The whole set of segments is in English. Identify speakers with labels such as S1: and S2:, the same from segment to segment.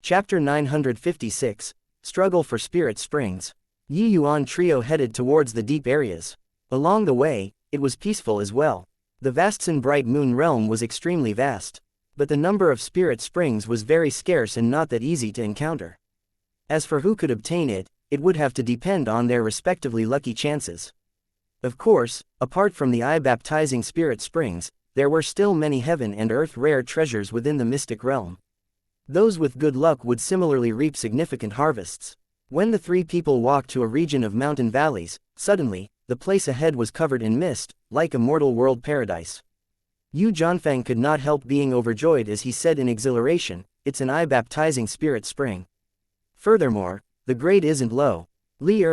S1: Chapter 956, Struggle for Spirit Springs. Yuan trio headed towards the deep areas. Along the way, it was peaceful as well. The Vastson Bright Moon realm was extremely vast. But the number of spirit springs was very scarce and not that easy to encounter. As for who could obtain it, it would have to depend on their respectively lucky chances. Of course, apart from the eye-baptizing spirit springs, there were still many heaven and earth rare treasures within the mystic realm. Those with good luck would similarly reap significant harvests. When the three people walked to a region of mountain valleys, suddenly, the place ahead was covered in mist, like a mortal world paradise. Yu Jianfeng could not help being overjoyed as he said in exhilaration, "It's an eye-baptizing spirit spring. Furthermore, the grade isn't low. Li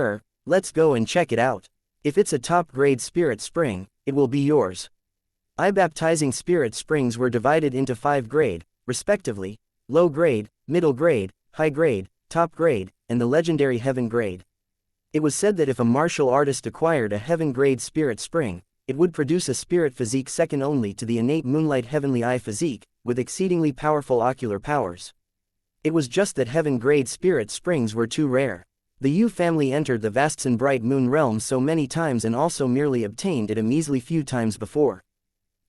S1: let's go and check it out. If it's a top-grade spirit spring, it will be yours." Eye-baptizing spirit springs were divided into 5 grade, respectively, low grade, middle grade, high grade, top grade, and the legendary heaven grade. It was said that if a martial artist acquired a heaven grade spirit spring, it would produce a spirit physique second only to the innate moonlight heavenly eye physique, with exceedingly powerful ocular powers. It was just that heaven grade spirit springs were too rare. The Yu family entered the Vastson Bright Moon realm so many times and also merely obtained it a measly few times before.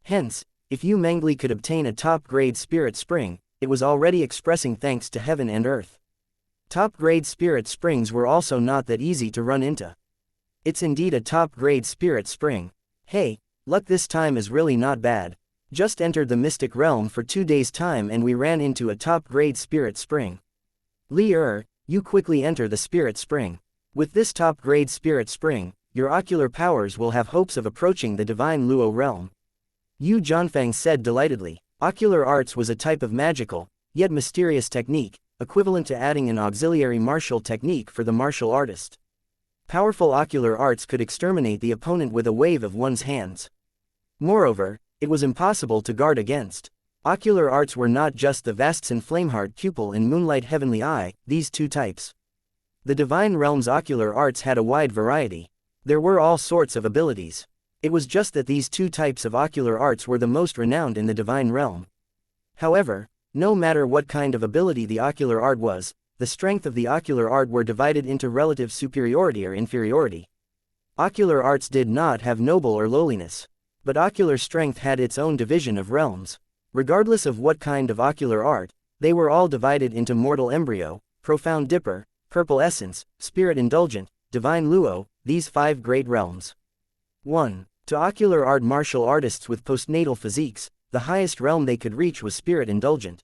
S1: Hence, if Yu Mengli could obtain a top grade spirit spring, it was already expressing thanks to heaven and earth. Top-grade spirit springs were also not that easy to run into. It's indeed a top-grade spirit spring. Hey, luck this time is really not bad. Just entered the mystic realm for 2 days' time and we ran into a top-grade spirit spring. Li you quickly enter the spirit spring. With this top-grade spirit spring, your ocular powers will have hopes of approaching the divine Luo realm. Yu Jianfeng said delightedly. Ocular arts was a type of magical, yet mysterious technique, equivalent to adding an auxiliary martial technique for the martial artist. Powerful ocular arts could exterminate the opponent with a wave of one's hands. Moreover, it was impossible to guard against. Ocular arts were not just the Vastson Flameheart pupil and Moonlight Heavenly Eye, these 2 types. The divine realm's ocular arts had a wide variety. There were all sorts of abilities. It was just that these 2 types of ocular arts were the most renowned in the divine realm. However, no matter what kind of ability the ocular art was, the strength of the ocular art were divided into relative superiority or inferiority. Ocular arts did not have noble or lowliness. But ocular strength had its own division of realms. Regardless of what kind of ocular art, they were all divided into mortal embryo, profound dipper, purple essence, spirit indulgent, divine luo, these 5 great realms. 1. To ocular art martial artists with postnatal physiques, the highest realm they could reach was spirit indulgent.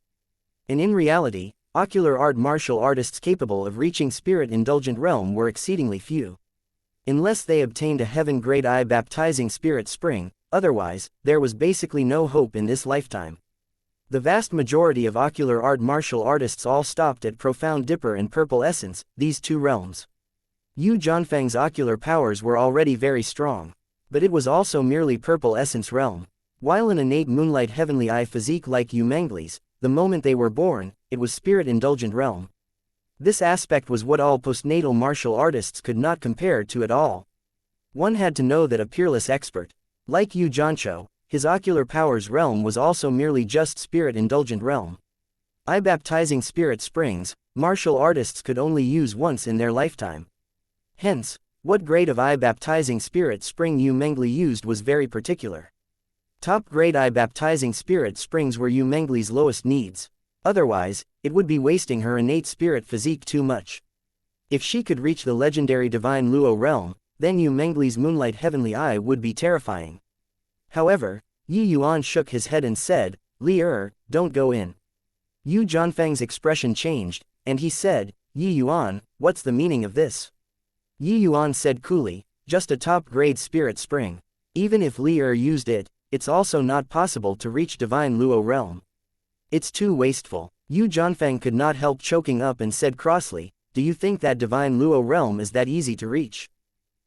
S1: And in reality, ocular art martial artists capable of reaching spirit indulgent realm were exceedingly few. Unless they obtained a heaven grade eye baptizing spirit spring, otherwise, there was basically no hope in this lifetime. The vast majority of ocular art martial artists all stopped at profound dipper and purple essence, these 2 realms. Yu Jianfeng's ocular powers were already very strong. But it was also merely purple essence realm. While an innate moonlight heavenly eye physique like Yu Mengli's, the moment they were born, it was spirit indulgent realm. This aspect was what all postnatal martial artists could not compare to at all. One had to know that a peerless expert, like Yu Jiancho, his ocular powers realm was also merely just spirit indulgent realm. Eye baptizing spirit springs, martial artists could only use once in their lifetime. Hence, what grade of eye baptizing spirit spring Yu Mengli used was very particular. Top grade eye baptizing spirit springs were Yu Mengli's lowest needs. Otherwise, it would be wasting her innate spirit physique too much. If she could reach the legendary divine Luo realm, then Yu Mengli's moonlight heavenly eye would be terrifying. However, Yi Yuan shook his head and said, "Li don't go in." Yu Jianfeng's expression changed, and he said, "Yi Yuan, what's the meaning of this?" Yi Yuan said coolly, "Just a top-grade spirit spring. Even if Li used it, it's also not possible to reach divine Luo realm. It's too wasteful." Yu Jianfeng could not help choking up and said crossly, "Do you think that divine Luo realm is that easy to reach?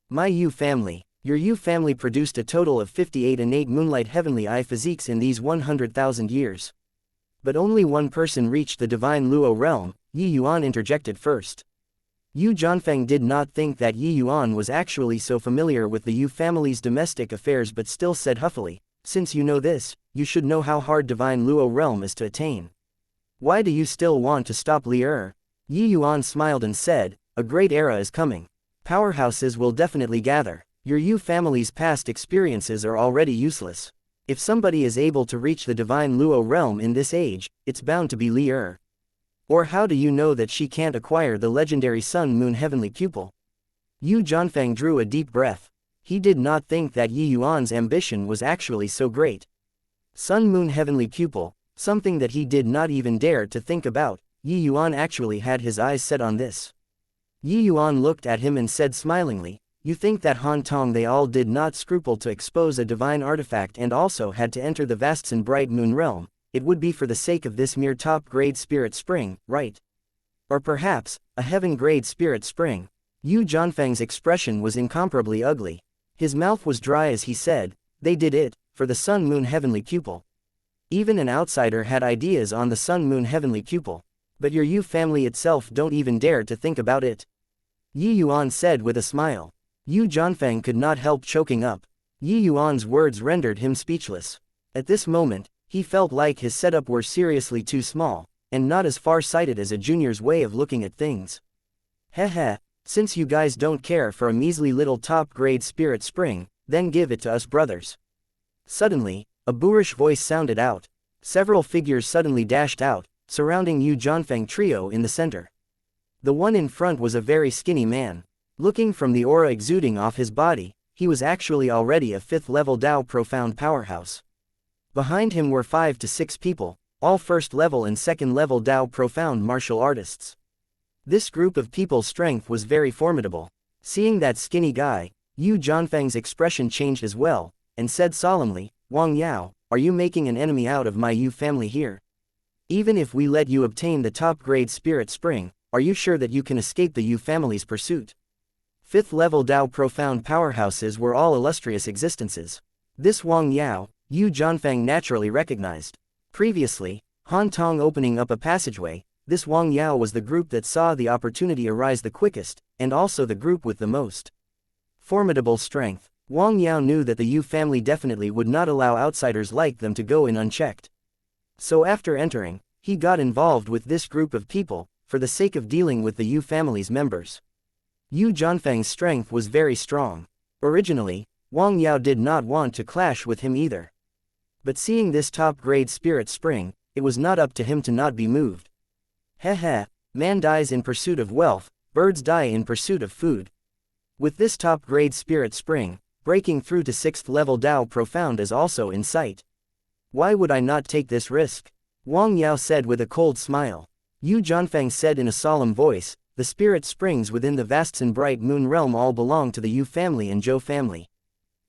S1: My Yu family, your Yu family produced a total of 58 innate moonlight heavenly eye physiques in these 100,000 years. But only one person reached the divine Luo realm," Yi Yuan interjected first. Yu Jianfeng did not think that Yi Yuan was actually so familiar with the Yu family's domestic affairs but still said huffily, "Since you know this, you should know how hard divine Luo realm is to attain. Why do you still want to stop Li Er? Yi Yuan smiled and said, a great era is coming. Powerhouses will definitely gather. Your Yu family's past experiences are already useless. If somebody is able to reach the divine Luo realm in this age, it's bound to be Li Er. Or how do you know that she can't acquire the legendary Sun Moon Heavenly Pupil? Yu Jianfeng drew a deep breath. He did not think that Yi Yuan's ambition was actually so great. Sun Moon Heavenly Pupil, something that he did not even dare to think about. Yi Yuan actually had his eyes set on this. Yi Yuan looked at him and said smilingly, you think that Han Tong they all did not scruple to expose a divine artifact and also had to enter the vast and bright moon realm, it would be for the sake of this mere top-grade spirit spring, right? Or perhaps, a heaven-grade spirit spring. Yu Jianfeng's expression was incomparably ugly. His mouth was dry as he said, they did it, for the Sun Moon Heavenly Pupil. Even an outsider had ideas on the Sun Moon Heavenly Pupil. But your Yu family itself don't even dare to think about it. Yi Yuan said with a smile. Yu Jianfeng could not help choking up. Yi Yuan's words rendered him speechless. At this moment, he felt like his setup were seriously too small, and not as far-sighted as a junior's way of looking at things. Heh, since you guys don't care for a measly little top-grade spirit spring, then give it to us brothers. Suddenly, a boorish voice sounded out. Several figures suddenly dashed out, surrounding Yu Jianfeng trio in the center. The one in front was a very skinny man. Looking from the aura exuding off his body, he was actually already a 5th-level Dao profound powerhouse. Behind him were 5 to 6 people, all 1st-level and 2nd-level Dao profound martial artists. This group of people's strength was very formidable. Seeing that skinny guy, Yu Jianfeng's expression changed as well, and said solemnly, Wang Yao, are you making an enemy out of my Yu family here? Even if we let you obtain the top-grade spirit spring, are you sure that you can escape the Yu family's pursuit? 5th-level Dao profound powerhouses were all illustrious existences. This Wang Yao, Yu Jianfeng naturally recognized. Previously, Han Tong opening up a passageway, this Wang Yao was the group that saw the opportunity arise the quickest, and also the group with the most formidable strength. Wang Yao knew that the Yu family definitely would not allow outsiders like them to go in unchecked. So after entering, he got involved with this group of people, for the sake of dealing with the Yu family's members. Yu Jianfeng's strength was very strong. Originally, Wang Yao did not want to clash with him either. But seeing this top-grade spirit spring, it was not up to him to not be moved. Heh, man dies in pursuit of wealth, birds die in pursuit of food. With this top-grade spirit spring, breaking through to 6th-level Dao profound is also in sight. Why would I not take this risk? Wang Yao said with a cold smile. Yu Jianfeng said in a solemn voice, the spirit springs within the vast and bright moon realm all belong to the Yu family and Zhou family.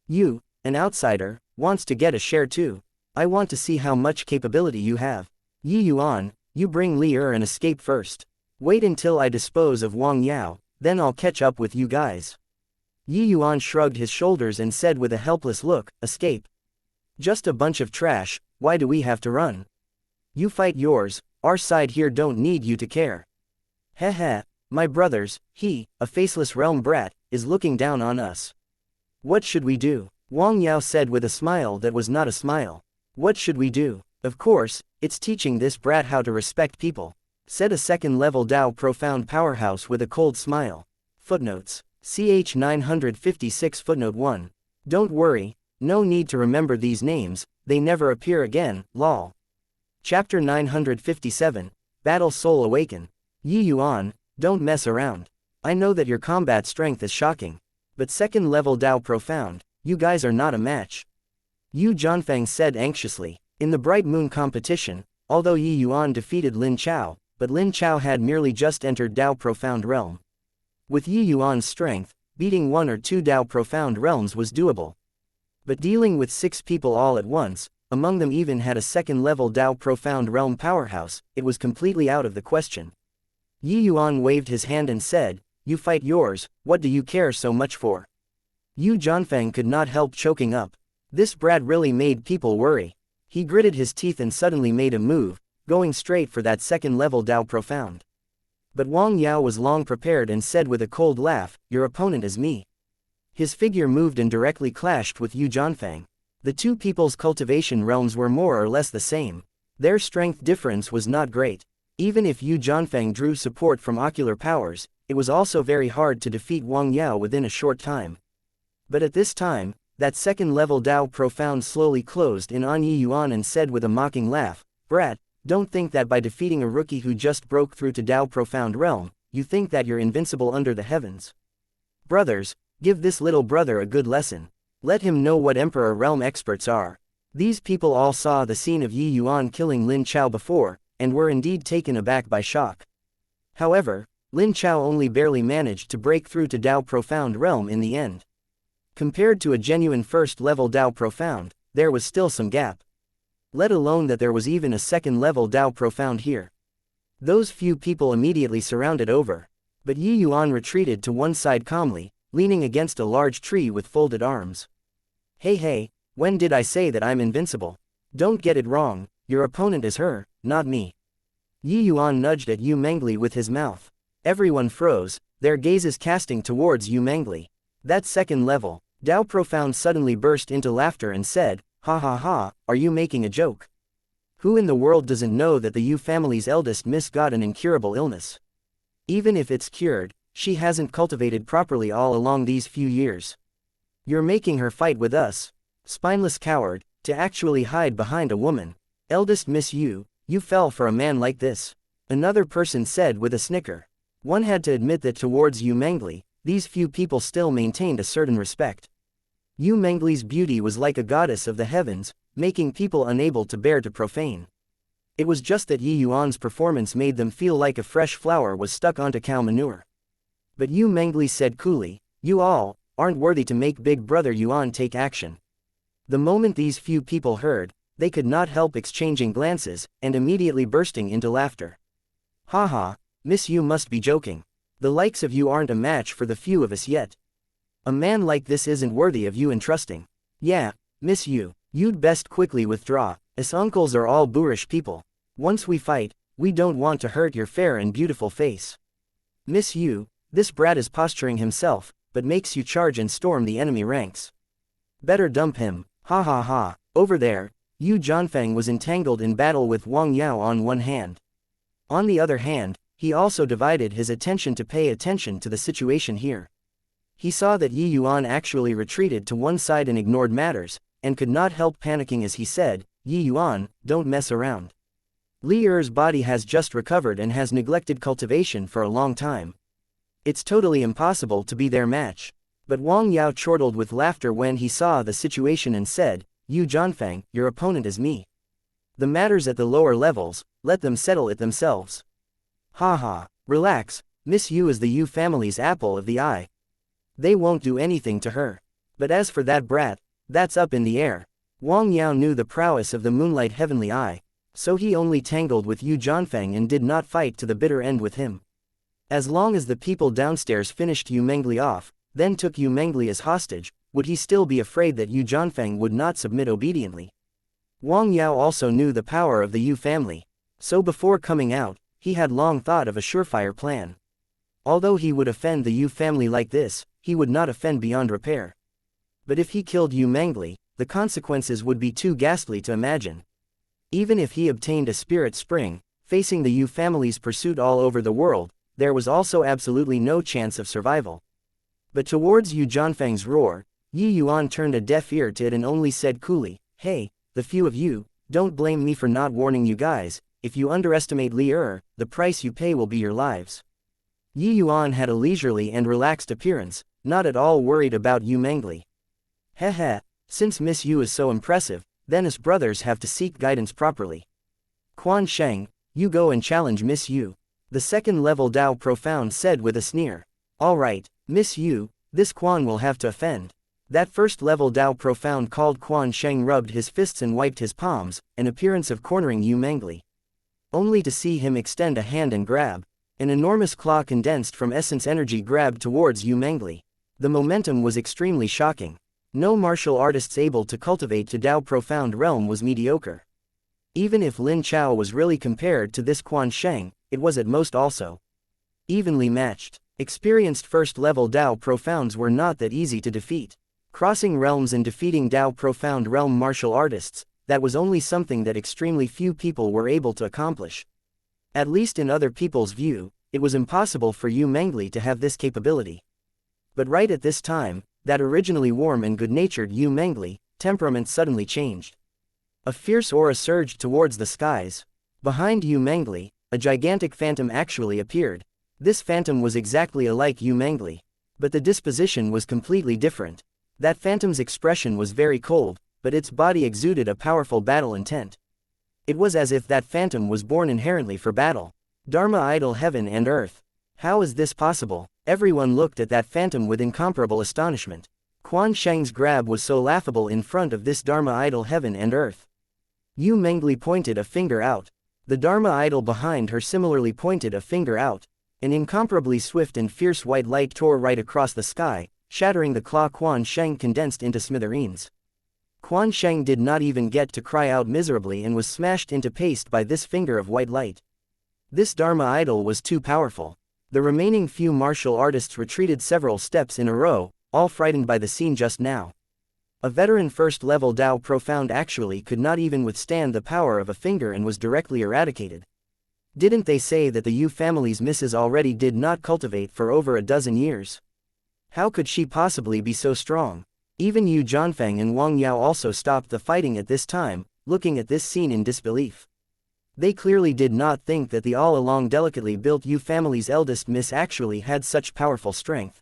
S1: You, an outsider, wants to get a share too. I want to see how much capability you have. Yi Yuan, you bring Li Er and escape first. Wait until I dispose of Wang Yao, then I'll catch up with you guys. Yi Yuan shrugged his shoulders and said with a helpless look, escape. Just a bunch of trash, why do we have to run? You fight yours, our side here don't need you to care. Heh, my brothers, he, a faceless realm brat, is looking down on us. What should we do? Wang Yao said with a smile that was not a smile. What should we do? Of course, it's teaching this brat how to respect people, said a 2nd-level Dao profound powerhouse with a cold smile. Footnotes. Ch 956 Footnote 1. Don't worry, no need to remember these names, they never appear again, lol. Chapter 957, Battle Soul Awaken. Yi Yuan, don't mess around. I know that your combat strength is shocking. But 2nd-level Dao profound, you guys are not a match. Yu Jianfeng said anxiously. In the Bright Moon competition, although Yi Yuan defeated Lin Chao, but Lin Chao had merely just entered Dao profound realm. With Yi Yuan's strength, beating 1 or 2 Dao profound realms was doable. But dealing with 6 people all at once, among them even had a 2nd-level Dao profound realm powerhouse, it was completely out of the question. Yi Yuan waved his hand and said, you fight yours, what do you care so much for? Yu Jianfeng could not help choking up. This brat really made people worry. He gritted his teeth and suddenly made a move, going straight for that 2nd-level Dao profound. But Wang Yao was long prepared and said with a cold laugh, your opponent is me. His figure moved and directly clashed with Yu Jianfeng. The two people's cultivation realms were more or less the same. Their strength difference was not great. Even if Yu Jianfeng drew support from ocular powers, it was also very hard to defeat Wang Yao within a short time. But at this time, that second-level Dao Profound slowly closed in on Yi Yuan and said with a mocking laugh, "Brat, don't think that by defeating a rookie who just broke through to Dao Profound realm, you think that you're invincible under the heavens. Brothers, give this little brother a good lesson. Let him know what Emperor realm experts are." These people all saw the scene of Yi Yuan killing Lin Chao before, and were indeed taken aback by shock. However, Lin Chao only barely managed to break through to Dao Profound realm in the end. Compared to a genuine first-level Dao Profound, there was still some gap. Let alone that there was even a second-level Dao Profound here. Those few people immediately surrounded over. But Yi Yuan retreated to one side calmly, leaning against a large tree with folded arms. Hey, when did I say that I'm invincible? Don't get it wrong, your opponent is her, not me." Yi Yuan nudged at Yu Mengli with his mouth. Everyone froze, their gazes casting towards Yu Mengli. That second level, Dao Profound suddenly burst into laughter and said, "Ha ha ha, are you making a joke? Who in the world doesn't know that the Yu family's eldest miss got an incurable illness? Even if it's cured, she hasn't cultivated properly all along these few years. You're making her fight with us. Spineless coward, to actually hide behind a woman. Eldest Miss Yu, you fell for a man like this," another person said with a snicker. One had to admit that towards Yu Mengli, these few people still maintained a certain respect. Yu Mengli's beauty was like a goddess of the heavens, making people unable to bear to profane. It was just that Yi Yuan's performance made them feel like a fresh flower was stuck onto cow manure. But Yu Mengli said coolly, "You all aren't worthy to make Big Brother Yuan take action." The moment these few people heard, they could not help exchanging glances, and immediately bursting into laughter. "Haha, Miss Yu must be joking. The likes of you aren't a match for the few of us yet. A man like this isn't worthy of you entrusting. Yeah, Miss Yu, you'd best quickly withdraw, us uncles are all boorish people. Once we fight, we don't want to hurt your fair and beautiful face. Miss Yu, this brat is posturing himself, but makes you charge and storm the enemy ranks. Better dump him, ha ha ha." Over there, Yu Jianfeng was entangled in battle with Wang Yao on one hand. On the other hand, he also divided his attention to pay attention to the situation here. He saw that Yi Yuan actually retreated to one side and ignored matters, and could not help panicking as he said, "Yi Yuan, don't mess around. Li Er's body has just recovered and has neglected cultivation for a long time. It's totally impossible to be their match." But Wang Yao chortled with laughter when he saw the situation and said, "Yu Jianfeng, your opponent is me. The matters at the lower levels, let them settle it themselves. Haha, relax, Miss Yu is the Yu family's apple of the eye. They won't do anything to her. But as for that brat, that's up in the air." Wang Yao knew the prowess of the Moonlight Heavenly Eye, so he only tangled with Yu Jianfeng and did not fight to the bitter end with him. As long as the people downstairs finished Yu Mengli off, then took Yu Mengli as hostage, would he still be afraid that Yu Jianfeng would not submit obediently? Wang Yao also knew the power of the Yu family, so before coming out, he had long thought of a surefire plan. Although he would offend the Yu family like this, he would not offend beyond repair. But if he killed Yu Mengli, the consequences would be too ghastly to imagine. Even if he obtained a spirit spring, facing the Yu family's pursuit all over the world, there was also absolutely no chance of survival. But towards Yu Jianfeng's roar, Yi Yuan turned a deaf ear to it and only said coolly, "Hey, the few of you, don't blame me for not warning you guys. If you underestimate Li Er, the price you pay will be your lives." Yi Yuan had a leisurely and relaxed appearance, not at all worried about Yu Mengli. Heh, since Miss Yu is so impressive, then us brothers have to seek guidance properly. Quan Sheng, you go and challenge Miss Yu. The second-level Dao Profound said with a sneer. Alright, Miss Yu, this Quan will have to offend. That first-level Dao Profound called Quan Sheng rubbed his fists and wiped his palms, an appearance of cornering Yu Mengli. Only to see him extend a hand and grab. An enormous claw condensed from essence energy grabbed towards Yu Mengli. The momentum was extremely shocking. No martial artists able to cultivate to Dao Profound realm was mediocre. Even if Lin Chao was really compared to this Quan Sheng, it was at most also evenly matched. Experienced first-level Dao Profounds were not that easy to defeat. Crossing realms and defeating Dao Profound realm martial artists, that was only something that extremely few people were able to accomplish. At least in other people's view, it was impossible for Yu Mengli to have this capability. But right at this time, that originally warm and good-natured Yu Mengli, temperament suddenly changed. A fierce aura surged towards the skies. Behind Yu Mengli, a gigantic phantom actually appeared. This phantom was exactly alike Yu Mengli. But the disposition was completely different. That phantom's expression was very cold, but its body exuded a powerful battle intent. It was as if that phantom was born inherently for battle. Dharma idol heaven and earth. How is this possible? Everyone looked at that phantom with incomparable astonishment. Quan Sheng's grab was so laughable in front of this Dharma idol heaven and earth. Yu Mengli pointed a finger out. The Dharma idol behind her similarly pointed a finger out. An incomparably swift and fierce white light tore right across the sky, shattering the claw Quan Sheng condensed into smithereens. Quan Sheng did not even get to cry out miserably and was smashed into paste by this finger of white light. This Dharma idol was too powerful. The remaining few martial artists retreated several steps in a row, all frightened by the scene just now. A veteran first-level Dao Profound actually could not even withstand the power of a finger and was directly eradicated. Didn't they say that the Yu family's missus already did not cultivate for over a dozen years? How could she possibly be so strong? Even Yu Jianfeng and Wang Yao also stopped the fighting at this time, looking at this scene in disbelief. They clearly did not think that the all-along delicately built Yu family's eldest miss actually had such powerful strength.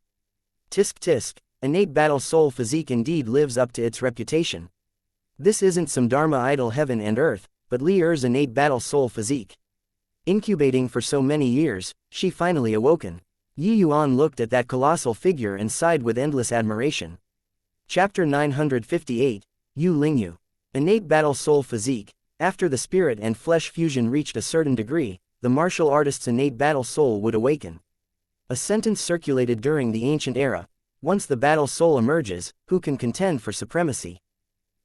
S1: Tisk tisk, innate battle soul physique indeed lives up to its reputation. This isn't some Dharma idol heaven and earth, but Li Er's innate battle soul physique. Incubating for so many years, she finally awoken. Yi Yuan looked at that colossal figure and sighed with endless admiration. Chapter 958, Yu Lingyu. Innate battle soul physique. After the spirit and flesh fusion reached a certain degree, the martial artist's innate battle soul would awaken. A sentence circulated during the ancient era. Once the battle soul emerges, who can contend for supremacy?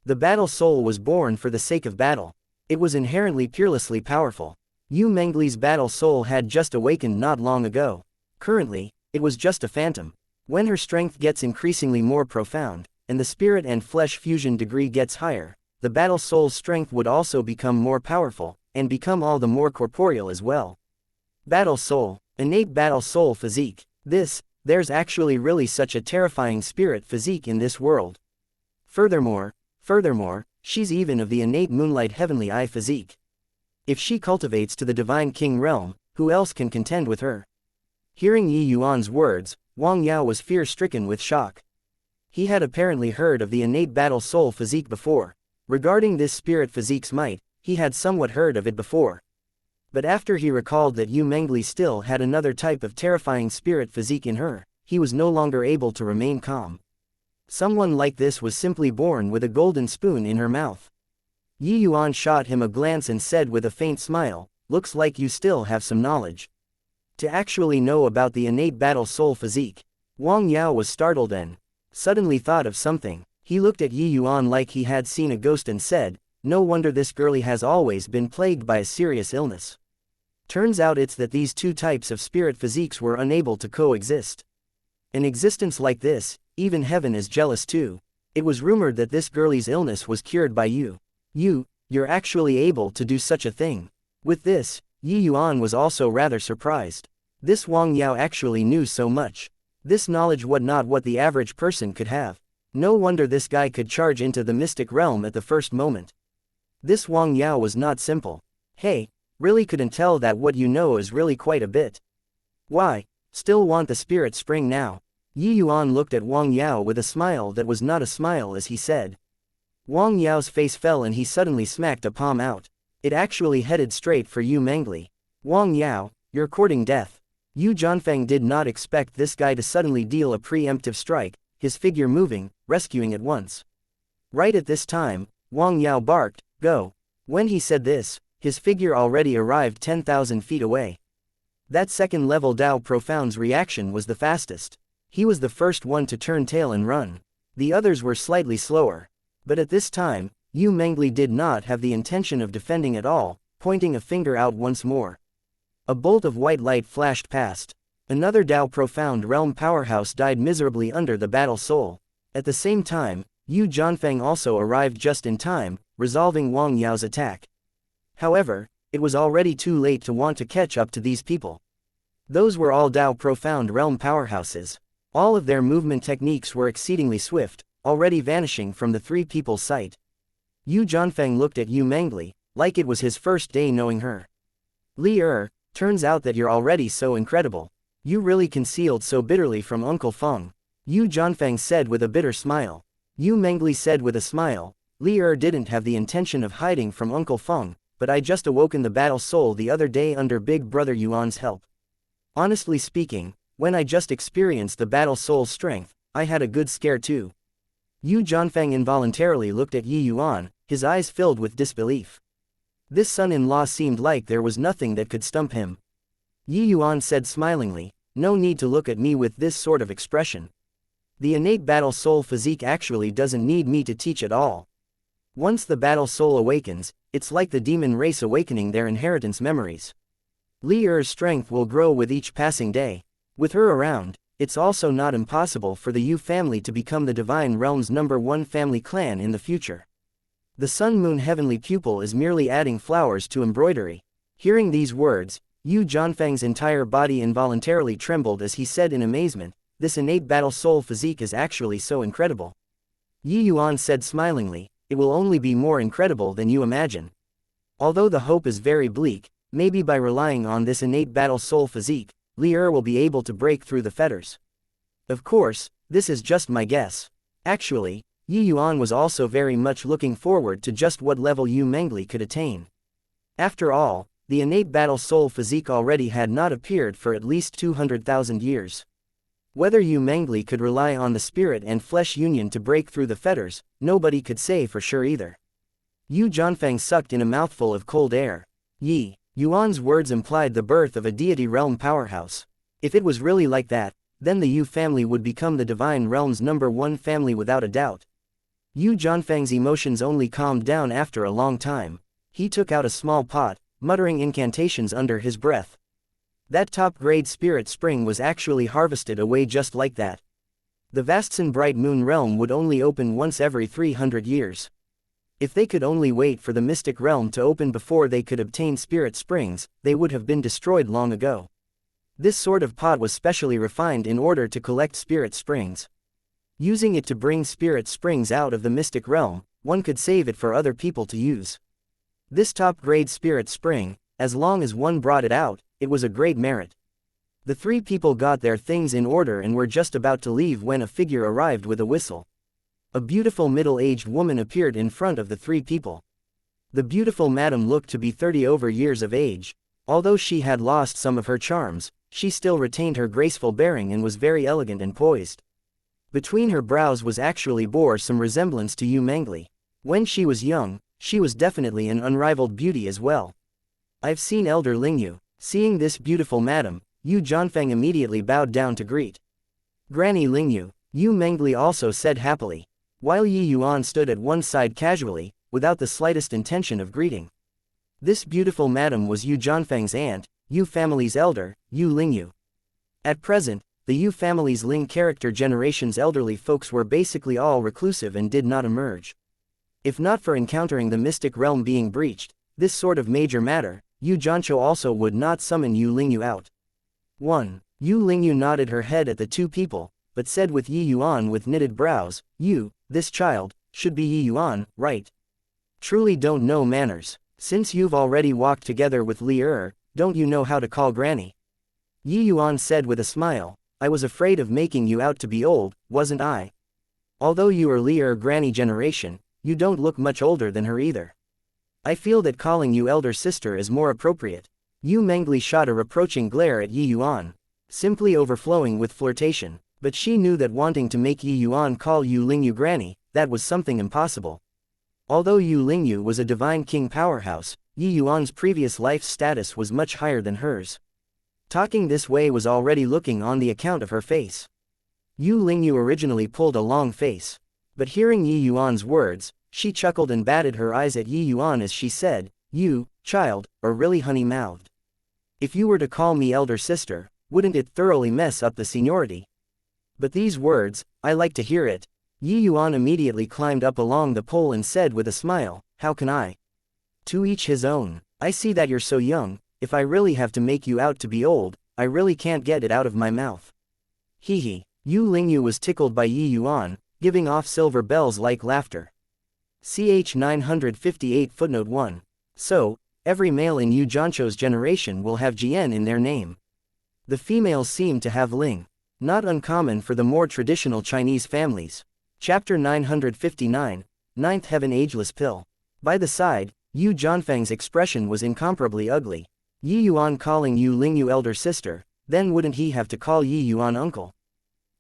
S1: The battle soul was born for the sake of battle. It was inherently peerlessly powerful. Yu Mengli's battle soul had just awakened not long ago. Currently, it was just a phantom. When her strength gets increasingly more profound, and the spirit and flesh fusion degree gets higher, the battle soul's strength would also become more powerful, and become all the more corporeal as well. Battle soul, innate battle soul physique. There's actually really such a terrifying spirit physique in this world. Furthermore, she's even of the innate moonlight heavenly eye physique. If she cultivates to the divine king realm, who else can contend with her? Hearing Yi Yuan's words, Wang Yao was fear-stricken with shock. He had apparently heard of the innate battle soul physique before. Regarding this spirit physique's might, he had somewhat heard of it before. But after he recalled that Yu Mengli still had another type of terrifying spirit physique in her, he was no longer able to remain calm. Someone like this was simply born with a golden spoon in her mouth. Yi Yuan shot him a glance and said with a faint smile, "Looks like you still have some knowledge." To actually know about the innate battle soul physique. Wang Yao was startled and suddenly thought of something. He looked at Yi Yuan like he had seen a ghost and said, "No wonder this girlie has always been plagued by a serious illness. Turns out it's that these two types of spirit physiques were unable to coexist. An existence like this, even heaven is jealous too. It was rumored that this girlie's illness was cured by you. You're actually able to do such a thing." With this, Yi Yuan was also rather surprised. This Wang Yao actually knew so much. This knowledge was not what the average person could have. No wonder this guy could charge into the mystic realm at the first moment. This Wang Yao was not simple. Hey, really couldn't tell that what you know is really quite a bit. Why, still want the spirit spring now? Yi Yuan looked at Wang Yao with a smile that was not a smile as he said. Wang Yao's face fell and he suddenly smacked a palm out. It actually headed straight for Yu Mengli. "Wang Yao, you're courting death." Yu Jianfeng did not expect this guy to suddenly deal a preemptive strike, his figure moving, rescuing at once. Right at this time, Wang Yao barked, "Go." When he said this, his figure already arrived 10,000 feet away. That second-level Dao Profound's reaction was the fastest. He was the first one to turn tail and run. The others were slightly slower. But at this time, Yu Mengli did not have the intention of defending at all, pointing a finger out once more. A bolt of white light flashed past. Another Dao Profound realm powerhouse died miserably under the battle soul. At the same time, Yu Jianfeng also arrived just in time, resolving Wang Yao's attack. However, it was already too late to want to catch up to these people. Those were all Dao profound realm powerhouses. All of their movement techniques were exceedingly swift, already vanishing from the three people's sight. Yu Jianfeng looked at Yu Mengli, like it was his first day knowing her. Li turns out that you're already so incredible. You really concealed so bitterly from Uncle Feng. Yu Jianfeng said with a bitter smile. Yu Mengli said with a smile, Li didn't have the intention of hiding from Uncle Feng, but I just awoken the battle soul the other day under Big Brother Yuan's help. Honestly speaking, when I just experienced the battle soul's strength, I had a good scare too. Yu Jianfeng involuntarily looked at Yi Yuan, his eyes filled with disbelief. This son-in-law seemed like there was nothing that could stump him. Yi Yuan said smilingly, no need to look at me with this sort of expression. The innate battle soul physique actually doesn't need me to teach at all. Once the battle soul awakens, it's like the demon race awakening their inheritance memories. Li Er's strength will grow with each passing day. With her around, it's also not impossible for the Yu family to become the Divine Realm's #1 family clan in the future. The Sun-Moon heavenly pupil is merely adding flowers to embroidery. Hearing these words, Yu Jianfeng's entire body involuntarily trembled as he said in amazement, this innate battle soul physique is actually so incredible. Yi Yuan said smilingly, it will only be more incredible than you imagine. Although the hope is very bleak, maybe by relying on this innate battle soul physique, Li will be able to break through the fetters. Of course, this is just my guess. Actually, Yi Yuan was also very much looking forward to just what level Yu Mengli could attain. After all, the innate battle soul physique already had not appeared for at least 200,000 years. Whether Yu Mengli could rely on the spirit and flesh union to break through the fetters, nobody could say for sure either. Yu Jianfeng sucked in a mouthful of cold air. Yi Yuan's words implied the birth of a deity realm powerhouse. If it was really like that, then the Yu family would become the Divine Realm's #1 family without a doubt. Yu Jianfeng's emotions only calmed down after a long time. He took out a small pot, muttering incantations under his breath. That top-grade spirit spring was actually harvested away just like that. The Vastson Bright Moon Realm would only open once every 300 years. If they could only wait for the Mystic Realm to open before they could obtain spirit springs, they would have been destroyed long ago. This sort of pot was specially refined in order to collect spirit springs. Using it to bring spirit springs out of the Mystic Realm, one could save it for other people to use. This top-grade spirit spring, as long as one brought it out, it was a great merit. The three people got their things in order and were just about to leave when a figure arrived with a whistle. A beautiful middle-aged woman appeared in front of the three people. The beautiful madam looked to be 30 over years of age. Although she had lost some of her charms, she still retained her graceful bearing and was very elegant and poised. Between her brows was actually bore some resemblance to Yu Mengli. When she was young, she was definitely an unrivaled beauty as well. I've seen Elder Lingyu. Seeing this beautiful madam, Yu Jianfeng immediately bowed down to greet. Granny Lingyu, Yu Mengli also said happily, while Yi Yuan stood at one side casually, without the slightest intention of greeting. This beautiful madam was Yu Jianfeng's aunt, Yu family's elder, Yu Lingyu. At present, the Yu family's Ling character generation's elderly folks were basically all reclusive and did not emerge. If not for encountering the mystic realm being breached, this sort of major matter, Yu Jiancho also would not summon Yu Lingyu out. 1. Yu Lingyu nodded her head at the two people, but said with Yi Yuan with knitted brows, "You, this child, should be Yi Yuan, right? Truly don't know manners. Since you've already walked together with Li don't you know how to call Granny?" Yi Yuan said with a smile, "I was afraid of making you out to be old, wasn't I? Although you are Li Granny generation, you don't look much older than her either. I feel that calling you elder sister is more appropriate." Yu Mengli shot a reproaching glare at Yi Yuan, simply overflowing with flirtation, but she knew that wanting to make Yi Yuan call Yu Lingyu Granny, that was something impossible. Although Yu Lingyu was a divine king powerhouse, Yi Yuan's previous life status was much higher than hers. Talking this way was already looking on the account of her face. Yu Lingyu originally pulled a long face, but hearing Yi Yuan's words, she chuckled and batted her eyes at Yi Yuan as she said, "You, child, are really honey-mouthed. If you were to call me elder sister, wouldn't it thoroughly mess up the seniority? But these words, I like to hear it." Yi Yuan immediately climbed up along the pole and said with a smile, how can I? To each his own. I see that you're so young, if I really have to make you out to be old, I really can't get it out of my mouth. Hee. Yu Lingyu was tickled by Yi Yuan, giving off silver bells-like laughter. Ch 958 footnote 1. So, every male in Yu Zhanzhou's generation will have Jian in their name. The females seem to have Ling. Not uncommon for the more traditional Chinese families. Chapter 959, Ninth Heaven Ageless Pill. By the side, Yu Zhanfeng's expression was incomparably ugly. Yi Yuan calling Yu Lingyu elder sister, then wouldn't he have to call Yi Yuan uncle?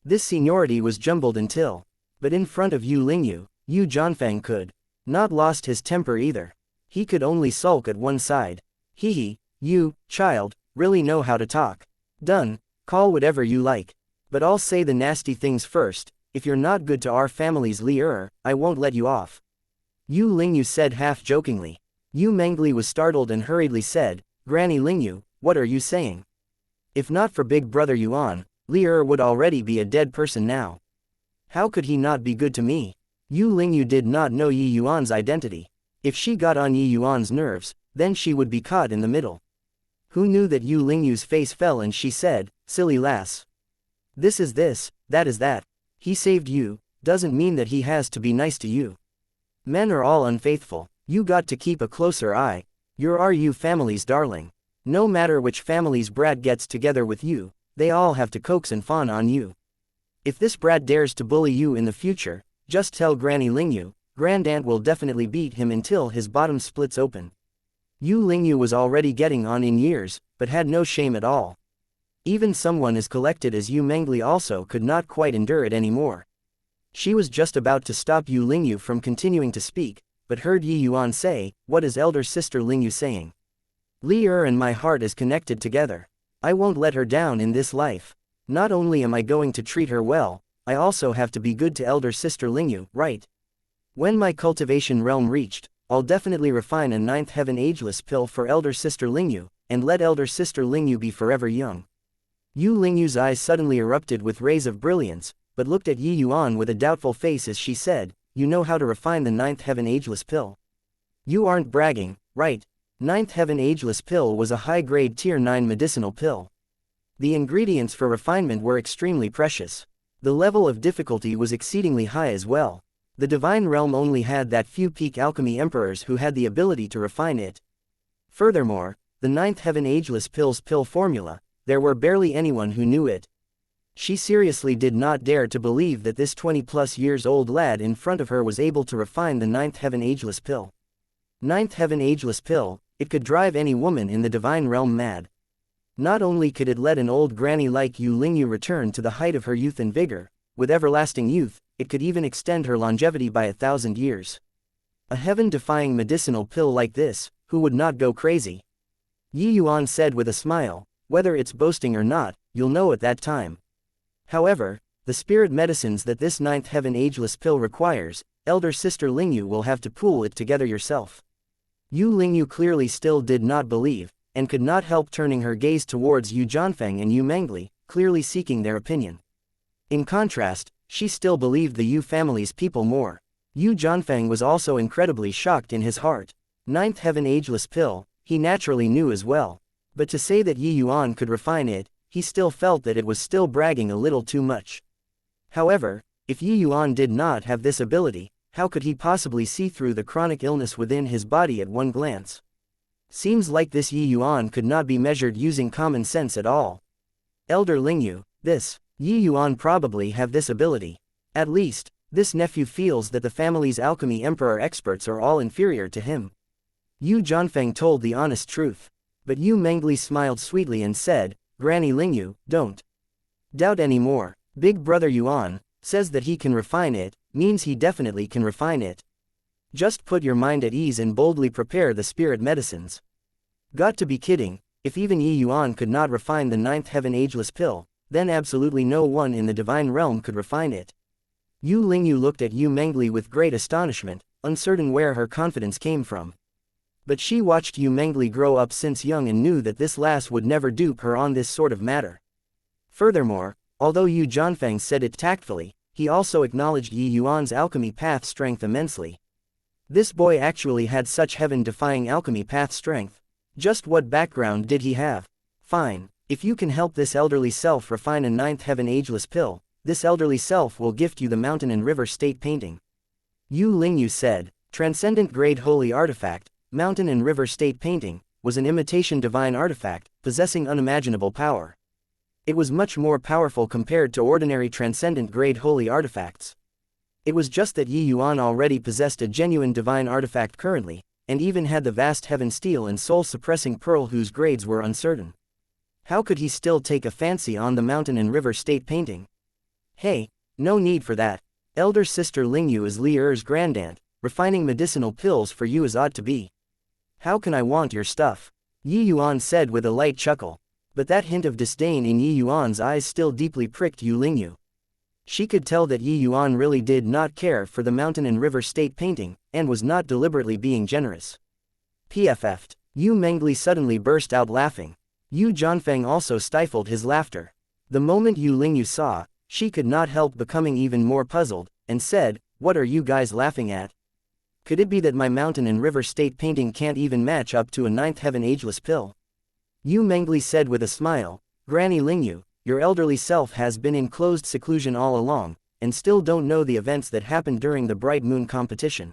S1: This seniority was jumbled until. But in front of Yu Lingyu, Yu Zhanfeng could. Not lost his temper either. He could only sulk at one side. Hee, you, child, really know how to talk. Done, call whatever you like. But I'll say the nasty things first, if you're not good to our family's Li I won't let you off. Yu Lingyu said half-jokingly. Yu Mengli was startled and hurriedly said, Granny Lingyu, what are you saying? If not for big brother Yuan, Li would already be a dead person now. How could he not be good to me? Yu Lingyu did not know Yi Yuan's identity. If she got on Yi Yuan's nerves, then she would be caught in the middle. Who knew that Yu Lingyu's face fell and she said, silly lass. This is this, that is that. He saved you, doesn't mean that he has to be nice to you. Men are all unfaithful, you got to keep a closer eye. You're Yu family's darling. No matter which family's brat gets together with you, they all have to coax and fawn on you. If this brat dares to bully you in the future, just tell Granny Lingyu, Grandaunt will definitely beat him until his bottom splits open. Yu Lingyu was already getting on in years, but had no shame at all. Even someone as collected as Yu Mengli also could not quite endure it anymore. She was just about to stop Yu Lingyu from continuing to speak, but heard Yi Yuan say, what is elder sister Lingyu saying? Li and my heart is connected together. I won't let her down in this life. Not only am I going to treat her well, I also have to be good to elder sister Lingyu, right? When my cultivation realm reached, I'll definitely refine a ninth heaven ageless pill for elder sister Lingyu, and let elder sister Lingyu be forever young. Yu Lingyu's eyes suddenly erupted with rays of brilliance, but looked at Yi Yuan with a doubtful face as she said, you know how to refine the ninth heaven ageless pill. You aren't bragging, right? Ninth heaven ageless pill was a high-grade tier 9 medicinal pill. The ingredients for refinement were extremely precious. The level of difficulty was exceedingly high as well. The divine realm only had that few peak alchemy emperors who had the ability to refine it. Furthermore, the ninth heaven ageless pill's pill formula, there were barely anyone who knew it. She seriously did not dare to believe that this 20+ years old lad in front of her was able to refine the ninth heaven ageless pill. Ninth heaven ageless pill, it could drive any woman in the divine realm mad. Not only could it let an old granny like Yu Lingyu return to the height of her youth and vigor, with everlasting youth, it could even extend her longevity by 1,000 years. A heaven-defying medicinal pill like this, who would not go crazy? Yi Yuan said with a smile, whether it's boasting or not, you'll know at that time. However, the spirit medicines that this ninth heaven ageless pill requires, elder sister Lingyu will have to pool it together yourself. Yu Lingyu clearly still did not believe, and could not help turning her gaze towards Yu Zhanfeng and Yu Mengli, clearly seeking their opinion. In contrast, she still believed the Yu family's people more. Yu Zhanfeng was also incredibly shocked in his heart. Ninth heaven ageless pill, he naturally knew as well. But to say that Yi Yuan could refine it, he still felt that it was still bragging a little too much. However, if Yi Yuan did not have this ability, how could he possibly see through the chronic illness within his body at one glance? Seems like this Yi Yuan could not be measured using common sense at all. Elder Lingyu, this Yi Yuan probably have this ability. At least, this nephew feels that the family's alchemy emperor experts are all inferior to him. Yu Zhanfeng told the honest truth. But Yu Mengli smiled sweetly and said, Granny Lingyu, don't doubt anymore. Big brother Yuan says that he can refine it, means he definitely can refine it. Just put your mind at ease and boldly prepare the spirit medicines. Got to be kidding, if even Yi Yuan could not refine the ninth heaven ageless pill, then absolutely no one in the divine realm could refine it. Yu Lingyu looked at Yu Mengli with great astonishment, uncertain where her confidence came from. But she watched Yu Mengli grow up since young and knew that this lass would never dupe her on this sort of matter. Furthermore, although Yu Zhanfeng said it tactfully, he also acknowledged Yi Yuan's alchemy path strength immensely. This boy actually had such heaven-defying alchemy path strength. Just what background did he have? Fine, if you can help this elderly self refine a ninth heaven ageless pill, this elderly self will gift you the mountain and river state painting. Yu Lingyu said. Transcendent grade holy artifact, mountain and river state painting, was an imitation divine artifact, possessing unimaginable power. It was much more powerful compared to ordinary transcendent grade holy artifacts. It was just that Yi Yuan already possessed a genuine divine artifact currently, and even had the vast heaven steel and soul-suppressing pearl whose grades were uncertain. How could he still take a fancy on the mountain and river state painting? Hey, no need for that. Elder sister Lingyu is Li Er's grandaunt, refining medicinal pills for you as ought to be. How can I want your stuff? Yi Yuan said with a light chuckle. But that hint of disdain in Yi Yuan's eyes still deeply pricked Yu Lingyu. She could tell that Yi Yuan really did not care for the mountain and river state painting, and was not deliberately being generous. PFF'd. Yu Mengli suddenly burst out laughing. Yu Zhanfeng also stifled his laughter. The moment Yu Lingyu saw, she could not help becoming even more puzzled, and said, "What are you guys laughing at? Could it be that my mountain and river state painting can't even match up to a ninth heaven ageless pill?" Yu Mengli said with a smile, "Granny Lingyu, your elderly self has been in closed seclusion all along, and still don't know the events that happened during the Bright Moon competition.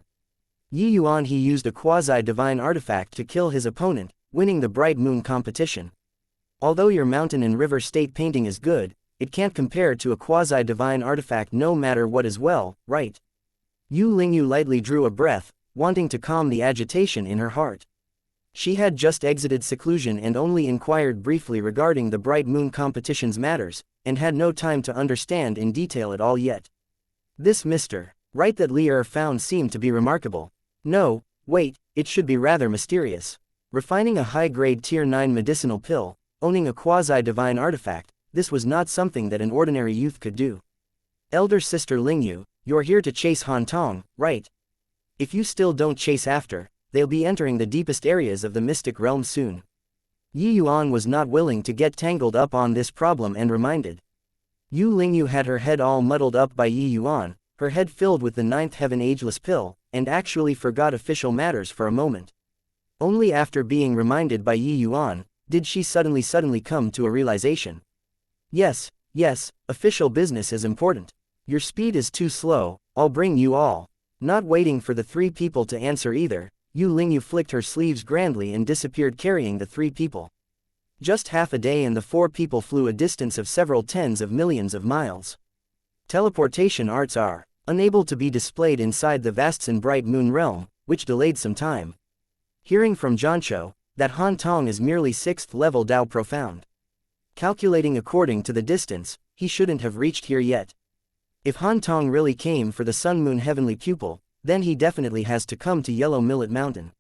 S1: Yi Yuan he used a quasi-divine artifact to kill his opponent, winning the Bright Moon competition. Although your mountain and river state painting is good, it can't compare to a quasi-divine artifact no matter what as well, right?" Yu Lingyu lightly drew a breath, wanting to calm the agitation in her heart. She had just exited seclusion and only inquired briefly regarding the Bright Moon competition's matters, and had no time to understand in detail at all yet. This Mr. Right that Li Er found seemed to be remarkable. No, wait, it should be rather mysterious. Refining a high-grade Tier 9 medicinal pill, owning a quasi-divine artifact, this was not something that an ordinary youth could do. Elder sister Lingyu, you're here to chase Han Tong, right? If you still don't chase after, they'll be entering the deepest areas of the mystic realm soon. Yi Yuan was not willing to get tangled up on this problem and reminded. Yu Lingyu had her head all muddled up by Yi Yuan, her head filled with the ninth heaven ageless pill, and actually forgot official matters for a moment. Only after being reminded by Yi Yuan, did she suddenly come to a realization. Yes, official business is important. Your speed is too slow, I'll bring you all. Not waiting for the three people to answer either, Yu Lingyu flicked her sleeves grandly and disappeared carrying the three people. Just half a day and the four people flew a distance of several tens of millions of miles. Teleportation arts are unable to be displayed inside the vast and bright moon realm, which delayed some time. Hearing from Zhanshou that Han Tong is merely 6th level Dao profound. Calculating according to the distance, he shouldn't have reached here yet. If Han Tong really came for the Sun Moon heavenly pupil, then he definitely has to come to Yellow Millet Mountain.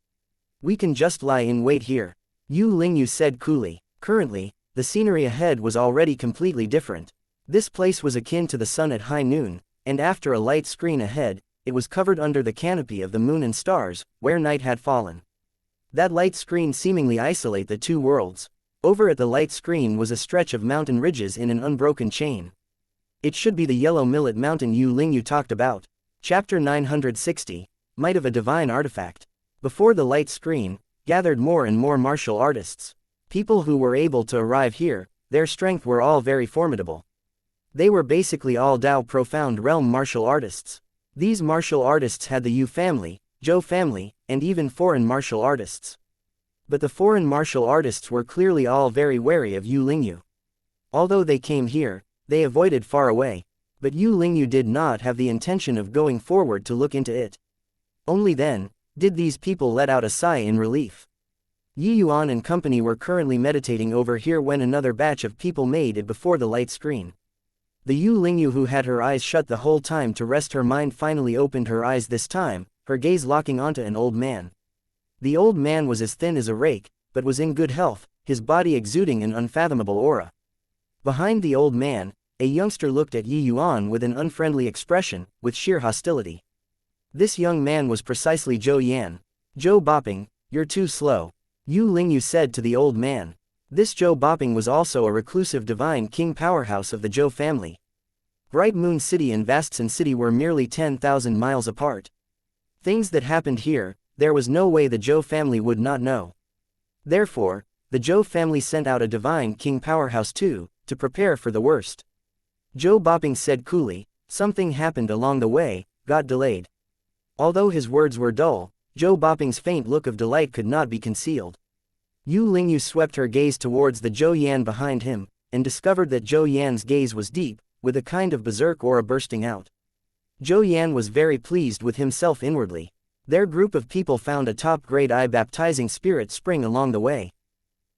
S1: We can just lie in wait here, Yu Lingyu said coolly. Currently, the scenery ahead was already completely different. This place was akin to the sun at high noon, and after a light screen ahead, it was covered under the canopy of the moon and stars, where night had fallen. That light screen seemingly isolate the two worlds. Over at the light screen was a stretch of mountain ridges in an unbroken chain. It should be the Yellow Millet Mountain Yu Lingyu talked about. Chapter 960, Might of a Divine Artifact. Before the light screen, gathered more and more martial artists. People who were able to arrive here, their strength were all very formidable. They were basically all Dao Profound Realm martial artists. These martial artists had the Yu family, Zhou family, and even foreign martial artists. But the foreign martial artists were clearly all very wary of Yu Lingyu. Although they came here, they avoided far away. But Yu Lingyu did not have the intention of going forward to look into it. Only then did these people let out a sigh in relief. Yi Yuan and company were currently meditating over here when another batch of people made it before the light screen. The Yu Lingyu who had her eyes shut the whole time to rest her mind finally opened her eyes this time, her gaze locking onto an old man. The old man was as thin as a rake, but was in good health, his body exuding an unfathomable aura. Behind the old man, a youngster looked at Yi Yuan with an unfriendly expression, with sheer hostility. This young man was precisely Zhou Yan. Zhou Boping, you're too slow, Yu Lingyu said to the old man. This Zhou Boping was also a reclusive divine king powerhouse of the Zhou family. Bright Moon City and Vastsun City were merely 10,000 miles apart. Things that happened here, there was no way the Zhou family would not know. Therefore, the Zhou family sent out a divine king powerhouse too, to prepare for the worst. Zhou Boping said coolly, something happened along the way, got delayed. Although his words were dull, Zhou Boping's faint look of delight could not be concealed. Yu Lingyu swept her gaze towards the Zhou Yan behind him, and discovered that Zhou Yan's gaze was deep, with a kind of berserk aura bursting out. Zhou Yan was very pleased with himself inwardly. Their group of people found a top-grade eye-baptizing spirit spring along the way.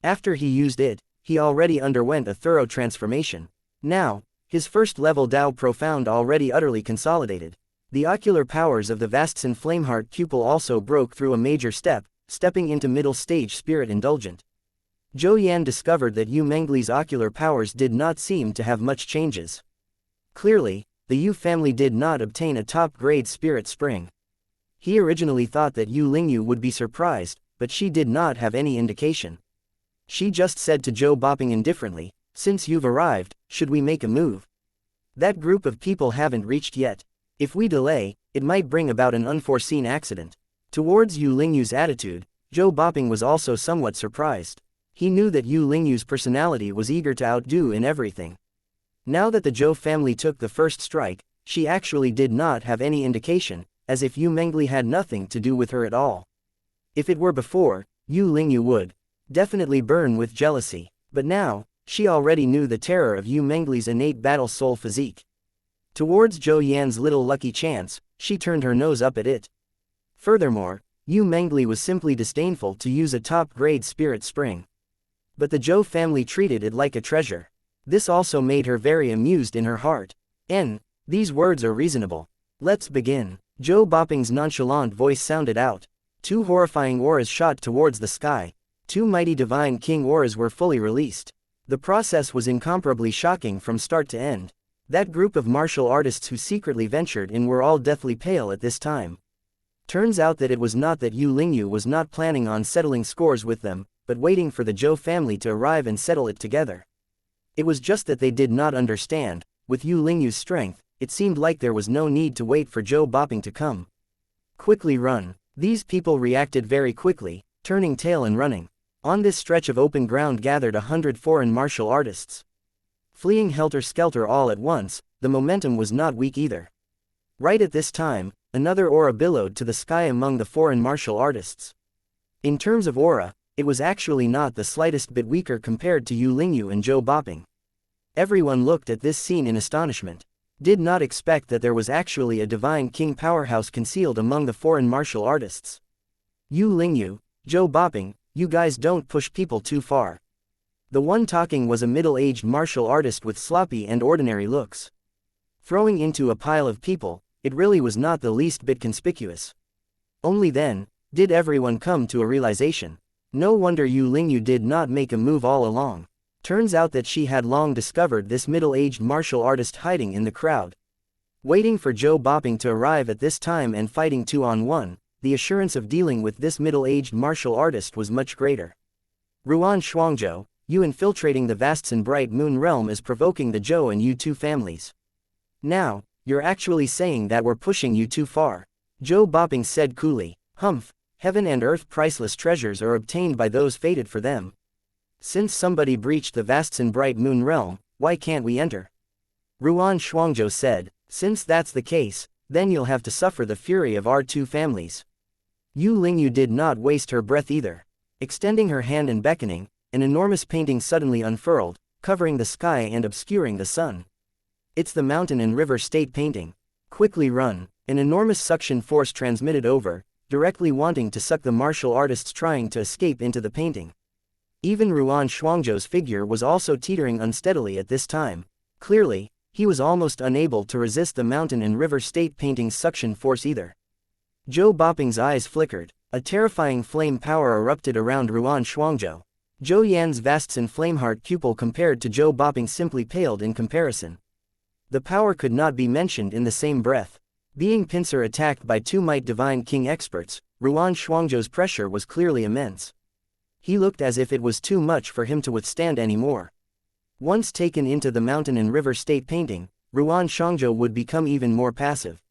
S1: After he used it, he already underwent a thorough transformation. Now, his first-level Dao Profound already utterly consolidated. The ocular powers of the Vastsen Flameheart pupil also broke through a major step, stepping into middle-stage spirit indulgent. Zhou Yan discovered that Yu Mengli's ocular powers did not seem to have much changes. Clearly, the Yu family did not obtain a top-grade spirit spring. He originally thought that Yu Lingyu would be surprised, but she did not have any indication. She just said to Zhou Boping indifferently, "Since you've arrived, should we make a move? That group of people haven't reached yet. If we delay, it might bring about an unforeseen accident." Towards Yu Lingyu's attitude, Zhou Boping was also somewhat surprised. He knew that Yu Lingyu's personality was eager to outdo in everything. Now that the Zhou family took the first strike, she actually did not have any indication, as if Yu Mengli had nothing to do with her at all. If it were before, Yu Lingyu would definitely burn with jealousy, but now, she already knew the terror of Yu Mengli's innate battle soul physique. Towards Zhou Yan's little lucky chance, she turned her nose up at it. Furthermore, Yu Mengli was simply disdainful to use a top-grade spirit spring. But the Zhou family treated it like a treasure. This also made her very amused in her heart. These words are reasonable. Let's begin. Zhou Boping's nonchalant voice sounded out. Two horrifying auras shot towards the sky. Two mighty divine king auras were fully released. The process was incomparably shocking from start to end. That group of martial artists who secretly ventured in were all deathly pale at this time. Turns out that it was not that Yu Lingyu was not planning on settling scores with them, but waiting for the Zhou family to arrive and settle it together. It was just that they did not understand. With Yu Lingyu's strength, it seemed like there was no need to wait for Zhou Boping to come. Quickly run. These people reacted very quickly, turning tail and running. On this stretch of open ground gathered 100 foreign martial artists. Fleeing helter-skelter all at once, the momentum was not weak either. Right at this time, another aura billowed to the sky among the foreign martial artists. In terms of aura, it was actually not the slightest bit weaker compared to Yu Lingyu and Zhou Boping. Everyone looked at this scene in astonishment. Did not expect that there was actually a divine king powerhouse concealed among the foreign martial artists. Yu Lingyu, Zhou Boping, you guys don't push people too far. The one talking was a middle-aged martial artist with sloppy and ordinary looks. Throwing into a pile of people, it really was not the least bit conspicuous. Only then, did everyone come to a realization. No wonder Yu Lingyu did not make a move all along. Turns out that she had long discovered this middle-aged martial artist hiding in the crowd. Waiting for Zhou Boping to arrive at this time and fighting 2-on-1, the assurance of dealing with this middle-aged martial artist was much greater. Ruan Shuangzhou, you infiltrating the Vastsen Bright Moon realm is provoking the Zhou and Yu two families. Now, you're actually saying that we're pushing you too far. Zhou Boping said coolly. Humph, heaven and earth priceless treasures are obtained by those fated for them. Since somebody breached the Vastsen Bright Moon realm, why can't we enter? Ruan Shuangzhou said, since that's the case, then you'll have to suffer the fury of our two families. Yu Lingyu did not waste her breath either. Extending her hand and beckoning, an enormous painting suddenly unfurled, covering the sky and obscuring the sun. It's the mountain and river state painting. Quickly run. An enormous suction force transmitted over, directly wanting to suck the martial artists trying to escape into the painting. Even Ruan Shuangzhou's figure was also teetering unsteadily at this time. Clearly, he was almost unable to resist the mountain and river state painting's suction force either. Zhou Boping's eyes flickered. A terrifying flame power erupted around Ruan Shuangzhou. Zhou Yan's Vastsen Flameheart pupil compared to Zhou Boping simply paled in comparison. The power could not be mentioned in the same breath. Being pincer attacked by two Might Divine King experts, Ruan Shuangzhou's pressure was clearly immense. He looked as if it was too much for him to withstand anymore. Once taken into the mountain and river state painting, Ruan Shuangzhou would become even more passive.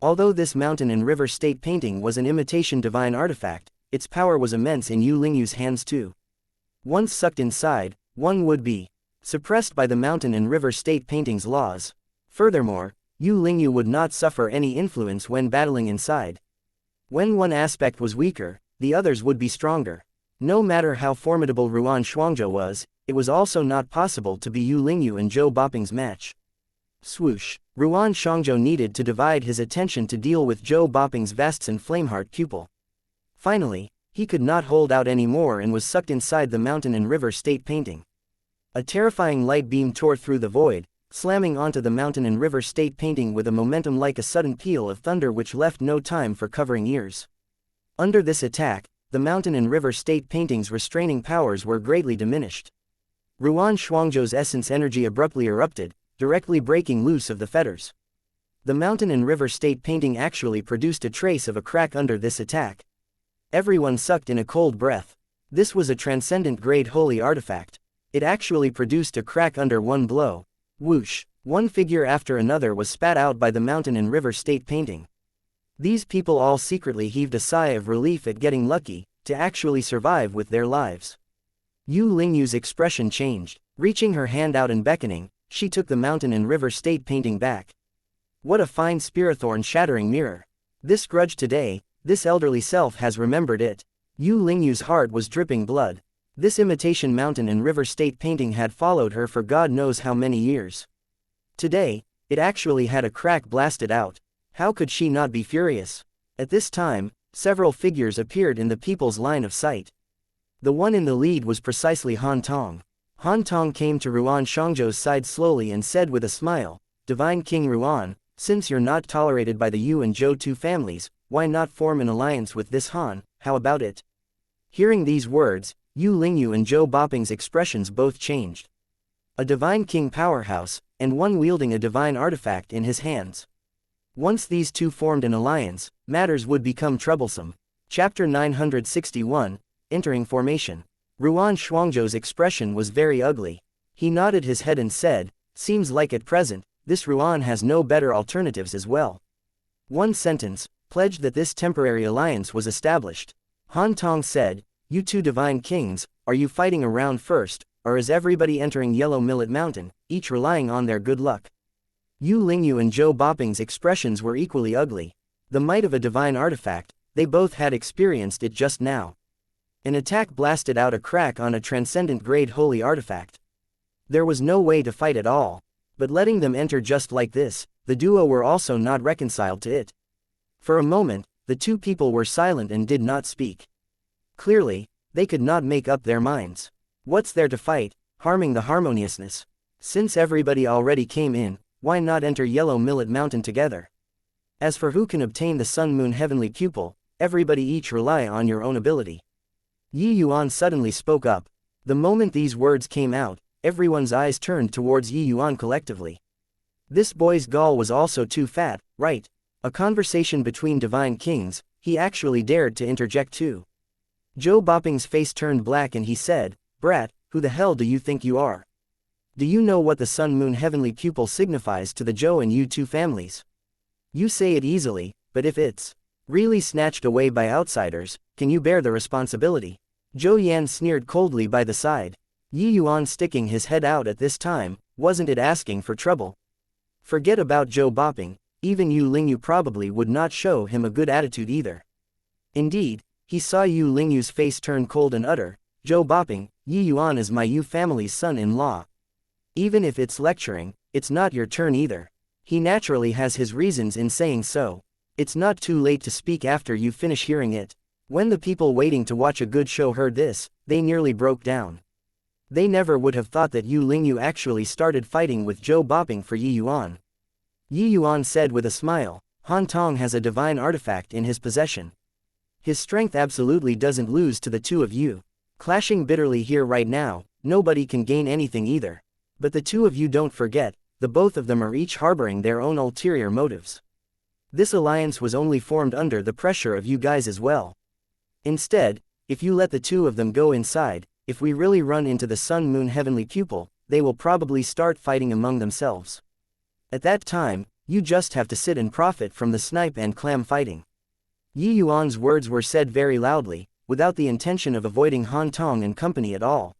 S1: Although this mountain and river state painting was an imitation divine artifact, its power was immense in Yu Lingyu's hands too. Once sucked inside, one would be suppressed by the mountain and river state painting's laws. Furthermore, Yu Lingyu would not suffer any influence when battling inside. When one aspect was weaker, the others would be stronger. No matter how formidable Ruan Shuangzhou was, it was also not possible to be Yu Lingyu and Zhou Boping's match. Swoosh! Ruan Shuangzhou needed to divide his attention to deal with Zhou Boping's Vastsen Flameheart pupil. Finally, he could not hold out anymore and was sucked inside the mountain and river state painting. A terrifying light beam tore through the void, slamming onto the mountain and river state painting with a momentum like a sudden peal of thunder which left no time for covering ears. Under this attack, the mountain and river state painting's restraining powers were greatly diminished. Ruan Shuangzhou's essence energy abruptly erupted, directly breaking loose of the fetters. The mountain and river state painting actually produced a trace of a crack under this attack. Everyone sucked in a cold breath. This was a transcendent grade holy artifact. It actually produced a crack under one blow. Whoosh! One figure after another was spat out by the mountain and river state painting. These people all secretly heaved a sigh of relief at getting lucky to actually survive with their lives. Yu Lingyu's expression changed. Reaching her hand out and beckoning, she took the mountain and river state painting back. What a fine Spirithorn-shattering mirror. This grudge today, this elderly self has remembered it. Yu Lingyu's heart was dripping blood. This imitation mountain and river state painting had followed her for God knows how many years. Today, it actually had a crack blasted out. How could she not be furious? At this time, several figures appeared in the people's line of sight. The one in the lead was precisely Han Tong. Han Tong came to Ruan Shuangzhou's side slowly and said with a smile, "Divine King Ruan, since you're not tolerated by the Yu and Zhou two families, why not form an alliance with this Han? How about it?" Hearing these words, Yu Lingyu and Zhou Boping's expressions both changed. A divine king powerhouse, and one wielding a divine artifact in his hands. Once these two formed an alliance, matters would become troublesome. Chapter 961, Entering Formation. Ruan Shuangzhou's expression was very ugly. He nodded his head and said, "Seems like at present, this Ruan has no better alternatives as well." One sentence pledged that this temporary alliance was established. Han Tong said, "You two divine kings, are you fighting around first, or is everybody entering Yellow Millet Mountain, each relying on their good luck?" Yu Lingyu and Zhou Boping's expressions were equally ugly. The might of a divine artifact, they both had experienced it just now. An attack blasted out a crack on a transcendent grade holy artifact. There was no way to fight at all. But letting them enter just like this, the duo were also not reconciled to it. For a moment, the two people were silent and did not speak. Clearly, they could not make up their minds. What's there to fight, harming the harmoniousness? Since everybody already came in, why not enter Yellow Millet Mountain together? As for who can obtain the Sun Moon Heavenly Pupil, everybody each rely on your own ability. Yi Yuan suddenly spoke up. The moment these words came out, everyone's eyes turned towards Yi Yuan collectively. This boy's gall was also too fat, right? A conversation between divine kings, he actually dared to interject too. Zhou Boping's face turned black and he said, "Brat, who the hell do you think you are? Do you know what the Sun Moon Heavenly Pupil signifies to the Zhou and Yu two families? You say it easily, but if it's really snatched away by outsiders, can you bear the responsibility?" Zhou Yan sneered coldly by the side. Yi Yuan sticking his head out at this time, wasn't it asking for trouble? Forget about Zhou Boping, even Yu Lingyu probably would not show him a good attitude either. Indeed, he saw Yu Lingyu's face turn cold and utter, "Zhou Boping, Yi Yuan is my Yu family's son-in-law. Even if it's lecturing, it's not your turn either." He naturally has his reasons in saying so. It's not too late to speak after you finish hearing it. When the people waiting to watch a good show heard this, they nearly broke down. They never would have thought that Yu Lingyu actually started fighting with Zhou Boping for Yi Yuan. Yi Yuan said with a smile, "Han Tong has a divine artifact in his possession. His strength absolutely doesn't lose to the two of you. Clashing bitterly here right now, nobody can gain anything either. But the two of you don't forget, the both of them are each harboring their own ulterior motives. This alliance was only formed under the pressure of you guys as well. Instead, if you let the two of them go inside, if we really run into the Sun Moon Heavenly Pupil, they will probably start fighting among themselves. At that time, You just have to sit and profit from the snipe and clam fighting. Yi Yuan's words were said very loudly, without the intention of avoiding Han Tong and company at all.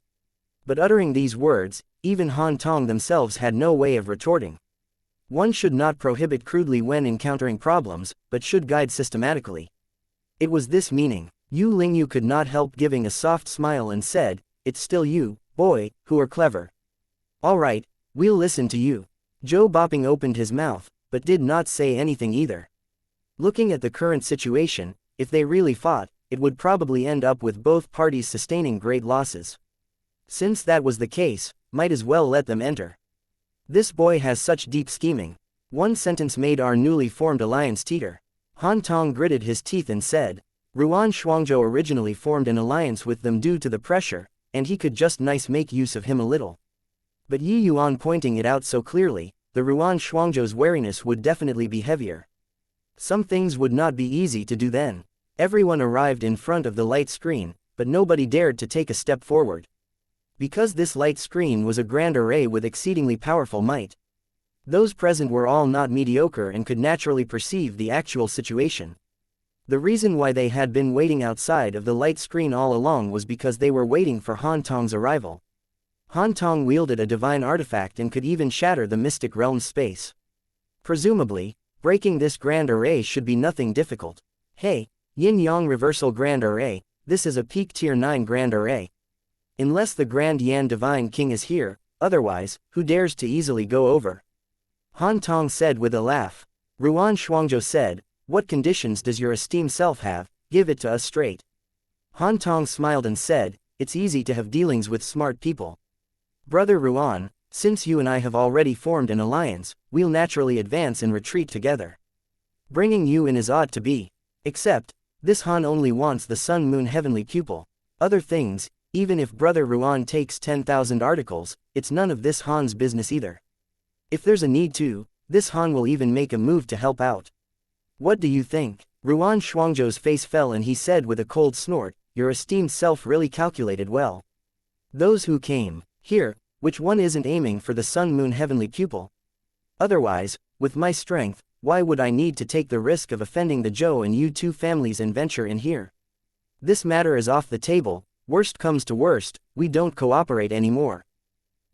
S1: But uttering these words, even Han Tong themselves had no way of retorting. One should not prohibit crudely when encountering problems, but should guide systematically. It was this meaning. Yu Lingyu could not help giving a soft smile and said, "It's still you, boy, who are clever. All right, we'll listen to you." Zhou Boping opened his mouth, but did not say anything either. Looking at the current situation, if they really fought, it would probably end up with both parties sustaining great losses. Since that was the case, might as well let them enter. This boy has such deep scheming. One sentence made our newly formed alliance teeter. Han Tong gritted his teeth and said, Ruan Shuangzhou originally formed an alliance with them due to the pressure, and he could just nice make use of him a little. But Yi Yuan pointing it out so clearly, the Ruan Shuangzhou's wariness would definitely be heavier. Some things would not be easy to do then. Everyone arrived in front of the light screen, but nobody dared to take a step forward. Because this light screen was a grand array with exceedingly powerful might. Those present were all not mediocre and could naturally perceive the actual situation. The reason why they had been waiting outside of the light screen all along was because they were waiting for Han Tong's arrival. Han Tong wielded a divine artifact and could even shatter the mystic realm's space. Presumably, breaking this grand array should be nothing difficult. Hey, Yin-Yang Reversal Grand Array, this is a peak tier 9 Grand Array. Unless the Grand Yan Divine King is here, otherwise, who dares to easily go over? Han Tong said with a laugh. Ruan Shuangzhou said, what conditions does your esteemed self have? Give it to us straight. Han Tong smiled and said, it's easy to have dealings with smart people. Brother Ruan, since you and I have already formed an alliance, we'll naturally advance and retreat together. Bringing you in is odd to be. Except, this Han only wants the Sun Moon Heavenly Pupil. Other things, even if Brother Ruan takes 10,000 articles, it's none of this Han's business either. If there's a need to, this Han will even make a move to help out. What do you think? Ruan Shuangzhou's face fell and he said with a cold snort, your esteemed self really calculated well. Those who came here, which one isn't aiming for the Sun Moon Heavenly Pupil? Otherwise, with my strength, why would I need to take the risk of offending the Zhou and you two families and venture in here? This matter is off the table, worst comes to worst, we don't cooperate anymore.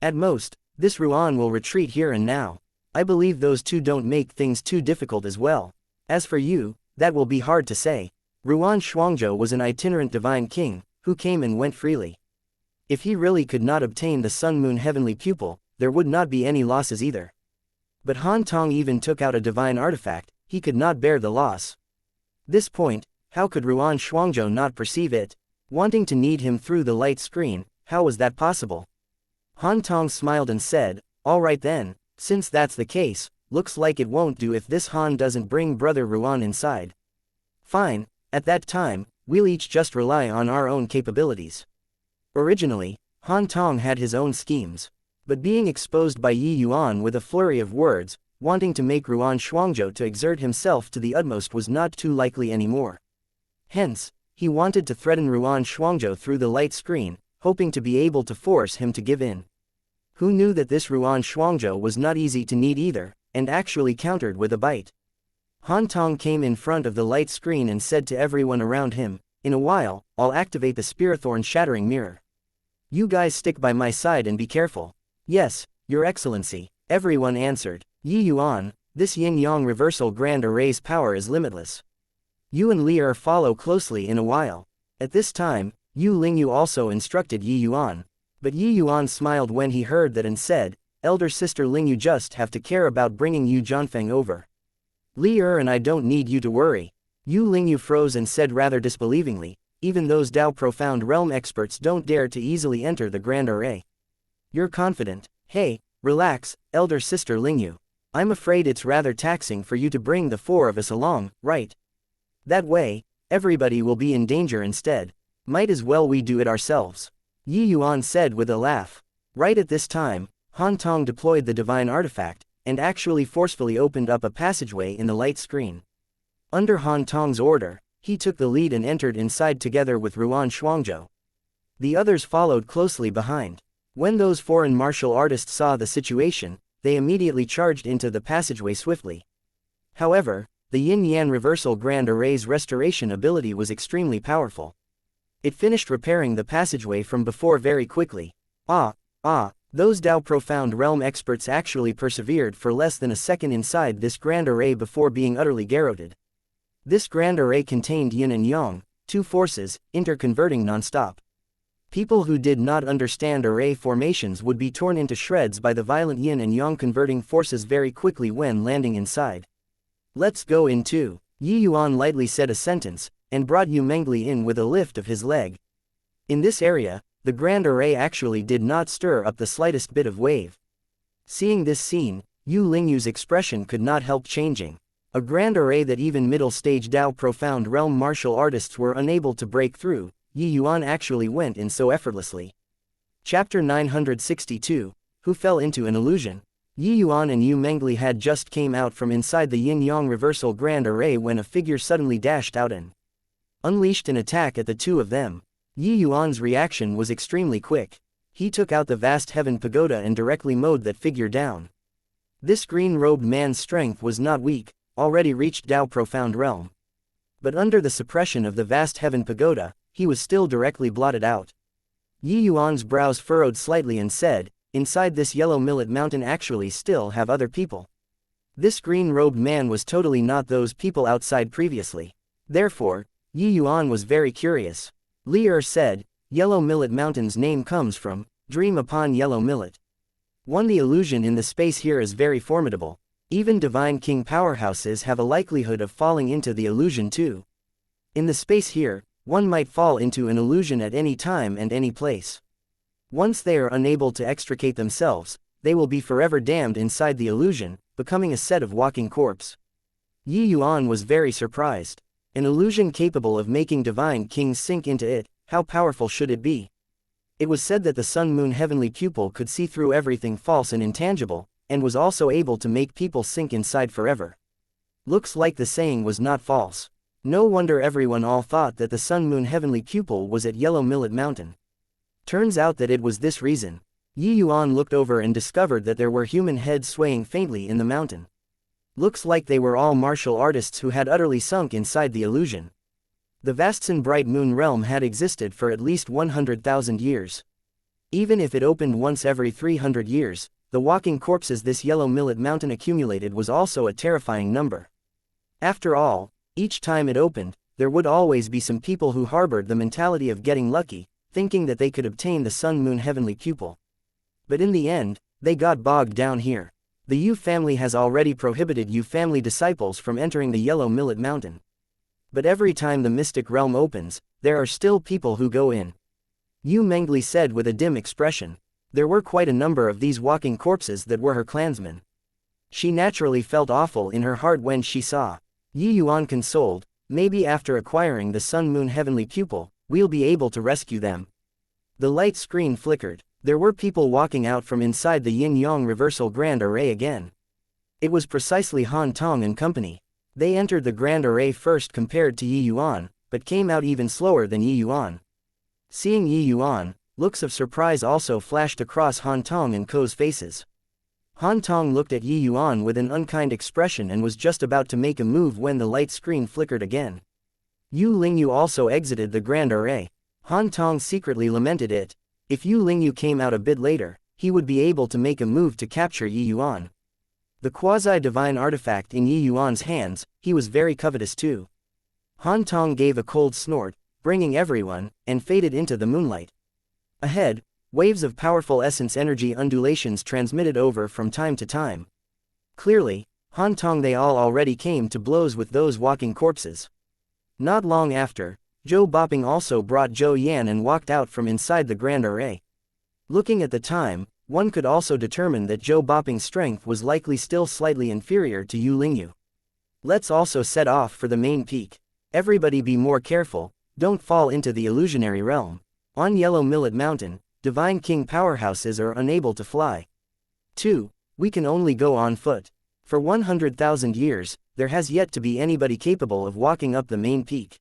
S1: At most, this Ruan will retreat here and now. I believe those two don't make things too difficult as well. As for you, that will be hard to say. Ruan Shuangzhou was an itinerant divine king, who came and went freely. If he really could not obtain the Sun Moon Heavenly Pupil, there would not be any losses either. But Han Tong even took out a divine artifact, he could not bear the loss. This point, how could Ruan Shuangzhou not perceive it? Wanting to need him through the light screen, how was that possible? Han Tong smiled and said, all right then, since that's the case, looks like it won't do if this Han doesn't bring Brother Ruan inside. Fine, at that time, we'll each just rely on our own capabilities. Originally, Han Tong had his own schemes. But being exposed by Yi Yuan with a flurry of words, wanting to make Ruan Shuangzhou to exert himself to the utmost was not too likely anymore. Hence, he wanted to threaten Ruan Shuangzhou through the light screen, hoping to be able to force him to give in. Who knew that this Ruan Shuangzhou was not easy to need either, and actually countered with a bite. Han Tong came in front of the light screen and said to everyone around him, in a while, I'll activate the Spirithorn Shattering Mirror. You guys stick by my side and be careful. Yes, Your Excellency, everyone answered. Yi Yuan, this Yin-Yang Reversal Grand Array's power is limitless. You and Li follow closely in a while. At this time, Yu Lingyu also instructed Yi Yuan. But Yi Yuan smiled when he heard that and said, Elder Sister Lingyu just have to care about bringing Yu Zhanfeng over. Li and I don't need you to worry. Yu Lingyu froze and said rather disbelievingly, even those Dao Profound Realm experts don't dare to easily enter the Grand Array. You're confident. Hey, relax, Elder Sister Lingyu. I'm afraid it's rather taxing for you to bring the four of us along, right? That way, everybody will be in danger instead. Might as well we do it ourselves. Yi Yuan said with a laugh. Right at this time, Han Tong deployed the divine artifact, and actually forcefully opened up a passageway in the light screen. Under Han Tong's order, he took the lead and entered inside together with Ruan Shuangzhou. The others followed closely behind. When those foreign martial artists saw the situation, they immediately charged into the passageway swiftly. However, the Yin-Yang Reversal Grand Array's restoration ability was extremely powerful. It finished repairing the passageway from before very quickly. Those Dao Profound Realm experts actually persevered for less than a second inside this Grand Array before being utterly garroted. This Grand Array contained Yin and Yang, two forces, interconverting non-stop. People who did not understand array formations would be torn into shreds by the violent Yin and Yang converting forces very quickly when landing inside. "Let's go in too," Yuan lightly said a sentence, and brought Yu Mengli in with a lift of his leg. In this area, the Grand Array actually did not stir up the slightest bit of wave. Seeing this scene, Yu Lingyu's expression could not help changing. A Grand Array that even middle-stage Dao Profound Realm martial artists were unable to break through, Yuan actually went in so effortlessly. Chapter 962, Who Fell into an Illusion? Yuan and Yu Mengli had just came out from inside the Yin-Yang Reversal Grand Array when a figure suddenly dashed out and unleashed an attack at the two of them. Yuan's reaction was extremely quick. He took out the vast heaven pagoda and directly mowed that figure down. This green-robed man's strength was not weak, already reached Dao Profound Realm. But under the suppression of the vast heaven pagoda, he was still directly blotted out. Yuan's brows furrowed slightly and said, "Inside this yellow millet mountain actually still have other people." This green-robed man was totally not those people outside previously. Therefore, Yuan was very curious. Li said, "Yellow Millet Mountain's name comes from, dream upon yellow millet. The illusion in the space here is very formidable. Even divine king powerhouses have a likelihood of falling into the illusion too. In the space here, one might fall into an illusion at any time and any place. Once they are unable to extricate themselves, they will be forever damned inside the illusion, becoming a set of walking corpse." Yuan was very surprised. An illusion capable of making divine kings sink into it, how powerful should it be? It was said that the sun-moon heavenly pupil could see through everything false and intangible, and was also able to make people sink inside forever. Looks like the saying was not false. No wonder everyone all thought that the sun-moon heavenly pupil was at Yellow Millet Mountain. Turns out that it was this reason. Yuan looked over and discovered that there were human heads swaying faintly in the mountain. Looks like they were all martial artists who had utterly sunk inside the illusion. The Vastsen Bright Moon Realm had existed for at least 100,000 years. Even if it opened once every 300 years, the walking corpses this Yellow Millet Mountain accumulated was also a terrifying number. After all, each time it opened, there would always be some people who harbored the mentality of getting lucky, thinking that they could obtain the sun-moon heavenly pupil. But in the end, they got bogged down here. The Yu family has already prohibited Yu family disciples from entering the Yellow Millet Mountain. But every time the mystic realm opens, there are still people who go in. Yu Mengli said with a dim expression. There were quite a number of these walking corpses that were her clansmen. She naturally felt awful in her heart when she saw. Yuan consoled, "Maybe after acquiring the sun-moon heavenly pupil, we'll be able to rescue them." The light screen flickered. There were people walking out from inside the Yin-Yang Reversal Grand Array again. It was precisely Han Tong and company. They entered the Grand Array first compared to Yuan, but came out even slower than Yuan. Seeing Yuan, looks of surprise also flashed across Han Tong and Ko's faces. Han Tong looked at Yuan with an unkind expression and was just about to make a move when the light screen flickered again. Yu Lingyu also exited the Grand Array. Han Tong secretly lamented it. If Yu Lingyu came out a bit later, he would be able to make a move to capture Yuan. The quasi-divine artifact in Yuan's hands, he was very covetous too. Han Tong gave a cold snort, bringing everyone, and faded into the moonlight. Ahead, waves of powerful essence energy undulations transmitted over from time to time. Clearly, Han Tong they all already came to blows with those walking corpses. Not long after, Zhou Boping also brought Zhou Yan and walked out from inside the Grand Array. Looking at the time, one could also determine that Zhou Boping's strength was likely still slightly inferior to Yu Lingyu. Let's also set off for the main peak. Everybody be more careful, don't fall into the illusionary realm. On Yellow Millet Mountain, divine king powerhouses are unable to fly. 2. We can only go on foot. For 100,000 years, there has yet to be anybody capable of walking up the main peak.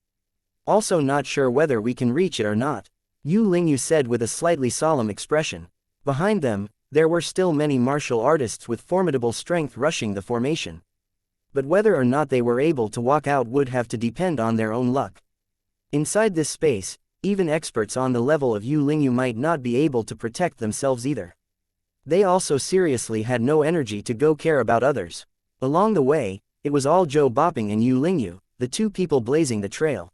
S1: Also not sure whether we can reach it or not. Yu Lingyu said with a slightly solemn expression. Behind them, there were still many martial artists with formidable strength rushing the formation. But whether or not they were able to walk out would have to depend on their own luck. Inside this space, even experts on the level of Yu Lingyu might not be able to protect themselves either. They also seriously had no energy to go care about others. Along the way, it was all Zhou Boping and Yu Lingyu, the two people blazing the trail.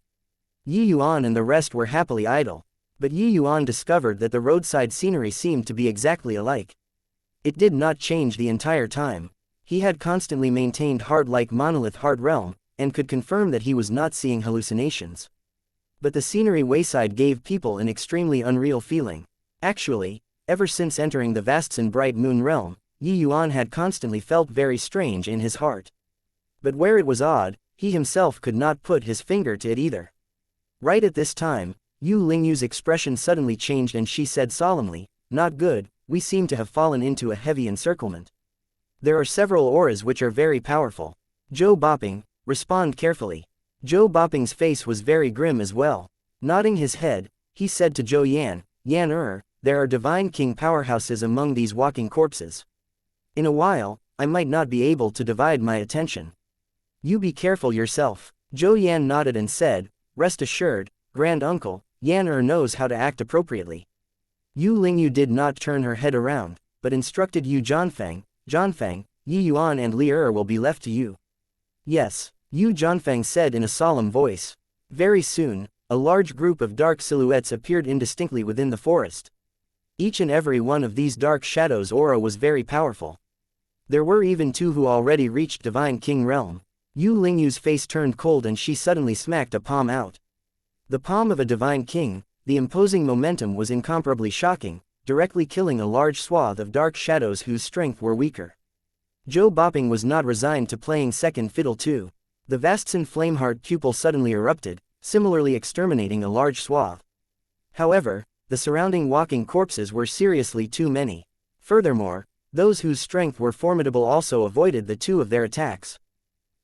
S1: Yi Yuan and the rest were happily idle. But Yi Yuan discovered that the roadside scenery seemed to be exactly alike. It did not change the entire time. He had constantly maintained heart-like monolith heart realm, and could confirm that he was not seeing hallucinations. But the scenery wayside gave people an extremely unreal feeling. Actually, ever since entering the vast and bright moon realm, Yi Yuan had constantly felt very strange in his heart. But where it was odd, he himself could not put his finger to it either. Right at this time, Yu Lingyu's expression suddenly changed and she said solemnly, "Not good, we seem to have fallen into a heavy encirclement. There are several auras which are very powerful. Zhou Boping, respond carefully." Zhou Boping's face was very grim as well. Nodding his head, he said to Zhou Yan, "Yan there are divine king powerhouses among these walking corpses. In a while, I might not be able to divide my attention. You be careful yourself." Zhou Yan nodded and said, "Rest assured, Grand Uncle, Yan knows how to act appropriately." Yu Lingyu did not turn her head around, but instructed Yu Zhanfeng, Yi Yuan and Li will be left to you. "Yes," Yu Zhanfeng said in a solemn voice. Very soon, a large group of dark silhouettes appeared indistinctly within the forest. Each and every one of these dark shadows' aura was very powerful. There were even two who already reached Divine King realm. Yu Lingyu's face turned cold and she suddenly smacked a palm out. The palm of a Divine King, the imposing momentum was incomparably shocking, directly killing a large swath of dark shadows whose strength were weaker. Zhou Boping was not resigned to playing second fiddle too. The Vastsen Flameheart pupil suddenly erupted, similarly exterminating a large swath. However, the surrounding walking corpses were seriously too many. Furthermore, those whose strength were formidable also avoided the two of their attacks.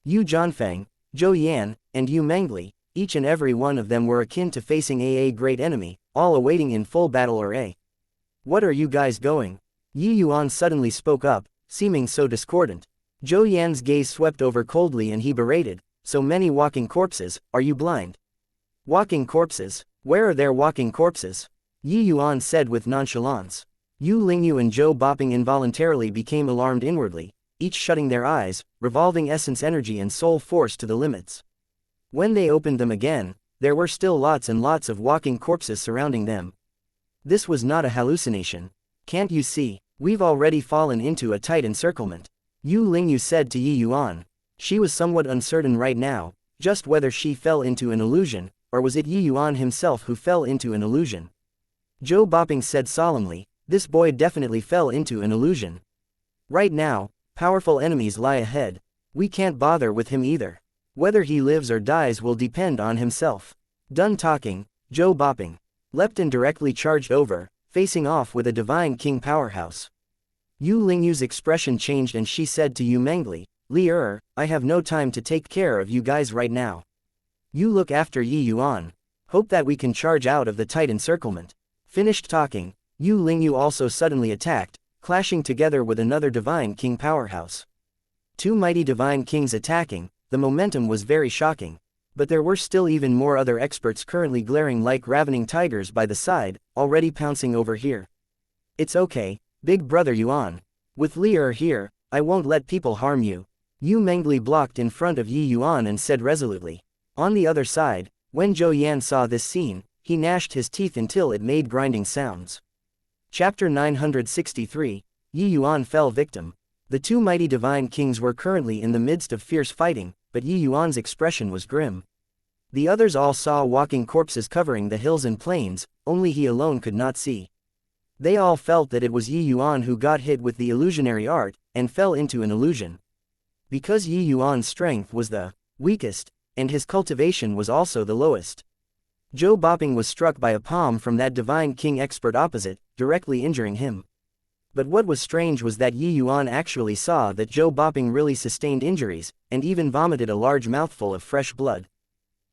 S1: Yu Zhanfeng, Zhou Yan, and Yu Mengli, each and every one of them were akin to facing a great enemy, all awaiting in full battle array. "What are you guys going?" Yi Yuan suddenly spoke up, seeming so discordant. Zhou Yan's gaze swept over coldly and he berated, "So many walking corpses, are you blind?" "Walking corpses? Where are there walking corpses?" Yi Yuan said with nonchalance. Yu Lingyu and Zhou Boping involuntarily became alarmed inwardly, each shutting their eyes, revolving essence energy and soul force to the limits. When they opened them again, there were still lots and lots of walking corpses surrounding them. This was not a hallucination. "Can't you see, we've already fallen into a tight encirclement?" Yu Lingyu said to Yi Yuan. She was somewhat uncertain right now, just whether she fell into an illusion, or was it Yi Yuan himself who fell into an illusion. Zhou Boping said solemnly, "This boy definitely fell into an illusion. Right now, powerful enemies lie ahead. We can't bother with him either. Whether he lives or dies will depend on himself." Done talking, Zhou Boping leapt and directly charged over, facing off with a Divine King powerhouse. Yu Lingyu's expression changed and she said to Yu Mengli, "Li I have no time to take care of you guys right now. You look after Yi Yuan. Hope that we can charge out of the tight encirclement." Finished talking, Yu Lingyu also suddenly attacked, clashing together with another Divine King powerhouse. Two mighty Divine Kings attacking, the momentum was very shocking. But there were still even more other experts currently glaring like ravening tigers by the side, already pouncing over here. "It's okay, big brother Yuan. With Li here, I won't let people harm you." Yu Mengli blocked in front of Yi Yuan and said resolutely. On the other side, when Zhou Yan saw this scene, he gnashed his teeth until it made grinding sounds. Chapter 963, Yi Yuan fell victim. The two mighty Divine Kings were currently in the midst of fierce fighting, but Yi Yuan's expression was grim. The others all saw walking corpses covering the hills and plains, only he alone could not see. They all felt that it was Yi Yuan who got hit with the illusionary art, and fell into an illusion. Because Yi Yuan's strength was the weakest, and his cultivation was also the lowest. Zhou Boping was struck by a palm from that Divine King expert opposite, directly injuring him. But what was strange was that Yi Yuan actually saw that Zhou Boping really sustained injuries, and even vomited a large mouthful of fresh blood.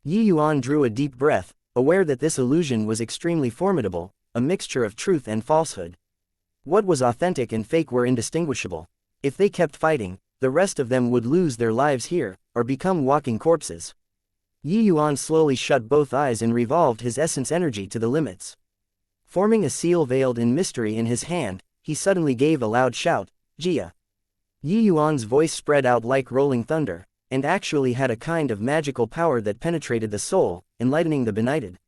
S1: Yi Yuan drew a deep breath, aware that this illusion was extremely formidable, a mixture of truth and falsehood. What was authentic and fake were indistinguishable. If they kept fighting, the rest of them would lose their lives here, or become walking corpses. Yi Yuan slowly shut both eyes and revolved his essence energy to the limits. Forming a seal veiled in mystery in his hand, he suddenly gave a loud shout, Jia. Yi Yuan's voice spread out like rolling thunder, and actually had a kind of magical power that penetrated the soul, enlightening the benighted.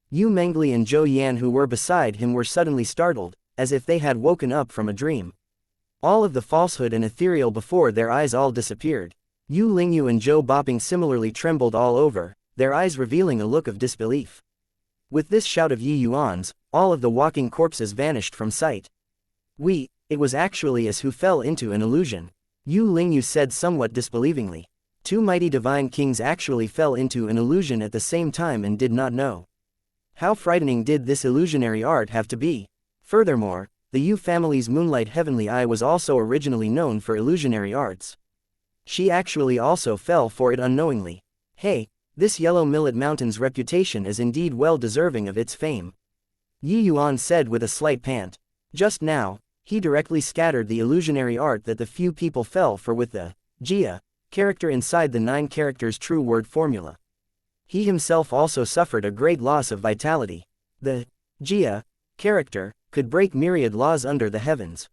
S1: Yu Mengli and Zhou Yan who were beside him were suddenly startled, as if they had woken up from a dream. All of the falsehood and ethereal before their eyes all disappeared. Yu Lingyu and Zhou Boping similarly trembled all over, their eyes revealing a look of disbelief. With this shout of Yi Yuan's, all of the walking corpses vanished from sight. It was actually us who fell into an illusion. Yu Lingyu said somewhat disbelievingly. Two mighty divine kings actually fell into an illusion at the same time and did not know. How frightening did this illusionary art have to be? Furthermore, the Yu family's Moonlight Heavenly Eye was also originally known for illusionary arts. She actually also fell for it unknowingly. Hey, this Yellow Millet Mountain's reputation is indeed well deserving of its fame. Yi Yuan said with a slight pant. Just now, he directly scattered the illusionary art that the few people fell for with the Jia character inside the 9 characters true word formula. He himself also suffered a great loss of vitality. The Jia character could break myriad laws under the heavens.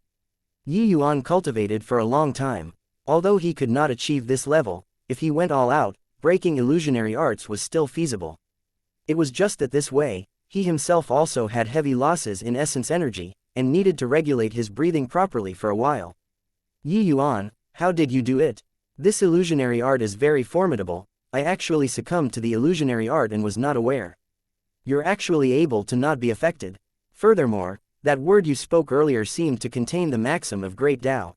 S1: Yi Yuan cultivated for a long time. Although he could not achieve this level, if he went all out, breaking illusionary arts was still feasible. It was just that this way, he himself also had heavy losses in essence energy, and needed to regulate his breathing properly for a while. Yi Yuan, how did you do it? This illusionary art is very formidable. I actually succumbed to the illusionary art and was not aware. You're actually able to not be affected. Furthermore, that word you spoke earlier seemed to contain the maxim of great Tao.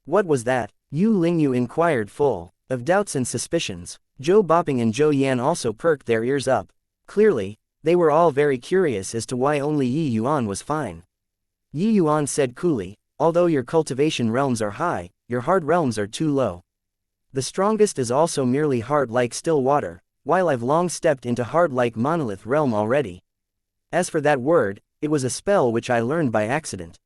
S1: What was that? Yu Lingyu inquired full of doubts and suspicions. Zhou Boping and Zhou Yan also perked their ears up. Clearly, they were all very curious as to why only Yi Yuan was fine. Yi Yuan said coolly, although your cultivation realms are high, your hard realms are too low. The strongest is also merely hard like still water, while I've long stepped into hard like monolith realm already. As for that word, it was a spell which I learned by accident.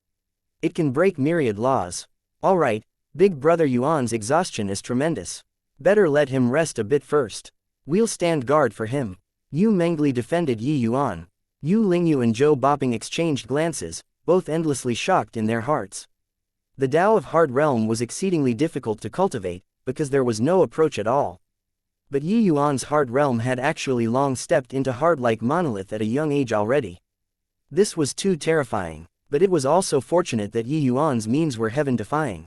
S1: It can break myriad laws. Alright, Big Brother Yuan's exhaustion is tremendous. Better let him rest a bit first. We'll stand guard for him. Yu Mengli defended Yi Yuan. Yu Lingyu and Zhou Boping exchanged glances, both endlessly shocked in their hearts. The Tao of Hard Realm was exceedingly difficult to cultivate, because there was no approach at all. But Yi Yuan's Hard Realm had actually long stepped into hard like monolith at a young age already. This was too terrifying, but it was also fortunate that Yi Yuan's means were heaven-defying.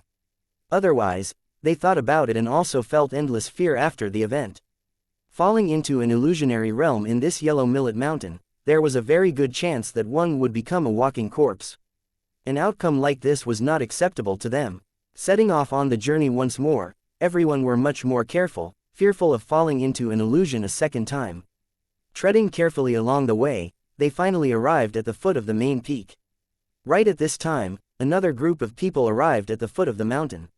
S1: Otherwise, they thought about it and also felt endless fear after the event. Falling into an illusionary realm in this Yellow Millet Mountain, there was a very good chance that one would become a walking corpse. An outcome like this was not acceptable to them. Setting off on the journey once more, everyone were much more careful, fearful of falling into an illusion a second time. Treading carefully along the way, they finally arrived at the foot of the main peak. Right at this time, another group of people arrived at the foot of the mountain.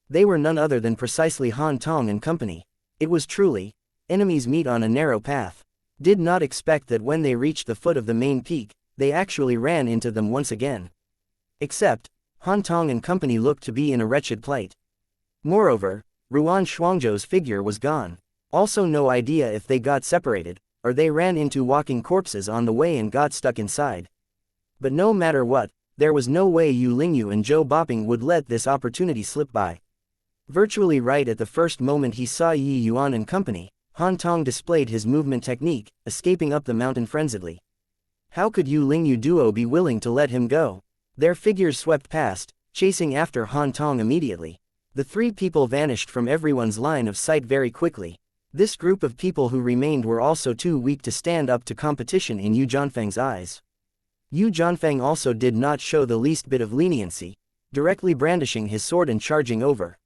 S1: They were none other than precisely Han Tong and company. It was truly, enemies meet on a narrow path. Did not expect that when they reached the foot of the main peak, they actually ran into them once again. Except, Han Tong and company looked to be in a wretched plight. Moreover, Ruan Shuangzhou's figure was gone. Also no idea if they got separated, or they ran into walking corpses on the way and got stuck inside. But no matter what, there was no way Yu Lingyu and Zhou Boping would let this opportunity slip by. Virtually right at the first moment he saw Yi Yuan and company, Han Tong displayed his movement technique, escaping up the mountain frenziedly. How could Yu Lingyu duo be willing to let him go? Their figures swept past, chasing after Han Tong immediately. The 3 people vanished from everyone's line of sight very quickly. This group of people who remained were also too weak to stand up to competition in Yu Zhanfeng's eyes. Yu Zhanfeng also did not show the least bit of leniency, directly brandishing his sword and charging over.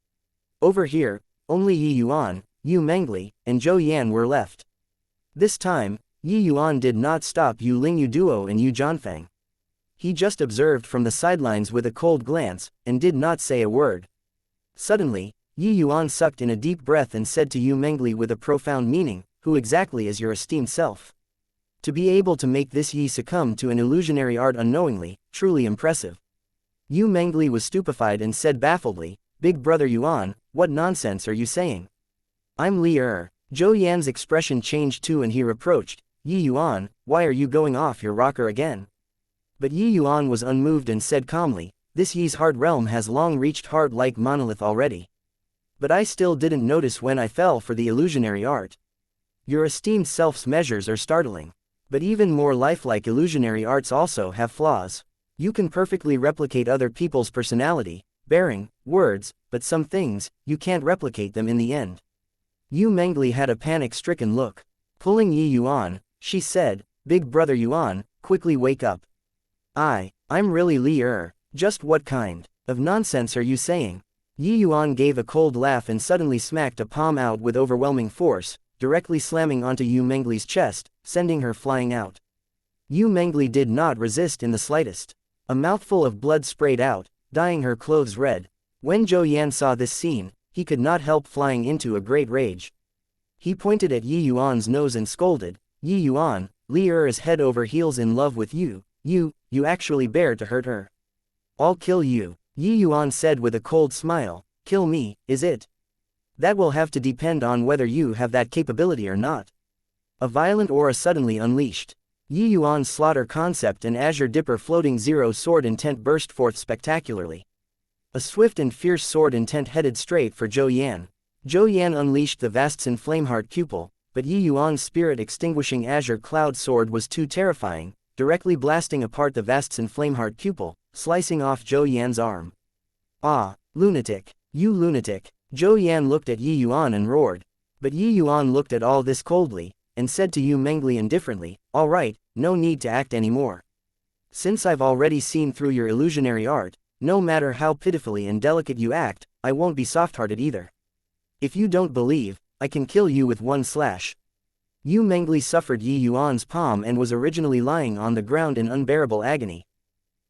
S1: Over here, only Yi Yuan, Yu Mengli, and Zhou Yan were left. This time, Yi Yuan did not stop Yu Lingyu duo and Yu Zhanfeng. He just observed from the sidelines with a cold glance, and did not say a word. Suddenly, Yi Yuan sucked in a deep breath and said to Yu Mengli with a profound meaning, "Who exactly is your esteemed self? To be able to make this Yi succumb to an illusionary art unknowingly, truly impressive." Yu Mengli was stupefied and said baffledly, Big Brother Yuan, what nonsense are you saying? I'm Li Er. Zhou Yan's expression changed too and he reproached, Yi Yuan, why are you going off your rocker again? But Yi Yuan was unmoved and said calmly, this Yi's heart realm has long reached heart-like monolith already. But I still didn't notice when I fell for the illusionary art. Your esteemed self's measures are startling. But even more lifelike illusionary arts also have flaws. You can perfectly replicate other people's personality, bearing, words, but some things, you can't replicate them in the end. Yu Mengli had a panic-stricken look. Pulling Yi Yuan, she said, Big Brother Yuan, quickly wake up. I'm really Li Er, just what kind of nonsense are you saying? Yi Yuan gave a cold laugh and suddenly smacked a palm out with overwhelming force, directly slamming onto Yu Mengli's chest, sending her flying out. Yu Mengli did not resist in the slightest. A mouthful of blood sprayed out, dyeing her clothes red. When Zhou Yan saw this scene, he could not help flying into a great rage. He pointed at Yi Yuan's nose and scolded, Yi Yuan, Li Er is head over heels in love with you, you actually bear to hurt her. I'll kill you, Yi Yuan said with a cold smile, kill me, is it? That will have to depend on whether you have that capability or not. A violent aura suddenly unleashed. Yi Yuan's slaughter concept and Azure Dipper floating zero sword intent burst forth spectacularly. A swift and fierce sword intent headed straight for Zhou Yan. Zhou Yan unleashed the Vastsen Flameheart Cupel, but Yi Yuan's spirit-extinguishing Azure Cloud Sword was too terrifying, directly blasting apart the Vastsen Flameheart Cupel, slicing off Zhou Yan's arm. Ah, lunatic, you lunatic. Zhou Yan looked at Yi Yuan and roared. But Yi Yuan looked at all this coldly, and said to Yu Mengli indifferently, all right, no need to act anymore. Since I've already seen through your illusionary art, no matter how pitifully and delicate you act, I won't be soft-hearted either. If you don't believe, I can kill you with one slash. Yu Mengli suffered Yi Yuan's palm and was originally lying on the ground in unbearable agony.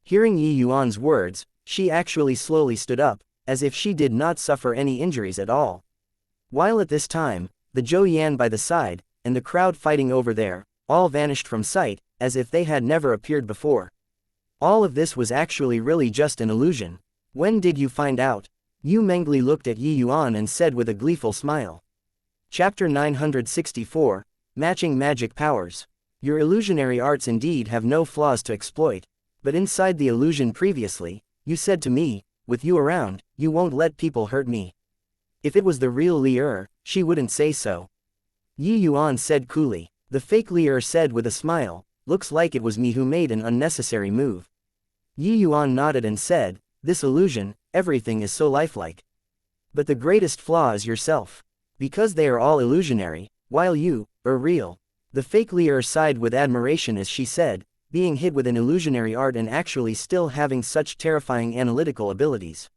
S1: Hearing Yi Yuan's words, she actually slowly stood up, as if she did not suffer any injuries at all. While at this time, the Zhou Yan by the side, and the crowd fighting over there, all vanished from sight, as if they had never appeared before. All of this was actually really just an illusion. When did you find out? Yu Mengli looked at Yi Yuan and said with a gleeful smile. Chapter 964, Matching Magic Powers. Your illusionary arts indeed have no flaws to exploit, but inside the illusion previously, you said to me, with you around, you won't let people hurt me. If it was the real Li Er, she wouldn't say so. Yi Yuan said coolly. The fake Li Er said with a smile, looks like it was me who made an unnecessary move. Yi Yuan nodded and said, this illusion, everything is so lifelike. But the greatest flaw is yourself. Because they are all illusionary, while you are real. The fake Li Er sighed with admiration as she said, being hit with an illusionary art and actually still having such terrifying analytical abilities.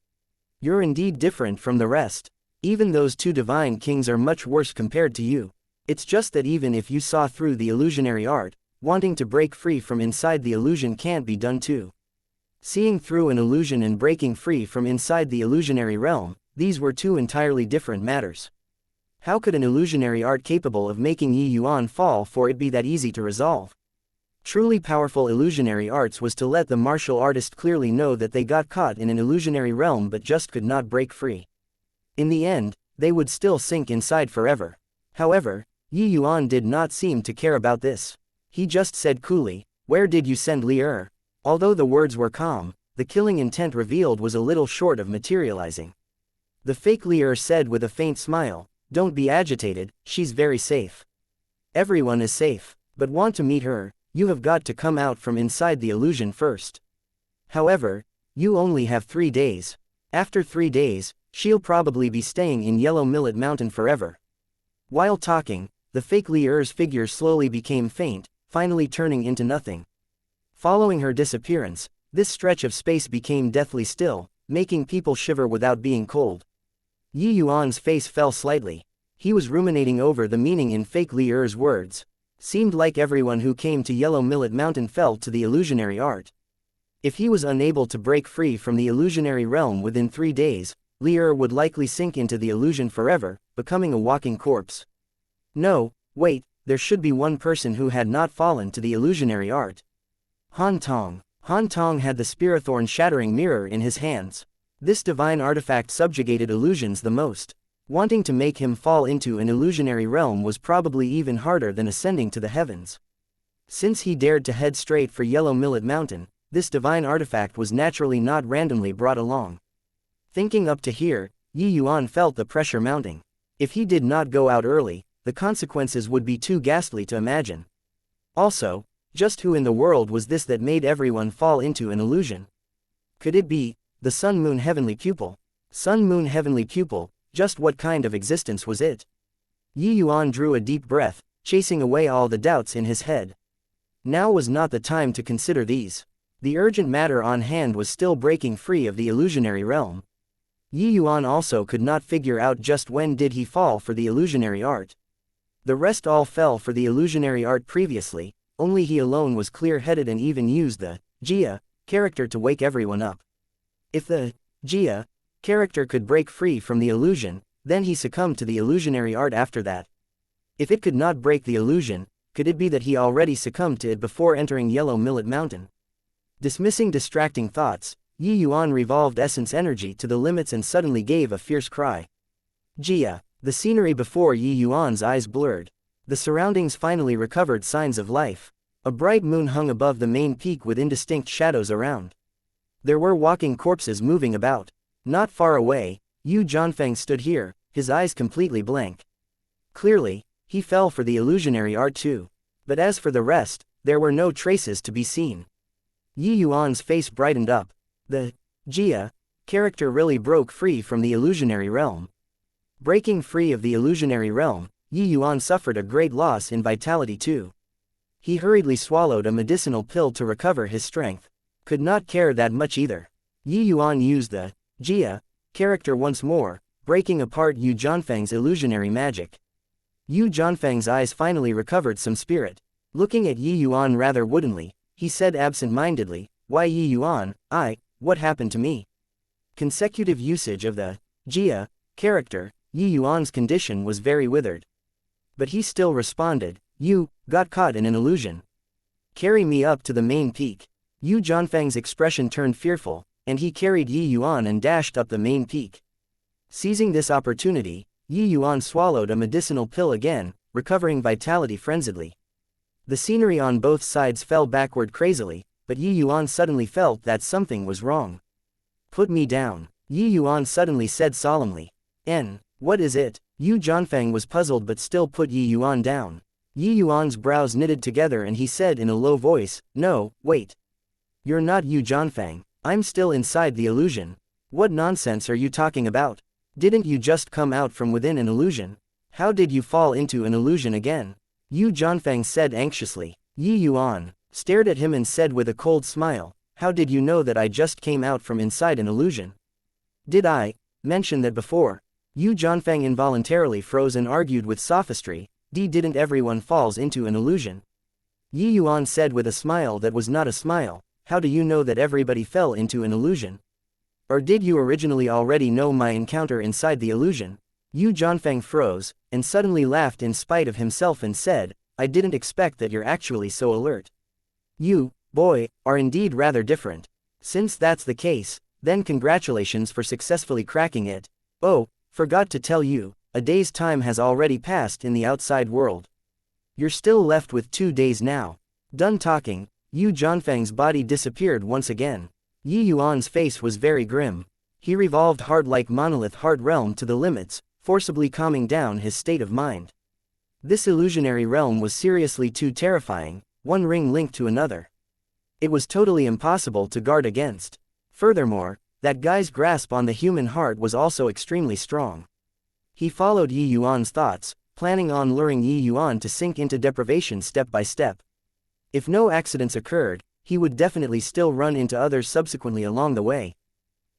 S1: You're indeed different from the rest. Even those two divine kings are much worse compared to you. It's just that even if you saw through the illusionary art, wanting to break free from inside the illusion can't be done too. Seeing through an illusion and breaking free from inside the illusionary realm, these were two entirely different matters. How could an illusionary art capable of making Yi Yuan fall for it be that easy to resolve? Truly powerful illusionary arts was to let the martial artist clearly know that they got caught in an illusionary realm but just could not break free. In the end, they would still sink inside forever. However, Yi Yuan did not seem to care about this. He just said coolly, where did you send Li Er? Although the words were calm, the killing intent revealed was a little short of materializing. The fake Li Er said with a faint smile, don't be agitated, she's very safe. Everyone is safe, but want to meet her, you have got to come out from inside the illusion first. However, you only have 3 days. After 3 days, she'll probably be staying in Yellow Millet Mountain forever. While talking, the fake Li Er's figure slowly became faint, finally turning into nothing. Following her disappearance, this stretch of space became deathly still, making people shiver without being cold. Yi Yuan's face fell slightly. He was ruminating over the meaning in fake Li Er's words. Seemed like everyone who came to Yellow Millet Mountain fell to the illusionary art. If he was unable to break free from the illusionary realm within 3 days, Li Er would likely sink into the illusion forever, becoming a walking corpse. No, wait, there should be one person who had not fallen to the illusionary art. Han Tong. Han Tong had the Spirithorn shattering mirror in his hands. This divine artifact subjugated illusions the most. Wanting to make him fall into an illusionary realm was probably even harder than ascending to the heavens. Since he dared to head straight for Yellow Millet Mountain, this divine artifact was naturally not randomly brought along. Thinking up to here, Yi Yuan felt the pressure mounting. If he did not go out early, the consequences would be too ghastly to imagine. Also, just who in the world was this that made everyone fall into an illusion? Could it be the Sun-Moon Heavenly Pupil? Sun-Moon Heavenly Pupil, just what kind of existence was it? Yi Yuan drew a deep breath, chasing away all the doubts in his head. Now was not the time to consider these. The urgent matter on hand was still breaking free of the illusionary realm. Yi Yuan also could not figure out just when did he fall for the illusionary art. The rest all fell for the illusionary art previously, only he alone was clear-headed and even used the Jia character to wake everyone up. If the Jia character could break free from the illusion, then he succumbed to the illusionary art after that. If it could not break the illusion, could it be that he already succumbed to it before entering Yellow Millet Mountain? Dismissing distracting thoughts, Yi Yuan revolved essence energy to the limits and suddenly gave a fierce cry. Jia! The scenery before Yi Yuan's eyes blurred. The surroundings finally recovered signs of life. A bright moon hung above the main peak with indistinct shadows around. There were walking corpses moving about. Not far away, Yu Zhanfeng stood here, his eyes completely blank. Clearly, he fell for the illusionary art too. But as for the rest, there were no traces to be seen. Yi Yuan's face brightened up. The Jia character really broke free from the illusionary realm. Breaking free of the illusionary realm, Yi Yuan suffered a great loss in vitality too. He hurriedly swallowed a medicinal pill to recover his strength. Could not care that much either. Yi Yuan used the Jia character once more, breaking apart Yu Zhanfeng's illusionary magic. Yu Zhanfeng's eyes finally recovered some spirit. Looking at Yi Yuan rather woodenly, he said absent-mindedly, "Why Yi Yuan, what happened to me?" Consecutive usage of the Jia character, Yi Yuan's condition was very withered. But he still responded, "You got caught in an illusion. Carry me up to the main peak." Yu Zhanfeng's expression turned fearful, and he carried Yi Yuan and dashed up the main peak. Seizing this opportunity, Yi Yuan swallowed a medicinal pill again, recovering vitality frenziedly. The scenery on both sides fell backward crazily, but Yi Yuan suddenly felt that something was wrong. "Put me down," Yi Yuan suddenly said solemnly. What is it?" Yu Zhanfeng was puzzled but still put Yi Yuan down. Yi Yuan's brows knitted together and he said in a low voice, "No, wait. You're not Yu Zhanfeng. I'm still inside the illusion. What nonsense are you talking about? Didn't you just come out from within an illusion? How did you fall into an illusion again?" Yu Zhanfeng said anxiously. Yi Yuan stared at him and said with a cold smile, "How did you know that I just came out from inside an illusion? Did I mention that before?" Yu Zhanfeng involuntarily froze and argued with sophistry, "Didn't everyone falls into an illusion?" Yi Yuan said with a smile that was not a smile, "How do you know that everybody fell into an illusion? Or did you originally already know my encounter inside the illusion?" Yu Zhanfeng froze, and suddenly laughed in spite of himself and said, "I didn't expect that you're actually so alert. You, boy, are indeed rather different. Since that's the case, then congratulations for successfully cracking it. Oh, forgot to tell you, a day's time has already passed in the outside world. You're still left with 2 days now." Done talking, Yu Zhanfeng's body disappeared once again. Yi Yuan's face was very grim. He revolved hard like monolith heart realm to the limits, forcibly calming down his state of mind. This illusionary realm was seriously too terrifying, one ring linked to another. It was totally impossible to guard against. Furthermore, that guy's grasp on the human heart was also extremely strong. He followed Yi Yuan's thoughts, planning on luring Yi Yuan to sink into deprivation step by step. If no accidents occurred, he would definitely still run into others subsequently along the way.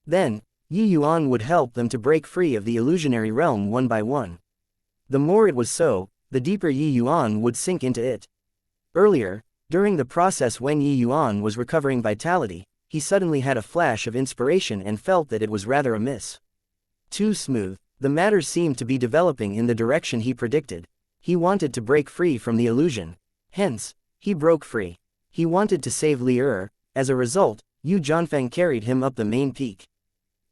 S1: Then, Yi Yuan would help them to break free of the illusionary realm one by one. The more it was so, the deeper Yi Yuan would sink into it. Earlier, during the process when Yi Yuan was recovering vitality, he suddenly had a flash of inspiration and felt that it was rather amiss. Too smooth, the matters seemed to be developing in the direction he predicted. He wanted to break free from the illusion. Hence, he broke free. He wanted to save Li Er, As a result, Yu Jianfeng carried him up the main peak.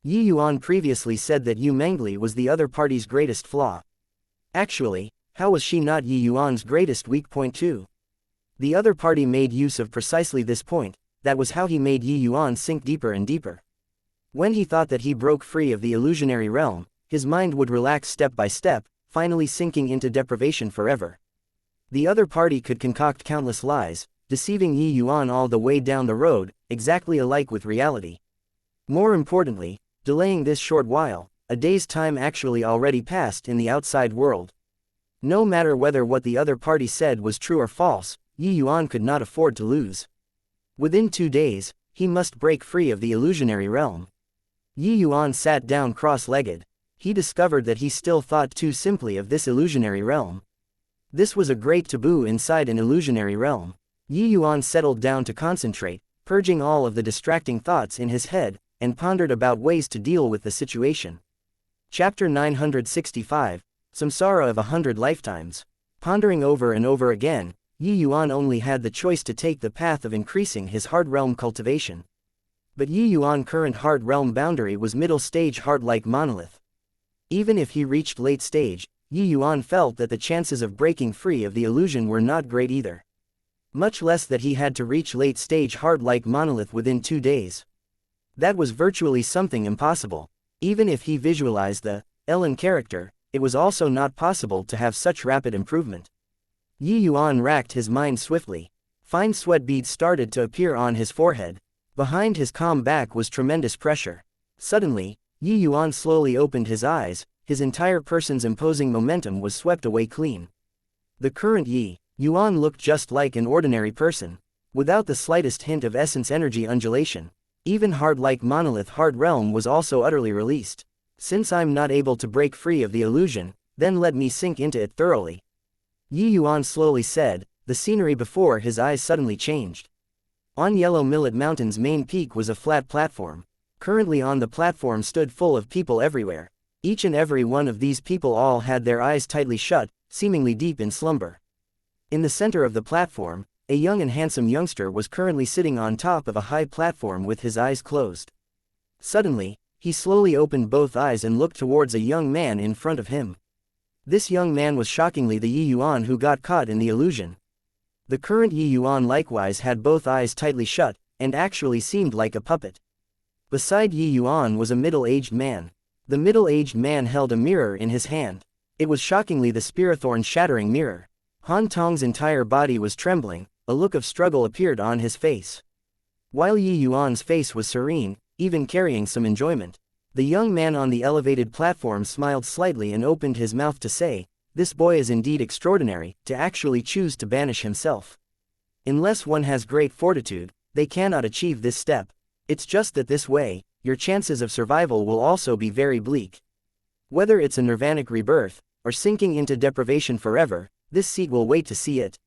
S1: Yi Yuan previously said that Yu Mengli was the other party's greatest flaw. Actually, how was she not Yi Yuan's greatest weak point too? The other party made use of precisely this point. That was how he made Yi Yuan sink deeper and deeper. When he thought that he broke free of the illusionary realm, his mind would relax step by step, finally sinking into deprivation forever. The other party could concoct countless lies, deceiving Yi Yuan all the way down the road, exactly alike with reality. More importantly, delaying this short while, a day's time actually already passed in the outside world. No matter whether what the other party said was true or false, Yi Yuan could not afford to lose. Within 2 days, he must break free of the illusionary realm. Yi Yuan sat down cross-legged. He discovered that he still thought too simply of this illusionary realm. This was a great taboo inside an illusionary realm. Yi Yuan settled down to concentrate, purging all of the distracting thoughts in his head, and pondered about ways to deal with the situation. Chapter 965, Samsara of 100 Lifetimes. Pondering over and over again, Yi Yuan only had the choice to take the path of increasing his hard realm cultivation. But Yi Yuan's current hard realm boundary was middle stage hard-like monolith. Even if he reached late stage, Yi Yuan felt that the chances of breaking free of the illusion were not great either. Much less that he had to reach late stage hard-like monolith within 2 days. That was virtually something impossible. Even if he visualized the Ellen character, it was also not possible to have such rapid improvement. Yi Yuan racked his mind swiftly. Fine sweat beads started to appear on his forehead. Behind his calm back was tremendous pressure. Suddenly, Yi Yuan slowly opened his eyes, his entire person's imposing momentum was swept away clean. The current Yi Yuan looked just like an ordinary person, without the slightest hint of essence energy undulation. Even hard-like monolith hard realm was also utterly released. Since I'm not able to break free of the illusion, then let me sink into it thoroughly. Yi Yuan slowly said. The scenery before his eyes suddenly changed. On Yellow Millet Mountain's main peak was a flat platform. Currently on the platform stood full of people everywhere. Each and every one of these people all had their eyes tightly shut, seemingly deep in slumber. In the center of the platform, a young and handsome youngster was currently sitting on top of a high platform with his eyes closed. Suddenly, he slowly opened both eyes and looked towards a young man in front of him. This young man was shockingly the Yi Yuan who got caught in the illusion. The current Yi Yuan likewise had both eyes tightly shut, and actually seemed like a puppet. Beside Yi Yuan was a middle-aged man. The middle-aged man held a mirror in his hand. It was shockingly the Spirithorn-shattering mirror. Han Tong's entire body was trembling, a look of struggle appeared on his face. While Yi Yuan's face was serene, even carrying some enjoyment. The young man on the elevated platform smiled slightly and opened his mouth to say, "This boy is indeed extraordinary, to actually choose to banish himself. Unless one has great fortitude, they cannot achieve this step. It's just that this way, your chances of survival will also be very bleak. Whether it's a nirvanic rebirth, or sinking into deprivation forever, this seat will wait to see it."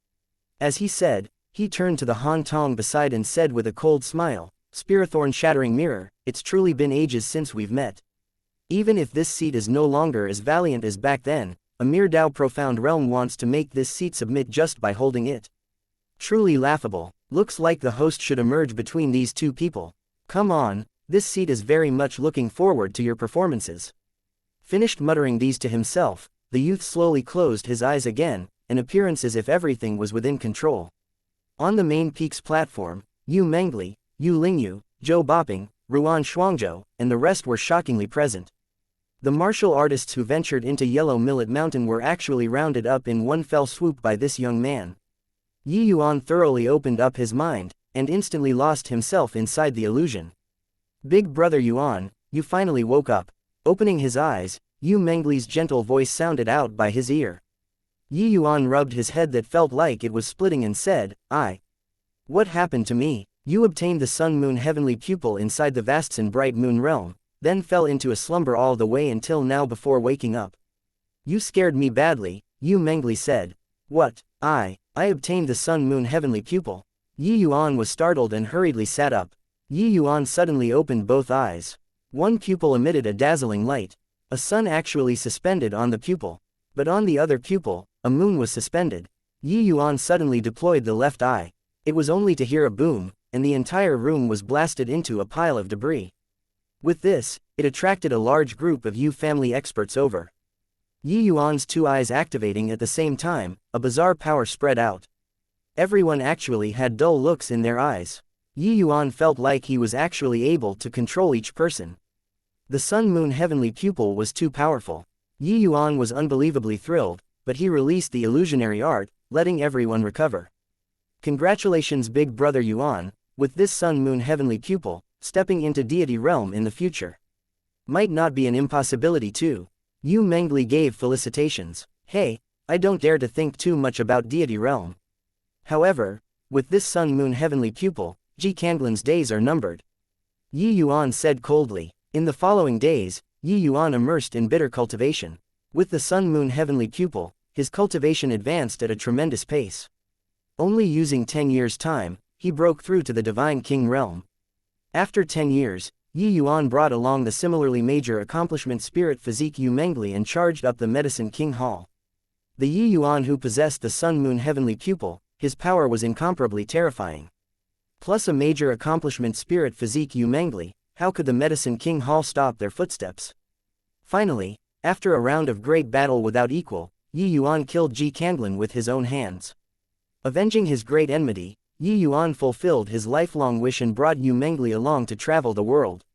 S1: As he said, he turned to the Han Tong beside and said with a cold smile, "Spirithorn-shattering mirror, it's truly been ages since we've met. Even if this seat is no longer as valiant as back then, a mere Dao profound realm wants to make this seat submit just by holding it. Truly laughable. Looks like the host should emerge between these two people. Come on, this seat is very much looking forward to your performances." Finished muttering these to himself, the youth slowly closed his eyes again, an appearance as if everything was within control. On the main peak's platform, Yu Mengli, Yu Lingyu, Zhou Boping, Ruan Shuangzhou, and the rest were shockingly present. The martial artists who ventured into Yellow Millet Mountain were actually rounded up in one fell swoop by this young man. Yi Yuan thoroughly opened up his mind, and instantly lost himself inside the illusion. "Big brother Yuan, you finally woke up." Opening his eyes, Yu Mengli's gentle voice sounded out by his ear. Yi Yuan rubbed his head that felt like it was splitting and said, What happened to me?" You obtained the Sun-Moon heavenly pupil inside the Vastsen bright moon realm, then fell into a slumber all the way until now before waking up. "You scared me badly," Yu Mengli said. "What? I obtained the Sun-Moon heavenly pupil." Yi Yuan was startled and hurriedly sat up. Yi Yuan suddenly opened both eyes. One pupil emitted a dazzling light. A sun actually suspended on the pupil. But on the other pupil, a moon was suspended. Yi Yuan suddenly deployed the left eye. It was only to hear a boom, and the entire room was blasted into a pile of debris. With this, it attracted a large group of Yu family experts over. Yi Yuan's two eyes activating at the same time, a bizarre power spread out. Everyone actually had dull looks in their eyes. Yi Yuan felt like he was actually able to control each person. The Sun-Moon heavenly pupil was too powerful. Yi Yuan was unbelievably thrilled, but he released the illusionary art, letting everyone recover. Congratulations big brother Yuan, with this Sun-Moon heavenly pupil, stepping into deity realm in the future. Might not be an impossibility too. Yu Mengli gave felicitations. Hey, I don't dare to think too much about deity realm. However, with this Sun-Moon heavenly pupil, Ji Kanglin's days are numbered. Yi Yuan said coldly. In the following days, Yi Yuan immersed in bitter cultivation. With the Sun-Moon heavenly pupil, his cultivation advanced at a tremendous pace. Only using 10 years' time, he broke through to the Divine King realm. After 10 years, Yi Yuan brought along the similarly major accomplishment spirit physique Yu Mengli and charged up the Medicine King Hall. The Yi Yuan who possessed the Sun-Moon heavenly pupil, his power was incomparably terrifying. Plus a major accomplishment spirit physique Yu Mengli, how could the Medicine King Hall stop their footsteps? Finally, after a round of great battle without equal, Yi Yuan killed Ji Kanglin with his own hands. Avenging his great enmity, Yi Yuan fulfilled his lifelong wish and brought Yu Mengli along to travel the world.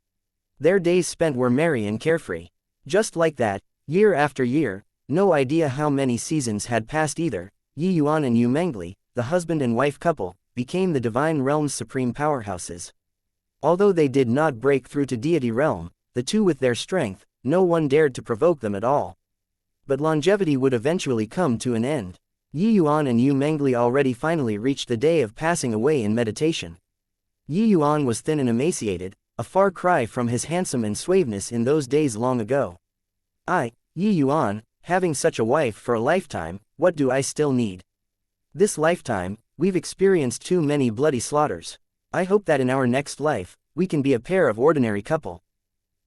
S1: Their days spent were merry and carefree. Just like that, year after year, no idea how many seasons had passed either, Yi Yuan and Yu Mengli, the husband and wife couple, became the Divine Realm's supreme powerhouses. Although they did not break through to deity realm, the two with their strength, no one dared to provoke them at all. But longevity would eventually come to an end. Yi Yuan and Yu Mengli already finally reached the day of passing away in meditation. Yi Yuan was thin and emaciated, a far cry from his handsome and suaveness in those days long ago. Yi Yuan, having such a wife for a lifetime, what do I still need? This lifetime, we've experienced too many bloody slaughters. I hope that in our next life, we can be a pair of ordinary couple.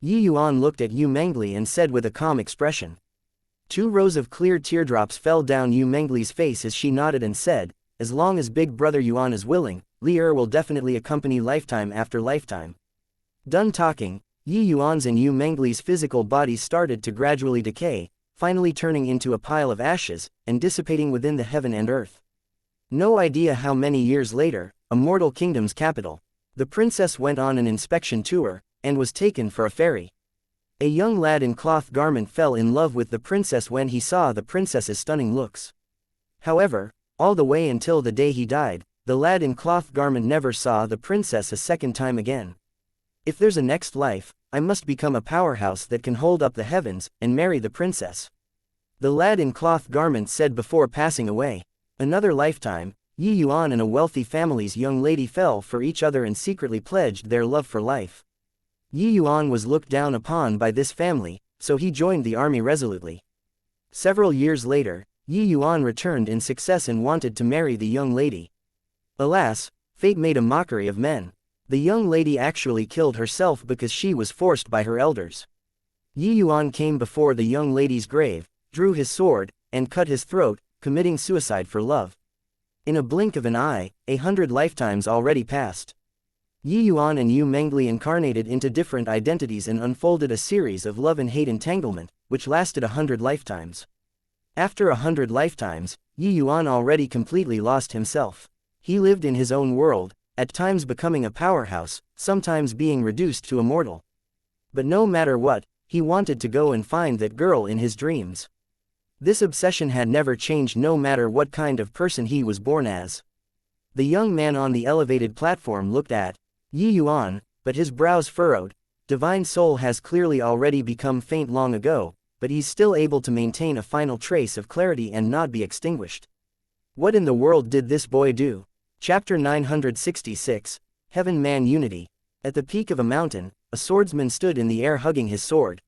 S1: Yi Yuan looked at Yu Mengli and said with a calm expression. 2 rows of clear teardrops fell down Yu Mengli's face as she nodded and said, as long as big brother Yuan is willing, Li will definitely accompany lifetime after lifetime. Done talking, Yi Yuan's and Yu Mengli's physical bodies started to gradually decay, finally turning into a pile of ashes, and dissipating within the heaven and earth. No idea how many years later, a mortal kingdom's capital, the princess went on an inspection tour, and was taken for a ferry. A young lad in cloth garment fell in love with the princess when he saw the princess's stunning looks. However, all the way until the day he died, the lad in cloth garment never saw the princess a second time again. If there's a next life, I must become a powerhouse that can hold up the heavens, and marry the princess. The lad in cloth garment said before passing away. Another lifetime, Yi Yuan and a wealthy family's young lady fell for each other and secretly pledged their love for life. Yi Yuan was looked down upon by this family, so he joined the army resolutely. Several years later, Yi Yuan returned in success and wanted to marry the young lady. Alas, fate made a mockery of men. The young lady actually killed herself because she was forced by her elders. Yi Yuan came before the young lady's grave, drew his sword, and cut his throat, committing suicide for love. In a blink of an eye, 100 lifetimes already passed. Yi Yuan and Yu Mengli incarnated into different identities and unfolded a series of love and hate entanglement, which lasted 100 lifetimes. After 100 lifetimes, Yi Yuan already completely lost himself. He lived in his own world, at times becoming a powerhouse, sometimes being reduced to a mortal. But no matter what, he wanted to go and find that girl in his dreams. This obsession had never changed no matter what kind of person he was born as. The young man on the elevated platform looked at Yi Yuan, but his brows furrowed. Divine soul has clearly already become faint long ago, but he's still able to maintain a final trace of clarity and not be extinguished. What in the world did this boy do? Chapter 966, Heaven Man Unity. At the peak of a mountain, a swordsman stood in the air hugging his sword.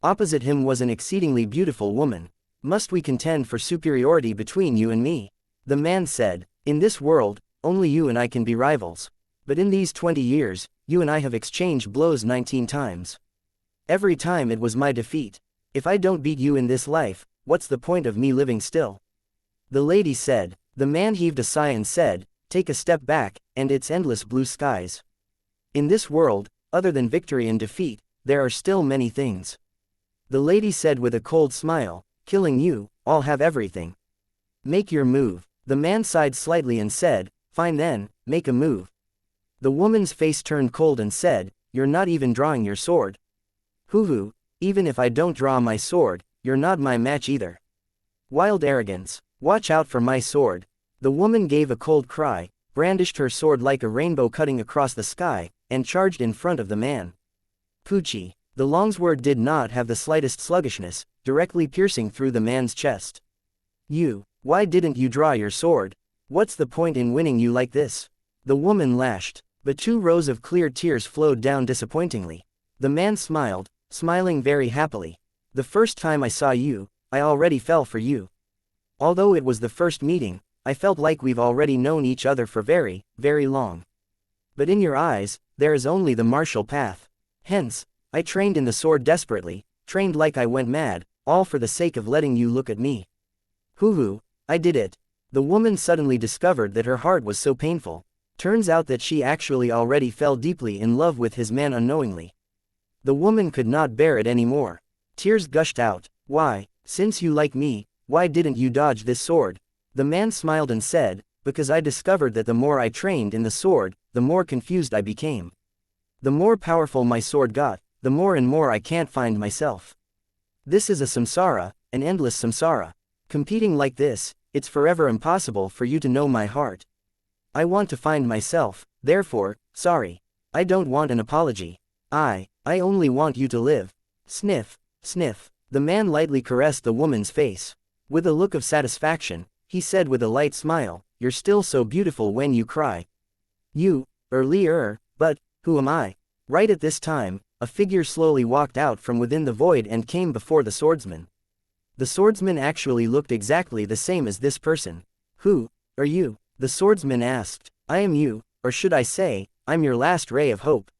S1: Opposite him was an exceedingly beautiful woman. Must we contend for superiority between you and me? The man said, in this world, only you and I can be rivals. But in these 20 years, you and I have exchanged blows 19 times. Every time it was my defeat. If I don't beat you in this life, what's the point of me living still? The lady said. The man heaved a sigh and said, take a step back, and its endless blue skies. In this world, other than victory and defeat, there are still many things. The lady said with a cold smile, killing you, I'll have everything. Make your move. The man sighed slightly and said, fine then, make a move. The woman's face turned cold and said, you're not even drawing your sword. Hoo-hoo, even if I don't draw my sword, you're not my match either. Wild arrogance. Watch out for my sword. The woman gave a cold cry, brandished her sword like a rainbow cutting across the sky, and charged in front of the man. Poochie. The longsword did not have the slightest sluggishness, directly piercing through the man's chest. Why didn't you draw your sword? What's the point in winning you like this? The woman lashed, but 2 rows of clear tears flowed down disappointingly. The man smiled, smiling very happily. The first time I saw you, I already fell for you. Although it was the first meeting, I felt like we've already known each other for very, very long. But in your eyes, there is only the martial path. Hence, I trained in the sword desperately, trained like I went mad, all for the sake of letting you look at me. Hoo-hoo, I did it. The woman suddenly discovered that her heart was so painful. Turns out that she actually already fell deeply in love with his man unknowingly. The woman could not bear it anymore. Tears gushed out. Why, since you like me, why didn't you dodge this sword? The man smiled and said, because I discovered that the more I trained in the sword, the more confused I became. The more powerful my sword got, the more and more I can't find myself. This is a samsara, an endless samsara. Competing like this, it's forever impossible for you to know my heart. I want to find myself, therefore, sorry. I don't want an apology. I only want you to live. Sniff, sniff. The man lightly caressed the woman's face. With a look of satisfaction, he said with a light smile, you're still so beautiful when you cry. But, who am I? Right at this time, a figure slowly walked out from within the void and came before the swordsman. The swordsman actually looked exactly the same as this person. Who are you? The swordsman asked. I am you, or should I say, I'm your last ray of hope.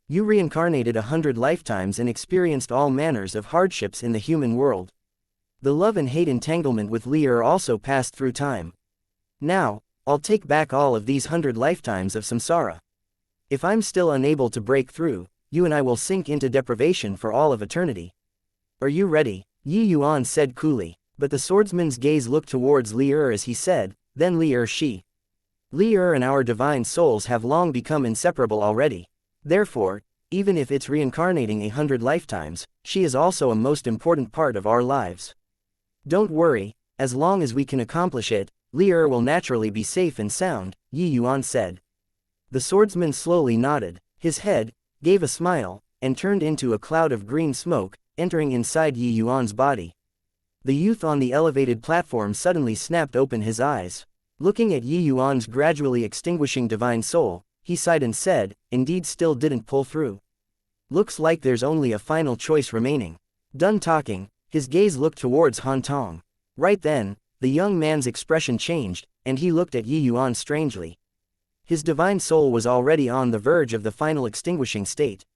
S1: You reincarnated 100 lifetimes and experienced all manners of hardships in the human world. The love and hate entanglement with Li'er also passed through time. Now, I'll take back all of these 100 lifetimes of samsara. If I'm still unable to break through, you and I will sink into deprivation for all of eternity. Are you ready? Yuan said coolly, but the swordsman's gaze looked towards Li'er as he said, then Li'er she. Li'er and our divine souls have long become inseparable already. Therefore, even if it's reincarnating 100 lifetimes, she is also a most important part of our lives. Don't worry, as long as we can accomplish it, Li'er will naturally be safe and sound, Yuan said. The swordsman slowly nodded, his head, gave a smile, and turned into a cloud of green smoke, entering inside Yuan's body. The youth on the elevated platform suddenly snapped open his eyes. Looking at Yuan's gradually extinguishing divine soul, he sighed and said, indeed still didn't pull through. Looks like there's only a final choice remaining. Done talking, his gaze looked towards Han Tong. Right then, the young man's expression changed, and he looked at Yuan strangely. His divine soul was already on the verge of the final extinguishing state.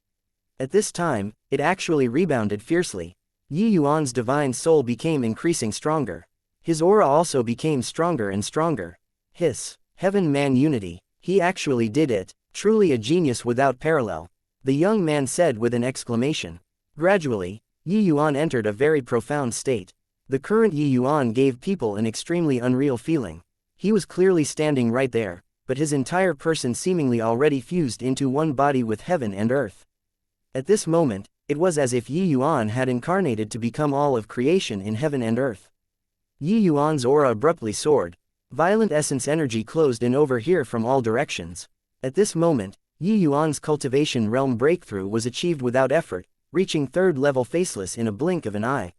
S1: At this time, it actually rebounded fiercely. Yuan's divine soul became increasing stronger. His aura also became stronger and stronger. Hiss, heaven-man unity. He actually did it, truly a genius without parallel. The young man said with an exclamation. Gradually, Yuan entered a very profound state. The current Yuan gave people an extremely unreal feeling. He was clearly standing right there, but his entire person seemingly already fused into one body with heaven and earth. At this moment, it was as if Yuan had incarnated to become all of creation in heaven and earth. Yuan's aura abruptly soared. Violent essence energy closed in over here from all directions. At this moment, Yuan's cultivation realm breakthrough was achieved without effort, reaching 3rd level faceless in a blink of an eye.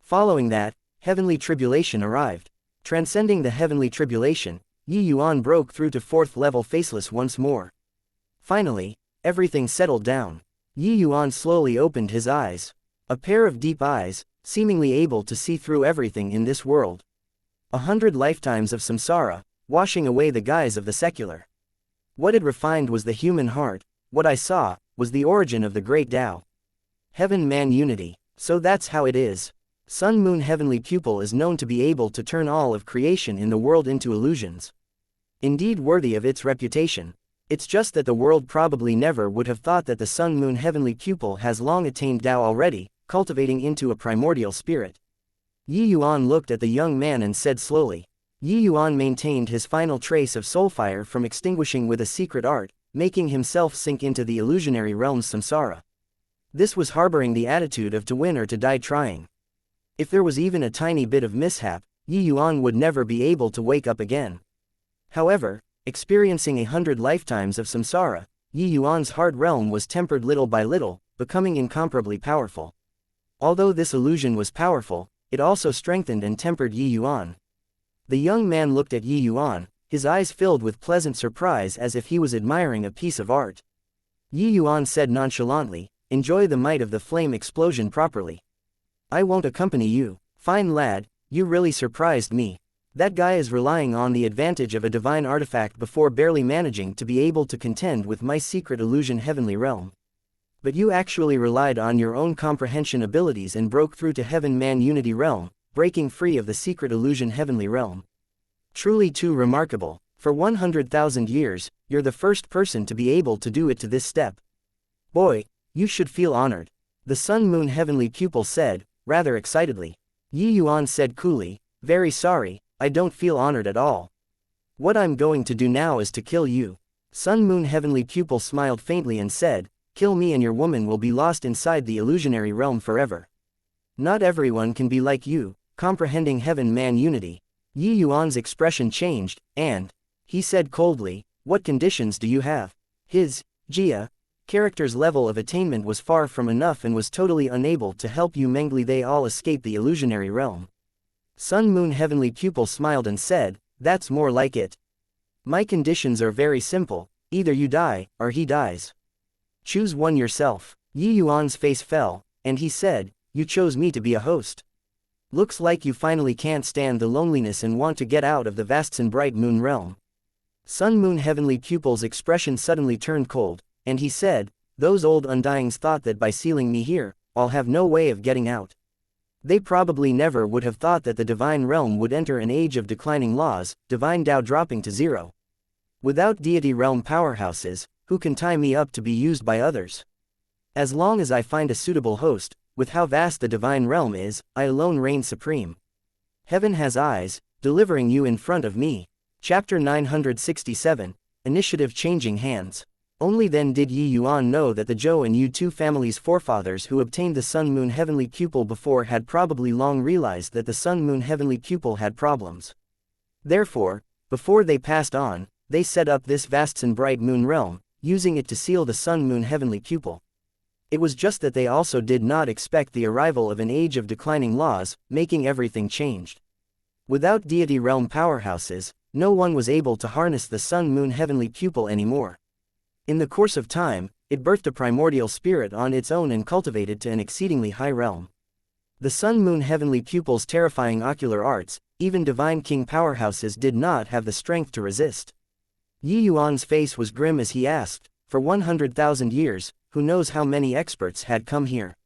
S1: Following that, heavenly tribulation arrived. Transcending the heavenly tribulation, Yuan broke through to 4th level faceless once more. Finally, everything settled down. Yuan slowly opened his eyes. A pair of deep eyes, seemingly able to see through everything in this world. 100 lifetimes of samsara, washing away the guise of the secular. What it refined was the human heart. What I saw was the origin of the great Tao. Heaven-man unity. So that's how it is. Sun-Moon heavenly pupil is known to be able to turn all of creation in the world into illusions. Indeed worthy of its reputation. It's just that the world probably never would have thought that the sun-moon heavenly pupil has long attained Tao already, cultivating into a primordial spirit. Yi Yuan looked at the young man and said slowly. Yi Yuan maintained his final trace of soulfire from extinguishing with a secret art, making himself sink into the illusionary realm's samsara. This was harboring the attitude of to win or to die trying. If there was even a tiny bit of mishap, Yi Yuan would never be able to wake up again. However, experiencing 100 lifetimes of samsara, Yi Yuan's hard realm was tempered little by little, becoming incomparably powerful. Although this illusion was powerful, it also strengthened and tempered Yi Yuan. The young man looked at Yi Yuan, his eyes filled with pleasant surprise as if he was admiring a piece of art. Yi Yuan said nonchalantly, "Enjoy the might of the flame explosion properly. I won't accompany you." "Fine lad, you really surprised me. That guy is relying on the advantage of a divine artifact before barely managing to be able to contend with my secret illusion heavenly realm. But you actually relied on your own comprehension abilities and broke through to heaven-man unity realm, breaking free of the secret illusion heavenly realm. Truly too remarkable. For 100,000 years, you're the first person to be able to do it to this step. Boy, you should feel honored." The sun-moon heavenly pupil said, rather excitedly. Yi Yuan said coolly, "Very sorry, I don't feel honored at all. What I'm going to do now is to kill you." Sun-moon heavenly pupil smiled faintly and said, "Kill me and your woman will be lost inside the illusionary realm forever. Not everyone can be like you, comprehending heaven-man unity." Yi Yuan's expression changed, and he said coldly, "What conditions do you have?" His Jia character's level of attainment was far from enough and was totally unable to help Yu Mengli they all escape the illusionary realm. Sun-moon heavenly pupil smiled and said, "That's more like it. My conditions are very simple, either you die, or he dies. Choose one yourself." Yi Yuan's face fell, and he said, "You chose me to be a host. Looks like you finally can't stand the loneliness and want to get out of the vast and bright moon realm." Sun-moon heavenly pupil's expression suddenly turned cold, and he said, "Those old undyings thought that by sealing me here, I'll have no way of getting out. They probably never would have thought that the divine realm would enter an age of declining laws, divine Tao dropping to zero. Without deity realm powerhouses, who can tie me up to be used by others? As long as I find a suitable host, with how vast the divine realm is, I alone reign supreme. Heaven has eyes, delivering you in front of me." Chapter 967, Initiative Changing Hands. Only then did Yi Yuan know that the Zhou and Yu two families' forefathers who obtained the sun-moon heavenly pupil before had probably long realized that the sun-moon heavenly pupil had problems. Therefore, before they passed on, they set up this vast and bright moon realm, using it to seal the sun-moon heavenly pupil. It was just that they also did not expect the arrival of an age of declining laws, making everything changed. Without deity realm powerhouses, no one was able to harness the sun-moon heavenly pupil anymore. In the course of time, it birthed a primordial spirit on its own and cultivated to an exceedingly high realm. The sun-moon heavenly pupil's terrifying ocular arts, even divine king powerhouses did not have the strength to resist. Yi Yuan's face was grim as he asked, "For 100,000 years, who knows how many experts had come here?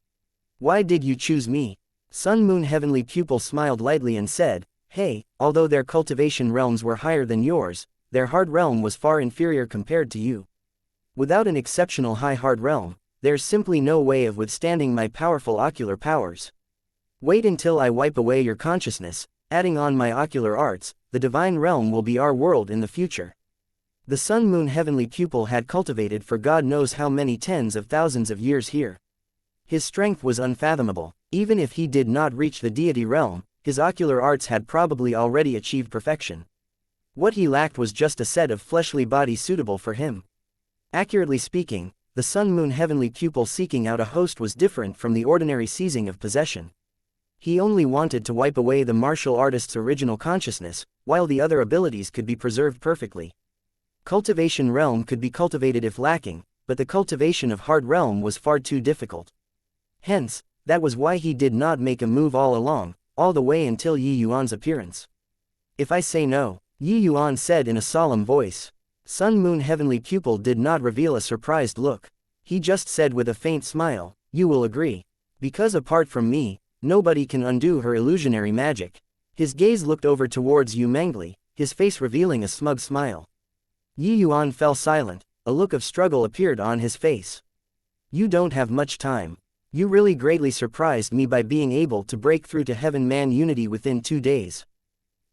S1: Why did you choose me?" Sun-moon heavenly pupil smiled lightly and said, "Hey, although their cultivation realms were higher than yours, their hard realm was far inferior compared to you. Without an exceptional high hard realm, there's simply no way of withstanding my powerful ocular powers. Wait until I wipe away your consciousness, adding on my ocular arts, the divine realm will be our world in the future." The sun-moon heavenly pupil had cultivated for God knows how many tens of thousands of years here. His strength was unfathomable. Even if he did not reach the deity realm, his ocular arts had probably already achieved perfection. What he lacked was just a set of fleshly bodies suitable for him. Accurately speaking, the sun-moon heavenly pupil seeking out a host was different from the ordinary seizing of possession. He only wanted to wipe away the martial artist's original consciousness, while the other abilities could be preserved perfectly. Cultivation realm could be cultivated if lacking, but the cultivation of hard realm was far too difficult. Hence, that was why he did not make a move all along, all the way until Yi Yuan's appearance. "If I say no," Yi Yuan said in a solemn voice. Sun-moon heavenly pupil did not reveal a surprised look. He just said with a faint smile, "You will agree. Because apart from me, nobody can undo her illusionary magic." His gaze looked over towards Yu Mengli, his face revealing a smug smile. Yi Yuan fell silent, a look of struggle appeared on his face. You don't have much time. You really greatly surprised me by being able to break through to heaven-man unity within 2 days.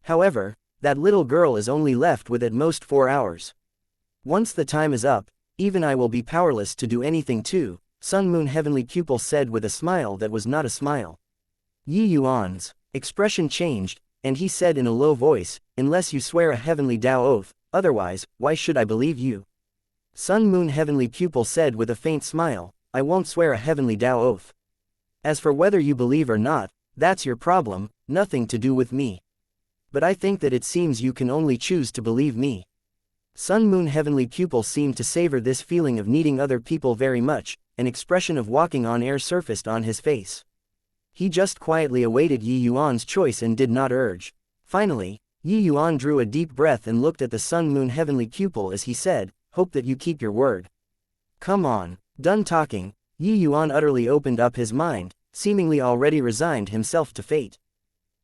S1: However, that little girl is only left with at most 4 hours. Once the time is up, even I will be powerless to do anything too, Sun Moon Heavenly Pupil said with a smile that was not a smile. Yi Yuan's expression changed, and he said in a low voice, unless you swear a heavenly Tao oath, otherwise, why should I believe you? Sun Moon Heavenly Pupil said with a faint smile, I won't swear a heavenly Tao oath. As for whether you believe or not, that's your problem, nothing to do with me. But I think that it seems you can only choose to believe me. Sun Moon Heavenly Pupil seemed to savor this feeling of needing other people very much, an expression of walking on air surfaced on his face. He just quietly awaited Yi Yuan's choice and did not urge. Finally, Yi Yuan drew a deep breath and looked at the Sun Moon Heavenly Pupil as he said, hope that you keep your word. Come on. Done talking, Yi Yuan utterly opened up his mind, seemingly already resigned himself to fate.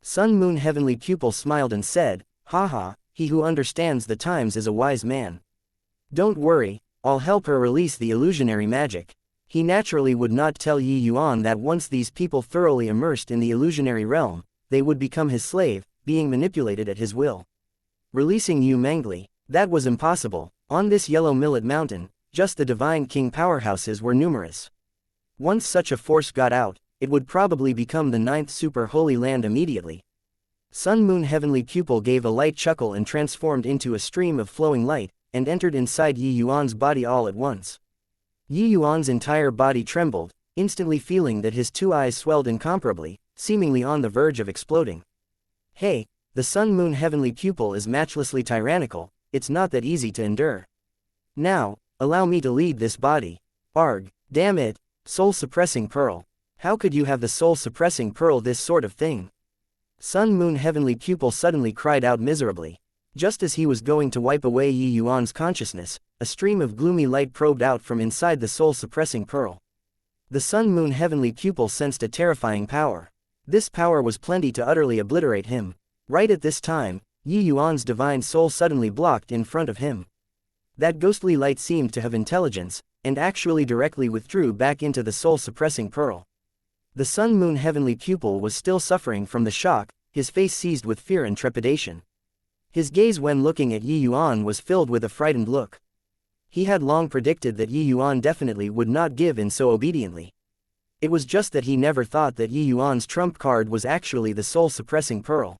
S1: Sun Moon Heavenly Pupil smiled and said, haha, he who understands the times is a wise man. Don't worry, I'll help her release the illusionary magic. He naturally would not tell Yi Yuan that once these people thoroughly immersed in the illusionary realm, they would become his slave, being manipulated at his will. Releasing Yu Mangli, that was impossible. On this yellow millet mountain, just the divine king powerhouses were numerous. Once such a force got out, it would probably become the 9th super holy land immediately. Sun Moon Heavenly Pupil gave a light chuckle and transformed into a stream of flowing light, and entered inside Yi Yuan's body all at once. Yi Yuan's entire body trembled, instantly feeling that his 2 eyes swelled incomparably, seemingly on the verge of exploding. Hey, the Sun Moon Heavenly Pupil is matchlessly tyrannical, it's not that easy to endure. Now, allow me to lead this body. Arg, damn it, soul-suppressing pearl. How could you have the soul-suppressing pearl this sort of thing? Sun Moon Heavenly Pupil suddenly cried out miserably. Just as he was going to wipe away Yi Yuan's consciousness, a stream of gloomy light probed out from inside the soul-suppressing pearl. The Sun Moon Heavenly Pupil sensed a terrifying power. This power was plenty to utterly obliterate him. Right at this time, Yi Yuan's divine soul suddenly blocked in front of him. That ghostly light seemed to have intelligence, and actually directly withdrew back into the soul-suppressing pearl. The Sun Moon Heavenly Pupil was still suffering from the shock, his face seized with fear and trepidation. His gaze when looking at Yi Yuan was filled with a frightened look. He had long predicted that Yi Yuan definitely would not give in so obediently. It was just that he never thought that Yi Yuan's trump card was actually the soul-suppressing pearl.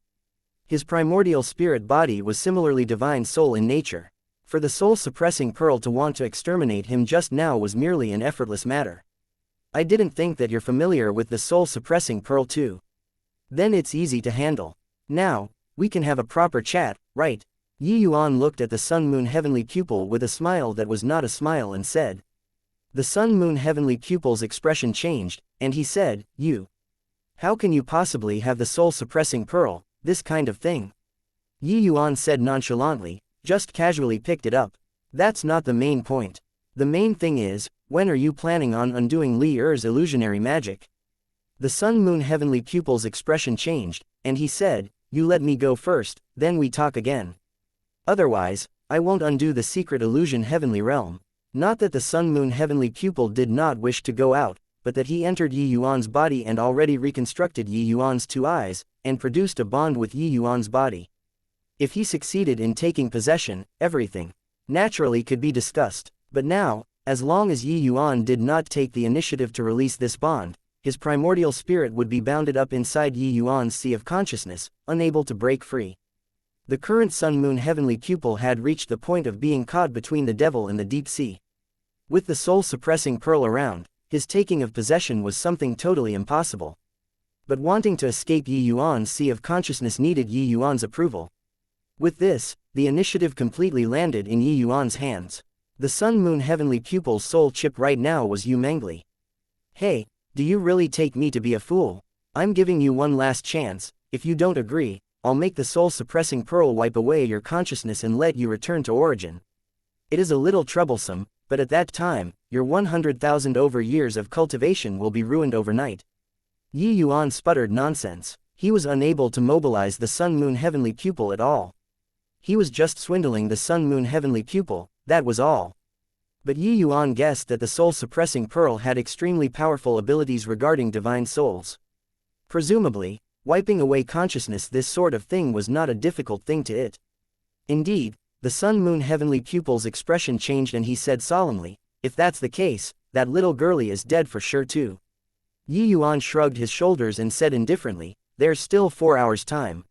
S1: His primordial spirit body was similarly divine soul in nature. For the soul-suppressing pearl to want to exterminate him just now was merely an effortless matter. I didn't think that you're familiar with the soul-suppressing pearl too. Then it's easy to handle. Now, we can have a proper chat, right? Yi Yuan looked at the Sun Moon Heavenly Pupil with a smile that was not a smile and said. The Sun Moon Heavenly Pupil's expression changed, and he said, you. How can you possibly have the soul-suppressing pearl, this kind of thing? Yi Yuan said nonchalantly, just casually picked it up. That's not the main point. The main thing is, when are you planning on undoing Li Er's illusionary magic? The Sun Moon Heavenly Pupil's expression changed, and he said, you let me go first, then we talk again. Otherwise, I won't undo the secret illusion heavenly realm. Not that the Sun Moon Heavenly Pupil did not wish to go out, but that he entered Yi Yuan's body and already reconstructed Yi Yuan's 2 eyes, and produced a bond with Yi Yuan's body. If he succeeded in taking possession, everything, naturally could be discussed. But now, as long as Yi Yuan did not take the initiative to release this bond, his primordial spirit would be bounded up inside Yi Yuan's sea of consciousness, unable to break free. The current Sun Moon Heavenly Pupil had reached the point of being caught between the devil and the deep sea. With the soul-suppressing pearl around, his taking of possession was something totally impossible. But wanting to escape Yi Yuan's sea of consciousness needed Yi Yuan's approval. With this, the initiative completely landed in Yi Yuan's hands. The Sun Moon Heavenly Pupil's soul chip right now was Yu Mangli. Hey, do you really take me to be a fool? I'm giving you one last chance. If you don't agree, I'll make the soul-suppressing pearl wipe away your consciousness and let you return to origin. It is a little troublesome, but at that time, your 100,000 over years of cultivation will be ruined overnight. Yi Yuan sputtered nonsense. He was unable to mobilize the Sun Moon Heavenly Pupil at all. He was just swindling the Sun-Moon Heavenly Pupil, that was all. But Yi Yuan guessed that the soul-suppressing pearl had extremely powerful abilities regarding divine souls. Presumably, wiping away consciousness, this sort of thing was not a difficult thing to it. Indeed, the Sun-Moon Heavenly Pupil's expression changed and he said solemnly, "If that's the case, that little girlie is dead for sure too." Yi Yuan shrugged his shoulders and said indifferently, "There's still 4 hours time.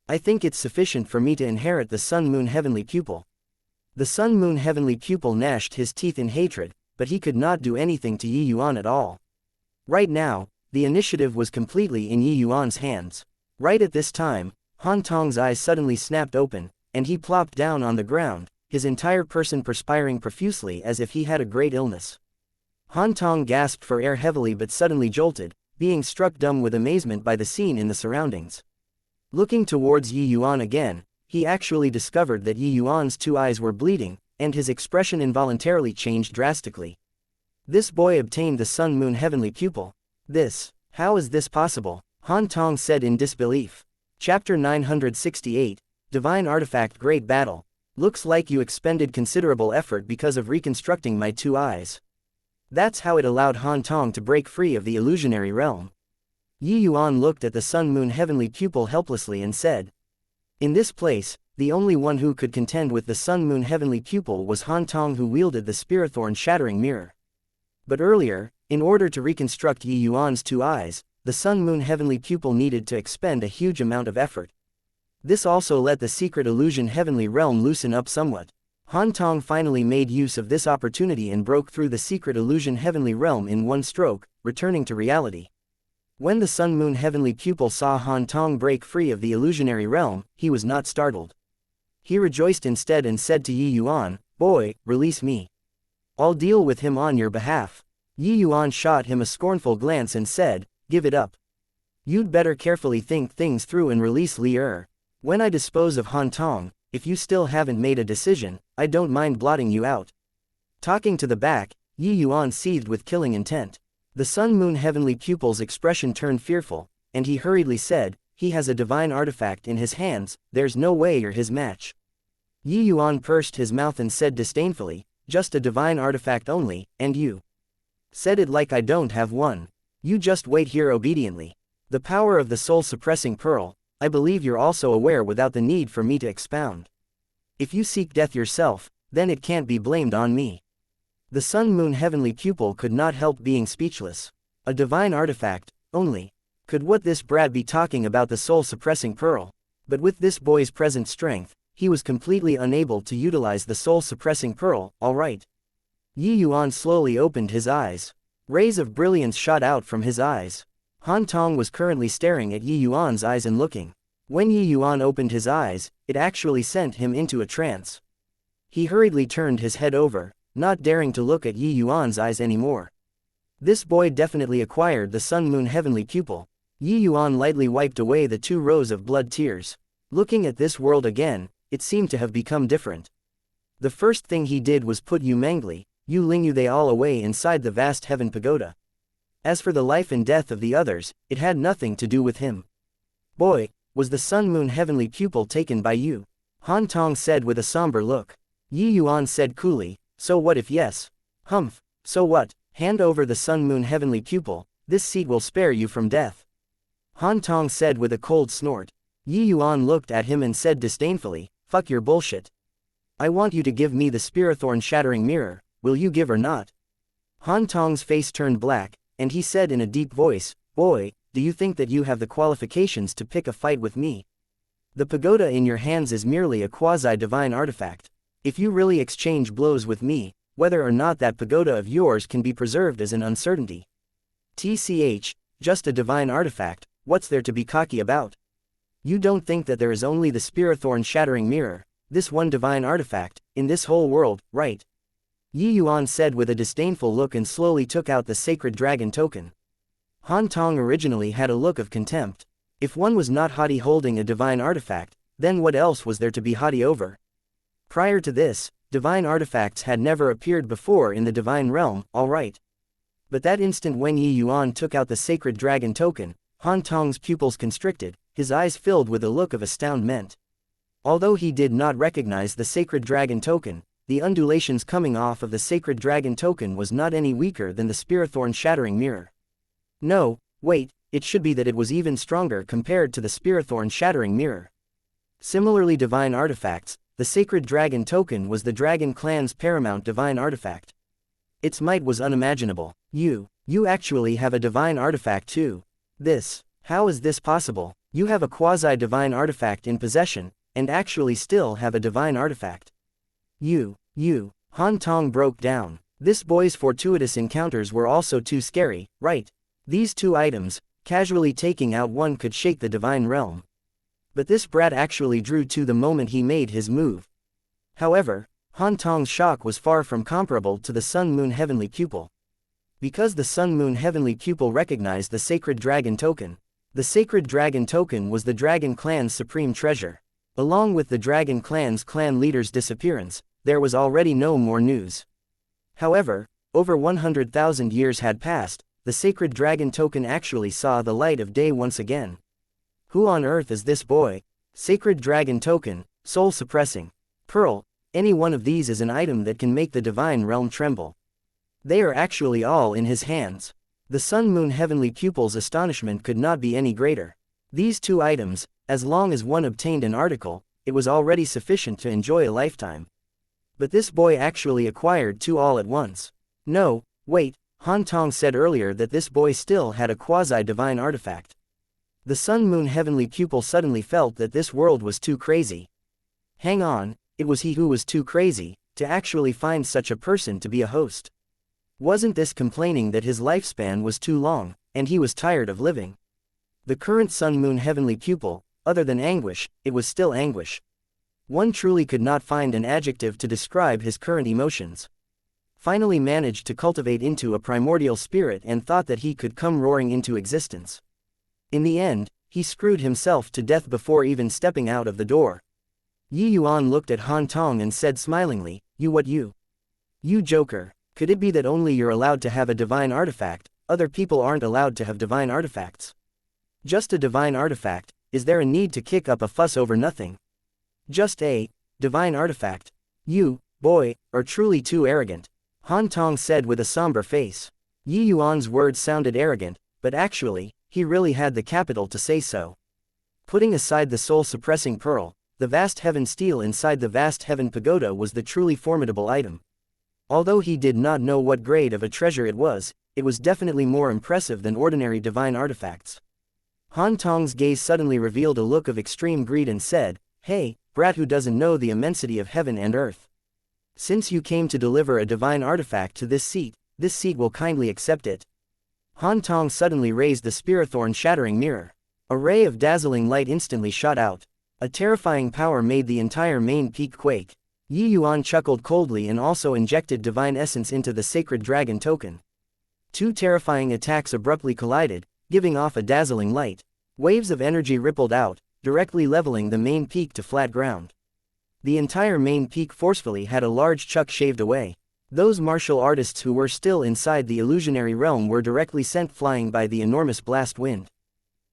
S1: I think it's sufficient for me to inherit the Sun-Moon Heavenly Pupil." The Sun-Moon Heavenly Pupil gnashed his teeth in hatred, but he could not do anything to Yi Yuan at all. Right now, the initiative was completely in Yi Yuan's hands. Right at this time, Han Tong's eyes suddenly snapped open, and he plopped down on the ground, his entire person perspiring profusely as if he had a great illness. Han Tong gasped for air heavily but suddenly jolted, being struck dumb with amazement by the scene in the surroundings. Looking towards Yi Yuan again, he actually discovered that Yi Yuan's 2 eyes were bleeding, and his expression involuntarily changed drastically. This boy obtained the Sun-Moon Heavenly Pupil. How is this possible? Han Tong said in disbelief. Chapter 968, Divine Artifact Great Battle. Looks like you expended considerable effort because of reconstructing my 2 eyes. That's how it allowed Han Tong to break free of the illusionary realm. Yi Yuan looked at the Sun-Moon Heavenly Pupil helplessly and said, "In this place, the only one who could contend with the Sun-Moon Heavenly Pupil was Han Tong, who wielded the Spirithorn Shattering Mirror. But earlier, in order to reconstruct Yi Yuan's 2 eyes, the Sun-Moon Heavenly Pupil needed to expend a huge amount of effort. This also let the secret illusion Heavenly Realm loosen up somewhat. Han Tong finally made use of this opportunity and broke through the secret illusion Heavenly Realm in one stroke, returning to reality. When the Sun-Moon Heavenly Pupil saw Han Tong break free of the illusionary realm, he was not startled. He rejoiced instead and said to Yi Yuan, "Boy, release me. I'll deal with him on your behalf." Yi Yuan shot him a scornful glance and said, "Give it up. You'd better carefully think things through and release Li Er. When I dispose of Han Tong, if you still haven't made a decision, I don't mind blotting you out." Talking to the back, Yi Yuan seethed with killing intent. The Sun-Moon Heavenly Pupil's expression turned fearful, and he hurriedly said, "He has a divine artifact in his hands, there's no way you're his match." Yi Yuan pursed his mouth and said disdainfully, "Just a divine artifact only, and you said it like I don't have one. You just wait here obediently. The power of the soul-suppressing pearl, I believe you're also aware without the need for me to expound. If you seek death yourself, then it can't be blamed on me." The Sun-Moon Heavenly Pupil could not help being speechless. A divine artifact, only. Could what this brat be talking about, the soul-suppressing pearl? But with this boy's present strength, he was completely unable to utilize the soul-suppressing pearl. All right. Yi Yuan slowly opened his eyes. Rays of brilliance shot out from his eyes. Han Tong was currently staring at Yi Yuan's eyes and looking. When Yi Yuan opened his eyes, it actually sent him into a trance. He hurriedly turned his head over, not daring to look at Yi Yuan's eyes anymore. This boy definitely acquired the Sun-Moon Heavenly Pupil. Yi Yuan lightly wiped away the 2 rows of blood tears. Looking at this world again, it seemed to have become different. The first thing he did was put Yu Mengli, Yu Lingyu they all away inside the vast heaven pagoda. As for the life and death of the others, it had nothing to do with him. "Boy, was the Sun-Moon Heavenly Pupil taken by you?" Han Tong said with a somber look. Yi Yuan said coolly, "So what if yes?" "Humph, so what? Hand over the Sun-Moon Heavenly Pupil, this seat will spare you from death." Han Tong said with a cold snort. Yi Yuan looked at him and said disdainfully, "Fuck your bullshit. I want you to give me the Spirithorn Shattering Mirror, will you give or not?" Han Tong's face turned black, and he said in a deep voice, "Boy, do you think that you have the qualifications to pick a fight with me? The pagoda in your hands is merely a quasi-divine artifact. If you really exchange blows with me, whether or not that pagoda of yours can be preserved is an uncertainty. TCH, just a divine artifact, what's there to be cocky about? You don't think that there is only the Spirithorn Shattering Mirror, this one divine artifact, in this whole world, right?" Yi Yuan said with a disdainful look and slowly took out the sacred dragon token. Han Tong originally had a look of contempt. If one was not haughty holding a divine artifact, then what else was there to be haughty over? Prior to this, divine artifacts had never appeared before in the divine realm, alright. But that instant when Yi Yuan took out the sacred dragon token, Han Tong's pupils constricted, his eyes filled with a look of astoundment. Although he did not recognize the sacred dragon token, the undulations coming off of the sacred dragon token was not any weaker than the Spearthorn shattering mirror. No, wait, it should be that it was even stronger compared to the Spearthorn shattering mirror. Similarly, divine artifacts, the sacred dragon token was the dragon clan's paramount divine artifact. Its might was unimaginable. You actually have a divine artifact too. How is this possible? You have a quasi-divine artifact in possession, and actually still have a divine artifact. Han Tong broke down. This boy's fortuitous encounters were also too scary, right? These two items, casually taking out one could shake the divine realm. But this brat actually drew to the moment he made his move. However, Han Tong's shock was far from comparable to the Sun-Moon Heavenly Pupil. Because the Sun-Moon Heavenly Pupil recognized the Sacred Dragon Token. The Sacred Dragon Token was the Dragon Clan's supreme treasure. Along with the Dragon Clan's clan leader's disappearance, there was already no more news. However, over 100,000 years had passed, the Sacred Dragon Token actually saw the light of day once again. Who on earth is this boy? Sacred Dragon Token, soul suppressing. Pearl, any one of these is an item that can make the divine realm tremble. They are actually all in his hands. The Sun-Moon Heavenly Pupil's astonishment could not be any greater. These two items, as long as one obtained an article, it was already sufficient to enjoy a lifetime. But this boy actually acquired two all at once. No, wait, Han Tong said earlier that this boy still had a quasi-divine artifact. The Sun-Moon Heavenly Pupil suddenly felt that this world was too crazy. Hang on, it was he who was too crazy, to actually find such a person to be a host. Wasn't this complaining that his lifespan was too long, and he was tired of living? The current Sun-Moon Heavenly Pupil, other than anguish, it was still anguish. One truly could not find an adjective to describe his current emotions. Finally managed to cultivate into a primordial spirit and thought that he could come roaring into existence. In the end, he screwed himself to death before even stepping out of the door. Yuan looked at Han Tong and said smilingly, You joker, could it be that only you're allowed to have a divine artifact, other people aren't allowed to have divine artifacts? Just a divine artifact, is there a need to kick up a fuss over nothing? Just a divine artifact. You, boy, are truly too arrogant, Han Tong said with a somber face. Yuan's words sounded arrogant, but actually, he really had the capital to say so. Putting aside the soul-suppressing pearl, the vast heaven steel inside the vast heaven pagoda was the truly formidable item. Although he did not know what grade of a treasure it was definitely more impressive than ordinary divine artifacts. Han Tong's gaze suddenly revealed a look of extreme greed and said, Hey, brat who doesn't know the immensity of heaven and earth. Since you came to deliver a divine artifact to this seat will kindly accept it. Han Tong suddenly raised the Spearthorn shattering mirror. A ray of dazzling light instantly shot out. A terrifying power made the entire main peak quake. Yuan chuckled coldly and also injected divine essence into the sacred dragon token. Two terrifying attacks abruptly collided, giving off a dazzling light. Waves of energy rippled out, directly leveling the main peak to flat ground. The entire main peak forcefully had a large chunk shaved away. Those martial artists who were still inside the illusionary realm were directly sent flying by the enormous blast wind.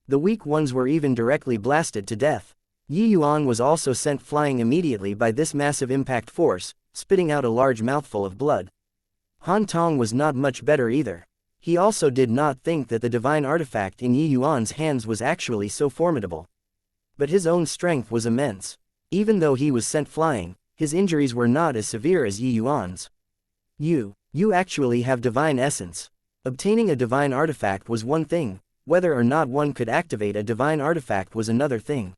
S1: The weak ones were even directly blasted to death. Yuan was also sent flying immediately by this massive impact force, spitting out a large mouthful of blood. Han Tong was not much better either. He also did not think that the divine artifact in Yuan's hands was actually so formidable. But his own strength was immense. Even though he was sent flying, his injuries were not as severe as Yuan's. You actually have divine essence. Obtaining a divine artifact was one thing, whether or not one could activate a divine artifact was another thing.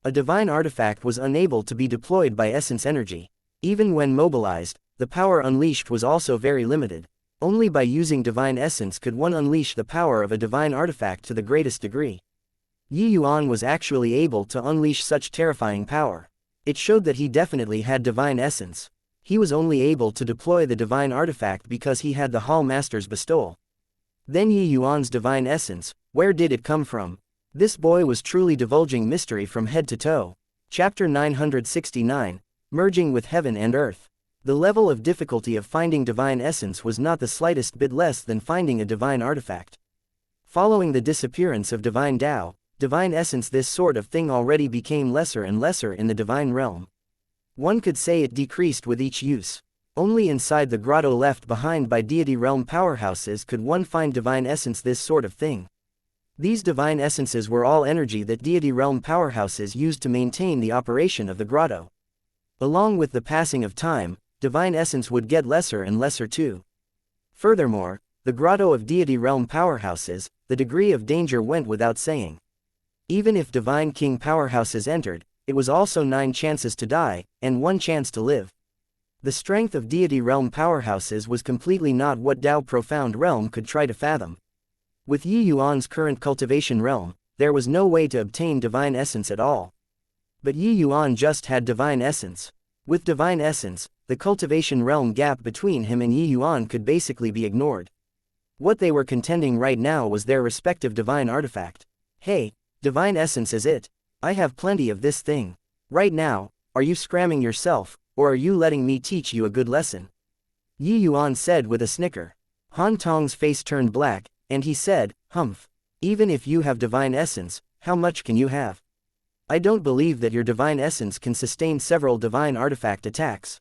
S1: A divine artifact was unable to be deployed by essence energy. Even when mobilized, the power unleashed was also very limited. Only by using divine essence could one unleash the power of a divine artifact to the greatest degree. Yuan was actually able to unleash such terrifying power. It showed that he definitely had divine essence. He was only able to deploy the divine artifact because he had the Hall Master's bestowal. Then Yuan's divine essence, where did it come from? This boy was truly divulging mystery from head to toe. Chapter 969, Merging with Heaven and Earth. The level of difficulty of finding divine essence was not the slightest bit less than finding a divine artifact. Following the disappearance of divine Tao, divine essence. This sort of thing already became lesser and lesser in the divine realm. One could say it decreased with each use. Only inside the grotto left behind by deity realm powerhouses could one find divine essence. This sort of thing. These divine essences were all energy that deity realm powerhouses used to maintain the operation of the grotto. Along with the passing of time, divine essence would get lesser and lesser too. Furthermore, the grotto of deity realm powerhouses, the degree of danger went without saying. Even if divine king powerhouses entered, it was also 9 chances to die, and 1 chance to live. The strength of deity realm powerhouses was completely not what Tao profound realm could try to fathom. With Yi Yuan's current cultivation realm, there was no way to obtain divine essence at all. But Yi Yuan just had divine essence. With divine essence, the cultivation realm gap between him and Yi Yuan could basically be ignored. What they were contending right now was their respective divine artifact. Hey, divine essence is it? I have plenty of this thing. Right now, are you scramming yourself, or are you letting me teach you a good lesson? Yi Yuan said with a snicker. Han Tong's face turned black, and he said, "Humph. Even if you have divine essence, how much can you have? I don't believe that your divine essence can sustain several divine artifact attacks.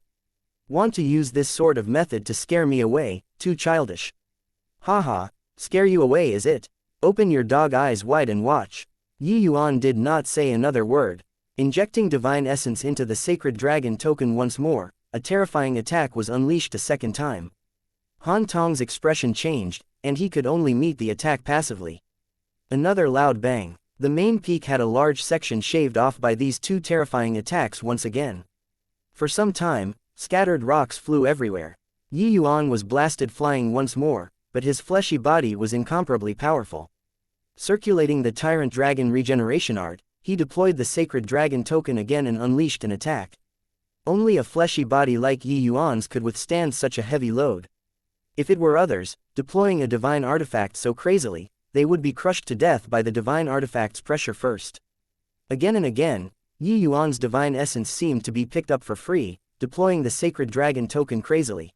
S1: Want to use this sort of method to scare me away? Too childish. Haha, scare you away is it? Open your dog eyes wide and watch." Yi Yuan did not say another word. Injecting divine essence into the sacred dragon token once more, a terrifying attack was unleashed a second time. Han Tong's expression changed, and he could only meet the attack passively. Another loud bang. The main peak had a large section shaved off by these 2 terrifying attacks once again. For some time, scattered rocks flew everywhere. Yi Yuan was blasted flying once more, but his fleshy body was incomparably powerful. Circulating the Tyrant Dragon regeneration art, he deployed the Sacred Dragon token again and unleashed an attack. Only a fleshy body like Yi Yuan's could withstand such a heavy load. If it were others, deploying a divine artifact so crazily, they would be crushed to death by the divine artifact's pressure first. Again and again, Yi Yuan's divine essence seemed to be picked up for free, deploying the Sacred Dragon token crazily.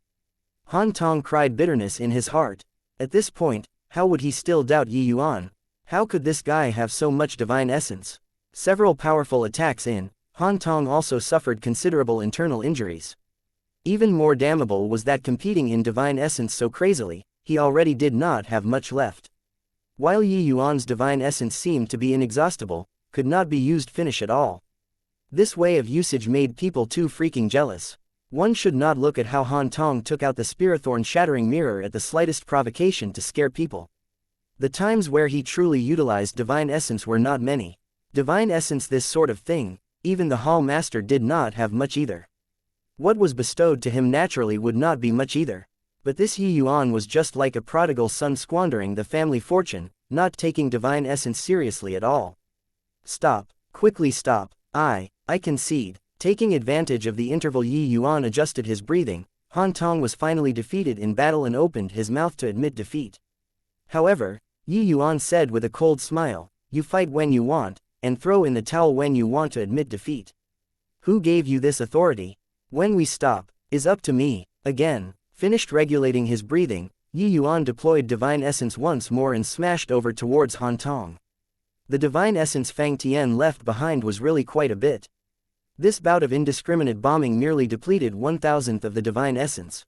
S1: Han Tong cried bitterness in his heart. At this point, how would he still doubt Yi Yuan? How could this guy have so much divine essence? Several powerful attacks in, Han Tong also suffered considerable internal injuries. Even more damnable was that competing in divine essence so crazily, he already did not have much left. While Yi Yuan's divine essence seemed to be inexhaustible, could not be used finish at all. This way of usage made people too freaking jealous. One should not look at how Han Tong took out the Spirithorn shattering mirror at the slightest provocation to scare people. The times where he truly utilized divine essence were not many. Divine essence, this sort of thing, even the Hall Master did not have much either. What was bestowed to him naturally would not be much either. But this Yi Yuan was just like a prodigal son squandering the family fortune, not taking divine essence seriously at all. Stop. Quickly stop. I concede. Taking advantage of the interval, Yi Yuan adjusted his breathing. Han Tong was finally defeated in battle and opened his mouth to admit defeat. However, Yi Yuan said with a cold smile, "You fight when you want, and throw in the towel when you want to admit defeat. Who gave you this authority? When we stop, is up to me." Again, finished regulating his breathing, Yi Yuan deployed divine essence once more and smashed over towards Han Tong. The divine essence Fang Tian left behind was really quite a bit. This bout of indiscriminate bombing merely depleted 1,000th of the divine essence.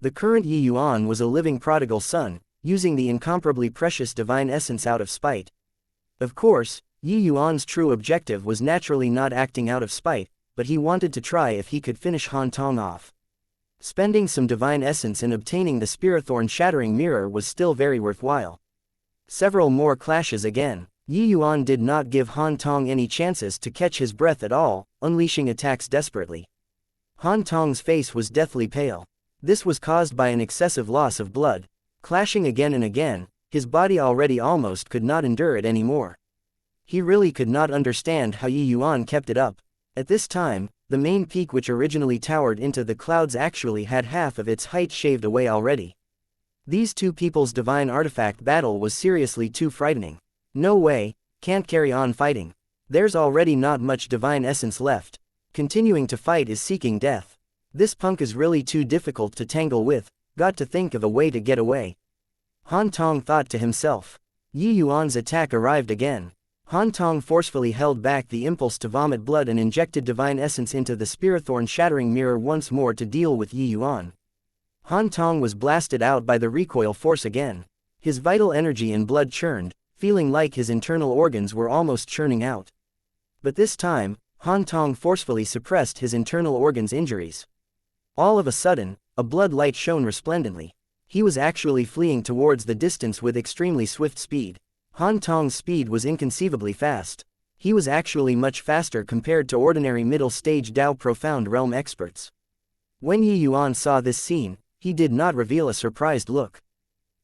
S1: The current Yi Yuan was a living prodigal son, using the incomparably precious divine essence out of spite. Of course, Yi Yuan's true objective was naturally not acting out of spite, but he wanted to try if he could finish Han Tong off. Spending some divine essence in obtaining the Spirithorn shattering mirror was still very worthwhile. Several more clashes again. Yi Yuan did not give Han Tong any chances to catch his breath at all, unleashing attacks desperately. Han Tong's face was deathly pale. This was caused by an excessive loss of blood. Clashing again and again, his body already almost could not endure it anymore. He really could not understand how Yi Yuan kept it up. At this time, the main peak which originally towered into the clouds actually had half of its height shaved away already. These two people's divine artifact battle was seriously too frightening. No way, can't carry on fighting. There's already not much divine essence left. Continuing to fight is seeking death. This punk is really too difficult to tangle with, got to think of a way to get away. Han Tong thought to himself. Yi Yuan's attack arrived again. Han Tong forcefully held back the impulse to vomit blood and injected divine essence into the Spirithorn-shattering mirror once more to deal with Yi Yuan. Han Tong was blasted out by the recoil force again. His vital energy and blood churned, feeling like his internal organs were almost churning out. But this time, Han Tong forcefully suppressed his internal organs' injuries. All of a sudden, a blood light shone resplendently. He was actually fleeing towards the distance with extremely swift speed. Han Tong's speed was inconceivably fast. He was actually much faster compared to ordinary middle-stage Dao Profound Realm experts. When Yi Yuan saw this scene, he did not reveal a surprised look.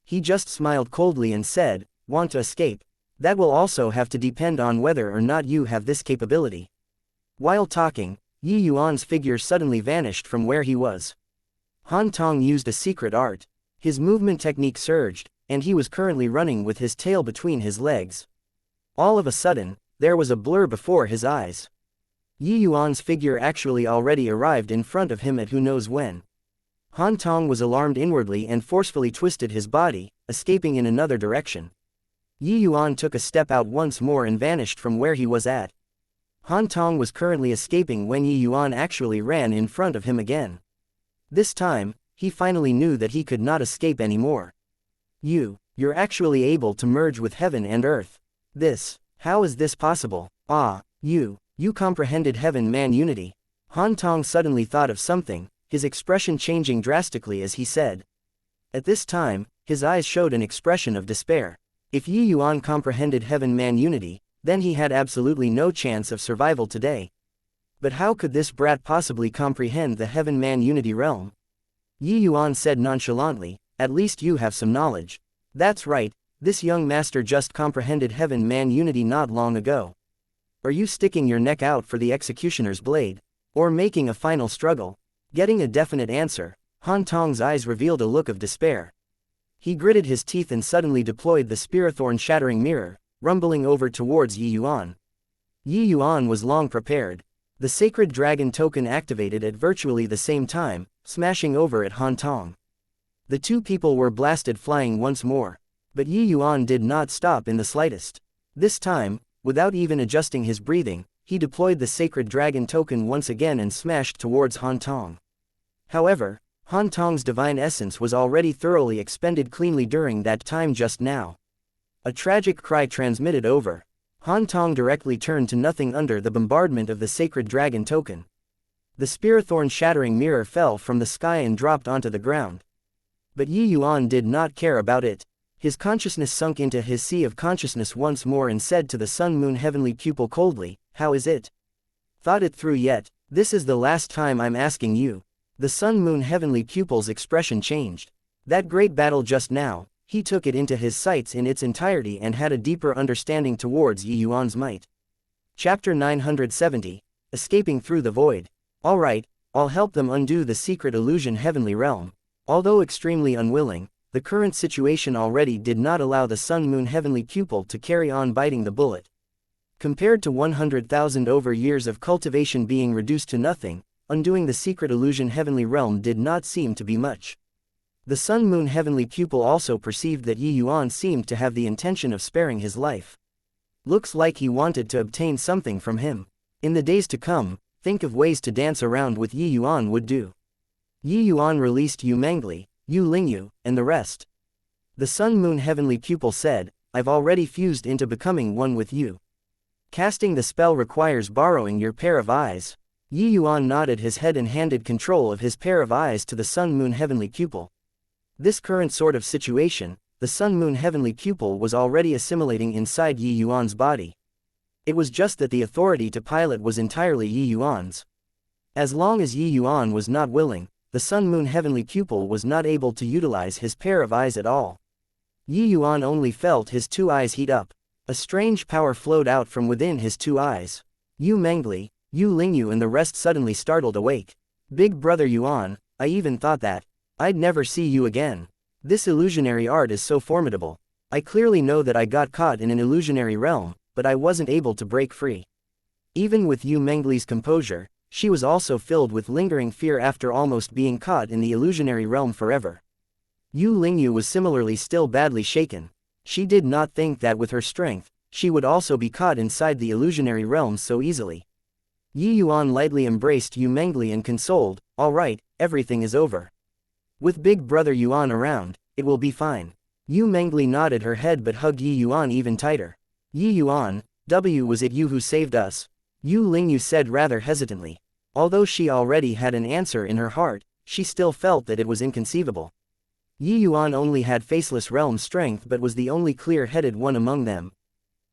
S1: He just smiled coldly and said, "Want to escape? That will also have to depend on whether or not you have this capability." While talking, Yi Yuan's figure suddenly vanished from where he was. Han Tong used a secret art. His movement technique surged, and he was currently running with his tail between his legs. All of a sudden, there was a blur before his eyes. Yi Yuan's figure actually already arrived in front of him at who knows when. Han Tong was alarmed inwardly and forcefully twisted his body, escaping in another direction. Yi Yuan took a step out once more and vanished from where he was at. Han Tong was currently escaping when Yi Yuan actually ran in front of him again. This time, he finally knew that he could not escape anymore. You're actually able to merge with heaven and earth. How is this possible? You comprehended heaven-man unity. Han Tong suddenly thought of something, his expression changing drastically as he said. At this time, his eyes showed an expression of despair. If Yi Yuan comprehended heaven-man unity, then he had absolutely no chance of survival today. But how could this brat possibly comprehend the heaven-man unity realm? Yi Yuan said nonchalantly, "At least you have some knowledge." "That's right, this young master just comprehended heaven-man unity not long ago. Are you sticking your neck out for the executioner's blade? Or making a final struggle?" Getting a definite answer, Han Tong's eyes revealed a look of despair. He gritted his teeth and suddenly deployed the Spirithorn-shattering mirror, rumbling over towards Yi Yuan. Yi Yuan was long prepared. The sacred dragon token activated at virtually the same time, smashing over at Han Tong. The two people were blasted flying once more. But Yi Yuan did not stop in the slightest. This time, without even adjusting his breathing, he deployed the sacred dragon token once again and smashed towards Han Tong. However, Han Tong's divine essence was already thoroughly expended cleanly during that time just now. A tragic cry transmitted over. Han Tong directly turned to nothing under the bombardment of the sacred dragon token. The Spirithorn-shattering mirror fell from the sky and dropped onto the ground. But Yi Yuan did not care about it. His consciousness sunk into his sea of consciousness once more and said to the Sun-Moon heavenly pupil coldly, "How is it? Thought it through yet? This is the last time I'm asking you." The Sun-Moon heavenly pupil's expression changed. That great battle just now, he took it into his sights in its entirety and had a deeper understanding towards Yi Yuan's might. Chapter 970, Escaping Through the Void. Alright, I'll help them undo the secret illusion heavenly realm. Although extremely unwilling, the current situation already did not allow the Sun-Moon heavenly pupil to carry on biting the bullet. Compared to 100,000 over years of cultivation being reduced to nothing, undoing the secret illusion heavenly realm did not seem to be much. The Sun-Moon heavenly pupil also perceived that Yi Yuan seemed to have the intention of sparing his life. Looks like he wanted to obtain something from him. In the days to come, think of ways to dance around with Yi Yuan would do. Yi Yuan released Yu Mengli, Yu Lingyu, and the rest. The Sun-Moon heavenly pupil said, "I've already fused into becoming one with you. Casting the spell requires borrowing your pair of eyes." Yi Yuan nodded his head and handed control of his pair of eyes to the Sun-Moon heavenly pupil. This current sort of situation, the Sun-Moon heavenly pupil was already assimilating inside Yi Yuan's body. It was just that the authority to pilot was entirely Yi Yuan's. As long as Yi Yuan was not willing, the Sun-Moon heavenly pupil was not able to utilize his pair of eyes at all. Yi Yuan only felt his two eyes heat up. A strange power flowed out from within his two eyes. Yu Mengli, Yu Lingyu and the rest suddenly startled awake. "Big brother Yuan, I even thought that I'd never see you again. This illusionary art is so formidable. I clearly know that I got caught in an illusionary realm, but I wasn't able to break free." Even with Yu Mengli's composure, she was also filled with lingering fear after almost being caught in the illusionary realm forever. Yu Lingyu was similarly still badly shaken. She did not think that with her strength, she would also be caught inside the illusionary realm so easily. Yi Yuan lightly embraced Yu Mengli and consoled, "All right, everything is over. With big brother Yuan around, it will be fine." Yu Mengli nodded her head but hugged Yi Yuan even tighter. "Yi Yuan, was it you who saved us?" Yu Lingyu said rather hesitantly. Although she already had an answer in her heart, she still felt that it was inconceivable. Yi Yuan only had faceless realm strength but was the only clear-headed one among them.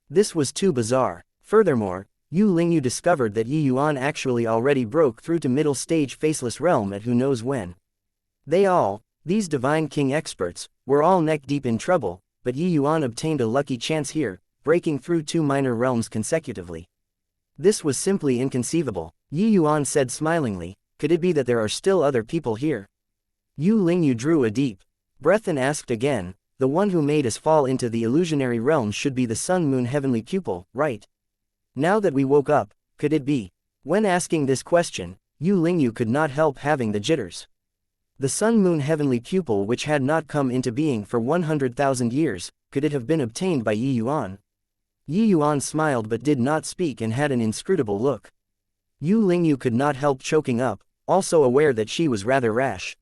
S1: This was too bizarre. Furthermore, Yu Lingyu discovered that Yi Yuan actually already broke through to middle stage faceless realm at who knows when. These Divine King experts, were all neck-deep in trouble, but Yi Yuan obtained a lucky chance here, breaking through 2 minor realms consecutively. This was simply inconceivable. Yi Yuan said smilingly, "Could it be that there are still other people here?" Yu Lingyu drew a deep breath and asked again, "The one who made us fall into the illusionary realm should be the Sun-Moon Heavenly Pupil, right? Now that we woke up, could it be?" When asking this question, Yu Lingyu could not help having the jitters. The Sun-Moon Heavenly Pupil, which had not come into being for 100,000 years, could it have been obtained by Yi Yuan? Yi Yuan smiled but did not speak and had an inscrutable look. Yu Lingyu could not help choking up, also aware that she was rather rash.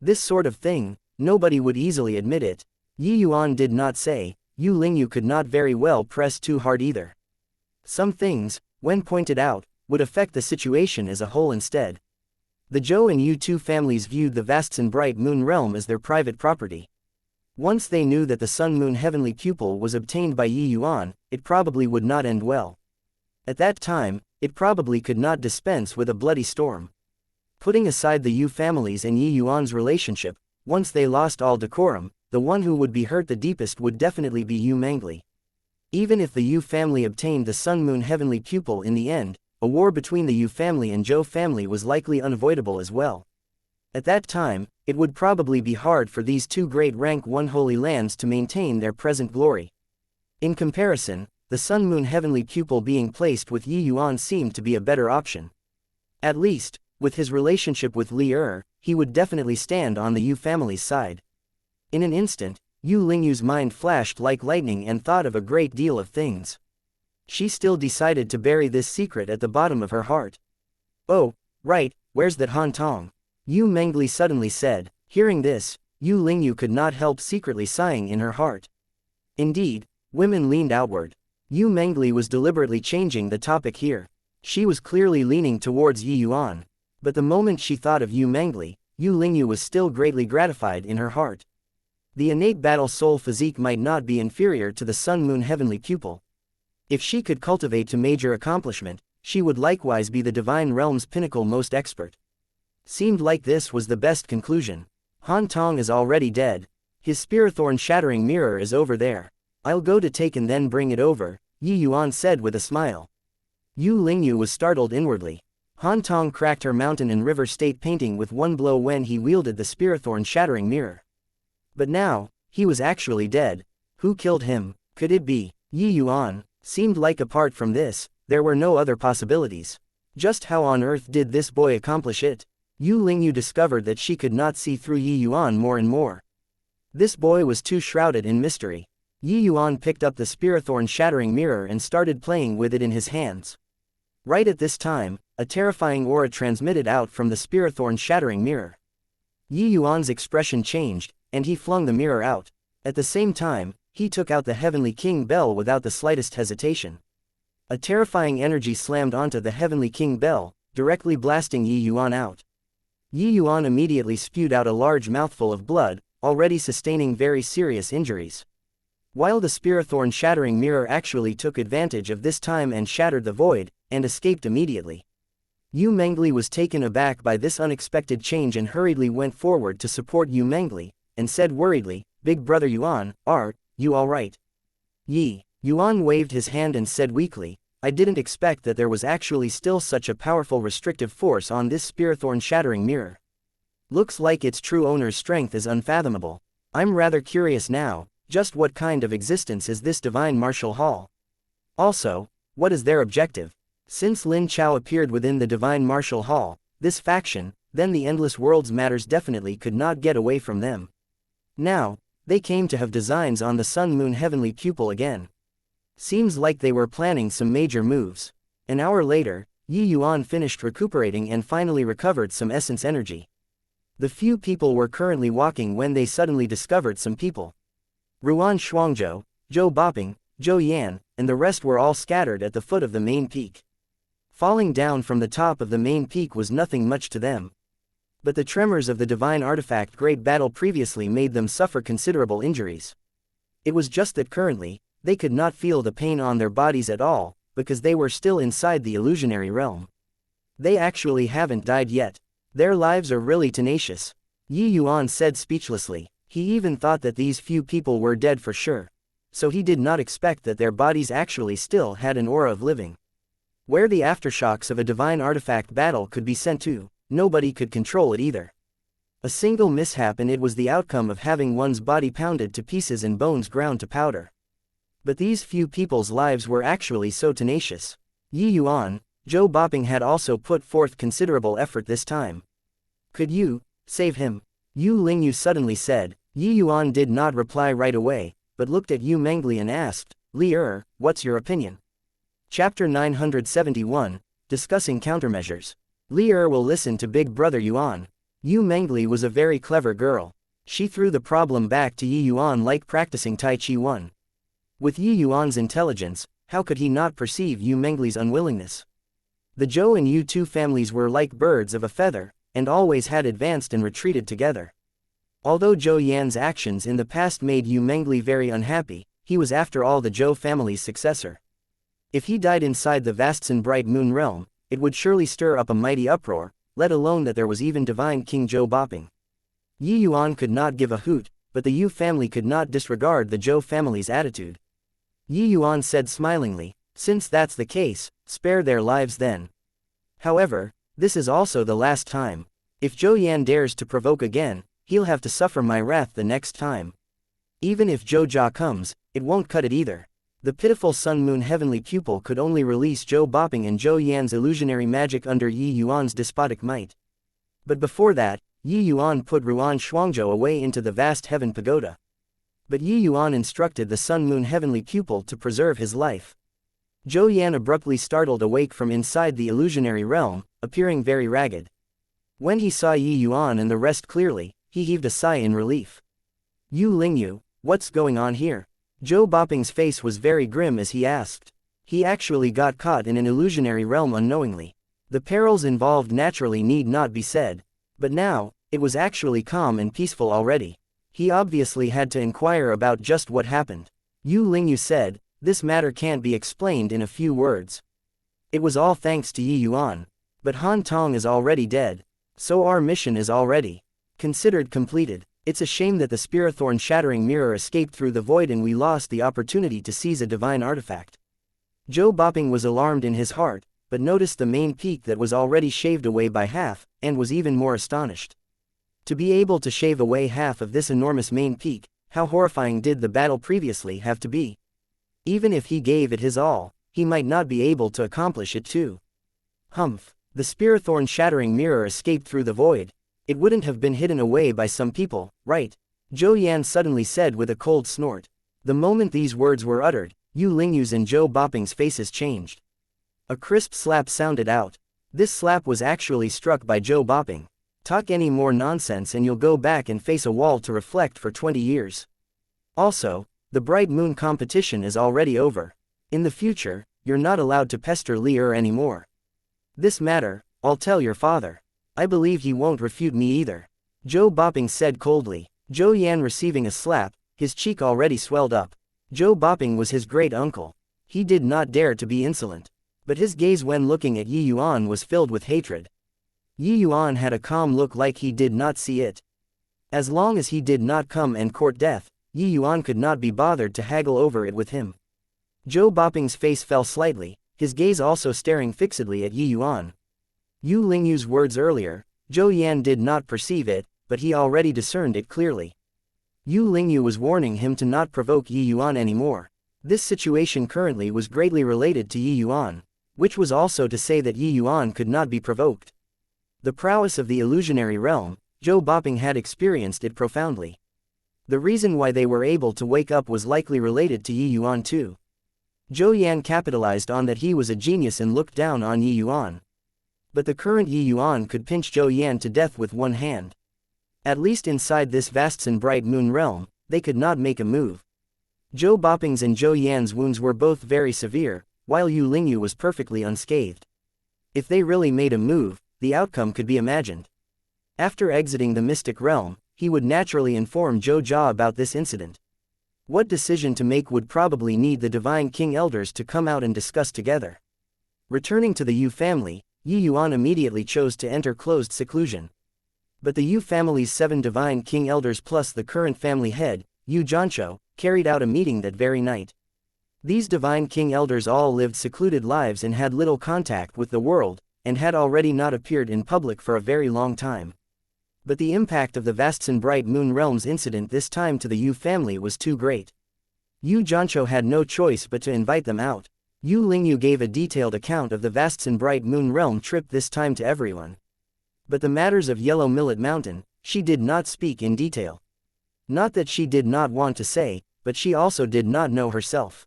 S1: This sort of thing, nobody would easily admit it. Yi Yuan did not say. Yu Lingyu could not very well press too hard either. Some things, when pointed out, would affect the situation as a whole instead. The Zhou and Yu two families viewed the vast and bright moon realm as their private property. Once they knew that the Sun-Moon Heavenly Pupil was obtained by Yi Yuan, it probably would not end well. At that time, it probably could not dispense with a bloody storm. Putting aside the Yu families and Yi Yuan's relationship, once they lost all decorum, the one who would be hurt the deepest would definitely be Yu Mengli. Even if the Yu family obtained the Sun-Moon Heavenly Pupil in the end, a war between the Yu family and Zhou family was likely unavoidable as well. At that time, it would probably be hard for these two great rank 1 holy lands to maintain their present glory. In comparison, the Sun-Moon Heavenly Pupil being placed with Yi Yuan seemed to be a better option. At least, with his relationship with Li Er, he would definitely stand on the Yu family's side. In an instant, Yu Lingyu's mind flashed like lightning and thought of a great deal of things. She still decided to bury this secret at the bottom of her heart. "Oh, right, where's that Han Tong?" Yu Mengli suddenly said. Hearing this, Yu Lingyu could not help secretly sighing in her heart. Indeed, women leaned outward. Yu Mengli was deliberately changing the topic here. She was clearly leaning towards Yi Yuan. But the moment she thought of Yu Mengli, Yu Lingyu was still greatly gratified in her heart. The innate battle soul physique might not be inferior to the Sun-Moon Heavenly Pupil. If she could cultivate to major accomplishment, she would likewise be the Divine Realm's pinnacle most expert. Seemed like this was the best conclusion. Han Tong is already dead. His Spirithorn shattering mirror is over there. I'll go to take and then bring it over, Yi Yuan said with a smile. Yu Lingyu was startled inwardly. Han Tong cracked her mountain and river state painting with one blow when he wielded the Spirithorn shattering mirror. But now, he was actually dead. Who killed him? Could it be Yi Yuan? Seemed like apart from this, there were no other possibilities. Just how on earth did this boy accomplish it? Yu Lingyu discovered that she could not see through Yi Yuan more and more. This boy was too shrouded in mystery. Yi Yuan picked up the Spirithorn shattering mirror and started playing with it in his hands. Right at this time, a terrifying aura transmitted out from the Spirithorn shattering mirror. Yi Yuan's expression changed, and he flung the mirror out. At the same time, he took out the Heavenly King bell without the slightest hesitation. A terrifying energy slammed onto the Heavenly King bell, directly blasting Yi Yuan out. Yi Yuan immediately spewed out a large mouthful of blood, already sustaining very serious injuries. While the Spirithorn shattering mirror actually took advantage of this time and shattered the void, and escaped immediately. Yu Mengli was taken aback by this unexpected change and hurriedly went forward to support Yu Mengli, and said worriedly, "Big brother Yuan, are you alright?" Yi Yuan waved his hand and said weakly, "I didn't expect that there was actually still such a powerful restrictive force on this Spirithorn shattering mirror. Looks like its true owner's strength is unfathomable. I'm rather curious now, just what kind of existence is this Divine Martial Hall? Also, what is their objective? Since Lin Chao appeared within the Divine Martial Hall, this faction, then the Endless Worlds matters definitely could not get away from them. Now, they came to have designs on the Sun-Moon Heavenly Pupil again. Seems like they were planning some major moves. An hour later, Yuan finished recuperating and finally recovered some essence energy. The few people were currently walking when they suddenly discovered some people. Ruan Shuangzhou, Zhou Boping, Zhou Yan, and the rest were all scattered at the foot of the main peak. Falling down from the top of the main peak was nothing much to them. But the tremors of the divine artifact great battle previously made them suffer considerable injuries. It was just that currently, they could not feel the pain on their bodies at all, because they were still inside the illusionary realm. They actually haven't died yet. Their lives are really tenacious. Yuan said speechlessly. He even thought that these few people were dead for sure. So he did not expect that their bodies actually still had an aura of living. Where the aftershocks of a divine artifact battle could be sent to, nobody could control it either. A single mishap and it was the outcome of having one's body pounded to pieces and bones ground to powder. But these few people's lives were actually so tenacious. Yuan, Zhou Boping had also put forth considerable effort this time. Could you save him? Yu Lingyu suddenly said. Yuan did not reply right away, but looked at Yu Mengli and asked, Li what's your opinion? Chapter 971, Discussing Countermeasures. Li will listen to Big Brother Yuan. Yu Mengli was a very clever girl. She threw the problem back to Yuan like practicing Tai Chi 1. With Yuan's intelligence, how could he not perceive Yu Mengli's unwillingness? The Zhou and Yu families were like birds of a feather, and always had advanced and retreated together. Although Zhou Yan's actions in the past made Yu Mengli very unhappy, he was after all the Zhou family's successor. If he died inside the Vastsen Bright Moon realm, it would surely stir up a mighty uproar, let alone that there was even divine King Zhou Boping. Yuan could not give a hoot, but the Yu family could not disregard the Zhou family's attitude. Yuan said smilingly, since that's the case, spare their lives then. However, this is also the last time. If Zhou Yan dares to provoke again, he'll have to suffer my wrath the next time. Even if Zhou Jia comes, it won't cut it either. The pitiful Sun-Moon heavenly pupil could only release Zhou Boping and Zhou Yan's illusionary magic under Yuan's despotic might. But before that, Yuan put Ruan Shuangzhou away into the vast heaven pagoda. But Yuan instructed the Sun-Moon heavenly pupil to preserve his life. Zhou Yan abruptly startled awake from inside the illusionary realm, appearing very ragged. When he saw Yuan and the rest clearly, he heaved a sigh in relief. Yu Lingyu, what's going on here? Zhou Boping's face was very grim as he asked. He actually got caught in an illusionary realm unknowingly. The perils involved naturally need not be said. But now, it was actually calm and peaceful already. He obviously had to inquire about just what happened. Yu Lingyu said, this matter can't be explained in a few words. It was all thanks to Yuan. But Han Tong is already dead. So our mission is already considered completed. It's a shame that the Spirathorn shattering mirror escaped through the void and we lost the opportunity to seize a divine artifact. Zhou Boping was alarmed in his heart, but noticed the main peak that was already shaved away by half, and was even more astonished. To be able to shave away half of this enormous main peak, how horrifying did the battle previously have to be? Even if he gave it his all, he might not be able to accomplish it too. Humph, the Spirathorn shattering mirror escaped through the void. It wouldn't have been hidden away by some people, right? Zhou Yan suddenly said with a cold snort. The moment these words were uttered, Yu Lingyu's and Zhou Boping's faces changed. A crisp slap sounded out. This slap was actually struck by Zhou Boping. Talk any more nonsense and you'll go back and face a wall to reflect for 20 years. Also, the Bright Moon competition is already over. In the future, you're not allowed to pester Li anymore. This matter, I'll tell your father. I believe he won't refute me either. Zhou Boping said coldly. Zhou Yan receiving a slap, his cheek already swelled up. Zhou Boping was his great uncle. He did not dare to be insolent. But his gaze when looking at Yuan was filled with hatred. Yuan had a calm look like he did not see it. As long as he did not come and court death, Yuan could not be bothered to haggle over it with him. Zhou Boping's face fell slightly, his gaze also staring fixedly at Yuan. Yu Lingyu's words earlier, Zhou Yan did not perceive it, but he already discerned it clearly. Yu Lingyu was warning him to not provoke Yuan anymore. This situation currently was greatly related to Yuan, which was also to say that Yuan could not be provoked. The prowess of the illusionary realm, Zhou Boping had experienced it profoundly. The reason why they were able to wake up was likely related to Yuan too. Zhou Yan capitalized on that he was a genius and looked down on Yi Yuan. But the current Yi Yuan could pinch Zhou Yan to death with one hand. At least inside this vast and bright moon realm, they could not make a move. Zhou Boping's and Zhou Yan's wounds were both very severe, while Yu Lingyu was perfectly unscathed. If they really made a move, the outcome could be imagined. After exiting the mystic realm, he would naturally inform Zhou Jia about this incident. What decision to make would probably need the Divine King Elders to come out and discuss together. Returning to the Yu family, Yi Yuan immediately chose to enter closed seclusion. But the Yu family's 7 Divine King Elders plus the current family head, Yu Jianzhou, carried out a meeting that very night. These Divine King Elders all lived secluded lives and had little contact with the world, and had already not appeared in public for a very long time. But the impact of the vast and bright moon realms incident this time to the Yu family was too great. Yu Jianzhou had no choice but to invite them out. Yu Lingyu gave a detailed account of the vast and bright moon realm trip this time to everyone. But the matters of Yellow Millet Mountain, she did not speak in detail. Not that she did not want to say, but she also did not know herself.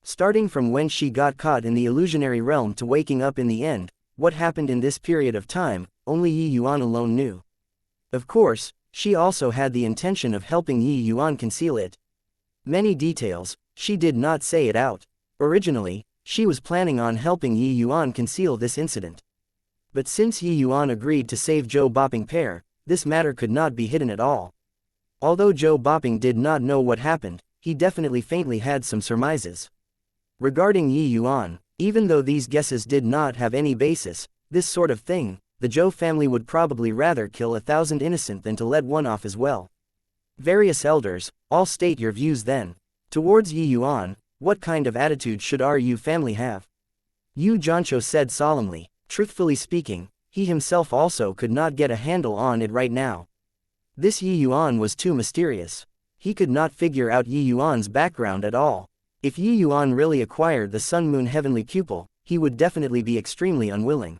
S1: Starting from when she got caught in the illusionary realm to waking up in the end, what happened in this period of time, only Yi Yuan alone knew. Of course, she also had the intention of helping Yi Yuan conceal it. Many details, she did not say it out. Originally, she was planning on helping Yi Yuan conceal this incident. But since Yi Yuan agreed to save Zhou Boping pair, this matter could not be hidden at all. Although Zhou Boping did not know what happened, he definitely faintly had some surmises. Regarding Yi Yuan, even though these guesses did not have any basis, this sort of thing, the Zhou family would probably rather kill 1,000 innocent than to let one off as well. Various elders, all state your views then. Towards Yi Yuan, what kind of attitude should our Yu family have? Yu Jianzhou said solemnly. Truthfully speaking, he himself also could not get a handle on it right now. This Yi Yuan was too mysterious. He could not figure out Yi Yuan's background at all. If Yi Yuan really acquired the Sun Moon Heavenly Pupil, he would definitely be extremely unwilling.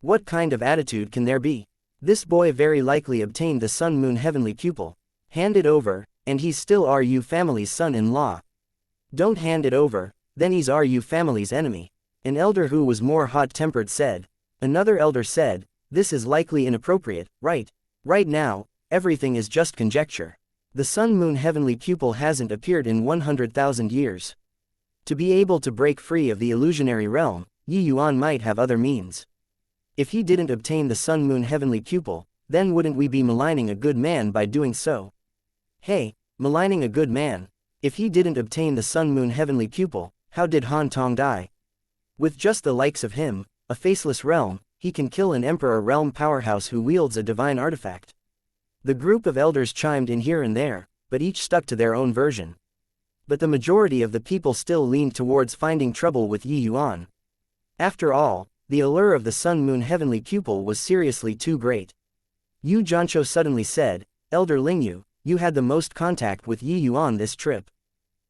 S1: What kind of attitude can there be? This boy very likely obtained the Sun Moon Heavenly Pupil. Hand it over, and he's still our Yu family's son-in-law. Don't hand it over, then he's our Yu family's enemy. An elder who was more hot-tempered said. Another elder said, this is likely inappropriate, right? Right now, everything is just conjecture. The Sun Moon Heavenly Pupil hasn't appeared in 100,000 years. To be able to break free of the illusionary realm, Yi Yuan might have other means. If he didn't obtain the Sun Moon Heavenly Pupil, then wouldn't we be maligning a good man by doing so? Hey, maligning a good man. If he didn't obtain the Sun Moon Heavenly Pupil, how did Han Tong die? With just the likes of him, a faceless realm, he can kill an emperor realm powerhouse who wields a divine artifact. The group of elders chimed in here and there, but each stuck to their own version. But the majority of the people still leaned towards finding trouble with Yi Yuan. After all, the allure of the Sun Moon Heavenly Pupil was seriously too great. Yu Jianzhou suddenly said, Elder Lingyu, you had the most contact with Yi Yuan this trip.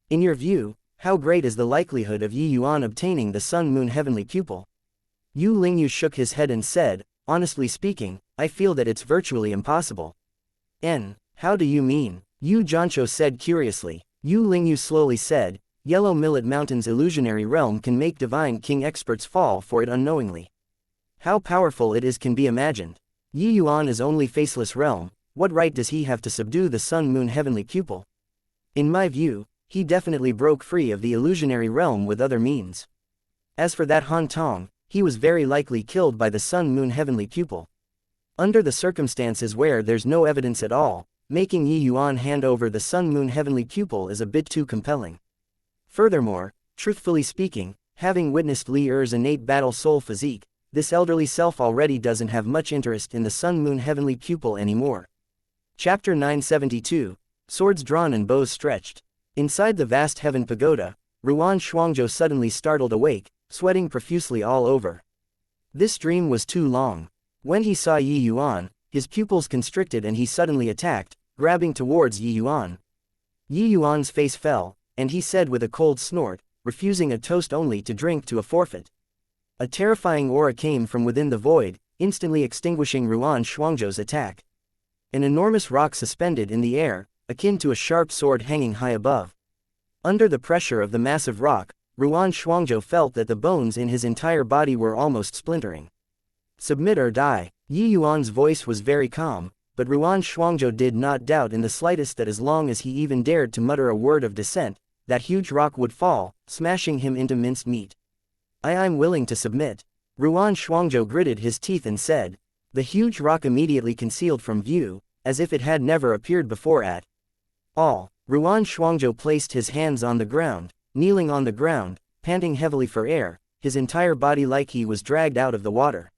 S1: In your view, how great is the likelihood of Yi Yuan obtaining the Sun Moon Heavenly Pupil? Yu Lingyu shook his head and said, honestly speaking, I feel that it's virtually impossible. How do you mean? Yu Jianzhou said curiously. Yu Lingyu slowly said, Yellow Millet Mountain's illusionary realm can make Divine King experts fall for it unknowingly. How powerful it is can be imagined. Yi Yuan is only faceless realm, what right does he have to subdue the Sun Moon Heavenly Pupil? In my view, he definitely broke free of the illusionary realm with other means. As for that Han Tong, he was very likely killed by the Sun Moon Heavenly Pupil. Under the circumstances where there's no evidence at all, making Yi Yuan hand over the Sun Moon Heavenly Pupil is a bit too compelling. Furthermore, truthfully speaking, having witnessed Li Er's innate battle soul physique, this elderly self already doesn't have much interest in the Sun Moon Heavenly Pupil anymore. Chapter 972, Swords Drawn and Bows Stretched. Inside the vast heaven pagoda, Ruan Shuangzhou suddenly startled awake, sweating profusely all over. This dream was too long. When he saw Yi Yuan, his pupils constricted and he suddenly attacked, grabbing towards Yi Yuan. Yi Yuan's face fell, and he said with a cold snort, refusing a toast only to drink to a forfeit. A terrifying aura came from within the void, instantly extinguishing Ruan Shuangzhou's attack. An enormous rock suspended in the air, akin to a sharp sword hanging high above. Under the pressure of the massive rock, Ruan Shuangzhou felt that the bones in his entire body were almost splintering. Submit or die. Yi Yuan's voice was very calm, but Ruan Shuangzhou did not doubt in the slightest that as long as he even dared to mutter a word of dissent, that huge rock would fall, smashing him into minced meat. I'm willing to submit. Ruan Shuangzhou gritted his teeth and said. The huge rock immediately concealed from view, as if it had never appeared before at all. Ruan Shuangzhou placed his hands on the ground, kneeling on the ground, panting heavily for air, his entire body like he was dragged out of the water.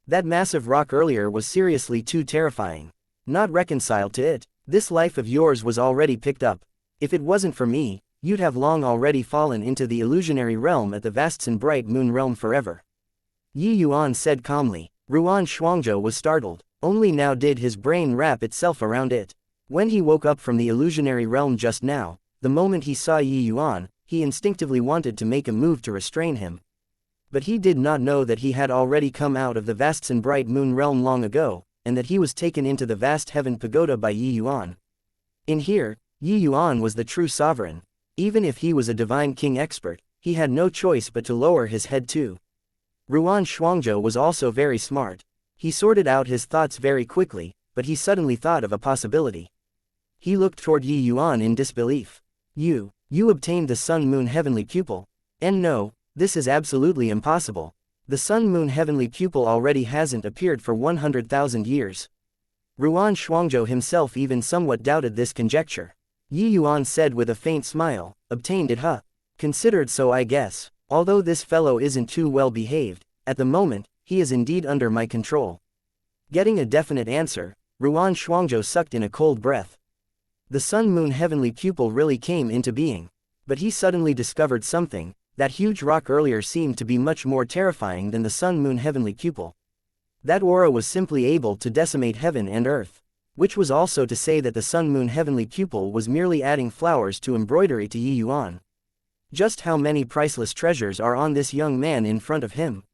S1: That massive rock earlier was seriously too terrifying. Not reconciled to it. This life of yours was already picked up. If it wasn't for me, you'd have long already fallen into the illusionary realm at the vast and bright moon realm forever. Yi Yuan said calmly. Ruan Shuangzhou was startled. Only now did his brain wrap itself around it. When he woke up from the illusionary realm just now, the moment he saw Yi Yuan, he instinctively wanted to make a move to restrain him. But he did not know that he had already come out of the vast and bright moon realm long ago, and that he was taken into the vast heaven pagoda by Yi Yuan. In here, Yi Yuan was the true sovereign. Even if he was a divine king expert, he had no choice but to lower his head too. Ruan Shuangzhou was also very smart. He sorted out his thoughts very quickly, but he suddenly thought of a possibility. He looked toward Yi Yuan in disbelief. You obtained the Sun-Moon Heavenly Pupil. And no, this is absolutely impossible. The Sun-Moon Heavenly Pupil already hasn't appeared for 100,000 years. Ruan Shuangzhou himself even somewhat doubted this conjecture. Yi Yuan said with a faint smile, obtained it huh? Considered so I guess. Although this fellow isn't too well behaved, at the moment, he is indeed under my control. Getting a definite answer, Ruan Shuangzhou sucked in a cold breath. The Sun-Moon Heavenly Pupil really came into being. But he suddenly discovered something. That huge rock earlier seemed to be much more terrifying than the Sun-Moon Heavenly Pupil. That aura was simply able to decimate heaven and earth. Which was also to say that the Sun-Moon Heavenly Pupil was merely adding flowers to embroidery to Yi Yuan. Just how many priceless treasures are on this young man in front of him?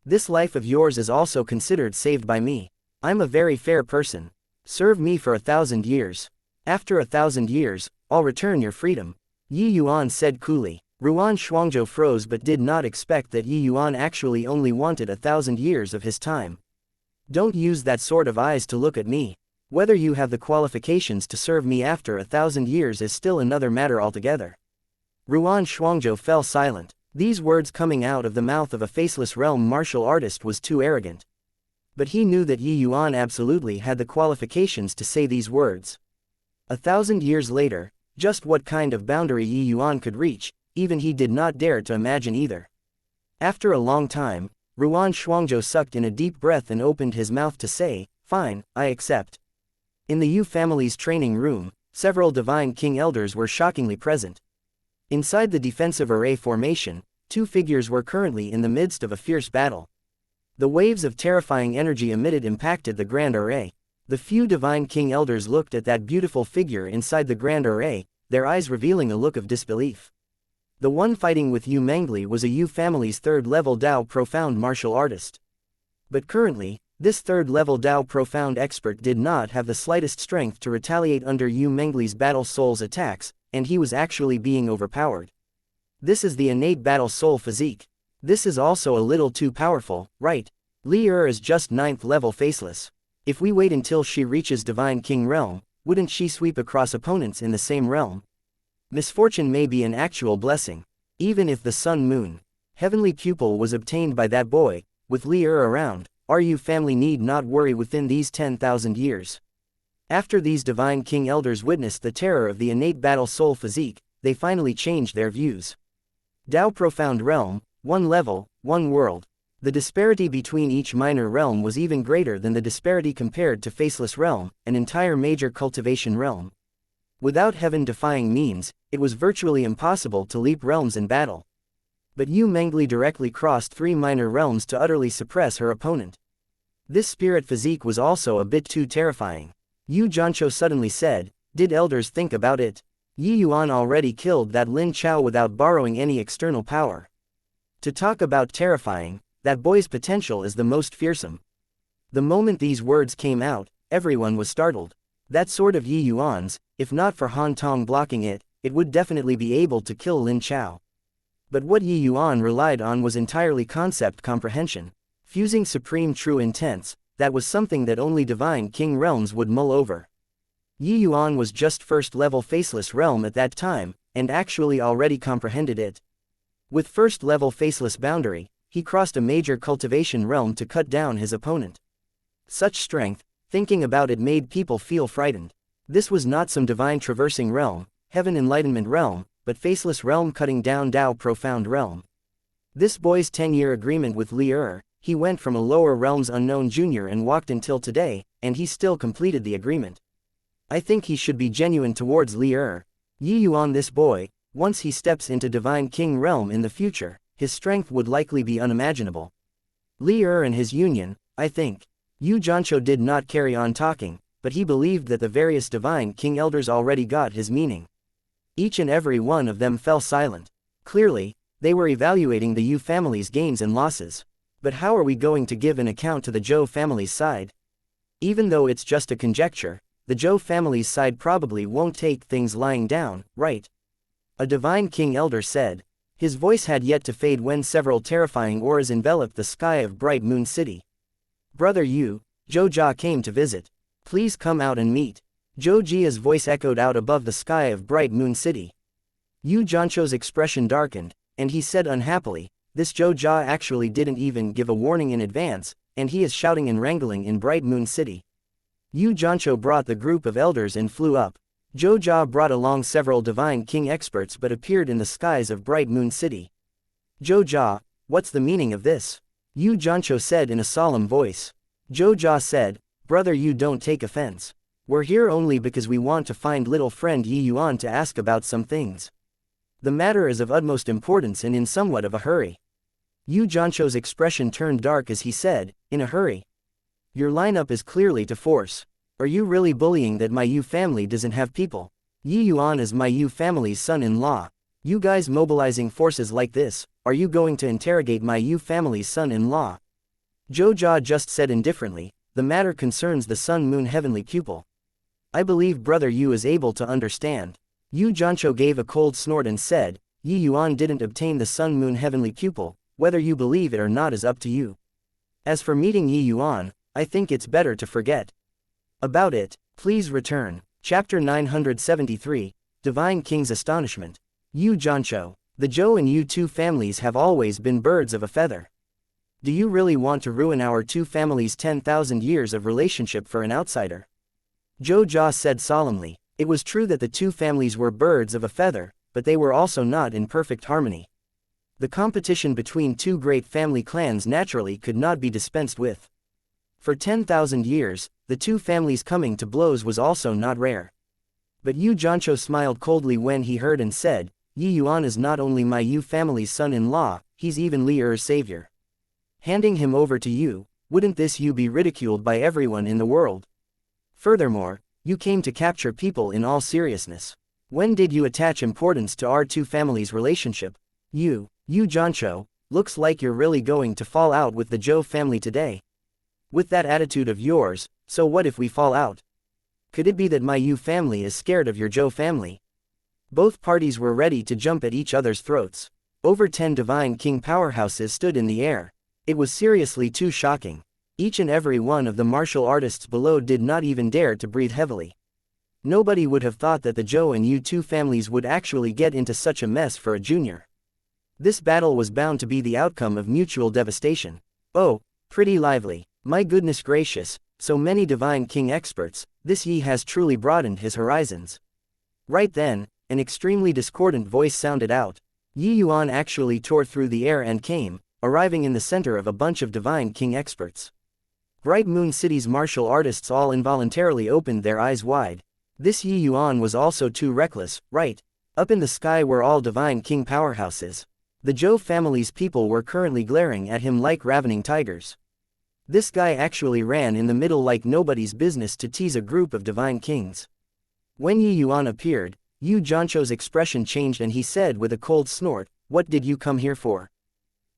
S1: This life of yours is also considered saved by me. I'm a very fair person. Serve me for 1,000 years. After 1,000 years, I'll return your freedom. Yi Yuan said coolly. Ruan Shuangzhou froze but did not expect that Yi Yuan actually only wanted 1,000 years of his time. Don't use that sort of eyes to look at me. Whether you have the qualifications to serve me after 1,000 years is still another matter altogether. Ruan Shuangzhou fell silent. These words coming out of the mouth of a faceless realm martial artist was too arrogant. But he knew that Yi Yuan absolutely had the qualifications to say these words. 1,000 years later, just what kind of boundary Yi Yuan could reach, even he did not dare to imagine either. After a long time, Ruan Shuangzhou sucked in a deep breath and opened his mouth to say, fine, I accept. In the Yu family's training room, several divine king elders were shockingly present. Inside the defensive array formation, two figures were currently in the midst of a fierce battle. The waves of terrifying energy emitted impacted the grand array. The few divine king elders looked at that beautiful figure inside the grand array, their eyes revealing a look of disbelief. The one fighting with Yu Mengli was a Yu family's third-level Dao Profound martial artist. But currently, this third-level Dao Profound expert did not have the slightest strength to retaliate under Yu Mengli's Battle Soul's attacks, and he was actually being overpowered. This is the innate Battle Soul physique. This is also a little too powerful, right? Li is just 9th level faceless. If we wait until she reaches Divine King realm, wouldn't she sweep across opponents in the same realm? Misfortune may be an actual blessing. Even if the Sun-Moon Heavenly Pupil was obtained by that boy, with Li around, our Yu family need not worry within these 10,000 years. After these divine king elders witnessed the terror of the innate battle soul physique, they finally changed their views. Dao Profound Realm, one level, one world. The disparity between each minor realm was even greater than the disparity compared to Faceless Realm, an entire major cultivation realm. Without heaven-defying means, it was virtually impossible to leap realms in battle. But Yu Mengli directly crossed 3 minor realms to utterly suppress her opponent. This spirit physique was also a bit too terrifying. Yu Jianqiu suddenly said, did elders think about it? Yi Yuan already killed that Lin Chao without borrowing any external power. To talk about terrifying, that boy's potential is the most fearsome. The moment these words came out, everyone was startled. That sword of Yi Yuan's, if not for Han Tong blocking it, it would definitely be able to kill Lin Chao. But what Yi Yuan relied on was entirely concept comprehension. Fusing supreme true intents, that was something that only divine king realms would mull over. Yi Yuan was just first-level faceless realm at that time, and actually already comprehended it. With first-level faceless boundary, he crossed a major cultivation realm to cut down his opponent. Such strength, thinking about it made people feel frightened. This was not some divine traversing realm, heaven enlightenment realm, but faceless realm cutting down Dao profound realm. This boy's 10-year agreement with Li Er, he went from a lower realms unknown junior and walked until today, and he still completed the agreement. I think he should be genuine towards Li Er. Yi Yuan this boy, once he steps into divine king realm in the future, his strength would likely be unimaginable. Li Er and his union, I think. Yu Jianqiu did not carry on talking, but he believed that the various divine king elders already got his meaning. Each and every one of them fell silent. Clearly, they were evaluating the Yu family's gains and losses. But how are we going to give an account to the Zhou family's side? Even though it's just a conjecture, the Zhou family's side probably won't take things lying down, right? A divine king elder said. His voice had yet to fade when several terrifying auras enveloped the sky of Bright Moon City. Brother Yu, Zhou Jia came to visit. Please come out and meet. Zhou Jia's voice echoed out above the sky of Bright Moon City. Yu Jianqiu's expression darkened, and he said unhappily, this Zhou Jia actually didn't even give a warning in advance, and he is shouting and wrangling in Bright Moon City. Yu Jianqiu brought the group of elders and flew up. Zhou Jia brought along several divine king experts but appeared in the skies of Bright Moon City. Zhou Jia, what's the meaning of this? Yu Jianqiu said in a solemn voice. Zhou Jia said, brother you don't take offense. We're here only because we want to find little friend Yi Yuan to ask about some things. The matter is of utmost importance and in somewhat of a hurry. Yu Jianqiu's expression turned dark as he said, in a hurry. Your lineup is clearly to force. Are you really bullying that my Yu family doesn't have people? Yi Yuan is my Yu family's son-in-law. You guys mobilizing forces like this, are you going to interrogate my Yu family's son-in-law? Zhou Jia just said indifferently, the matter concerns the sun-moon heavenly pupil. I believe brother Yu is able to understand. Yu Jianqiu gave a cold snort and said, Yi Yuan didn't obtain the sun-moon heavenly pupil, whether you believe it or not is up to you. As for meeting Yi Yuan, I think it's better to forget about it. Please return. Chapter 973, Divine King's Astonishment. Yu Jianqiu, the Zhou and Yu two families have always been birds of a feather. Do you really want to ruin our two families' 10,000 years of relationship for an outsider? Zhou Jia said solemnly. It was true that the two families were birds of a feather, but they were also not in perfect harmony. The competition between two great family clans naturally could not be dispensed with. For 10,000 years, the two families coming to blows was also not rare. But Yu Jianqiu smiled coldly when he heard and said, Yi Yuan is not only my Yu family's son-in-law, he's even Li Er's savior. Handing him over to you, wouldn't this Yu be ridiculed by everyone in the world? Furthermore, you came to capture people in all seriousness. When did you attach importance to our two families' relationship? Yu Jianqiu, looks like you're really going to fall out with the Zhou family today. With that attitude of yours, so what if we fall out? Could it be that my Yu family is scared of your Zhou family? Both parties were ready to jump at each other's throats. Over 10 divine king powerhouses stood in the air. It was seriously too shocking. Each and every one of the martial artists below did not even dare to breathe heavily. Nobody would have thought that the Zhou and Yu two families would actually get into such a mess for a junior. This battle was bound to be the outcome of mutual devastation. Oh, pretty lively. My goodness gracious, so many divine king experts, this Yi has truly broadened his horizons. Right then, an extremely discordant voice sounded out. Yi Yuan actually tore through the air and came, arriving in the center of a bunch of divine king experts. Bright Moon City's martial artists all involuntarily opened their eyes wide. This Yi Yuan was also too reckless, right? Up in the sky were all divine king powerhouses. The Zhou family's people were currently glaring at him like ravening tigers. This guy actually ran in the middle like nobody's business to tease a group of divine kings. When Yi Yuan appeared, Yu Jianqiu's expression changed and he said with a cold snort, what did you come here for?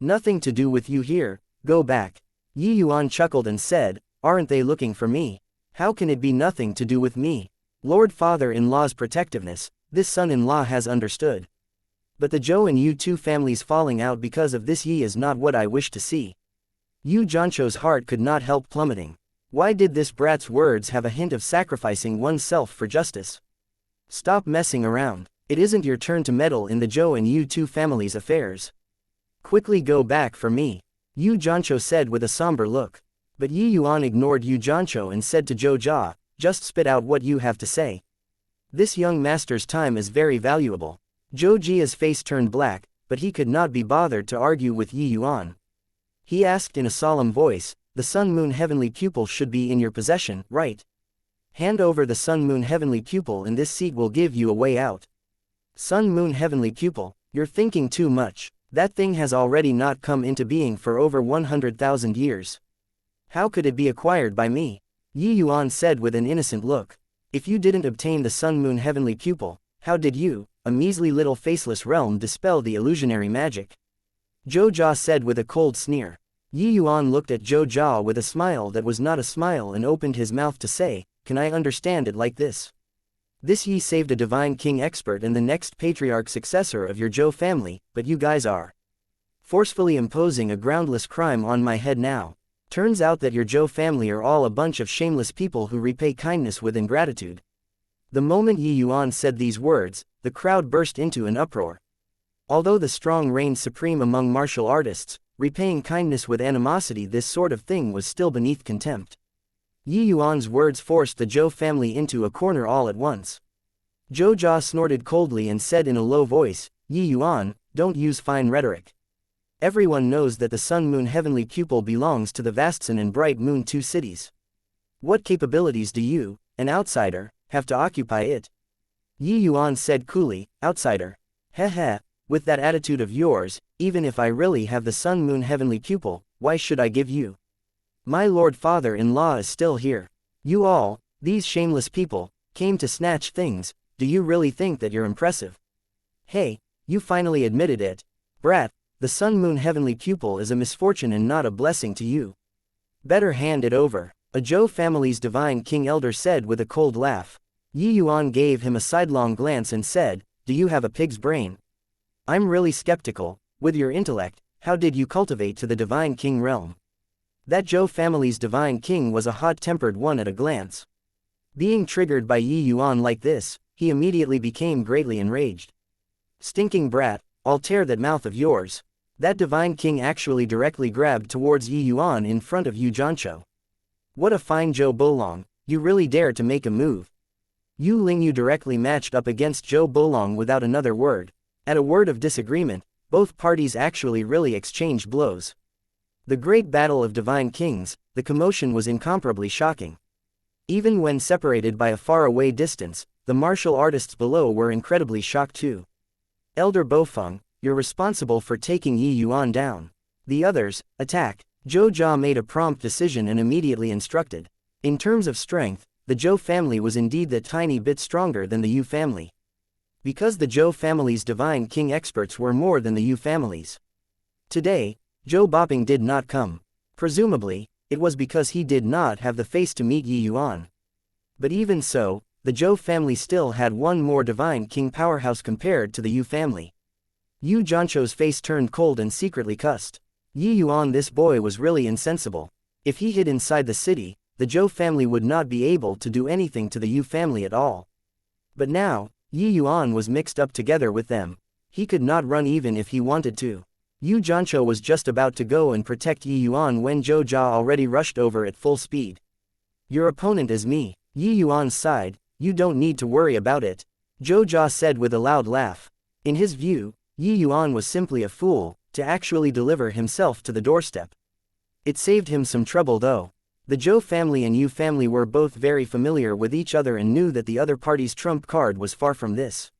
S1: Nothing to do with you here, go back. Yi Yuan chuckled and said, aren't they looking for me? How can it be nothing to do with me? Lord Father-in-law's protectiveness, this son-in-law has understood. But the Zhou and Yu two families falling out because of this Yi is not what I wish to see. Yu Zhancho's heart could not help plummeting. Why did this brat's words have a hint of sacrificing oneself for justice? Stop messing around. It isn't your turn to meddle in the Zhou and Yu two families' affairs. Quickly go back for me, Yu Zhancho said with a somber look. But Yi Yuan ignored Yu Zhancho and said to Zhou Jia, just spit out what you have to say. This young master's time is very valuable. Zhou Jia's face turned black, but he could not be bothered to argue with Yi Yuan. He asked in a solemn voice, the Sun Moon Heavenly Pupil should be in your possession, right? Hand over the Sun Moon Heavenly Pupil and this seat will give you a way out. Sun Moon Heavenly Pupil, you're thinking too much. That thing has already not come into being for over 100,000 years. How could it be acquired by me? Yi Yuan said with an innocent look. If you didn't obtain the Sun Moon Heavenly Pupil, how did you, a measly little faceless realm, dispel the illusionary magic? Zhou Jia said with a cold sneer. Yi Yuan looked at Zhou Jia with a smile that was not a smile and opened his mouth to say, can I understand it like this? This Yi saved a divine king expert and the next patriarch successor of your Zhou family, but you guys are forcefully imposing a groundless crime on my head now. Turns out that your Zhou family are all a bunch of shameless people who repay kindness with ingratitude. The moment Yi Yuan said these words, the crowd burst into an uproar. Although the strong reigned supreme among martial artists, repaying kindness with animosity, this sort of thing was still beneath contempt. Yi Yuan's words forced the Zhou family into a corner all at once. Zhou Jia snorted coldly and said in a low voice, Yi Yuan, don't use fine rhetoric. Everyone knows that the Sun Moon Heavenly Pupil belongs to the Vastsun and Bright Moon, two cities. What capabilities do you, an outsider, have to occupy it? Yi Yuan said coolly, outsider. Heh. With that attitude of yours, even if I really have the Sun Moon Heavenly Pupil, why should I give you? My lord father-in-law is still here. You all, these shameless people, came to snatch things. Do you really think that you're impressive? Hey, you finally admitted it. Brat, the Sun Moon Heavenly Pupil is a misfortune and not a blessing to you. Better hand it over, a Zhou family's divine king elder said with a cold laugh. Yi Yuan gave him a sidelong glance and said, do you have a pig's brain? I'm really skeptical. With your intellect, how did you cultivate to the divine king realm? That Zhou family's divine king was a hot-tempered one at a glance. Being triggered by Yi Yuan like this, he immediately became greatly enraged. Stinking brat, I'll tear that mouth of yours. That divine king actually directly grabbed towards Yi Yuan in front of Yu Zhancho. What a fine Zhou Bolong, you really dare to make a move. Yu Lingyu directly matched up against Zhou Bolong without another word. At a word of disagreement, both parties actually really exchanged blows. The great battle of divine kings, the commotion was incomparably shocking. Even when separated by a far-away distance, the martial artists below were incredibly shocked too. Elder Bofeng, you're responsible for taking Yi Yuan down. The others, attack. Zhou Jia made a prompt decision and immediately instructed. In terms of strength, the Zhou family was indeed that tiny bit stronger than the Yu family. Because the Zhou family's divine king experts were more than the Yu family's. Today, Zhou Boping did not come. Presumably, it was because he did not have the face to meet Yi Yuan. But even so, the Zhou family still had one more divine king powerhouse compared to the Yu family. Yu Zhancho's face turned cold and secretly cussed. Yi Yuan, this boy was really insensible. If he hid inside the city, the Zhou family would not be able to do anything to the Yu family at all. But now, Yi Yuan was mixed up together with them. He could not run even if he wanted to. Yu Zhancho was just about to go and protect Yi Yuan when Zhou Jia already rushed over at full speed. Your opponent is me. Yi Yuan sighed, you don't need to worry about it. Zhou Jia said with a loud laugh. In his view, Yi Yuan was simply a fool, to actually deliver himself to the doorstep. It saved him some trouble though. The Zhou family and Yu family were both very familiar with each other and knew that the other party's trump card was far from this.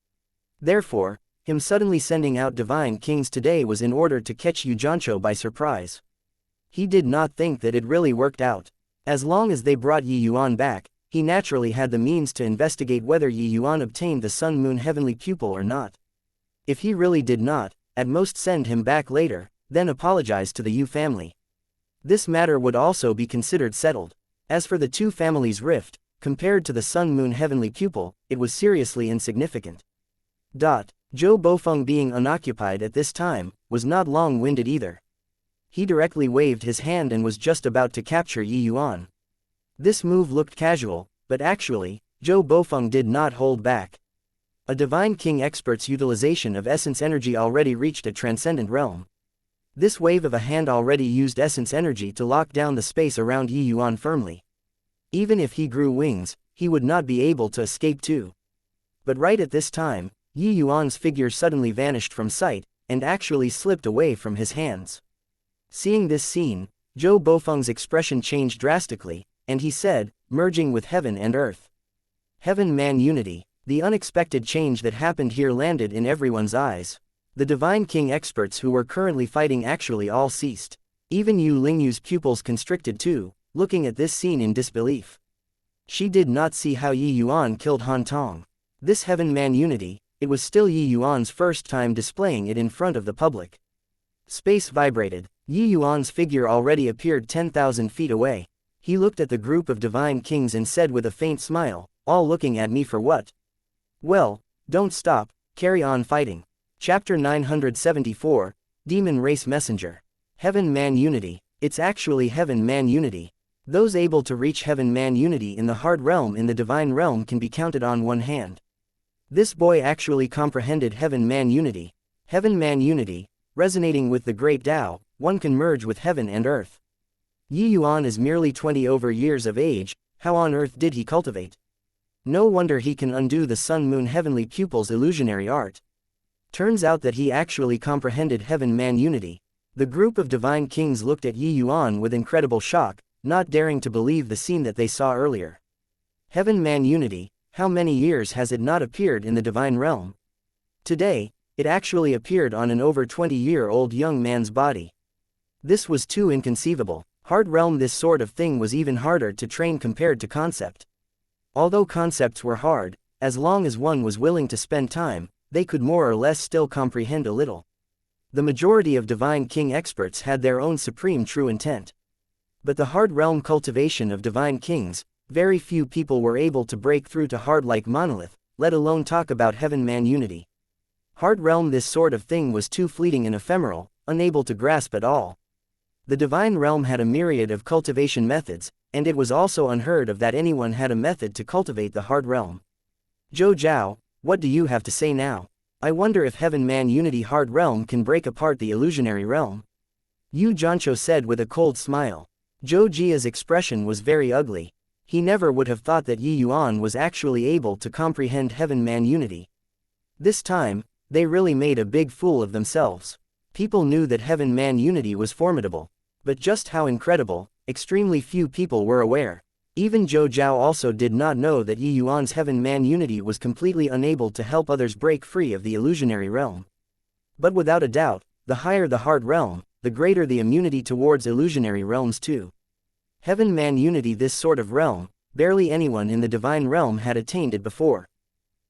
S1: Therefore, him suddenly sending out divine kings today was in order to catch Yu Zhancho by surprise. He did not think that it really worked out. As long as they brought Yi Yuan back, he naturally had the means to investigate whether Yi Yuan obtained the Sun Moon Heavenly Pupil or not. If he really did not, at most send him back later, then apologize to the Yu family. This matter would also be considered settled. As for the two families' rift, compared to the Sun Moon Heavenly Pupil, it was seriously insignificant. Zhou Bofeng, being unoccupied at this time, was not long-winded either. He directly waved his hand and was just about to capture Yi Yuan. This move looked casual, but actually, Zhou Bofeng did not hold back. A Divine King expert's utilization of essence energy already reached a transcendent realm. This wave of a hand already used essence energy to lock down the space around Yi Yuan firmly. Even if he grew wings, he would not be able to escape too. But right at this time, Yi Yuan's figure suddenly vanished from sight, and actually slipped away from his hands. Seeing this scene, Zhou Bofeng's expression changed drastically, and he said, merging with heaven and earth. Heaven-man unity. The unexpected change that happened here landed in everyone's eyes. The Divine King experts who were currently fighting actually all ceased. Even Yu Lingyu's pupils constricted too, looking at this scene in disbelief. She did not see how Yi Yuan killed Han Tong. This heaven-man unity, it was still Yi Yuan's first time displaying it in front of the public. Space vibrated. Yi Yuan's figure already appeared 10,000 feet away. He looked at the group of Divine Kings and said with a faint smile, all looking at me for what? Well, don't stop, carry on fighting. Chapter 974, Demon Race Messenger. Heaven-man unity. It's actually heaven-man unity. Those able to reach heaven-man unity in the hard realm in the divine realm can be counted on one hand. This boy actually comprehended heaven-man unity. Heaven-man unity, resonating with the great Tao, one can merge with heaven and earth. Yi Yuan is merely 20 over years of age, how on earth did he cultivate? No wonder he can undo the sun-moon heavenly pupil's illusionary art. Turns out that he actually comprehended heaven-man unity. The group of Divine Kings looked at Yi Yuan with incredible shock, not daring to believe the scene that they saw earlier. Heaven-man unity, how many years has it not appeared in the divine realm? Today, it actually appeared on an over 20-year-old young man's body. This was too inconceivable. Hard realm, this sort of thing was even harder to train compared to concept. Although concepts were hard, as long as one was willing to spend time, they could more or less still comprehend a little. The majority of Divine King experts had their own supreme true intent. But the hard realm cultivation of Divine Kings, very few people were able to break through to hard like monolith, let alone talk about heaven-man unity. Hard realm, this sort of thing was too fleeting and ephemeral, unable to grasp at all. The divine realm had a myriad of cultivation methods, and it was also unheard of that anyone had a method to cultivate the hard realm. Zhou Zhao, what do you have to say now? I wonder if heaven-man unity hard realm can break apart the illusionary realm. Yu Zhancho said with a cold smile. Zhou Jia's expression was very ugly. He never would have thought that Yi Yuan was actually able to comprehend heaven-man unity. This time, they really made a big fool of themselves. People knew that heaven-man unity was formidable. But just how incredible, extremely few people were aware. Even Zhou Zhao also did not know that Yi Yuan's heaven-man unity was completely unable to help others break free of the illusionary realm. But without a doubt, the higher the hard realm, the greater the immunity towards illusionary realms too. Heaven-man unity, this sort of realm, barely anyone in the divine realm had attained it before.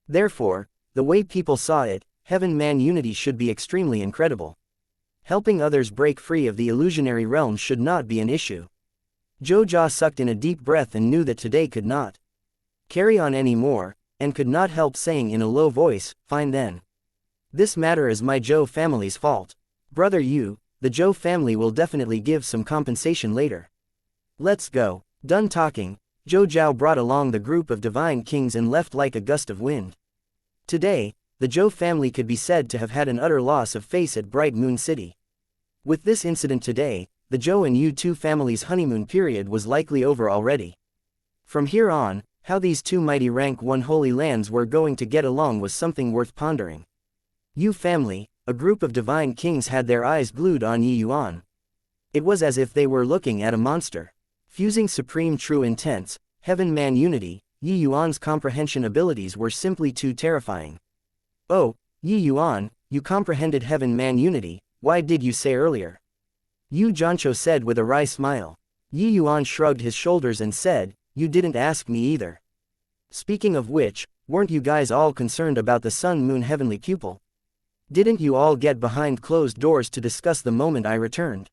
S1: Therefore, the way people saw it, heaven-man unity should be extremely incredible. Helping others break free of the illusionary realm should not be an issue. Zhou Jia sucked in a deep breath and knew that today could not carry on any more, and could not help saying in a low voice, fine then. This matter is my Zhou family's fault. Brother Yu, the Zhou family will definitely give some compensation later. Let's go. Done talking, Zhou Zhao brought along the group of Divine Kings and left like a gust of wind. Today, the Zhou family could be said to have had an utter loss of face at Bright Moon City. With this incident today, the Zhou and Yu two families' honeymoon period was likely over already. From here on, how these two mighty rank 1 holy lands were going to get along was something worth pondering. Yu family, a group of Divine Kings had their eyes glued on Yi Yuan. It was as if they were looking at a monster. Fusing supreme true intents, heaven-man unity, Yi Yuan's comprehension abilities were simply too terrifying. Oh, Yi Yuan, you comprehended heaven-man unity, why did you say earlier? Yu Zhancho said with a wry smile. Yi Yuan shrugged his shoulders and said, you didn't ask me either. Speaking of which, weren't you guys all concerned about the sun-moon heavenly pupil? Didn't you all get behind closed doors to discuss the moment I returned?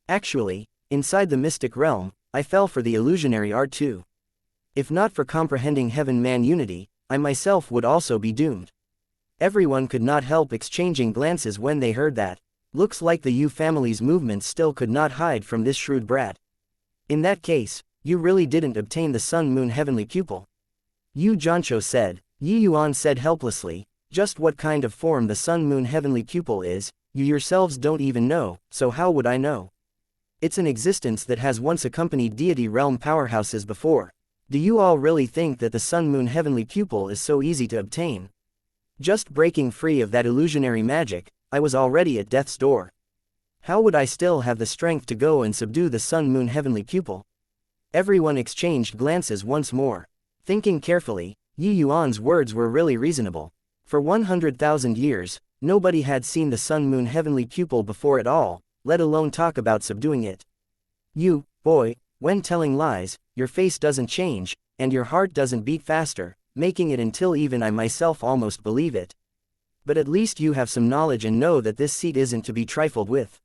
S1: Actually, inside the mystic realm, I fell for the illusionary art too. If not for comprehending heaven-man unity, I myself would also be doomed. Everyone could not help exchanging glances when they heard that. Looks like the Yu family's movements still could not hide from this shrewd brat. In that case, you really didn't obtain the Sun Moon Heavenly Pupil. Yu Jianqiu said. Yi Yuan said helplessly, just what kind of form the Sun Moon Heavenly Pupil is, you yourselves don't even know, so how would I know? It's an existence that has once accompanied deity realm powerhouses before. Do you all really think that the Sun Moon Heavenly Pupil is so easy to obtain? Just breaking free of that illusionary magic, I was already at death's door. How would I still have the strength to go and subdue the Sun Moon Heavenly Pupil? Everyone exchanged glances once more. Thinking carefully, Yi Yuan's words were really reasonable. For 100,000 years, nobody had seen the Sun Moon Heavenly Pupil before at all, let alone talk about subduing it. You, boy, when telling lies, your face doesn't change, and your heart doesn't beat faster, making it until even I myself almost believe it. But at least you have some knowledge and know that this seed isn't to be trifled with.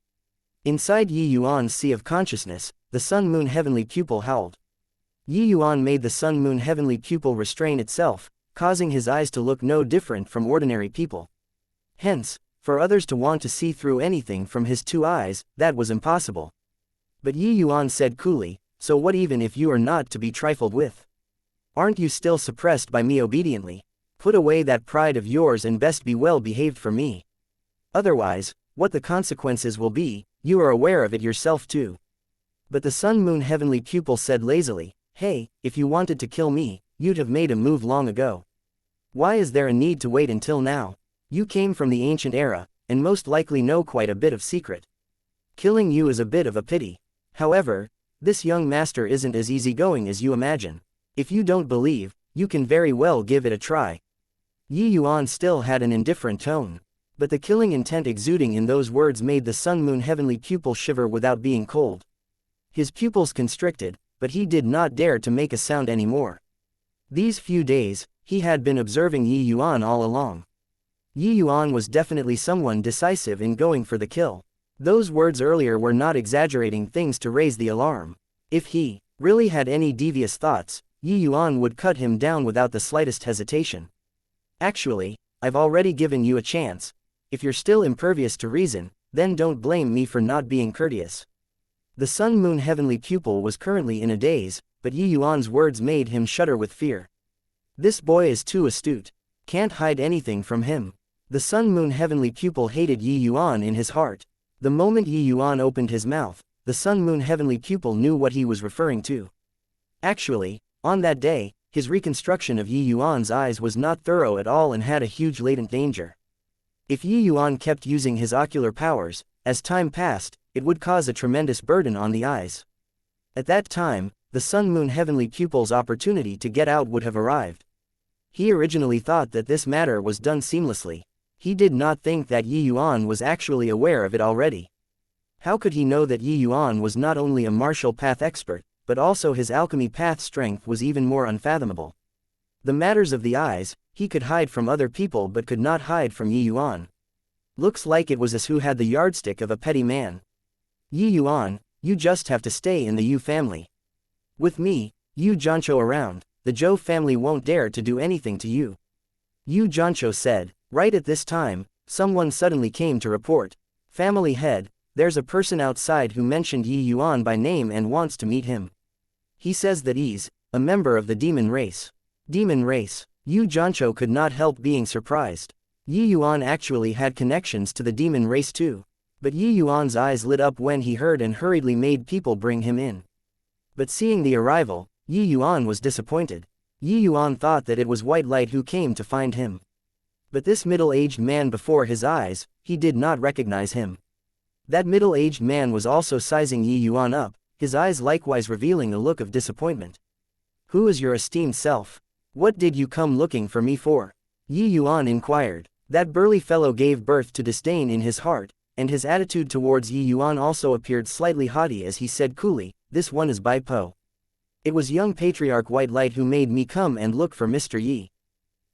S1: Inside Yi Yuan's sea of consciousness, the Sun Moon Heavenly Pupil howled. Yi Yuan made the Sun Moon Heavenly Pupil restrain itself, causing his eyes to look no different from ordinary people. Hence, for others to want to see through anything from his two eyes, that was impossible. But Yi Yuan said coolly, so what even if you are not to be trifled with? Aren't you still suppressed by me obediently? Put away that pride of yours and best be well behaved for me. Otherwise, what the consequences will be, you are aware of it yourself too. But the Sun Moon Heavenly Pupil said lazily, hey, if you wanted to kill me, you'd have made a move long ago. Why is there a need to wait until now? You came from the ancient era, and most likely know quite a bit of secret. Killing you is a bit of a pity. However, this young master isn't as easygoing as you imagine. If you don't believe, you can very well give it a try. Yi Yuan still had an indifferent tone. But the killing intent exuding in those words made the Sun Moon Heavenly Pupil shiver without being cold. His pupils constricted, but he did not dare to make a sound anymore. These few days, he had been observing Yi Yuan all along. Yi Yuan was definitely someone decisive in going for the kill. Those words earlier were not exaggerating things to raise the alarm. If he really had any devious thoughts, Yi Yuan would cut him down without the slightest hesitation. Actually, I've already given you a chance. If you're still impervious to reason, then don't blame me for not being courteous. The Sun Moon Heavenly Pupil was currently in a daze, but Yi Yuan's words made him shudder with fear. This boy is too astute. Can't hide anything from him. The Sun Moon Heavenly Pupil hated Yi Yuan in his heart. The moment Yi Yuan opened his mouth, the Sun Moon Heavenly Pupil knew what he was referring to. Actually, on that day, his reconstruction of Yi Yuan's eyes was not thorough at all and had a huge latent danger. If Yi Yuan kept using his ocular powers, as time passed, it would cause a tremendous burden on the eyes. At that time, the Sun Moon Heavenly Pupil's opportunity to get out would have arrived. He originally thought that this matter was done seamlessly. He did not think that Yi Yuan was actually aware of it already. How could he know that Yi Yuan was not only a martial path expert, but also his alchemy path strength was even more unfathomable? The matters of the eyes, he could hide from other people but could not hide from Yi Yuan. Looks like it was as who had the yardstick of a petty man. Yi Yuan, you just have to stay in the Yu family. With me, Yu Jianqiu around, the Zhou family won't dare to do anything to you. Yu Jianqiu said. Right at this time, someone suddenly came to report. Family head, there's a person outside who mentioned Yi Yuan by name and wants to meet him. He says that he's a member of the demon race. Demon race. Yu Jianqiu could not help being surprised. Yi Yuan actually had connections to the demon race too. But Yi Yuan's eyes lit up when he heard and hurriedly made people bring him in. But seeing the arrival, Yi Yuan was disappointed. Yi Yuan thought that it was White Light who came to find him. But this middle-aged man before his eyes, he did not recognize him. That middle-aged man was also sizing Yi Yuan up, his eyes likewise revealing a look of disappointment. Who is your esteemed self? What did you come looking for me for? Yi Yuan inquired. That burly fellow gave birth to disdain in his heart, and his attitude towards Yi Yuan also appeared slightly haughty as he said coolly, this one is Bai Po. It was young patriarch White Light who made me come and look for Mr. Yi.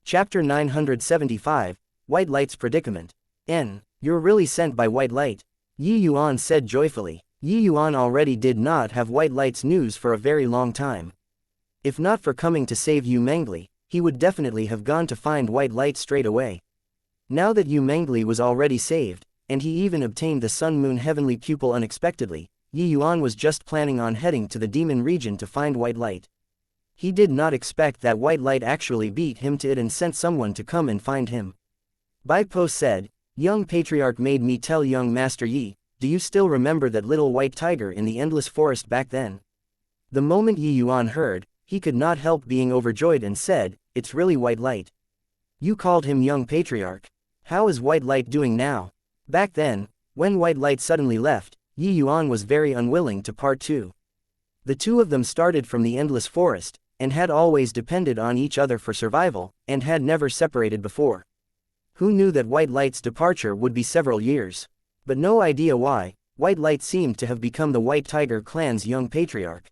S1: Chapter 975, White Light's Predicament. You're really sent by White Light. Yi Yuan said joyfully. Yi Yuan already did not have White Light's news for a very long time. If not for coming to save Yu Mengli, he would definitely have gone to find White Light straight away. Now that Yu Mengli was already saved, and he even obtained the Sun-Moon Heavenly Pupil unexpectedly, Yi Yuan was just planning on heading to the demon region to find white light. He did not expect that white light actually beat him to it and sent someone to come and find him. Bai Po said, "Young Patriarch made me tell young Master Yi, do you still remember that little white tiger in the endless forest back then?" The moment Yi Yuan heard, he could not help being overjoyed and said, "It's really white light." You called him young Patriarch. How is white light doing now? Back then, when white light suddenly left, Yi Yuan was very unwilling to part too. The two of them started from the endless forest, and had always depended on each other for survival, and had never separated before. Who knew that white light's departure would be several years? But no idea why, white light seemed to have become the White Tiger clan's young patriarch.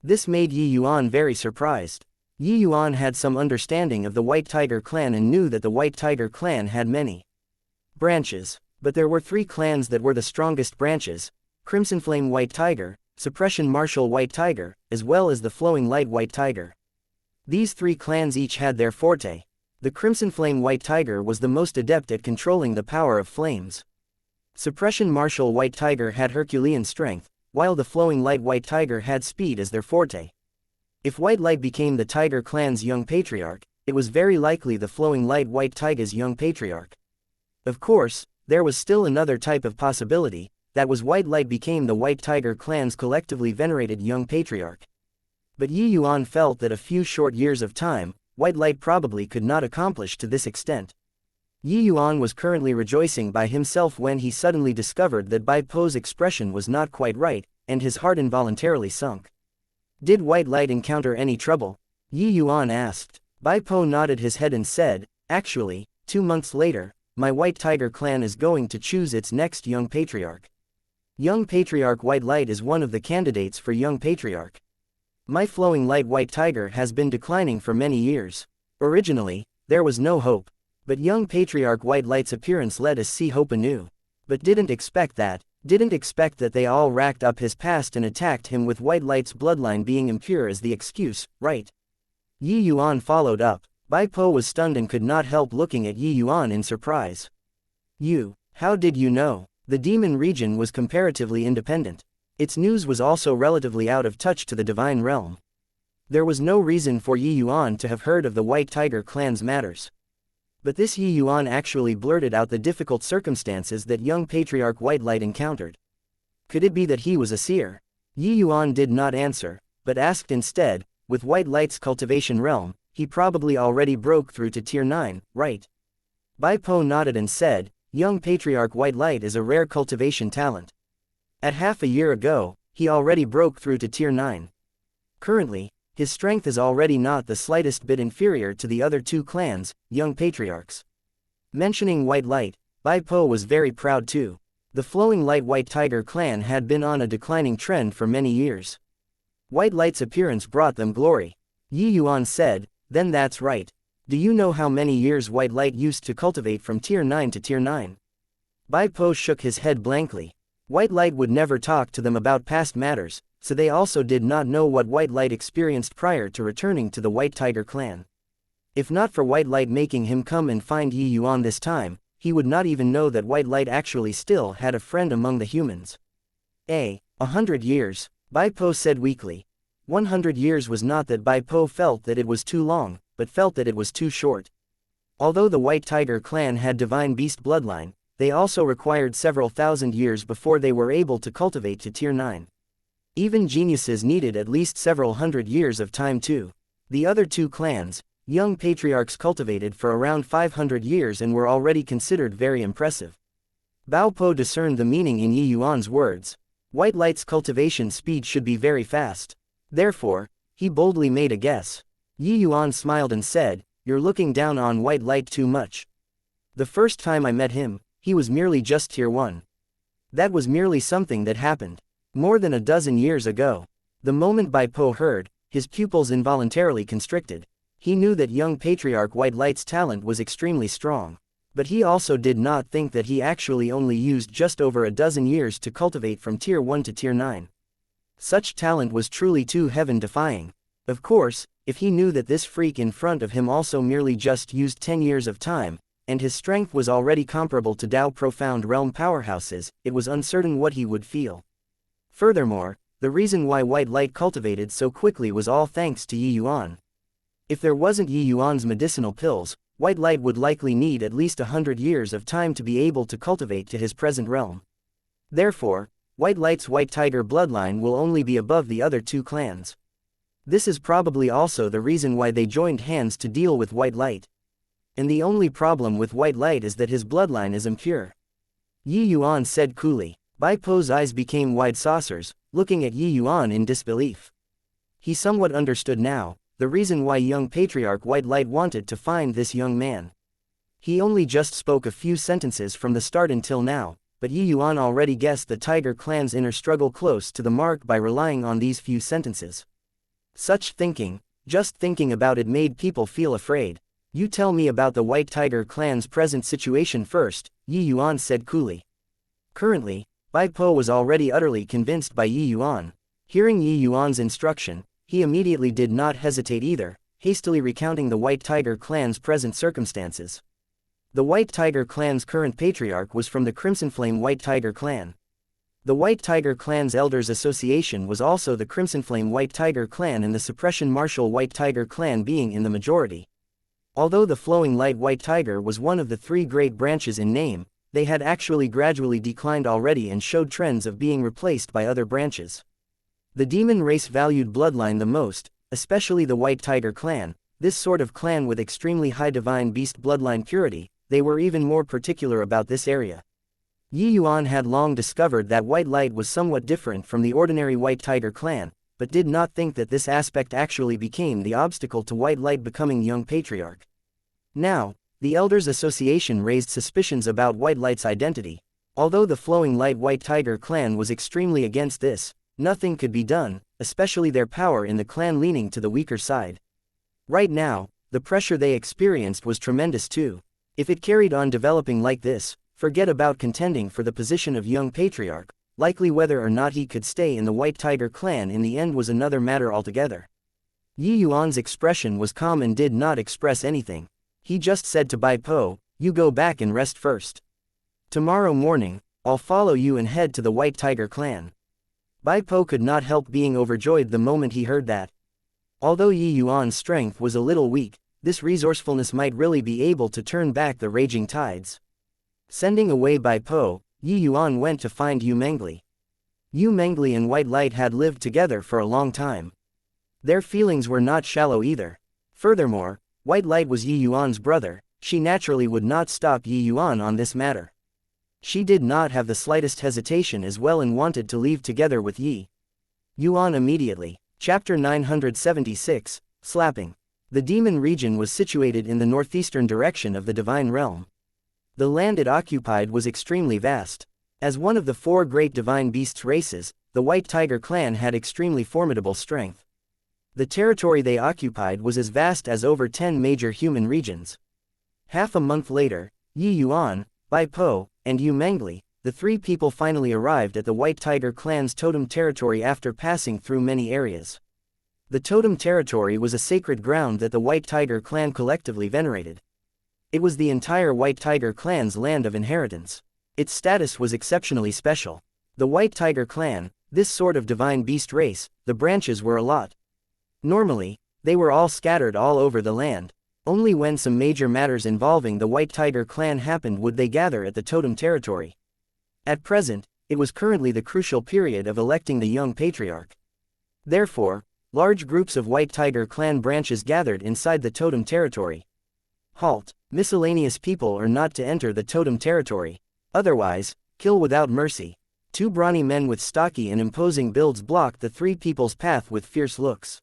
S1: This made Yi Yuan very surprised. Yi Yuan had some understanding of the White Tiger clan and knew that the White Tiger clan had many branches. But there were 3 clans that were the strongest branches: Crimson Flame White Tiger, Suppression Martial White Tiger, as well as the Flowing Light White Tiger. These 3 clans each had their forte. The Crimson Flame White Tiger was the most adept at controlling the power of flames. Suppression Martial White Tiger had Herculean strength, while the Flowing Light White Tiger had speed as their forte. If White Light became the Tiger clan's young patriarch, it was very likely the Flowing Light White Tiger's young patriarch. Of course, there was still another type of possibility, that was White Light became the White Tiger clan's collectively venerated young patriarch. But Yi Yuan felt that a few short years of time, White Light probably could not accomplish to this extent. Yi Yuan was currently rejoicing by himself when he suddenly discovered that Bai Po's expression was not quite right, and his heart involuntarily sunk. Did White Light encounter any trouble? Yi Yuan asked. Bai Po nodded his head and said, "Actually, 2 months later, my White Tiger clan is going to choose its next young patriarch. Young Patriarch White Light is one of the candidates for young patriarch. My Flowing Light White Tiger has been declining for many years. Originally, there was no hope. But young Patriarch White Light's appearance let us see hope anew. But didn't expect that they all racked up his past and attacked him with White Light's bloodline being impure as the excuse, right?" Yi Yuan followed up. Bai Po was stunned and could not help looking at Yi Yuan in surprise. How did you know?" The demon region was comparatively independent. Its news was also relatively out of touch to the divine realm. There was no reason for Yi Yuan to have heard of the White Tiger clan's matters. But this Yi Yuan actually blurted out the difficult circumstances that young Patriarch White Light encountered. Could it be that he was a seer? Yi Yuan did not answer, but asked instead, with White Light's cultivation realm, he probably already broke through to Tier 9, right? Bai Po nodded and said, "Young Patriarch White Light is a rare cultivation talent. At half a year ago, he already broke through to Tier 9. Currently, his strength is already not the slightest bit inferior to the other 2 clans, young patriarchs." Mentioning White Light, Bai Po was very proud too. The Flowing Light White Tiger clan had been on a declining trend for many years. White Light's appearance brought them glory. Yi Yuan said, "Then that's right. Do you know how many years White Light used to cultivate from Tier 9 to Tier 9? Bai Po shook his head blankly. White Light would never talk to them about past matters, so they also did not know what White Light experienced prior to returning to the White Tiger clan. If not for White Light making him come and find Yi Yuan this time, he would not even know that White Light actually still had a friend among the humans. 100 years, Bai Po said weakly. 100 years was not that Bai Po felt that it was too long, but felt that it was too short. Although the White Tiger clan had divine beast bloodline, they also required several thousand years before they were able to cultivate to Tier 9. Even geniuses needed at least several hundred years of time too. The other 2 clans, young patriarchs, cultivated for around 500 years and were already considered very impressive. Bao Po discerned the meaning in Yi Yuan's words. White Light's cultivation speed should be very fast. Therefore, he boldly made a guess. Yi Yuan smiled and said, "You're looking down on White Light too much. The first time I met him, he was merely just Tier 1. That was merely something that happened more than a dozen years ago." The moment Bai Po heard, his pupils involuntarily constricted. He knew that young Patriarch White Light's talent was extremely strong. But he also did not think that he actually only used just over a dozen years to cultivate from Tier 1 to Tier 9. Such talent was truly too heaven-defying. Of course, if he knew that this freak in front of him also merely just used 10 years of time, and his strength was already comparable to Tao profound realm powerhouses, it was uncertain what he would feel. Furthermore, the reason why white light cultivated so quickly was all thanks to Yi Yuan. If there wasn't Yi Yuan's medicinal pills, white light would likely need at least 100 years of time to be able to cultivate to his present realm. Therefore, white light's white tiger bloodline will only be above the other two clans. This is probably also the reason why they joined hands to deal with white light. And the only problem with white light is that his bloodline is impure. Yi Yuan said coolly. Bai Po's eyes became wide saucers, looking at Yi Yuan in disbelief. He somewhat understood now the reason why young patriarch White Light wanted to find this young man. He only just spoke a few sentences from the start until now, but Yi Yuan already guessed the Tiger clan's inner struggle close to the mark by relying on these few sentences. Such thinking, just thinking about it made people feel afraid. You tell me about the White Tiger clan's present situation first, Yi Yuan said coolly. Currently, Bai Po was already utterly convinced by Yi Yuan. Hearing Yi Yuan's instruction, he immediately did not hesitate either, hastily recounting the White Tiger clan's present circumstances. The White Tiger clan's current patriarch was from the Crimson Flame White Tiger clan. The White Tiger clan's Elders Association was also the Crimson Flame White Tiger clan, and the Suppression Martial White Tiger clan being in the majority. Although the Flowing Light White Tiger was one of the three great branches in name, they had actually gradually declined already and showed trends of being replaced by other branches. The demon race valued bloodline the most, especially the White Tiger clan, this sort of clan with extremely high divine beast bloodline purity. They were even more particular about this area. Yi Yuan had long discovered that White Light was somewhat different from the ordinary White Tiger clan, but did not think that this aspect actually became the obstacle to White Light becoming young patriarch. Now, the Elders Association raised suspicions about White Light's identity. Although the Flowing Light White Tiger clan was extremely against this, nothing could be done, especially their power in the clan leaning to the weaker side. Right now, the pressure they experienced was tremendous too. If it carried on developing like this, forget about contending for the position of young patriarch, likely whether or not he could stay in the White Tiger clan in the end was another matter altogether. Yi Yuan's expression was calm and did not express anything. He just said to Bai Po, "You go back and rest first. Tomorrow morning, I'll follow you and head to the White Tiger clan." Bai Po could not help being overjoyed the moment he heard that. Although Yi Yuan's strength was a little weak, this resourcefulness might really be able to turn back the raging tides. Sending away Bai Po, Yi Yuan went to find Yu Mengli. Yu Mengli and White Light had lived together for a long time. Their feelings were not shallow either. Furthermore, White Light was Yi Yuan's brother. She naturally would not stop Yi Yuan on this matter. She did not have the slightest hesitation as well and wanted to leave together with Yi Yuan immediately. Chapter 976, Slapping. The demon region was situated in the northeastern direction of the divine realm. The land it occupied was extremely vast. As one of the four great divine beasts races, the White Tiger clan had extremely formidable strength. The territory they occupied was as vast as over 10 major human regions. Half a month later, Yi Yuan, Bai Po, and Yu Mengli, the three people finally arrived at the White Tiger clan's totem territory after passing through many areas. The totem territory was a sacred ground that the White Tiger clan collectively venerated. It was the entire White Tiger clan's land of inheritance. Its status was exceptionally special. The White Tiger clan, this sort of divine beast race, the branches were a lot. Normally, they were all scattered all over the land. Only when some major matters involving the White Tiger clan happened would they gather at the totem territory. At present, it was currently the crucial period of electing the young patriarch. Therefore, large groups of White Tiger clan branches gathered inside the totem territory. Halt! Miscellaneous people are not to enter the totem territory. Otherwise, kill without mercy. Two brawny men with stocky and imposing builds blocked the three people's path with fierce looks.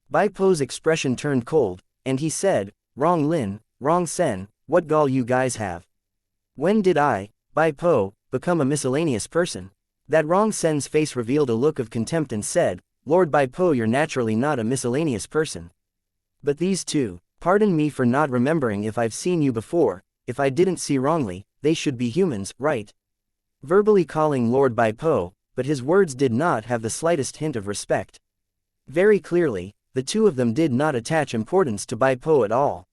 S1: Bai Po's expression turned cold, and he said, "Wrong Lin, wrong Sen, what gall you guys have? When did I, Bai Po, become a miscellaneous person?" That wrong Sen's face revealed a look of contempt and said, "Lord Bai Po, you're naturally not a miscellaneous person. But these two, pardon me for not remembering if I've seen you before, if I didn't see wrongly, they should be humans, right?" Verbally calling Lord Bai Po, but his words did not have the slightest hint of respect. Very clearly, the two of them did not attach importance to Bai Po at all.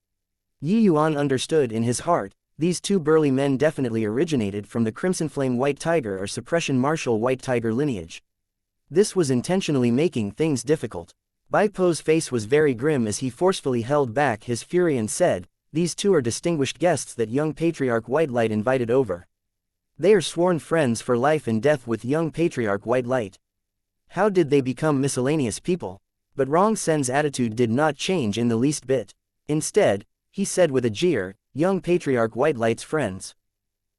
S1: Yi Yuan understood in his heart, these two burly men definitely originated from the Crimson Flame White Tiger or Suppression Martial White Tiger lineage. This was intentionally making things difficult. Bai Po's face was very grim as he forcefully held back his fury and said, "These two are distinguished guests that young Patriarch White Light invited over. They are sworn friends for life and death with young Patriarch White Light. How did they become miscellaneous people?" But Rong Sen's attitude did not change in the least bit. Instead, he said with a jeer, "Young Patriarch White Light's friends.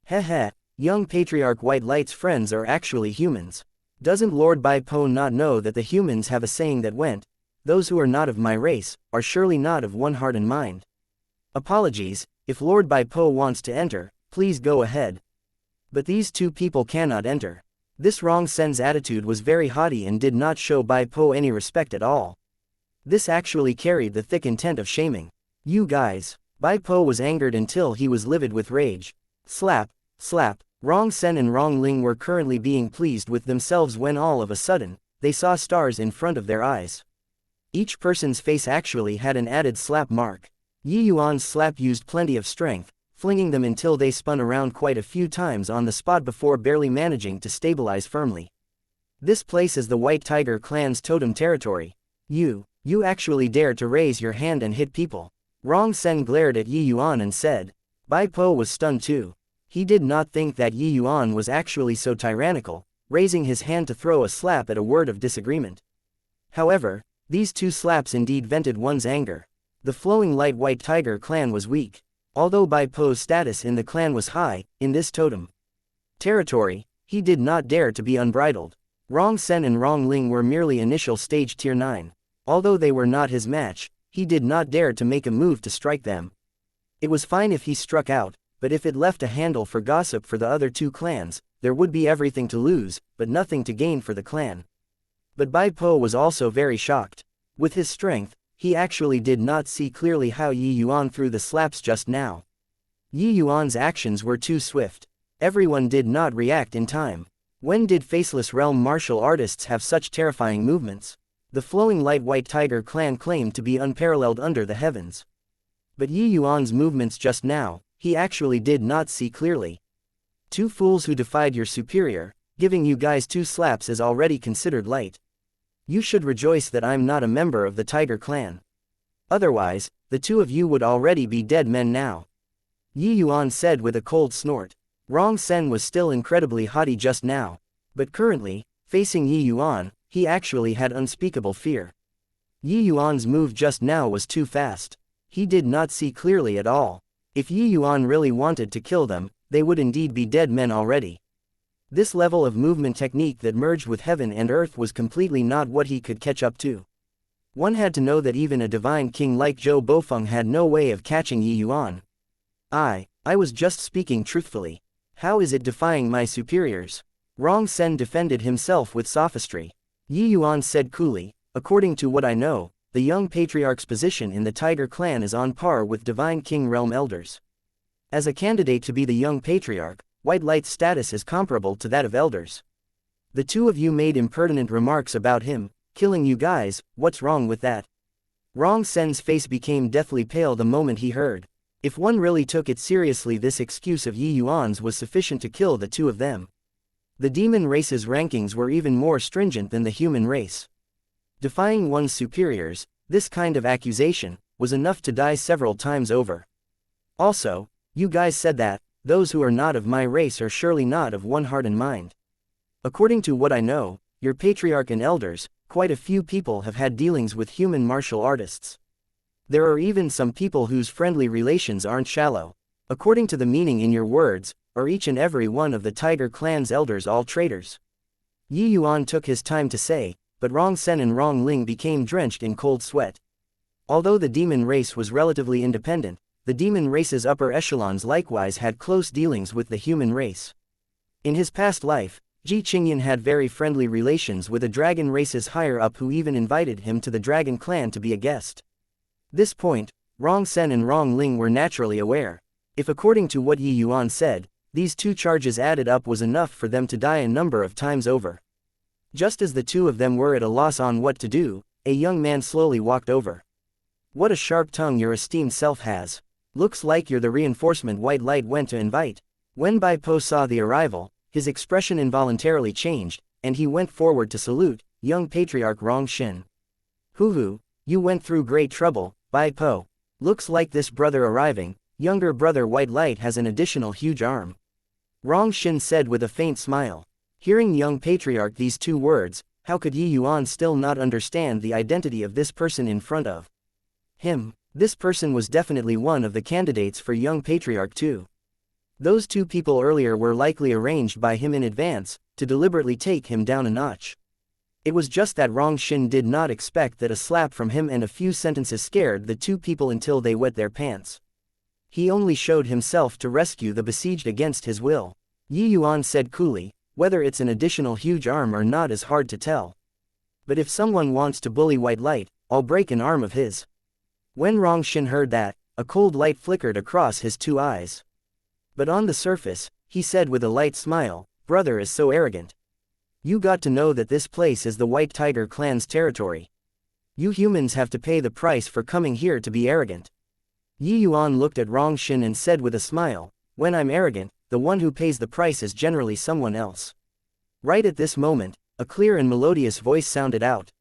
S1: Heh, young Patriarch White Light's friends are actually humans. Doesn't Lord Bai Po not know that the humans have a saying that went, 'Those who are not of my race, are surely not of one heart and mind'? Apologies, if Lord Bai Po wants to enter, please go ahead. But these two people cannot enter." This Rong Sen's attitude was very haughty and did not show Bai Po any respect at all. This actually carried the thick intent of shaming. "You guys." Bai Po was angered until he was livid with rage. Slap, slap. Rong Sen and Rong Ling were currently being pleased with themselves when all of a sudden, they saw stars in front of their eyes. Each person's face actually had an added slap mark. Yi Yuan's slap used plenty of strength, flinging them until they spun around quite a few times on the spot before barely managing to stabilize firmly. This place is the White Tiger clan's totem territory. You actually dare to raise your hand and hit people." Rong Sen glared at Yi Yuan and said. Bai Po was stunned too. He did not think that Yi Yuan was actually so tyrannical, raising his hand to throw a slap at a word of disagreement. However, these two slaps indeed vented one's anger. The flowing light White Tiger clan was weak. Although Bai Po's status in the clan was high, in this totem territory, he did not dare to be unbridled. Rong Sen and Rong Ling were merely initial stage tier 9. Although they were not his match, he did not dare to make a move to strike them. It was fine if he struck out, but if it left a handle for gossip for the other two clans, there would be everything to lose, but nothing to gain for the clan. But Bai Po was also very shocked. With his strength, he actually did not see clearly how Yi Yuan threw the slaps just now. Yi Yuan's actions were too swift. Everyone did not react in time. When did Faceless Realm martial artists have such terrifying movements? The flowing light White Tiger clan claimed to be unparalleled under the heavens. But Yi Yuan's movements just now, he actually did not see clearly. Two fools who defied your superior, giving you guys two slaps is already considered light. You should rejoice that I'm not a member of the Tiger clan. Otherwise, the two of you would already be dead men now. Yi Yuan said with a cold snort. Rong Sen was still incredibly haughty just now. But currently, facing Yi Yuan, he actually had unspeakable fear. Yi Yuan's move just now was too fast. He did not see clearly at all. If Yi Yuan really wanted to kill them, they would indeed be dead men already. This level of movement technique that merged with heaven and earth was completely not what he could catch up to. One had to know that even a divine king like Zhou Bofeng had no way of catching Yi Yuan. I was just speaking truthfully. How is it defying my superiors? Rong Sen defended himself with sophistry. Yi Yuan said coolly, "According to what I know, the young patriarch's position in the Tiger clan is on par with divine king realm elders. As a candidate to be the young patriarch, White Light's status is comparable to that of elders. The two of you made impertinent remarks about him, killing you guys, what's wrong with that?" Rong Sen's face became deathly pale the moment he heard. If one really took it seriously, this excuse of Yi Yuan's was sufficient to kill the two of them. The demon race's rankings were even more stringent than the human race. Defying one's superiors, this kind of accusation, was enough to die several times over. Also, you guys said that, those who are not of my race are surely not of one heart and mind. According to what I know, your patriarch and elders, quite a few people have had dealings with human martial artists. There are even some people whose friendly relations aren't shallow. According to the meaning in your words, are each and every one of the Tiger clan's elders all traitors? Yi Yuan took his time to say, but Rong Sen and Rong Ling became drenched in cold sweat. Although the demon race was relatively independent, the demon race's upper echelons likewise had close dealings with the human race. In his past life, Ji Qingyan had very friendly relations with a dragon race's higher up who even invited him to the dragon clan to be a guest. This point, Rong Sen and Rong Ling were naturally aware. If according to what Yi Yuan said, these two charges added up was enough for them to die a number of times over. Just as the two of them were at a loss on what to do, a young man slowly walked over. What a sharp tongue your esteemed self has. Looks like you're the reinforcement White Light went to invite. When Bai Po saw the arrival, his expression involuntarily changed, and he went forward to salute young patriarch Rong Shin. Hoo, you went through great trouble, Bai Po. Looks like this brother arriving, younger brother White Light has an additional huge arm. Rong Shin said with a faint smile. Hearing young patriarch these two words, how could Yi Yuan still not understand the identity of this person in front of him? This person was definitely one of the candidates for young patriarch too. Those two people earlier were likely arranged by him in advance, to deliberately take him down a notch. It was just that Rong Shin did not expect that a slap from him and a few sentences scared the two people until they wet their pants. He only showed himself to rescue the besieged against his will. Yi Yuan said coolly, whether it's an additional huge arm or not is hard to tell. But if someone wants to bully White Light, I'll break an arm of his. When Rong Shin heard that, a cold light flickered across his two eyes. But on the surface, he said with a light smile, brother is so arrogant. You got to know that this place is the White Tiger clan's territory. You humans have to pay the price for coming here to be arrogant. Yi Yuan looked at Rong Shin and said with a smile, when I'm arrogant, the one who pays the price is generally someone else. Right at this moment, a clear and melodious voice sounded out.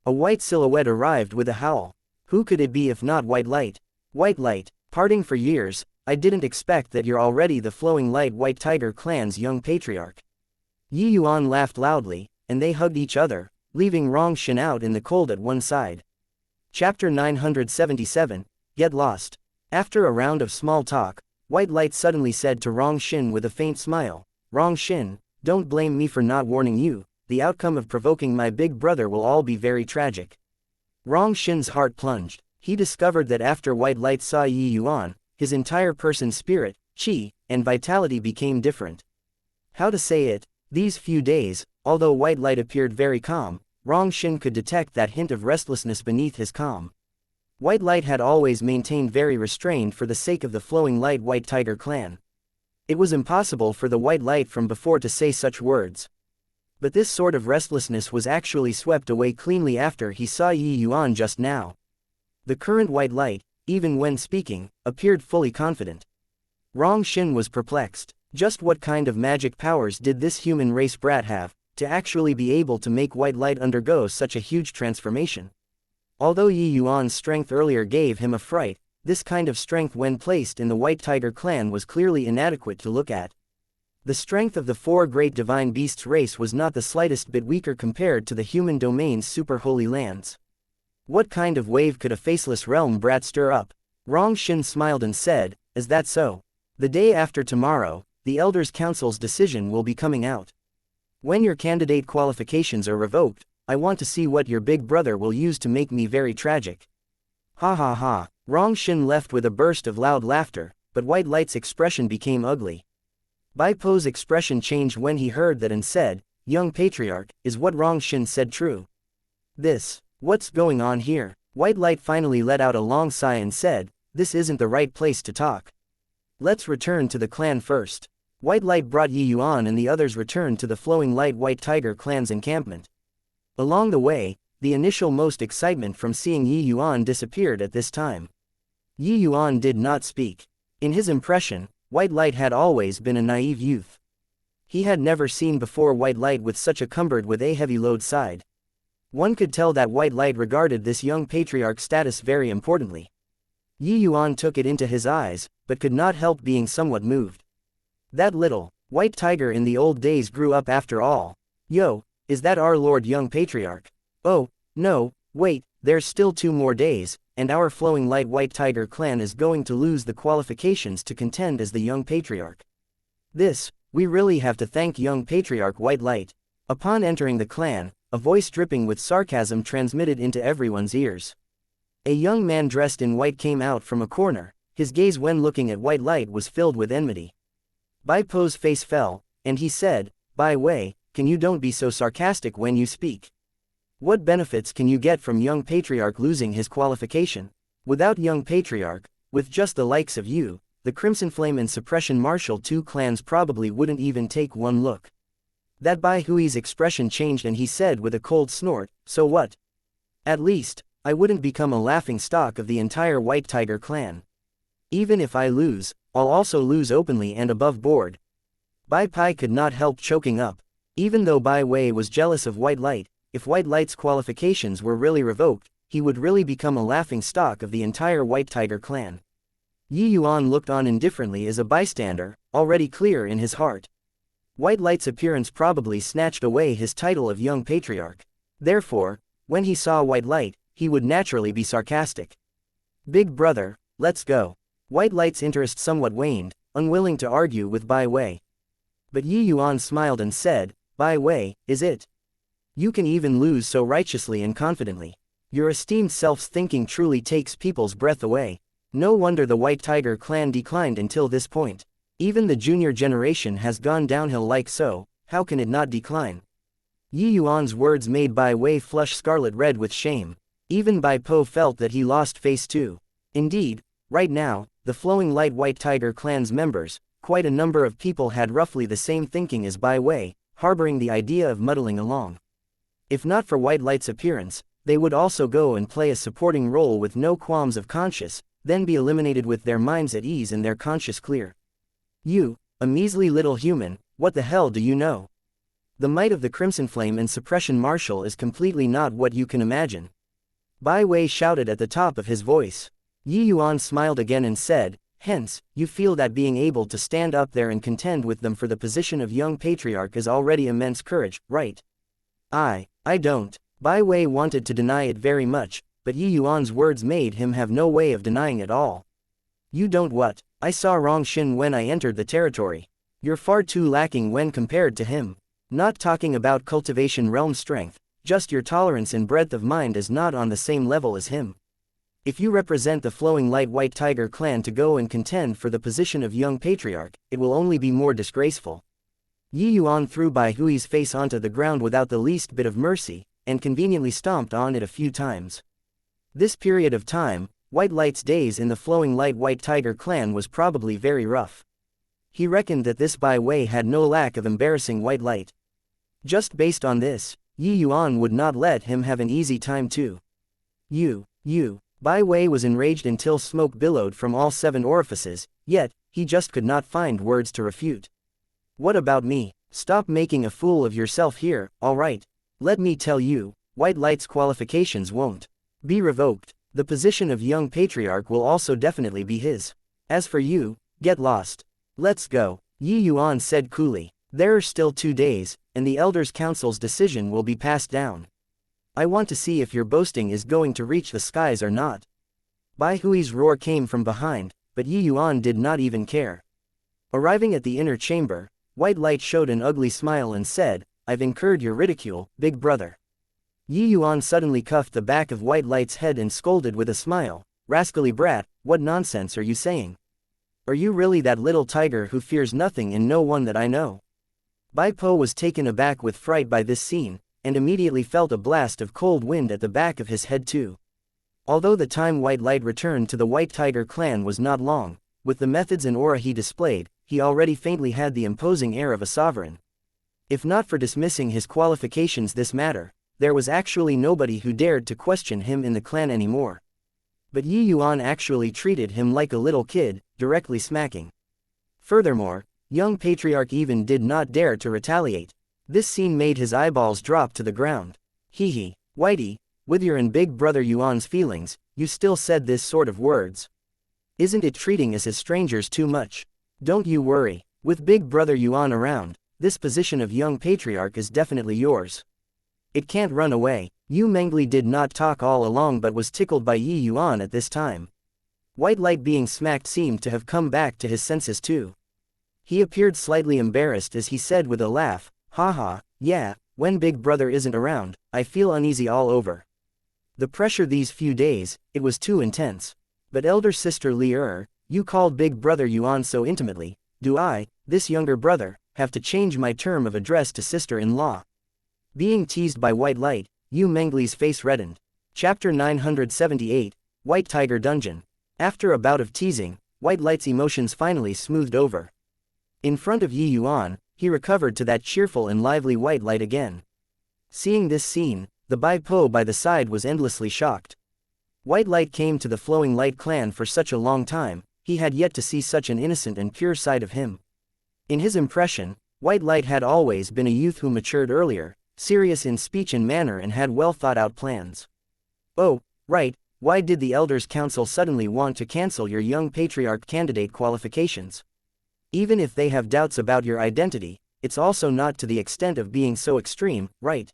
S1: A white silhouette arrived with a howl. Who could it be if not White Light? White Light, parting for years, I didn't expect that you're already the flowing light White Tiger clan's young patriarch. Yi Yuan laughed loudly, and they hugged each other, leaving Rong Shin out in the cold at one side. Chapter 977, Get Lost. After a round of small talk, White Light suddenly said to Rong Shin with a faint smile, Rong Shin, don't blame me for not warning you, the outcome of provoking my big brother will all be very tragic. Rong Shin's heart plunged. He discovered that after White Light saw Yi Yuan, his entire person's spirit, chi, and vitality became different. How to say it, these few days, although White Light appeared very calm, Rong Shin could detect that hint of restlessness beneath his calm. White Light had always maintained very restrained for the sake of the flowing light White Tiger clan. It was impossible for the White Light from before to say such words. But this sort of restlessness was actually swept away cleanly after he saw Yi Yuan just now. The current White Light, even when speaking, appeared fully confident. Rong Shin was perplexed. Just what kind of magic powers did this human race brat have, to actually be able to make White Light undergo such a huge transformation? Although Yi Yuan's strength earlier gave him a fright, this kind of strength when placed in the White Tiger clan was clearly inadequate to look at. The strength of the four great divine beasts race was not the slightest bit weaker compared to the human domain's super holy lands. What kind of wave could a faceless realm brat stir up? Rong Shin smiled and said, is that so? The day after tomorrow, the Elders' Council's decision will be coming out. When your candidate qualifications are revoked, I want to see what your big brother will use to make me very tragic. Ha ha ha. Rong Shin left with a burst of loud laughter, but White Light's expression became ugly. Bai Po's expression changed when he heard that and said, young patriarch, is what Rong Shin said true? What's going on here? White Light finally let out a long sigh and said, this isn't the right place to talk. Let's return to the clan first. White Light brought Yi Yuan and the others returned to the flowing light White Tiger clan's encampment. Along the way, the initial most excitement from seeing Yi Yuan disappeared at this time. Yi Yuan did not speak. In his impression, White Light had always been a naive youth. He had never seen before White Light with such a cumbered with a heavy load side. One could tell that White Light regarded this young patriarch's status very importantly. Yi Yuan took it into his eyes, but could not help being somewhat moved. That little, White Tiger in the old days grew up after all. Yo, is that our Lord Young Patriarch? Oh, no, wait, there's still 2 more days, and our flowing light White Tiger clan is going to lose the qualifications to contend as the Young Patriarch. We really have to thank Young Patriarch White Light. Upon entering the clan, a voice dripping with sarcasm transmitted into everyone's ears. A young man dressed in white came out from a corner. His gaze when looking at White Light was filled with enmity. Bai Po's face fell, and he said, Bai Wei, can you don't be so sarcastic when you speak. What benefits can you get from Young Patriarch losing his qualification? Without Young Patriarch, with just the likes of you, the Crimson Flame and Suppression Martial 2 clans probably wouldn't even take one look. That Bai Hui's expression changed and he said with a cold snort, so what? At least, I wouldn't become a laughing stock of the entire White Tiger clan. Even if I lose, I'll also lose openly and above board. Bai Pai could not help choking up. Even though Bai Wei was jealous of White Light, if White Light's qualifications were really revoked, he would really become a laughing stock of the entire White Tiger clan. Yi Yuan looked on indifferently as a bystander, already clear in his heart. White Light's appearance probably snatched away his title of young patriarch. Therefore, when he saw White Light, he would naturally be sarcastic. Big brother, let's go. White Light's interest somewhat waned, unwilling to argue with Bai Wei. But Yi Yuan smiled and said, Bai Wei, is it? You can even lose so righteously and confidently. Your esteemed self's thinking truly takes people's breath away. No wonder the White Tiger clan declined until this point. Even the junior generation has gone downhill like so, how can it not decline? Yi Yuan's words made Bai Wei flush scarlet red with shame. Even Bai Po felt that he lost face too. Indeed, right now, the flowing light White Tiger clan's members, quite a number of people had roughly the same thinking as Bai Wei, harboring the idea of muddling along. If not for White Light's appearance, they would also go and play a supporting role with no qualms of conscience, then be eliminated with their minds at ease and their conscience clear. You, a measly little human, what the hell do you know? The might of the Crimson Flame and Suppression Marshal is completely not what you can imagine. Bai Wei shouted at the top of his voice. Yi Yuan smiled again and said, hence, you feel that being able to stand up there and contend with them for the position of young patriarch is already immense courage, right? I don't. Bai Wei wanted to deny it very much, but Yi Yuan's words made him have no way of denying it all. You don't what? I saw Rong Xin when I entered the territory. You're far too lacking when compared to him. Not talking about cultivation realm strength, just your tolerance and breadth of mind is not on the same level as him. If you represent the flowing light White Tiger clan to go and contend for the position of young patriarch, it will only be more disgraceful. Yi Yuan threw Bai Hui's face onto the ground without the least bit of mercy, and conveniently stomped on it a few times. This period of time, White Light's days in the flowing light White Tiger clan was probably very rough. He reckoned that this Bai Wei had no lack of embarrassing White Light. Just based on this, Yi Yuan would not let him have an easy time too. You. Bai Wei was enraged until smoke billowed from all 7 orifices, yet, he just could not find words to refute. What about me? Stop making a fool of yourself here, alright? Let me tell you, White Light's qualifications won't be revoked. The position of young patriarch will also definitely be his. As for you, get lost. Let's go, Yi Yuan said coolly. There are still 2 days, and the Elders' Council's decision will be passed down. I want to see if your boasting is going to reach the skies or not. Bai Hui's roar came from behind, but Yi Yuan did not even care. Arriving at the inner chamber, White Light showed an ugly smile and said, I've incurred your ridicule, big brother. Yi Yuan suddenly cuffed the back of White Light's head and scolded with a smile, rascally brat, what nonsense are you saying? Are you really that little tiger who fears nothing and no one that I know? Bai Po was taken aback with fright by this scene, and immediately felt a blast of cold wind at the back of his head too. Although the time White Light returned to the White Tiger clan was not long, with the methods and aura he displayed, he already faintly had the imposing air of a sovereign. If not for dismissing his qualifications this matter, there was actually nobody who dared to question him in the clan anymore. But Yi Yuan actually treated him like a little kid, directly smacking. Furthermore, young patriarch even did not dare to retaliate. This scene made his eyeballs drop to the ground. Hee, Whitey, with your and big brother Yuan's feelings, you still said this sort of words. Isn't it treating us as strangers too much? Don't you worry, with big brother Yuan around, this position of young patriarch is definitely yours. It can't run away. Yu Mengli did not talk all along but was tickled by Yi Yuan at this time. White Light being smacked seemed to have come back to his senses too. He appeared slightly embarrassed as he said with a laugh, haha, yeah, when big brother isn't around, I feel uneasy all over. The pressure these few days, it was too intense. But elder sister Li you called big brother Yuan so intimately, do I, this younger brother, have to change my term of address to sister-in-law? Being teased by White Light, Yu Mengli's face reddened. Chapter 978, White Tiger Dungeon. After a bout of teasing, White Light's emotions finally smoothed over. In front of Yi Yuan, he recovered to that cheerful and lively White Light again. Seeing this scene, the Bai Po by the side was endlessly shocked. White Light came to the Flowing Light clan for such a long time, he had yet to see such an innocent and pure side of him. In his impression, White Light had always been a youth who matured earlier, serious in speech and manner and had well thought out plans. Oh, right, why did the Elders' Council suddenly want to cancel your young patriarch candidate qualifications? Even if they have doubts about your identity, it's also not to the extent of being so extreme, right?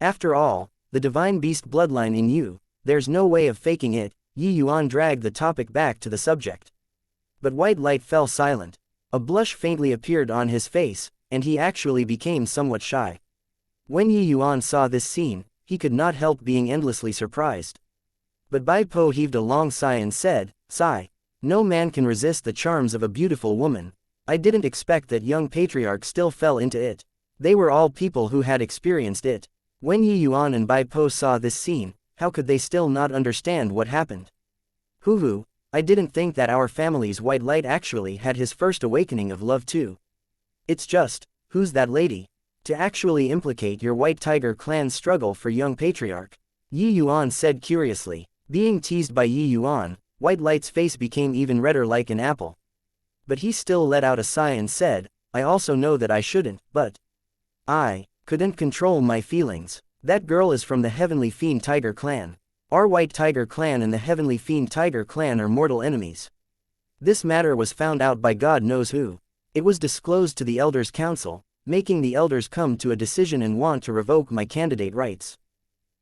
S1: After all, the divine beast bloodline in you, there's no way of faking it. Yuan dragged the topic back to the subject. But White Light fell silent. A blush faintly appeared on his face, and he actually became somewhat shy. When Yuan saw this scene, he could not help being endlessly surprised. But Bai Po heaved a long sigh and said, "Sigh. No man can resist the charms of a beautiful woman. I didn't expect that young patriarch still fell into it. They were all people who had experienced it." When Yuan and Bai Po saw this scene, how could they still not understand what happened? Hoo, I didn't think that our family's White Light actually had his first awakening of love too. It's just, who's that lady? To actually implicate your White Tiger clan's struggle for young patriarch? Yuan said curiously. Being teased by Yuan, White Light's face became even redder like an apple. But he still let out a sigh and said, "I also know that I shouldn't, but I couldn't control my feelings. That girl is from the Heavenly Fiend Tiger clan. Our White Tiger clan and the Heavenly Fiend Tiger clan are mortal enemies. This matter was found out by God knows who. It was disclosed to the Elders' Council, making the Elders come to a decision and want to revoke my candidate rights."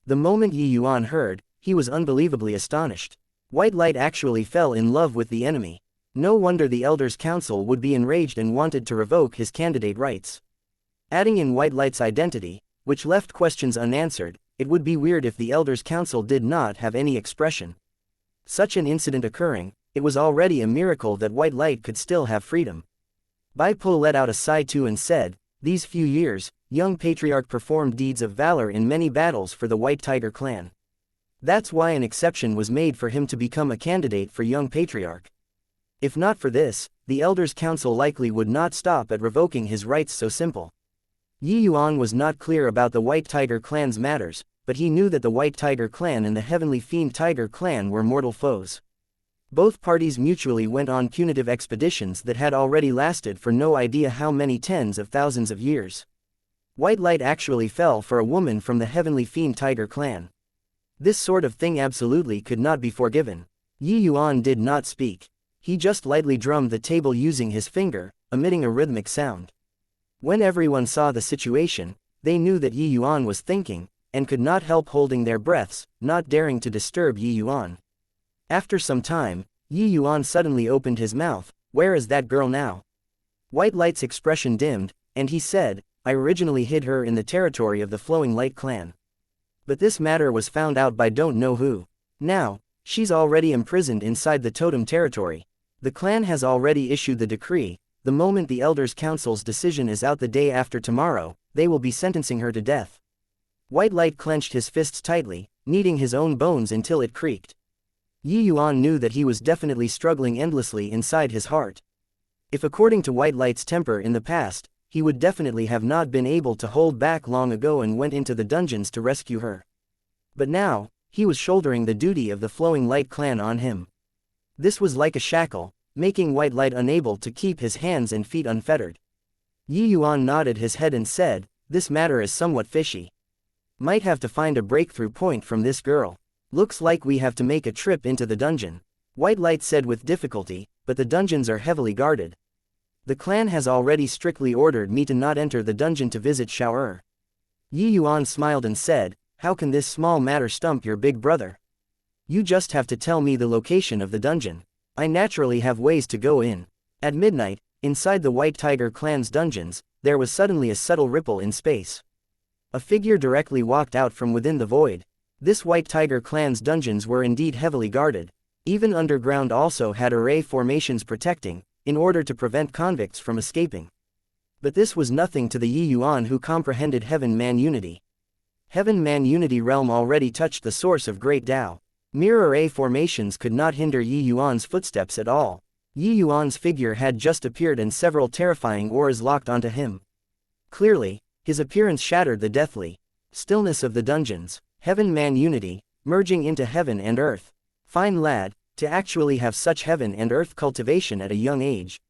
S1: The moment Yuan heard, he was unbelievably astonished. White Light actually fell in love with the enemy. No wonder the Elders' Council would be enraged and wanted to revoke his candidate rights. Adding in White Light's identity, which left questions unanswered, it would be weird if the Elders' Council did not have any expression. Such an incident occurring, it was already a miracle that White Light could still have freedom. Bai Po let out a sigh too and said, "These few years, young patriarch performed deeds of valor in many battles for the White Tiger clan. That's why an exception was made for him to become a candidate for young patriarch. If not for this, the Elders' Council likely would not stop at revoking his rights so simple." Yuan was not clear about the White Tiger clan's matters, but he knew that the White Tiger clan and the Heavenly Fiend Tiger clan were mortal foes. Both parties mutually went on punitive expeditions that had already lasted for no idea how many tens of thousands of years. White Light actually fell for a woman from the Heavenly Fiend Tiger clan. This sort of thing absolutely could not be forgiven. Yuan did not speak. He just lightly drummed the table using his finger, emitting a rhythmic sound. When everyone saw the situation, they knew that Yuan was thinking, and could not help holding their breaths, not daring to disturb Yuan. After some time, Yuan suddenly opened his mouth. "Where is that girl now?" White Light's expression dimmed, and he said, "I originally hid her in the territory of the Flowing Light clan. But this matter was found out by don't know who. Now, she's already imprisoned inside the totem territory. The clan has already issued the decree. The moment the Elders' Council's decision is out the day after tomorrow, they will be sentencing her to death." White Light clenched his fists tightly, kneading his own bones until it creaked. Yuan knew that he was definitely struggling endlessly inside his heart. If according to White Light's temper in the past, he would definitely have not been able to hold back long ago and went into the dungeons to rescue her. But now, he was shouldering the duty of the Flowing Light clan on him. This was like a shackle, making White Light unable to keep his hands and feet unfettered. Yuan nodded his head and said, "This matter is somewhat fishy. Might have to find a breakthrough point from this girl. Looks like we have to make a trip into the dungeon." White Light said with difficulty, "But the dungeons are heavily guarded. The clan has already strictly ordered me to not enter the dungeon to visit Xiao'er." Yuan smiled and said, "How can this small matter stump your big brother? You just have to tell me the location of the dungeon. I naturally have ways to go in." At midnight, inside the White Tiger clan's dungeons, there was suddenly a subtle ripple in space. A figure directly walked out from within the void. This White Tiger clan's dungeons were indeed heavily guarded. Even underground also had array formations protecting, in order to prevent convicts from escaping. But this was nothing to the Yuan who comprehended Heaven-Man unity. Heaven-Man unity realm already touched the source of great Tao. Mere array formations could not hinder Yuan's footsteps at all. Yuan's figure had just appeared and several terrifying auras locked onto him. Clearly, his appearance shattered the deathly stillness of the dungeons. Heaven-Man unity, merging into heaven and earth. "Fine lad, To actually have such heaven and earth cultivation at a young age.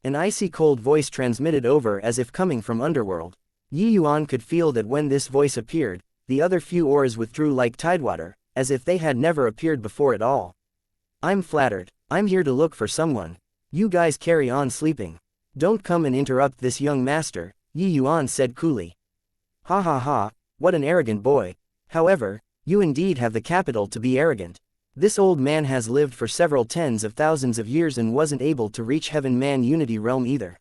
S1: An icy cold voice transmitted over as if coming from underworld. Yuan could feel that when this voice appeared, the other few auras withdrew like tidewater, as if they had never appeared before at all. I'm flattered. I'm here to look for someone. You guys carry on sleeping. Don't come and interrupt this young master, Yuan said coolly. Ha ha ha, what an arrogant boy. However, you indeed have the capital to be arrogant. This old man has lived for several tens of thousands of years and wasn't able to reach Heaven-Man Unity Realm either.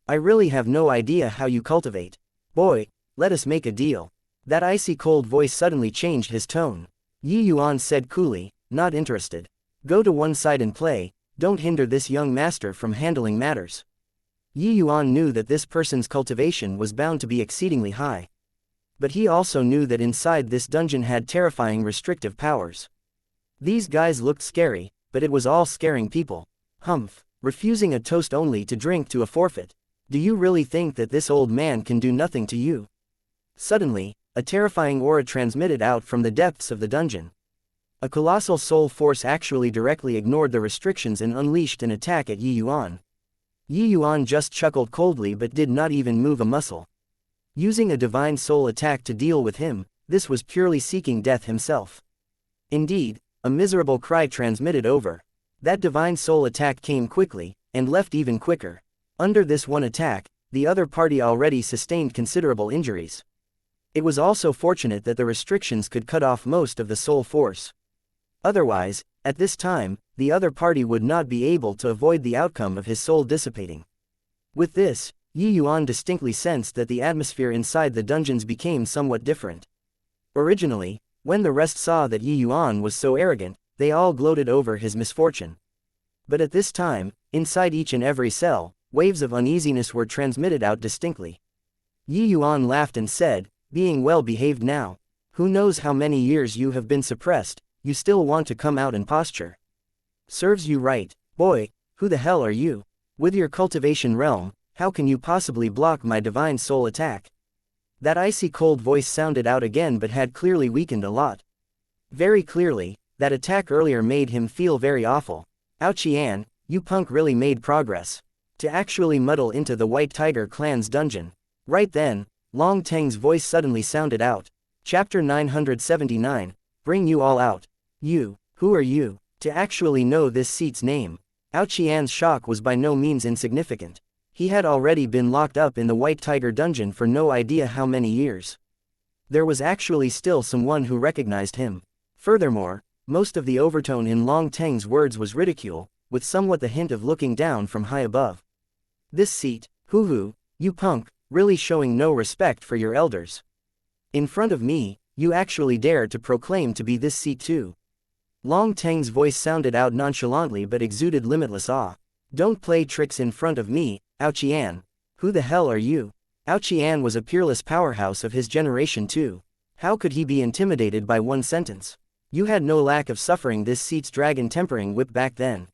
S1: I really have no idea how you cultivate. Boy, let us make a deal. That icy cold voice suddenly changed his tone. Yuan said coolly, not interested. Go to one side and play, don't hinder this young master from handling matters. Yuan knew that this person's cultivation was bound to be exceedingly high. But he also knew that inside this dungeon had terrifying restrictive powers. These guys looked scary, but it was all scaring people. Humph, refusing a toast only to drink to a forfeit. Do you really think that this old man can do nothing to you? Suddenly, a terrifying aura transmitted out from the depths of the dungeon. A colossal soul force actually directly ignored the restrictions and unleashed an attack at Yuan. Yuan just chuckled coldly but did not even move a muscle. Using a divine soul attack to deal with him, this was purely seeking death himself. Indeed, a miserable cry transmitted over. That divine soul attack came quickly, and left even quicker. Under this one attack, the other party already sustained considerable injuries. It was also fortunate that the restrictions could cut off most of the soul force. Otherwise, at this time, the other party would not be able to avoid the outcome of his soul dissipating. With this, Yuan distinctly sensed that the atmosphere inside the dungeons became somewhat different. Originally, when the rest saw that Yuan was so arrogant, they all gloated over his misfortune. But at this time, inside each and every cell, waves of uneasiness were transmitted out distinctly. Yuan laughed and said, being well behaved now. Who knows how many years you have been suppressed, you still want to come out and posture. Serves you right, boy, who the hell are you? With your cultivation realm, how can you possibly block my divine soul attack? That icy cold voice sounded out again but had clearly weakened a lot. Very clearly, that attack earlier made him feel very awful. Ouchian, you punk really made progress. To actually muddle into the White Tiger clan's dungeon. Right then, Long Teng's voice suddenly sounded out. Chapter 979, bring you all out. You, who are you? To actually know this seat's name. Ouchian's shock was by no means insignificant. He had already been locked up in the White Tiger dungeon for no idea how many years. There was actually still someone who recognized him. Furthermore, most of the overtone in Long Teng's words was ridicule, with somewhat the hint of looking down from high above. This seat, hoo-hoo, you punk, really showing no respect for your elders. In front of me, you actually dare to proclaim to be this seat too. Long Teng's voice sounded out nonchalantly but exuded limitless awe. Don't play tricks in front of me, Ouchian. Who the hell are you? Ouchian was a peerless powerhouse of his generation too. How could he be intimidated by one sentence? You had no lack of suffering this seat's dragon tempering whip back then.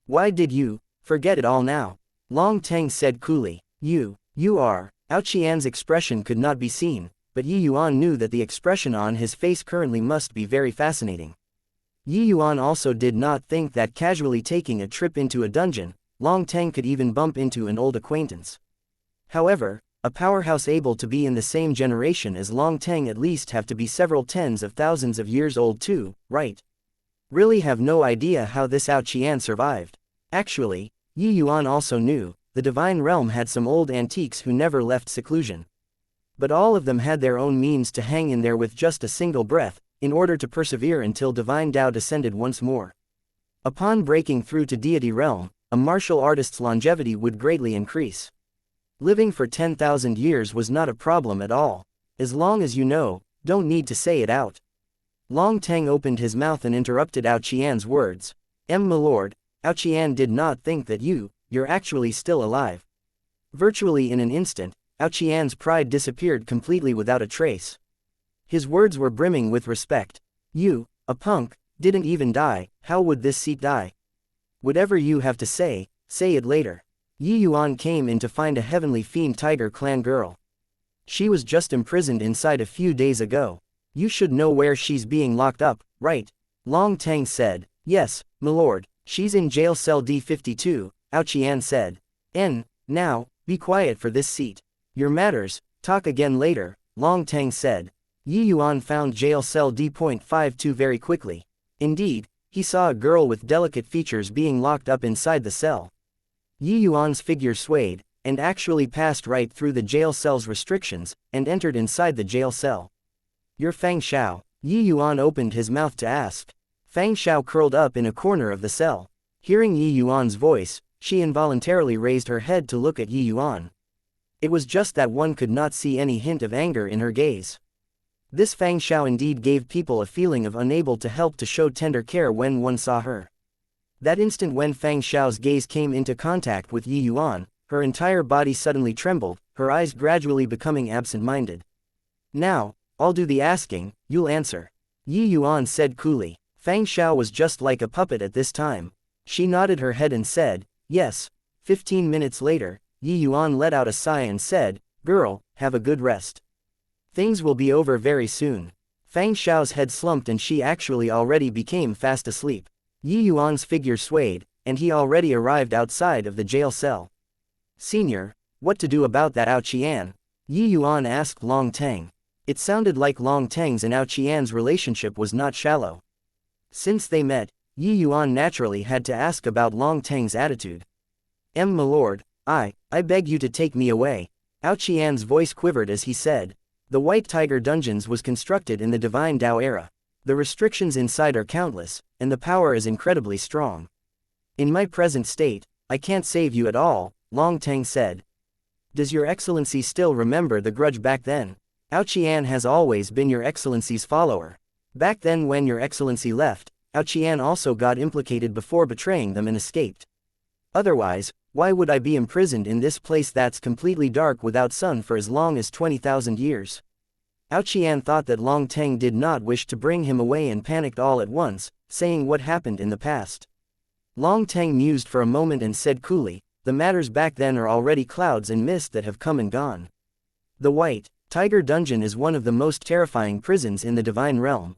S1: Why did you forget it all now? Long Teng said coolly. You are. Ouchian's expression could not be seen, but Yuan knew that the expression on his face currently must be very fascinating. Yuan also did not think that casually taking a trip into a dungeon, Long Teng could even bump into an old acquaintance. However, a powerhouse able to be in the same generation as Long Teng at least have to be several tens of thousands of years old too, right? Really have no idea how this Ouchian survived. Actually, Yuan also knew, the divine realm had some old antiques who never left seclusion. But all of them had their own means to hang in there with just a single breath, in order to persevere until divine Tao descended once more. Upon breaking through to deity realm, a martial artist's longevity would greatly increase. Living for 10,000 years was not a problem at all. As long as you know, don't need to say it out. Long Teng opened his mouth and interrupted Ouchian's words. My lord, Ouchian did not think that you're actually still alive. Virtually in an instant, Ouchian's pride disappeared completely without a trace. His words were brimming with respect. You, a punk, didn't even die, how would this seat die? Whatever you have to say it later. Yuan came in to find a heavenly fiend tiger clan girl. She was just imprisoned inside a few days ago. You should know where she's being locked up, right? Long Teng said. Yes, milord, she's in jail cell D52, Yuan said. Now, be quiet for this seat. Your matters, talk again later, Long Teng said. Yuan found jail cell D.52 very quickly. Indeed, he saw a girl with delicate features being locked up inside the cell. Yuan's figure swayed, and actually passed right through the jail cell's restrictions, and entered inside the jail cell. You're Fang Xiao, Yuan opened his mouth to ask. Fang Xiao curled up in a corner of the cell. Hearing Yuan's voice, she involuntarily raised her head to look at Yuan. It was just that one could not see any hint of anger in her gaze. This Fang Xiao indeed gave people a feeling of unable to help to show tender care when one saw her. That instant when Fang Xiao's gaze came into contact with Yuan, her entire body suddenly trembled, her eyes gradually becoming absent-minded. Now, I'll do the asking, you'll answer. Yuan said coolly. Fang Xiao was just like a puppet at this time. She nodded her head and said, yes. 15 minutes later, Yuan let out a sigh and said, girl, have a good rest. Things will be over very soon. Fang Xiao's head slumped and she actually already became fast asleep. Yuan's figure swayed, and he already arrived outside of the jail cell. Senior, what to do about that Yuan? Yuan asked Long Teng. It sounded like Long Teng's and Yuan's relationship was not shallow. Since they met, Yuan naturally had to ask about Long Teng's attitude. My lord, I beg you to take me away. Yuan's voice quivered as he said. The White Tiger Dungeons was constructed in the Divine Dao era. The restrictions inside are countless, and the power is incredibly strong. In my present state, I can't save you at all, Long Teng said. Does your excellency still remember the grudge back then? Yuan has always been your excellency's follower. Back then when your excellency left, Yuan also got implicated before betraying them and escaped. Otherwise, why would I be imprisoned in this place that's completely dark without sun for as long as 20,000 years? Yuan thought that Long Teng did not wish to bring him away and panicked all at once, saying what happened in the past. Long Teng mused for a moment and said coolly, the matters back then are already clouds and mist that have come and gone. The White Tiger Dungeon is one of the most terrifying prisons in the divine realm.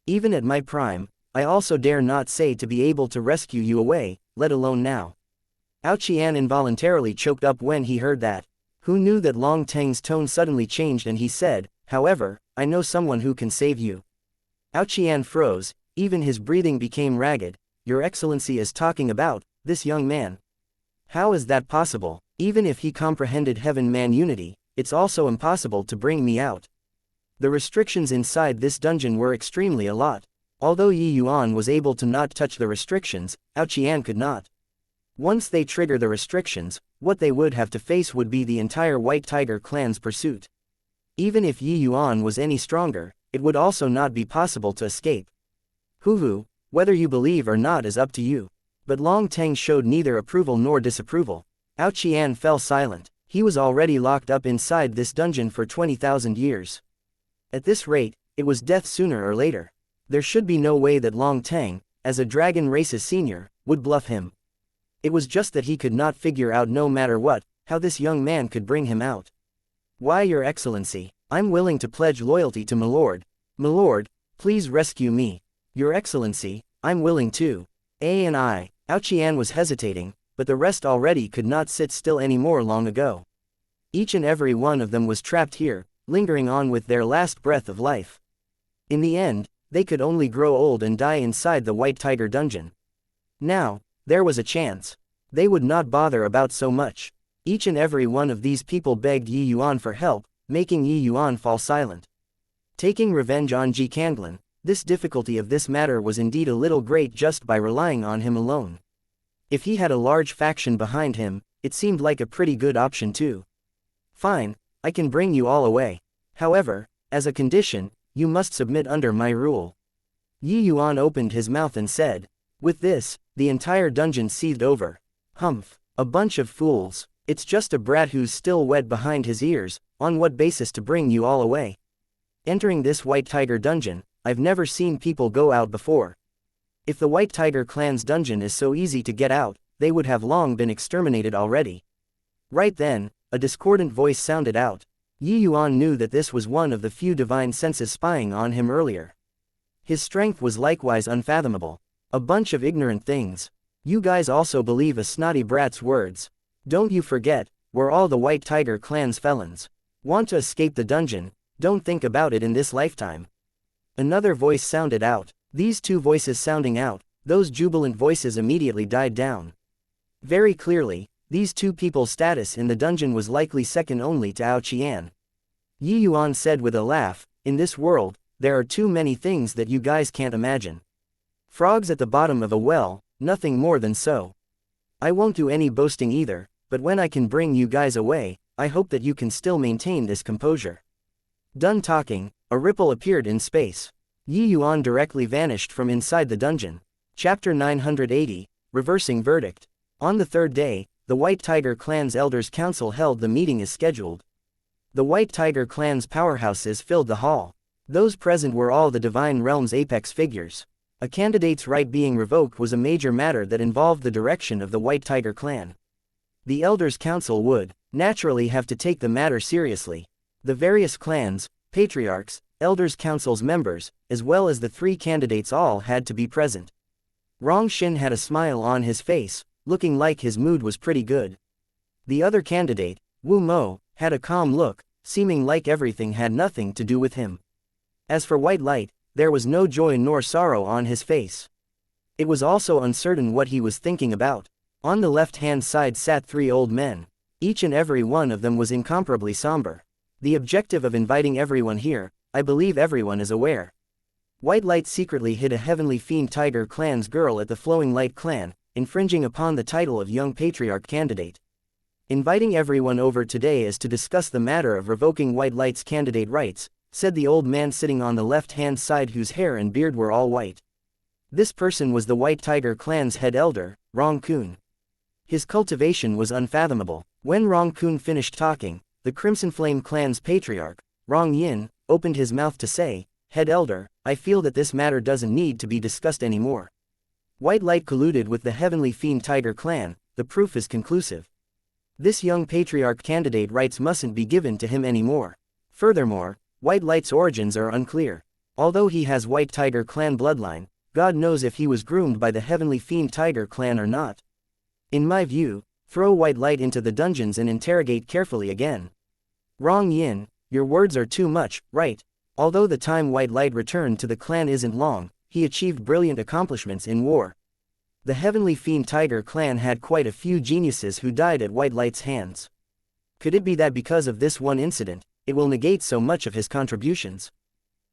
S1: Even at my prime, I also dare not say to be able to rescue you away, let alone now. Yuan involuntarily choked up when he heard that. Who knew that Long Teng's tone suddenly changed and he said, however, I know someone who can save you. Yuan froze, even his breathing became ragged. Your excellency is talking about this young man. How is that possible? Even if he comprehended heaven-man unity, it's also impossible to bring me out. The restrictions inside this dungeon were extremely a lot. Although Yuan was able to not touch the restrictions, Yuan could not. Once they trigger the restrictions, what they would have to face would be the entire White Tiger clan's pursuit. Even if Yuan was any stronger, it would also not be possible to escape. Hoo-hoo, whether you believe or not is up to you. But Long Teng showed neither approval nor disapproval. Yuan fell silent. He was already locked up inside this dungeon for 20,000 years. At this rate, it was death sooner or later. There should be no way that Long Teng, as a dragon race's senior, would bluff him. It was just that he could not figure out no matter what, how this young man could bring him out. Why, your excellency, I'm willing to pledge loyalty to milord. Milord, please rescue me. Your excellency, I'm willing to. Yuan was hesitating, but the rest already could not sit still anymore long ago. Each and every one of them was trapped here, lingering on with their last breath of life. In the end, they could only grow old and die inside the White Tiger Dungeon. Now, there was a chance. They would not bother about so much. Each and every one of these people begged Yuan for help, making Yuan fall silent. Taking revenge on Ji Kanglan, this difficulty of this matter was indeed a little great just by relying on him alone. If he had a large faction behind him, it seemed like a pretty good option too. Fine, I can bring you all away. However, as a condition, you must submit under my rule. Yuan opened his mouth and said. With this, the entire dungeon seethed over. Humph, a bunch of fools. It's just a brat who's still wet behind his ears. On what basis to bring you all away? Entering this White Tiger Dungeon, I've never seen people go out before. If the White Tiger clan's dungeon is so easy to get out, they would have long been exterminated already. Right then, a discordant voice sounded out. Yuan knew that this was one of the few divine senses spying on him earlier. His strength was likewise unfathomable. A bunch of ignorant things. You guys also believe a snotty brat's words. Don't you forget, we're all the White Tiger clan's felons. Want to escape the dungeon? Don't think about it in this lifetime. Another voice sounded out. These two voices sounding out, those jubilant voices immediately died down. Very clearly, these two people's status in the dungeon was likely second only to Ao Qian. Yuan said with a laugh, in this world, there are too many things that you guys can't imagine. Frogs at the bottom of a well, nothing more than so. I won't do any boasting either, but when I can bring you guys away, I hope that you can still maintain this composure. Done talking, a ripple appeared in space. Yuan directly vanished from inside the dungeon. Chapter 980, Reversing Verdict. On the third day, the White Tiger Clan's Elders Council held the meeting as scheduled. The White Tiger Clan's powerhouses filled the hall. Those present were all the Divine Realm's apex figures. A candidate's right being revoked was a major matter that involved the direction of the White Tiger Clan. The Elders Council would, naturally, have to take the matter seriously. The various clans, patriarchs, Elders Council's members, as well as the three candidates all had to be present. Rong Xin had a smile on his face, looking like his mood was pretty good. The other candidate, Wu Mo, had a calm look, seeming like everything had nothing to do with him. As for White Light, there was no joy nor sorrow on his face. It was also uncertain what he was thinking about. On the left-hand side sat three old men. Each and every one of them was incomparably somber. The objective of inviting everyone here, I believe everyone is aware. White Light secretly hid a Heavenly Fiend Tiger Clan's girl at the Flowing Light Clan, infringing upon the title of Young Patriarch Candidate. Inviting everyone over today is to discuss the matter of revoking White Light's candidate rights, said the old man sitting on the left-hand side whose hair and beard were all white. This person was the White Tiger Clan's head elder, Rong Kun. His cultivation was unfathomable. When Rong Kun finished talking, the Crimson Flame Clan's patriarch, Rong Yin, opened his mouth to say, "Head elder, I feel that this matter doesn't need to be discussed anymore. White Light colluded with the Heavenly Fiend Tiger Clan, the proof is conclusive. This young patriarch candidate rights mustn't be given to him anymore. Furthermore, White Light's origins are unclear. Although he has White Tiger Clan bloodline, God knows if he was groomed by the Heavenly Fiend Tiger Clan or not. In my view, throw White Light into the dungeons and interrogate carefully again." Rong Yin, your words are too much, right? Although the time White Light returned to the clan isn't long, he achieved brilliant accomplishments in war. The Heavenly Fiend Tiger Clan had quite a few geniuses who died at White Light's hands. Could it be that because of this one incident, it will negate so much of his contributions?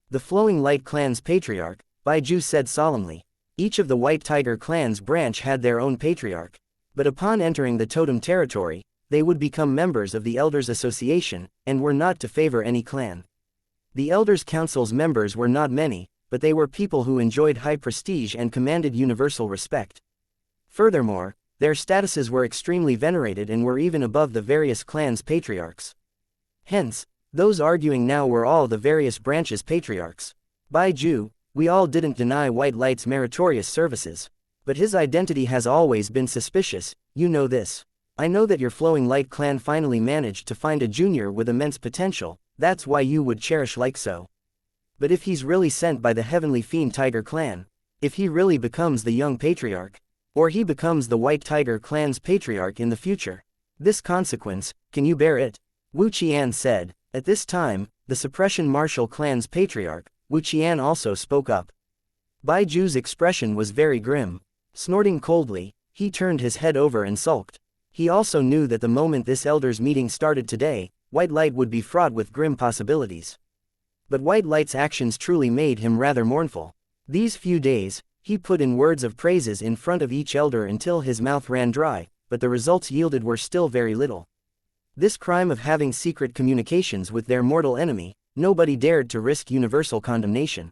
S1: The Flowing Light Clan's patriarch, Baiju said solemnly. Each of the White Tiger Clan's branch had their own patriarch. But upon entering the totem territory, they would become members of the Elders Association, and were not to favor any clan. The Elders Council's members were not many, but they were people who enjoyed high prestige and commanded universal respect. Furthermore, their statuses were extremely venerated and were even above the various clans' patriarchs. Hence, those arguing now were all the various branches' patriarchs. Baiju, we all didn't deny White Light's meritorious services. But his identity has always been suspicious, you know this. I know that your Flowing Light clan finally managed to find a junior with immense potential, that's why you would cherish like so. But if he's really sent by the Heavenly Fiend Tiger Clan, if he really becomes the young patriarch, or he becomes the White Tiger Clan's patriarch in the future, this consequence, can you bear it? Wu Qian said. At this time, the Suppression Martial Clan's patriarch, Wu Qian also spoke up. Baiju's expression was very grim. Snorting coldly, he turned his head over and sulked. He also knew that the moment this elders' meeting started today, White Light would be fraught with grim possibilities. But White Light's actions truly made him rather mournful. These few days, he put in words of praises in front of each elder until his mouth ran dry, but the results yielded were still very little. This crime of having secret communications with their mortal enemy, nobody dared to risk universal condemnation.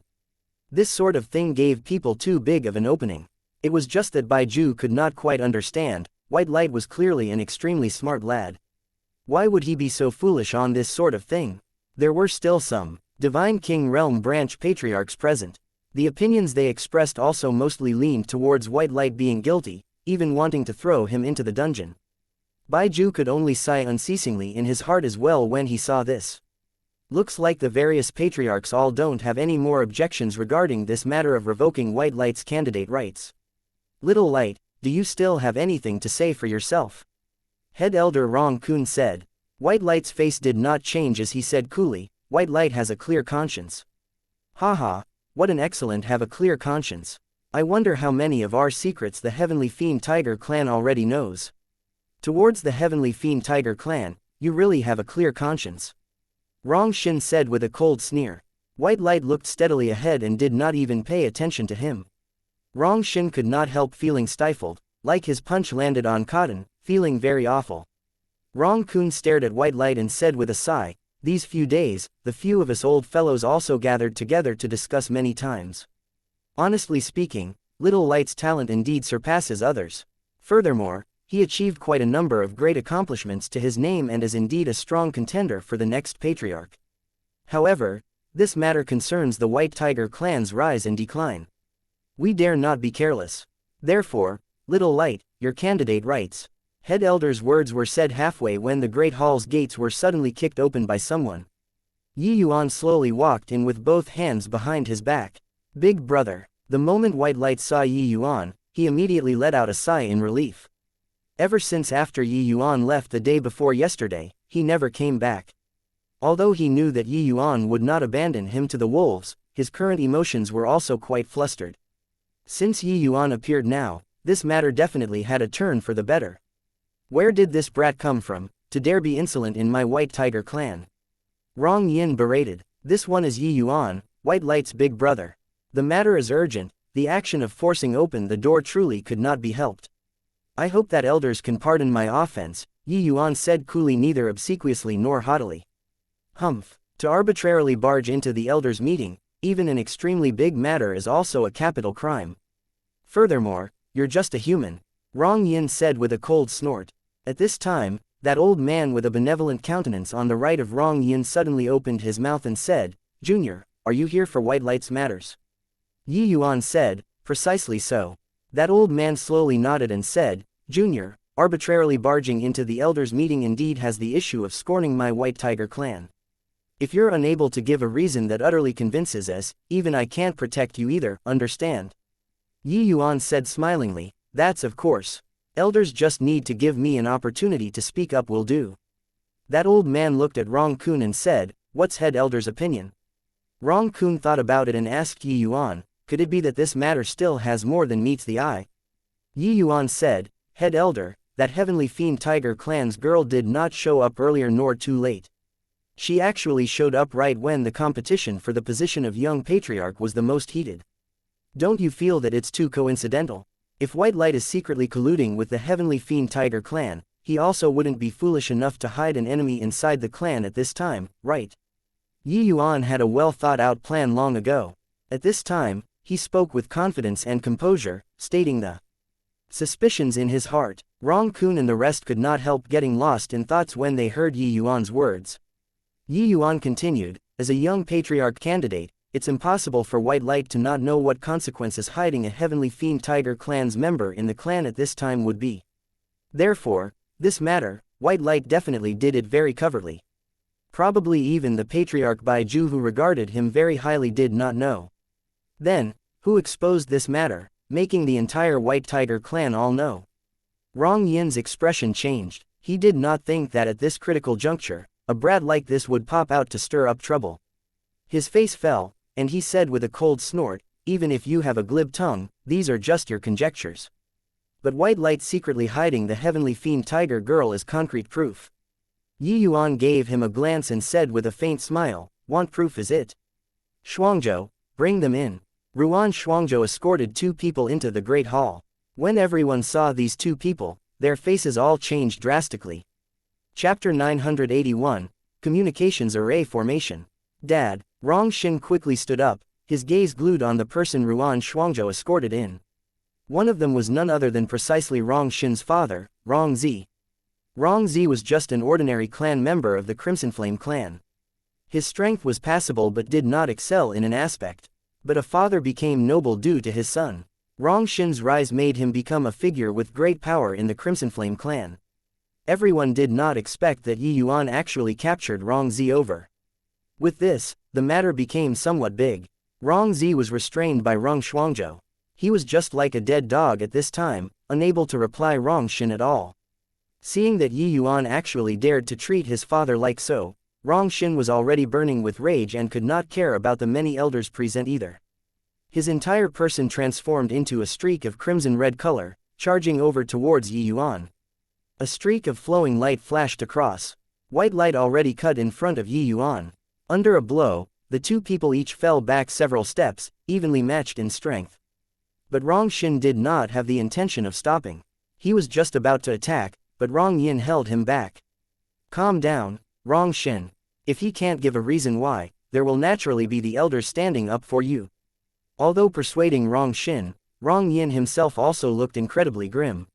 S1: This sort of thing gave people too big of an opening. It was just that Baiju could not quite understand. White Light was clearly an extremely smart lad. Why would he be so foolish on this sort of thing? There were still some Divine King Realm branch patriarchs present. The opinions they expressed also mostly leaned towards White Light being guilty, even wanting to throw him into the dungeon. Baiju could only sigh unceasingly in his heart as well when he saw this. Looks like the various patriarchs all don't have any more objections regarding this matter of revoking White Light's candidate rights. Little Light, do you still have anything to say for yourself? Head Elder Rong Kun said. White Light's face did not change as he said coolly, White Light has a clear conscience. Haha, what an excellent have a clear conscience. I wonder how many of our secrets the Heavenly Fiend Tiger clan already knows. Towards the Heavenly Fiend Tiger clan, you really have a clear conscience. Rong Shin said with a cold sneer. White Light looked steadily ahead and did not even pay attention to him. Rong Shin could not help feeling stifled, like his punch landed on cotton, feeling very awful. Rong Kun stared at White Light and said with a sigh, these few days, the few of us old fellows also gathered together to discuss many times. Honestly speaking, Little Light's talent indeed surpasses others. Furthermore, he achieved quite a number of great accomplishments to his name and is indeed a strong contender for the next patriarch. However, this matter concerns the White Tiger clan's rise and decline. We dare not be careless. Therefore, Little Light, your candidate rights. Head Elder's words were said halfway when the Great Hall's gates were suddenly kicked open by someone. Yuan slowly walked in with both hands behind his back. Big brother. The moment White Light saw Yuan, he immediately let out a sigh in relief. Ever since after Yuan left the day before yesterday, he never came back. Although he knew that Yuan would not abandon him to the wolves, his current emotions were also quite flustered. Since Yuan appeared now, this matter definitely had a turn for the better. Where did this brat come from, to dare be insolent in my White Tiger clan? Rong Yin berated. This one is Yuan, White Light's big brother. The matter is urgent, the action of forcing open the door truly could not be helped. I hope that elders can pardon my offense, Yuan said coolly, neither obsequiously nor haughtily. Humph, to arbitrarily barge into the elders' meeting, even an extremely big matter, is also a capital crime. Furthermore, you're just a human, Rong Yin said with a cold snort. At this time, that old man with a benevolent countenance on the right of Rong Yin suddenly opened his mouth and said, Junior, are you here for White Light's matters? Yuan said, precisely so. That old man slowly nodded and said, Junior, arbitrarily barging into the elders' meeting indeed has the issue of scorning my White Tiger clan. If you're unable to give a reason that utterly convinces us, even I can't protect you either, understand? Yuan said smilingly, that's of course. Elders just need to give me an opportunity to speak up will do. That old man looked at Rong Kun and said, what's head elder's opinion? Rong Kun thought about it and asked Yuan, could it be that this matter still has more than meets the eye? Yuan said, head elder, that Heavenly Fiend Tiger clan's girl did not show up earlier nor too late. She actually showed up right when the competition for the position of young patriarch was the most heated. Don't you feel that it's too coincidental? If White Light is secretly colluding with the Heavenly Fiend Tiger clan, he also wouldn't be foolish enough to hide an enemy inside the clan at this time, right? Yuan had a well thought out plan long ago. At this time, he spoke with confidence and composure, stating the suspicions in his heart. Rong Kun and the rest could not help getting lost in thoughts when they heard Yuan's words. Yuan continued, as a young patriarch candidate, it's impossible for White Light to not know what consequences hiding a Heavenly Fiend Tiger clan's member in the clan at this time would be. Therefore, this matter, White Light definitely did it very covertly. Probably even the patriarch Baiju, who regarded him very highly, did not know. Then, who exposed this matter, making the entire White Tiger clan all know? Rong Yin's expression changed. He did not think that at this critical juncture, a brat like this would pop out to stir up trouble. His face fell, and he said with a cold snort, even if you have a glib tongue, these are just your conjectures. But White Light secretly hiding the Heavenly Fiend Tiger girl is concrete proof. Yuan gave him a glance and said with a faint smile, want proof is it? Shuangzhou, bring them in. Ruan Shuangzhou escorted two people into the Great Hall. When everyone saw these two people, their faces all changed drastically. Chapter 981, Communications Array Formation. Dad, Rong Xin quickly stood up, his gaze glued on the person Ruan Shuangzhou escorted in. One of them was none other than precisely Rong Xin's father, Rong Zi. Rong Zi was just an ordinary clan member of the Crimson Flame clan. His strength was passable but did not excel in an aspect. But a father became noble due to his son. Rong Xin's rise made him become a figure with great power in the Crimson Flame clan. Everyone did not expect that Yuan actually captured Rong Zi over. With this, the matter became somewhat big. Rong Zi was restrained by Rong Shuangzhou. He was just like a dead dog at this time, unable to reply Rong Xin at all. Seeing that Yi Yuan actually dared to treat his father like so, Rong Xin was already burning with rage and could not care about the many elders present either. His entire person transformed into a streak of crimson-red color, charging over towards Yi Yuan. A streak of flowing light flashed across. White light already cut in front of Yi Yuan. Under a blow, the two people each fell back several steps, evenly matched in strength. But Rong Xin did not have the intention of stopping. He was just about to attack, but Rong Yin held him back. Calm down, Rong Xin. If he can't give a reason why, there will naturally be the elders standing up for you. Although persuading Rong Xin, Rong Yin himself also looked incredibly grim.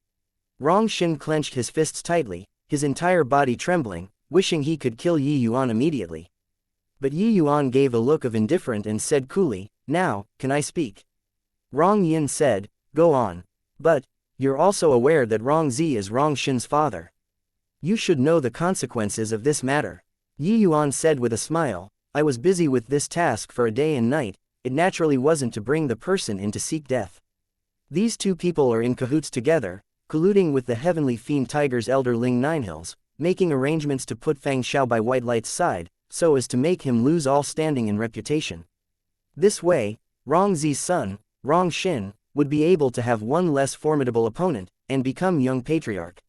S1: Rong Xin clenched his fists tightly, his entire body trembling, wishing he could kill Yi Yuan immediately. But Yi Yuan gave a look of indifference and said coolly, "Now, can I speak?" Rong Yin said, "Go on. But, you're also aware that Rong Zi is Rong Xin's father. You should know the consequences of this matter." Yi Yuan said with a smile, "I was busy with this task for a day and night, it naturally wasn't to bring the person in to seek death. These two people are in cahoots together, colluding with the heavenly fiend Tiger's elder Ling Ninehills, making arrangements to put Fang Xiao by White Light's side, so as to make him lose all standing and reputation. This way, Rong Zi's son, Rong Xin, would be able to have one less formidable opponent, and become young patriarch."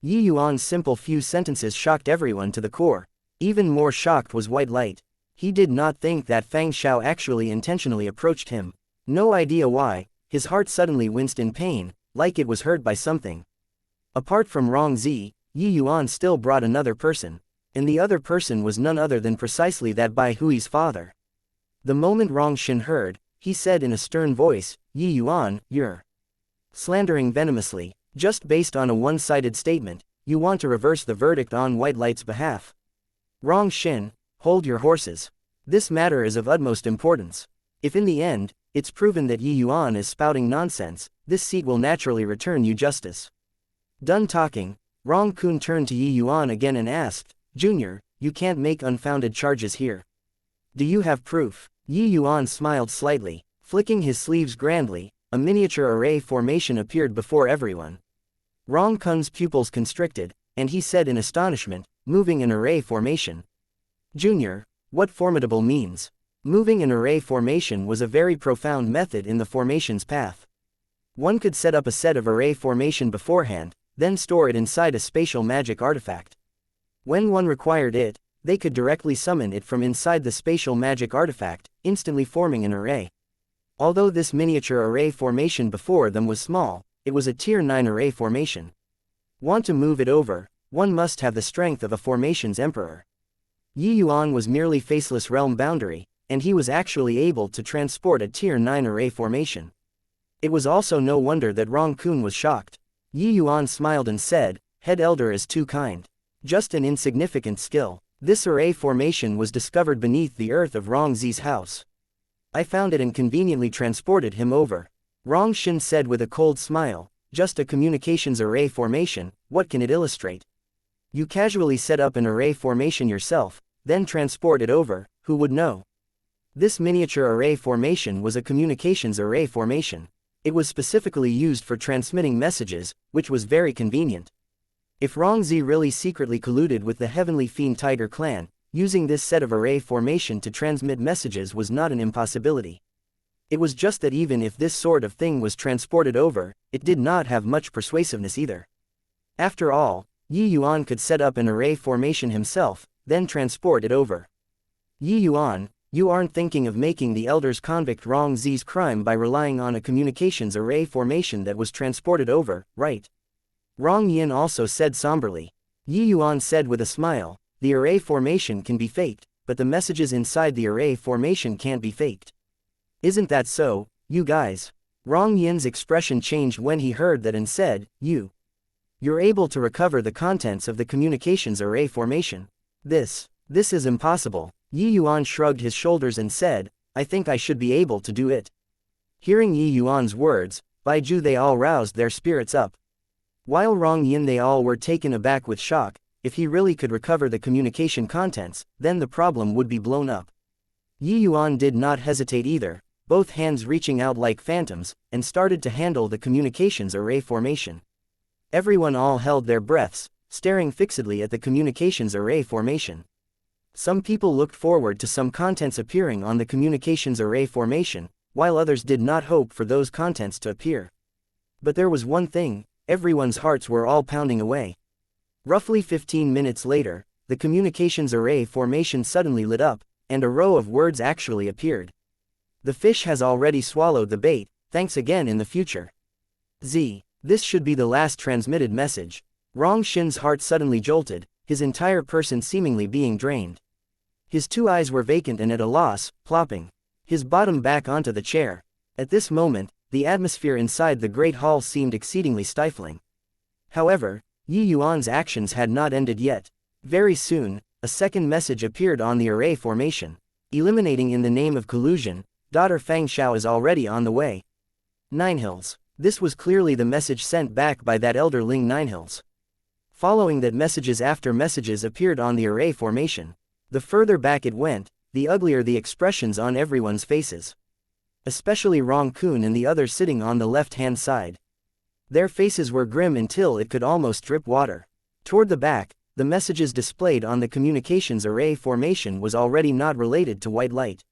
S1: Yi Yuan's simple few sentences shocked everyone to the core. Even more shocked was White Light. He did not think that Fang Xiao actually intentionally approached him. No idea why, his heart suddenly winced in pain, like it was hurt by something. Apart from Rong Zi, Yi Yuan still brought another person. And the other person was none other than precisely that Bai Hui's father. The moment Rong Xin heard, he said in a stern voice, "Yi Yuan, you're slandering venomously. Just based on a one-sided statement, you want to reverse the verdict on White Light's behalf. Rong Xin, hold your horses. This matter is of utmost importance. If in the end, it's proven that Yi Yuan is spouting nonsense, this seat will naturally return you justice." Done talking, Rong Kun turned to Yi Yuan again and asked, "Junior, you can't make unfounded charges here. Do you have proof?" Yi Yuan smiled slightly, flicking his sleeves grandly. A miniature array formation appeared before everyone. Rong Kun's pupils constricted, and he said in astonishment, "Moving an array formation? Junior, what formidable means?" Moving an array formation was a very profound method in the formation's path. One could set up a set of array formation beforehand, then store it inside a spatial magic artifact. When one required it, they could directly summon it from inside the spatial magic artifact, instantly forming an array. Although this miniature array formation before them was small, it was a tier 9 array formation. Want to move it over, one must have the strength of a formation's emperor. Yi Yuan was merely faceless realm boundary, and he was actually able to transport a tier 9 array formation. It was also no wonder that Rong Kun was shocked. Yi Yuan smiled and said, "Head elder is too kind. Just an insignificant skill. This array formation was discovered beneath the earth of Rong Zi's house. I found it and conveniently transported him over." Rong Xin said with a cold smile, "Just a communications array formation, what can it illustrate? You casually set up an array formation yourself, then transport it over, who would know?" This miniature array formation was a communications array formation. It was specifically used for transmitting messages, which was very convenient. If Rong Zi really secretly colluded with the Heavenly Fiend Tiger clan, using this set of array formation to transmit messages was not an impossibility. It was just that even if this sort of thing was transported over, it did not have much persuasiveness either. After all, Yi Yuan could set up an array formation himself, then transport it over. Yi Yuan, you aren't thinking of making the elders convict Rong Zi's crime by relying on a communications array formation that was transported over, right? Rong Yin also said somberly. Yi Yuan said with a smile, "The array formation can be faked, but the messages inside the array formation can't be faked. Isn't that so, you guys?" Rong Yin's expression changed when he heard that and said, You're able to recover the contents of the communications array formation. This is impossible." Yi Yuan shrugged his shoulders and said, "I think I should be able to do it." Hearing Yi Yuan's words, Baiju they all roused their spirits up. While Rong Yin they all were taken aback with shock, if he really could recover the communication contents, then the problem would be blown up. Yuan did not hesitate either, both hands reaching out like phantoms, and started to handle the communications array formation. Everyone all held their breaths, staring fixedly at the communications array formation. Some people looked forward to some contents appearing on the communications array formation, while others did not hope for those contents to appear. But there was one thing, everyone's hearts were all pounding away. Roughly 15 minutes later, the communications array formation suddenly lit up, and a row of words actually appeared. The fish has already swallowed the bait, thanks again in the future. This should be the last transmitted message. Rong Shin's heart suddenly jolted, his entire person seemingly being drained. His two eyes were vacant and at a loss, plopping his bottom back onto the chair. At this moment, the atmosphere inside the great hall seemed exceedingly stifling. However, Yuan's actions had not ended yet. Very soon, a second message appeared on the array formation. Eliminating in the name of collusion, daughter Fang Xiao is already on the way. Ninehills. This was clearly the message sent back by that elder Ling Ninehills. Following that, messages after messages appeared on the array formation. The further back it went, the uglier the expressions on everyone's faces. Especially Rong Kun and the others sitting on the left-hand side. Their faces were grim until it could almost drip water. Toward the back, the messages displayed on the communications array formation was already not related to white light.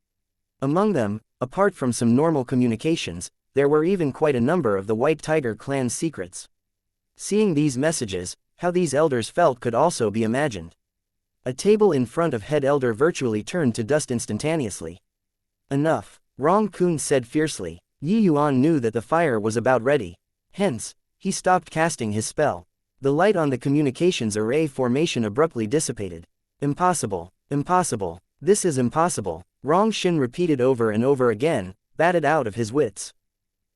S1: Among them, apart from some normal communications, there were even quite a number of the White Tiger clan's secrets. Seeing these messages, how these elders felt could also be imagined. A table in front of head elder virtually turned to dust instantaneously. Enough, Rong Kun said fiercely. Yuan knew that the fire was about ready. Hence, he stopped casting his spell. The light on the communications array formation abruptly dissipated. Impossible, impossible, this is impossible, Rong Shin repeated over and over again, batted out of his wits.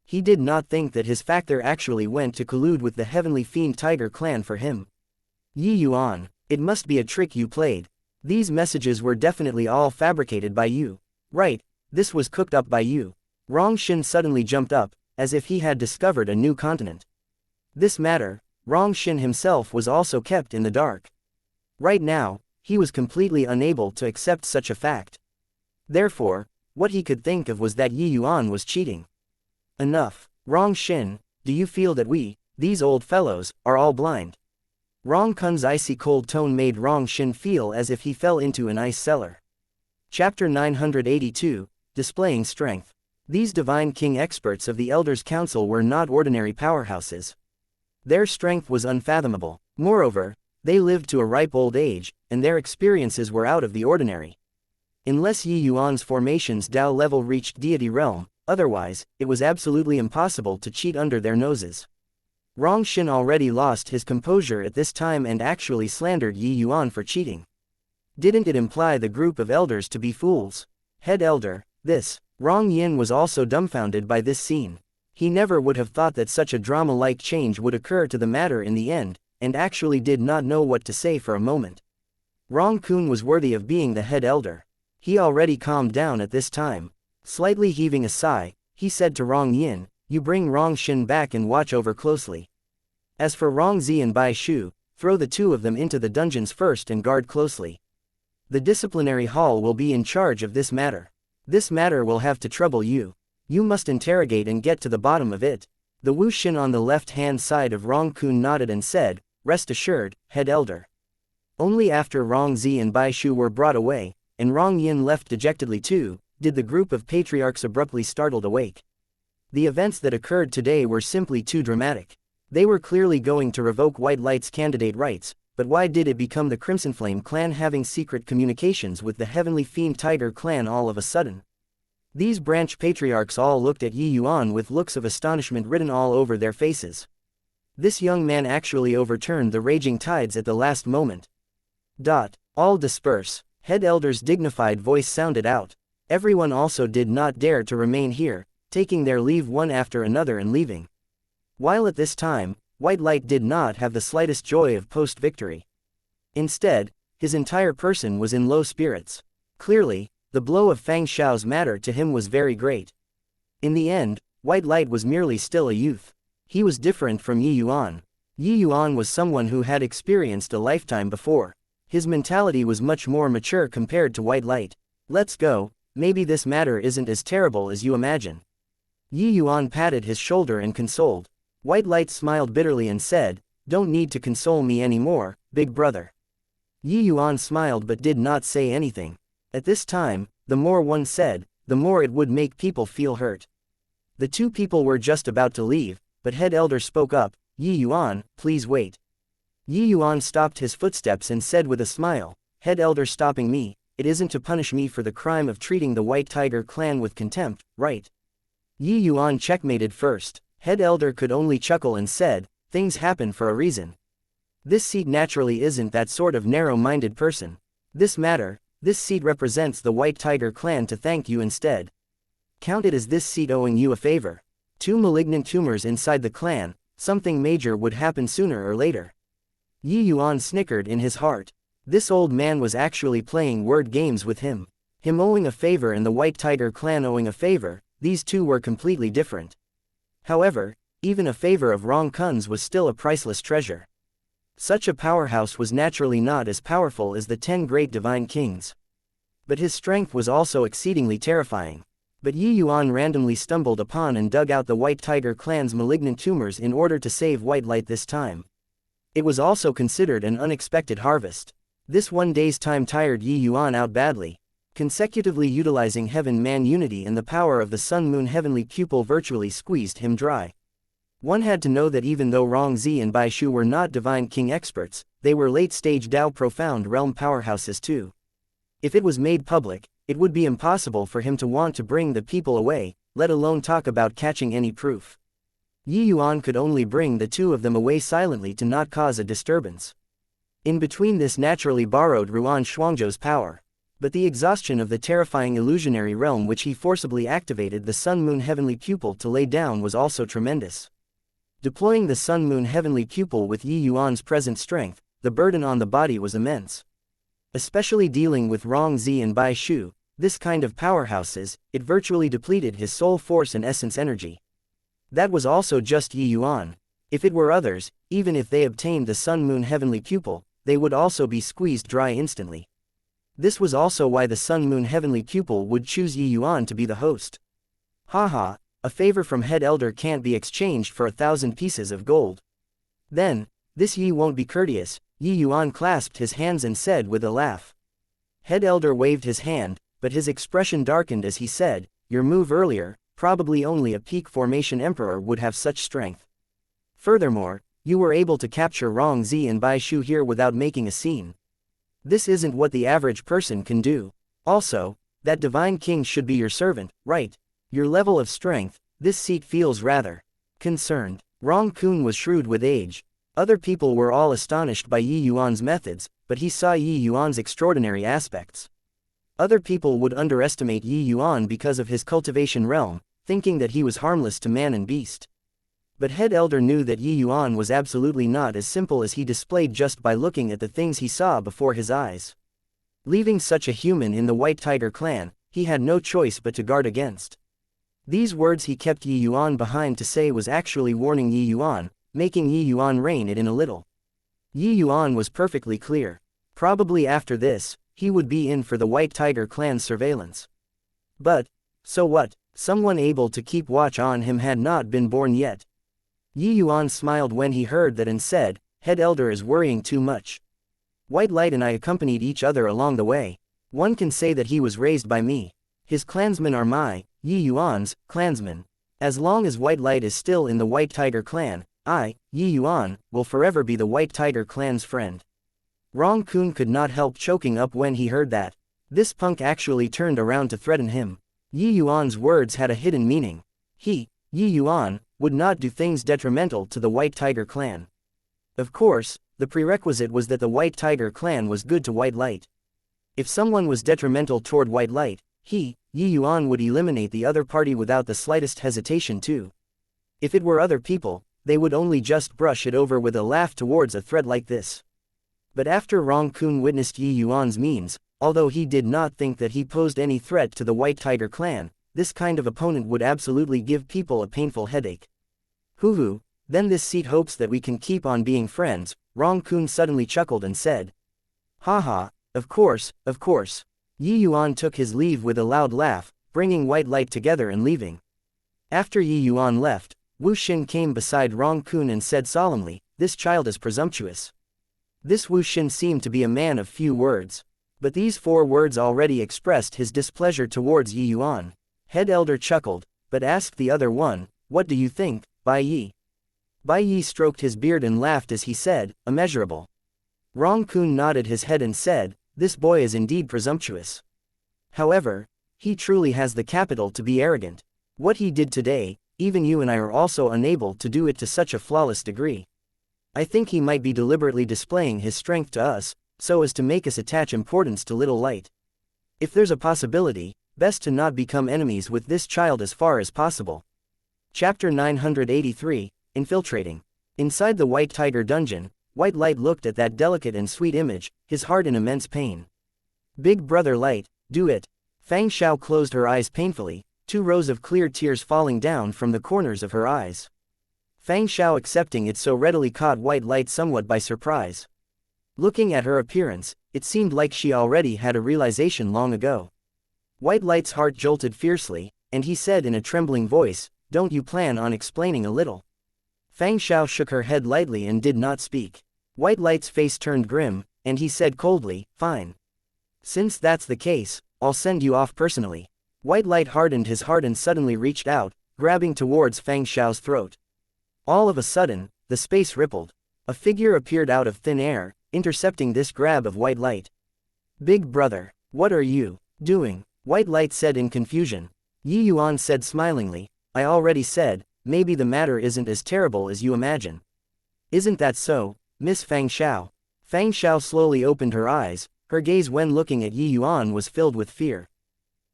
S1: He did not think that his factor actually went to collude with the Heavenly Fiend Tiger clan for him. Yuan, it must be a trick you played. These messages were definitely all fabricated by you. Right, this was cooked up by you. Rong Shin suddenly jumped up, as if he had discovered a new continent. This matter, Rong Shin himself was also kept in the dark. Right now, he was completely unable to accept such a fact. Therefore, what he could think of was that Yuan was cheating. Enough, Rong Shin, do you feel that we, these old fellows, are all blind? Rong Kun's icy cold tone made Rong Shin feel as if he fell into an ice cellar. Chapter 982, Displaying Strength. These Divine King experts of the Elders' Council were not ordinary powerhouses. Their strength was unfathomable. Moreover, they lived to a ripe old age, and their experiences were out of the ordinary. Unless Yuan's formation's Dao level reached deity realm, otherwise, it was absolutely impossible to cheat under their noses. Rong Shin already lost his composure at this time and actually slandered Yuan for cheating. Didn't it imply the group of elders to be fools? Head elder, this. Rong Yin was also dumbfounded by this scene. He never would have thought that such a drama-like change would occur to the matter in the end, and actually did not know what to say for a moment. Rong Kun was worthy of being the head elder. He already calmed down at this time. Slightly heaving a sigh, he said to Rong Yin, "You bring Rong Shin back and watch over closely. As for Rong Zi and Bai Shu, throw the two of them into the dungeons first and guard closely. The disciplinary hall will be in charge of this matter. This matter will have to trouble you. You must interrogate and get to the bottom of it." The Wu Shin on the left-hand side of Rong Kun nodded and said, "Rest assured, head elder." Only after Rong Zi and Bai Shu were brought away, and Rong Yin left dejectedly too, did the group of patriarchs abruptly startled awake. The events that occurred today were simply too dramatic. They were clearly going to revoke White Light's candidate rights, but why did it become the Crimson Flame clan having secret communications with the Heavenly Fiend Tiger clan all of a sudden? These branch patriarchs all looked at Yuan with looks of astonishment written all over their faces. This young man actually overturned the raging tides at the last moment. All disperse. Head elder's dignified voice sounded out. Everyone also did not dare to remain here, taking their leave one after another and leaving. While at this time, White Light did not have the slightest joy of post-victory. Instead, his entire person was in low spirits. Clearly, the blow of Fang Xiao's matter to him was very great. In the end, White Light was merely still a youth. He was different from Yuan. Yi Yuan was someone who had experienced a lifetime before. His mentality was much more mature compared to white light. Let's go, maybe this matter isn't as terrible as you imagine. Yi Yuan patted his shoulder and consoled. White light smiled bitterly and said, don't need to console me anymore, big brother. Yi Yuan smiled but did not say anything. At this time, the more one said, the more it would make people feel hurt. The two people were just about to leave, but head elder spoke up, Yi Yuan, please wait. Yi Yuan stopped his footsteps and said with a smile, head elder stopping me, it isn't to punish me for the crime of treating the White Tiger clan with contempt, right? Yi Yuan checkmated first. Head elder could only chuckle and said, things happen for a reason. This seat naturally isn't that sort of narrow-minded person. This seat represents the White Tiger clan to thank you instead. Count it as this seat owing you a favor. 2 malignant tumors inside the clan, something major would happen sooner or later. Yi Yuan snickered in his heart. This old man was actually playing word games with him. Him owing a favor and the White Tiger clan owing a favor, these two were completely different. However, even a favor of Rong Kun's was still a priceless treasure. Such a powerhouse was naturally not as powerful as the 10 great divine kings. But his strength was also exceedingly terrifying. But Yi Yuan randomly stumbled upon and dug out the White Tiger clan's malignant tumors in order to save White Light this time. It was also considered an unexpected harvest. This one day's time tired Yi Yuan out badly. Consecutively utilizing Heaven-Man unity and the power of the Sun-Moon heavenly pupil virtually squeezed him dry. One had to know that even though Rong Zi and Bai Shu were not Divine King experts, they were late-stage Dao Profound Realm powerhouses too. If it was made public, it would be impossible for him to want to bring the people away, let alone talk about catching any proof. Yi Yuan could only bring the two of them away silently to not cause a disturbance. In between this naturally borrowed Ruan Shuangzhou's power. But the exhaustion of the terrifying illusionary realm which he forcibly activated the Sun-Moon heavenly pupil to lay down was also tremendous. Deploying the Sun-Moon heavenly pupil with Yi Yuan's present strength, the burden on the body was immense. Especially dealing with Rong Zi and Bai Shu, this kind of powerhouses, it virtually depleted his soul force and essence energy. That was also just Yi Yuan. If it were others, even if they obtained the Sun-Moon heavenly pupil, they would also be squeezed dry instantly. This was also why the Sun-Moon heavenly pupil would choose Yi Yuan to be the host. Haha, a favor from head elder can't be exchanged for 1,000 pieces of gold. Then, this Yi won't be courteous, Yi Yuan clasped his hands and said with a laugh. Head elder waved his hand, but his expression darkened as he said, your move earlier, probably only a peak formation emperor would have such strength. Furthermore, you were able to capture Rong Zi and Bai Shu here without making a scene. This isn't what the average person can do. Also, that divine king should be your servant, right? Your level of strength, this seat feels rather concerned. Rong Kun was shrewd with age. Other people were all astonished by Yi Yuan's methods, but he saw Yi Yuan's extraordinary aspects. Other people would underestimate Yi Yuan because of his cultivation realm, thinking that he was harmless to man and beast. But head elder knew that Yi Yuan was absolutely not as simple as he displayed just by looking at the things he saw before his eyes. Leaving such a human in the White Tiger clan, he had no choice but to guard against. These words he kept Yi Yuan behind to say was actually warning Yi Yuan, making Yi Yuan rein it in a little. Yi Yuan was perfectly clear. Probably after this, he would be in for the White Tiger clan's surveillance. But, so what, someone able to keep watch on him had not been born yet. Yi Yuan smiled when he heard that and said, head elder is worrying too much. White Light and I accompanied each other along the way. One can say that he was raised by me. His clansmen are my, Yi Yuan's, clansmen. As long as White Light is still in the White Tiger clan, I, Yi Yuan, will forever be the White Tiger clan's friend. Rong Kun could not help choking up when he heard that. This punk actually turned around to threaten him. Yi Yuan's words had a hidden meaning. He, Yi Yuan, would not do things detrimental to the White Tiger clan. Of course, the prerequisite was that the White Tiger clan was good to White Light. If someone was detrimental toward White Light, he, Yi Yuan would eliminate the other party without the slightest hesitation too. If it were other people, they would only just brush it over with a laugh towards a threat like this. But after Rong Kun witnessed Yi Yuan's means, although he did not think that he posed any threat to the White Tiger clan, this kind of opponent would absolutely give people a painful headache. Hoo-hoo, Then this seat hopes that we can keep on being friends. Rong Kun suddenly chuckled and said. Haha, of course, of course. Yi Yuan took his leave with a loud laugh, bringing White Light together and leaving. After Yi Yuan left, Wu Xin came beside Rong Kun and said solemnly, this child is presumptuous. This Wu Xin seemed to be a man of few words. But these 4 words already expressed his displeasure towards Yi Yuan. Head Elder chuckled, but asked the other one, what do you think, Bai Yi? Bai Yi stroked his beard and laughed as he said, immeasurable. Rong Kun nodded his head and said, this boy is indeed presumptuous. However, he truly has the capital to be arrogant. What he did today, even you and I are also unable to do it to such a flawless degree. I think he might be deliberately displaying his strength to us, so as to make us attach importance to little Light. If there's a possibility, best to not become enemies with this child as far as possible. Chapter 983, Infiltrating. Inside the White Tiger dungeon, White Light looked at that delicate and sweet image, his heart in immense pain. Big brother Light, do it. Fang Xiao closed her eyes painfully, 2 rows of clear tears falling down from the corners of her eyes. Fang Xiao accepting it so readily caught White Light somewhat by surprise. Looking at her appearance, it seemed like she already had a realization long ago. White Light's heart jolted fiercely, and he said in a trembling voice, don't you plan on explaining a little? Fang Xiao shook her head lightly and did not speak. White Light's face turned grim, and he said coldly, fine. Since that's the case, I'll send you off personally. White Light hardened his heart and suddenly reached out, grabbing towards Fang Xiao's throat. All of a sudden, the space rippled. A figure appeared out of thin air, intercepting this grab of White Light. Big brother, what are you doing? White Light said in confusion. Yi Yuan said smilingly, I already said, maybe the matter isn't as terrible as you imagine. Isn't that so, Miss Fang Xiao? Fang Xiao slowly opened her eyes, her gaze when looking at Yi Yuan was filled with fear.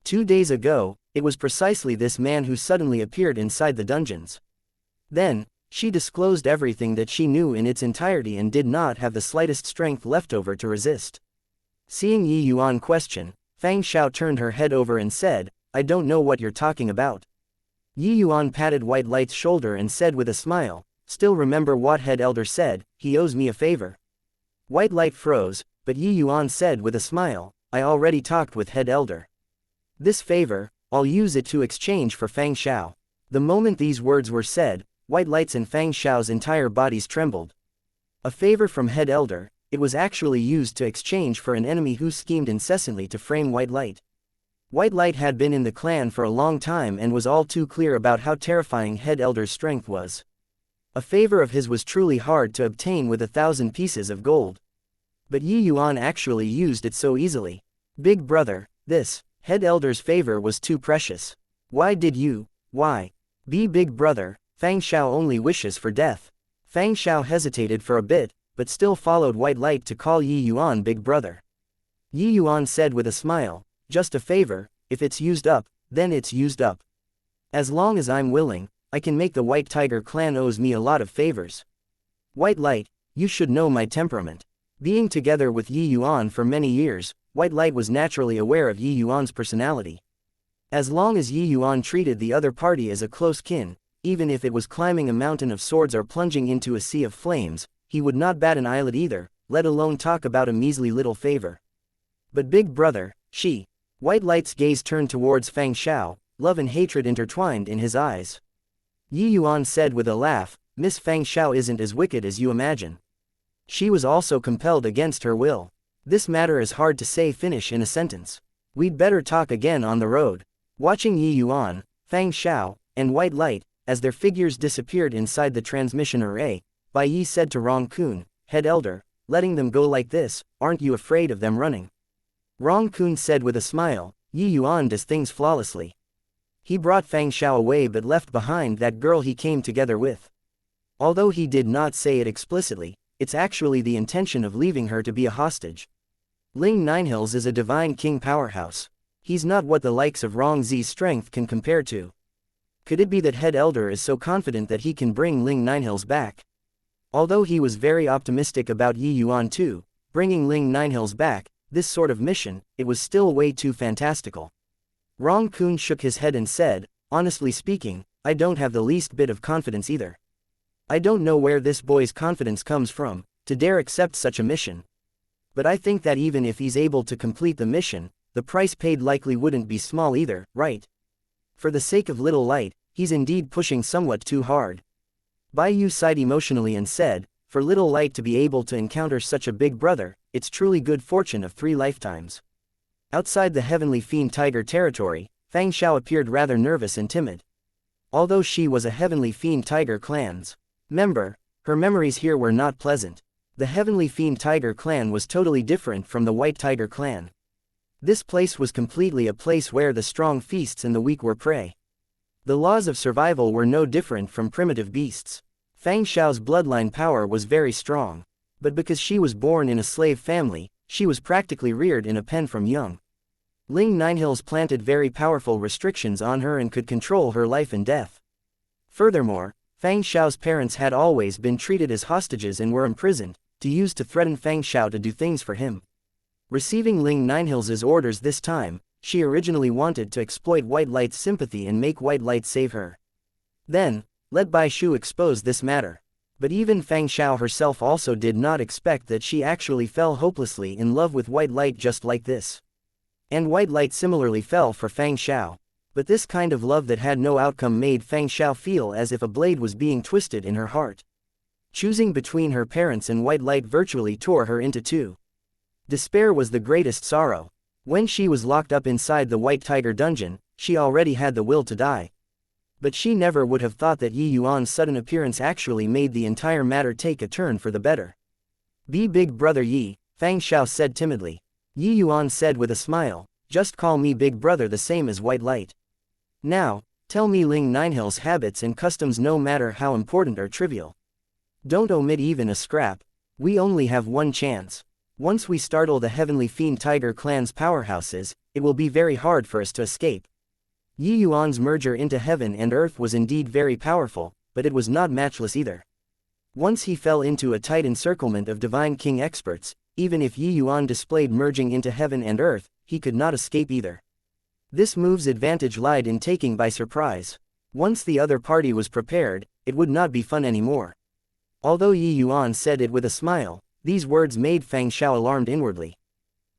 S1: 2 days ago, it was precisely this man who suddenly appeared inside the dungeons. Then, she disclosed everything that she knew in its entirety and did not have the slightest strength left over to resist. Seeing Yi Yuan question, Fang Xiao turned her head over and said, I don't know what you're talking about. Yi Yuan patted White Light's shoulder and said with a smile, still remember what Head Elder said, he owes me a favor. White Light froze, but Yi Yuan said with a smile, I already talked with Head Elder. This favor, I'll use it to exchange for Fang Xiao. The moment these words were said, White Light's and Fang Xiao's entire bodies trembled. A favor from Head Elder, it was actually used to exchange for an enemy who schemed incessantly to frame White Light. White Light had been in the clan for a long time and was all too clear about how terrifying Head Elder's strength was. A favor of his was truly hard to obtain with 1,000 pieces of gold. But Yi Yuan actually used it so easily. Big brother, this Head Elder's favor was too precious. Why? Be big brother, Fang Xiao only wishes for death. Fang Xiao hesitated for a bit, but still followed White Light to call Yi Yuan big brother. Yi Yuan said with a smile, just a favor, if it's used up, then it's used up. As long as I'm willing, I can make the White Tiger clan owes me a lot of favors. White Light, you should know my temperament. Being together with Yi Yuan for many years, White Light was naturally aware of Yi Yuan's personality. As long as Yi Yuan treated the other party as a close kin, even if it was climbing a mountain of swords or plunging into a sea of flames, he would not bat an eyelid either, let alone talk about a measly little favor. But big brother, White Light's gaze turned towards Fang Xiao, love and hatred intertwined in his eyes. Yi Yuan said with a laugh, Miss Fang Xiao isn't as wicked as you imagine. She was also compelled against her will. This matter is hard to say finish in a sentence. We'd better talk again on the road. Watching Yi Yuan, Fang Xiao, and White Light, as their figures disappeared inside the transmission array, Bai Yi said to Rong Kun, Head Elder, letting them go like this, aren't you afraid of them running? Rong Kun said with a smile, Yi Yuan does things flawlessly. He brought Fang Xiao away but left behind that girl he came together with. Although he did not say it explicitly, it's actually the intention of leaving her to be a hostage. Ling Ninehills is a divine king powerhouse. He's not what the likes of Rong Zi's strength can compare to. Could it be that Head Elder is so confident that he can bring Ling Ninehills back? Although he was very optimistic about Yi Yuan too, bringing Ling Ninehills back, this sort of mission, it was still way too fantastical. Rong Kun shook his head and said, honestly speaking, I don't have the least bit of confidence either. I don't know where this boy's confidence comes from, to dare accept such a mission. But I think that even if he's able to complete the mission, the price paid likely wouldn't be small either, right? For the sake of little light, he's indeed pushing somewhat too hard. Bai Yu sighed emotionally and said, for little light to be able to encounter such a big brother, it's truly good fortune of 3 lifetimes. Outside the Heavenly Fiend Tiger territory, Fang Xiao appeared rather nervous and timid. Although she was a Heavenly Fiend Tiger clan's member, her memories here were not pleasant. The Heavenly Fiend Tiger clan was totally different from the White Tiger clan. This place was completely a place where the strong feasts and the weak were prey. The laws of survival were no different from primitive beasts. Fang Xiao's bloodline power was very strong. But because she was born in a slave family, she was practically reared in a pen from young. Ling Ninehills planted very powerful restrictions on her and could control her life and death. Furthermore, Fang Xiao's parents had always been treated as hostages and were imprisoned, to use to threaten Fang Xiao to do things for him. Receiving Ling Ninehills' orders this time, she originally wanted to exploit White Light's sympathy and make White Light save her. Then, let Bai Shu expose this matter. But even Fang Xiao herself also did not expect that she actually fell hopelessly in love with White Light just like this. And White Light similarly fell for Fang Xiao. But this kind of love that had no outcome made Fang Xiao feel as if a blade was being twisted in her heart. Choosing between her parents and White Light virtually tore her into two. Despair was the greatest sorrow. When she was locked up inside the White Tiger dungeon, she already had the will to die. But she never would have thought that Yi Yuan's sudden appearance actually made the entire matter take a turn for the better. Be big brother Yi, Fang Xiao said timidly. Yi Yuan said with a smile, just call me big brother the same as White Light. Now, tell me Ling Ninehills' habits and customs no matter how important or trivial. Don't omit even a scrap. We only have one chance. Once we startle the Heavenly Fiend Tiger clan's powerhouses, it will be very hard for us to escape. Yi Yuan's merger into heaven and earth was indeed very powerful, but it was not matchless either. Once he fell into a tight encirclement of Divine King experts, even if Yi Yuan displayed merging into heaven and earth, he could not escape either. This move's advantage lied in taking by surprise. Once the other party was prepared, it would not be fun anymore. Although Yi Yuan said it with a smile, these words made Fang Xiao alarmed inwardly.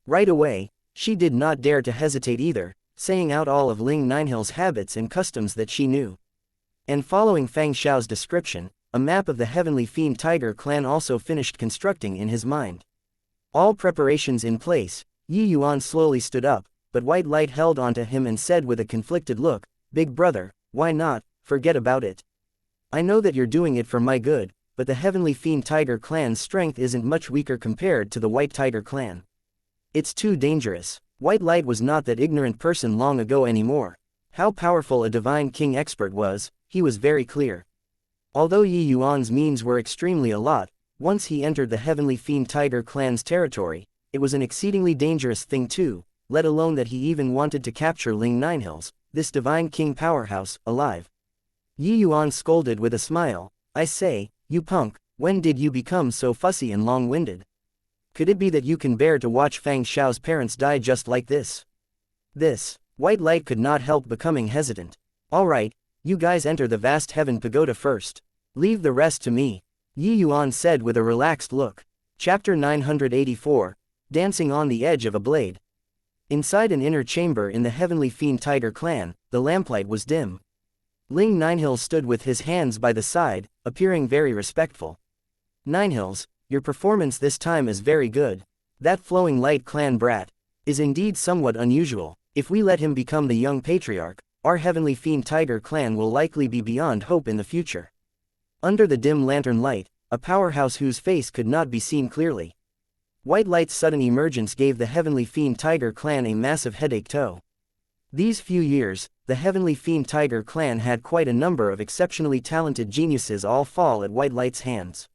S1: Right away, she did not dare to hesitate either, saying out all of Ling Ninehills' habits and customs that she knew. And following Fang Xiao's description, a map of the Heavenly Fiend Tiger clan also finished constructing in his mind. All preparations in place, Yi Yuan slowly stood up, but White Light held onto him and said with a conflicted look, Big brother, why not, forget about it. I know that you're doing it for my good, but the Heavenly Fiend Tiger clan's strength isn't much weaker compared to the White Tiger clan. It's too dangerous. White Light was not that ignorant person long ago anymore. How powerful a Divine King expert was, he was very clear. Although Yi Yuan's means were extremely a lot, once he entered the Heavenly Fiend Tiger clan's territory, it was an exceedingly dangerous thing too, let alone that he even wanted to capture Ling Ninehills, this Divine King powerhouse, alive. Yi Yuan scolded with a smile, I say, you punk, when did you become so fussy and long-winded? Could it be that you can bear to watch Fang Xiao's parents die just like this? White Light could not help becoming hesitant. Alright, you guys enter the vast heaven pagoda first. Leave the rest to me. Yi Yuan said with a relaxed look. Chapter 984, Dancing on the Edge of a Blade. Inside an inner chamber in the Heavenly Fiend Tiger clan, the lamplight was dim. Ling Ninehills stood with his hands by the side, appearing very respectful. Ninehills, your performance this time is very good. That flowing light clan brat is indeed somewhat unusual. If we let him become the young patriarch, our Heavenly Fiend Tiger clan will likely be beyond hope in the future. Under the dim lantern light, a powerhouse whose face could not be seen clearly. White Light's sudden emergence gave the Heavenly Fiend Tiger clan a massive headache too. These few years, the Heavenly Fiend Tiger clan had quite a number of exceptionally talented geniuses all fall at White Light's hands.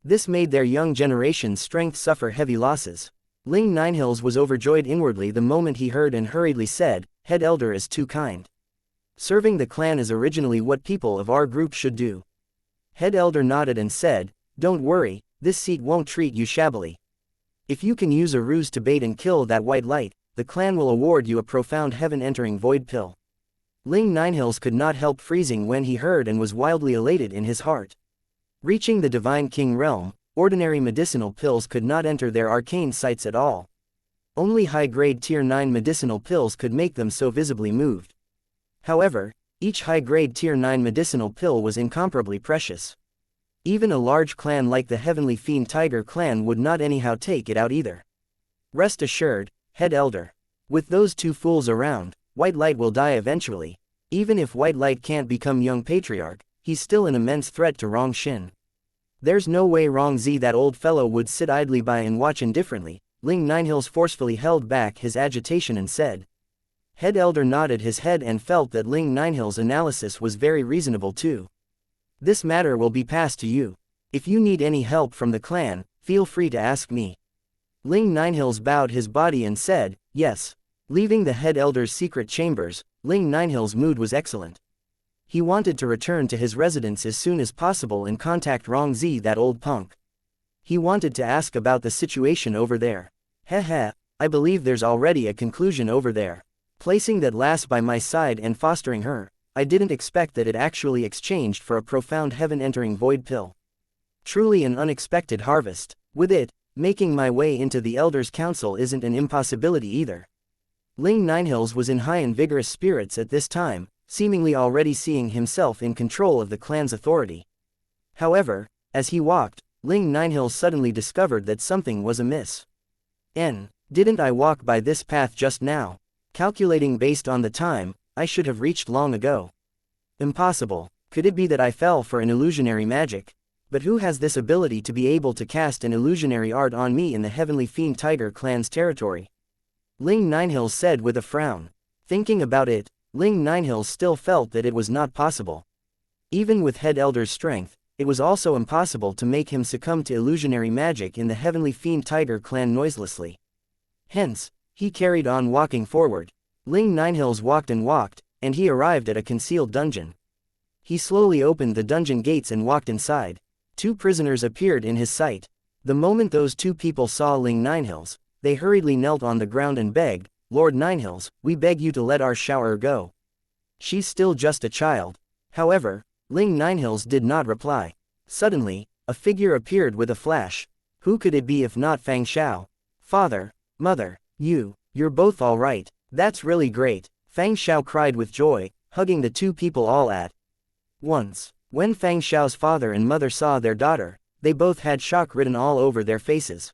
S1: This made their young generation's strength suffer heavy losses. Ling Ninehills was overjoyed inwardly the moment he heard and hurriedly said, Head Elder is too kind. Serving the clan is originally what people of our group should do. Head Elder nodded and said, Don't worry, this seat won't treat you shabbily. If you can use a ruse to bait and kill that White Light, the clan will award you a profound heaven-entering void pill. Ling Ninehills could not help freezing when he heard and was wildly elated in his heart. Reaching the Divine King realm, ordinary medicinal pills could not enter their arcane sights at all. Only high-grade Tier 9 medicinal pills could make them so visibly moved. However, each high-grade Tier 9 medicinal pill was incomparably precious. Even a large clan like the Heavenly Fiend Tiger clan would not anyhow take it out either. Rest assured, Head Elder. With those two fools around, White Light will die eventually. Even if White Light can't become young patriarch, he's still an immense threat to Rong Xin. There's no way Rong Zi that old fellow would sit idly by and watch indifferently. Ling Ninehills forcefully held back his agitation and said. Head Elder nodded his head and felt that Ling Ninehills' analysis was very reasonable too. This matter will be passed to you. If you need any help from the clan, feel free to ask me. Ling Ninehills bowed his body and said, yes. Leaving the Head Elder's secret chambers, Ling Ninehills' mood was excellent. He wanted to return to his residence as soon as possible and contact Rong Zi, that old punk. He wanted to ask about the situation over there. Heh, I believe there's already a conclusion over there. Placing that lass by my side and fostering her, I didn't expect that it actually exchanged for a profound heaven-entering void pill. Truly an unexpected harvest. With it, making my way into the Elder's Council isn't an impossibility either. Ling Ninehills was in high and vigorous spirits at this time, seemingly already seeing himself in control of the clan's authority. However, as he walked, Ling Ninehills suddenly discovered that something was amiss. Didn't I walk by this path just now? Calculating based on the time, I should have reached long ago. Impossible. Could it be that I fell for an illusionary magic? But who has this ability to be able to cast an illusionary art on me in the Heavenly Fiend Tiger clan's territory? Ling Ninehills said with a frown. Thinking about it, Ling Ninehills still felt that it was not possible. Even with Head Elder's strength, it was also impossible to make him succumb to illusionary magic in the Heavenly Fiend Tiger clan noiselessly. Hence, he carried on walking forward. Ling Ninehills walked, and he arrived at a concealed dungeon. He slowly opened the dungeon gates and walked inside. Two prisoners appeared in his sight. The moment those two people saw Ling Ninehills, they hurriedly knelt on the ground and begged, Lord Ninehills, we beg you to let our shower go. She's still just a child. However, Ling Ninehills did not reply. Suddenly, a figure appeared with a flash. Who could it be if not Fang Xiao? Father, Mother, you're both all right. That's really great, Fang Xiao cried with joy, hugging the two people all at once. When Fang Xiao's father and mother saw their daughter, they both had shock written all over their faces.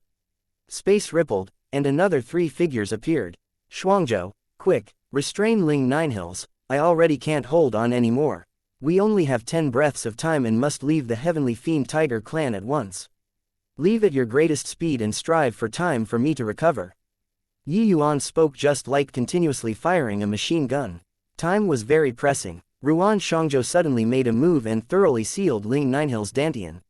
S1: Space rippled, and another three figures appeared. Shuangzhou, quick, restrain Ling Ninehills, I already can't hold on anymore. We only have 10 breaths of time and must leave the Heavenly Fiend Tiger clan at once. Leave at your greatest speed and strive for time for me to recover. Yi Yuan spoke just like continuously firing a machine gun. Time was very pressing. Ruan Shangzhou suddenly made a move and thoroughly sealed Ling Ninehills' dantian.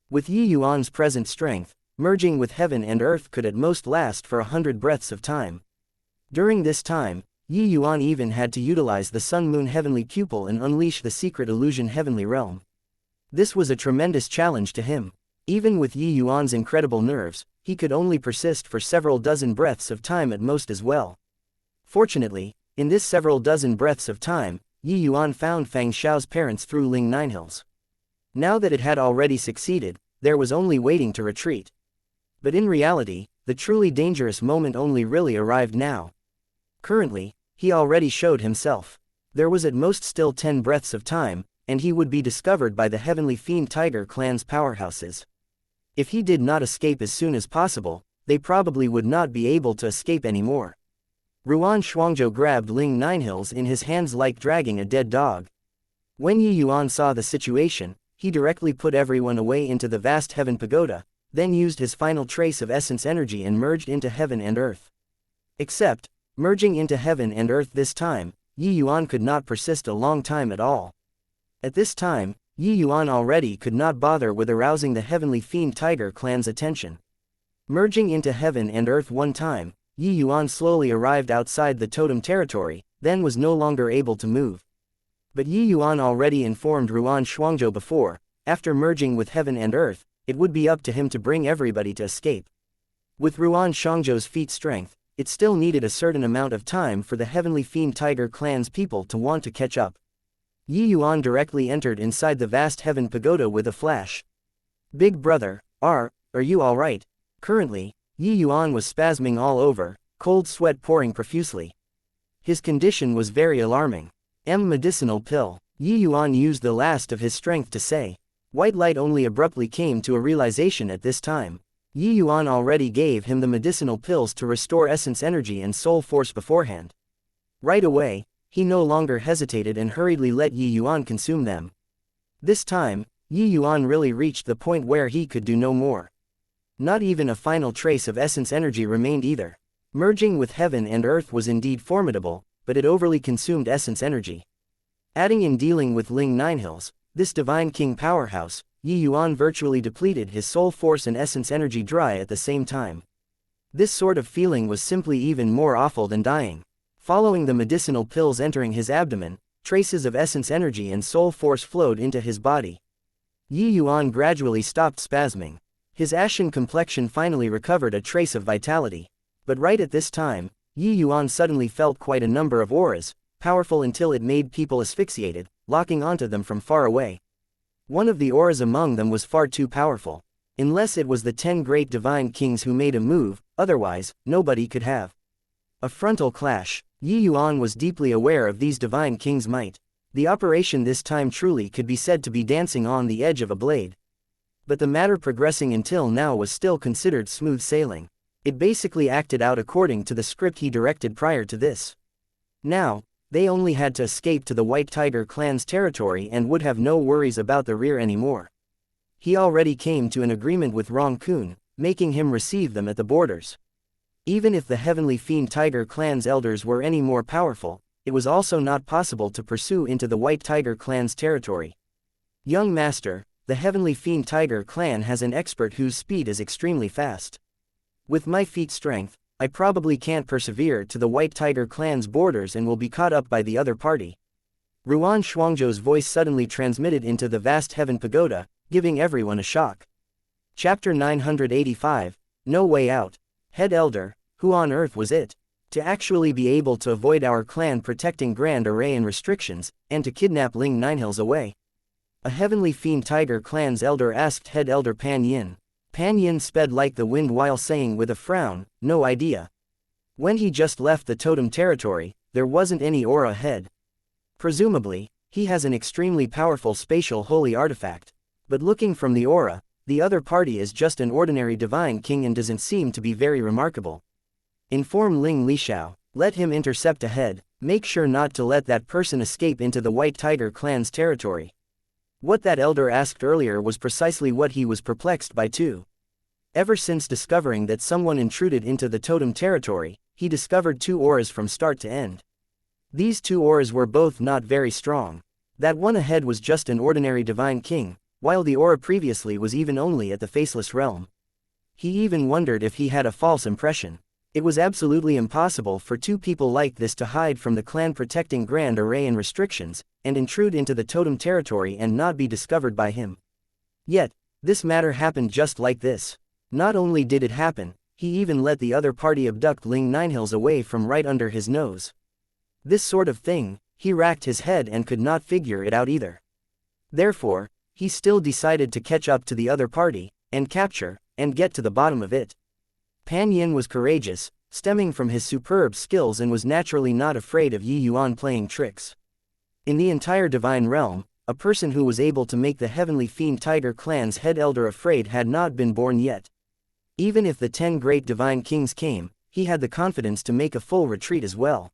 S1: With Yi Yuan's present strength, merging with heaven and earth could at most last for 100 breaths of time. During this time, Yi Yuan even had to utilize the Sun-Moon Heavenly Pupil and unleash the secret illusion Heavenly Realm. This was a tremendous challenge to him. Even with Yi Yuan's incredible nerves, he could only persist for several dozen breaths of time at most as well. Fortunately, in this several dozen breaths of time, Yi Yuan found Fang Xiao's parents through Ling Ninehills. Now that it had already succeeded, there was only waiting to retreat. But in reality, the truly dangerous moment only really arrived now. Currently, he already showed himself. There was at most still 10 breaths of time, and he would be discovered by the Heavenly Fiend Tiger clan's powerhouses. If he did not escape as soon as possible, they probably would not be able to escape anymore. Ruan Shuangzhou grabbed Ling Ninehills in his hands like dragging a dead dog. When Yi Yuan saw the situation, he directly put everyone away into the vast heaven pagoda, then used his final trace of essence energy and merged into heaven and earth. Except, merging into heaven and earth this time, Yi Yuan could not persist a long time at all. At this time, Yi Yuan already could not bother with arousing the Heavenly Fiend Tiger clan's attention. Merging into heaven and earth one time, Yi Yuan slowly arrived outside the totem territory, then was no longer able to move. But Yi Yuan already informed Ruan Shuangzhou before, after merging with heaven and earth, it would be up to him to bring everybody to escape. With Ruan Shuangzhou's feat strength, it still needed a certain amount of time for the Heavenly Fiend Tiger clan's people to want to catch up. Yi Yuan directly entered inside the vast heaven pagoda with a flash. Big brother, are you alright? Currently, Yi Yuan was spasming all over, cold sweat pouring profusely. His condition was very alarming. Medicinal pill. Yi Yuan used the last of his strength to say. White light only abruptly came to a realization at this time. Yi Yuan already gave him the medicinal pills to restore essence energy and soul force beforehand. Right away, he no longer hesitated and hurriedly let Yi Yuan consume them. This time, Yi Yuan really reached the point where he could do no more. Not even a final trace of essence energy remained either. Merging with heaven and earth was indeed formidable, but it overly consumed essence energy. Adding in dealing with Ling Ninehills, this divine king powerhouse, Yi Yuan virtually depleted his soul force and essence energy dry at the same time. This sort of feeling was simply even more awful than dying. Following the medicinal pills entering his abdomen, traces of essence energy and soul force flowed into his body. Yi Yuan gradually stopped spasming. His ashen complexion finally recovered a trace of vitality. But right at this time, Yi Yuan suddenly felt quite a number of auras, powerful until it made people asphyxiated, locking onto them from far away. One of the auras among them was far too powerful. Unless it was the 10 great divine kings who made a move, otherwise, nobody could have. A frontal clash. Yi Yuan was deeply aware of these divine kings' might. The operation this time truly could be said to be dancing on the edge of a blade. But the matter progressing until now was still considered smooth sailing. It basically acted out according to the script he directed prior to this. Now, they only had to escape to the White Tiger clan's territory and would have no worries about the rear anymore. He already came to an agreement with Rong Kun, making him receive them at the borders. Even if the Heavenly Fiend Tiger clan's elders were any more powerful, it was also not possible to pursue into the White Tiger clan's territory. Young master, the Heavenly Fiend Tiger clan has an expert whose speed is extremely fast. With my feat strength, I probably can't persevere to the White Tiger clan's borders and will be caught up by the other party. Ruan Shuangzhou's voice suddenly transmitted into the vast heaven pagoda, giving everyone a shock. Chapter 985, No Way Out. Head Elder, who on earth was it? To actually be able to avoid our clan protecting Grand Array and restrictions, and to kidnap Ling Ninehills away? A Heavenly Fiend Tiger clan's elder asked Head Elder Pan Yin. Pan Yin sped like the wind while saying with a frown, no idea. When he just left the totem territory, there wasn't any aura ahead. Presumably, he has an extremely powerful spatial holy artifact. But looking from the aura, the other party is just an ordinary divine king and doesn't seem to be very remarkable. Inform Ling Lishao, let him intercept ahead, make sure not to let that person escape into the White Tiger clan's territory. What that elder asked earlier was precisely what he was perplexed by too. Ever since discovering that someone intruded into the totem territory, he discovered 2 auras from start to end. These 2 auras were both not very strong. That one ahead was just an ordinary divine king, while the aura previously was even only at the faceless realm. He even wondered if he had a false impression. It was absolutely impossible for 2 people like this to hide from the clan protecting Grand Array and restrictions, and intrude into the totem territory and not be discovered by him. Yet, this matter happened just like this. Not only did it happen, he even let the other party abduct Ling Ninehills away from right under his nose. This sort of thing, he racked his head and could not figure it out either. Therefore, he still decided to catch up to the other party, and capture, and get to the bottom of it. Pan Yin was courageous, stemming from his superb skills, and was naturally not afraid of Yi Yuan playing tricks. In the entire divine realm, a person who was able to make the Heavenly Fiend Tiger clan's head elder afraid had not been born yet. Even if the 10 great divine kings came, he had the confidence to make a full retreat as well.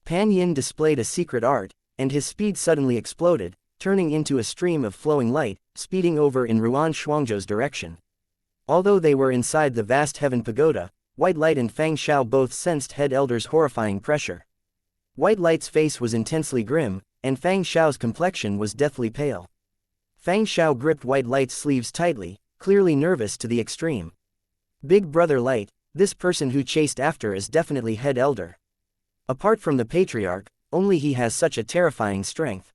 S1: Pan Yin displayed a secret art, and his speed suddenly exploded, turning into a stream of flowing light, speeding over in Ruan Shuangzhou's direction. Although they were inside the vast heaven pagoda, White Light and Fang Xiao both sensed Head Elder's horrifying pressure. White Light's face was intensely grim, and Fang Xiao's complexion was deathly pale. Fang Xiao gripped White Light's sleeves tightly, clearly nervous to the extreme. Big Brother Light, this person who chased after is definitely Head Elder. Apart from the Patriarch, only he has such a terrifying strength.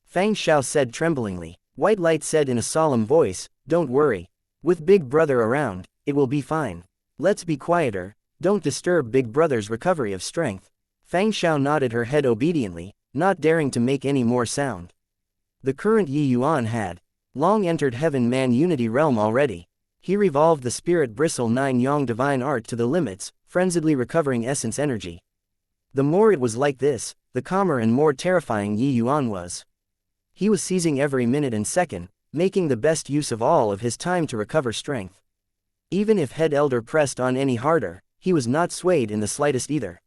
S1: Fang Xiao said tremblingly. White Light said in a solemn voice, don't worry. With Big Brother around, it will be fine. Let's be quieter, don't disturb Big Brother's recovery of strength. Fang Xiao nodded her head obediently, not daring to make any more sound. The current Yi Yuan had Long entered Heaven Man Unity realm already. He revolved the spirit bristle 9 Yang divine art to the limits, frenziedly recovering essence energy. The more it was like this, the calmer and more terrifying Yi Yuan was. He was seizing every minute and second, making the best use of all of his time to recover strength. Even if Head Elder pressed on any harder, he was not swayed in the slightest either.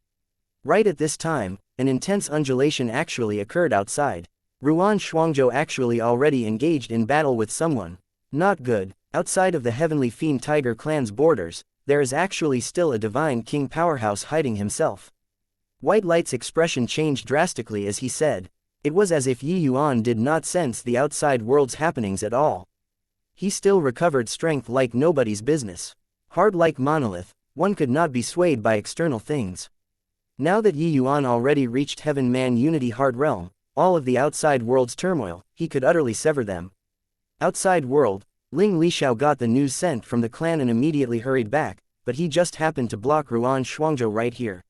S1: Right at this time, an intense undulation actually occurred outside. Ruan Shuangzhou actually already engaged in battle with someone. Not good. Outside of the Heavenly Fiend Tiger clan's borders, there is actually still a Divine King powerhouse hiding himself. White Light's expression changed drastically as he said. It was as if Yi Yuan did not sense the outside world's happenings at all. He still recovered strength like nobody's business. Hard like monolith, one could not be swayed by external things. Now that Yi Yuan already reached Heaven Man Unity Hard Realm, all of the outside world's turmoil, he could utterly sever them. Outside world, Ling Lixiao got the news sent from the clan and immediately hurried back, but he just happened to block Ruan Shuangzhou right here.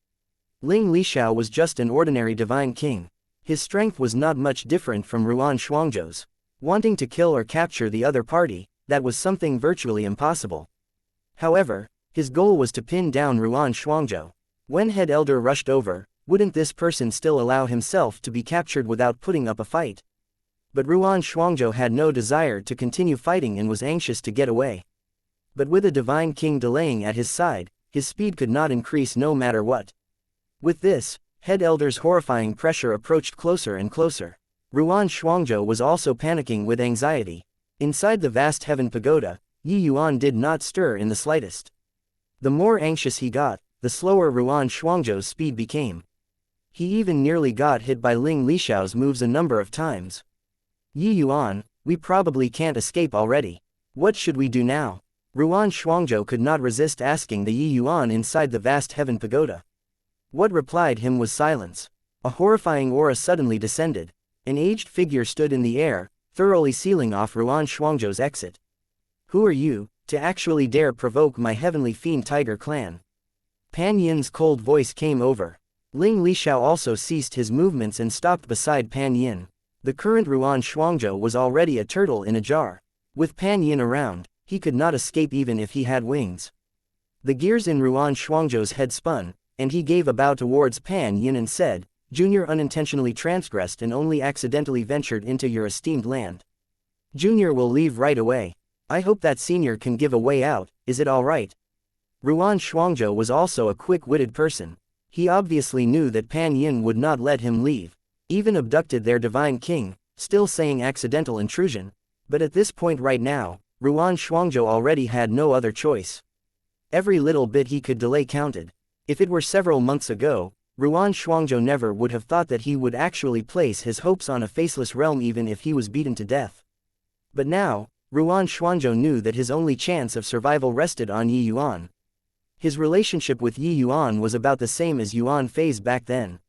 S1: Ling Lixiao was just an ordinary divine king. His strength was not much different from Ruan Shuangzhou's. Wanting to kill or capture the other party, that was something virtually impossible. However, his goal was to pin down Ruan Shuangzhou. When Head Elder rushed over, wouldn't this person still allow himself to be captured without putting up a fight? But Ruan Shuangzhou had no desire to continue fighting and was anxious to get away. But with a divine king delaying at his side, his speed could not increase no matter what. With this, Head Elder's horrifying pressure approached closer and closer. Ruan Shuangzhou was also panicking with anxiety. Inside the vast heaven pagoda, Yi Yuan did not stir in the slightest. The more anxious he got, the slower Ruan Shuangzhou's speed became. He even nearly got hit by Ling Lixiao's moves a number of times. Yi Yuan, we probably can't escape already. What should we do now? Ruan Shuangzhou could not resist asking the Yi Yuan inside the vast heaven pagoda. What replied him was silence. A horrifying aura suddenly descended. An aged figure stood in the air, thoroughly sealing off Ruan Shuangzhou's exit. Who are you, to actually dare provoke my Heavenly Fiend Tiger clan? Pan Yin's cold voice came over. Ling Lixiao also ceased his movements and stopped beside Pan Yin. The current Ruan Shuangzhou was already a turtle in a jar. With Pan Yin around, he could not escape even if he had wings. The gears in Ruan Shuangzhou's head spun, and he gave a bow towards Pan Yin and said, Junior unintentionally transgressed and only accidentally ventured into your esteemed land. Junior will leave right away. I hope that Senior can give a way out, is it alright? Ruan Shuangzhou was also a quick-witted person. He obviously knew that Pan Yin would not let him leave. Even abducted their divine king, still saying accidental intrusion. But at this point right now, Ruan Shuangzhou already had no other choice. Every little bit he could delay counted. If it were several months ago, Ruan Shuangzhou never would have thought that he would actually place his hopes on a faceless realm even if he was beaten to death. But now, Ruan Shuangzhou knew that his only chance of survival rested on Yi Yuan. His relationship with Yi Yuan was about the same as Yuan Fei's back then.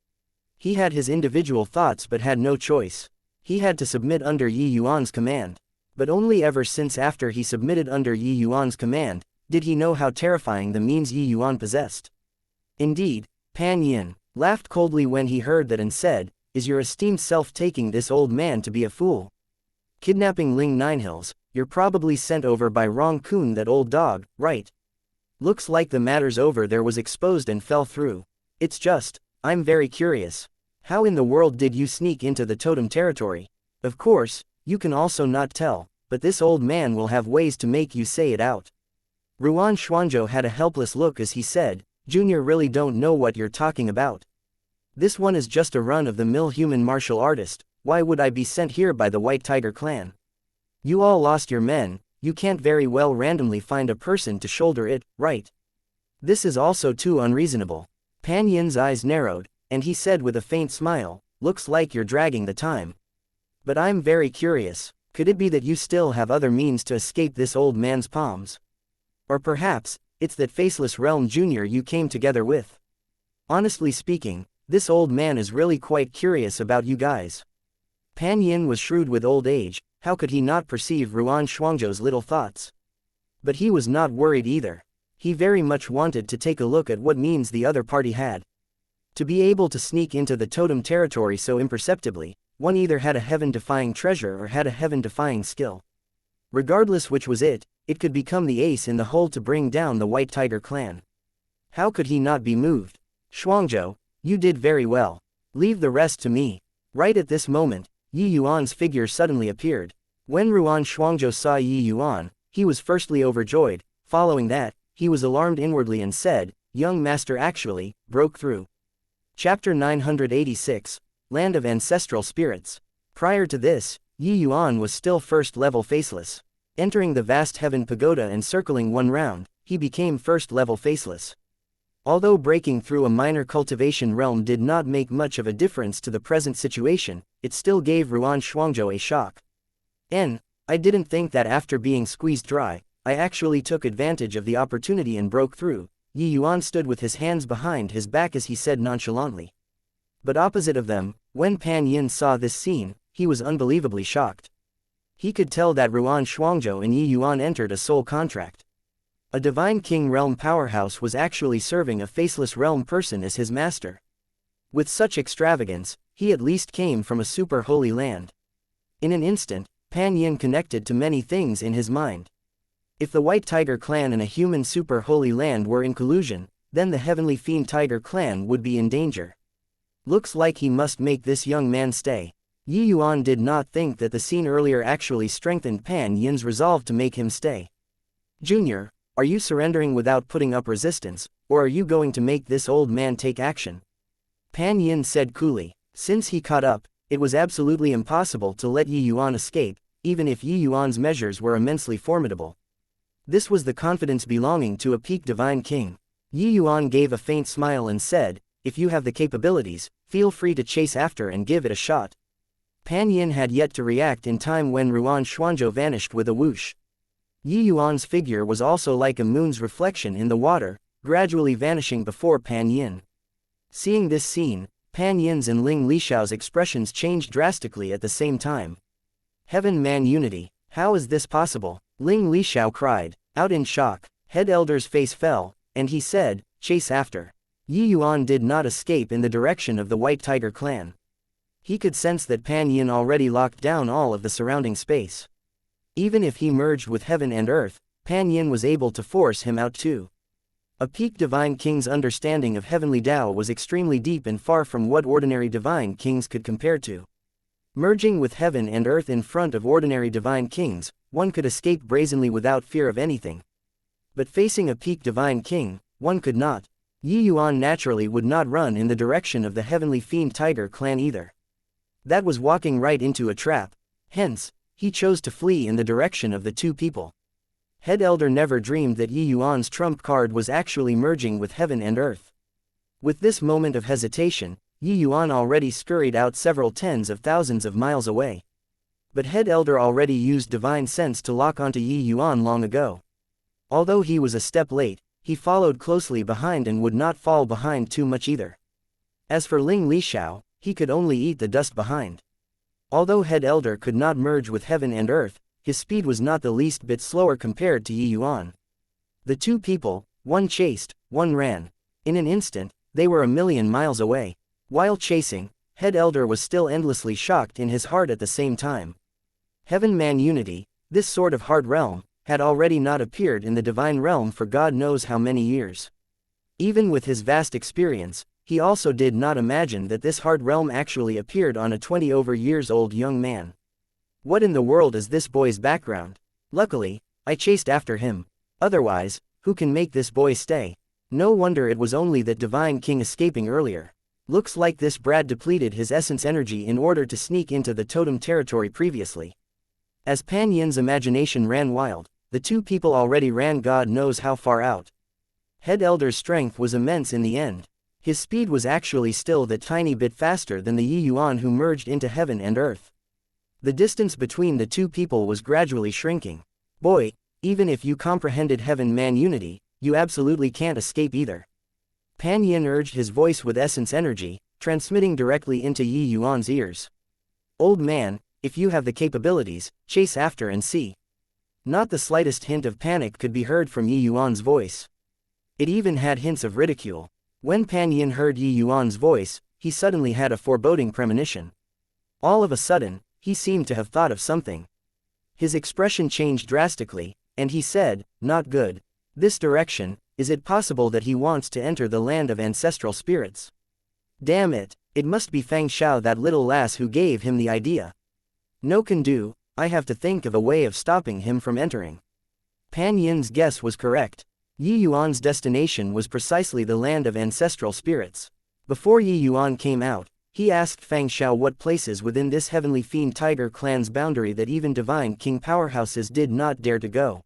S1: He had his individual thoughts but had no choice. He had to submit under Yi Yuan's command. But only ever since after he submitted under Yi Yuan's command, did he know how terrifying the means Yi Yuan possessed. Indeed, Pan Yin laughed coldly when he heard that and said, Is your esteemed self taking this old man to be a fool? Kidnapping Ling Ninehills, you're probably sent over by Rong Kun, that old dog, right? Looks like the matter's over there was exposed and fell through. It's just, I'm very curious. How in the world did you sneak into the totem territory? Of course, you can also not tell, but this old man will have ways to make you say it out. Ruan Shuangzhou had a helpless look as he said, Junior really don't know what you're talking about. This one is just a run-of-the-mill human martial artist, why would I be sent here by the White Tiger clan? You all lost your men, you can't very well randomly find a person to shoulder it, right? This is also too unreasonable. Pan Yin's eyes narrowed, and he said with a faint smile, looks like you're dragging the time. But I'm very curious, could it be that you still have other means to escape this old man's palms? Or perhaps, it's that faceless realm Junior you came together with. Honestly speaking, this old man is really quite curious about you guys. Pan Yin was shrewd with old age, how could he not perceive Ruan Shuangzhou's little thoughts? But he was not worried either. He very much wanted to take a look at what means the other party had. To be able to sneak into the totem territory so imperceptibly, one either had a heaven-defying treasure or had a heaven-defying skill. Regardless which was it could become the ace in the hole to bring down the White Tiger clan. How could he not be moved? Shuangzhou, you did very well. Leave the rest to me. Right at this moment, Yi Yuan's figure suddenly appeared. When Ruan Shuangzhou saw Yi Yuan, he was firstly overjoyed. Following that, he was alarmed inwardly and said, "Young master actually broke through." Chapter 986, Land of Ancestral Spirits. Prior to this, Yi Yuan was still first-level faceless. Entering the vast heaven pagoda and circling one round, he became first-level faceless. Although breaking through a minor cultivation realm did not make much of a difference to the present situation, it still gave Ruan Shuangzhou a shock. I didn't think that after being squeezed dry, I actually took advantage of the opportunity and broke through. Yi Yuan stood with his hands behind his back as he said nonchalantly. But opposite of them, when Pan Yin saw this scene, he was unbelievably shocked. He could tell that Ruan Shuangzhou and Yi Yuan entered a soul contract. A divine king realm powerhouse was actually serving a faceless realm person as his master. With such extravagance, he at least came from a super holy land. In an instant, Pan Yin connected to many things in his mind. If the White Tiger clan and a human super holy land were in collusion, then the Heavenly Fiend Tiger clan would be in danger. Looks like he must make this young man stay. Yi Yuan did not think that the scene earlier actually strengthened Pan Yin's resolve to make him stay. "Junior, are you surrendering without putting up resistance, or are you going to make this old man take action?" Pan Yin said coolly. Since he caught up, it was absolutely impossible to let Yi Yuan escape, even if Yi Yuan's measures were immensely formidable. This was the confidence belonging to a peak divine king. Yi Yuan gave a faint smile and said, "If you have the capabilities, feel free to chase after and give it a shot." Pan Yin had yet to react in time when Ruan Shuangzhou vanished with a whoosh. Yi Yuan's figure was also like a moon's reflection in the water, gradually vanishing before Pan Yin. Seeing this scene, Pan Yin's and Ling Lishao's expressions changed drastically at the same time. Heaven Man Unity, how is this possible? Ling Lishao cried. Out in shock, Head Elder's face fell, and he said, "Chase after." Yi Yuan did not escape in the direction of the White Tiger clan. He could sense that Pan Yin already locked down all of the surrounding space. Even if he merged with heaven and earth, Pan Yin was able to force him out too. A peak divine king's understanding of heavenly Tao was extremely deep and far from what ordinary divine kings could compare to. Merging with heaven and earth in front of ordinary divine kings, one could escape brazenly without fear of anything. But facing a peak divine king, one could not. Yi Yuan naturally would not run in the direction of the Heavenly Fiend Tiger clan either. That was walking right into a trap. Hence, he chose to flee in the direction of the two people. Head Elder never dreamed that Yi Yuan's trump card was actually merging with heaven and earth. With this moment of hesitation, Yi Yuan already scurried out several tens of thousands of miles away. But Head Elder already used divine sense to lock onto Yi Yuan long ago. Although he was a step late, he followed closely behind and would not fall behind too much either. As for Ling Lishao, he could only eat the dust behind. Although Head Elder could not merge with heaven and earth, his speed was not the least bit slower compared to Yi Yuan. The two people, one chased, one ran. In an instant, they were a million miles away. While chasing, Head Elder was still endlessly shocked in his heart at the same time. Heaven Man Unity, this sort of hard realm, had already not appeared in the divine realm for God knows how many years. Even with his vast experience, he also did not imagine that this hard realm actually appeared on a 20-over-years-old young man. What in the world is this boy's background? Luckily, I chased after him. Otherwise, who can make this boy stay? No wonder it was only that divine king escaping earlier. Looks like this Brad depleted his essence energy in order to sneak into the totem territory previously. As Pan Yin's imagination ran wild, the two people already ran God knows how far out. Head Elder's strength was immense in the end. His speed was actually still that tiny bit faster than the Yi Yuan who merged into heaven and earth. The distance between the two people was gradually shrinking. Boy, even if you comprehended Heaven Man Unity, you absolutely can't escape either. Pan Yin urged his voice with essence energy, transmitting directly into Yi Yuan's ears. Old man, if you have the capabilities, chase after and see. Not the slightest hint of panic could be heard from Yi Yuan's voice. It even had hints of ridicule. When Pan Yin heard Yi Yuan's voice, he suddenly had a foreboding premonition. All of a sudden, he seemed to have thought of something. His expression changed drastically, and he said, "Not good. This direction, is it possible that he wants to enter the land of ancestral spirits? Damn it, it must be Fang Xiao, that little lass who gave him the idea. No can do, I have to think of a way of stopping him from entering." Pan Yin's guess was correct. Yi Yuan's destination was precisely the land of ancestral spirits. Before Yi Yuan came out, he asked Fang Xiao what places within this heavenly fiend tiger clan's boundary that even divine king powerhouses did not dare to go.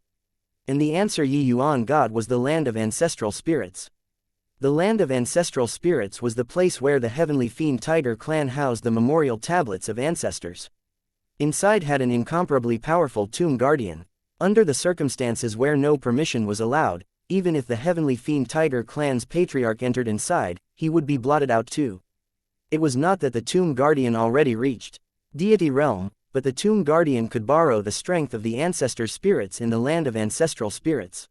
S1: And the answer Yi Yuan got was the land of ancestral spirits. The land of ancestral spirits was the place where the heavenly fiend tiger clan housed the memorial tablets of ancestors. Inside had an incomparably powerful tomb guardian. Under the circumstances where no permission was allowed, even if the heavenly fiend tiger clan's patriarch entered inside, he would be blotted out too. It was not that the tomb guardian already reached deity realm, but the tomb guardian could borrow the strength of the ancestor spirits in the land of ancestral spirits.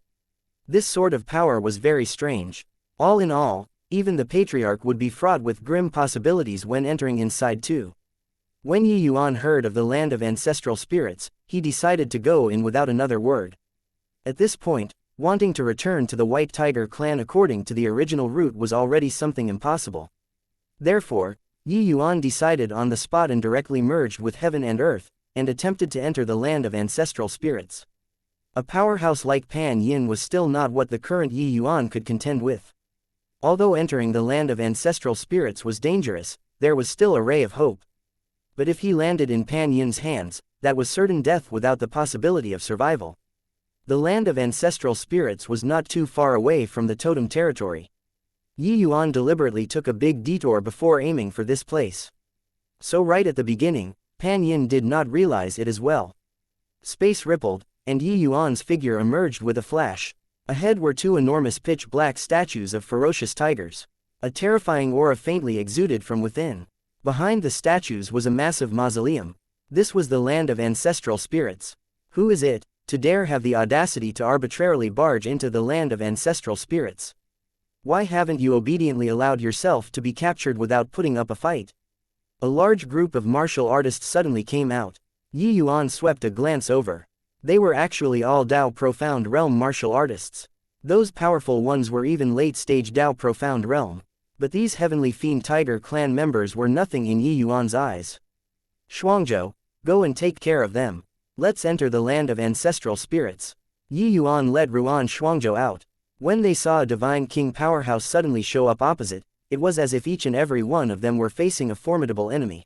S1: This sort of power was very strange. All in all, even the patriarch would be fraught with grim possibilities when entering inside too. When Yi Yuan heard of the land of ancestral spirits, he decided to go in without another word. At this point, wanting to return to the White Tiger clan according to the original route was already something impossible. Therefore, Yi Yuan decided on the spot and directly merged with heaven and earth, and attempted to enter the land of ancestral spirits. A powerhouse like Pan Yin was still not what the current Yi Yuan could contend with. Although entering the land of ancestral spirits was dangerous, there was still a ray of hope. But if he landed in Pan Yin's hands, that was certain death without the possibility of survival. The land of ancestral spirits was not too far away from the totem territory. Yi Yuan deliberately took a big detour before aiming for this place. So right at the beginning, Pan Yin did not realize it as well. Space rippled, and Yi Yuan's figure emerged with a flash. Ahead were two enormous pitch-black statues of ferocious tigers. A terrifying aura faintly exuded from within. Behind the statues was a massive mausoleum. This was the land of ancestral spirits. Who is it, to dare have the audacity to arbitrarily barge into the land of ancestral spirits? Why haven't you obediently allowed yourself to be captured without putting up a fight? A large group of martial artists suddenly came out. Yi Yuan swept a glance over. They were actually all Dao Profound Realm martial artists. Those powerful ones were even late-stage Dao Profound Realm. But these heavenly fiend tiger clan members were nothing in Yi Yuan's eyes. Shuangzhou, go and take care of them. Let's enter the land of ancestral spirits. Yi Yuan led Ruan Shuangzhou out. When they saw a divine king powerhouse suddenly show up opposite, it was as if each and every one of them were facing a formidable enemy.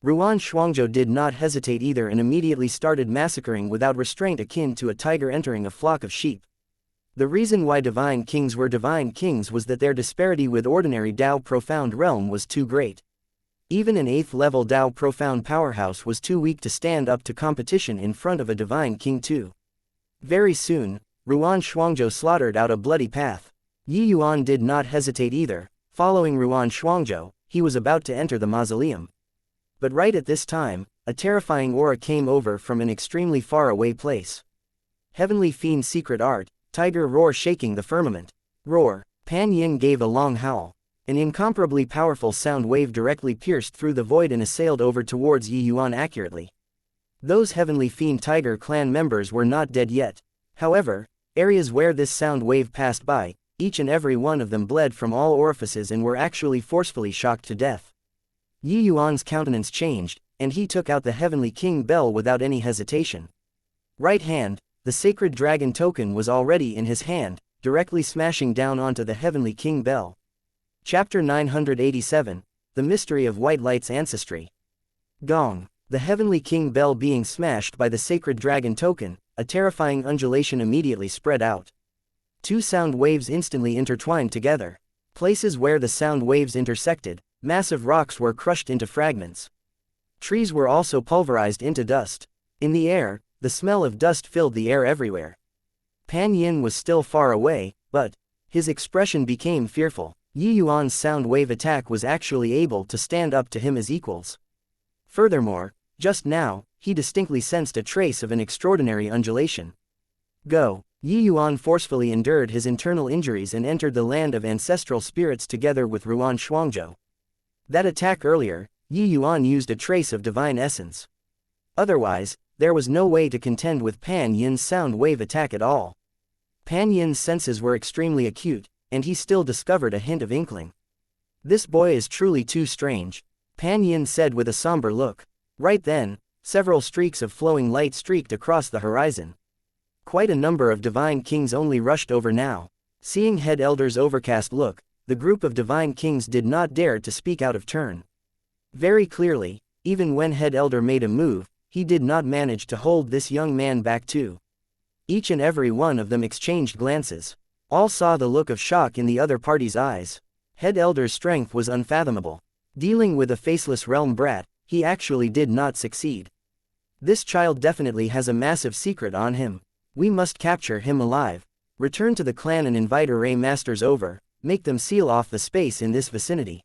S1: Ruan Shuangzhou did not hesitate either and immediately started massacring without restraint akin to a tiger entering a flock of sheep. The reason why divine kings were divine kings was that their disparity with ordinary Dao Profound Realm was too great. Even an 8th level Dao Profound powerhouse was too weak to stand up to competition in front of a divine king too. Very soon, Ruan Shuangzhou slaughtered out a bloody path. Yi Yuan did not hesitate either. Following Ruan Shuangzhou, he was about to enter the mausoleum. But right at this time, a terrifying aura came over from an extremely far away place. Heavenly Fiend Secret Art, Tiger Roar shaking the firmament. Roar. Pan Yin gave a long howl. An incomparably powerful sound wave directly pierced through the void and assailed over towards Yi Yuan accurately. Those Heavenly Fiend Tiger clan members were not dead yet. However, areas where this sound wave passed by, each and every one of them bled from all orifices and were actually forcefully shocked to death. Yi Yuan's countenance changed, and he took out the Heavenly King Bell without any hesitation. Right hand, the sacred dragon token was already in his hand, directly smashing down onto the Heavenly King Bell. Chapter 987, The Mystery of White Light's Ancestry. Gong. The Heavenly King Bell being smashed by the sacred dragon token, a terrifying undulation immediately spread out. Two sound waves instantly intertwined together. Places where the sound waves intersected, massive rocks were crushed into fragments. Trees were also pulverized into dust. In the air, the smell of dust filled the air everywhere. Pan Yin was still far away, but his expression became fearful. Yi Yuan's sound wave attack was actually able to stand up to him as equals. Furthermore, just now, he distinctly sensed a trace of an extraordinary undulation. Go. Yi Yuan forcefully endured his internal injuries and entered the land of ancestral spirits together with Ruan Shuangzhou. That attack earlier, Yi Yuan used a trace of divine essence. Otherwise, there was no way to contend with Pan Yin's sound wave attack at all. Pan Yin's senses were extremely acute, and he still discovered a hint of inkling. This boy is truly too strange, Pan Yin said with a somber look. Right then, several streaks of flowing light streaked across the horizon. Quite a number of divine kings only rushed over now. Seeing Head Elder's overcast look, the group of divine kings did not dare to speak out of turn. Very clearly, even when Head Elder made a move, he did not manage to hold this young man back too. Each and every one of them exchanged glances. All saw the look of shock in the other party's eyes. Head Elder's strength was unfathomable. Dealing with a faceless realm brat, he actually did not succeed. This child definitely has a massive secret on him. We must capture him alive. Return to the clan and invite array masters over, make them seal off the space in this vicinity.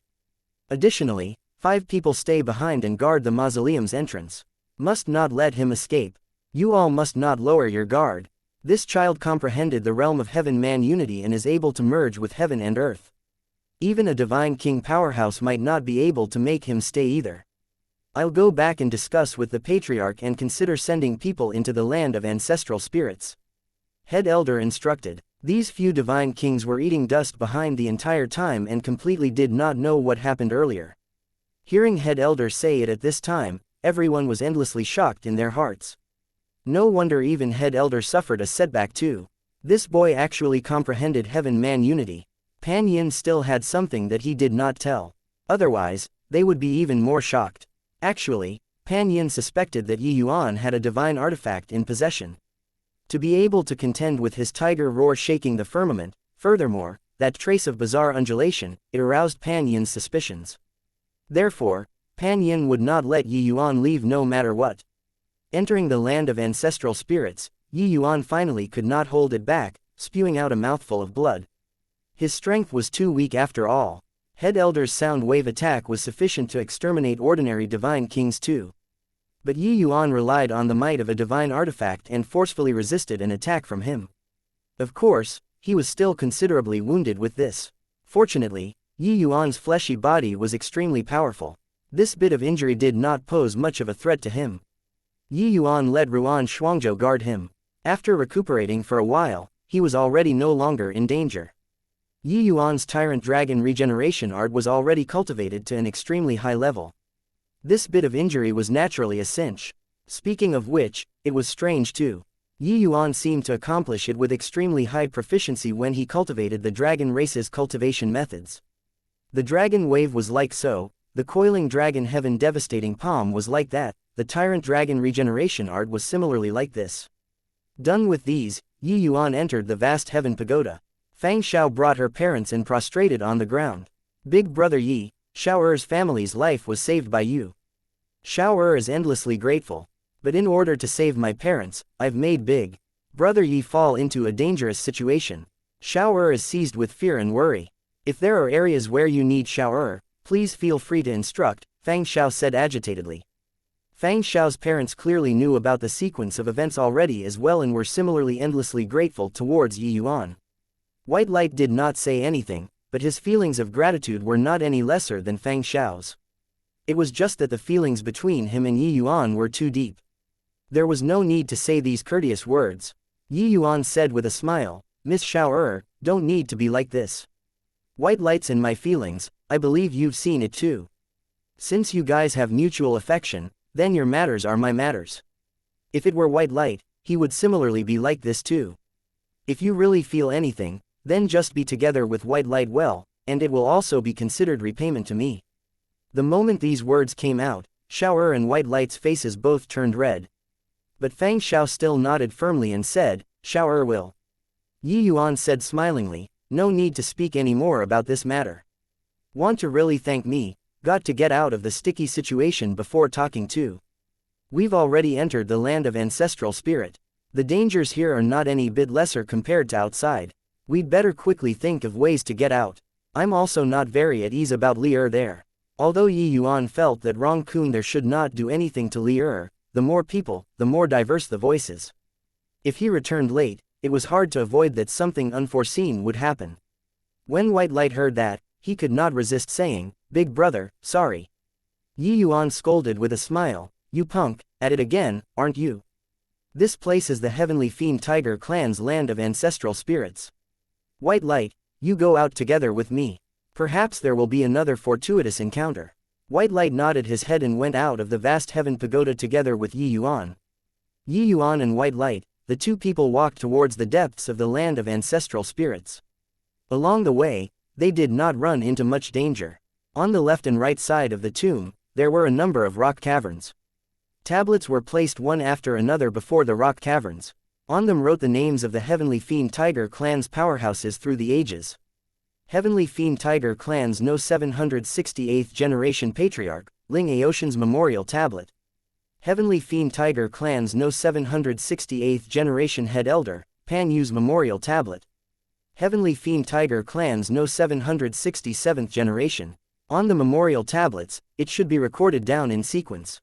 S1: Additionally, 5 people stay behind and guard the mausoleum's entrance. Must not let him escape. You all must not lower your guard. This child comprehended the realm of heaven-man unity and is able to merge with heaven and earth. Even a divine king powerhouse might not be able to make him stay either. I'll go back and discuss with the patriarch and consider sending people into the land of ancestral spirits. Head Elder instructed. These few divine kings were eating dust behind the entire time and completely did not know what happened earlier. Hearing Head Elder say it at this time, everyone was endlessly shocked in their hearts. No wonder even Head Elder suffered a setback too. This boy actually comprehended heaven-man unity. Pan Yin still had something that he did not tell. Otherwise, they would be even more shocked. Actually, Pan Yin suspected that Yuan had a divine artifact in possession. To be able to contend with his tiger roar shaking the firmament, furthermore, that trace of bizarre undulation, it aroused Pan Yin's suspicions. Therefore, Pan Yin would not let Yuan leave no matter what. Entering the land of ancestral spirits, Yuan finally could not hold it back, spewing out a mouthful of blood. His strength was too weak after all. Head Elder's sound wave attack was sufficient to exterminate ordinary divine kings too. But Yuan relied on the might of a divine artifact and forcefully resisted an attack from him. Of course, he was still considerably wounded with this. Fortunately, Yuan's fleshy body was extremely powerful. This bit of injury did not pose much of a threat to him. Yuan let Ruan Shuangzhou guard him. After recuperating for a while, he was already no longer in danger. Yuan's Tyrant Dragon regeneration art was already cultivated to an extremely high level. This bit of injury was naturally a cinch. Speaking of which, it was strange too. Yuan seemed to accomplish it with extremely high proficiency when he cultivated the dragon race's cultivation methods. The dragon wave was like so, the coiling dragon heaven devastating palm was like that, the Tyrant Dragon regeneration art was similarly like this. Done with these, Yuan entered the vast heaven pagoda. Fang Xiao brought her parents and prostrated on the ground. Big brother Yi, Xiao Er's family's life was saved by you. Xiao Er is endlessly grateful. But in order to save my parents, I've made Big brother Yi fall into a dangerous situation. Xiao Er is seized with fear and worry. If there are areas where you need Xiao Er, please feel free to instruct, Fang Xiao said agitatedly. Fang Xiao's parents clearly knew about the sequence of events already as well and were similarly endlessly grateful towards Yuan. White Light did not say anything, but his feelings of gratitude were not any lesser than Fang Xiao's. It was just that the feelings between him and Yuan were too deep. There was no need to say these courteous words. Yuan said with a smile, Miss Xiao Er, don't need to be like this. White Light's in my feelings, I believe you've seen it too. Since you guys have mutual affection, then your matters are my matters. If it were White Light, he would similarly be like this too. If you really feel anything, then just be together with White Light well, and it will also be considered repayment to me. The moment these words came out, Xiao Er and White Light's faces both turned red. But Fang Xiao still nodded firmly and said, Xiao Er will. Yuan said smilingly, no need to speak any more about this matter. Want to really thank me, got to get out of the sticky situation before talking too. We've already entered the land of ancestral spirit. The dangers here are not any bit lesser compared to outside. We'd better quickly think of ways to get out. I'm also not very at ease about Li Er there. Although Yuan felt that Rong Kun there should not do anything to Li Er, the more people, the more diverse the voices. If he returned late, it was hard to avoid that something unforeseen would happen. When White Light heard that, he could not resist saying, Big brother, sorry. Yuan scolded with a smile, You punk, at it again, aren't you? This place is the Heavenly Fiend Tiger clan's land of ancestral spirits. White Light, you go out together with me. Perhaps there will be another fortuitous encounter. White Light nodded his head and went out of the vast heaven pagoda together with Yuan. Yuan and White Light, the two people walked towards the depths of the land of ancestral spirits. Along the way, they did not run into much danger. On the left and right side of the tomb, there were a number of rock caverns. Tablets were placed one after another before the rock caverns. On them wrote the names of the Heavenly Fiend Tiger clan's powerhouses through the ages. Heavenly Fiend Tiger clan's No 768th Generation Patriarch, Ling Aotian's Memorial Tablet. Heavenly Fiend Tiger clan's No 768th Generation Head Elder, Pan Yu's Memorial Tablet. Heavenly Fiend Tiger clan's No 767th Generation. On the memorial tablets, it should be recorded down in sequence.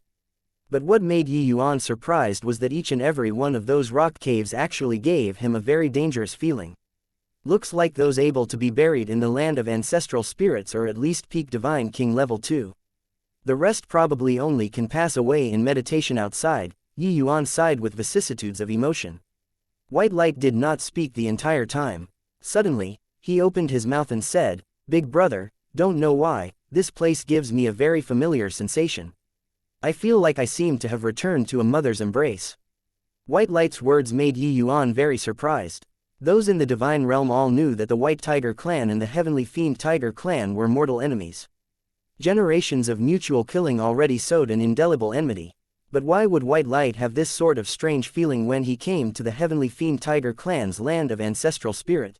S1: But what made Yuan surprised was that each and every one of those rock caves actually gave him a very dangerous feeling. Looks like those able to be buried in the land of ancestral spirits or at least peak Divine King level 2. The rest probably only can pass away in meditation outside. Yuan sighed with vicissitudes of emotion. White Light did not speak the entire time. Suddenly, he opened his mouth and said, "Big brother, don't know why, this place gives me a very familiar sensation. I feel like I seem to have returned to a mother's embrace." White Light's words made Yuan very surprised. Those in the divine realm all knew that the White Tiger clan and the Heavenly Fiend Tiger clan were mortal enemies. Generations of mutual killing already sowed an indelible enmity. But why would White Light have this sort of strange feeling when he came to the Heavenly Fiend Tiger clan's land of ancestral spirit?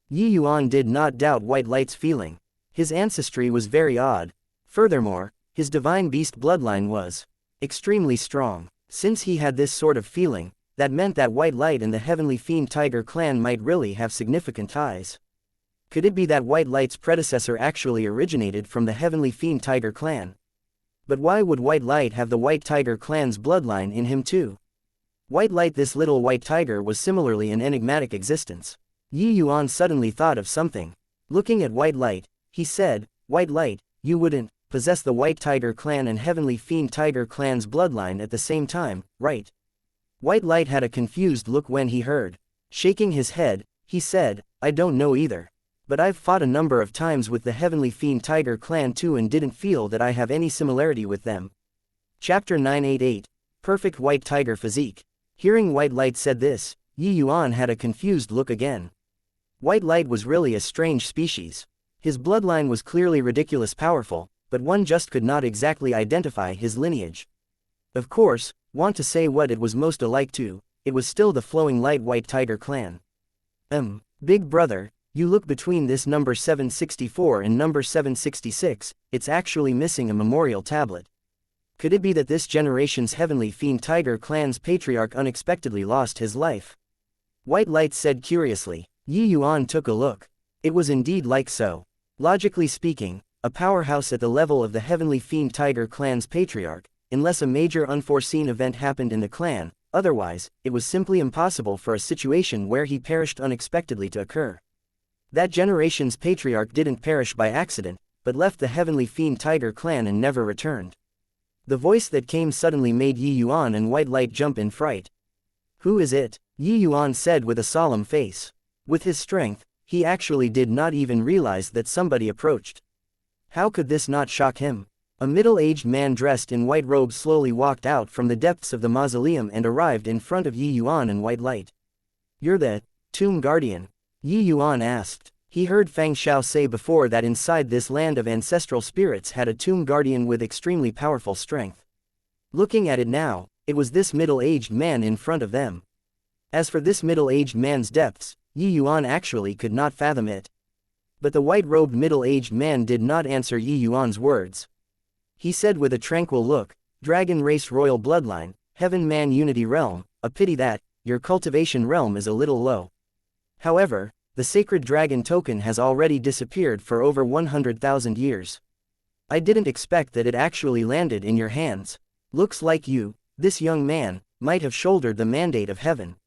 S1: Yuan did not doubt White Light's feeling. His ancestry was very odd. Furthermore, his divine beast bloodline was extremely strong. Since he had this sort of feeling, that meant that White Light and the Heavenly Fiend Tiger clan might really have significant ties. Could it be that White Light's predecessor actually originated from the Heavenly Fiend Tiger clan? But why would White Light have the White Tiger clan's bloodline in him too? White Light, this little white tiger, was similarly an enigmatic existence. Yuan suddenly thought of something. Looking at White Light, he said, "White Light, you wouldn't possess the White Tiger clan and Heavenly Fiend Tiger clan's bloodline at the same time, right?" White Light had a confused look when he heard. Shaking his head, he said, "I don't know either. But I've fought a number of times with the Heavenly Fiend Tiger clan too and didn't feel that I have any similarity with them." Chapter 988. Perfect White Tiger Physique. Hearing White Light said this, Yuan had a confused look again. White Light was really a strange species. His bloodline was clearly ridiculous powerful, but one just could not exactly identify his lineage. Of course, want to say what it was most alike to, it was still the flowing light White Tiger clan. Big brother, you look between this number 764 and number 766, it's actually missing a memorial tablet. Could it be that this generation's Heavenly Fiend Tiger clan's patriarch unexpectedly lost his life? White Light said curiously. Yuan took a look. It was indeed like so. Logically speaking, a powerhouse at the level of the Heavenly Fiend Tiger clan's patriarch, unless a major unforeseen event happened in the clan, otherwise, it was simply impossible for a situation where he perished unexpectedly to occur. That generation's patriarch didn't perish by accident, but left the Heavenly Fiend Tiger clan and never returned. The voice that came suddenly made Yuan and White Light jump in fright. "Who is it?" Yuan said with a solemn face. With his strength, he actually did not even realize that somebody approached. How could this not shock him? A middle-aged man dressed in white robes slowly walked out from the depths of the mausoleum and arrived in front of Yuan and White Light. "You're the tomb guardian?" Yuan asked. He heard Fang Xiao say before that inside this land of ancestral spirits had a tomb guardian with extremely powerful strength. Looking at it now, it was this middle-aged man in front of them. As for this middle-aged man's depths, Yuan actually could not fathom it. But the white-robed middle-aged man did not answer Yuan's words. He said with a tranquil look, "Dragon race royal bloodline, heaven man unity realm, a pity that your cultivation realm is a little low. However, the sacred dragon token has already disappeared for over 100,000 years. I didn't expect that it actually landed in your hands. Looks like you, this young man, might have shouldered the mandate of heaven."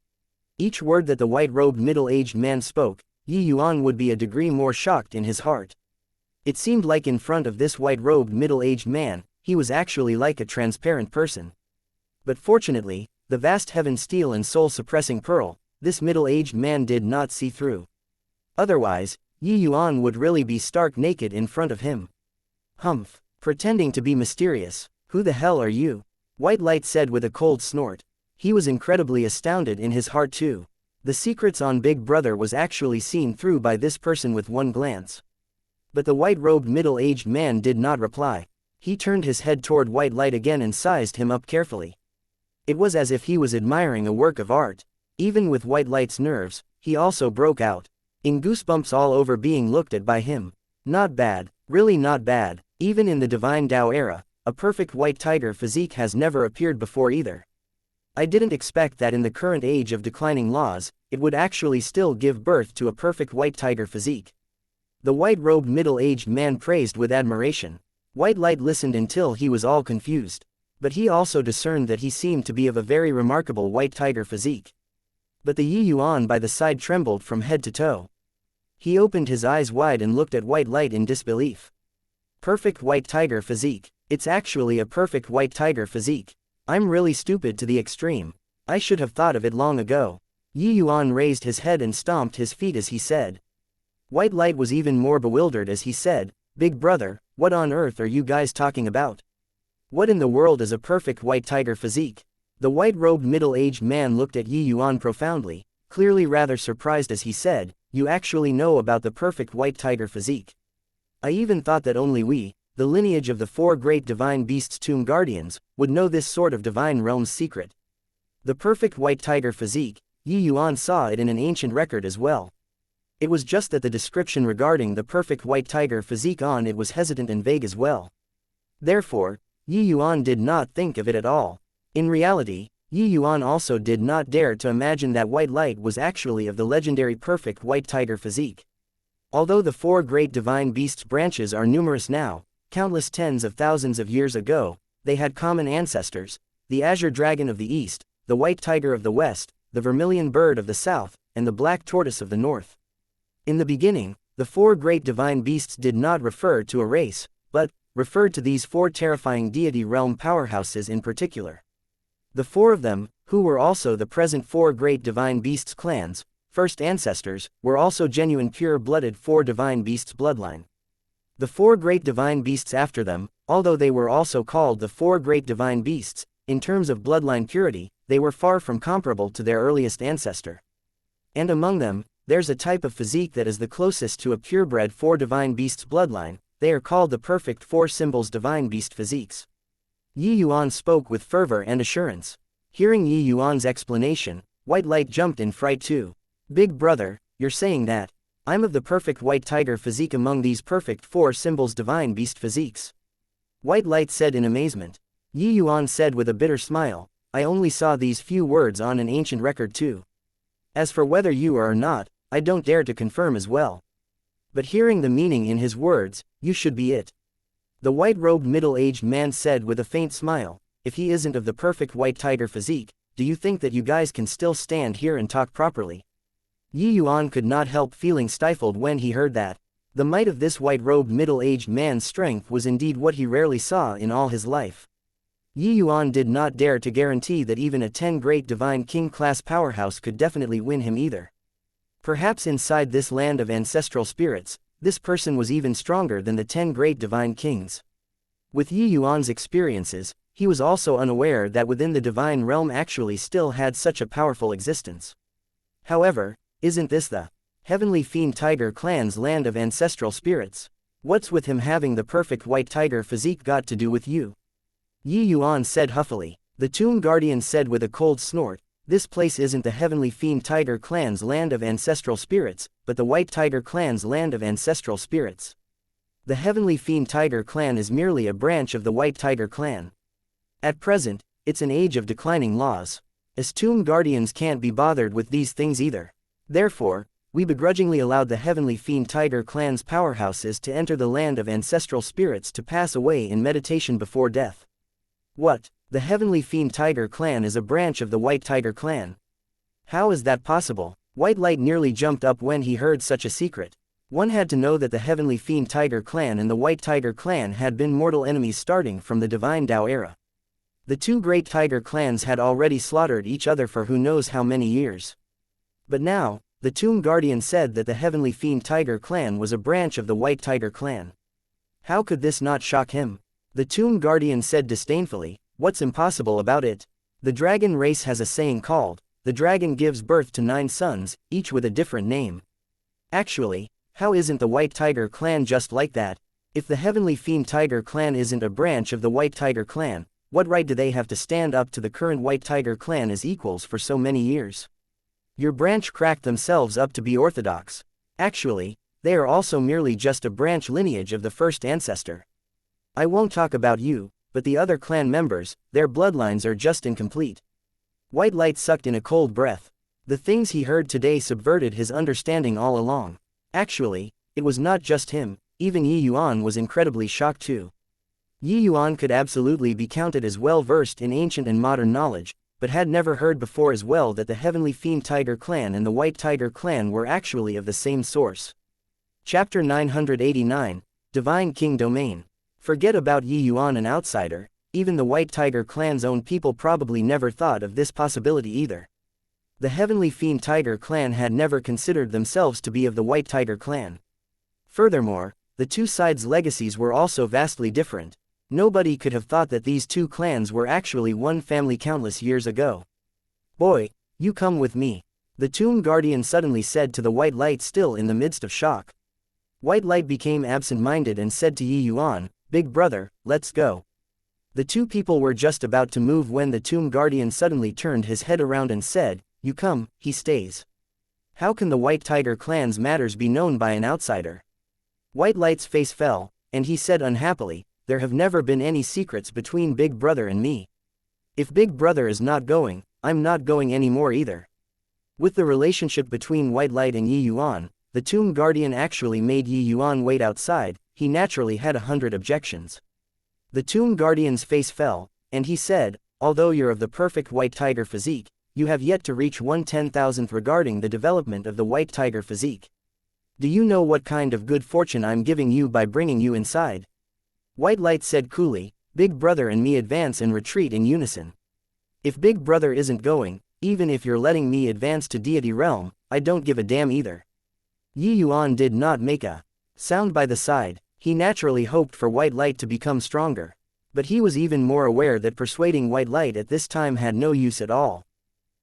S1: Each word that the white-robed middle-aged man spoke, Yuan would be a degree more shocked in his heart. It seemed like in front of this white-robed middle-aged man, he was actually like a transparent person. But fortunately, the vast heaven steel and soul-suppressing pearl, this middle-aged man did not see through. Otherwise, Yi Yuan would really be stark naked in front of him. Humph. Pretending to be mysterious. Who the hell are you? White Light said with a cold snort. He was incredibly astounded in his heart too. The secrets on Big Brother was actually seen through by this person with one glance. But the white-robed middle-aged man did not reply. He turned his head toward White Light again and sized him up carefully. It was as if he was admiring a work of art. Even with White Light's nerves, he also broke out in goosebumps all over being looked at by him. Not bad, really not bad. Even in the Divine Tao era, a perfect white tiger physique has never appeared before either. I didn't expect that in the current age of declining laws, it would actually still give birth to a perfect white tiger physique. The white-robed middle-aged man praised with admiration. White Light listened until he was all confused. But he also discerned that he seemed to be of a very remarkable white tiger physique. But the Yi Yuan by the side trembled from head to toe. He opened his eyes wide and looked at White Light in disbelief. Perfect white tiger physique. It's actually a perfect white tiger physique. I'm really stupid to the extreme. I should have thought of it long ago. Yi Yuan raised his head and stomped his feet as he said. White Light was even more bewildered as he said, Big Brother, what on earth are you guys talking about? What in the world is a perfect white tiger physique? The white-robed middle-aged man looked at Yi Yuan profoundly, clearly rather surprised as he said, you actually know about the perfect white tiger physique. I even thought that only we, the lineage of the four great divine beasts tomb guardians, would know this sort of divine realm's secret. The perfect white tiger physique, Yi Yuan saw it in an ancient record as well. It was just that the description regarding the perfect white tiger physique on it was hesitant and vague as well. Therefore, Yi Yuan did not think of it at all. In reality, Yi Yuan also did not dare to imagine that White Light was actually of the legendary perfect white tiger physique. Although the four great divine beasts' branches are numerous now, countless tens of thousands of years ago, they had common ancestors, the azure dragon of the east, the white tiger of the west, the vermilion bird of the south, and the black tortoise of the north. In the beginning, the four great divine beasts did not refer to a race, but referred to these four terrifying deity realm powerhouses in particular. The four of them, who were also the present four great divine beasts clans, first ancestors, were also genuine pure-blooded four divine beasts bloodline. The four great divine beasts after them, although they were also called the four great divine beasts, in terms of bloodline purity, they were far from comparable to their earliest ancestor. And among them, there's a type of physique that is the closest to a purebred four divine beasts bloodline. They are called the perfect four symbols divine beast physiques. Yi Yuan spoke with fervor and assurance. Hearing Yi Yuan's explanation, White Light jumped in fright too. Big Brother, you're saying that I'm of the perfect white tiger physique among these perfect four symbols divine beast physiques? White Light said in amazement. Yi Yuan said with a bitter smile, I only saw these few words on an ancient record too. As for whether you are or not, I don't dare to confirm as well. But hearing the meaning in his words, you should be it. The white-robed middle-aged man said with a faint smile, if he isn't of the perfect white tiger physique, do you think that you guys can still stand here and talk properly? Yi Yuan could not help feeling stifled when he heard that. The might of this white-robed middle-aged man's strength was indeed what he rarely saw in all his life. Yi Yuan did not dare to guarantee that even a 10 great divine king-class powerhouse could definitely win him either. Perhaps inside this land of ancestral spirits, this person was even stronger than the 10 great divine kings. With Yi Yuan's experiences, he was also unaware that within the divine realm actually still had such a powerful existence. However, isn't this the heavenly fiend tiger clan's land of ancestral spirits? What's with him having the perfect white tiger physique got to do with you? Yi Yuan said huffily. The tomb guardian said with a cold snort, this place isn't the heavenly fiend tiger clan's land of ancestral spirits, but the white tiger clan's land of ancestral spirits. The heavenly fiend tiger clan is merely a branch of the white tiger clan. At present, it's an age of declining laws. As tomb guardians can't be bothered with these things either. Therefore, we begrudgingly allowed the heavenly fiend tiger clan's powerhouses to enter the land of ancestral spirits to pass away in meditation before death. What? The heavenly fiend tiger clan is a branch of the white tiger clan. How is that possible? White Light nearly jumped up when he heard such a secret. One had to know that the Heavenly Fiend Tiger clan and the White Tiger clan had been mortal enemies starting from the Divine Tao era. The two great tiger clans had already slaughtered each other for who knows how many years. But now, the Tomb Guardian said that the Heavenly Fiend Tiger clan was a branch of the White Tiger clan. How could this not shock him? The Tomb Guardian said disdainfully, "What's impossible about it? The dragon race has a saying called, 'The dragon gives birth to 9 sons, each with a different name.' Actually, how isn't the White Tiger clan just like that? If the Heavenly Fiend Tiger clan isn't a branch of the White Tiger clan, what right do they have to stand up to the current White Tiger clan as equals for so many years? Your branch cracked themselves up to be orthodox. Actually, they are also merely just a branch lineage of the first ancestor. I won't talk about you, but the other clan members, their bloodlines are just incomplete." White Light sucked in a cold breath. The things he heard today subverted his understanding all along. Actually, it was not just him, even Yuan was incredibly shocked too. Yuan could absolutely be counted as well versed in ancient and modern knowledge, but had never heard before as well that the Heavenly Fiend Tiger clan and the White Tiger clan were actually of the same source. Chapter 989, Divine King Domain. Forget about Yuan, an outsider, even the White Tiger clan's own people probably never thought of this possibility either. The Heavenly Fiend Tiger clan had never considered themselves to be of the White Tiger clan. Furthermore, the two sides' legacies were also vastly different. Nobody could have thought that these two clans were actually one family countless years ago. "Boy, you come with me," the Tomb Guardian suddenly said to the White Light, still in the midst of shock. White Light became absent-minded and said to Yuan, "Big brother, let's go." The two people were just about to move when the Tomb Guardian suddenly turned his head around and said, "You come, he stays. How can the White Tiger clan's matters be known by an outsider?" White Light's face fell, and he said unhappily, "There have never been any secrets between Big Brother and me. If Big Brother is not going, I'm not going anymore either." With the relationship between White Light and Yuan, the Tomb Guardian actually made Yuan wait outside. He naturally had 100 objections. The Tomb Guardian's face fell, and he said, "Although you're of the perfect White Tiger physique, you have yet to reach 1/10,000th regarding the development of the White Tiger physique. Do you know what kind of good fortune I'm giving you by bringing you inside?" White Light said coolly, "Big Brother and me advance and retreat in unison. If Big Brother isn't going, even if you're letting me advance to Deity Realm, I don't give a damn either." Yuan did not make a sound by the side. He naturally hoped for White Light to become stronger. But he was even more aware that persuading White Light at this time had no use at all.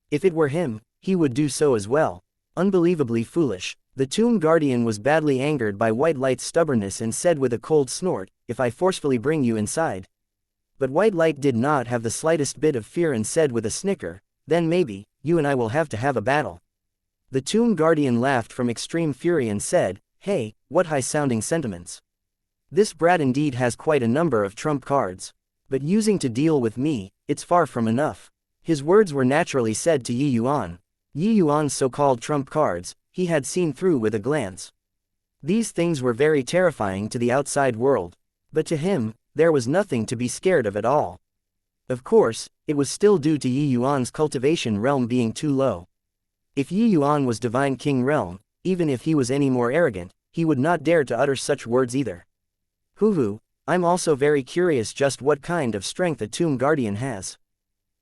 S1: If it were him, he would do so as well. Unbelievably foolish. The Tomb Guardian was badly angered by White Light's stubbornness and said with a cold snort, "If I forcefully bring you inside." But White Light did not have the slightest bit of fear and said with a snicker, "Then maybe, you and I will have to have a battle." The Tomb Guardian laughed from extreme fury and said, "Hey, what high-sounding sentiments. This brat indeed has quite a number of trump cards. But using to deal with me, it's far from enough." His words were naturally said to Yuan. Yuan's so-called trump cards, he had seen through with a glance. These things were very terrifying to the outside world. But to him, there was nothing to be scared of at all. Of course, it was still due to Yuan's cultivation realm being too low. If Yuan was Divine King realm, even if he was any more arrogant, he would not dare to utter such words either. "Hoo-hoo, I'm also very curious just what kind of strength a Tomb Guardian has,"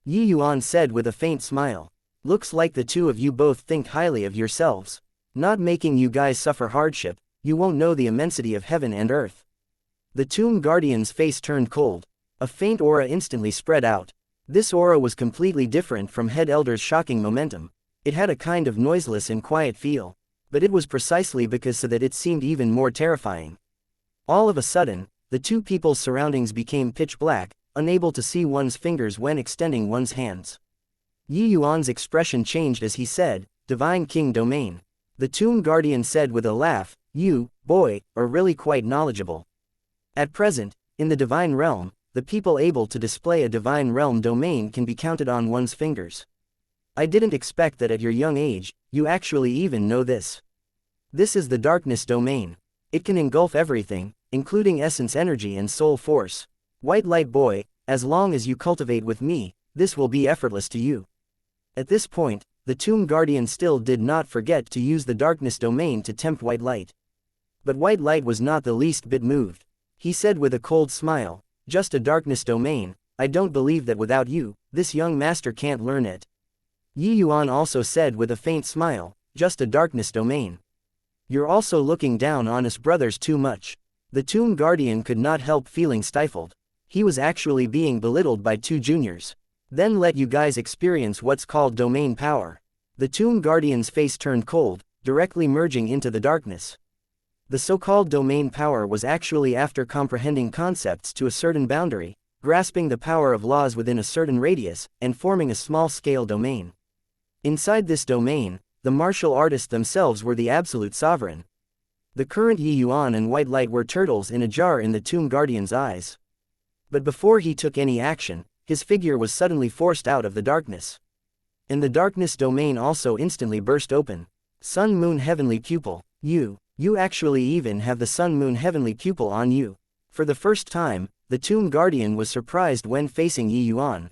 S1: Yuan said with a faint smile. "Looks like the two of you both think highly of yourselves. Not making you guys suffer hardship, you won't know the immensity of heaven and earth." The Tomb Guardian's face turned cold. A faint aura instantly spread out. This aura was completely different from Head Elder's shocking momentum. It had a kind of noiseless and quiet feel. But it was precisely because so that it seemed even more terrifying. All of a sudden, the two people's surroundings became pitch black, unable to see one's fingers when extending one's hands. Yuan's expression changed as he said, "Divine King Domain." The Tomb Guardian said with a laugh, "You, boy, are really quite knowledgeable. At present, in the Divine Realm, the people able to display a Divine Realm domain can be counted on one's fingers. I didn't expect that at your young age, you actually even know this. This is the Darkness Domain. It can engulf everything, including essence energy and soul force. White Light boy, as long as you cultivate with me, this will be effortless to you." At this point, the Tomb Guardian still did not forget to use the Darkness Domain to tempt White Light. But white light was not the least bit moved. He said with a cold smile, "Just a darkness domain, I don't believe that without you, this young master can't learn it." Yi Yuan also said with a faint smile, "Just a darkness domain. You're also looking down on us brothers too much." The tomb guardian could not help feeling stifled. He was actually being belittled by two juniors. "Then let you guys experience what's called domain power." The tomb guardian's face turned cold, directly merging into the darkness. The so-called domain power was actually after comprehending concepts to a certain boundary, grasping the power of laws within a certain radius, and forming a small-scale domain. Inside this domain, the martial artists themselves were the absolute sovereign. The current Yi Yuan and white light were turtles in a jar in the tomb guardian's eyes. But before he took any action, his figure was suddenly forced out of the darkness. And the darkness domain also instantly burst open. Sun-Moon Heavenly Pupil. You actually even have the Sun-Moon Heavenly Pupil on you. For the first time, the tomb guardian was surprised when facing Yi Yuan.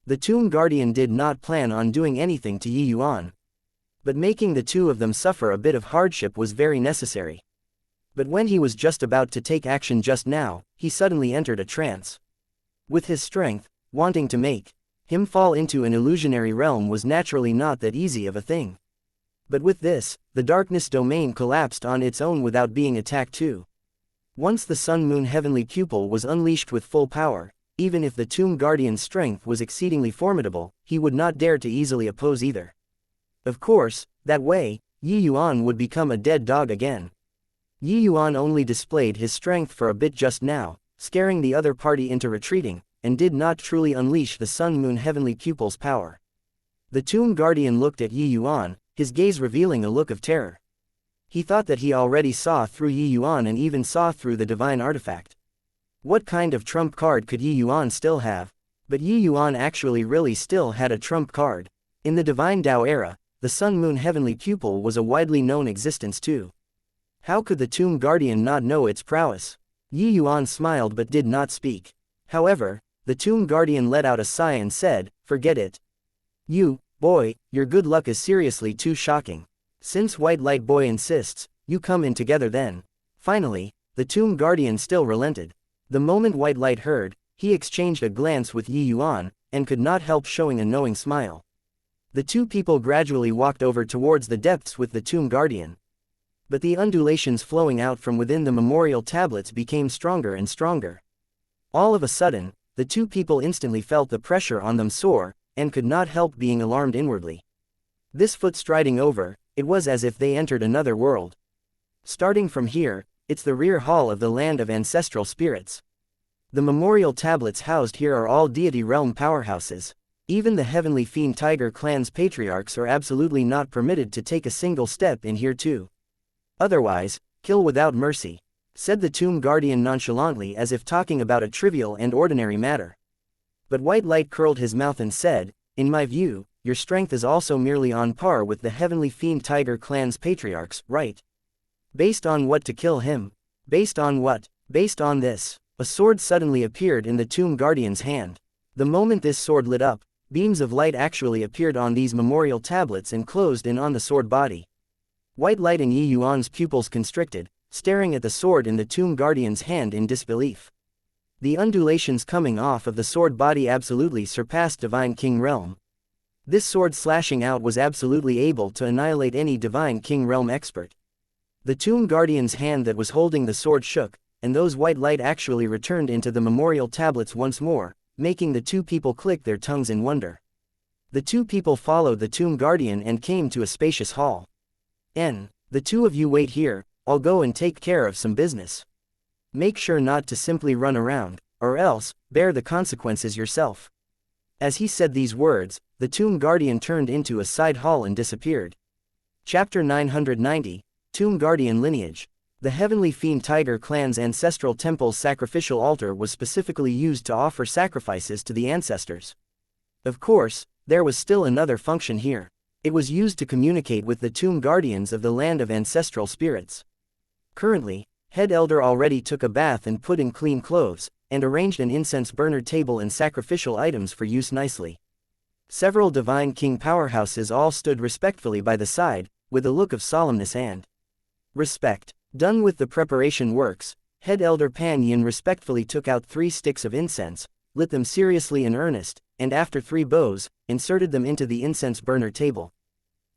S1: The tomb guardian did not plan on doing anything to Yi Yuan. But making the two of them suffer a bit of hardship was very necessary. But when he was just about to take action just now, he suddenly entered a trance. With his strength, wanting to make him fall into an illusionary realm was naturally not that easy of a thing. But with this, the darkness domain collapsed on its own without being attacked too. Once the Sun-Moon Heavenly Pupil was unleashed with full power, even if the tomb guardian's strength was exceedingly formidable, he would not dare to easily oppose either. Of course, that way, Yi Yuan would become a dead dog again. Yi Yuan only displayed his strength for a bit just now, scaring the other party into retreating, and did not truly unleash the Sun-Moon Heavenly Pupil's power. The tomb guardian looked at Yi Yuan, his gaze revealing a look of terror. He thought that he already saw through Yi Yuan and even saw through the divine artifact. What kind of trump card could Yi Yuan still have? But Yi Yuan actually really still had a trump card. In the divine Tao era, the Sun-Moon Heavenly Pupil was a widely known existence too. How could the tomb guardian not know its prowess? Yi Yuan smiled but did not speak. However, the tomb guardian let out a sigh and said, "Forget it. Boy, your good luck is seriously too shocking. Since White Light Boy insists, you come in together then." Finally, the tomb guardian still relented. The moment White Light heard, he exchanged a glance with Yi Yuan, and could not help showing a knowing smile. The two people gradually walked over towards the depths with the tomb guardian. But the undulations flowing out from within the memorial tablets became stronger and stronger. All of a sudden, the two people instantly felt the pressure on them soar, and could not help being alarmed inwardly. This foot striding over, it was as if they entered another world. Starting from here, it's the rear hall of the land of ancestral spirits. The memorial tablets housed here are all deity realm powerhouses. Even the Heavenly Fiend Tiger clan's patriarchs are absolutely not permitted to take a single step in here too. Otherwise, kill without mercy, said the tomb guardian nonchalantly as if talking about a trivial and ordinary matter. But White Light curled his mouth and said, "In my view, your strength is also merely on par with the Heavenly Fiend Tiger clan's patriarchs, right? Based on what to kill him? Based on what? Based on this." A sword suddenly appeared in the tomb guardian's hand. The moment this sword lit up, beams of light actually appeared on these memorial tablets and closed in on the sword body. White Light and Yi Yuan's pupils constricted, staring at the sword in the tomb guardian's hand in disbelief. The undulations coming off of the sword body absolutely surpassed Divine King Realm. This sword slashing out was absolutely able to annihilate any Divine King Realm expert. The tomb guardian's hand that was holding the sword shook, and those white light actually returned into the memorial tablets once more, making the two people click their tongues in wonder. The two people followed the tomb guardian and came to a spacious hall. The two of you wait here, I'll go and take care of some business. Make sure not to simply run around, or else, bear the consequences yourself." As he said these words, the tomb guardian turned into a side hall and disappeared. Chapter 990, Tomb Guardian Lineage. The Heavenly Fiend Tiger clan's ancestral temple's sacrificial altar was specifically used to offer sacrifices to the ancestors. Of course, there was still another function here. It was used to communicate with the tomb guardians of the land of ancestral spirits. Currently, Head Elder already took a bath and put in clean clothes, and arranged an incense burner table and sacrificial items for use nicely. Several Divine King powerhouses all stood respectfully by the side, with a look of solemnness and respect. Done with the preparation works, head elder Pan Yin respectfully took out 3 sticks of incense, lit them seriously in earnest, and after 3 bows, inserted them into the incense burner table.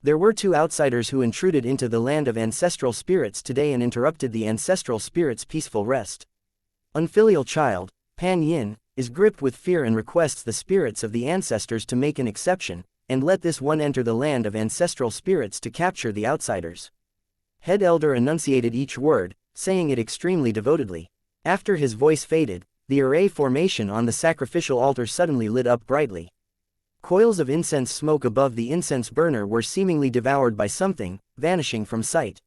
S1: There were 2 outsiders who intruded into the land of ancestral spirits today and interrupted the ancestral spirits' peaceful rest. Unfilial child, Pan Yin, is gripped with fear and requests the spirits of the ancestors to make an exception, and let this one enter the land of ancestral spirits to capture the outsiders. Head elder enunciated each word, saying it extremely devotedly. After his voice faded, the array formation on the sacrificial altar suddenly lit up brightly. Coils of incense smoke above the incense burner were seemingly devoured by something, vanishing from sight.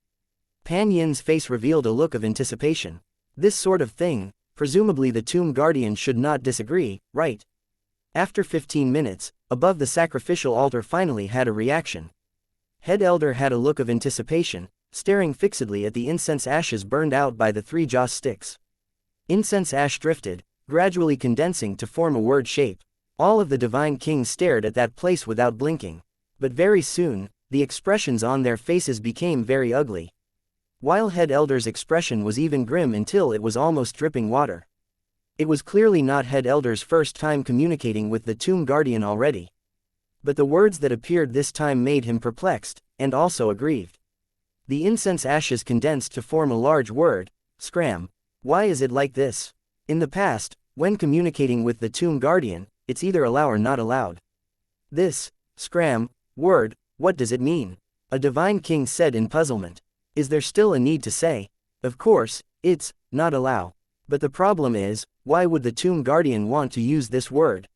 S1: Pan Yin's face revealed a look of anticipation. This sort of thing, presumably the tomb guardian should not disagree, right? After 15 minutes, above the sacrificial altar finally had a reaction. Head elder had a look of anticipation, staring fixedly at the incense ashes burned out by the 3 joss sticks. Incense ash drifted, gradually condensing to form a word shape. All of the divine kings stared at that place without blinking. But very soon, the expressions on their faces became very ugly. While head elder's expression was even grim until it was almost dripping water. It was clearly not head elder's first time communicating with the tomb guardian already. But the words that appeared this time made him perplexed, and also aggrieved. The incense ashes condensed to form a large word, scram. Why is it like this? In the past, when communicating with the tomb guardian, it's either allow or not allowed. This, scram, word, what does it mean? A divine king said in puzzlement. Is there still a need to say? Of course, it's not allow. But the problem is, why would the tomb guardian want to use this word?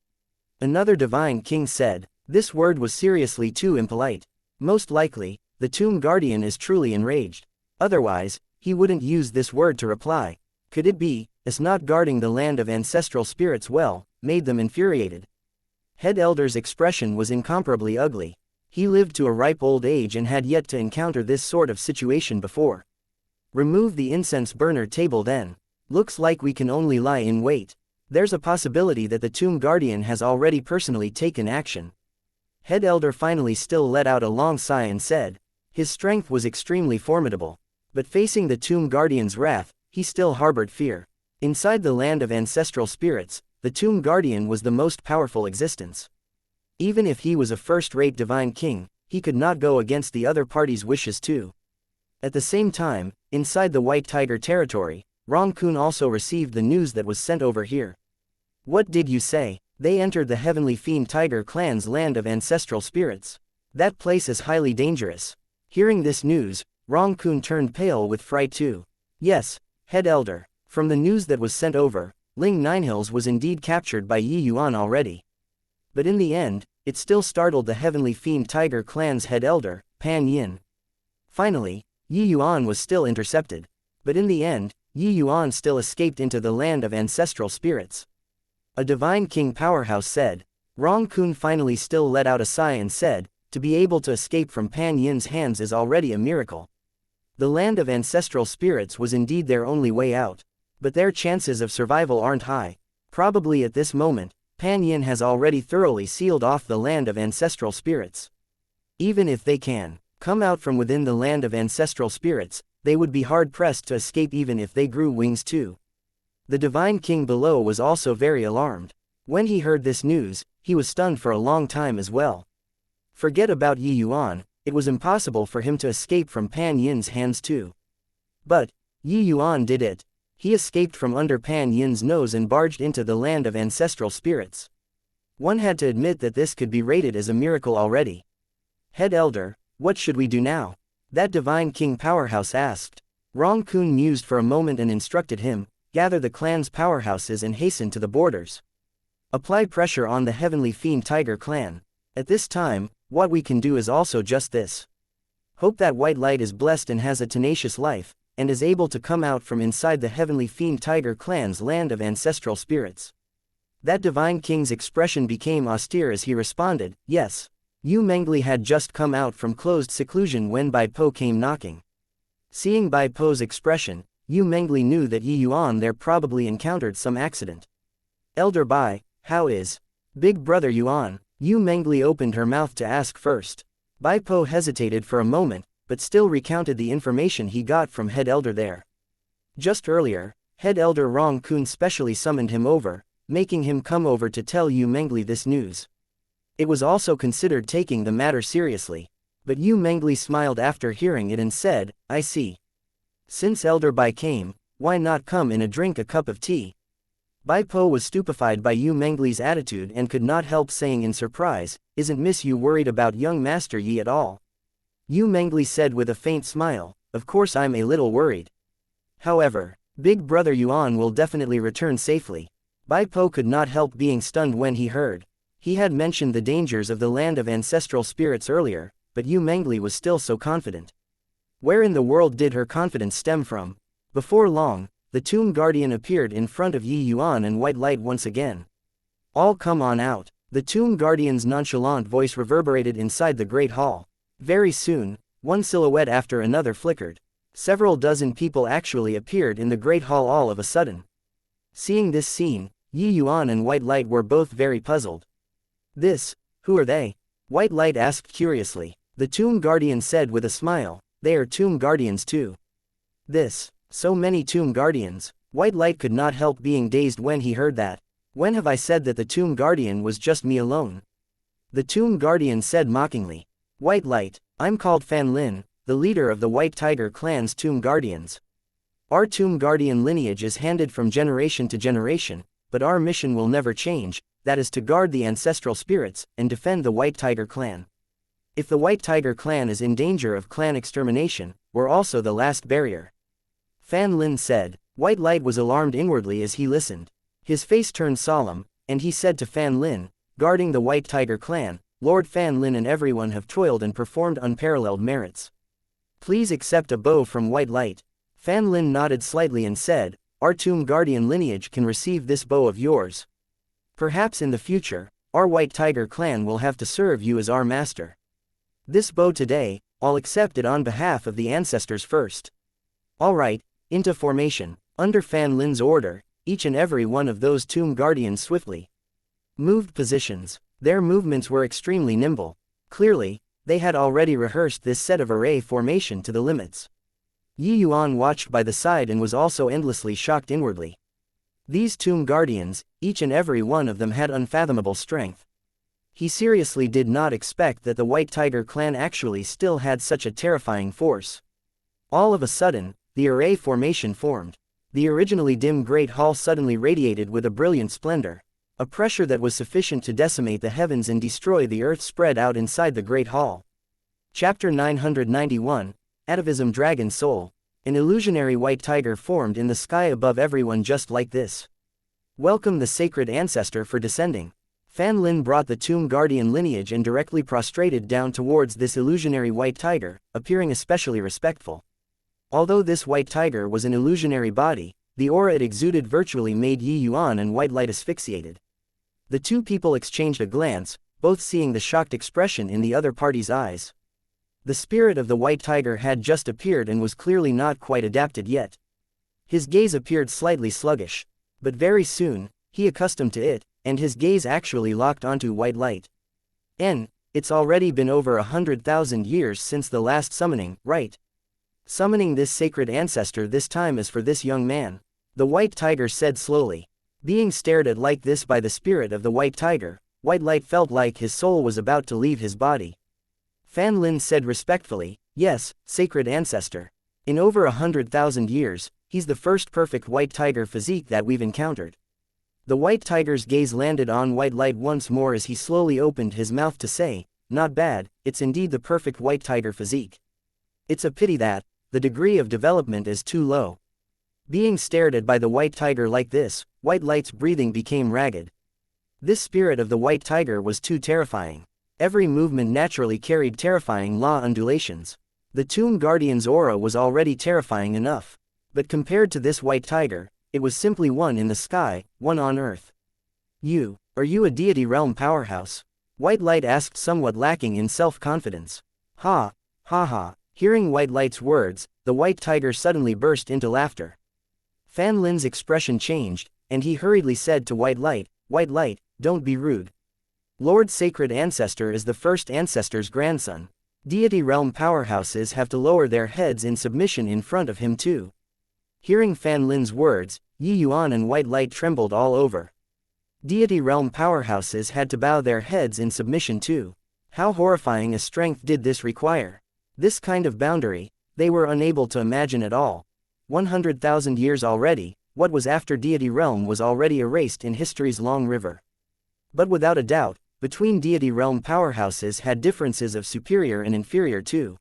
S1: Another divine king said, this word was seriously too impolite. Most likely, the tomb guardian is truly enraged. Otherwise, he wouldn't use this word to reply. Could it be, as not guarding the land of ancestral spirits well, made them infuriated? Head elder's expression was incomparably ugly. He lived to a ripe old age and had yet to encounter this sort of situation before. Remove the incense burner table then. Looks like we can only lie in wait. There's a possibility that the tomb guardian has already personally taken action. Head elder finally still let out a long sigh and said, his strength was extremely formidable. But facing the tomb guardian's wrath, he still harbored fear. Inside the land of ancestral spirits, the tomb guardian was the most powerful existence. Even if he was a first-rate divine king, he could not go against the other party's wishes too. At the same time, inside the White Tiger territory, Rong-kun also received the news that was sent over here. What did you say? They entered the Heavenly Fiend Tiger clan's land of ancestral spirits. That place is highly dangerous. Hearing this news, Rong-kun turned pale with fright too. Yes, head elder. From the news that was sent over, Ling Ninehills was indeed captured by Yi Yuan already. But in the end, it still startled the Heavenly Fiend Tiger clan's head elder, Pan Yin. Finally, Yi Yuan was still intercepted. But in the end, Yi Yuan still escaped into the land of ancestral spirits. A divine king powerhouse said. Rong-kun finally still let out a sigh and said, to be able to escape from Pan Yin's hands is already a miracle. The land of ancestral spirits was indeed their only way out. But their chances of survival aren't high. Probably at this moment, Pan Yin has already thoroughly sealed off the land of ancestral spirits. Even if they can come out from within the land of ancestral spirits, they would be hard-pressed to escape even if they grew wings too. The divine king below was also very alarmed. When he heard this news, he was stunned for a long time as well. Forget about Yi Yuan, it was impossible for him to escape from Pan Yin's hands too. But Yi Yuan did it. He escaped from under Pan Yin's nose and barged into the land of ancestral spirits. One had to admit that this could be rated as a miracle already. Head elder, what should we do now? That divine king powerhouse asked. Rong-kun mused for a moment and instructed him, gather the clan's powerhouses and hasten to the borders. Apply pressure on the Heavenly Fiend Tiger clan. At this time, what we can do is also just this. Hope that white light is blessed and has a tenacious life, and is able to come out from inside the Heavenly Fiend Tiger clan's land of ancestral spirits. That divine king's expression became austere as he responded, yes. Yu Mengli had just come out from closed seclusion when Bai Po came knocking. Seeing Bai Po's expression, Yu Mengli knew that Yi Yuan there probably encountered some accident. Elder Bai, how is Big Brother Yuan? Yu Mengli opened her mouth to ask first. Bai Po hesitated for a moment, but still recounted the information he got from head elder there. Just earlier, head elder Rong Kun specially summoned him over, making him come over to tell Yu Mengli this news. It was also considered taking the matter seriously, but Yu Mengli smiled after hearing it and said, I see. Since Elder Bai came, why not come in and drink a cup of tea? Bai Po was stupefied by Yu Mengli's attitude and could not help saying in surprise, isn't Miss Yu worried about young Master Yi at all? Yu Mengli said with a faint smile, of course I'm a little worried. However, Big Brother Yuan will definitely return safely. Bai Po could not help being stunned when he heard. He had mentioned the dangers of the land of ancestral spirits earlier, but Yu Mengli was still so confident. Where in the world did her confidence stem from? Before long, the Tomb Guardian appeared in front of Yi Yuan and White Light once again. All come on out. The Tomb Guardian's nonchalant voice reverberated inside the Great Hall. Very soon, one silhouette after another flickered. Several dozen people actually appeared in the Great Hall all of a sudden. Seeing this scene, Yi Yuan and White Light were both very puzzled. Who are they? White Light asked curiously. The Tomb Guardian said with a smile, they are Tomb Guardians too. So many Tomb Guardians. White Light could not help being dazed when he heard that. When have I said that the Tomb Guardian was just me alone? The Tomb Guardian said mockingly. White Light, I'm called Fan Lin, the leader of the White Tiger clan's Tomb Guardians. Our Tomb Guardian lineage is handed from generation to generation, but our mission will never change, that is to guard the ancestral spirits and defend the White Tiger clan. If the White Tiger clan is in danger of clan extermination, we're also the last barrier. Fan Lin said. White Light was alarmed inwardly as he listened. His face turned solemn, and he said to Fan Lin, guarding the White Tiger clan, Lord Fan Lin and everyone have toiled and performed unparalleled merits. Please accept a bow from White Light. Fan Lin nodded slightly and said, our Tomb Guardian lineage can receive this bow of yours. Perhaps in the future, our White Tiger clan will have to serve you as our master. This bow today, I'll accept it on behalf of the ancestors first. All right, into formation. Under Fan Lin's order, each and every one of those Tomb Guardians swiftly moved positions. Their movements were extremely nimble. Clearly, they had already rehearsed this set of array formation to the limits. Yi Yuan watched by the side and was also endlessly shocked inwardly. These Tomb Guardians, each and every one of them had unfathomable strength. He seriously did not expect that the White Tiger clan actually still had such a terrifying force. All of a sudden, the array formation formed. The originally dim Great Hall suddenly radiated with a brilliant splendor. A pressure that was sufficient to decimate the heavens and destroy the earth spread out inside the Great Hall. Chapter 991, Atavism Dragon Soul. An illusionary white tiger formed in the sky above everyone just like this. Welcome the sacred ancestor for descending. Fan Lin brought the Tomb Guardian lineage and directly prostrated down towards this illusionary white tiger, appearing especially respectful. Although this white tiger was an illusionary body, the aura it exuded virtually made Yi Yuan and White Light asphyxiated. The two people exchanged a glance, both seeing the shocked expression in the other party's eyes. The spirit of the white tiger had just appeared and was clearly not quite adapted yet. His gaze appeared slightly sluggish, but very soon, he accustomed to it, and his gaze actually locked onto White Light. It's already been over 100,000 years since the last summoning, right? Summoning this sacred ancestor this time is for this young man. The white tiger said slowly. Being stared at like this by the spirit of the white tiger, White Light felt like his soul was about to leave his body. Fan Lin said respectfully, yes, sacred ancestor. In over 100,000 years, he's the first perfect white tiger physique that we've encountered. The white tiger's gaze landed on White Light once more as he slowly opened his mouth to say, not bad, it's indeed the perfect white tiger physique. It's a pity that the degree of development is too low. Being stared at by the white tiger like this, White Light's breathing became ragged. This spirit of the white tiger was too terrifying. Every movement naturally carried terrifying law undulations. The Tomb Guardian's aura was already terrifying enough. But compared to this white tiger, it was simply one in the sky, one on earth. Are you a deity realm powerhouse? White Light asked, somewhat lacking in self-confidence. Ha ha. Hearing White Light's words, the white tiger suddenly burst into laughter. Fan Lin's expression changed, and he hurriedly said to White Light, don't be rude. Lord Sacred Ancestor is the first ancestor's grandson. Deity realm powerhouses have to lower their heads in submission in front of him too. Hearing Fan Lin's words, Yi Yuan and White Light trembled all over. Deity realm powerhouses had to bow their heads in submission too. How horrifying a strength did this require? This kind of boundary, they were unable to imagine at all. 100,000 years already, what was after deity realm was already erased in history's long river. But without a doubt, between deity realm powerhouses had differences of superior and inferior too.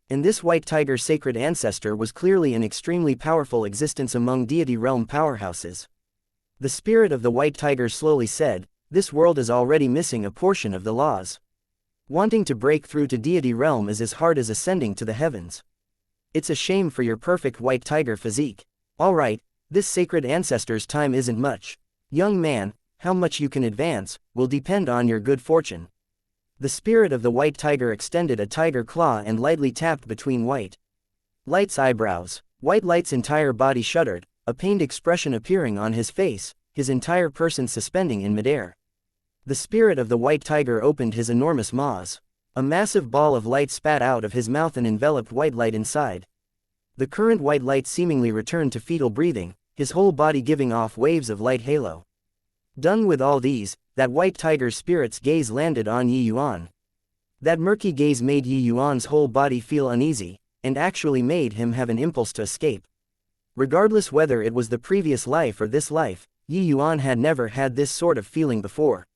S1: And this white tiger sacred ancestor was clearly an extremely powerful existence among deity realm powerhouses. The spirit of the white tiger slowly said, "This world is already missing a portion of the laws. Wanting to break through to deity realm is as hard as ascending to the heavens. It's a shame for your perfect white tiger physique. Alright, this sacred ancestor's time isn't much. Young man, how much you can advance, will depend on your good fortune." The spirit of the white tiger extended a tiger claw and lightly tapped between White Light's eyebrows. White Light's entire body shuddered, a pained expression appearing on his face, his entire person suspending in midair. The spirit of the white tiger opened his enormous maws. A massive ball of light spat out of his mouth and enveloped White Light inside. The current White Light seemingly returned to fetal breathing, his whole body giving off waves of light halo. Done with all these, that white tiger's spirit's gaze landed on Yi Yuan. That murky gaze made Yi Yuan's whole body feel uneasy, and actually made him have an impulse to escape. Regardless whether it was the previous life or this life, Yi Yuan had never had this sort of feeling before.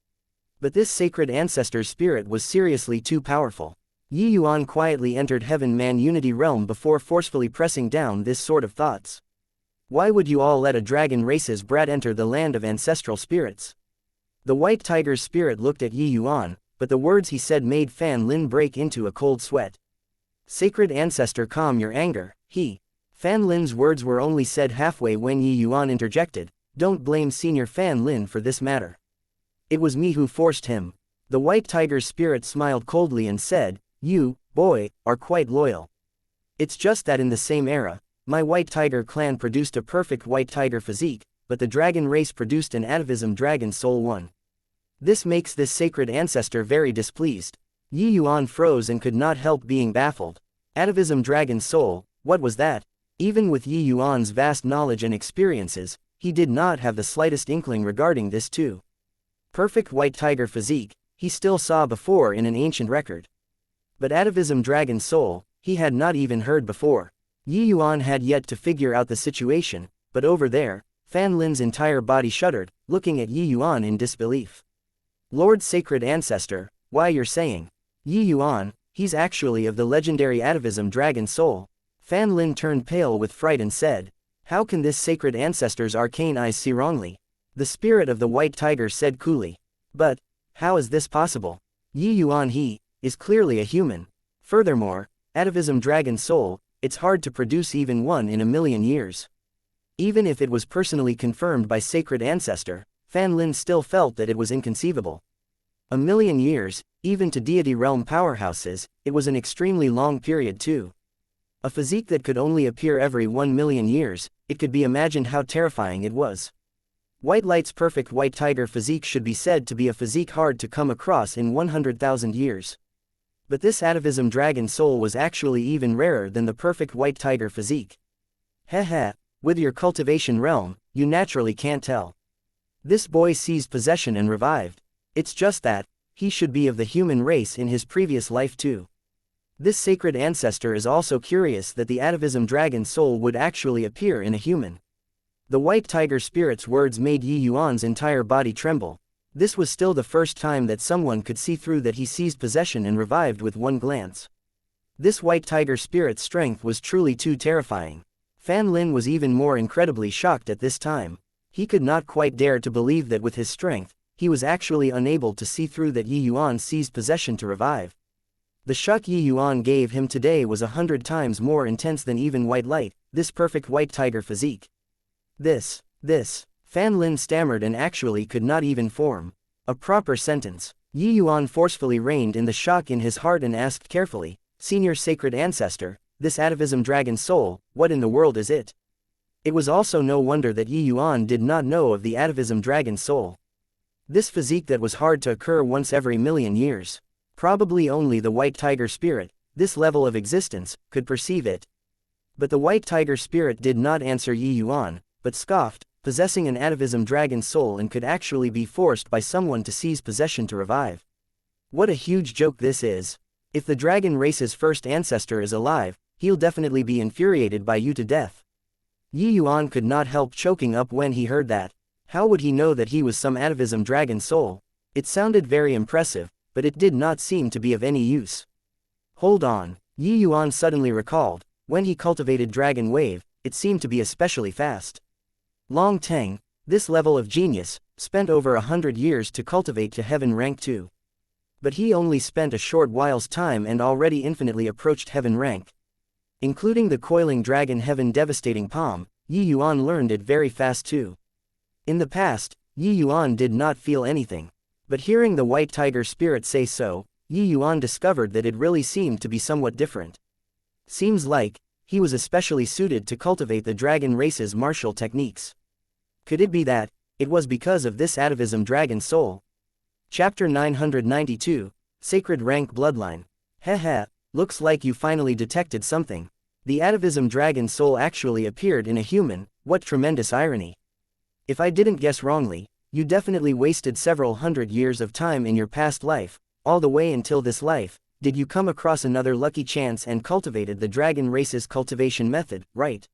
S1: But this sacred ancestor's spirit was seriously too powerful. Yi Yuan quietly entered Heaven-Man Unity Realm before forcefully pressing down this sort of thoughts. Why would you all let a dragon race's brat enter the land of ancestral spirits? The white tiger's spirit looked at Yi Yuan, but the words he said made Fan Lin break into a cold sweat. Sacred ancestor, calm your anger. Fan Lin's words were only said halfway when Yi Yuan interjected, "Don't blame Senior Fan Lin for this matter. It was me who forced him." The white tiger's spirit smiled coldly and said, "You, boy, are quite loyal. It's just that in the same era, my white tiger clan produced a perfect white tiger physique, but the dragon race produced an atavism dragon soul one. This makes this sacred ancestor very displeased." Yi Yuan froze and could not help being baffled. Atavism dragon soul, what was that? Even with Yi Yuan's vast knowledge and experiences, he did not have the slightest inkling regarding this too. Perfect white tiger physique, he still saw before in an ancient record. But atavism dragon soul, he had not even heard before. Yi Yuan had yet to figure out the situation, but over there, Fan Lin's entire body shuddered, looking at Yi Yuan in disbelief. "Lord Sacred Ancestor, why you're saying? Yi Yuan, he's actually of the legendary atavism dragon soul." Fan Lin turned pale with fright and said, "How can this sacred ancestor's arcane eyes see wrongly?" The spirit of the white tiger said coolly, "But, how is this possible? Yi Yuan he is clearly a human. Furthermore, atavism dragon soul, it's hard to produce even one in a million years." Even if it was personally confirmed by sacred ancestor, Fan Lin still felt that it was inconceivable. A million years, even to deity realm powerhouses, it was an extremely long period too. A physique that could only appear every 1 million years, it could be imagined how terrifying it was. White Light's perfect white tiger physique should be said to be a physique hard to come across in 100,000 years. But this atavism dragon soul was actually even rarer than the perfect white tiger physique. Heh, with your cultivation realm, you naturally can't tell. This boy seized possession and revived. It's just that, he should be of the human race in his previous life too. This sacred ancestor is also curious that the atavism dragon soul would actually appear in a human. The white tiger spirit's words made Yi Yuan's entire body tremble. This was still the first time that someone could see through that he seized possession and revived with one glance. This white tiger spirit's strength was truly too terrifying. Fan Lin was even more incredibly shocked at this time. He could not quite dare to believe that with his strength, he was actually unable to see through that Yi Yuan seized possession to revive. The shock Yi Yuan gave him today was 100 times more intense than even White Light, this perfect white tiger physique. This, Fan Lin stammered and actually could not even form a proper sentence. Yi Yuan forcefully reined in the shock in his heart and asked carefully, "Senior Sacred Ancestor, this atavism dragon soul, what in the world is it?" It was also no wonder that Yi Yuan did not know of the atavism dragon soul. This physique that was hard to occur once every million years. Probably only the white tiger spirit, this level of existence, could perceive it. But the white tiger spirit did not answer Yi Yuan, but scoffed, possessing an atavism dragon soul and could actually be forced by someone to seize possession to revive. What a huge joke this is. If the dragon race's first ancestor is alive, he'll definitely be infuriated by you to death. Yi Yuan could not help choking up when he heard that. How would he know that he was some atavism dragon soul? It sounded very impressive, but it did not seem to be of any use. Hold on, Yi Yuan suddenly recalled, when he cultivated Dragon Wave, it seemed to be especially fast. Long Teng, this level of genius, spent over 100 years to cultivate to Heaven Rank 2. But he only spent a short while's time and already infinitely approached Heaven Rank. Including the coiling Dragon Heaven Devastating Palm, Yi Yuan learned it very fast too. In the past, Yi Yuan did not feel anything. But hearing the white tiger spirit say so, Yi Yuan discovered that it really seemed to be somewhat different. Seems like, he was especially suited to cultivate the dragon race's martial techniques. Could it be that, it was because of this atavism dragon soul? Chapter 992, Sacred Rank Bloodline. Heh, looks like you finally detected something. The atavism dragon soul actually appeared in a human, what tremendous irony. If I didn't guess wrongly, you definitely wasted several hundred years of time in your past life, all the way until this life. Did you come across another lucky chance and cultivated the dragon race's cultivation method, right?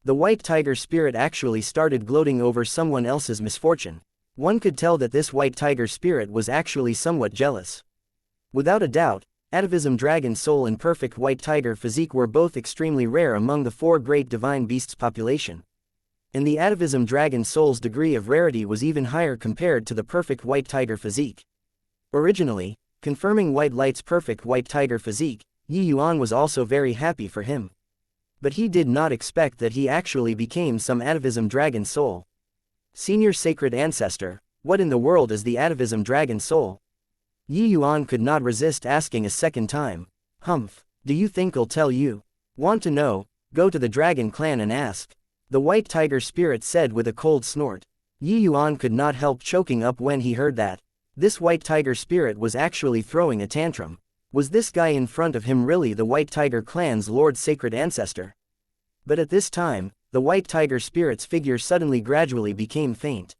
S1: The white tiger spirit actually started gloating over someone else's misfortune. One could tell that this white tiger spirit was actually somewhat jealous. Without a doubt, atavism dragon soul and perfect white tiger physique were both extremely rare among the 4 great divine beasts population. And the atavism dragon soul's degree of rarity was even higher compared to the perfect white tiger physique. Originally, confirming White Light's perfect white tiger physique, Yi Yuan was also very happy for him. But he did not expect that he actually became some atavism dragon soul. Senior Sacred Ancestor, what in the world is the atavism dragon soul? Yi Yuan could not resist asking a second time. Humph, do you think I'll tell you? Want to know? Go to the dragon clan and ask. The white tiger spirit said with a cold snort. Yi Yuan could not help choking up when he heard that. This white tiger spirit was actually throwing a tantrum. Was this guy in front of him really the white tiger clan's Lord Sacred Ancestor? But at this time, the white tiger spirit's figure suddenly gradually became faint.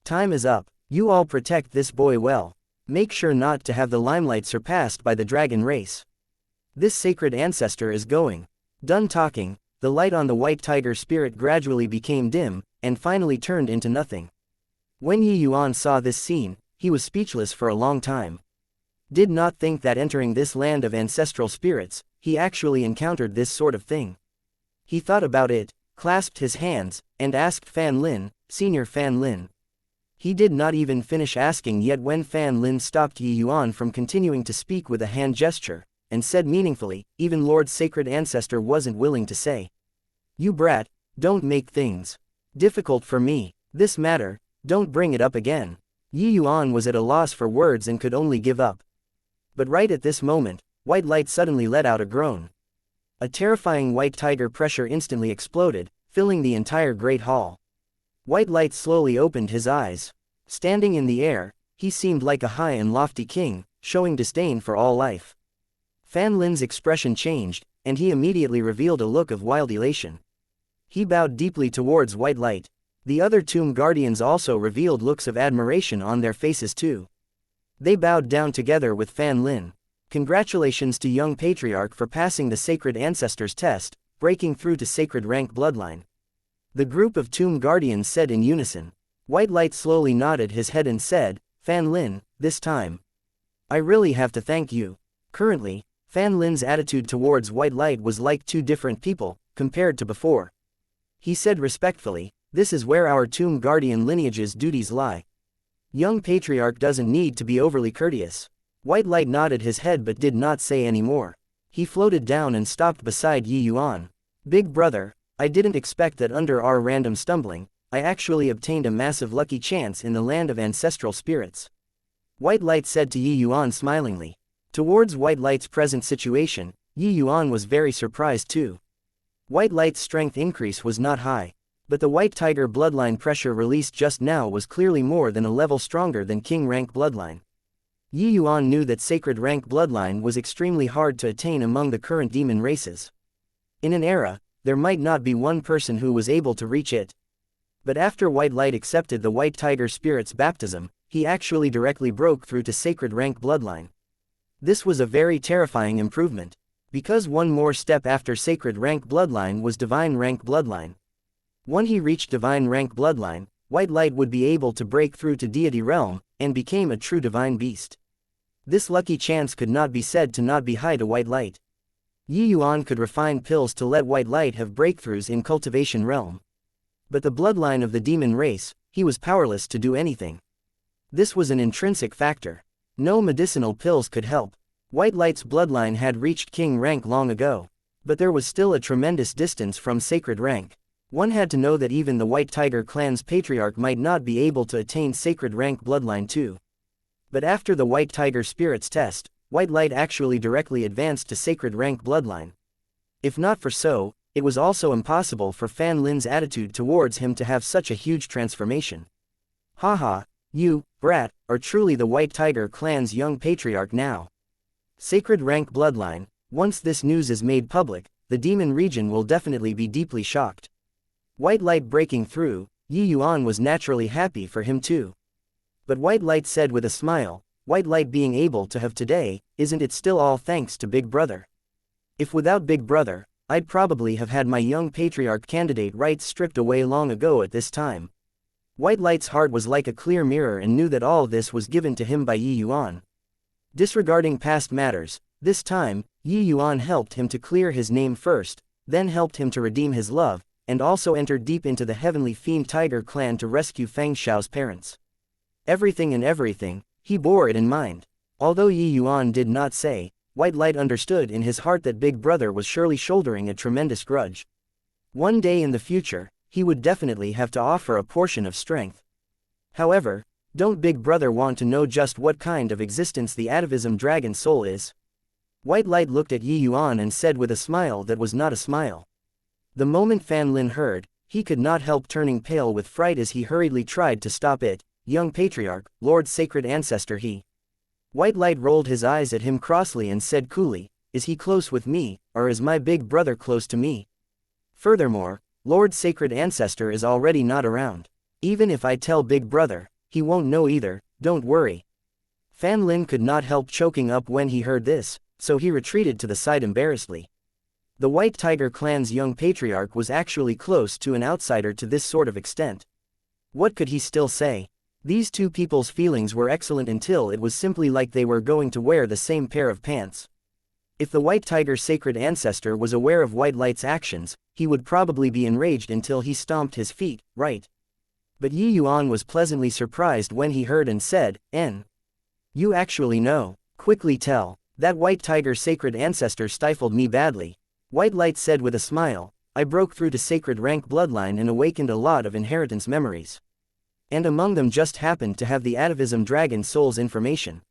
S1: Time is up, you all protect this boy well. Make sure not to have the limelight surpassed by the dragon race. This sacred ancestor is going. Done talking, the light on the white tiger spirit gradually became dim, and finally turned into nothing. When Yi Yuan saw this scene, he was speechless for a long time. Did not think that entering this land of ancestral spirits, he actually encountered this sort of thing. He thought about it, clasped his hands, and asked Fan Lin, Senior Fan Lin. He did not even finish asking yet when Fan Lin stopped Yi Yuan from continuing to speak with a hand gesture, and said meaningfully, even Lord Sacred Ancestor wasn't willing to say. You brat, don't make things difficult for me. This matter, don't bring it up again. Yi Yuan was at a loss for words and could only give up. But right at this moment, White Light suddenly let out a groan. A terrifying white tiger pressure instantly exploded, filling the entire great hall. White Light slowly opened his eyes. Standing in the air, he seemed like a high and lofty king, showing disdain for all life. Fan Lin's expression changed, and he immediately revealed a look of wild elation. He bowed deeply towards White Light. The other tomb guardians also revealed looks of admiration on their faces too. They bowed down together with Fan Lin. Congratulations to young patriarch for passing the Sacred Ancestors test, breaking through to Sacred Rank Bloodline. The group of tomb guardians said in unison. White Light slowly nodded his head and said, Fan Lin, this time. I really have to thank you. Currently, Fan Lin's attitude towards White Light was like 2 different people, compared to before. He said respectfully, this is where our tomb guardian lineage's duties lie. Young patriarch doesn't need to be overly courteous. White Light nodded his head but did not say any more. He floated down and stopped beside Yi Yuan. Big brother, I didn't expect that under our random stumbling, I actually obtained a massive lucky chance in the land of ancestral spirits. White Light said to Yi Yuan smilingly. Towards White Light's present situation, Yi Yuan was very surprised too. White Light's strength increase was not high. But the white tiger bloodline pressure released just now was clearly more than a level stronger than king rank bloodline. Yi Yuan knew that sacred rank bloodline was extremely hard to attain among the current demon races. In an era, there might not be one person who was able to reach it. But after White Light accepted the White Tiger Spirit's baptism, he actually directly broke through to sacred rank bloodline. This was a very terrifying improvement, because one more step after sacred rank bloodline was divine rank bloodline. When he reached divine rank bloodline, White Light would be able to break through to deity realm, and became a true divine beast. This lucky chance could not be said to not be high to White Light. Yi Yuan could refine pills to let White Light have breakthroughs in cultivation realm. But the bloodline of the demon race, he was powerless to do anything. This was an intrinsic factor. No medicinal pills could help. White Light's bloodline had reached king rank long ago. But there was still a tremendous distance from sacred rank. One had to know that even the White Tiger clan's patriarch might not be able to attain sacred rank bloodline too. But after the White Tiger Spirit's test, White Light actually directly advanced to sacred rank bloodline. If not for so, it was also impossible for Fan Lin's attitude towards him to have such a huge transformation. Haha, you, brat, are truly the White Tiger clan's young patriarch now. Sacred rank bloodline, once this news is made public, the demon region will definitely be deeply shocked. White Light breaking through, Yi Yuan was naturally happy for him too. But White Light said with a smile, White Light being able to have today, isn't it still all thanks to Big Brother? If without Big Brother, I'd probably have had my young patriarch candidate rights stripped away long ago at this time. White Light's heart was like a clear mirror and knew that all this was given to him by Yi Yuan. Disregarding past matters, this time, Yi Yuan helped him to clear his name first, then helped him to redeem his love, and also entered deep into the heavenly fiend tiger clan to rescue Feng Xiao's parents. Everything, he bore it in mind. Although Yi Yuan did not say, White Light understood in his heart that Big Brother was surely shouldering a tremendous grudge. One day in the future, he would definitely have to offer a portion of strength. However, don't Big Brother want to know just what kind of existence the atavism dragon soul is? White Light looked at Yi Yuan and said with a smile that was not a smile. The moment Fan Lin heard, he could not help turning pale with fright as he hurriedly tried to stop it. Young patriarch, Lord Sacred Ancestor he. White Light rolled his eyes at him crossly and said coolly, is he close with me, or is my big brother close to me? Furthermore, Lord Sacred Ancestor is already not around. Even if I tell Big Brother, he won't know either, don't worry. Fan Lin could not help choking up when he heard this, so he retreated to the side embarrassedly. The White Tiger clan's young patriarch was actually close to an outsider to this sort of extent. What could he still say? These two people's feelings were excellent until it was simply like they were going to wear the same pair of pants. If the White Tiger Sacred Ancestor was aware of White Light's actions, he would probably be enraged until he stomped his feet, right? But Yi Yuan was pleasantly surprised when he heard and said, You actually know, quickly tell, that White Tiger Sacred Ancestor stifled me badly. White Light said with a smile, I broke through to sacred rank bloodline and awakened a lot of inheritance memories. And among them just happened to have the atavism dragon soul's information.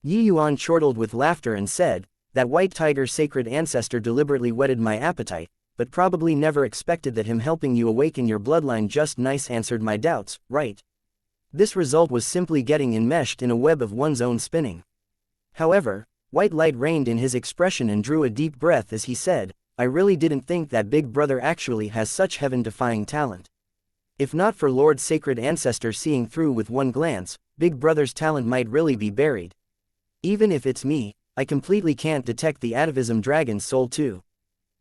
S1: Yi Yuan chortled with laughter and said, that White Tiger Sacred Ancestor deliberately whetted my appetite, but probably never expected that him helping you awaken your bloodline just nice answered my doubts, right? This result was simply getting enmeshed in a web of one's own spinning. However, White Light reigned in his expression and drew a deep breath as he said, I really didn't think that Big Brother actually has such heaven-defying talent. If not for Lord Sacred Ancestor seeing through with one glance, Big Brother's talent might really be buried. Even if it's me, I completely can't detect the atavism dragon soul too.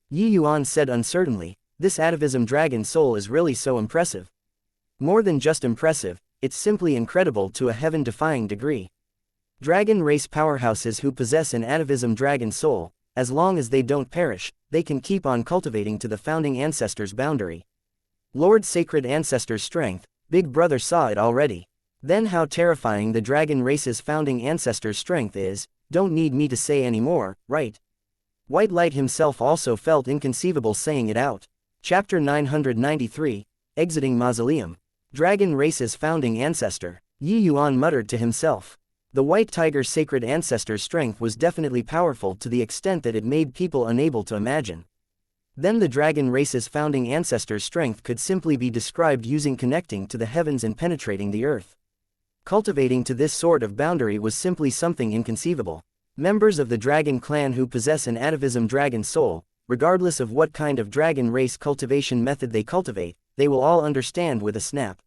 S1: Yi Yuan said uncertainly, this atavism dragon soul is really so impressive. More than just impressive, it's simply incredible to a heaven-defying degree. Dragon race powerhouses who possess an atavism dragon soul, as long as they don't perish, they can keep on cultivating to the founding ancestor's boundary. Lord Sacred Ancestor's strength, Big Brother saw it already. Then how terrifying the dragon race's founding ancestor's strength is, don't need me to say anymore, right? White Light himself also felt inconceivable saying it out. Chapter 993, Exiting Mausoleum. Dragon race's founding ancestor. Yi Yuan muttered to himself. The White Tiger Sacred Ancestor's strength was definitely powerful to the extent that it made people unable to imagine. Then the dragon race's founding ancestor's strength could simply be described using connecting to the heavens and penetrating the earth. Cultivating to this sort of boundary was simply something inconceivable. Members of the dragon clan who possess an atavism dragon soul, regardless of what kind of dragon race cultivation method they cultivate, they will all understand with a snap.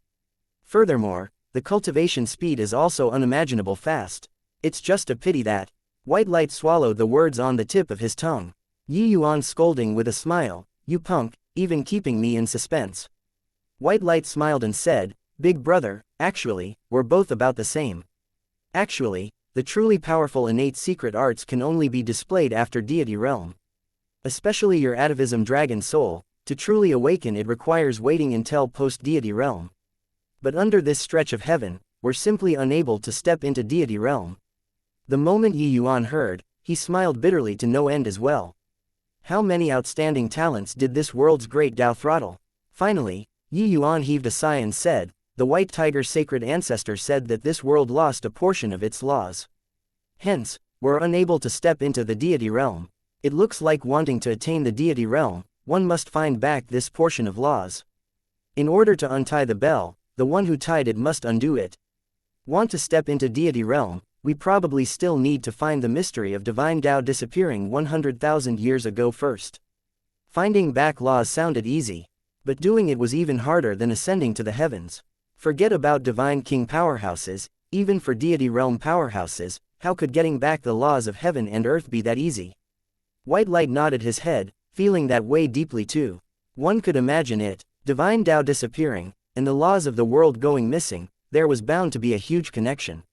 S1: Furthermore, the cultivation speed is also unimaginable fast. It's just a pity that White Light swallowed the words on the tip of his tongue. Yuan scolding with a smile, "You punk, even keeping me in suspense." White Light smiled and said, "Big brother, actually, we're both about the same. Actually, the truly powerful innate secret arts can only be displayed after deity realm. Especially your atavism dragon soul, to truly awaken it requires waiting until post-deity realm. But under this stretch of heaven, we're simply unable to step into deity realm." The moment Yuan heard, he smiled bitterly to no end as well. How many outstanding talents did this world's great Tao throttle? Finally, Yuan heaved a sigh and said, "The White Tiger's sacred ancestor said that this world lost a portion of its laws. Hence, we're unable to step into the deity realm. It looks like wanting to attain the deity realm, one must find back this portion of laws. In order to untie the bell, the one who tied it must undo it. Want to step into deity realm, we probably still need to find the mystery of divine Tao disappearing 100,000 years ago first." Finding back laws sounded easy, but doing it was even harder than ascending to the heavens. Forget about divine king powerhouses, even for deity realm powerhouses, how could getting back the laws of heaven and earth be that easy? White Light nodded his head, feeling that way deeply too. One could imagine it, divine Tao disappearing, and the laws of the world going missing, there was bound to be a huge connection.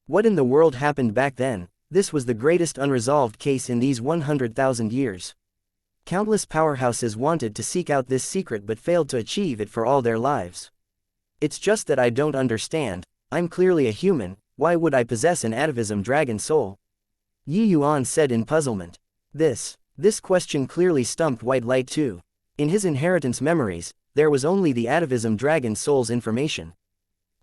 S1: What in the world happened back then? This was the greatest unresolved case in these 100,000 years. Countless powerhouses wanted to seek out this secret but failed to achieve it for all their lives. It's just that I don't understand. I'm clearly a human, why would I possess an atavism dragon soul? Yuan said in puzzlement. This question clearly stumped White Light too. In his inheritance memories, there was only the atavism dragon soul's information.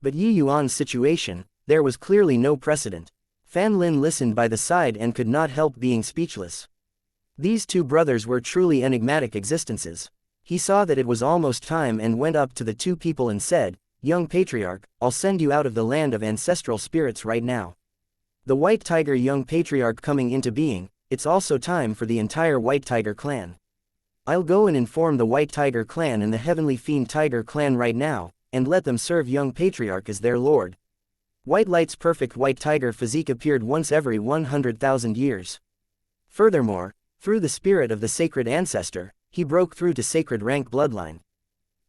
S1: But Yuan's situation, there was clearly no precedent. Fan Lin listened by the side and could not help being speechless. These two brothers were truly enigmatic existences. He saw that it was almost time and went up to the two people and said, "Young patriarch, I'll send you out of the land of ancestral spirits right now." The White Tiger young patriarch coming into being, it's also time for the entire White Tiger clan. I'll go and inform the White Tiger clan and the Heavenly Fiend Tiger clan right now, and let them serve young patriarch as their lord. White Light's perfect White Tiger physique appeared once every 100,000 years. Furthermore, through the spirit of the sacred ancestor, he broke through to sacred rank bloodline.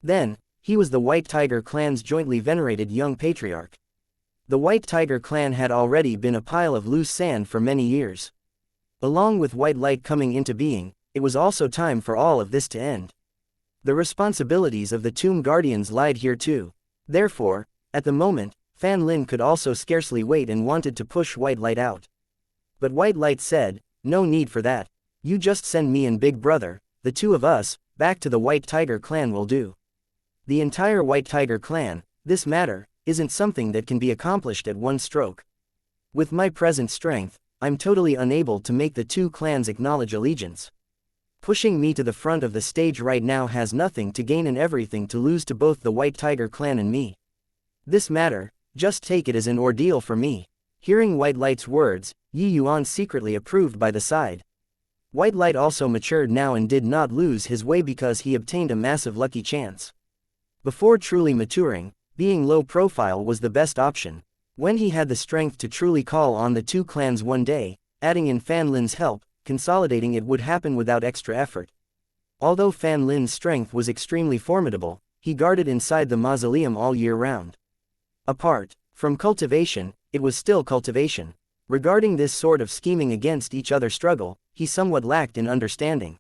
S1: Then, he was the White Tiger clan's jointly venerated young patriarch. The White Tiger clan had already been a pile of loose sand for many years. Along with White Light coming into being, it was also time for all of this to end. The responsibilities of the Tomb Guardians lied here too. Therefore, at the moment, Fan Lin could also scarcely wait and wanted to push White Light out. But White Light said, "No need for that. You just send me and Big Brother, the two of us, back to the White Tiger clan will do." The entire White Tiger clan, this matter, isn't something that can be accomplished at one stroke. With my present strength, I'm totally unable to make the two clans acknowledge allegiance. Pushing me to the front of the stage right now has nothing to gain and everything to lose to both the White Tiger clan and me. This matter, just take it as an ordeal for me. Hearing White Light's words, Yuan secretly approved by the side. White Light also matured now and did not lose his way because he obtained a massive lucky chance. Before truly maturing, being low profile was the best option. When he had the strength to truly call on the two clans one day, adding in Fan Lin's help, consolidating it would happen without extra effort. Although Fan Lin's strength was extremely formidable, he guarded inside the mausoleum all year round. Apart from cultivation, it was still cultivation. Regarding this sort of scheming against each other struggle, he somewhat lacked in understanding.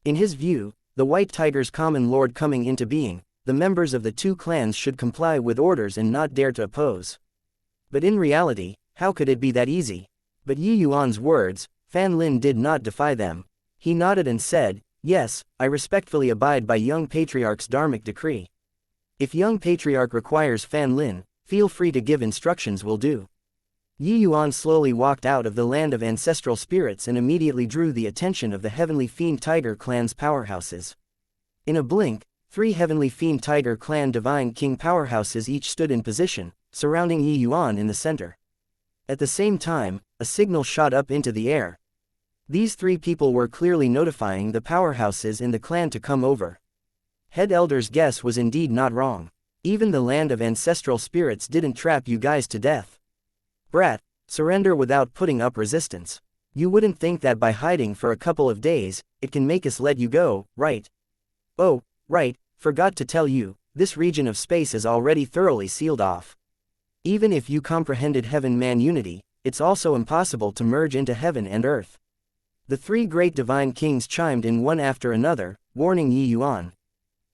S1: In his view, the White Tiger's common lord coming into being, the members of the two clans should comply with orders and not dare to oppose. But in reality, how could it be that easy? But Yuan's words, Fan Lin did not defy them. He nodded and said, "Yes, I respectfully abide by young patriarch's dharmic decree. If young patriarch requires Fan Lin, feel free to give instructions will do." Yuan slowly walked out of the land of ancestral spirits and immediately drew the attention of the Heavenly Fiend Tiger clan's powerhouses. In a blink, 3 Heavenly Fiend Tiger clan Divine King powerhouses each stood in position, surrounding Yi Yuan in the center. At the same time, a signal shot up into the air. These three people were clearly notifying the powerhouses in the clan to come over. Head Elder's guess was indeed not wrong. Even the land of ancestral spirits didn't trap you guys to death. Brat, surrender without putting up resistance. You wouldn't think that by hiding for a couple of days, it can make us let you go, right? Oh, right, forgot to tell you, this region of space is already thoroughly sealed off. Even if you comprehended heaven-man unity, it's also impossible to merge into heaven and earth. The three great divine kings chimed in one after another, warning Yi Yuan.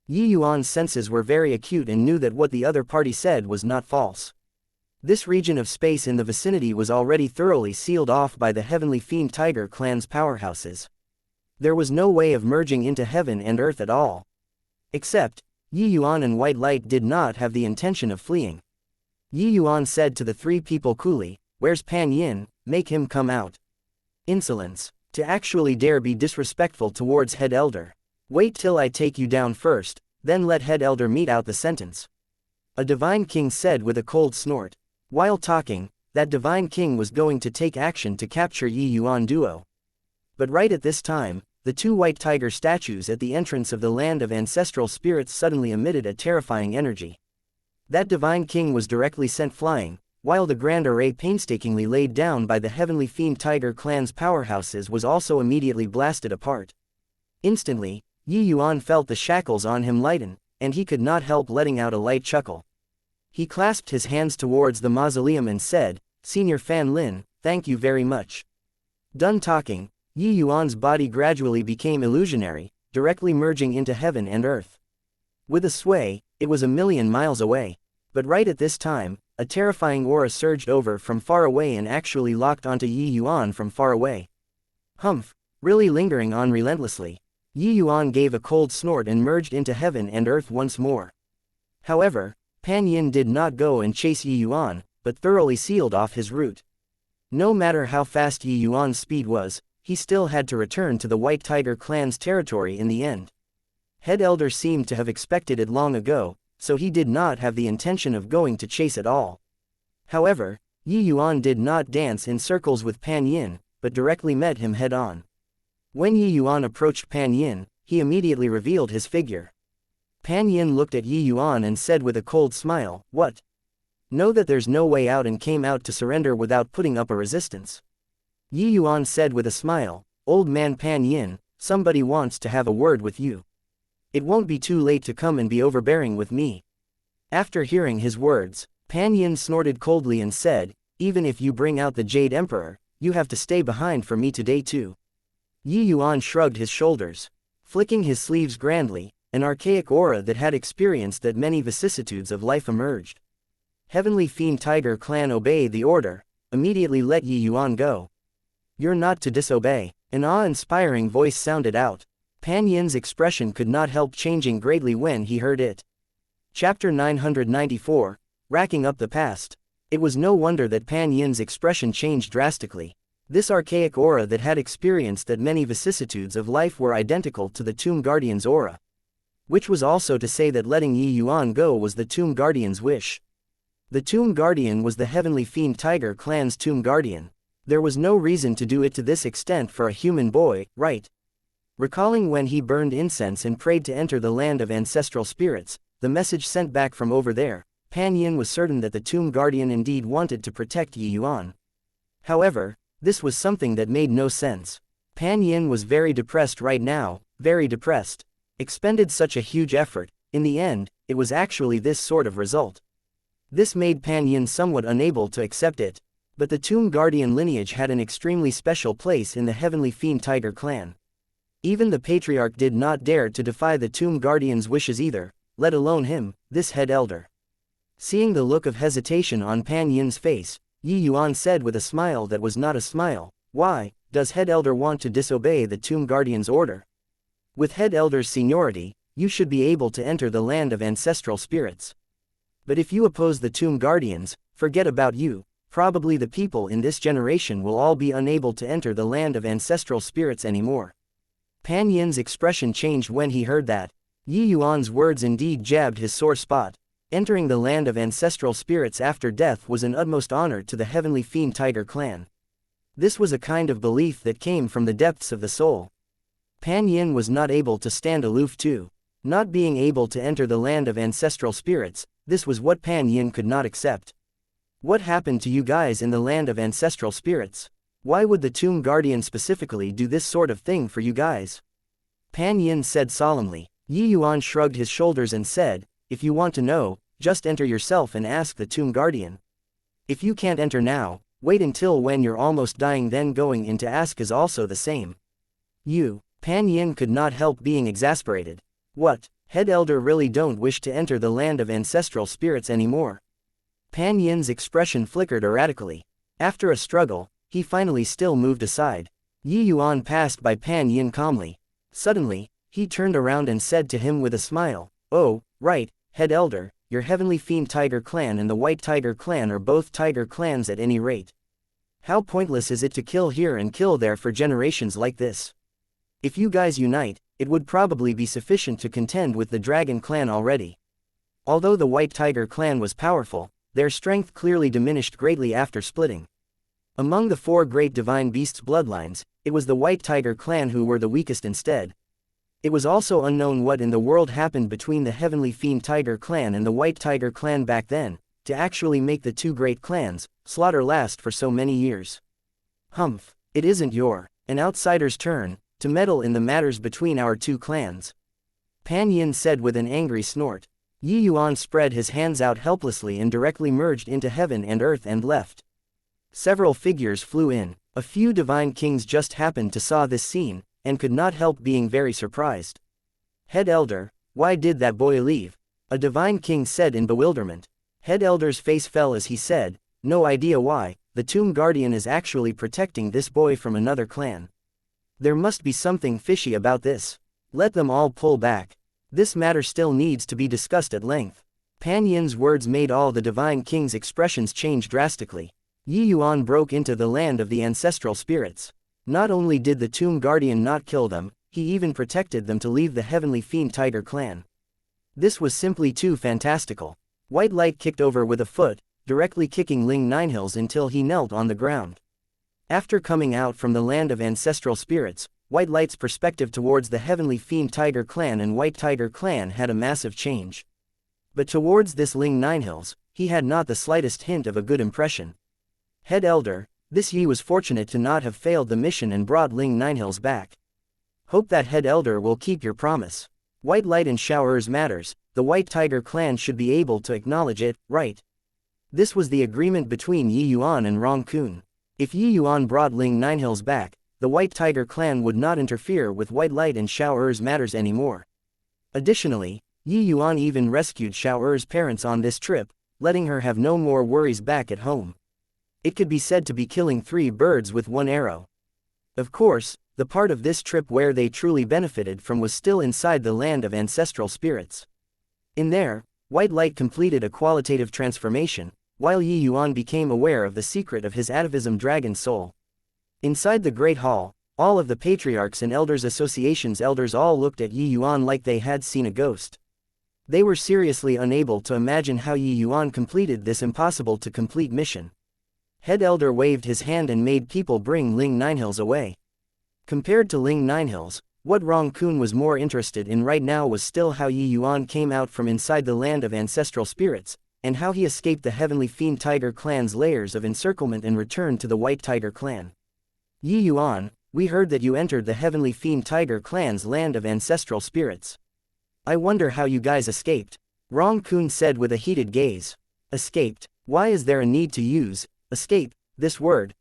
S1: Yi Yuan's senses were very acute and knew that what the other party said was not false. This region of space in the vicinity was already thoroughly sealed off by the Heavenly Fiend Tiger clan's powerhouses. There was no way of merging into heaven and earth at all. Except, Yi Yuan and White Light did not have the intention of fleeing. Yi Yuan said to the three people coolly, "Where's Pan Yin? Make him come out." Insolence. To actually dare be disrespectful towards Head Elder. Wait till I take you down first, then let Head Elder meet out the sentence. A divine king said with a cold snort. While talking, that divine king was going to take action to capture Yi Yuan duo. But right at this time, the two white tiger statues at the entrance of the land of ancestral spirits suddenly emitted a terrifying energy. That divine king was directly sent flying, while the grand array painstakingly laid down by the Heavenly Fiend Tiger clan's powerhouses was also immediately blasted apart. Instantly, Yi Yuan felt the shackles on him lighten, and he could not help letting out a light chuckle. He clasped his hands towards the mausoleum and said, "Senior Fan Lin, thank you very much." Done talking, Yi Yuan's body gradually became illusionary, directly merging into heaven and earth. With a sway, it was a million miles away. But right at this time, a terrifying aura surged over from far away and actually locked onto Yi Yuan from far away. Humph, really lingering on relentlessly. Yi Yuan gave a cold snort and merged into heaven and earth once more. However, Pan Yin did not go and chase Yi Yuan, but thoroughly sealed off his route. No matter how fast Yi Yuan's speed was, he still had to return to the White Tiger clan's territory in the end. Head Elder seemed to have expected it long ago, so he did not have the intention of going to chase at all. However, Yi Yuan did not dance in circles with Pan Yin, but directly met him head-on. When Yi Yuan approached Pan Yin, he immediately revealed his figure. Pan Yin looked at Yi Yuan and said with a cold smile, "What? Know that there's no way out," and came out to surrender without putting up a resistance. Yi Yuan said with a smile, "Old man Pan Yin, somebody wants to have a word with you. It won't be too late to come and be overbearing with me." After hearing his words, Pan Yin snorted coldly and said, "Even if you bring out the Jade Emperor, you have to stay behind for me today too." Yi Yuan shrugged his shoulders. Flicking his sleeves grandly, an archaic aura that had experienced that many vicissitudes of life emerged. Heavenly Fiend Tiger clan obeyed the order, immediately let Yi Yuan go. "You're not to disobey," an awe-inspiring voice sounded out. Pan Yin's expression could not help changing greatly when he heard it. Chapter 994, Racking Up the Past. It was no wonder that Pan Yin's expression changed drastically. This archaic aura that had experienced that many vicissitudes of life were identical to the Tomb Guardian's aura. Which was also to say that letting Yi Yuan go was the Tomb Guardian's wish. The Tomb Guardian was the Heavenly Fiend Tiger clan's Tomb Guardian. There was no reason to do it to this extent for a human boy, right? Recalling when he burned incense and prayed to enter the land of ancestral spirits, the message sent back from over there, Pan Yin was certain that the Tomb Guardian indeed wanted to protect Yi Yuan. However, this was something that made no sense. Pan Yin was very depressed right now, very depressed. Expended such a huge effort, in the end, it was actually this sort of result. This made Pan Yin somewhat unable to accept it. But the Tomb Guardian lineage had an extremely special place in the Heavenly Fiend Tiger clan. Even the Patriarch did not dare to defy the Tomb Guardian's wishes either, let alone him, this Head Elder. Seeing the look of hesitation on Pan Yin's face, Yi Yuan said with a smile that was not a smile, "Why, does Head Elder want to disobey the Tomb Guardian's order? With Head Elder's seniority, you should be able to enter the land of ancestral spirits. But if you oppose the Tomb Guardians, forget about you, probably the people in this generation will all be unable to enter the land of ancestral spirits anymore." Pan Yin's expression changed when he heard that. Yi Yuan's words indeed jabbed his sore spot. Entering the land of ancestral spirits after death was an utmost honor to the heavenly fiend tiger clan. This was a kind of belief that came from the depths of the soul. Pan Yin was not able to stand aloof too. Not being able to enter the land of ancestral spirits, this was what Pan Yin could not accept. What happened to you guys in the land of ancestral spirits? Why would the tomb guardian specifically do this sort of thing for you guys? Pan Yin said solemnly. Yi Yuan shrugged his shoulders and said, if you want to know, just enter yourself and ask the tomb guardian. If you can't enter now, wait until when you're almost dying, then going in to ask is also the same. Pan Yin could not help being exasperated. What, head elder really don't wish to enter the land of ancestral spirits anymore? Pan Yin's expression flickered erratically. After a struggle, he finally still moved aside. Yi Yuan passed by Pan Yin calmly. Suddenly, he turned around and said to him with a smile, oh, right, head elder, your heavenly fiend tiger clan and the white tiger clan are both tiger clans at any rate. How pointless is it to kill here and kill there for generations like this? If you guys unite, it would probably be sufficient to contend with the dragon clan already. Although the white tiger clan was powerful, their strength clearly diminished greatly after splitting. Among the 4 great divine beasts' bloodlines, it was the white tiger clan who were the weakest instead. It was also unknown what in the world happened between the heavenly fiend tiger clan and the white tiger clan back then, to actually make the 2 great clans' slaughter last for so many years. Humph, it isn't an outsider's turn to meddle in the matters between our 2 clans. Pan Yin said with an angry snort. Yi Yuan spread his hands out helplessly and directly merged into heaven and earth and left. Several figures flew in. A few divine kings just happened to saw this scene, and could not help being very surprised. Head elder, why did that boy leave? A divine king said in bewilderment. Head elder's face fell as he said, no idea why, the tomb guardian is actually protecting this boy from another clan. There must be something fishy about this. Let them all pull back. This matter still needs to be discussed at length. Pan Yin's words made all the divine kings' expressions change drastically. Yi Yuan broke into the land of the ancestral spirits. Not only did the tomb guardian not kill them, he even protected them to leave the heavenly fiend tiger clan. This was simply too fantastical. White light kicked over with a foot, directly kicking Ling Ninehills until he knelt on the ground. After coming out from the land of ancestral spirits, White Light's perspective towards the heavenly fiend tiger clan and white tiger clan had a massive change. But towards this Ling Ninehills, he had not the slightest hint of a good impression. Head elder, this Yi was fortunate to not have failed the mission and brought Ling Ninehills back. Hope that head elder will keep your promise. White Light and Shower's matters, the white tiger clan should be able to acknowledge it, right? This was the agreement between Yi Yuan and Rong Kun. If Yi Yuan brought Ling Ninehills back, the white tiger clan would not interfere with White Light and Shower's matters anymore. Additionally, Yi Yuan even rescued Shower's parents on this trip, letting her have no more worries back at home. It could be said to be killing 3 birds with 1 arrow. Of course, the part of this trip where they truly benefited from was still inside the land of ancestral spirits. In there, White Light completed a qualitative transformation, while Yi Yuan became aware of the secret of his atavism dragon soul. Inside the Great Hall, all of the Patriarchs and Elders Association's elders all looked at Yi Yuan like they had seen a ghost. They were seriously unable to imagine how Yi Yuan completed this impossible-to-complete mission. Head Elder waved his hand and made people bring Ling Ninehills away. Compared to Ling Ninehills, what Rong Kun was more interested in right now was still how Yi Yuan came out from inside the land of ancestral spirits, and how he escaped the heavenly fiend tiger clan's layers of encirclement and returned to the white tiger clan. Yi Yuan, we heard that you entered the heavenly fiend tiger clan's land of ancestral spirits. I wonder how you guys escaped. Rong Kun said with a heated gaze. Escaped? Why is there a need to use escape this word?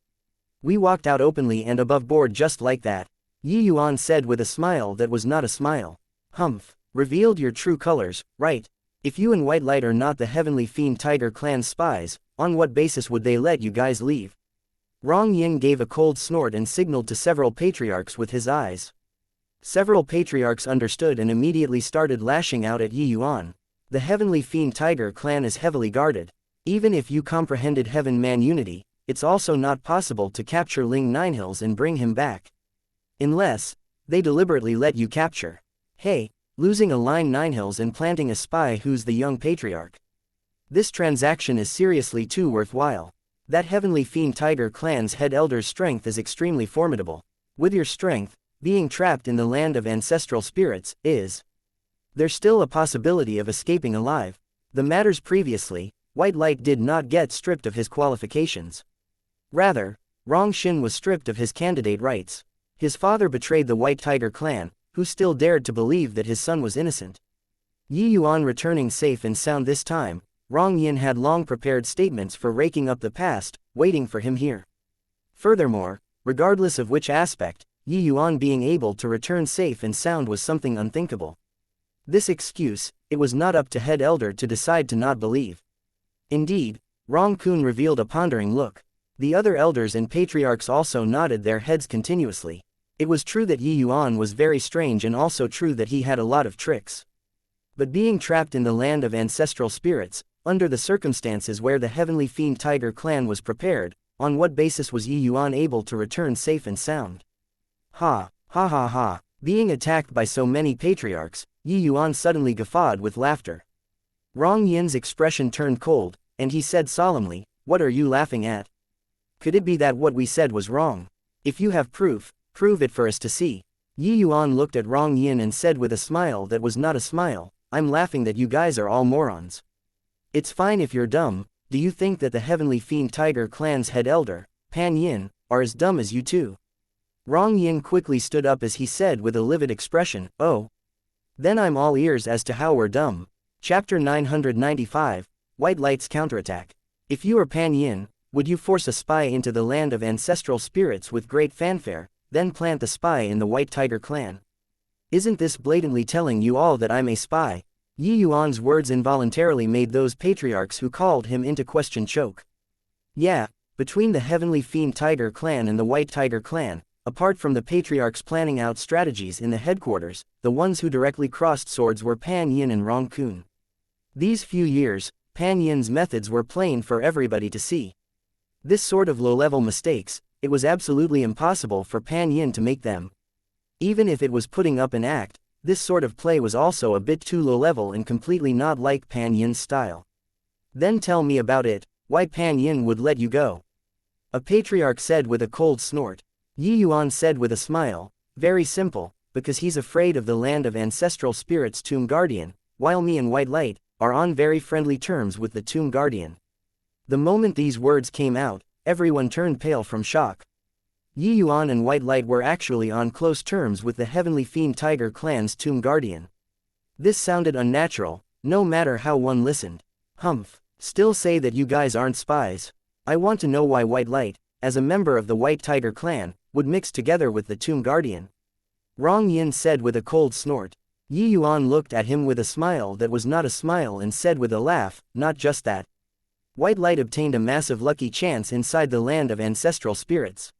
S1: We walked out openly and above board just like that. Yi Yuan said with a smile that was not a smile. Humph. Revealed your true colors, right? If you and White Light are not the heavenly fiend tiger clan's spies, on what basis would they let you guys leave? Rong Yin gave a cold snort and signaled to several patriarchs with his eyes. Several patriarchs understood and immediately started lashing out at Yi Yuan. The heavenly fiend tiger clan is heavily guarded. Even if you comprehended heaven-man unity, it's also not possible to capture Ling Ninehills and bring him back. Unless they deliberately let you capture. Hey, losing a Ling Ninehills and planting a spy who's the young patriarch. This transaction is seriously too worthwhile. That heavenly fiend tiger clan's head elder's strength is extremely formidable. With your strength, being trapped in the land of ancestral spirits, is there still a possibility of escaping alive? The matters previously, White Light did not get stripped of his qualifications. Rather, Rong Shin was stripped of his candidate rights. His father betrayed the White Tiger clan, who still dared to believe that his son was innocent. Yi Yuan returning safe and sound this time, Rong Yin had long prepared statements for raking up the past, waiting for him here. Furthermore, regardless of which aspect, Yi Yuan being able to return safe and sound was something unthinkable. This excuse, it was not up to head elder to decide to not believe. Indeed, Rong Kun revealed a pondering look. The other elders and patriarchs also nodded their heads continuously. It was true that Yi Yuan was very strange and also true that he had a lot of tricks. But being trapped in the land of ancestral spirits, under the circumstances where the heavenly fiend tiger clan was prepared, on what basis was Yi Yuan able to return safe and sound? Ha, ha ha ha. Being attacked by so many patriarchs, Yi Yuan suddenly guffawed with laughter. Rong Yin's expression turned cold, and he said solemnly, "What are you laughing at? Could it be that what we said was wrong? If you have proof, prove it for us to see." Yi Yuan looked at Rong Yin and said with a smile that was not a smile, "I'm laughing that you guys are all morons. It's fine if you're dumb. Do you think that the heavenly fiend tiger clan's head elder, Pan Yin, are as dumb as you two?" Rong Yin quickly stood up as he said with a livid expression, "Oh. Then I'm all ears as to how we're dumb." Chapter 995, White Light's Counterattack. If you are Pan Yin, would you force a spy into the land of ancestral spirits with great fanfare, then plant the spy in the White Tiger clan? Isn't this blatantly telling you all that I'm a spy? Yi Yuan's words involuntarily made those patriarchs who called him into question choke. Yeah, between the heavenly fiend tiger clan and the White Tiger clan, apart from the patriarchs planning out strategies in the headquarters, the ones who directly crossed swords were Pan Yin and Rong Kun. These few years, Pan Yin's methods were plain for everybody to see. This sort of low-level mistakes, it was absolutely impossible for Pan Yin to make them. Even if it was putting up an act, this sort of play was also a bit too low-level and completely not like Pan Yin's style. Then tell me about it, why Pan Yin would let you go. A patriarch said with a cold snort. Yi Yuan said with a smile, "Very simple, because he's afraid of the land of ancestral spirits' tomb guardian, while me and White Light are on very friendly terms with the tomb guardian." The moment these words came out, everyone turned pale from shock. Yi Yuan and White Light were actually on close terms with the heavenly fiend tiger clan's tomb guardian. This sounded unnatural, no matter how one listened. Humph, still say that you guys aren't spies. I want to know why White Light, as a member of the White Tiger clan, would mix together with the tomb guardian. Rong Yin said with a cold snort. Yi Yuan looked at him with a smile that was not a smile and said with a laugh, "Not just that. White Light obtained a massive lucky chance inside the land of ancestral spirits.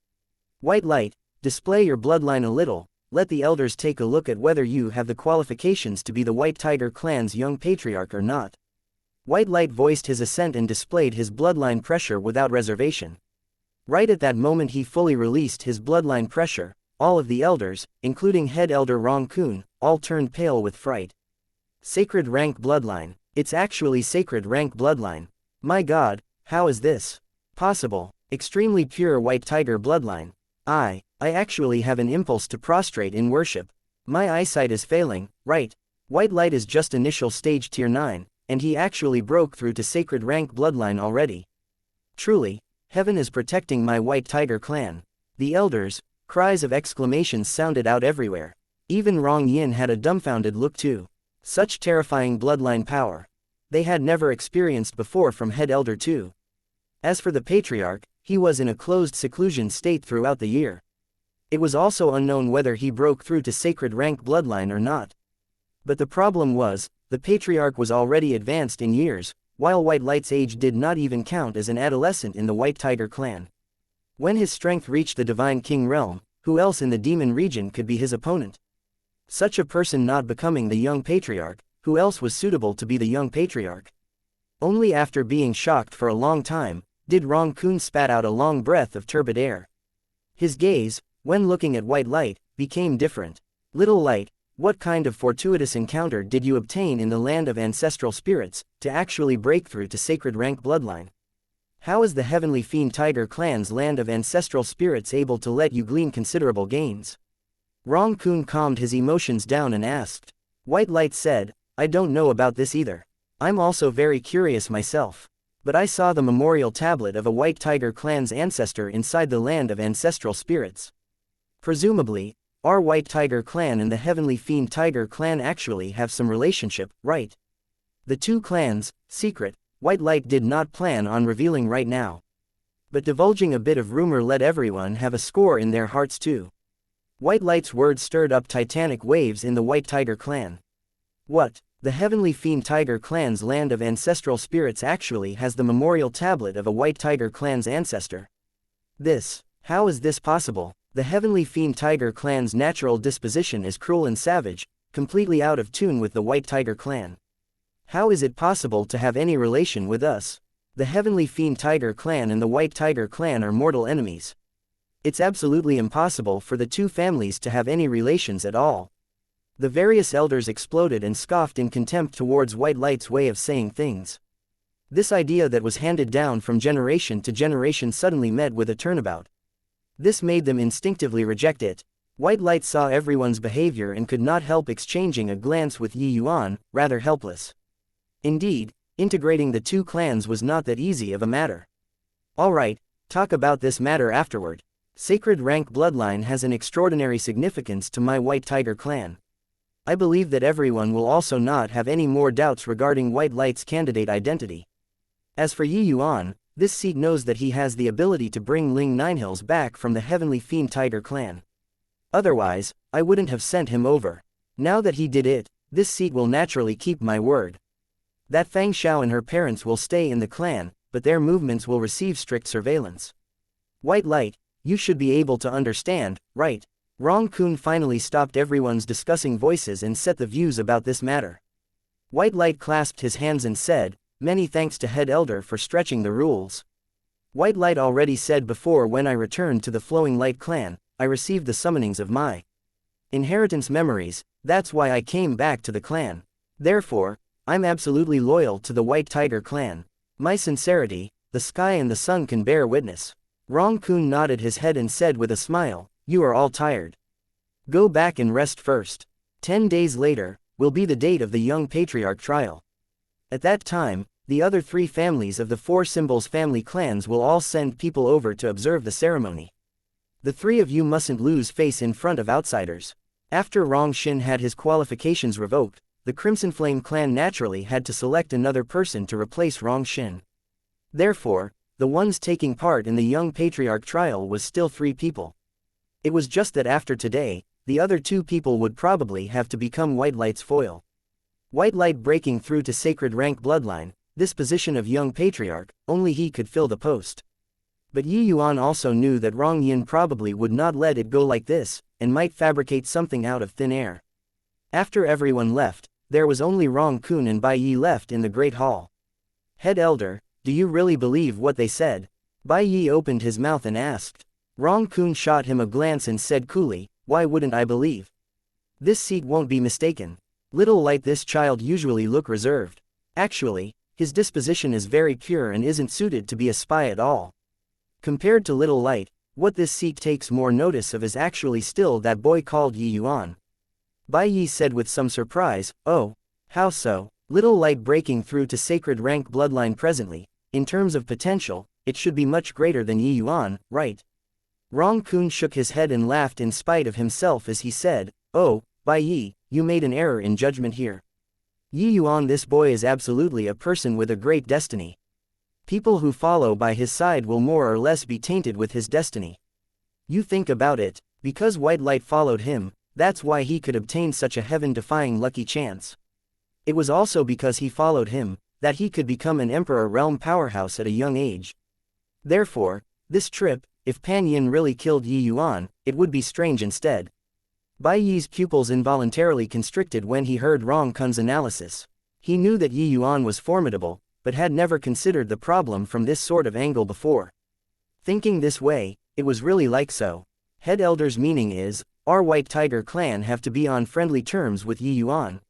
S1: White Light, display your bloodline a little, let the elders take a look at whether you have the qualifications to be the White Tiger clan's young patriarch or not." White Light voiced his assent and displayed his bloodline pressure without reservation. Right at that moment he fully released his bloodline pressure. All of the elders, including head elder Rong Kun, all turned pale with fright. Sacred rank bloodline. It's actually sacred rank bloodline. My god, how is this possible? Extremely pure White Tiger bloodline. I actually have an impulse to prostrate in worship. My eyesight is failing, right? White Light is just initial stage tier 9, and he actually broke through to sacred rank bloodline already. Truly, heaven is protecting my White Tiger clan. The elders, cries of exclamations sounded out everywhere. Even Rong Yin had a dumbfounded look too. Such terrifying bloodline power. They had never experienced before from head elder too. As for the patriarch, he was in a closed seclusion state throughout the year. It was also unknown whether he broke through to sacred rank bloodline or not. But the problem was, the patriarch was already advanced in years, while White Light's age did not even count as an adolescent in the White Tiger clan. When his strength reached the Divine King realm, who else in the demon region could be his opponent? Such a person not becoming the young patriarch, who else was suitable to be the young patriarch? Only after being shocked for a long time, did Rong Kun spat out a long breath of turbid air. His gaze, when looking at White Light, became different. Little Light, What kind of fortuitous encounter did you obtain in the land of ancestral spirits, to actually break through to sacred rank bloodline? How is the Heavenly Fiend Tiger clan's land of ancestral spirits able to let you glean considerable gains? Rong Kun calmed his emotions down and asked. White Light said, I don't know about this either. I'm also very curious myself. But I saw the memorial tablet of a White Tiger clan's ancestor inside the land of ancestral spirits. Presumably, our White Tiger clan and the Heavenly Fiend Tiger clan actually have some relationship, right? The two clans, secret, White Light did not plan on revealing right now. But divulging a bit of rumor let everyone have a score in their hearts too. White Light's words stirred up titanic waves in the White Tiger clan. What? The Heavenly Fiend Tiger clan's land of ancestral spirits actually has the memorial tablet of a White Tiger clan's ancestor. How is this possible? The Heavenly Fiend Tiger clan's natural disposition is cruel and savage, completely out of tune with the White Tiger clan. How is it possible to have any relation with us? The Heavenly Fiend Tiger clan and the White Tiger clan are mortal enemies. It's absolutely impossible for the two families to have any relations at all. The various elders exploded and scoffed in contempt towards White Light's way of saying things. This idea that was handed down from generation to generation suddenly met with a turnabout. This made them instinctively reject it. White Light saw everyone's behavior and could not help exchanging a glance with Yuan, rather helpless. Indeed, integrating the two clans was not that easy of a matter. Alright, talk about this matter afterward. Sacred rank bloodline has an extraordinary significance to my White Tiger clan. I believe that everyone will also not have any more doubts regarding White Light's candidate identity. As for Yuan, this Sikh knows that he has the ability to bring Ling Ninehills back from the Heavenly Fiend Tiger clan. Otherwise, I wouldn't have sent him over. Now that he did it, this Sikh will naturally keep my word. That Fang Xiao and her parents will stay in the clan, but their movements will receive strict surveillance. White Light, you should be able to understand, right? Rong Kun finally stopped everyone's discussing voices and set the views about this matter. White Light clasped his hands and said, many thanks to Head Elder for stretching the rules. White Light already said before, when I returned to the Flowing Light clan, I received the summonings of my inheritance memories, that's why I came back to the clan. Therefore, I'm absolutely loyal to the White Tiger clan. My sincerity, the sky and the sun can bear witness. Rong Kun nodded his head and said with a smile, you are all tired. Go back and rest first. 10 days later, will be the date of the young patriarch trial. At that time, the other three families of the Four Symbols family clans will all send people over to observe the ceremony. The three of you mustn't lose face in front of outsiders. After Rong Xin had his qualifications revoked, the Crimson Flame clan naturally had to select another person to replace Rong Xin. Therefore, the ones taking part in the young patriarch trial was still 3 people. It was just that after today, the other 2 people would probably have to become White Light's foil. White Light breaking through to sacred rank bloodline, this position of young patriarch, only he could fill the post. But Yuan also knew that Rong Yin probably would not let it go like this, and might fabricate something out of thin air. After everyone left, there was only Rong Kun and Bai Yi left in the Great Hall. Head Elder, do you really believe what they said? Bai Yi opened his mouth and asked. Rong Kun shot him a glance and said coolly, why wouldn't I believe? This seat won't be mistaken. Little Light, this child usually look reserved. Actually, his disposition is very pure and isn't suited to be a spy at all. Compared to Little Light, what this Sikh takes more notice of is actually still that boy called Yuan. Bai Yi said with some surprise, oh, how so? Little Light breaking through to sacred rank bloodline presently, in terms of potential, it should be much greater than Yuan, right? Rong Kun shook his head and laughed in spite of himself as he said, oh, Bai Yi, you made an error in judgment here. Yuan, this boy is absolutely a person with a great destiny. People who follow by his side will more or less be tainted with his destiny. You think about it, because White Light followed him, that's why he could obtain such a heaven-defying lucky chance. It was also because he followed him, that he could become an Emperor realm powerhouse at a young age. Therefore, this trip, if Pan Yin really killed Yuan, it would be strange instead. Bai Yi's pupils involuntarily constricted when he heard Rong Kun's analysis. He knew that Yuan was formidable, but had never considered the problem from this sort of angle before. Thinking this way, it was really like so. Head Elder's meaning is, our White Tiger clan have to be on friendly terms with Yi Yuan.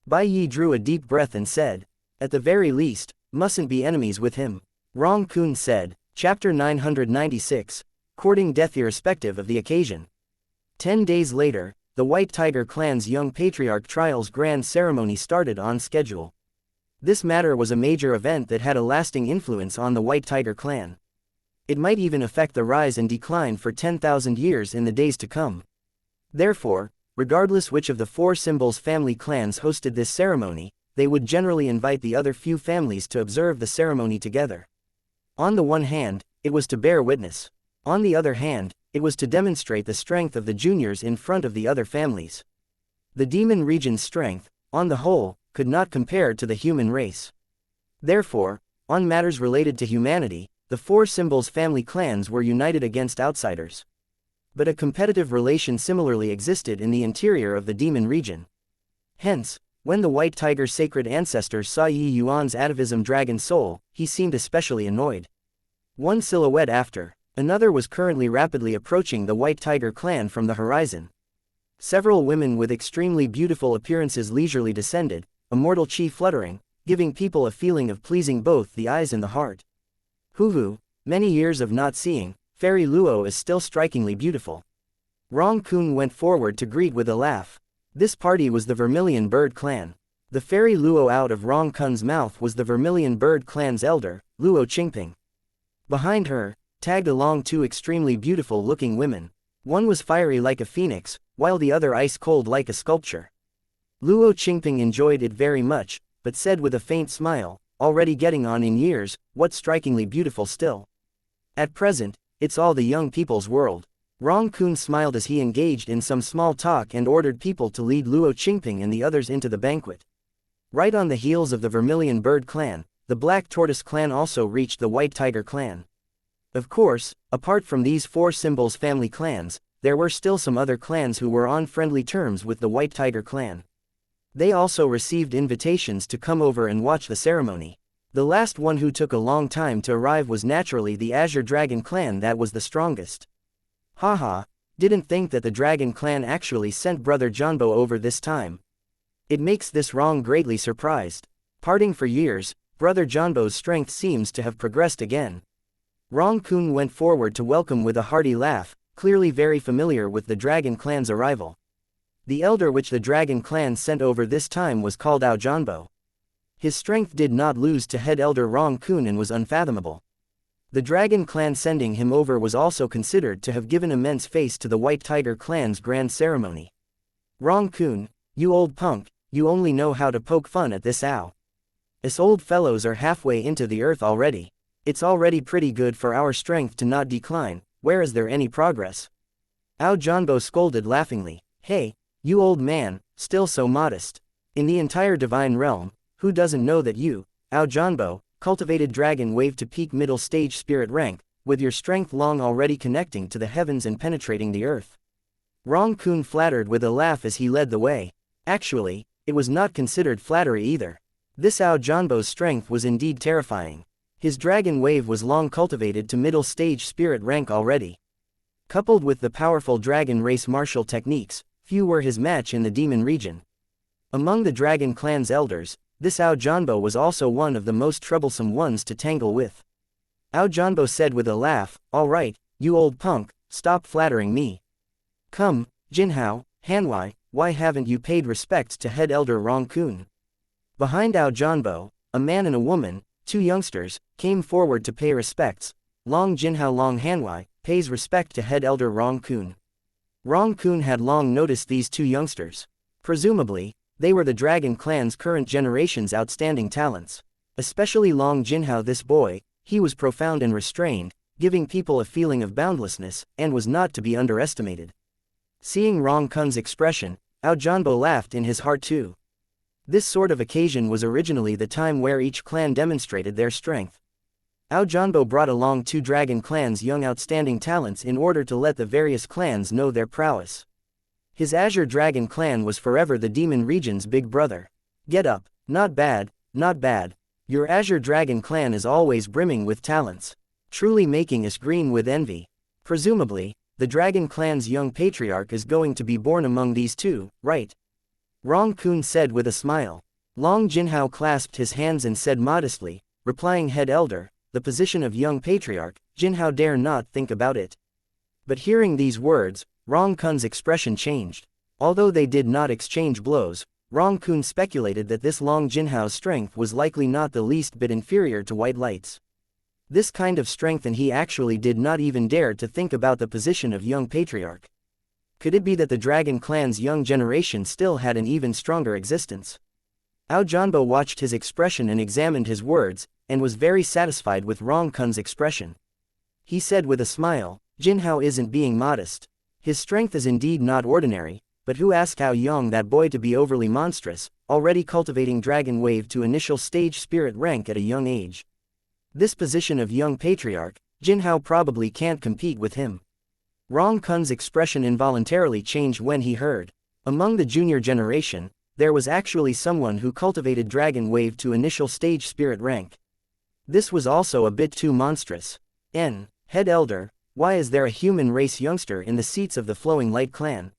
S1: Bai Yi drew a deep breath and said, at the very least, mustn't be enemies with him. Rong Kun said, Chapter 996, Courting Death irrespective of the occasion. 10 days later, the White Tiger clan's young patriarch trial's grand ceremony started on schedule. This matter was a major event that had a lasting influence on the White Tiger clan. It might even affect the rise and decline for 10,000 years in the days to come. Therefore, regardless which of the four symbols family clans hosted this ceremony, they would generally invite the other few families to observe the ceremony together. On the one hand, it was to bear witness. On the other hand, it was to demonstrate the strength of the juniors in front of the other families. The demon region's strength, on the whole, could not compare to the human race. Therefore, on matters related to humanity, the four symbols family clans were united against outsiders. But a competitive relation similarly existed in the interior of the demon region. Hence, when the White Tiger's sacred ancestors saw Yi Yuan's atavism dragon soul, he seemed especially annoyed. One silhouette after another was currently rapidly approaching the White Tiger clan from the horizon. Several women with extremely beautiful appearances leisurely descended, a mortal chi fluttering, giving people a feeling of pleasing both the eyes and the heart. Hoo-hoo, many years of not seeing, Fairy Luo is still strikingly beautiful. Rong Kun went forward to greet with a laugh. This party was the Vermilion Bird clan. The Fairy Luo out of Rong Kun's mouth was the Vermilion Bird clan's elder, Luo Qingping. Behind her, tagged along two extremely beautiful-looking women. One was fiery like a phoenix, while the other ice-cold like a sculpture. Luo Qingping enjoyed it very much, but said with a faint smile, already getting on in years, what's strikingly beautiful still. At present, it's all the young people's world. Rong Kun smiled as he engaged in some small talk and ordered people to lead Luo Qingping and the others into the banquet. Right on the heels of the Vermilion Bird clan, the Black Tortoise clan also reached the White Tiger clan. Of course, apart from these four symbols family clans, there were still some other clans who were on friendly terms with the White Tiger clan. They also received invitations to come over and watch the ceremony. The last one who took a long time to arrive was naturally the Azure Dragon clan that was the strongest. Haha, didn't think that the Dragon clan actually sent Brother Janbo over this time. It makes this wrong greatly surprised. Parting for years, Brother Janbo's strength seems to have progressed again. Rong Kun went forward to welcome with a hearty laugh, clearly very familiar with the Dragon clan's arrival. The elder which the Dragon clan sent over this time was called Ao Janbo. His strength did not lose to head elder Rong Kun and was unfathomable. The Dragon clan sending him over was also considered to have given immense face to the White Tiger clan's grand ceremony. Rong Kun, you old punk, you only know how to poke fun at this Ao. Us old fellows are halfway into the earth already. It's already pretty good for our strength to not decline, where is there any progress? Ao Janbo scolded laughingly, hey, you old man, still so modest. In the entire divine realm, who doesn't know that you, Ao Janbo, cultivated dragon wave to peak middle stage spirit rank, with your strength long already connecting to the heavens and penetrating the earth? Rong Kun flattered with a laugh as he led the way. Actually, it was not considered flattery either. This Ao Janbo's strength was indeed terrifying. His dragon wave was long cultivated to middle stage spirit rank already. Coupled with the powerful dragon race martial techniques, few were his match in the demon region. Among the Dragon clan's elders, this Ao Janbo was also one of the most troublesome ones to tangle with. Ao Janbo said with a laugh, all right, you old punk, stop flattering me. Come, Jinhao, Hanwei, why haven't you paid respects to head elder Rong Kun? Behind Ao Janbo, a man and a woman, two youngsters, came forward to pay respects. Long Jinhao Long Hanwei pays respect to head elder Rong Kun. Rong Kun had long noticed these two youngsters. Presumably, they were the Dragon clan's current generation's outstanding talents. Especially Long Jinhao, this boy, he was profound and restrained, giving people a feeling of boundlessness, and was not to be underestimated. Seeing Rong Kun's expression, Ao Janbo laughed in his heart too. This sort of occasion was originally the time where each clan demonstrated their strength. Ao Janbo brought along two Dragon clan's young outstanding talents in order to let the various clans know their prowess. His Azure Dragon clan was forever the demon region's big brother. Get up, not bad, not bad. Your Azure Dragon clan is always brimming with talents, truly making us green with envy. Presumably, the Dragon Clan's young patriarch is going to be born among these two, right? Rong Kun said with a smile. Long Jinhao clasped his hands and said modestly, replying, head elder, the position of young patriarch, Jinhao dare not think about it. But hearing these words, Rong Kun's expression changed. Although they did not exchange blows, Rong Kun speculated that this Long Jinhao's strength was likely not the least bit inferior to White Light's. This kind of strength, and he actually did not even dare to think about the position of young patriarch. Could it be that the Dragon Clan's young generation still had an even stronger existence? Ao Janbo watched his expression and examined his words, and was very satisfied with Rong Kun's expression. He said with a smile, Jinhao isn't being modest. His strength is indeed not ordinary, but who asked Ao Yang that boy to be overly monstrous, already cultivating Dragon Wave to initial stage spirit rank at a young age? This position of young patriarch, Jinhao probably can't compete with him. Rong Kun's expression involuntarily changed when he heard. Among the junior generation, there was actually someone who cultivated Dragon Wave to initial stage spirit rank. This was also a bit too monstrous. Head elder, why is there a human race youngster in the seats of the Flowing Light clan?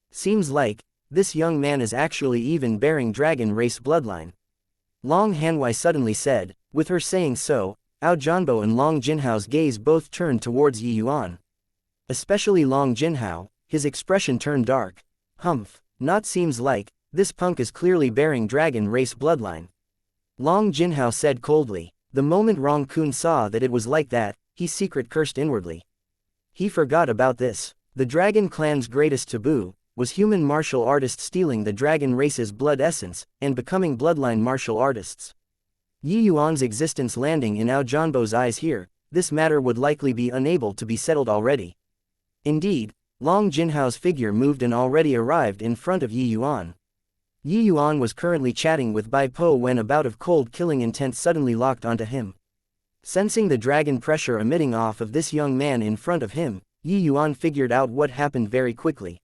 S1: Seems like, this young man is actually even bearing dragon race bloodline. Long Hanwei suddenly said. With her saying so, Ao Janbo and Long Jinhao's gaze both turned towards Yi Yuan. Especially Long Jinhao, his expression turned dark. Humph, not seems like, this punk is clearly bearing dragon race bloodline. Long Jinhao said coldly. The moment Rong Kun saw that it was like that, he secret cursed inwardly. He forgot about this. The Dragon Clan's greatest taboo was human martial artists stealing the dragon race's blood essence and becoming bloodline martial artists. Yi Yuan's existence landing in Ao Janbo's eyes here, this matter would likely be unable to be settled already. Indeed, Long Jinhao's figure moved and already arrived in front of Yi Yuan. Yi Yuan was currently chatting with Bai Po when a bout of cold killing intent suddenly locked onto him. Sensing the dragon pressure emitting off of this young man in front of him, Yi Yuan figured out what happened very quickly.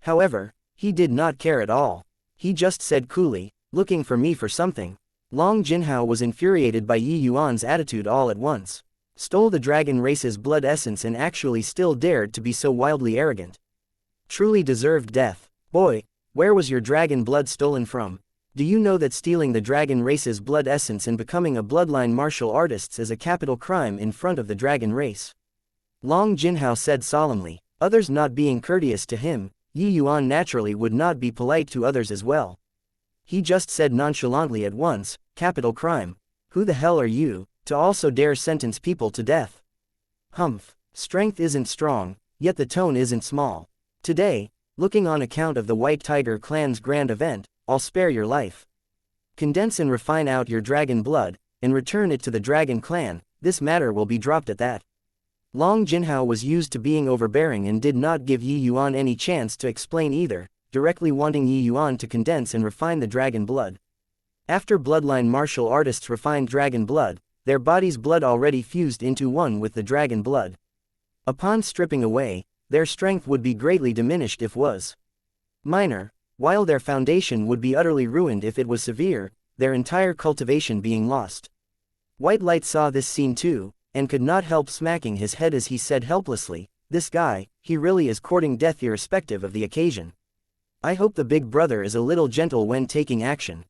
S1: However, he did not care at all. He just said coolly, looking for me for something. Long Jinhao was infuriated by Yi Yuan's attitude all at once. Stole the dragon race's blood essence and actually still dared to be so wildly arrogant. Truly deserved death. Boy, where was your dragon blood stolen from? Do you know that stealing the dragon race's blood essence and becoming a bloodline martial artist is a capital crime in front of the dragon race? Long Jinhao said solemnly. Others not being courteous to him, Yi Yuan naturally would not be polite to others as well. He just said nonchalantly at once, capital crime. Who the hell are you, to also dare sentence people to death? Humph, strength isn't strong, yet the tone isn't small. Today, looking on account of the White Tiger clan's grand event, I'll spare your life. Condense and refine out your dragon blood, and return it to the Dragon Clan, this matter will be dropped at that. Long Jinhao was used to being overbearing and did not give Yi Yuan any chance to explain either, directly wanting Yi Yuan to condense and refine the dragon blood. After bloodline martial artists refined dragon blood, their body's blood already fused into one with the dragon blood. Upon stripping away, their strength would be greatly diminished if was minor, while their foundation would be utterly ruined if it was severe, their entire cultivation being lost. White Light saw this scene too, and could not help smacking his head as he said helplessly, this guy, he really is courting death irrespective of the occasion. I hope the big brother is a little gentle when taking action.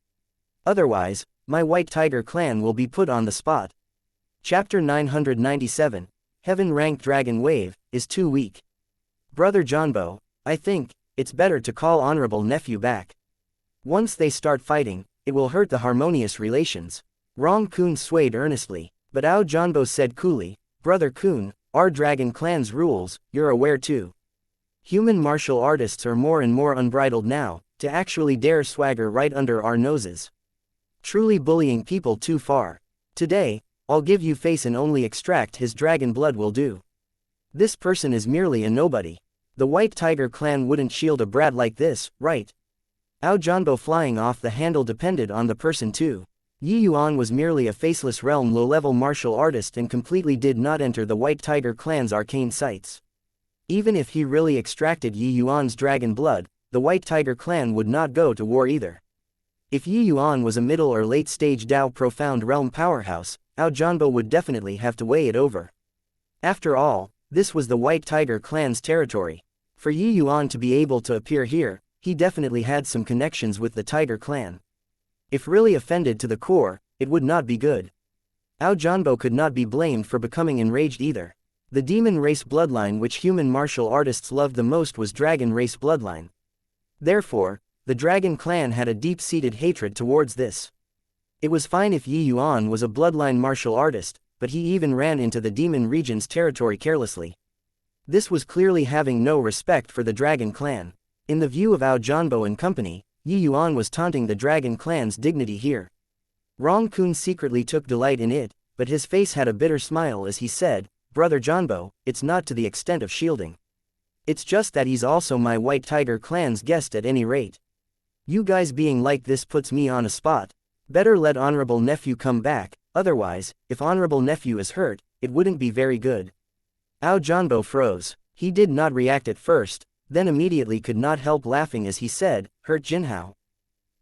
S1: Otherwise, my White Tiger clan will be put on the spot. Chapter 997, Heaven-ranked Dragon Wave, is too weak. Brother Janbo, I think, it's better to call honorable nephew back. Once they start fighting, it will hurt the harmonious relations. Rong Kun swayed earnestly, but Ao Janbo said coolly, Brother Kun, our Dragon Clan's rules, you're aware too. Human martial artists are more and more unbridled now, to actually dare swagger right under our noses. Truly bullying people too far. Today, I'll give you face and only extract his dragon blood will do. This person is merely a nobody. The White Tiger clan wouldn't shield a brat like this, right? Ao Janbo flying off the handle depended on the person too. Yi Yuan was merely a faceless realm low-level martial artist and completely did not enter the White Tiger clan's arcane sights. Even if he really extracted Yi Yuan's dragon blood, the White Tiger clan would not go to war either. If Yi Yuan was a middle or late-stage Dao profound realm powerhouse, Ao Janbo would definitely have to weigh it over. After all, This was the White Tiger clan's territory. For Yi Yuan to be able to appear here, he definitely had some connections with the Tiger clan. If really offended to the core, it would not be good. Ao Janbo could not be blamed for becoming enraged either. The demon race bloodline which human martial artists loved the most was dragon race bloodline. Therefore, the dragon clan had a deep-seated hatred towards this. It was fine if Yi Yuan was a bloodline martial artist, but he even ran into the demon region's territory carelessly. This was clearly having no respect for the dragon clan. In the view of Ao Janbo and company, Yi Yuan was taunting the dragon clan's dignity here. Rong Kun secretly took delight in it, but his face had a bitter smile as he said, "Brother Janbo, it's not to the extent of shielding. It's just that he's also my White Tiger clan's guest at any rate. You guys being like this puts me on a spot. Better let honorable nephew come back, otherwise, if honorable nephew is hurt, it wouldn't be very good." Ao Janbo froze. He did not react at first, then immediately could not help laughing as he said, "Hurt Jinhao?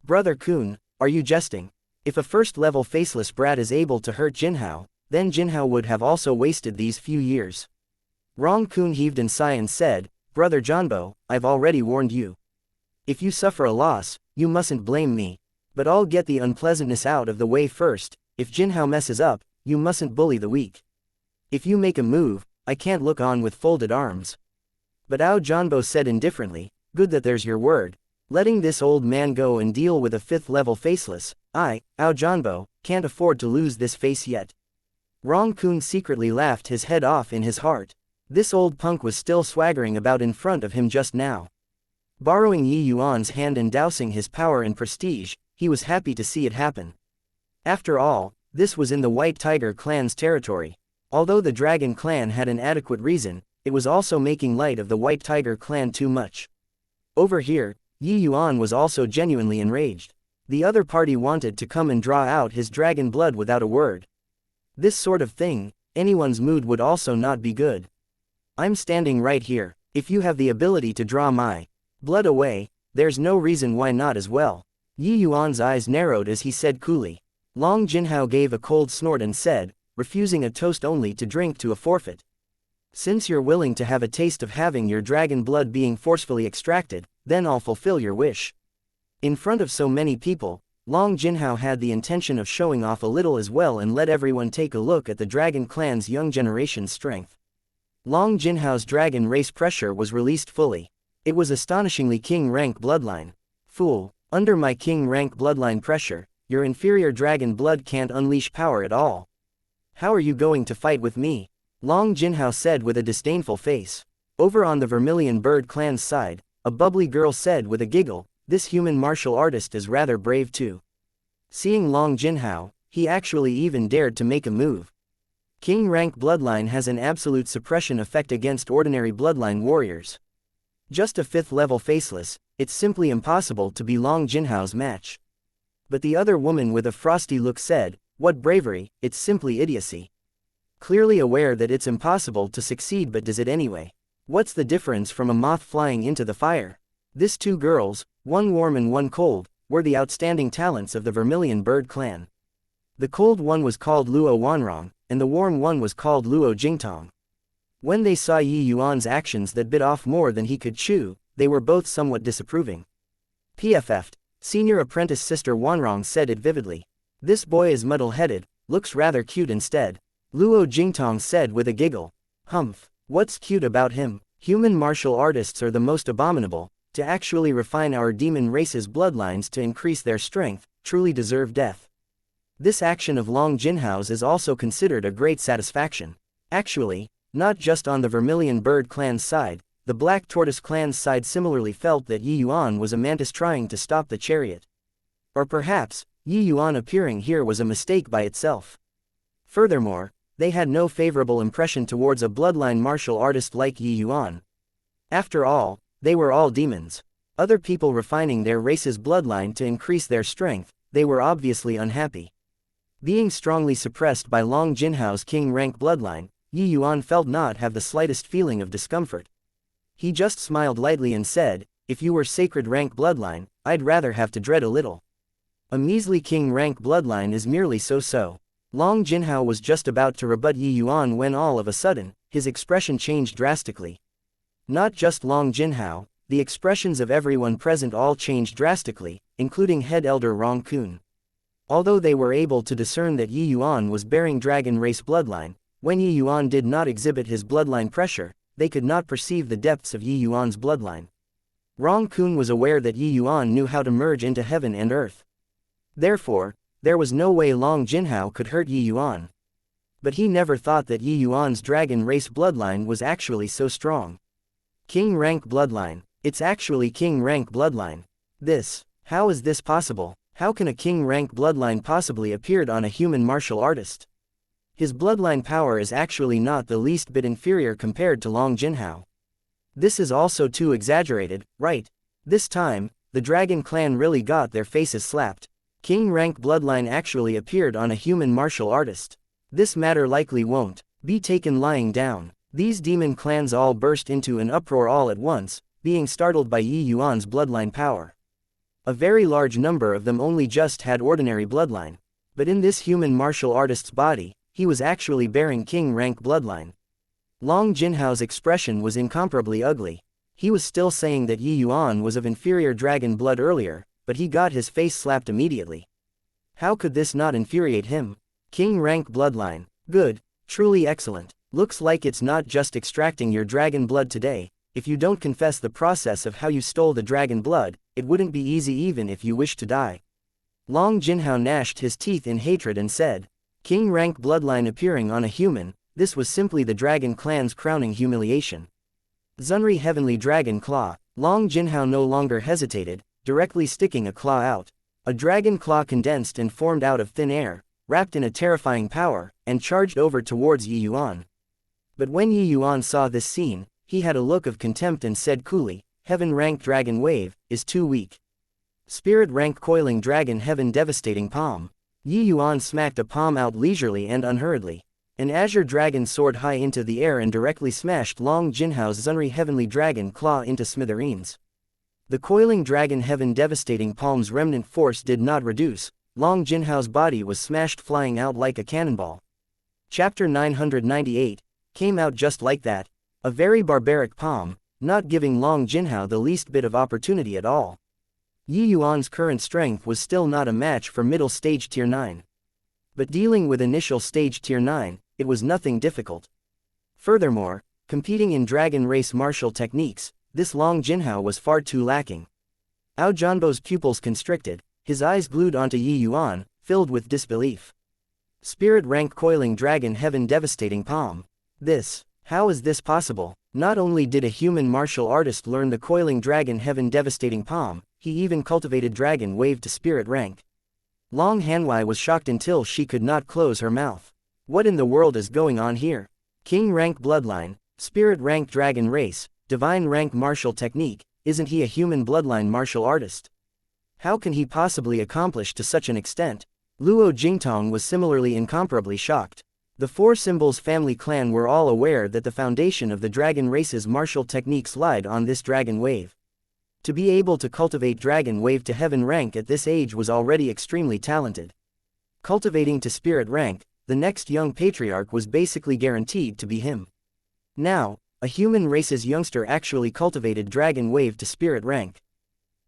S1: Brother Kun, are you jesting? If a first-level faceless brat is able to hurt Jinhao, then Jinhao would have also wasted these few years." Rong Kun heaved a sigh and said, "Brother Janbo, I've already warned you. If you suffer a loss, you mustn't blame me. But I'll get the unpleasantness out of the way first. If Jinhao messes up, you mustn't bully the weak. If you make a move, I can't look on with folded arms." But Ao Janbo said indifferently, "Good that there's your word. Letting this old man go and deal with a 5th-level faceless, I, Ao Janbo, can't afford to lose this face yet." Rong Kun secretly laughed his head off in his heart. This old punk was still swaggering about in front of him just now. Borrowing Yi Yuan's hand and dousing his power and prestige, he was happy to see it happen. After all, this was in the White Tiger clan's territory. Although the Dragon clan had an adequate reason, it was also making light of the White Tiger clan too much. Over here, Yi Yuan was also genuinely enraged. The other party wanted to come and draw out his dragon blood without a word. This sort of thing, anyone's mood would also not be good. "I'm standing right here. If you have the ability to draw my blood away, there's no reason why not as well." Yi Yuan's eyes narrowed as he said coolly. Long Jinhao gave a cold snort and said, refusing a toast only to drink to a forfeit. "Since you're willing to have a taste of having your dragon blood being forcefully extracted, then I'll fulfill your wish." In front of so many people, Long Jinhao had the intention of showing off a little as well and let everyone take a look at the dragon clan's young generation's strength. Long Jinhao's dragon race pressure was released fully. It was astonishingly king rank bloodline. "Fool, under my king rank bloodline pressure, your inferior dragon blood can't unleash power at all. How are you going to fight with me?" Long Jinhao said with a disdainful face. Over on the Vermilion Bird clan's side, a bubbly girl said with a giggle, "This human martial artist is rather brave too." Seeing Long Jinhao, he actually even dared to make a move. King rank bloodline has an absolute suppression effect against ordinary bloodline warriors. Just a 5th-level faceless, it's simply impossible to be Long Jinhao's match. But the other woman with a frosty look said, "What bravery, it's simply idiocy." Clearly aware that it's impossible to succeed but does it anyway. What's the difference from a moth flying into the fire? These two girls, one warm and one cold, were the outstanding talents of the Vermilion Bird clan. The cold one was called Luo Wanrong, and the warm one was called Luo Jingtong. When they saw Yi Yuan's actions that bit off more than he could chew, they were both somewhat disapproving. "PFF'd, Senior Apprentice Sister Wanrong said it vividly. This boy is muddle-headed, looks rather cute instead." Luo Jingtong said with a giggle. "Humph, what's cute about him? Human martial artists are the most abominable. To actually refine our demon race's bloodlines to increase their strength, truly deserve death." This action of Long Jinhao's is also considered a great satisfaction. Actually, not just on the Vermilion Bird clan's side, the Black Tortoise clan's side similarly felt that Yi Yuan was a mantis trying to stop the chariot. Or perhaps, Yi Yuan appearing here was a mistake by itself. Furthermore, they had no favorable impression towards a bloodline martial artist like Yi Yuan. After all, they were all demons. Other people refining their race's bloodline to increase their strength, they were obviously unhappy. Being strongly suppressed by Long Jinhao's king rank bloodline, Yi Yuan felt not have the slightest feeling of discomfort. He just smiled lightly and said, "If you were sacred rank bloodline, I'd rather have to dread a little. A measly king rank bloodline is merely so-so." Long Jinhao was just about to rebut Yi Yuan when all of a sudden, his expression changed drastically. Not just Long Jinhao, the expressions of everyone present all changed drastically, including head elder Rong Kun. Although they were able to discern that Yi Yuan was bearing dragon race bloodline, when Yi Yuan did not exhibit his bloodline pressure, they could not perceive the depths of Yi Yuan's bloodline. Rong Kun was aware that Yi Yuan knew how to merge into heaven and earth. Therefore, there was no way Long Jinhao could hurt Yi Yuan. But he never thought that Yi Yuan's dragon race bloodline was actually so strong. King rank bloodline. It's actually king rank bloodline. How is this possible? How can a king rank bloodline possibly appeared on a human martial artist? His bloodline power is actually not the least bit inferior compared to Long Jinhao. This is also too exaggerated, right? This time, the dragon clan really got their faces slapped. King rank bloodline actually appeared on a human martial artist. This matter likely won't be taken lying down. These demon clans all burst into an uproar all at once, being startled by Yi Yuan's bloodline power. A very large number of them only just had ordinary bloodline. But in this human martial artist's body, he was actually bearing king rank bloodline. Long Jinhao's expression was incomparably ugly. He was still saying that Yi Yuan was of inferior dragon blood earlier, but he got his face slapped immediately. How could this not infuriate him? King rank bloodline. Good. Truly excellent. Looks like it's not just extracting your dragon blood today. If you don't confess the process of how you stole the dragon blood, it wouldn't be easy even if you wished to die. Long Jinhao gnashed his teeth in hatred and said, King rank bloodline appearing on a human, this was simply the dragon clan's crowning humiliation. Zunri heavenly dragon claw. Long Jinhao no longer hesitated, directly sticking a claw out. A dragon claw condensed and formed out of thin air, wrapped in a terrifying power, and charged over towards Yi Yuan. But when Yi Yuan saw this scene, he had a look of contempt and said coolly, Heaven rank dragon wave, is too weak. Spirit rank coiling dragon heaven devastating palm. Yi Yuan smacked a palm out leisurely and unhurriedly. An azure dragon soared high into the air and directly smashed Long Jinhao's Zunri heavenly dragon claw into smithereens. The coiling dragon heaven devastating palm's remnant force did not reduce. Long Jinhao's body was smashed flying out like a cannonball. Chapter 998, came out just like that. A very barbaric palm, not giving Long Jinhao the least bit of opportunity at all. Yi Yuan's current strength was still not a match for middle stage tier 9. But dealing with initial stage tier 9, it was nothing difficult. Furthermore, competing in dragon race martial techniques, this Long Jinhao was far too lacking. Ao Janbo's pupils constricted, his eyes glued onto Yi Yuan, filled with disbelief. Spirit rank coiling dragon heaven devastating palm. How is this possible? Not only did a human martial artist learn the coiling dragon heaven devastating palm, he even cultivated dragon wave to spirit rank. Long Hanwei was shocked until she could not close her mouth. What in the world is going on here? King rank bloodline, spirit rank dragon race, divine rank martial technique, isn't he a human bloodline martial artist? How can he possibly accomplish to such an extent? Luo Jingtong was similarly incomparably shocked. The Four Symbols family clan were all aware that the foundation of the dragon race's martial techniques lied on this dragon wave. To be able to cultivate dragon wave to heaven rank at this age was already extremely talented. Cultivating to spirit rank, the next young patriarch was basically guaranteed to be him. Now, a human race's youngster actually cultivated dragon wave to spirit rank.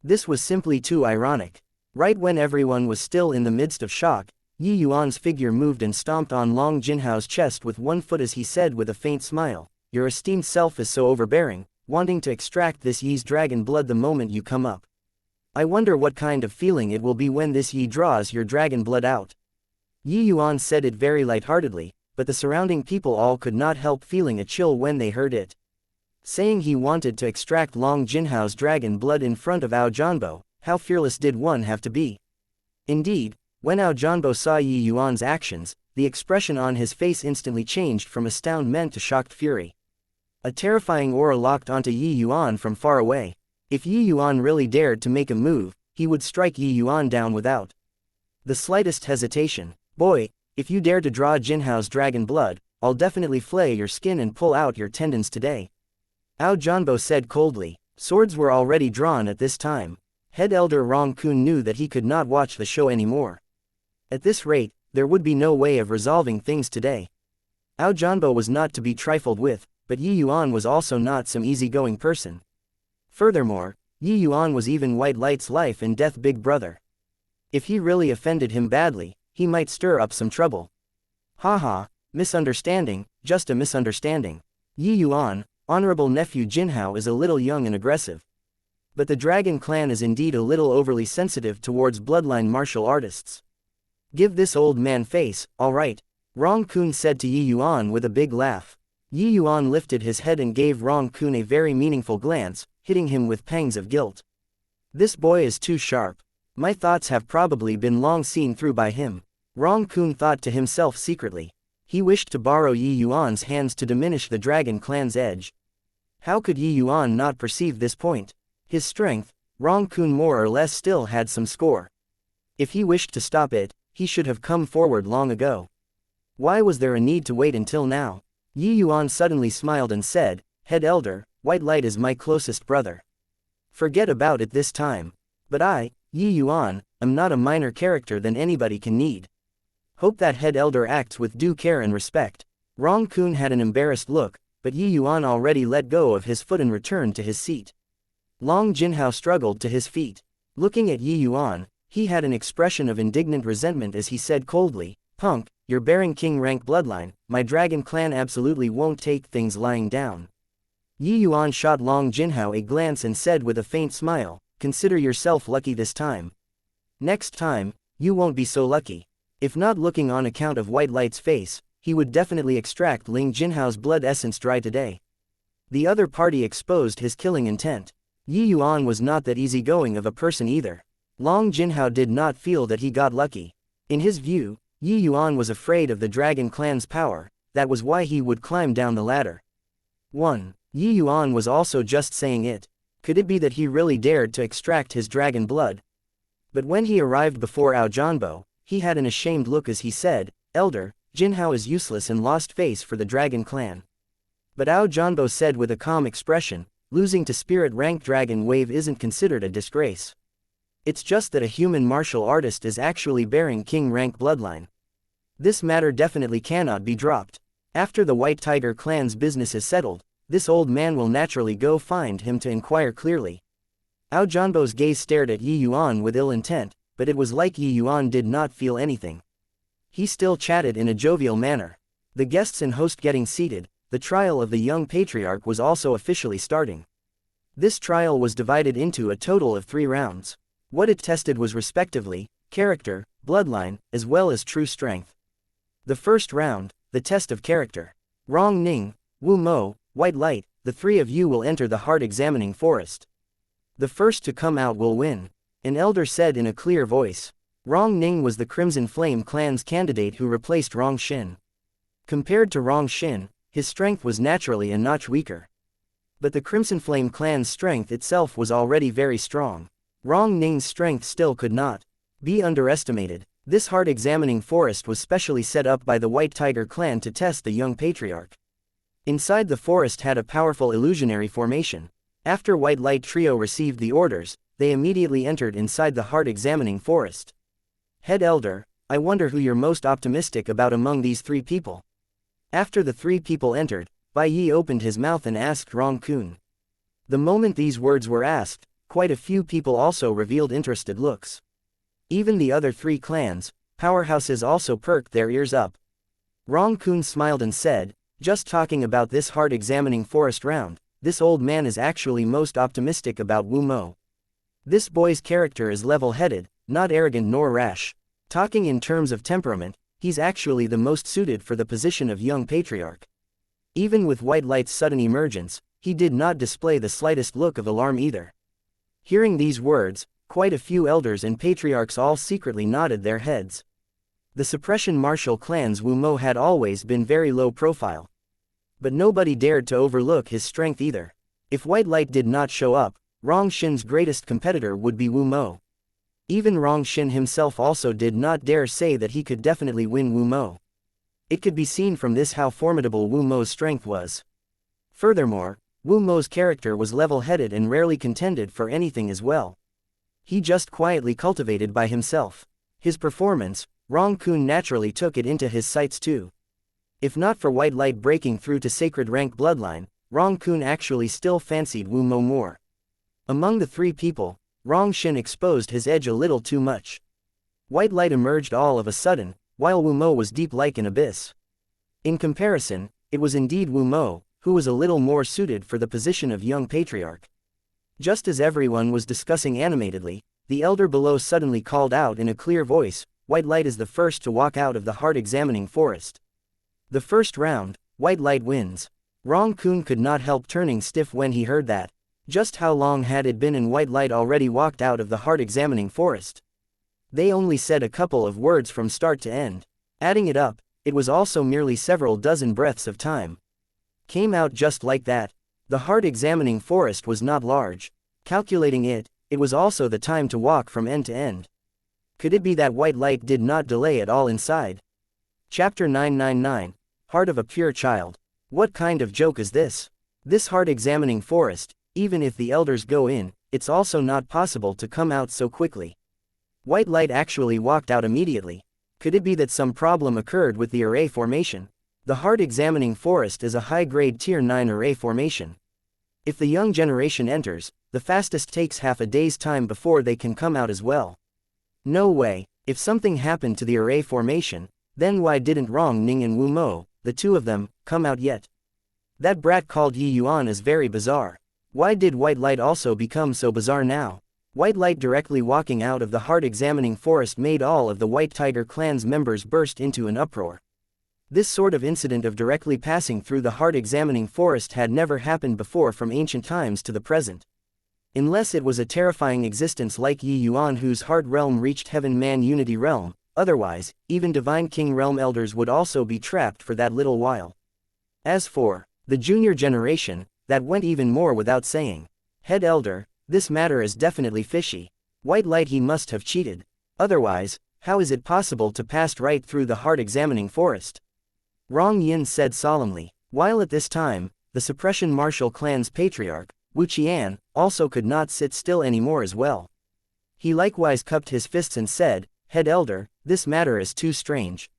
S1: This was simply too ironic. Right when everyone was still in the midst of shock, Yi Yuan's figure moved and stomped on Long Jinhao's chest with one foot as he said with a faint smile, Your esteemed self is so overbearing, wanting to extract this Yi's dragon blood the moment you come up. I wonder what kind of feeling it will be when this Yi draws your dragon blood out. Yi Yuan said it very lightheartedly, but the surrounding people all could not help feeling a chill when they heard it. Saying he wanted to extract Long Jinhao's dragon blood in front of Ao Janbo, how fearless did one have to be? Indeed, when Ao Janbo saw Yi Yuan's actions, the expression on his face instantly changed from astoundment to shocked fury. A terrifying aura locked onto Yi Yuan from far away. If Yi Yuan really dared to make a move, he would strike Yi Yuan down without the slightest hesitation. Boy, if you dare to draw Jinhao's dragon blood, I'll definitely flay your skin and pull out your tendons today. Ao Janbo said coldly. Swords were already drawn at this time. Head elder Rong Kun knew that he could not watch the show anymore. At this rate, there would be no way of resolving things today. Aojianbo was not to be trifled with, but Yi Yuan was also not some easygoing person. Furthermore, Yi Yuan was even White Light's life and death big brother. If he really offended him badly, he might stir up some trouble. Haha, misunderstanding, just a misunderstanding. Yi Yuan, honorable nephew Jinhao, is a little young and aggressive. But the Dragon Clan is indeed a little overly sensitive towards bloodline martial artists. Give this old man face, alright, Rong Kun said to Yi Yuan with a big laugh. Yi Yuan lifted his head and gave Rong Kun a very meaningful glance, hitting him with pangs of guilt. This boy is too sharp. My thoughts have probably been long seen through by him. Rong Kun thought to himself secretly. He wished to borrow Yi Yuan's hands to diminish the Dragon Clan's edge. How could Yi Yuan not perceive this point? His strength, Rong Kun more or less still had some score. If he wished to stop it, he should have come forward long ago. Why was there a need to wait until now? Yi Yuan suddenly smiled and said, Head Elder, White Light is my closest brother. Forget about it this time. But I, Yi Yuan, am not a minor character than anybody can need. Hope that Head Elder acts with due care and respect. Rong Kun had an embarrassed look, but Yi Yuan already let go of his foot and returned to his seat. Long Jinhao struggled to his feet. Looking at Yi Yuan, he had an expression of indignant resentment as he said coldly, Punk, you're bearing king rank bloodline, my Dragon Clan absolutely won't take things lying down. Yi Yuan shot Long Jinhao a glance and said with a faint smile, Consider yourself lucky this time. Next time, you won't be so lucky. If not looking on account of White Light's face, he would definitely extract Ling Jinhao's blood essence dry today. The other party exposed his killing intent. Yi Yuan was not that easygoing of a person either. Long Jinhao did not feel that he got lucky. In his view, Yi Yuan was afraid of the Dragon Clan's power, that was why he would climb down the ladder. 1. Yi Yuan was also just saying it. Could it be that he really dared to extract his dragon blood? But when he arrived before Aojianbo, he had an ashamed look as he said, Elder, Jinhao is useless and lost face for the Dragon Clan. But Aojianbo said with a calm expression, Losing to Spirit Rank Dragon Wave isn't considered a disgrace. It's just that a human martial artist is actually bearing king rank bloodline. This matter definitely cannot be dropped. After the White Tiger Clan's business is settled, this old man will naturally go find him to inquire clearly. Aojianbo's gaze stared at Yi Yuan with ill intent, but it was like Yi Yuan did not feel anything. He still chatted in a jovial manner. The guests and host getting seated, the trial of the young patriarch was also officially starting. This trial was divided into a total of 3 rounds. What it tested was respectively, character, bloodline, as well as true strength. The first round, the test of character. Rong Ning, Wu Mo, White Light, the 3 of you will enter the heart-examining forest. The first to come out will win, an elder said in a clear voice. Rong Ning was the Crimson Flame clan's candidate who replaced Rong Xin. Compared to Rong Xin, his strength was naturally a notch weaker. But the Crimson Flame clan's strength itself was already very strong. Rong Ning's strength still could not be underestimated. This heart-examining forest was specially set up by the White Tiger clan to test the young patriarch. Inside the forest had a powerful illusionary formation. After White Light Trio received the orders, they immediately entered inside the heart-examining forest. Head Elder, I wonder who you're most optimistic about among these 3 people. After the 3 people entered, Bai Yi opened his mouth and asked Rong Kun. The moment these words were asked, quite a few people also revealed interested looks. Even the other 3 clans, powerhouses also perked their ears up. Rong Kun smiled and said, Just talking about this heart-examining forest round, this old man is actually most optimistic about Wu Mo. This boy's character is level-headed, not arrogant nor rash. Talking in terms of temperament, he's actually the most suited for the position of young patriarch. Even with White Light's sudden emergence, he did not display the slightest look of alarm either. Hearing these words, quite a few elders and patriarchs all secretly nodded their heads. The suppression martial clan's Wu Mo had always been very low profile. But nobody dared to overlook his strength either. If White Light did not show up, Rong Xin's greatest competitor would be Wu Mo. Even Rong Xin himself also did not dare say that he could definitely win Wu Mo. It could be seen from this how formidable Wu Mo's strength was. Furthermore, Wu Mo's character was level-headed and rarely contended for anything as well. He just quietly cultivated by himself. His performance, Rong Kun naturally took it into his sights too. If not for white light breaking through to sacred rank bloodline, Rong Kun actually still fancied Wu Mo more. Among the three people, Rong Shin exposed his edge a little too much. White light emerged all of a sudden, while Wu Mo was deep like an abyss. In comparison, it was indeed Wu Mo, who was a little more suited for the position of young patriarch. Just as everyone was discussing animatedly, the elder below suddenly called out in a clear voice, "White light is the first to walk out of the heart-examining forest." The first round, white light wins. Rong Kun could not help turning stiff when he heard that. Just how long had it been and white light already walked out of the heart-examining forest? They only said a couple of words from start to end. Adding it up, it was also merely several dozen breaths of time. Came out just like that. The heart-examining forest was not large. Calculating it, it was also the time to walk from end to end. Could it be that white light did not delay at all inside? Chapter 999, Heart of a Pure Child. What kind of joke is this? This heart-examining forest, even if the elders go in, it's also not possible to come out so quickly. White light actually walked out immediately. Could it be that some problem occurred with the array formation? The heart-examining forest is a high-grade Tier 9 array formation. If the young generation enters, the fastest takes half a day's time before they can come out as well. No way. If something happened to the array formation, then why didn't Rong Ning and Wu Mo, the two of them, come out yet? That brat called Yuan is very bizarre. Why did white light also become so bizarre now? White light directly walking out of the heart-examining forest made all of the White Tiger clan's members burst into an uproar. This sort of incident of directly passing through the heart-examining forest had never happened before from ancient times to the present. Unless it was a terrifying existence like Yuan whose heart realm reached Heaven-Man Unity Realm, otherwise, even Divine King Realm elders would also be trapped for that little while. As for the junior generation, that went even more without saying. Head Elder, this matter is definitely fishy. White light, he must have cheated. Otherwise, how is it possible to pass right through the heart-examining forest? Rong Yin said solemnly, while at this time, the Suppression Martial clan's patriarch, Wu Qian, also could not sit still anymore as well. He likewise cupped his fists and said, "Head Elder, this matter is too strange.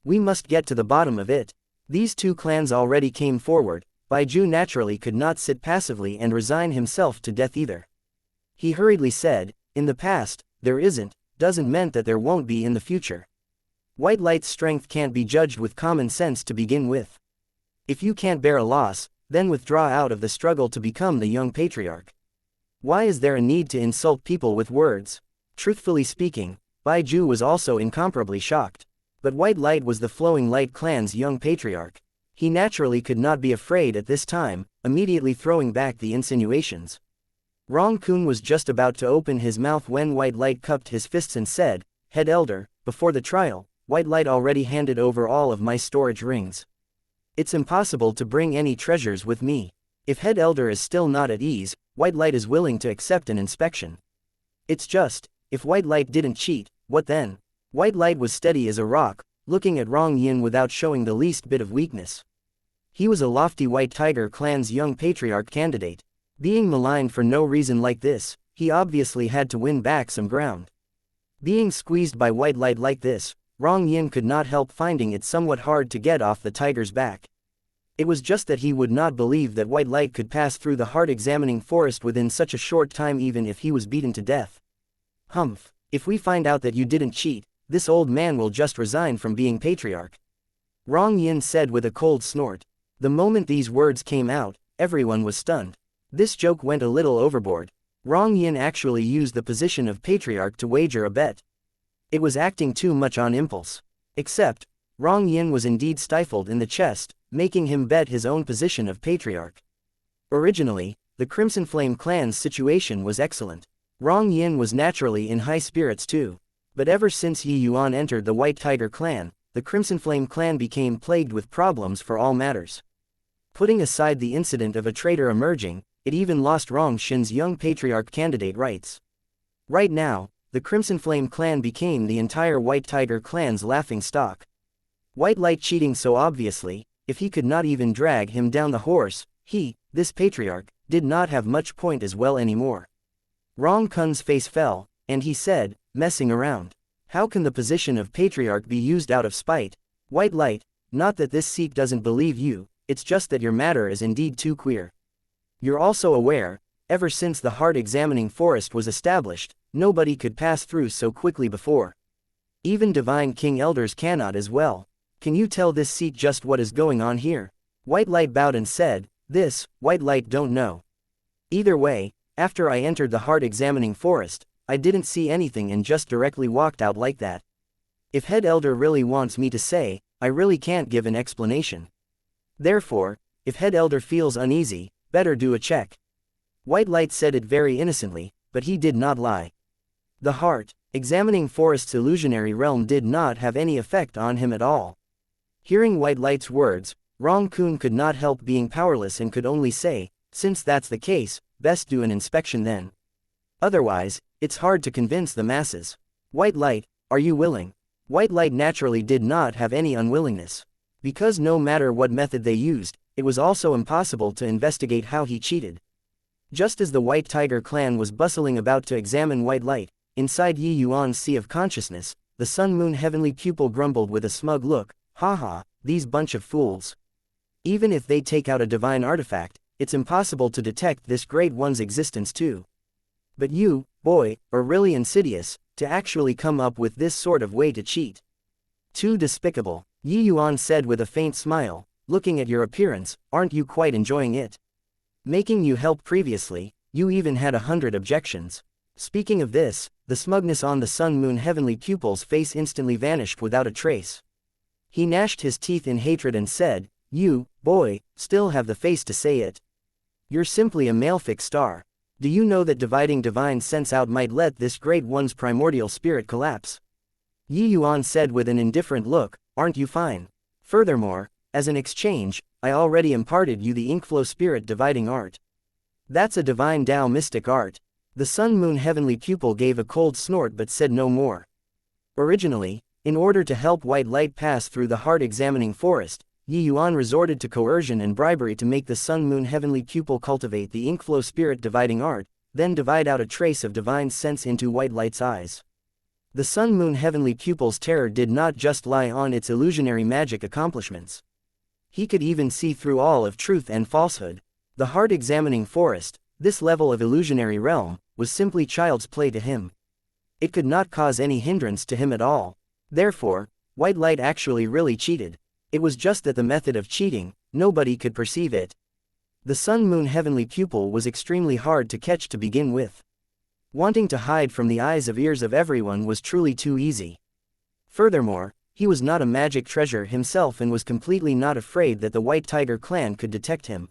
S1: We must get to the bottom of it." These two clans already came forward. Baiju naturally could not sit passively and resign himself to death either. He hurriedly said, "In the past, there doesn't mean that there won't be in the future. White light's strength can't be judged with common sense to begin with. If you can't bear a loss, then withdraw out of the struggle to become the young patriarch. Why is there a need to insult people with words?" Truthfully speaking, Baiju was also incomparably shocked. But white light was the Flowing Light clan's young patriarch. He naturally could not be afraid at this time, immediately throwing back the insinuations. Rong Kun was just about to open his mouth when white light cupped his fists and said, "Head Elder, before the trial, white light already handed over all of my storage rings. It's impossible to bring any treasures with me. If Head Elder is still not at ease, white light is willing to accept an inspection. It's just, if white light didn't cheat, what then?" White light was steady as a rock, looking at Rong Yin without showing the least bit of weakness. He was a lofty White Tiger clan's young patriarch candidate. Being maligned for no reason like this, he obviously had to win back some ground. Being squeezed by white light like this, Rong Yin could not help finding it somewhat hard to get off the tiger's back. It was just that he would not believe that white light could pass through the heart-examining forest within such a short time even if he was beaten to death. "Humph, if we find out that you didn't cheat, this old man will just resign from being patriarch," Rong Yin said with a cold snort. The moment these words came out, everyone was stunned. This joke went a little overboard. Rong Yin actually used the position of patriarch to wager a bet. It was acting too much on impulse. Except, Rong Yin was indeed stifled in the chest, making him bet his own position of patriarch. Originally, the Crimson Flame clan's situation was excellent. Rong Yin was naturally in high spirits too. But ever since Yuan entered the White Tiger clan, the Crimson Flame clan became plagued with problems for all matters. Putting aside the incident of a traitor emerging, it even lost Rong Shin's young patriarch candidate rights. Right now, the Crimson Flame clan became the entire White Tiger clan's laughing stock. White light cheating so obviously, if he could not even drag him down the horse, this patriarch, did not have much point as well anymore. Rong Kun's face fell, and he said, "Messing around. How can the position of patriarch be used out of spite? White light, not that this Sikh doesn't believe you, it's just that your matter is indeed too queer. You're also aware, ever since the heart-examining forest was established, nobody could pass through so quickly before. Even divine king elders cannot as well. Can you tell this Sikh just what is going on here? White Light bowed and said, this, White Light don't know. Either way, after I entered the heart-examining forest, I didn't see anything and just directly walked out like that. If head elder really wants me to say, I really can't give an explanation. Therefore, if head elder feels uneasy, better do a check. White Light said it very innocently, but he did not lie. The heart-examining forest's illusionary realm did not have any effect on him at all. Hearing White Light's words, Rong Kun could not help being powerless and could only say, since that's the case, best do an inspection then. Otherwise, it's hard to convince the masses. White Light, are you willing? White Light naturally did not have any unwillingness. Because no matter what method they used, it was also impossible to investigate how he cheated. Just as the White Tiger clan was bustling about to examine White Light, inside Yi Yuan's sea of consciousness, the Sun Moon heavenly pupil grumbled with a smug look, haha, these bunch of fools. Even if they take out a divine artifact, it's impossible to detect this great one's existence too. But you, boy, are really insidious, to actually come up with this sort of way to cheat. Too despicable, Yi Yuan said with a faint smile, looking at your appearance, aren't you quite enjoying it? Making you help previously, you even had 100 objections. Speaking of this, the smugness on the Sun Moon heavenly pupil's face instantly vanished without a trace. He gnashed his teeth in hatred and said, you, boy, still have the face to say it. You're simply a malefic star. Do you know that dividing divine sense out might let this great one's primordial spirit collapse? Yi Yuan said with an indifferent look, aren't you fine? Furthermore, as an exchange, I already imparted you the inkflow spirit dividing art. That's a divine Tao mystic art. The Sun Moon heavenly pupil gave a cold snort but said no more. Originally, in order to help White Light pass through the heart-examining forest, Yi Yuan resorted to coercion and bribery to make the Sun Moon heavenly pupil cultivate the inkflow spirit dividing art, then divide out a trace of divine sense into White Light's eyes. The Sun Moon heavenly pupil's terror did not just lie on its illusionary magic accomplishments. He could even see through all of truth and falsehood. The heart-examining forest, this level of illusionary realm, was simply child's play to him. It could not cause any hindrance to him at all. Therefore, White Light actually really cheated. It was just that the method of cheating, nobody could perceive it. The Sun Moon heavenly pupil was extremely hard to catch to begin with. Wanting to hide from the eyes and ears of everyone was truly too easy. Furthermore, he was not a magic treasure himself and was completely not afraid that the White Tiger clan could detect him.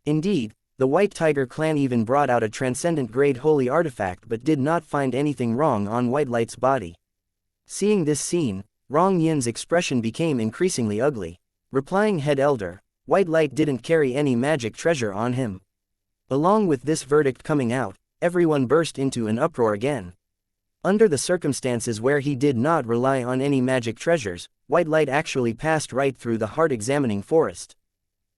S1: Indeed, the White Tiger clan even brought out a transcendent grade holy artifact but did not find anything wrong on White Light's body. Seeing this scene, Rong Yin's expression became increasingly ugly. Replying head elder, White Light didn't carry any magic treasure on him. Along with this verdict coming out, everyone burst into an uproar again. Under the circumstances where he did not rely on any magic treasures, White Light actually passed right through the heart-examining forest.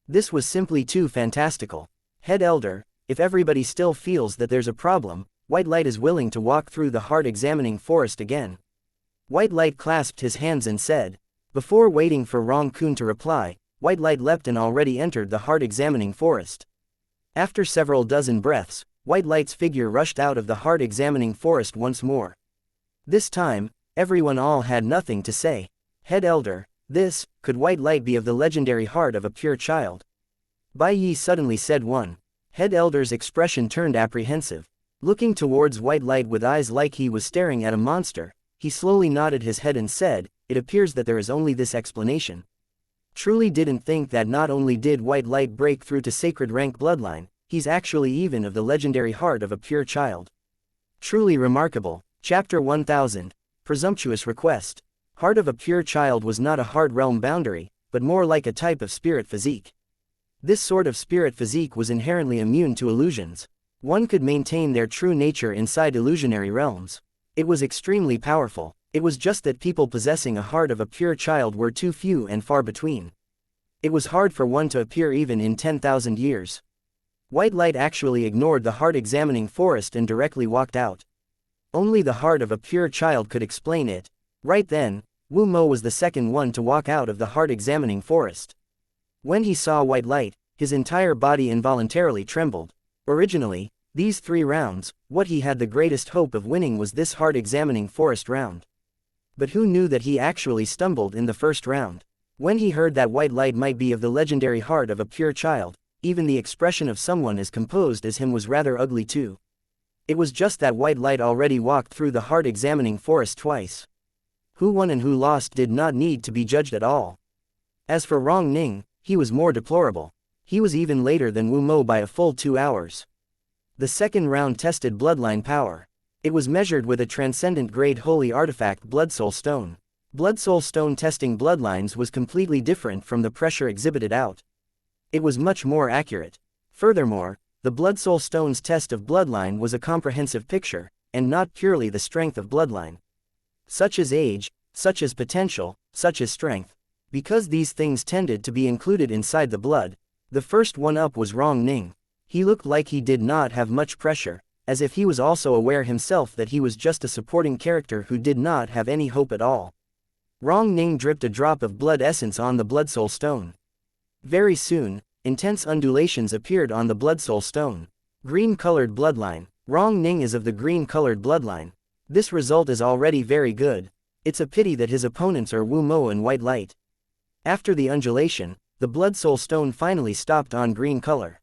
S1: This was simply too fantastical. Head elder, if everybody still feels that there's a problem, White Light is willing to walk through the heart-examining forest again. White Light clasped his hands and said, before waiting for Rong Kun to reply, White Light leapt and already entered the heart-examining forest. After several dozen breaths, White Light's figure rushed out of the heart-examining forest once more. This time, everyone all had nothing to say. Head elder, could White Light be of the legendary heart of a pure child? Bai Yi suddenly said one. Head elder's expression turned apprehensive. Looking towards White Light with eyes like he was staring at a monster, he slowly nodded his head and said, it appears that there is only this explanation. Truly didn't think that not only did White Light break through to sacred rank bloodline, he's actually even of the legendary heart of a pure child. Truly remarkable. Chapter 1000. Presumptuous Request. Heart of a pure child was not a hard realm boundary, but more like a type of spirit physique. This sort of spirit physique was inherently immune to illusions. One could maintain their true nature inside illusionary realms. It was extremely powerful. It was just that people possessing a heart of a pure child were too few and far between. It was hard for one to appear even in 10,000 years. White Light actually ignored the heart-examining forest and directly walked out. Only the heart of a pure child could explain it. Right then, Wu Mo was the second one to walk out of the heart-examining forest. When he saw white light, his entire body involuntarily trembled. Originally, these 3 rounds, what he had the greatest hope of winning was this heart-examining forest round. But who knew that he actually stumbled in the first round? When he heard that white light might be of the legendary heart of a pure child, even the expression of someone as composed as him was rather ugly too. It was just that white light already walked through the heart-examining forest twice. Who won and who lost did not need to be judged at all. As for Rong Ning, he was more deplorable. He was even later than Wu Mo by a full 2 hours. The second round tested bloodline power. It was measured with a transcendent grade holy artifact Blood Soul Stone. Blood Soul Stone testing bloodlines was completely different from the pressure exhibited out. It was much more accurate. Furthermore, the Blood Soul Stone's test of bloodline was a comprehensive picture, and not purely the strength of bloodline. Such as age, such as potential, such as strength. Because these things tended to be included inside the blood, the first one up was Rong Ning. He looked like he did not have much pressure, as if he was also aware himself that he was just a supporting character who did not have any hope at all. Rong Ning dripped a drop of blood essence on the Blood Soul Stone. Very soon, intense undulations appeared on the Blood Soul Stone. Green-colored bloodline. Rong Ning is of the green-colored bloodline. This result is already very good. It's a pity that his opponents are Wu Mo and White Light. After the undulation, the Blood Soul Stone finally stopped on green color.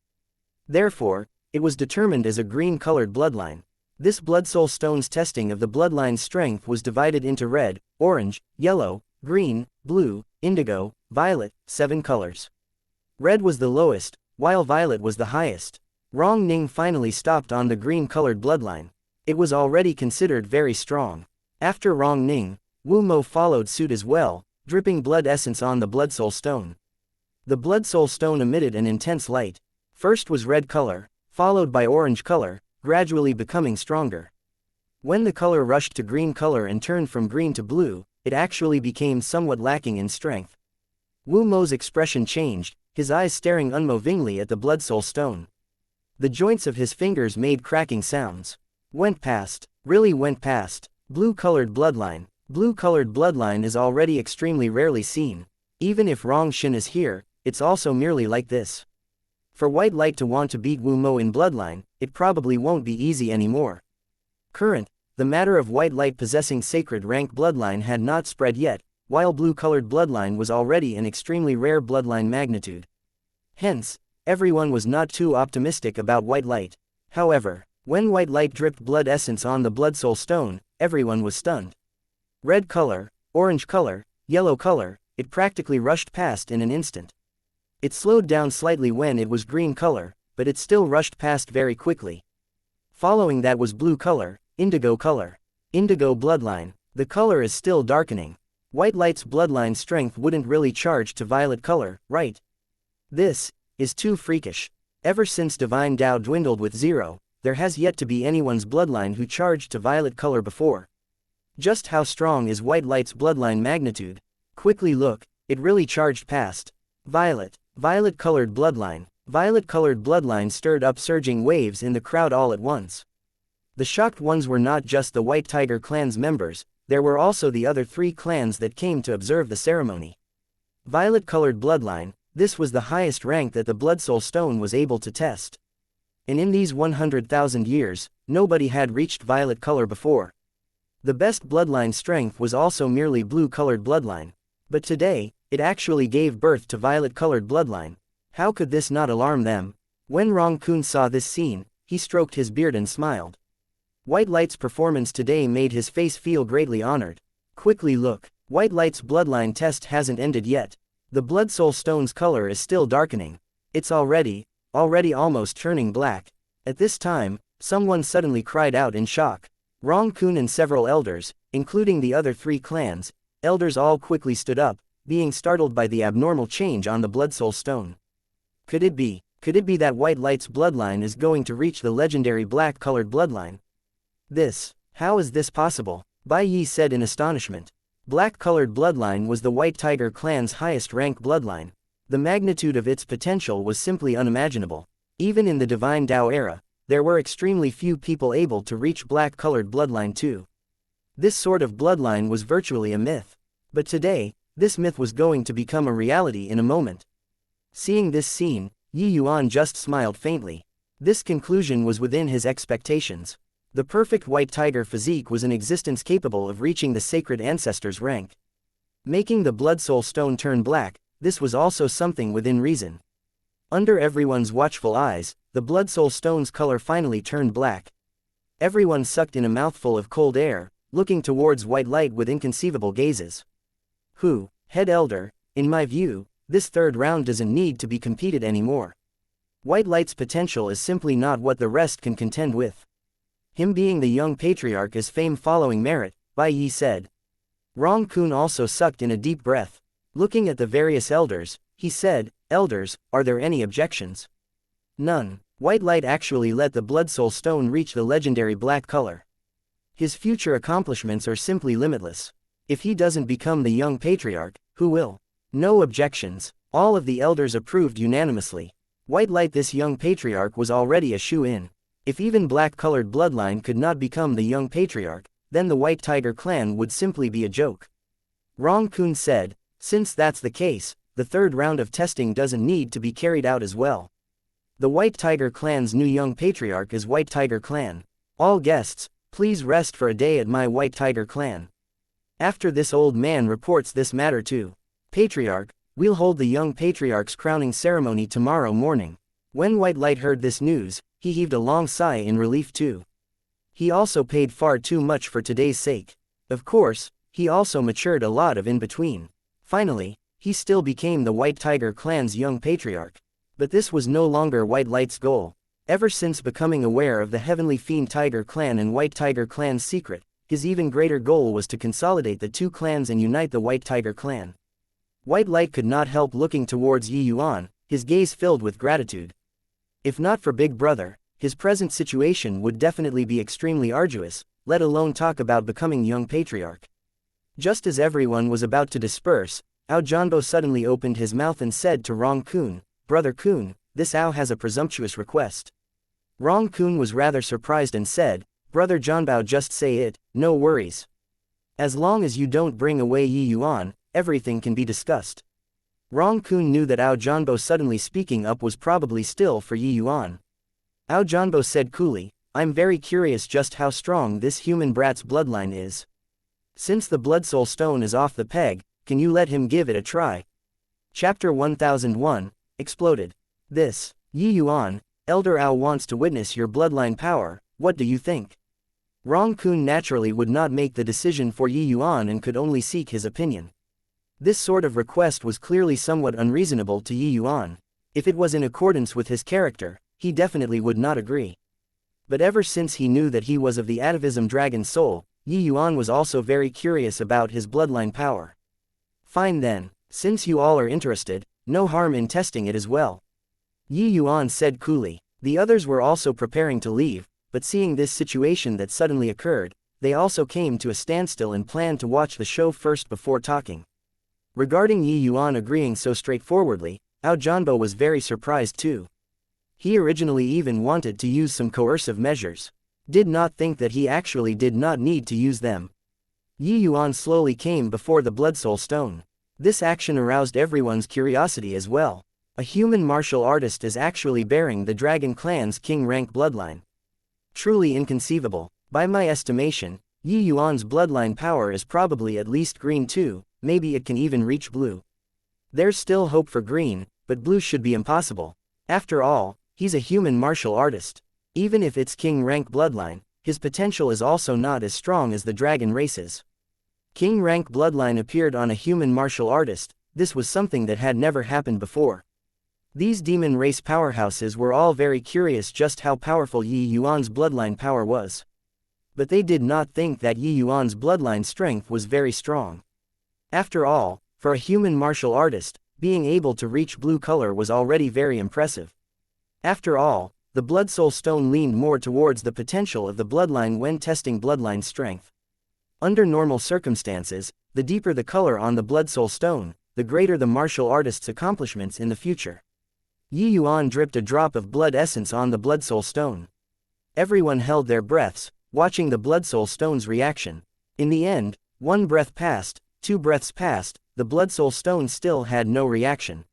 S1: Therefore, it was determined as a green-colored bloodline. This Blood Soul Stone's testing of the bloodline's strength was divided into red, orange, yellow, green, blue, indigo, violet, 7 colors. Red was the lowest, while violet was the highest. Rong Ning finally stopped on the green-colored bloodline. It was already considered very strong. After Rong Ning, Wu Mo followed suit as well, dripping blood essence on the Blood Soul Stone. The Blood Soul Stone emitted an intense light. First was red color, followed by orange color, gradually becoming stronger. When the color rushed to green color and turned from green to blue, it actually became somewhat lacking in strength. Wu Mo's expression changed, his eyes staring unmovingly at the Blood Soul Stone. The joints of his fingers made cracking sounds. Went past, really went past. Blue-colored bloodline. Blue-colored bloodline is already extremely rarely seen. Even if Rong Shin is here, it's also merely like this. For White Light to want to beat Wu Mo in bloodline, it probably won't be easy anymore. The matter of White Light possessing sacred rank bloodline had not spread yet, while blue-colored bloodline was already an extremely rare bloodline magnitude. Hence, everyone was not too optimistic about White Light. However, when White Light dripped blood essence on the Blood Soul Stone, everyone was stunned. Red color, orange color, yellow color, it practically rushed past in an instant. It slowed down slightly when it was green color, but it still rushed past very quickly. Following that was blue color, indigo color. Indigo bloodline. The color is still darkening. White Light's bloodline strength wouldn't really charge to violet color, right? This is too freakish. Ever since Divine Tao dwindled with 0, there has yet to be anyone's bloodline who charged to violet color before. Just how strong is White Light's bloodline magnitude? Quickly look, it really charged past. Violet. Violet-colored bloodline. Violet-colored bloodline stirred up surging waves in the crowd all at once. The shocked ones were not just the White Tiger clan's members, there were also the other 3 clans that came to observe the ceremony. Violet-colored bloodline, this was the highest rank that the Blood Soul Stone was able to test. And in these 100,000 years, nobody had reached violet color before. The best bloodline strength was also merely blue-colored bloodline. But today, it actually gave birth to violet-colored bloodline. How could this not alarm them? When Rong Kun saw this scene, he stroked his beard and smiled. White Light's performance today made his face feel greatly honored. Quickly look, White Light's bloodline test hasn't ended yet. The Blood Soul Stone's color is still darkening. It's already almost turning black. At this time, someone suddenly cried out in shock. Rong Kun and several elders, including the other 3 clans, elders all quickly stood up, being startled by the abnormal change on the Blood Soul Stone. Could it be that White Light's bloodline is going to reach the legendary black-colored bloodline? How is this possible? Bai Yi said in astonishment. Black-colored bloodline was the White Tiger clan's highest rank bloodline. The magnitude of its potential was simply unimaginable. Even in the Divine Tao era, there were extremely few people able to reach black-colored bloodline too. This sort of bloodline was virtually a myth. But today, this myth was going to become a reality in a moment. Seeing this scene, Yuan just smiled faintly. This conclusion was within his expectations. The perfect white tiger physique was an existence capable of reaching the sacred ancestor's rank. Making the blood soul stone turn black, this was also something within reason. Under everyone's watchful eyes, the blood soul stone's color finally turned black. Everyone sucked in a mouthful of cold air, looking towards white light with inconceivable gazes. Head elder, in my view, this third round doesn't need to be competed anymore. White light's potential is simply not what the rest can contend with. Him being the young patriarch is fame following merit, Bai Yi said. Rong Kun also sucked in a deep breath. Looking at the various elders, he said, Elders, are there any objections? None. White light actually let the blood soul stone reach the legendary black color. His future accomplishments are simply limitless. If he doesn't become the young patriarch, who will? No objections. All of the elders approved unanimously. White light, this young patriarch, was already a shoe-in. If even black-colored bloodline could not become the young patriarch, then the White Tiger clan would simply be a joke. Rong Kun said, since that's the case, the third round of testing doesn't need to be carried out as well. The White Tiger clan's new young patriarch is White Tiger clan. All guests, please rest for a day at my White Tiger clan. After this old man reports this matter to Patriarch, we'll hold the young patriarch's crowning ceremony tomorrow morning. When White Light heard this news, he heaved a long sigh in relief too. He also paid far too much for today's sake. Of course, he also matured a lot of in between. Finally, he still became the White Tiger clan's young patriarch. But this was no longer White Light's goal. Ever since becoming aware of the Heavenly Fiend Tiger clan and White Tiger clan's secret, his even greater goal was to consolidate the two clans and unite the White Tiger clan. White Light could not help looking towards Yuan, his gaze filled with gratitude. If not for Big Brother, his present situation would definitely be extremely arduous, let alone talk about becoming young patriarch. Just as everyone was about to disperse, Ao Janbo suddenly opened his mouth and said to Rong Kun, Brother Kun, this Ao has a presumptuous request. Rong Kun was rather surprised and said, Brother Janbao, just say it, no worries. As long as you don't bring away Yuan, everything can be discussed. Rong Kun knew that Ao Janbo suddenly speaking up was probably still for Yuan. Ao Janbo said coolly, I'm very curious just how strong this human brat's bloodline is. Since the blood soul stone is off the peg, can you let him give it a try? Chapter 1001, Exploded. This, Yuan, Elder Ao wants to witness your bloodline power, what do you think? Rong Kun naturally would not make the decision for Yuan and could only seek his opinion. This sort of request was clearly somewhat unreasonable to Yuan. If it was in accordance with his character, he definitely would not agree. But ever since he knew that he was of the atavism dragon soul, Yuan was also very curious about his bloodline power. Fine then, since you all are interested, no harm in testing it as well. Yuan said coolly. The others were also preparing to leave, but seeing this situation that suddenly occurred, they also came to a standstill and planned to watch the show first before talking. Regarding Yuan agreeing so straightforwardly, Ao Janbo was very surprised too. He originally even wanted to use some coercive measures. Did not think that he actually did not need to use them. Yuan slowly came before the blood soul stone. This action aroused everyone's curiosity as well. A human martial artist is actually bearing the Dragon Clan's king rank bloodline. Truly inconceivable. By my estimation, Yuan's bloodline power is probably at least green too, maybe it can even reach blue. There's still hope for green, but blue should be impossible. After all, he's a human martial artist. Even if it's king rank bloodline, his potential is also not as strong as the dragon races. King rank bloodline appeared on a human martial artist, this was something that had never happened before. These demon race powerhouses were all very curious just how powerful Yuan's bloodline power was. But they did not think that Yuan's bloodline strength was very strong. After all, for a human martial artist, being able to reach blue color was already very impressive. After all, the blood soul stone leaned more towards the potential of the bloodline when testing bloodline strength. Under normal circumstances, the deeper the color on the blood soul stone, the greater the martial artist's accomplishments in the future. Yuan dripped a drop of blood essence on the blood soul stone. Everyone held their breaths, watching the blood soul stone's reaction. In the end, one breath passed, 2 breaths passed, the blood soul stone still had no reaction.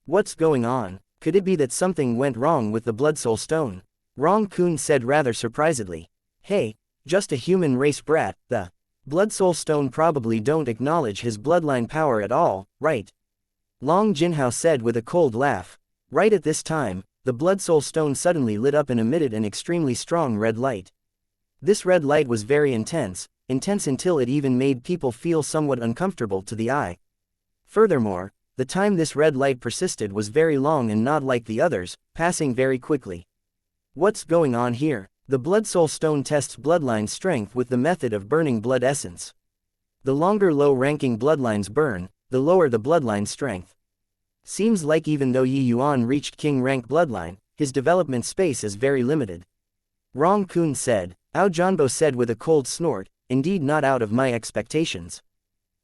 S1: What's going on? Could it be that something went wrong with the blood soul stone? Rong Kun said rather surprisedly. Hey, just a human race brat, the blood soul stone probably don't acknowledge his bloodline power at all, right? Long Jinhao said with a cold laugh. Right at this time, the blood soul stone suddenly lit up and emitted an extremely strong red light. This red light was very intense until it even made people feel somewhat uncomfortable to the eye. Furthermore, the time this red light persisted was very long and not like the others, passing very quickly. What's going on here? The blood soul stone tests bloodline strength with the method of burning blood essence. The longer low-ranking bloodlines burn, the lower the bloodline strength. Seems like even though Yi Yuan reached king rank bloodline, his development space is very limited. Rong Kun said. Ao Janbo said with a cold snort, indeed not out of my expectations.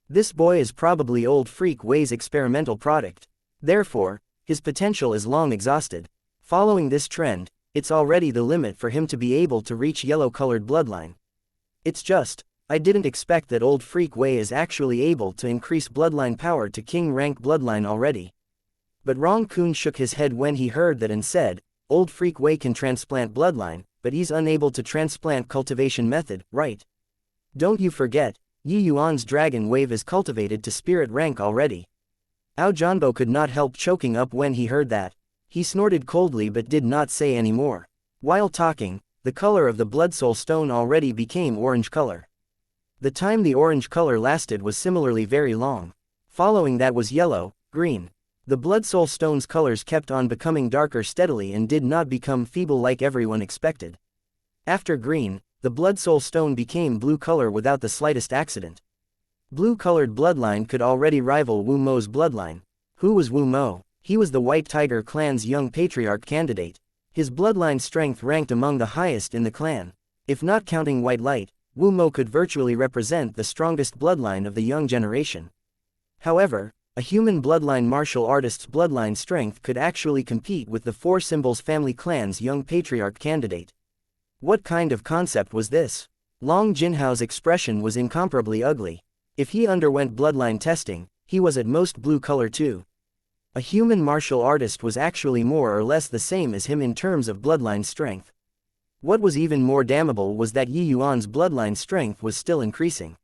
S1: This boy is probably old Freak Wei's experimental product. Therefore, his potential is long exhausted. Following this trend, it's already the limit for him to be able to reach yellow-colored bloodline. It's just, I didn't expect that old Freak Wei is actually able to increase bloodline power to king rank bloodline already. But Rong Kun shook his head when he heard that and said, old Freak Wei can transplant bloodline, but he's unable to transplant cultivation method, right? Don't you forget, Yi Yuan's dragon wave is cultivated to spirit rank already. Ao Janbo could not help choking up when he heard that. He snorted coldly but did not say any more. While talking, the color of the blood soul stone already became orange color. The time the orange color lasted was similarly very long. Following that was yellow, green. The blood soul stone's colors kept on becoming darker steadily and did not become feeble like everyone expected. After green, the blood soul stone became blue color without the slightest accident. Blue-colored bloodline could already rival Wu Mo's bloodline. Who was Wu Mo? He was the White Tiger clan's young patriarch candidate. His bloodline strength ranked among the highest in the clan. If not counting White Light, Wu Mo could virtually represent the strongest bloodline of the young generation. However, a human bloodline martial artist's bloodline strength could actually compete with the Four Symbols family clan's young patriarch candidate. What kind of concept was this? Long Jinhao's expression was incomparably ugly. If he underwent bloodline testing, he was at most blue color too. A human martial artist was actually more or less the same as him in terms of bloodline strength. What was even more damnable was that Yi Yuan's bloodline strength was still increasing.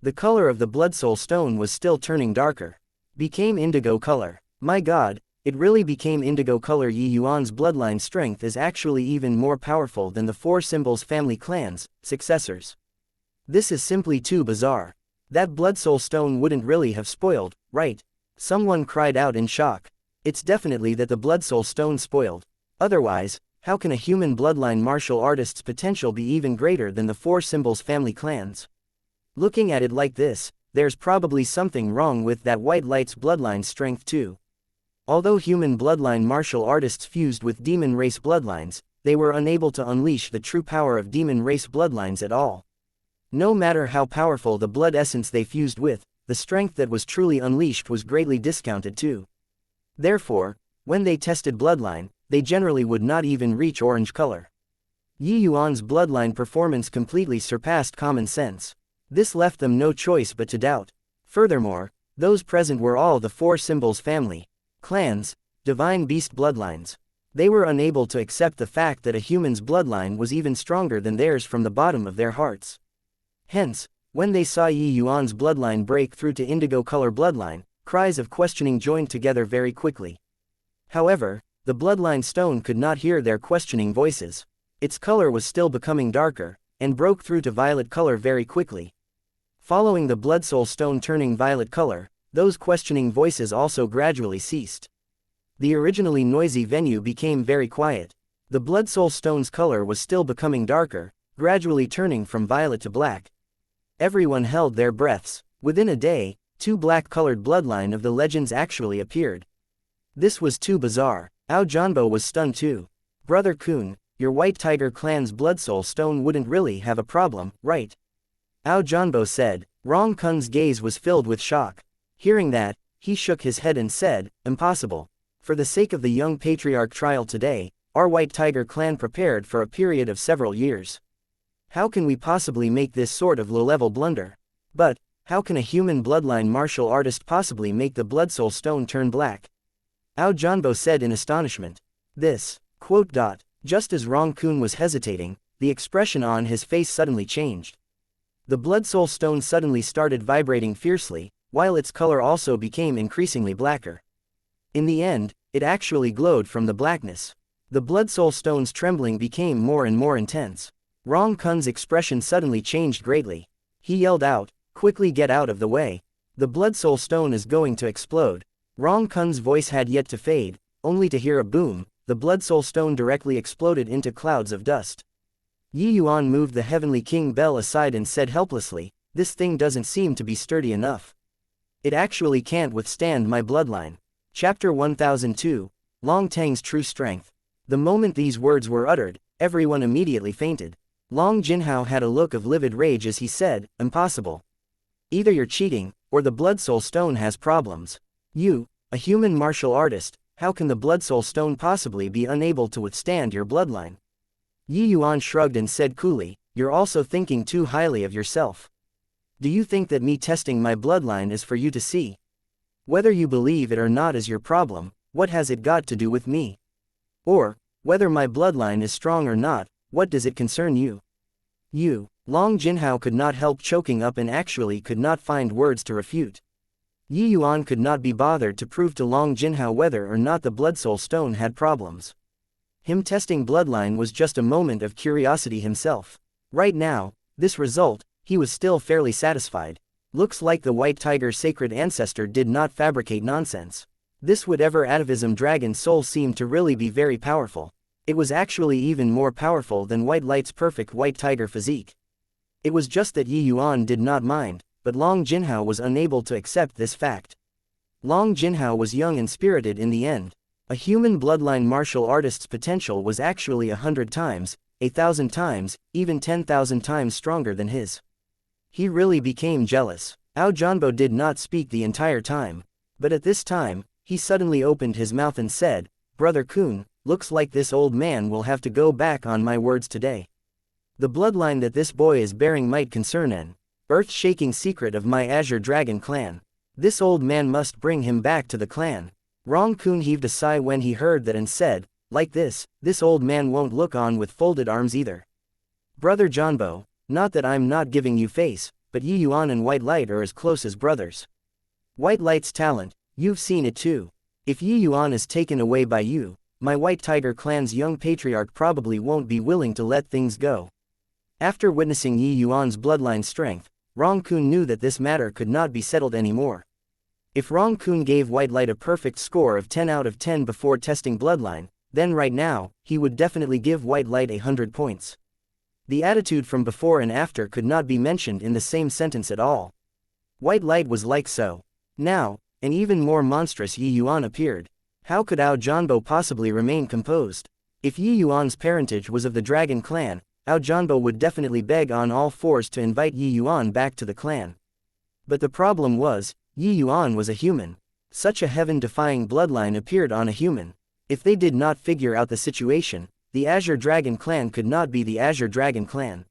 S1: The color of the blood soul stone was still turning darker. Became indigo color. My god, it really became indigo color. Yi Yuan's bloodline strength is actually even more powerful than the Four Symbols family clan's successors. This is simply too bizarre. That blood soul stone wouldn't really have spoiled, right? Someone cried out in shock. It's definitely that the blood soul stone spoiled. Otherwise, how can a human bloodline martial artist's potential be even greater than the Four Symbols family clans? Looking at it like this, there's probably something wrong with that White Light's bloodline strength too. Although human bloodline martial artists fused with demon race bloodlines, they were unable to unleash the true power of demon race bloodlines at all. No matter how powerful the blood essence they fused with, the strength that was truly unleashed was greatly discounted too. Therefore, when they tested bloodline, they generally would not even reach orange color. Yi Yuan's bloodline performance completely surpassed common sense. This left them no choice but to doubt. Furthermore, those present were all the Four Symbols family clans, divine beast bloodlines. They were unable to accept the fact that a human's bloodline was even stronger than theirs from the bottom of their hearts. Hence, when they saw Yi Yuan's bloodline break through to indigo color bloodline, cries of questioning joined together very quickly. However, the bloodline stone could not hear their questioning voices. Its color was still becoming darker, and broke through to violet color very quickly. Following the blood soul stone turning violet color, those questioning voices also gradually ceased. The originally noisy venue became very quiet. The blood soul stone's color was still becoming darker, gradually turning from violet to black. Everyone held their breaths. Within a day, 2 black-colored bloodline of the legends actually appeared. This was too bizarre. Ao Janbo was stunned too. Brother Kun, your White Tiger clan's blood soul stone wouldn't really have a problem, right? Ao Janbo said. Rong Kun's gaze was filled with shock. Hearing that, he shook his head and said, impossible. For the sake of the young patriarch trial today, our White Tiger clan prepared for a period of several years. How can we possibly make this sort of low-level blunder? But, How can a human bloodline martial artist possibly make the blood soul stone turn black? Ao Janbo said in astonishment. This, quote. Just as Rong Kun was hesitating, the expression on his face suddenly changed. The blood soul stone suddenly started vibrating fiercely, while its color also became increasingly blacker. In the end, it actually glowed from the blackness. The blood soul stone's trembling became more and more intense. Rong Kun's expression suddenly changed greatly. He yelled out, "Quickly get out of the way. The blood soul stone is going to explode." Rong Kun's voice had yet to fade, only to hear a boom. The blood soul stone directly exploded into clouds of dust. Yuan moved the Heavenly King bell aside and said helplessly, "This thing doesn't seem to be sturdy enough. It actually can't withstand my bloodline." Chapter 1002, Long Tang's True Strength. The moment these words were uttered, everyone immediately fainted. Long Jinhao had a look of livid rage as he said, "Impossible. Either you're cheating, or the blood soul stone has problems. You, a human martial artist, how can the blood soul stone possibly be unable to withstand your bloodline?" Yuan shrugged and said coolly, "You're also thinking too highly of yourself. Do you think that me testing my bloodline is for you to see? Whether you believe it or not is your problem. What has it got to do with me? Or, whether my bloodline is strong or not, what does it concern you?" Long Jinhao could not help choking up and actually could not find words to refute. Yuan could not be bothered to prove to Long Jinhao whether or not the blood soul stone had problems. Him testing bloodline was just a moment of curiosity himself. Right now, this result, he was still fairly satisfied. Looks like the white tiger sacred ancestor did not fabricate nonsense. This whatever atavism dragon soul seemed to really be very powerful. It was actually even more powerful than White Light's perfect white tiger physique. It was just that Yuan did not mind, but Long Jinhao was unable to accept this fact. Long Jinhao was young and spirited in the end. A human bloodline martial artist's potential was actually 100 times, 1,000 times, even 10,000 times stronger than his. He really became jealous. Ao Janbo did not speak the entire time. But at this time, he suddenly opened his mouth and said, "Brother Kun, looks like this old man will have to go back on my words today. The bloodline that this boy is bearing might concern an earth-shaking secret of my Azure Dragon clan. This old man must bring him back to the clan." Rong Kun heaved a sigh when he heard that and said, "Like this old man won't look on with folded arms either. Brother Janbo, not that I'm not giving you face, but Yuan and White Light are as close as brothers. White Light's talent, you've seen it too. If Yuan is taken away by you, my White Tiger clan's young patriarch probably won't be willing to let things go." After witnessing Yuan's bloodline strength, Rong Kun knew that this matter could not be settled anymore. If Rong Kun gave White Light a perfect score of 10 out of 10 before testing bloodline, then right now, he would definitely give White Light 100 points. The attitude from before and after could not be mentioned in the same sentence at all. White Light was like so. Now, an even more monstrous Yuan appeared. How could Ao Janbo possibly remain composed? If Yuan's parentage was of the Dragon clan, Ao Janbo would definitely beg on all fours to invite Yuan back to the clan. But the problem was, Yuan was a human. Such a heaven-defying bloodline appeared on a human. If they did not figure out the situation, the Azure Dragon clan could not be the Azure Dragon clan.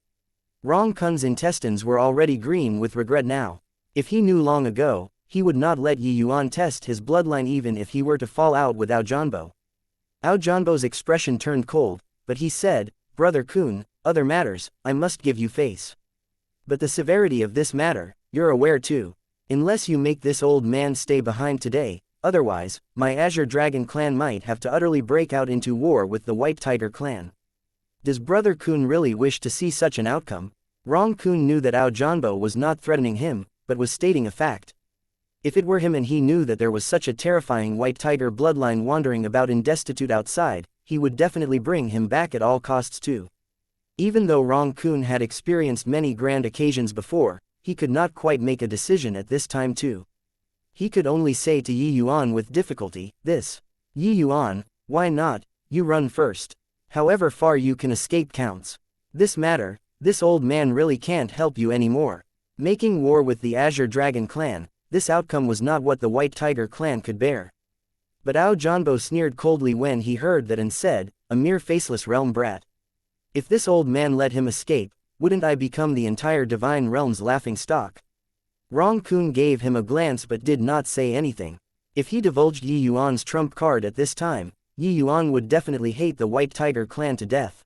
S1: Rong Kun's intestines were already green with regret now. If he knew long ago, he would not let Yuan test his bloodline even if he were to fall out with Ao Janbo. Ao Janbo's expression turned cold, but he said, "Brother Kun, other matters, I must give you face. But the severity of this matter, you're aware too. Unless you make this old man stay behind today, otherwise, my Azure Dragon clan might have to utterly break out into war with the White Tiger clan." Does Brother Kun really wish to see such an outcome? Rong Kun knew that Ao Janbo was not threatening him, but was stating a fact. If it were him and he knew that there was such a terrifying White Tiger bloodline wandering about in destitute outside, he would definitely bring him back at all costs too. Even though Rong Kun had experienced many grand occasions before, he could not quite make a decision at this time too. He could only say to Yuan with difficulty, "Yuan, why not, you run first. However far you can escape counts. This matter, this old man really can't help you anymore. Making war with the Azure Dragon clan, this outcome was not what the White Tiger clan could bear." But Ao Janbo sneered coldly when he heard that and said, "A mere faceless realm brat. If this old man let him escape, wouldn't I become the entire divine realm's laughing stock?" Rong Kun gave him a glance but did not say anything. If he divulged Yi Yuan's trump card at this time, Yi Yuan would definitely hate the White Tiger clan to death.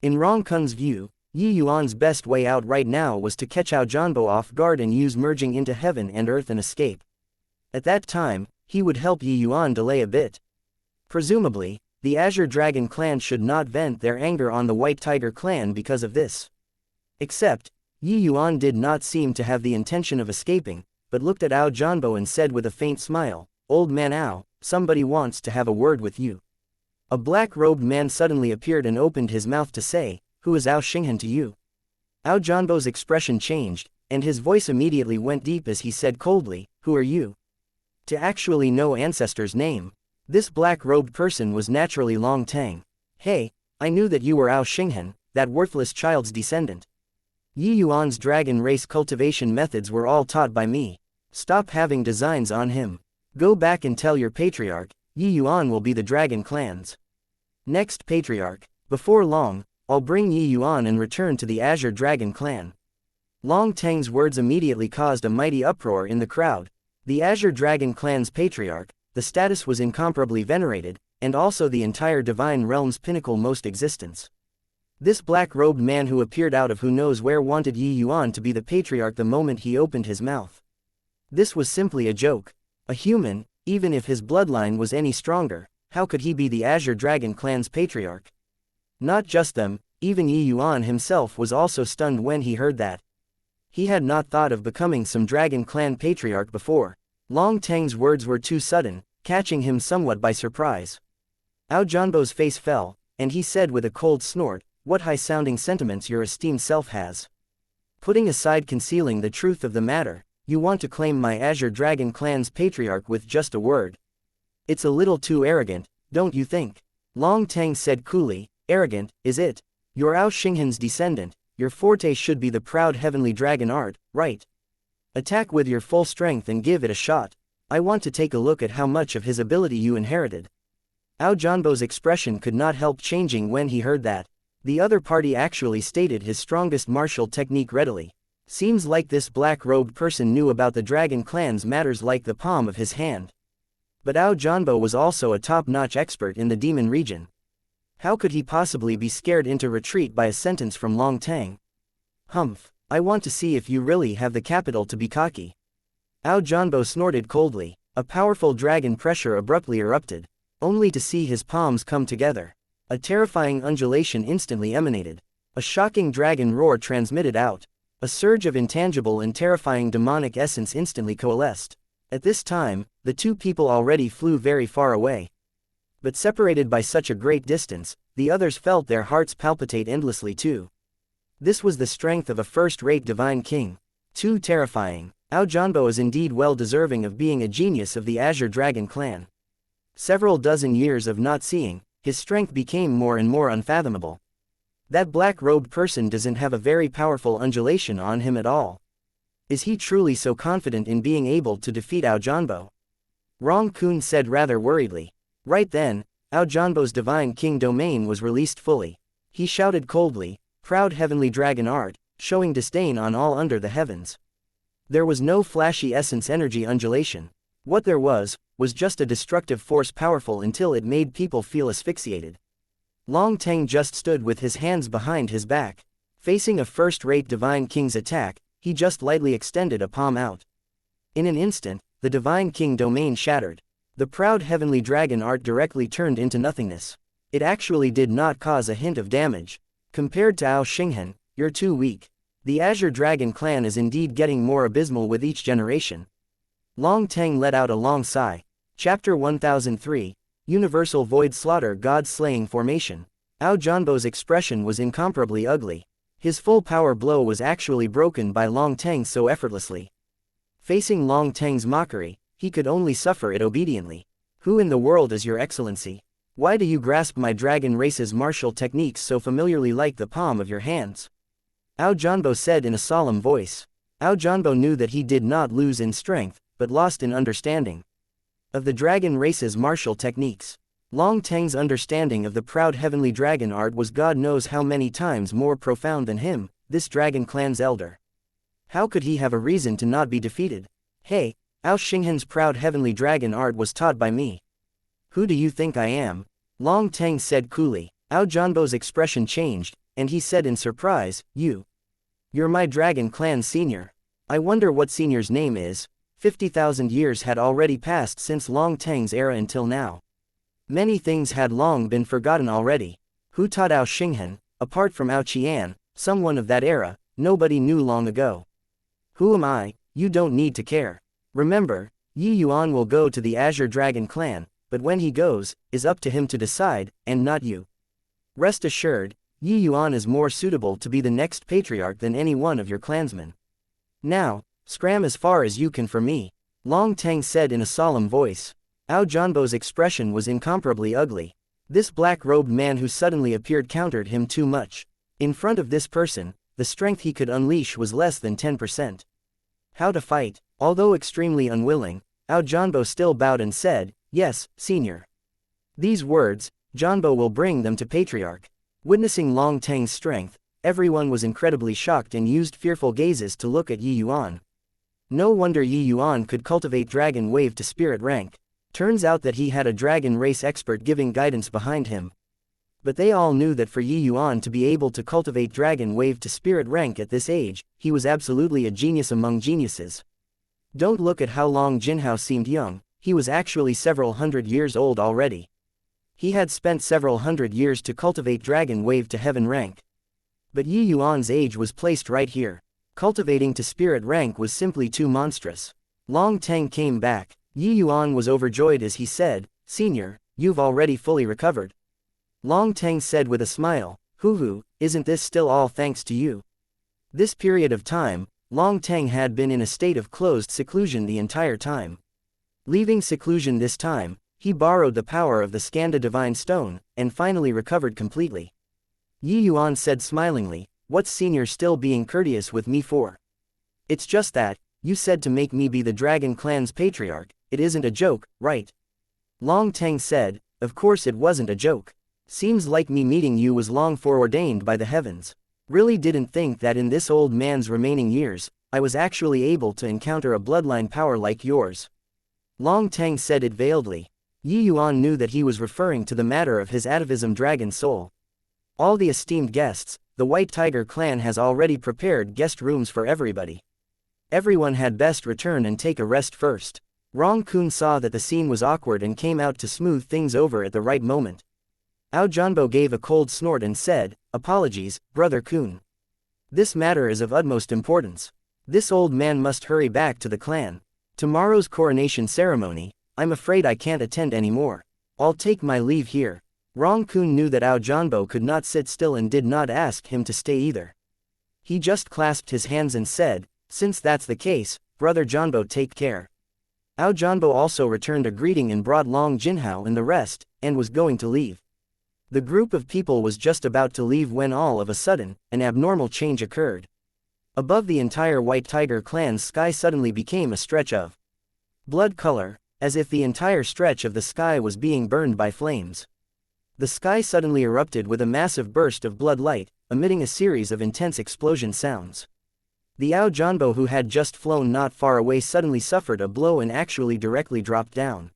S1: In Rong Kun's view, Yi Yuan's best way out right now was to catch Ao Janbo off guard and use merging into heaven and earth and escape. At that time, he would help Yi Yuan delay a bit. Presumably, the Azure Dragon clan should not vent their anger on the White Tiger clan because of this. Except, Yi Yuan did not seem to have the intention of escaping, but looked at Ao Janbo and said with a faint smile, "Old man Ao, somebody wants to have a word with you." A black-robed man suddenly appeared and opened his mouth to say, "Who is Ao Xinghan to you?" Ao Janbo's expression changed, and his voice immediately went deep as he said coldly, "Who are you?" To actually know ancestor's name. This black-robed person was naturally Long Tang. "Hey, I knew that you were Ao Xinghan, that worthless child's descendant. Yi Yuan's dragon race cultivation methods were all taught by me. Stop having designs on him. Go back and tell your patriarch, Yi Yuan will be the dragon clan's next patriarch. Before long, I'll bring Yi Yuan and return to the Azure Dragon clan." Long Tang's words immediately caused a mighty uproar in the crowd. The Azure Dragon clan's patriarch, the status was incomparably venerated, and also the entire divine realm's pinnacle most existence. This black-robed man who appeared out of who knows where wanted Yi Yuan to be the patriarch the moment he opened his mouth. This was simply a joke. A human, even if his bloodline was any stronger, how could he be the Azure Dragon clan's patriarch? Not just them, even Yi Yuan himself was also stunned when he heard that. He had not thought of becoming some dragon clan patriarch before. Long Tang's words were too sudden, catching him somewhat by surprise. Ao Janbo's face fell, and he said with a cold snort, "What high-sounding sentiments your esteemed self has. Putting aside concealing the truth of the matter, you want to claim my Azure Dragon clan's patriarch with just a word. It's a little too arrogant, don't you think?" Long Tang said coolly, "Arrogant, is it? You're Ao Xinghan's descendant, your forte should be the proud heavenly dragon art, right? Attack with your full strength and give it a shot. I want to take a look at how much of his ability you inherited." Ao Janbo's expression could not help changing when he heard that. The other party actually stated his strongest martial technique readily. Seems like this black-robed person knew about the dragon clan's matters like the palm of his hand. But Ao Janbo was also a top-notch expert in the demon region. How could he possibly be scared into retreat by a sentence from Long Tang? "Humph, I want to see if you really have the capital to be cocky." Ao Janbo snorted coldly. A powerful dragon pressure abruptly erupted, only to see his palms come together. A terrifying undulation instantly emanated. A shocking dragon roar transmitted out. A surge of intangible and terrifying demonic essence instantly coalesced. At this time, the two people already flew very far away. But separated by such a great distance, the others felt their hearts palpitate endlessly too. This was the strength of a first-rate divine king. Too terrifying. Ao Janbo is indeed well deserving of being a genius of the Azure Dragon clan. Several dozen years of not seeing, his strength became more and more unfathomable. That black-robed person doesn't have a very powerful undulation on him at all. Is he truly so confident in being able to defeat Ao Janbo? Rong Kun said rather worriedly. Right then, Ao Janbo's divine king domain was released fully. He shouted coldly, "Proud heavenly dragon art," showing disdain on all under the heavens. There was no flashy essence energy undulation. What there was just a destructive force powerful until it made people feel asphyxiated. Long Tang just stood with his hands behind his back. Facing a first-rate divine king's attack, he just lightly extended a palm out. In an instant, the divine king domain shattered. The proud heavenly dragon art directly turned into nothingness. It actually did not cause a hint of damage. Compared to Ao Xinghan, you're too weak. The Azure Dragon clan is indeed getting more abysmal with each generation. Long Tang let out a long sigh. Chapter 1003, Universal Void Slaughter God-Slaying Formation. Ao Janbo's expression was incomparably ugly. His full power blow was actually broken by Long Tang so effortlessly. Facing Long Tang's mockery, he could only suffer it obediently. "Who in the world is your excellency? Why do you grasp my dragon race's martial techniques so familiarly like the palm of your hands?" Ao Janbo said in a solemn voice. Ao Janbo knew that he did not lose in strength, but lost in understanding of the dragon race's martial techniques. Long Tang's understanding of the proud heavenly dragon art was God knows how many times more profound than him, this dragon clan's elder. How could he have a reason to not be defeated? Hey, Ao Xinghan's proud heavenly dragon art was taught by me. Who do you think I am? Long Teng said coolly. Ao Janbo's expression changed, and he said in surprise, You're my dragon clan senior. I wonder what senior's name is. 50,000 years had already passed since Long Teng's era until now. Many things had long been forgotten already. Who taught Ao Xinghan, apart from Ao Qian, someone of that era, nobody knew long ago. Who am I? You don't need to care. Remember, Yi Yuan will go to the Azure Dragon clan, but when he goes, is up to him to decide, and not you. Rest assured, Yi Yuan is more suitable to be the next patriarch than any one of your clansmen. Now, scram as far as you can for me, Long Teng said in a solemn voice. Ao Janbo's expression was incomparably ugly. This black-robed man who suddenly appeared countered him too much. In front of this person, the strength he could unleash was less than 10%. How to fight? Although extremely unwilling, Ao Janbo still bowed and said, Yes, senior. These words, Janbo will bring them to Patriarch. Witnessing Long Teng's strength, everyone was incredibly shocked and used fearful gazes to look at Yi Yuan. No wonder Yi Yuan could cultivate Dragon Wave to spirit rank. Turns out that he had a dragon race expert giving guidance behind him. But they all knew that for Yi Yuan to be able to cultivate Dragon Wave to spirit rank at this age, he was absolutely a genius among geniuses. Don't look at how long Jinhao seemed young, he was actually several hundred years old already. He had spent several hundred years to cultivate Dragon Wave to heaven rank. But Yi Yuan's age was placed right here. Cultivating to spirit rank was simply too monstrous. Long Teng came back. Yi Yuan was overjoyed as he said, Senior, you've already fully recovered. Long Teng said with a smile, Hoo, isn't this still all thanks to you? This period of time, Long Teng had been in a state of closed seclusion the entire time. Leaving seclusion this time, he borrowed the power of the Skanda Divine Stone, and finally recovered completely. Yi Yuan said smilingly, What's senior still being courteous with me for? It's just that, you said to make me be the Dragon Clan's patriarch, it isn't a joke, right? Long Teng said, Of course it wasn't a joke. Seems like me meeting you was long foreordained by the heavens. Really didn't think that in this old man's remaining years, I was actually able to encounter a bloodline power like yours. Long Teng said it veiledly. Yi Yuan knew that he was referring to the matter of his atavism dragon soul. All the esteemed guests, the White Tiger clan has already prepared guest rooms for everybody. Everyone had best return and take a rest first. Rong Kun saw that the scene was awkward and came out to smooth things over at the right moment. Ao Janbo gave a cold snort and said, Apologies, Brother Kun. This matter is of utmost importance. This old man must hurry back to the clan. Tomorrow's coronation ceremony, I'm afraid I can't attend anymore. I'll take my leave here. Rong Kun knew that Ao Janbo could not sit still and did not ask him to stay either. He just clasped his hands and said, Since that's the case, Brother Janbo, take care. Ao Janbo also returned a greeting and brought Long Jinhao and the rest, and was going to leave. The group of people was just about to leave when all of a sudden, an abnormal change occurred. Above the entire White Tiger clan's sky suddenly became a stretch of blood color, as if the entire stretch of the sky was being burned by flames. The sky suddenly erupted with a massive burst of blood light, emitting a series of intense explosion sounds. The Ao Janbo who had just flown not far away suddenly suffered a blow and actually directly dropped down.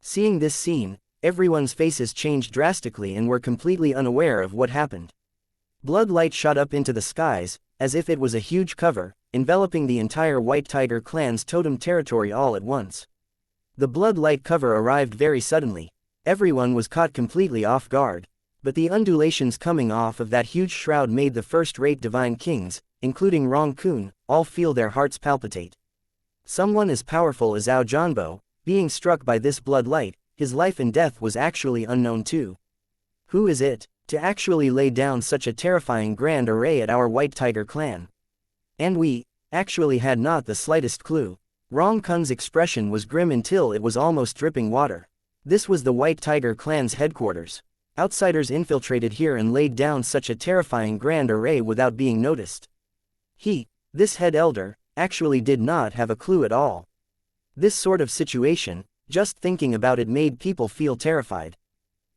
S1: Seeing this scene, everyone's faces changed drastically and were completely unaware of what happened. Blood light shot up into the skies, as if it was a huge cover, enveloping the entire White Tiger clan's totem territory all at once. The blood light cover arrived very suddenly. Everyone was caught completely off guard. But the undulations coming off of that huge shroud made the first-rate Divine Kings, including Rong Kun, all feel their hearts palpitate. Someone as powerful as Ao Janbo, being struck by this blood light, his life and death was actually unknown too. Who is it, to actually lay down such a terrifying grand array at our White Tiger clan? And we, actually had not the slightest clue. Rong Kun's expression was grim until it was almost dripping water. This was the White Tiger clan's headquarters. Outsiders infiltrated here and laid down such a terrifying grand array without being noticed. This head elder, actually did not have a clue at all. This sort of situation, just thinking about it made people feel terrified.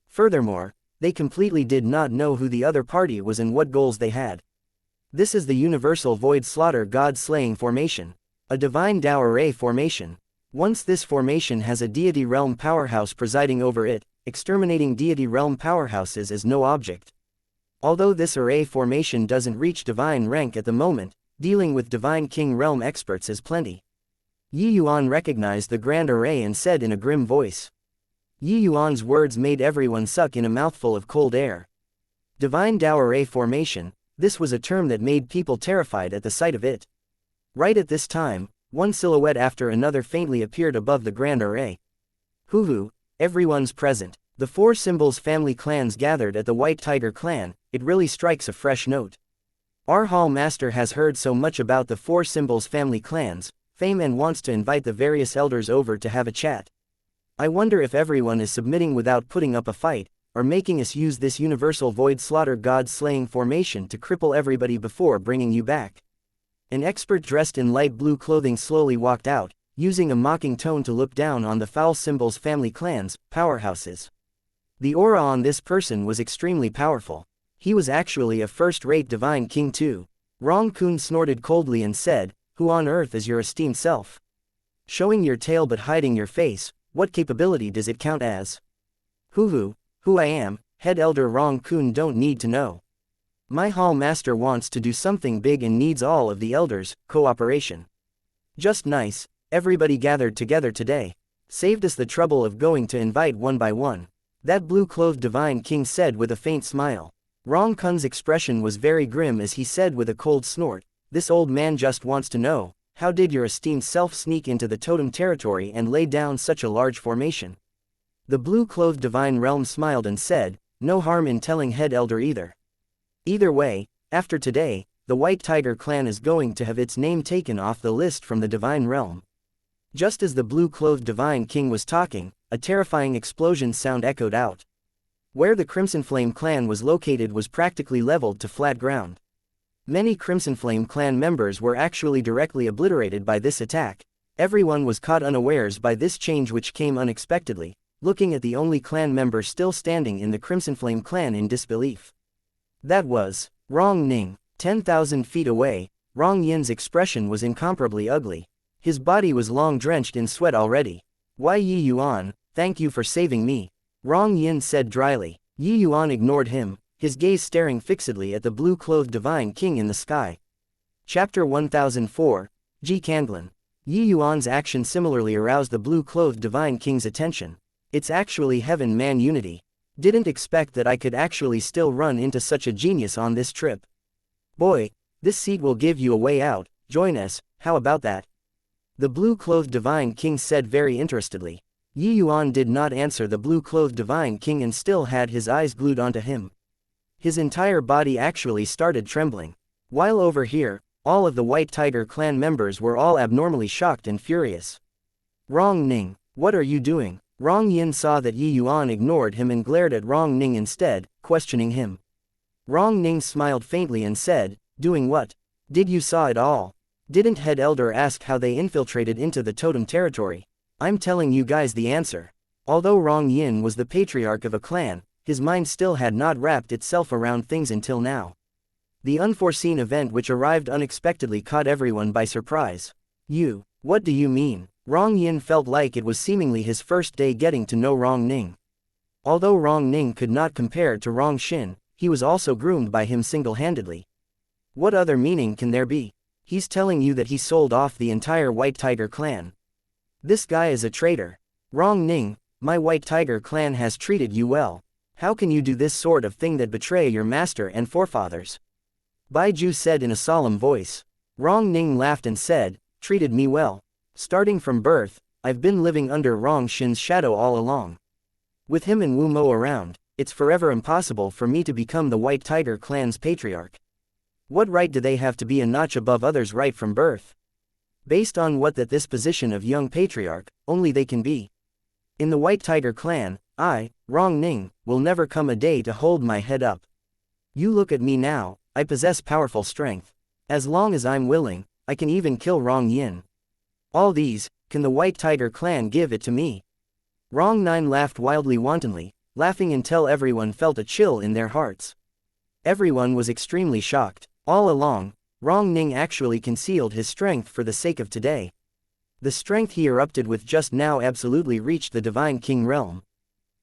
S1: Furthermore, they completely did not know who the other party was and what goals they had. This is the universal void slaughter god slaying formation. A divine Tao array formation. Once this formation has a deity realm powerhouse presiding over it, exterminating deity realm powerhouses is no object. Although this array formation doesn't reach divine rank at the moment, dealing with divine king realm experts is plenty. Yi Yuan recognized the grand array and said in a grim voice. Yi Yuan's words made everyone suck in a mouthful of cold air. Divine Tao array formation, this was a term that made people terrified at the sight of it. Right at this time, one silhouette after another faintly appeared above the grand array. Hoo-hoo, everyone's present. The four symbols family clans gathered at the White Tiger clan, it really strikes a fresh note. Our hall master has heard so much about the four symbols family clans, fame and wants to invite the various elders over to have a chat. I wonder if everyone is submitting without putting up a fight, or making us use this universal void slaughter god slaying formation to cripple everybody before bringing you back. An expert dressed in light blue clothing slowly walked out, using a mocking tone to look down on the foul symbols family clans, powerhouses. The aura on this person was extremely powerful. He was actually a first-rate divine king too. Rong Kun snorted coldly and said, "Who on earth is your esteemed self? Showing your tail but hiding your face, what capability does it count as?" "Hoo-hoo, who I am, head elder Rong Kun don't need to know. My hall master wants to do something big and needs all of the elders' cooperation." "Just nice, everybody gathered together today. Saved us the trouble of going to invite one by one," that blue-clothed divine king said with a faint smile. Rong Kun's expression was very grim as he said with a cold snort, "This old man just wants to know, how did your esteemed self sneak into the totem territory and lay down such a large formation?" The blue-clothed divine realm smiled and said, "No harm in telling head elder either. Either way, after today, the White Tiger clan is going to have its name taken off the list from the divine realm." Just as the blue-clothed divine king was talking, a terrifying explosion sound echoed out. Where the Crimson Flame clan was located was practically leveled to flat ground. Many Crimson Flame clan members were actually directly obliterated by this attack. Everyone was caught unawares by this change which came unexpectedly, looking at the only clan member still standing in the Crimson Flame clan in disbelief. That was Rong Ning. 10,000 feet away, Rong Yin's expression was incomparably ugly. His body was long drenched in sweat already. "Why Yi Yuan, thank you for saving me," Rong Yin said dryly. Yi Yuan ignored him, his gaze staring fixedly at the blue-clothed divine king in the sky. Chapter 1004, Ji Kanglin. Yi Yuan's action similarly aroused the blue-clothed divine king's attention. "It's actually heaven man unity. Didn't expect that I could actually still run into such a genius on this trip. Boy, this seat will give you a way out, join us, how about that?" The blue-clothed divine king said very interestedly. Yi Yuan did not answer the blue-clothed divine king and still had his eyes glued onto him. His entire body actually started trembling. While over here, all of the White Tiger clan members were all abnormally shocked and furious. "Rong Ning, what are you doing?" Rong Yin saw that Yi Yuan ignored him and glared at Rong Ning instead, questioning him. Rong Ning smiled faintly and said, "Doing what? Did you saw it all? Didn't head elder ask how they infiltrated into the totem territory? I'm telling you guys the answer." Although Rong Yin was the patriarch of a clan, his mind still had not wrapped itself around things until now. The unforeseen event which arrived unexpectedly caught everyone by surprise. What do you mean?" Rong Yin felt like it was seemingly his first day getting to know Rong Ning. Although Rong Ning could not compare to Rong Xin, he was also groomed by him single-handedly. What other meaning can there be? He's telling you that he sold off the entire White Tiger clan. This guy is a traitor. Rong Ning, my White Tiger clan has treated you well. How can you do this sort of thing that betray your master and forefathers?" Bai Ju said in a solemn voice. Rong Ning laughed and said, "Treated me well. Starting from birth, I've been living under Rong Xin's shadow all along. With him and Wu Mo around, it's forever impossible for me to become the White Tiger clan's patriarch. What right do they have to be a notch above others right from birth? Based on what that this position of young patriarch, only they can be. In the White Tiger clan, I, Rong Ning, will never come a day to hold my head up. You look at me now, I possess powerful strength. As long as I'm willing, I can even kill Rong Yin. All these, can the White Tiger clan give it to me?" Rong Nine laughed wildly wantonly, laughing until everyone felt a chill in their hearts. Everyone was extremely shocked. All along, Rong Ning actually concealed his strength for the sake of today. The strength he erupted with just now absolutely reached the Divine King realm.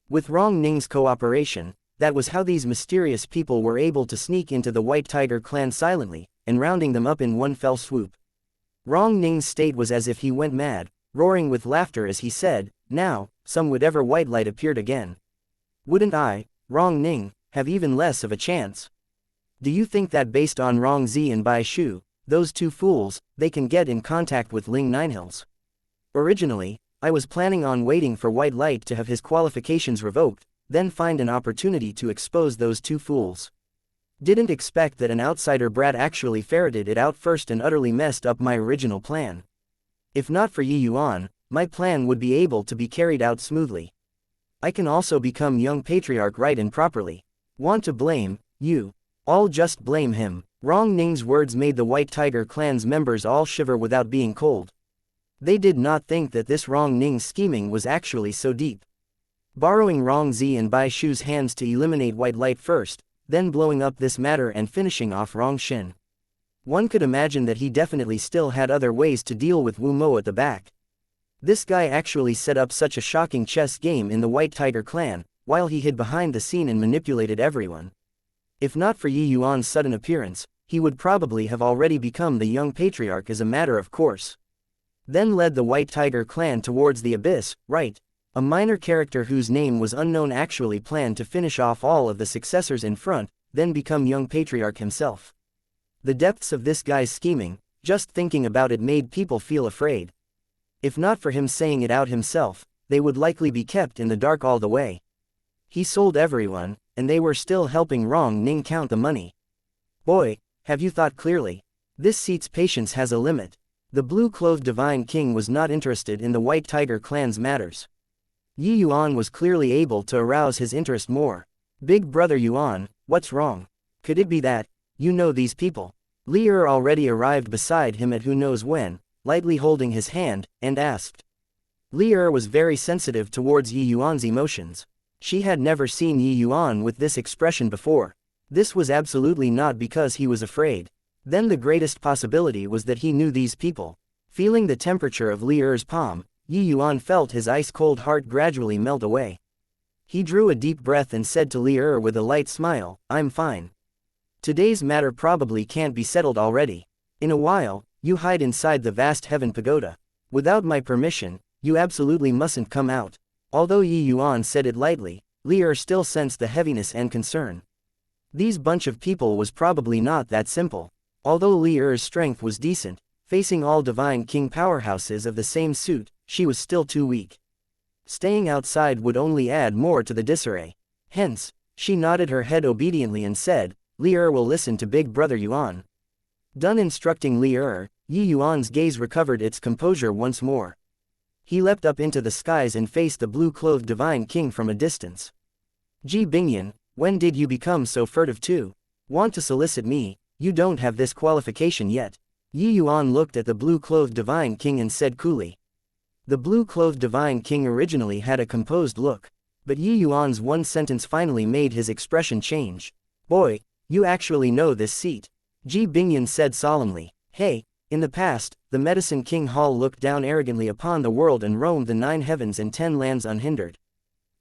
S1: With Rong Ning's cooperation, that was how these mysterious people were able to sneak into the White Tiger clan silently, and rounding them up in one fell swoop. Rong Ning's state was as if he went mad, roaring with laughter as he said, "Now, some whatever white light appeared again. Wouldn't I, Rong Ning, have even less of a chance? Do you think that based on Rong Zi and Bai Shu, those two fools, they can get in contact with Ling Ninehills? Originally, I was planning on waiting for White Light to have his qualifications revoked, then find an opportunity to expose those two fools. Didn't expect that an outsider brat actually ferreted it out first and utterly messed up my original plan. If not for Yi Yuan, my plan would be able to be carried out smoothly. I can also become young patriarch right and properly. Want to blame, you? All just blame him." Rong Ning's words made the White Tiger clan's members all shiver without being cold. They did not think that this Rong Ning's scheming was actually so deep. Borrowing Rong Zi and Bai Shu's hands to eliminate White Light first, then blowing up this matter and finishing off Rong Shin. One could imagine that he definitely still had other ways to deal with Wu Mo at the back. This guy actually set up such a shocking chess game in the White Tiger clan, while he hid behind the scene and manipulated everyone. If not for Yi Yuan's sudden appearance, he would probably have already become the young patriarch as a matter of course. Then led the White Tiger clan towards the abyss, right? A minor character whose name was unknown actually planned to finish off all of the successors in front, then become young patriarch himself. The depths of this guy's scheming, just thinking about it made people feel afraid. If not for him saying it out himself, they would likely be kept in the dark all the way. He sold everyone, and they were still helping Rong Ning count the money. Boy, have you thought clearly? This seat's patience has a limit. The blue-clothed Divine King was not interested in the White Tiger clan's matters. Yi Yuan was clearly able to arouse his interest more. Big brother Yuan, what's wrong? Could it be that, you know these people? Li Er already arrived beside him at who knows when, lightly holding his hand, and asked. Li Er was very sensitive towards Yi Yuan's emotions. She had never seen Yi Yuan with this expression before. This was absolutely not because he was afraid. Then the greatest possibility was that he knew these people. Feeling the temperature of Li Er's palm, Yi Yuan felt his ice-cold heart gradually melt away. He drew a deep breath and said to Li Er with a light smile, "I'm fine. Today's matter probably can't be settled already. In a while, you hide inside the vast heaven pagoda. Without my permission, you absolutely mustn't come out." Although Yi Yuan said it lightly, Li Er still sensed the heaviness and concern. These bunch of people was probably not that simple. Although Li Er's strength was decent, facing all Divine King powerhouses of the same suit, she was still too weak. Staying outside would only add more to the disarray. Hence, she nodded her head obediently and said, "Li Er will listen to Big Brother Yuan." Done instructing Li Er, Yi Yuan's gaze recovered its composure once more. He leapt up into the skies and faced the blue-clothed Divine King from a distance. "Ji Bingyan, when did you become so furtive too? Want to solicit me? You don't have this qualification yet." Yi Yuan looked at the blue-clothed Divine King and said coolly. The blue-clothed Divine King originally had a composed look, but Yi Yuan's one sentence finally made his expression change. "Boy, you actually know this seat," Ji Bingyan said solemnly. "Hey, in the past, the Medicine King Hall looked down arrogantly upon the world and roamed the 9 heavens and 10 lands unhindered.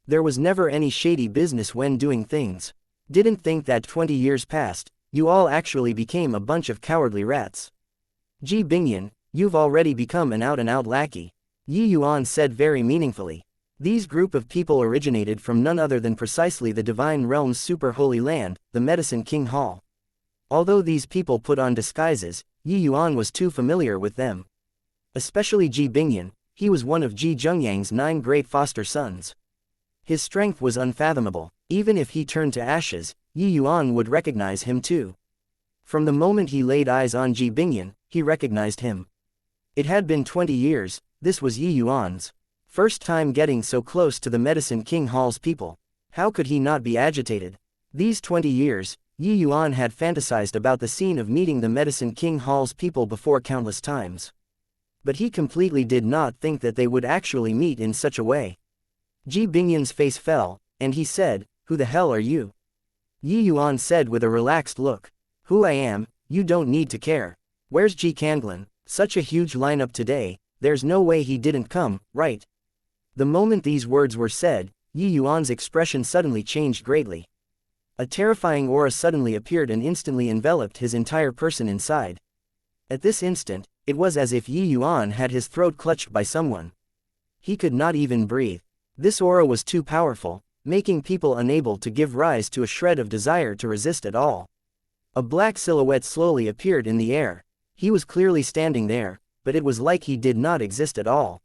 S1: There was never any shady business when doing things. Didn't think that 20 years passed, you all actually became a bunch of cowardly rats. Ji Bingyan, you've already become an out-and-out lackey," Yi Yuan said very meaningfully. These group of people originated from none other than precisely the Divine Realm's super holy land, the Medicine King Hall. Although these people put on disguises, Yi Yuan was too familiar with them. Especially Ji Bingyan, he was one of Ji Zhengyang's 9 great foster sons. His strength was unfathomable. Even if he turned to ashes, Yi Yuan would recognize him too. From the moment he laid eyes on Ji Bingyan, he recognized him. It had been 20 years, this was Yi Yuan's first time getting so close to the Medicine King Hall's people. How could he not be agitated? These 20 years, Yi Yuan had fantasized about the scene of meeting the Medicine King Hall's people before countless times. But he completely did not think that they would actually meet in such a way. Ji Bingyan's face fell, and he said, "Who the hell are you?" Yi Yuan said with a relaxed look. "Who I am, You don't need to care. Where's Ji Canglin? Such a huge lineup today, there's no way he didn't come, right? The moment these words were said, Yi Yuan's expression suddenly changed greatly. A terrifying aura suddenly appeared and instantly enveloped his entire person inside. At this instant, it was as if Yi Yuan had his throat clutched by someone. He could not even breathe. This aura was too powerful, making people unable to give rise to a shred of desire to resist at all. A black silhouette slowly appeared in the air. He was clearly standing there, but it was like he did not exist at all.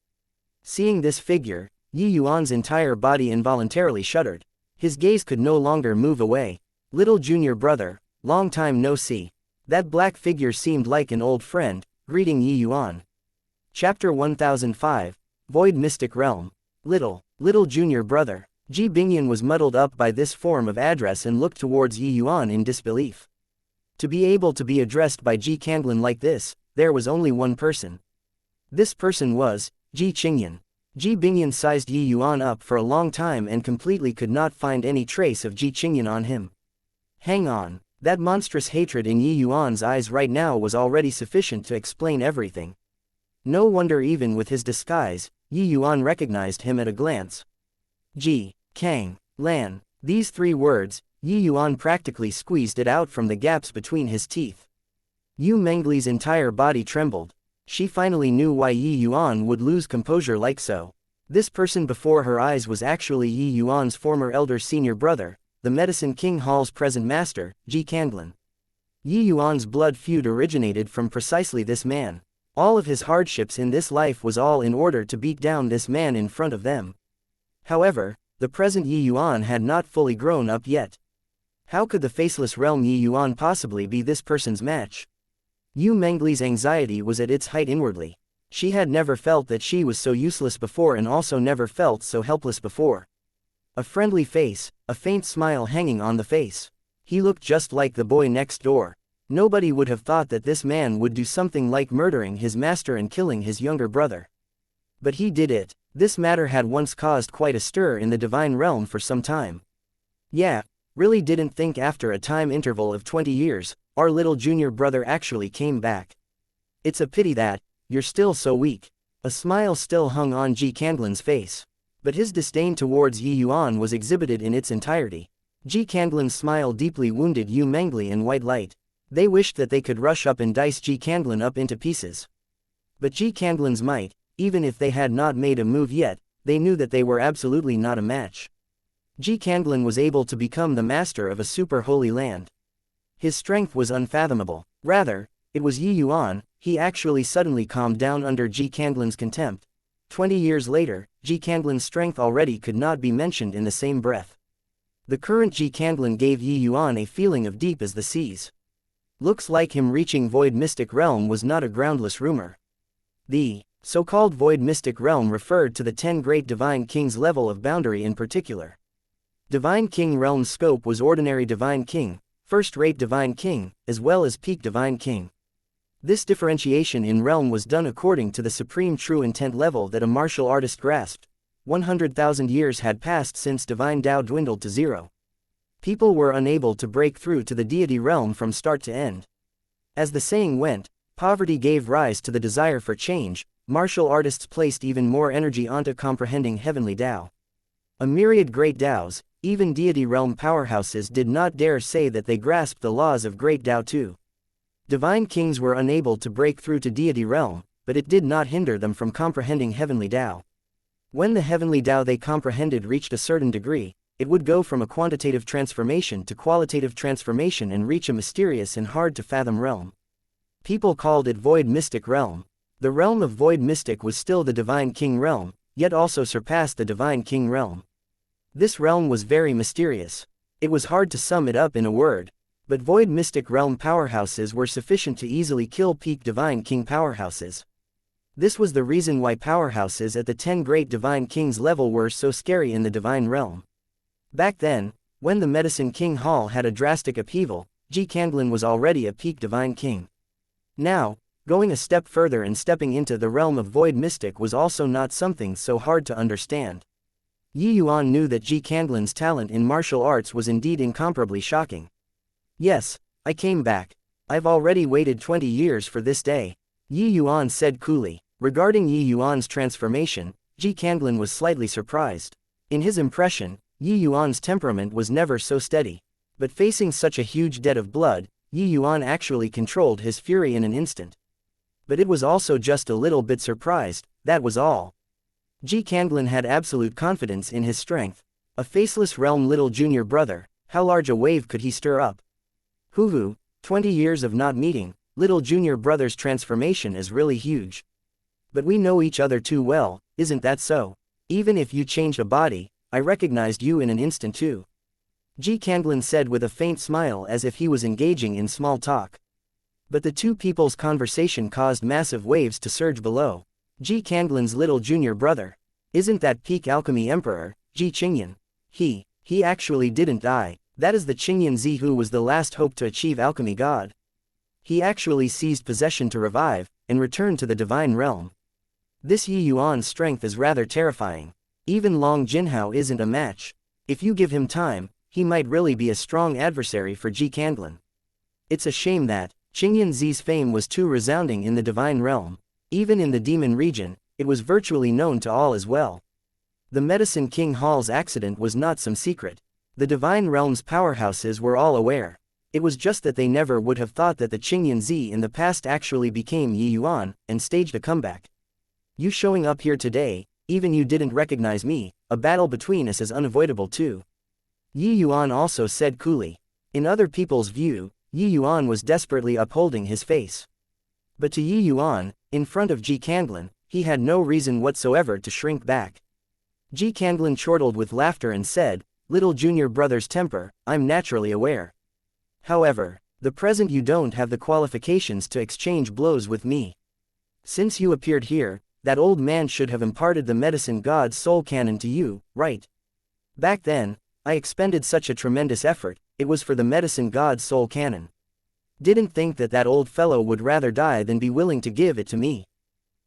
S1: Seeing this figure, Yi Yuan's entire body involuntarily shuddered. His gaze could no longer move away. Little junior brother, long time no see. That black figure seemed like an old friend, greeting Yi Yuan. Chapter 1005, Void Mystic Realm. Little junior brother. Ji Bingyan was muddled up by this form of address and looked towards Yi Yuan in disbelief. To be able to be addressed by Ji Canglin like this, there was only one person. This person was Ji Qingyan. Ji Bingyan sized Yi Yuan up for a long time and completely could not find any trace of Ji Qingyan on him. Hang on, that monstrous hatred in Yi Yuan's eyes right now was already sufficient to explain everything. No wonder even with his disguise, Yi Yuan recognized him at a glance. Ji, Kang, Lan, these three words, Yi Yuan practically squeezed it out from the gaps between his teeth. Yu Mengli's entire body trembled. She finally knew why Yi Yuan would lose composure like so. This person before her eyes was actually Yi Yuan's former elder senior brother, the Medicine King Hall's present master, Ji Canglin. Yi Yuan's blood feud originated from precisely this man. All of his hardships in this life was all in order to beat down this man in front of them. However, the present Yi Yuan had not fully grown up yet. How could the faceless realm Yi Yuan possibly be this person's match? Yu Mengli's anxiety was at its height inwardly. She had never felt that she was so useless before and also never felt so helpless before. A friendly face, a faint smile hanging on the face. He looked just like the boy next door. Nobody would have thought that this man would do something like murdering his master and killing his younger brother. But he did it. This matter had once caused quite a stir in the divine realm for some time. Yeah, really didn't think after a time interval of 20 years, our little junior brother actually came back. It's a pity that, you're still so weak. A smile still hung on Ji Canglin's face. But his disdain towards Yi Yuan was exhibited in its entirety. Ji Canglin's smile deeply wounded Yu Mengli in white light. They wished that they could rush up and dice Ji Canglin up into pieces. But Ji Canglin's might, even if they had not made a move yet, they knew that they were absolutely not a match. Ji Canglin was able to become the master of a super holy land. His strength was unfathomable. Rather, it was Yi Yuan. He actually suddenly calmed down under Ji Canglin's contempt. 20 years later, Ji Canglin's strength already could not be mentioned in the same breath. The current Ji Canglin gave Yi Yuan a feeling of deep as the seas. Looks like him reaching Void Mystic Realm was not a groundless rumor. The so-called Void Mystic Realm referred to the 10 great Divine Kings level of boundary in particular. Divine King realm's scope was ordinary Divine King, first-rate Divine King, as well as peak Divine King. This differentiation in realm was done according to the supreme true intent level that a martial artist grasped. 100,000 years had passed since Divine Tao dwindled to zero. People were unable to break through to the deity realm from start to end. As the saying went, poverty gave rise to the desire for change. Martial artists placed even more energy onto comprehending heavenly Tao. A myriad great Taos, even deity realm powerhouses did not dare say that they grasped the laws of great Tao too. Divine kings were unable to break through to deity realm, but it did not hinder them from comprehending heavenly Tao. When the heavenly Tao they comprehended reached a certain degree, it would go from a quantitative transformation to qualitative transformation and reach a mysterious and hard-to-fathom realm. People called it Void Mystic Realm. The realm of Void Mystic was still the Divine King realm, yet also surpassed the Divine King realm. This realm was very mysterious. It was hard to sum it up in a word, but Void Mystic Realm powerhouses were sufficient to easily kill peak Divine King powerhouses. This was the reason why powerhouses at the 10 great Divine Kings level were so scary in the Divine Realm. Back then, when the Medicine King Hall had a drastic upheaval, Ji Canglin was already a peak Divine King. Now, going a step further and stepping into the realm of Void Mystic was also not something so hard to understand. Yi Yuan knew that Ji Canglin's talent in martial arts was indeed incomparably shocking. Yes, I came back. I've already waited 20 years for this day. Yi Yuan said coolly. Regarding Yi Yuan's transformation, Ji Canglin was slightly surprised. In his impression, Yi Yuan's temperament was never so steady. But facing such a huge debt of blood, Yi Yuan actually controlled his fury in an instant. But it was also just a little bit surprised, that was all. Ji Canglin had absolute confidence in his strength. A faceless realm little junior brother, how large a wave could he stir up? Hoo-hoo, 20 years of not meeting, little junior brother's transformation is really huge. But we know each other too well, isn't that so? Even if you changed a body, I recognized you in an instant too. Ji Canglin said with a faint smile as if he was engaging in small talk. But the two people's conversation caused massive waves to surge below. Ji Canglin's little junior brother. Isn't that peak alchemy emperor, Ji Qingyan? He actually didn't die. That is the Qingyan Z who was the last hope to achieve alchemy god. He actually seized possession to revive, and return to the divine realm. This Yi Yuan's strength is rather terrifying. Even Long Jinhao isn't a match. If you give him time, he might really be a strong adversary for Ji Canglin. It's a shame that Qingyan Z's fame was too resounding in the divine realm. Even in the demon region, it was virtually known to all as well. The Medicine King Hall's accident was not some secret. The divine realm's powerhouses were all aware. It was just that they never would have thought that the Qingyan Z in the past actually became Yi Yuan, and staged a comeback. You showing up here today, even you didn't recognize me, a battle between us is unavoidable too. Yi Yuan also said coolly. In other people's view, Yi Yuan was desperately upholding his face. But to Yi Yuan, in front of Ji Canglin, he had no reason whatsoever to shrink back. Ji Canglin chortled with laughter and said, little junior brother's temper, I'm naturally aware. However, the present you don't have the qualifications to exchange blows with me. Since you appeared here, that old man should have imparted the medicine god's soul canon to you, right? Back then, I expended such a tremendous effort, it was for the medicine god's soul canon. Didn't think that that old fellow would rather die than be willing to give it to me.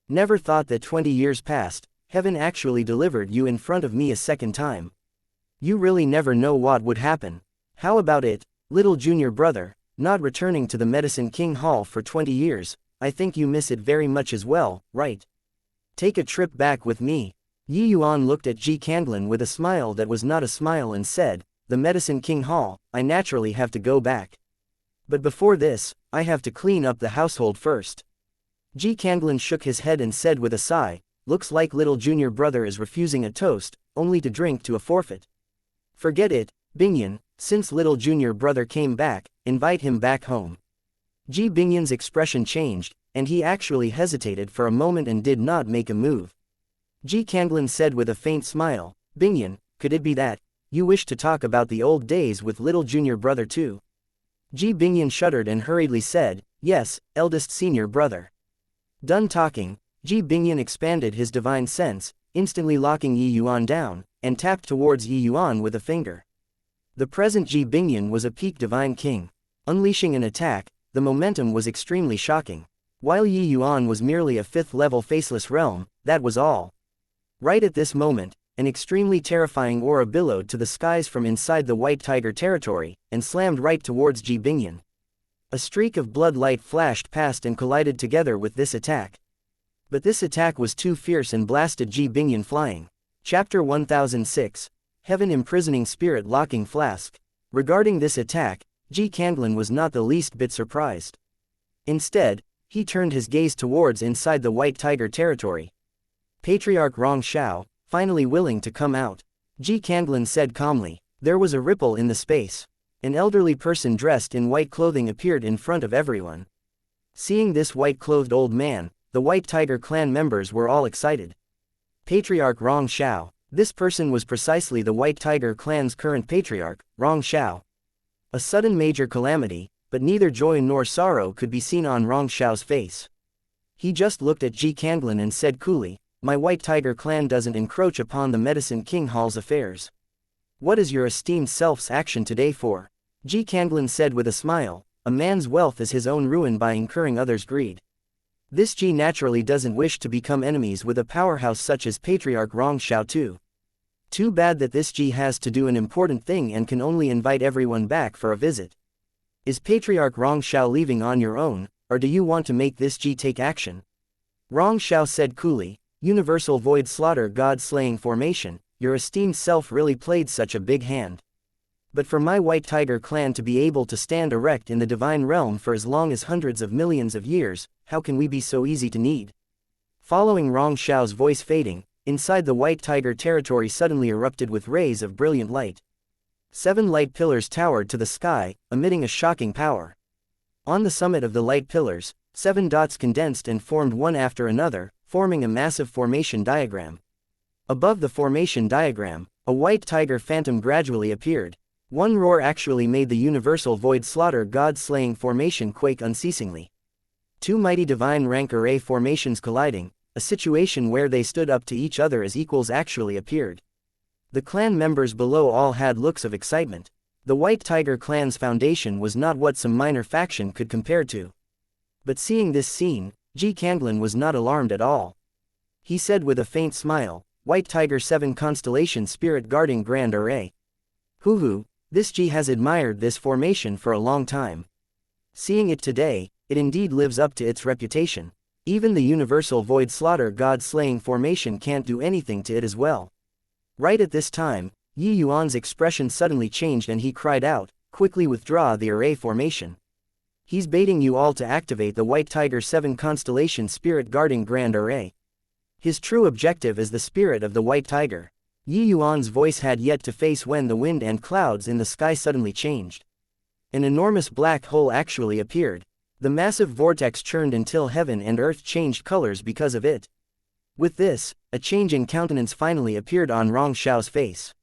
S1: Never thought that 20 years past, heaven actually delivered you in front of me a second time. You really never know what would happen. How about it, little junior brother, not returning to the Medicine King Hall for 20 years, I think you miss it very much as well, right? Take a trip back with me. Yi Yuan looked at Ji Canglin with a smile that was not a smile and said, the Medicine King Hall, I naturally have to go back. But before this, I have to clean up the household first. Ji Canglin shook his head and said with a sigh, looks like little junior brother is refusing a toast, only to drink to a forfeit. Forget it, Bingyan, since little junior brother came back, invite him back home. Ji Bingyan's expression changed, and he actually hesitated for a moment and did not make a move. Ji Canglin said with a faint smile, Bingyan, could it be that you wish to talk about the old days with little junior brother too? Ji Bingyan shuddered and hurriedly said, yes, eldest senior brother. Done talking, Ji Bingyan expanded his divine sense, instantly locking Yi Yuan down, and tapped towards Yi Yuan with a finger. The present Ji Bingyan was a peak divine king. Unleashing an attack, the momentum was extremely shocking. While Yi Yuan was merely a 5th-level faceless realm, that was all. Right at this moment, an extremely terrifying aura billowed to the skies from inside the White Tiger territory, and slammed right towards Ji Bingyan. A streak of blood light flashed past and collided together with this attack. But this attack was too fierce and blasted Ji Bingyan flying. Chapter 1006, Heaven Imprisoning Spirit Locking Flask. Regarding this attack, Ji Canglin was not the least bit surprised. Instead, he turned his gaze towards inside the White Tiger territory. Patriarch Rong Shao, finally willing to come out. Ji Canglin said calmly. There was a ripple in the space. An elderly person dressed in white clothing appeared in front of everyone. Seeing this white-clothed old man, the White Tiger clan members were all excited. Patriarch Rong Shao. This person was precisely the White Tiger clan's current patriarch, Rong Shao. A sudden major calamity, but neither joy nor sorrow could be seen on Rong Shao's face. He just looked at Ji Canglin and said coolly, my White Tiger clan doesn't encroach upon the Medicine King Hall's affairs. What is your esteemed self's action today for? Ji Canglin said with a smile, a man's wealth is his own ruin by incurring others' greed. This Ji naturally doesn't wish to become enemies with a powerhouse such as Patriarch Rong Shao too. Too bad that this Ji has to do an important thing and can only invite everyone back for a visit. Is Patriarch Rong Shao leaving on your own, or do you want to make this G take action? Rong Shao said coolly, Universal Void Slaughter God-slaying formation, your esteemed self really played such a big hand. But for my White Tiger clan to be able to stand erect in the divine realm for as long as hundreds of millions of years, how can we be so easy to need? Following Rong Shao's voice fading, inside the White Tiger territory suddenly erupted with rays of brilliant light. 7 light pillars towered to the sky, emitting a shocking power. On the summit of the light pillars, 7 dots condensed and formed one after another, forming a massive formation diagram. Above the formation diagram, a white tiger phantom gradually appeared. One roar actually made the universal void slaughter god-slaying formation quake unceasingly. 2 mighty divine rank array formations colliding, a situation where they stood up to each other as equals actually appeared. The clan members below all had looks of excitement. The White Tiger clan's foundation was not what some minor faction could compare to. But seeing this scene, Ji Kanglin was not alarmed at all. He said with a faint smile, White Tiger 7 constellation spirit guarding grand array. Hoo-hoo, this Ji has admired this formation for a long time. Seeing it today, it indeed lives up to its reputation. Even the universal void slaughter god-slaying formation can't do anything to it as well. Right at this time, Yi Yuan's expression suddenly changed and he cried out, quickly withdraw the array formation. He's baiting you all to activate the White Tiger 7 constellation spirit guarding grand array. His true objective is the spirit of the White Tiger. Yi Yuan's voice had yet to face when the wind and clouds in the sky suddenly changed. An enormous black hole actually appeared. The massive vortex churned until heaven and earth changed colors because of it. With this, a change in countenance finally appeared on Rong Shao's face.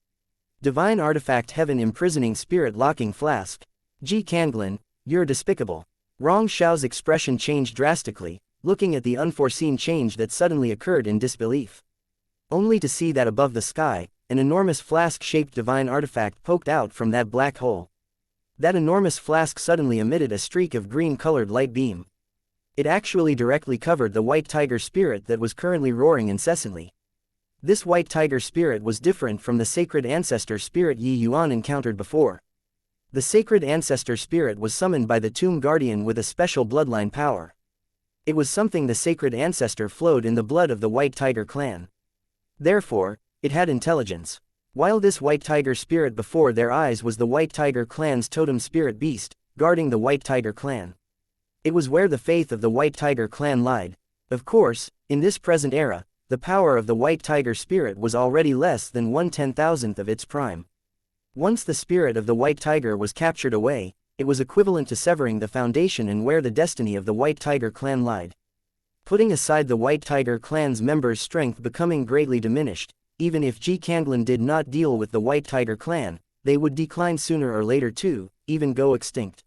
S1: Divine artifact heaven imprisoning spirit locking flask. Ji Kanglin, you're despicable. Rong Shao's expression changed drastically, looking at the unforeseen change that suddenly occurred in disbelief. Only to see that above the sky, an enormous flask-shaped divine artifact poked out from that black hole. That enormous flask suddenly emitted a streak of green-colored light beam. It actually directly covered the White Tiger spirit that was currently roaring incessantly. This White Tiger spirit was different from the sacred ancestor spirit Yi Yuan encountered before. The sacred ancestor spirit was summoned by the tomb guardian with a special bloodline power. It was something the sacred ancestor flowed in the blood of the White Tiger clan. Therefore, it had intelligence. While this White Tiger spirit before their eyes was the White Tiger clan's totem spirit beast, guarding the White Tiger clan. It was where the faith of the White Tiger clan lied. Of course, in this present era, the power of the White Tiger spirit was already less than 1/10,000th of its prime. Once the spirit of the White Tiger was captured away, it was equivalent to severing the foundation and where the destiny of the White Tiger clan lied. Putting aside the White Tiger clan's members' strength becoming greatly diminished, even if Ji Kanglin did not deal with the White Tiger clan, they would decline sooner or later too, even go extinct.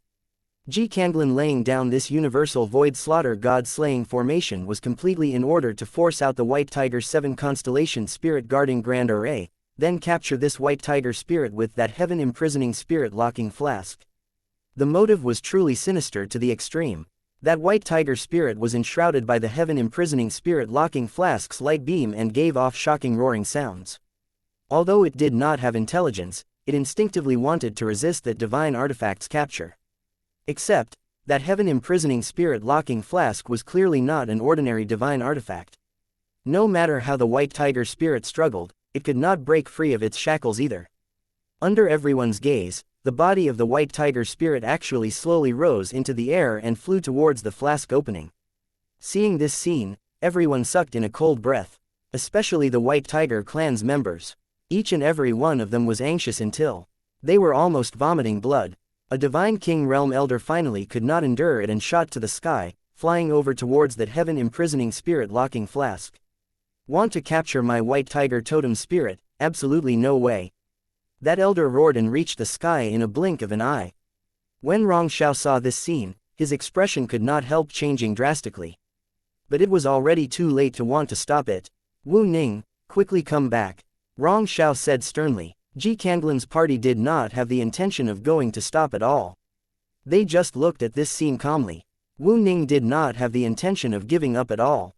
S1: Ji Kanglin laying down this universal void slaughter god-slaying formation was completely in order to force out the White Tiger 7 constellation spirit guarding grand array, then capture this White Tiger spirit with that heaven imprisoning spirit locking flask. The motive was truly sinister to the extreme. That White Tiger spirit was enshrouded by the heaven imprisoning spirit locking flask's light beam and gave off shocking roaring sounds. Although it did not have intelligence, it instinctively wanted to resist that divine artifact's capture. Except, that heaven imprisoning spirit locking flask was clearly not an ordinary divine artifact. No matter how the White Tiger spirit struggled, it could not break free of its shackles either. Under everyone's gaze, the body of the White Tiger spirit actually slowly rose into the air and flew towards the flask opening. Seeing this scene, everyone sucked in a cold breath, especially the White Tiger clan's members. Each and every one of them was anxious until they were almost vomiting blood. A divine king realm elder finally could not endure it and shot to the sky, flying over towards that heaven imprisoning spirit locking flask. Want to capture my White Tiger totem spirit? Absolutely no way. That elder roared and reached the sky in a blink of an eye. When Rong Shao saw this scene, his expression could not help changing drastically. But it was already too late to want to stop it. Wu Ning, quickly come back. Rong Shao said sternly. Ji Kanglin's party did not have the intention of going to stop at all. They just looked at this scene calmly. Wu Ning did not have the intention of giving up at all.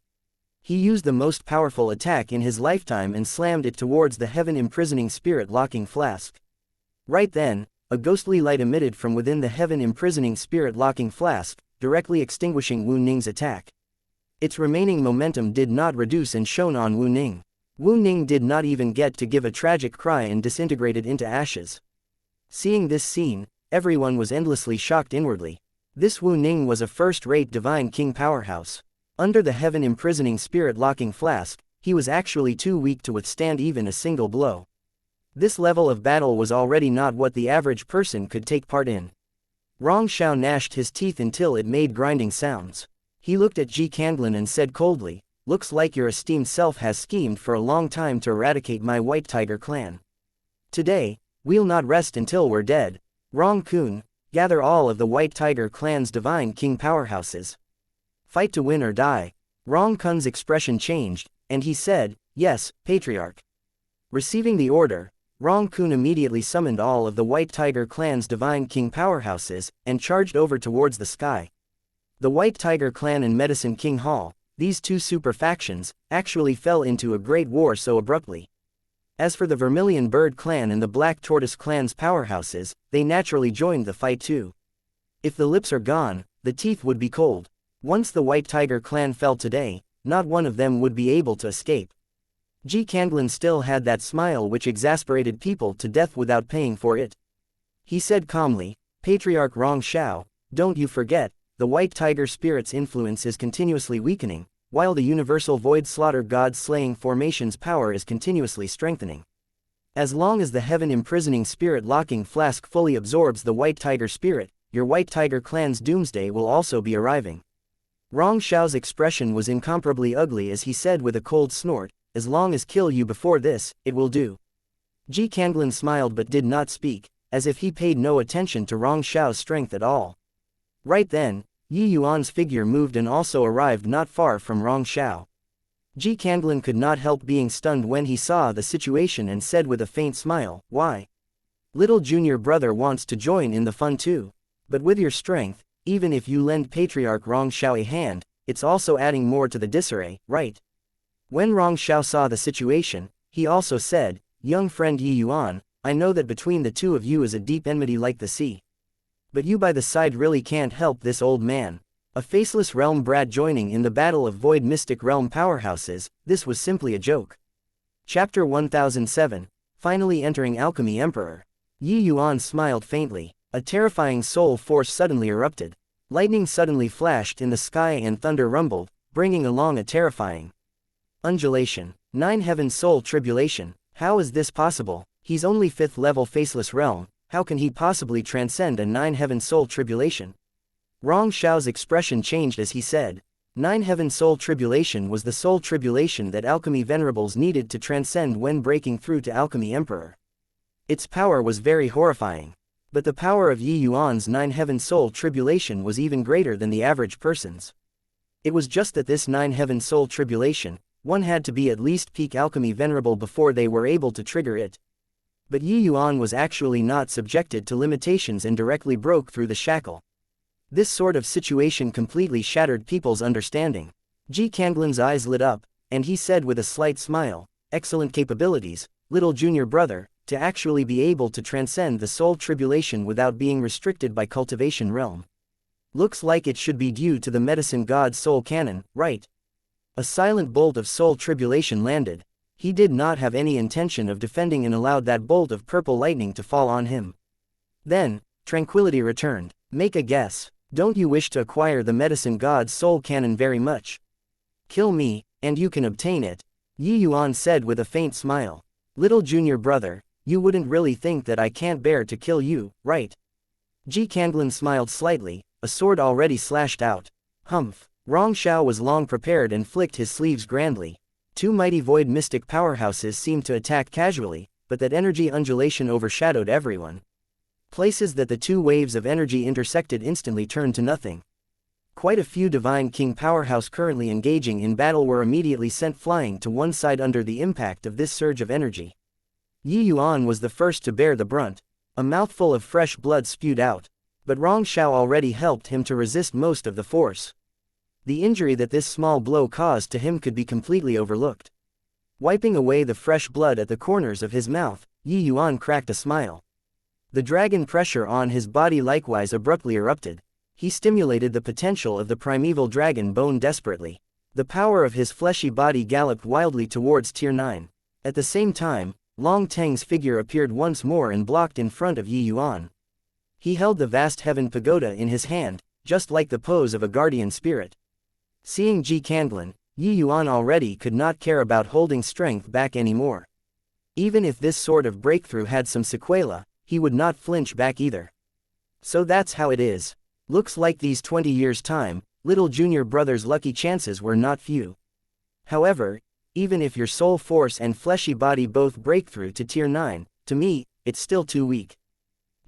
S1: He used the most powerful attack in his lifetime and slammed it towards the heaven imprisoning spirit locking flask. Right then, a ghostly light emitted from within the heaven-imprisoning spirit-locking flask, directly extinguishing Wu Ning's attack. Its remaining momentum did not reduce and shone on Wu Ning. Wu Ning did not even get to give a tragic cry and disintegrated into ashes. Seeing this scene, everyone was endlessly shocked inwardly. This Wu Ning was a first-rate divine king powerhouse. Under the heaven-imprisoning spirit-locking flask, he was actually too weak to withstand even a single blow. This level of battle was already not what the average person could take part in. Rong Shao gnashed his teeth until it made grinding sounds. He looked at Ji Canglin and said coldly, "Looks like your esteemed self has schemed for a long time to eradicate my White Tiger clan. Today, we'll not rest until we're dead. Rong Kun, gather all of the White Tiger clan's divine king powerhouses. Fight to win or die." Rong Kun's expression changed, and he said, "Yes, Patriarch." Receiving the order, Rong Kun immediately summoned all of the White Tiger clan's divine king powerhouses, and charged over towards the sky. The White Tiger clan and Medicine King Hall, these two super factions, actually fell into a great war so abruptly. As for the Vermilion Bird clan and the Black Tortoise clan's powerhouses, they naturally joined the fight too. If the lips are gone, the teeth would be cold. Once the White Tiger clan fell today, not one of them would be able to escape. Ji Canglin still had that smile which exasperated people to death without paying for it. He said calmly, "Patriarch Rong Shao, don't you forget, the White Tiger spirit's influence is continuously weakening, while the Universal Void Slaughter God slaying formation's power is continuously strengthening. As long as the heaven-imprisoning spirit-locking flask fully absorbs the White Tiger spirit, your White Tiger clan's doomsday will also be arriving." Rong Shao's expression was incomparably ugly as he said with a cold snort, "As long as kill you before this, it will do." Ji Canglin smiled but did not speak, as if he paid no attention to Rong Shao's strength at all. Right then, Yi Yuan's figure moved and also arrived not far from Rong Shao. Ji Canglin could not help being stunned when he saw the situation and said with a faint smile, "Why? Little junior brother wants to join in the fun too. But with your strength, even if you lend Patriarch Rong Shao a hand, it's also adding more to the disarray, right?" When Rong Shao saw the situation, he also said, "Young friend Yi Yuan, I know that between the two of you is a deep enmity like the sea. But you by the side really can't help this old man. A faceless realm brat joining in the battle of void mystic realm powerhouses, this was simply a joke." Chapter 1007, finally entering Alchemy Emperor. Yi Yuan smiled faintly. A terrifying soul force suddenly erupted. Lightning suddenly flashed in the sky and thunder rumbled, bringing along a terrifying undulation. 9 Heaven Soul Tribulation. How is this possible? He's only 5th level faceless realm, how can he possibly transcend a 9 Heaven Soul Tribulation? Rong Shao's expression changed as he said, 9 Heaven Soul Tribulation was the soul tribulation that Alchemy Venerables needed to transcend when breaking through to Alchemy Emperor. Its power was very horrifying. But the power of Yi Yuan's 9 Heaven Soul Tribulation was even greater than the average person's. It was just that this 9 Heaven Soul Tribulation, one had to be at least peak Alchemy Venerable before they were able to trigger it. But Yi Yuan was actually not subjected to limitations and directly broke through the shackle. This sort of situation completely shattered people's understanding. Ji Canglin's eyes lit up, and he said with a slight smile, "Excellent capabilities, little junior brother, to actually be able to transcend the soul tribulation without being restricted by cultivation realm. Looks like it should be due to the medicine god's soul cannon, right?" A silent bolt of soul tribulation landed. He did not have any intention of defending and allowed that bolt of purple lightning to fall on him. Then, tranquility returned. "Make a guess. Don't you wish to acquire the medicine god's soul cannon very much? Kill me, and you can obtain it," Yi Yuan said with a faint smile. "Little junior brother, you wouldn't really think that I can't bear to kill you, right?" Ji Canglin smiled slightly, a sword already slashed out. Humph. Rong Shao was long prepared and flicked his sleeves grandly. 2 mighty void mystic powerhouses seemed to attack casually, but that energy undulation overshadowed everyone. Places that the 2 waves of energy intersected instantly turned to nothing. Quite a few divine king powerhouse currently engaging in battle were immediately sent flying to one side under the impact of this surge of energy. Yi Yuan was the first to bear the brunt. A mouthful of fresh blood spewed out. But Rong Shao already helped him to resist most of the force. The injury that this small blow caused to him could be completely overlooked. Wiping away the fresh blood at the corners of his mouth, Yi Yuan cracked a smile. The dragon pressure on his body likewise abruptly erupted. He stimulated the potential of the primeval dragon bone desperately. The power of his fleshy body galloped wildly towards Tier 9. At the same time, Long Teng's figure appeared once more and blocked in front of Yi Yuan. He held the vast heaven pagoda in his hand, just like the pose of a guardian spirit. Seeing Ji Canglin, Yi Yuan already could not care about holding strength back anymore. Even if this sort of breakthrough had some sequela, he would not flinch back either. So that's how it is. Looks like these 20 years' time, little junior brother's lucky chances were not few. However, even if your soul force and fleshy body both break through to Tier 9, to me, it's still too weak.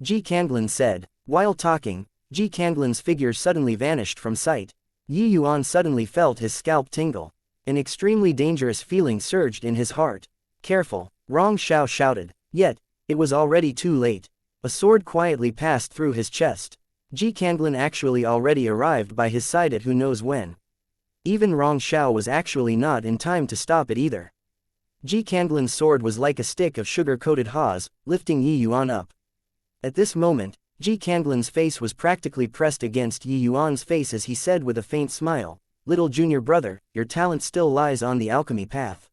S1: Ji Canglin said. While talking, Ji Canglin's figure suddenly vanished from sight. Yi Yuan suddenly felt his scalp tingle. An extremely dangerous feeling surged in his heart. Careful, Rong Shao shouted. Yet, it was already too late. A sword quietly passed through his chest. Ji Canglin actually already arrived by his side at who knows when. Even Rong Shao was actually not in time to stop it either. Ji Canglin's sword was like a stick of sugar-coated haws, lifting Yi Yuan up. At this moment, Ji Canglin's face was practically pressed against Yi Yuan's face as he said with a faint smile, "Little junior brother, your talent still lies on the alchemy path.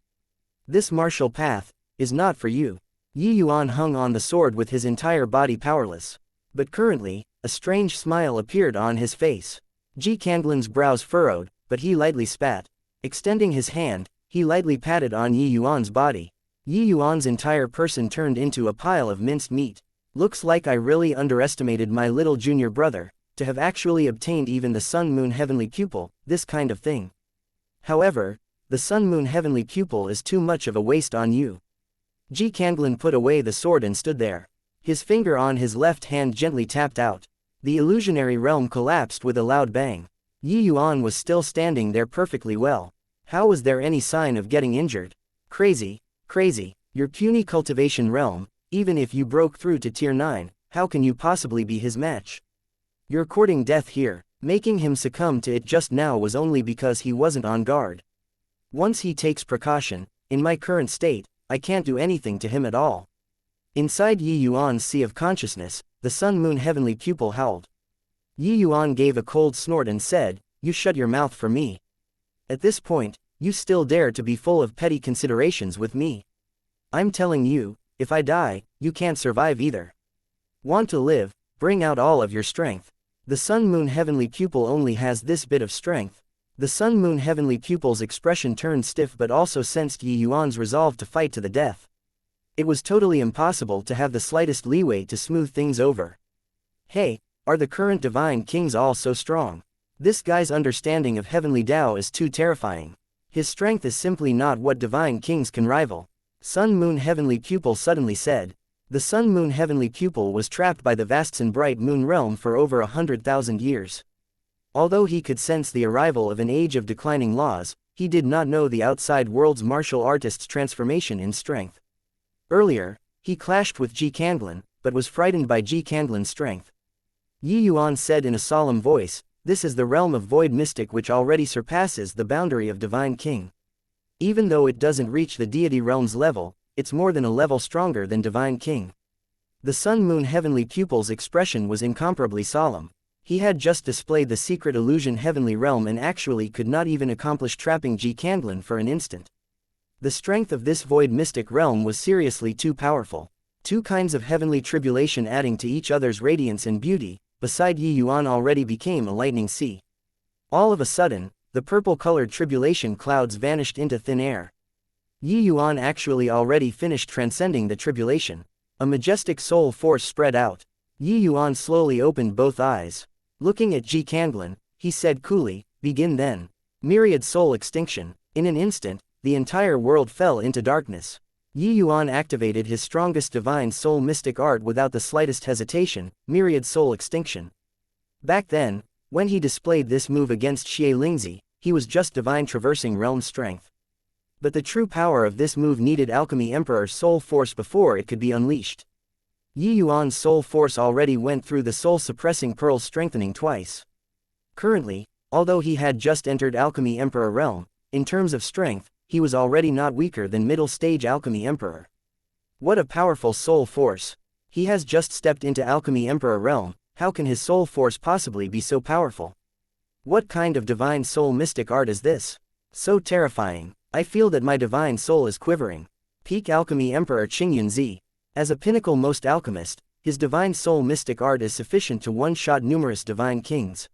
S1: This martial path is not for you." Yi Yuan hung on the sword with his entire body powerless. But currently, a strange smile appeared on his face. Ji Canglin's brows furrowed, but he lightly spat. Extending his hand, he lightly patted on Yi Yuan's body. Yi Yuan's entire person turned into a pile of minced meat. Looks like I really underestimated my little junior brother, to have actually obtained even the Sun-Moon Heavenly Pupil, this kind of thing. However, the Sun-Moon Heavenly Pupil is too much of a waste on you. Ji Canglin put away the sword and stood there. His finger on his left hand gently tapped out. The illusionary realm collapsed with a loud bang. Yi Yuan was still standing there perfectly well. How was there any sign of getting injured? Crazy, crazy. Your puny cultivation realm, even if you broke through to Tier 9, how can you possibly be his match? You're courting death here. Making him succumb to it just now was only because he wasn't on guard. Once he takes precaution, in my current state, I can't do anything to him at all. Inside Yi Yuan's sea of consciousness, the Sun-Moon Heavenly Pupil howled. Yi Yuan gave a cold snort and said, "You shut your mouth for me. At this point, you still dare to be full of petty considerations with me. I'm telling you, if I die, you can't survive either. Want to live? Bring out all of your strength." The Sun-Moon Heavenly Pupil only has this bit of strength. The Sun-Moon Heavenly Pupil's expression turned stiff but also sensed Yi Yuan's resolve to fight to the death. It was totally impossible to have the slightest leeway to smooth things over. Hey, are the current divine kings all so strong? This guy's understanding of heavenly Tao is too terrifying. His strength is simply not what divine kings can rival. Sun-Moon Heavenly Pupil suddenly said. The Sun-Moon Heavenly Pupil was trapped by the vast and bright moon realm for over 100,000 years. Although he could sense the arrival of an age of declining laws, he did not know the outside world's martial artist's transformation in strength. Earlier, he clashed with Ji Canglin, but was frightened by Ji Canglin's strength. Yi Yuan said in a solemn voice, "This is the realm of void mystic which already surpasses the boundary of divine king. Even though it doesn't reach the deity realm's level, it's more than a level stronger than divine king." The Sun-Moon Heavenly Pupil's expression was incomparably solemn. He had just displayed the secret illusion heavenly realm and actually could not even accomplish trapping Ji Canglin for an instant. The strength of this void mystic realm was seriously too powerful. Two kinds of heavenly tribulation adding to each other's radiance and beauty, beside Yi Yuan already became a lightning sea. All of a sudden, the purple-colored tribulation clouds vanished into thin air. Yi Yuan actually already finished transcending the tribulation. A majestic soul force spread out. Yi Yuan slowly opened both eyes. Looking at Ji Canglin, he said coolly, "Begin then." Myriad soul extinction. In an instant, the entire world fell into darkness. Yi Yuan activated his strongest divine soul mystic art without the slightest hesitation, myriad soul extinction. Back then, when he displayed this move against Xie Lingzi, he was just divine traversing realm strength. But the true power of this move needed Alchemy Emperor's soul force before it could be unleashed. Yi Yuan's soul force already went through the soul-suppressing pearl strengthening twice. Currently, although he had just entered Alchemy Emperor realm, in terms of strength, he was already not weaker than middle-stage Alchemy Emperor. What a powerful soul force! He has just stepped into Alchemy Emperor realm, how can his soul force possibly be so powerful? What kind of divine soul mystic art is this? So terrifying. I feel that my divine soul is quivering. Peak Alchemy Emperor Qingyun Zi. As a pinnacle most alchemist, his divine soul mystic art is sufficient to one-shot numerous divine kings.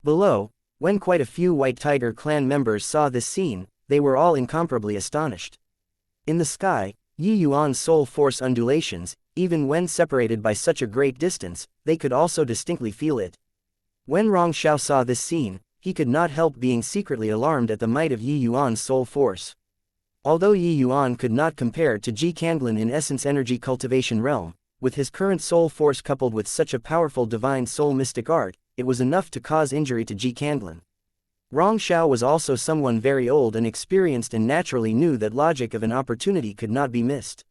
S1: Below, when quite a few White Tiger clan members saw this scene, they were all incomparably astonished. In the sky, Yi Yuan's soul force undulations, even when separated by such a great distance, they could also distinctly feel it. When Rong Xiao saw this scene, he could not help being secretly alarmed at the might of Yi Yuan's soul force. Although Yi Yuan could not compare to Ji Canglin in essence energy cultivation realm, with his current soul force coupled with such a powerful divine soul mystic art, it was enough to cause injury to Ji Canglin. Rong Xiao was also someone very old and experienced and naturally knew that logic of an opportunity could not be missed.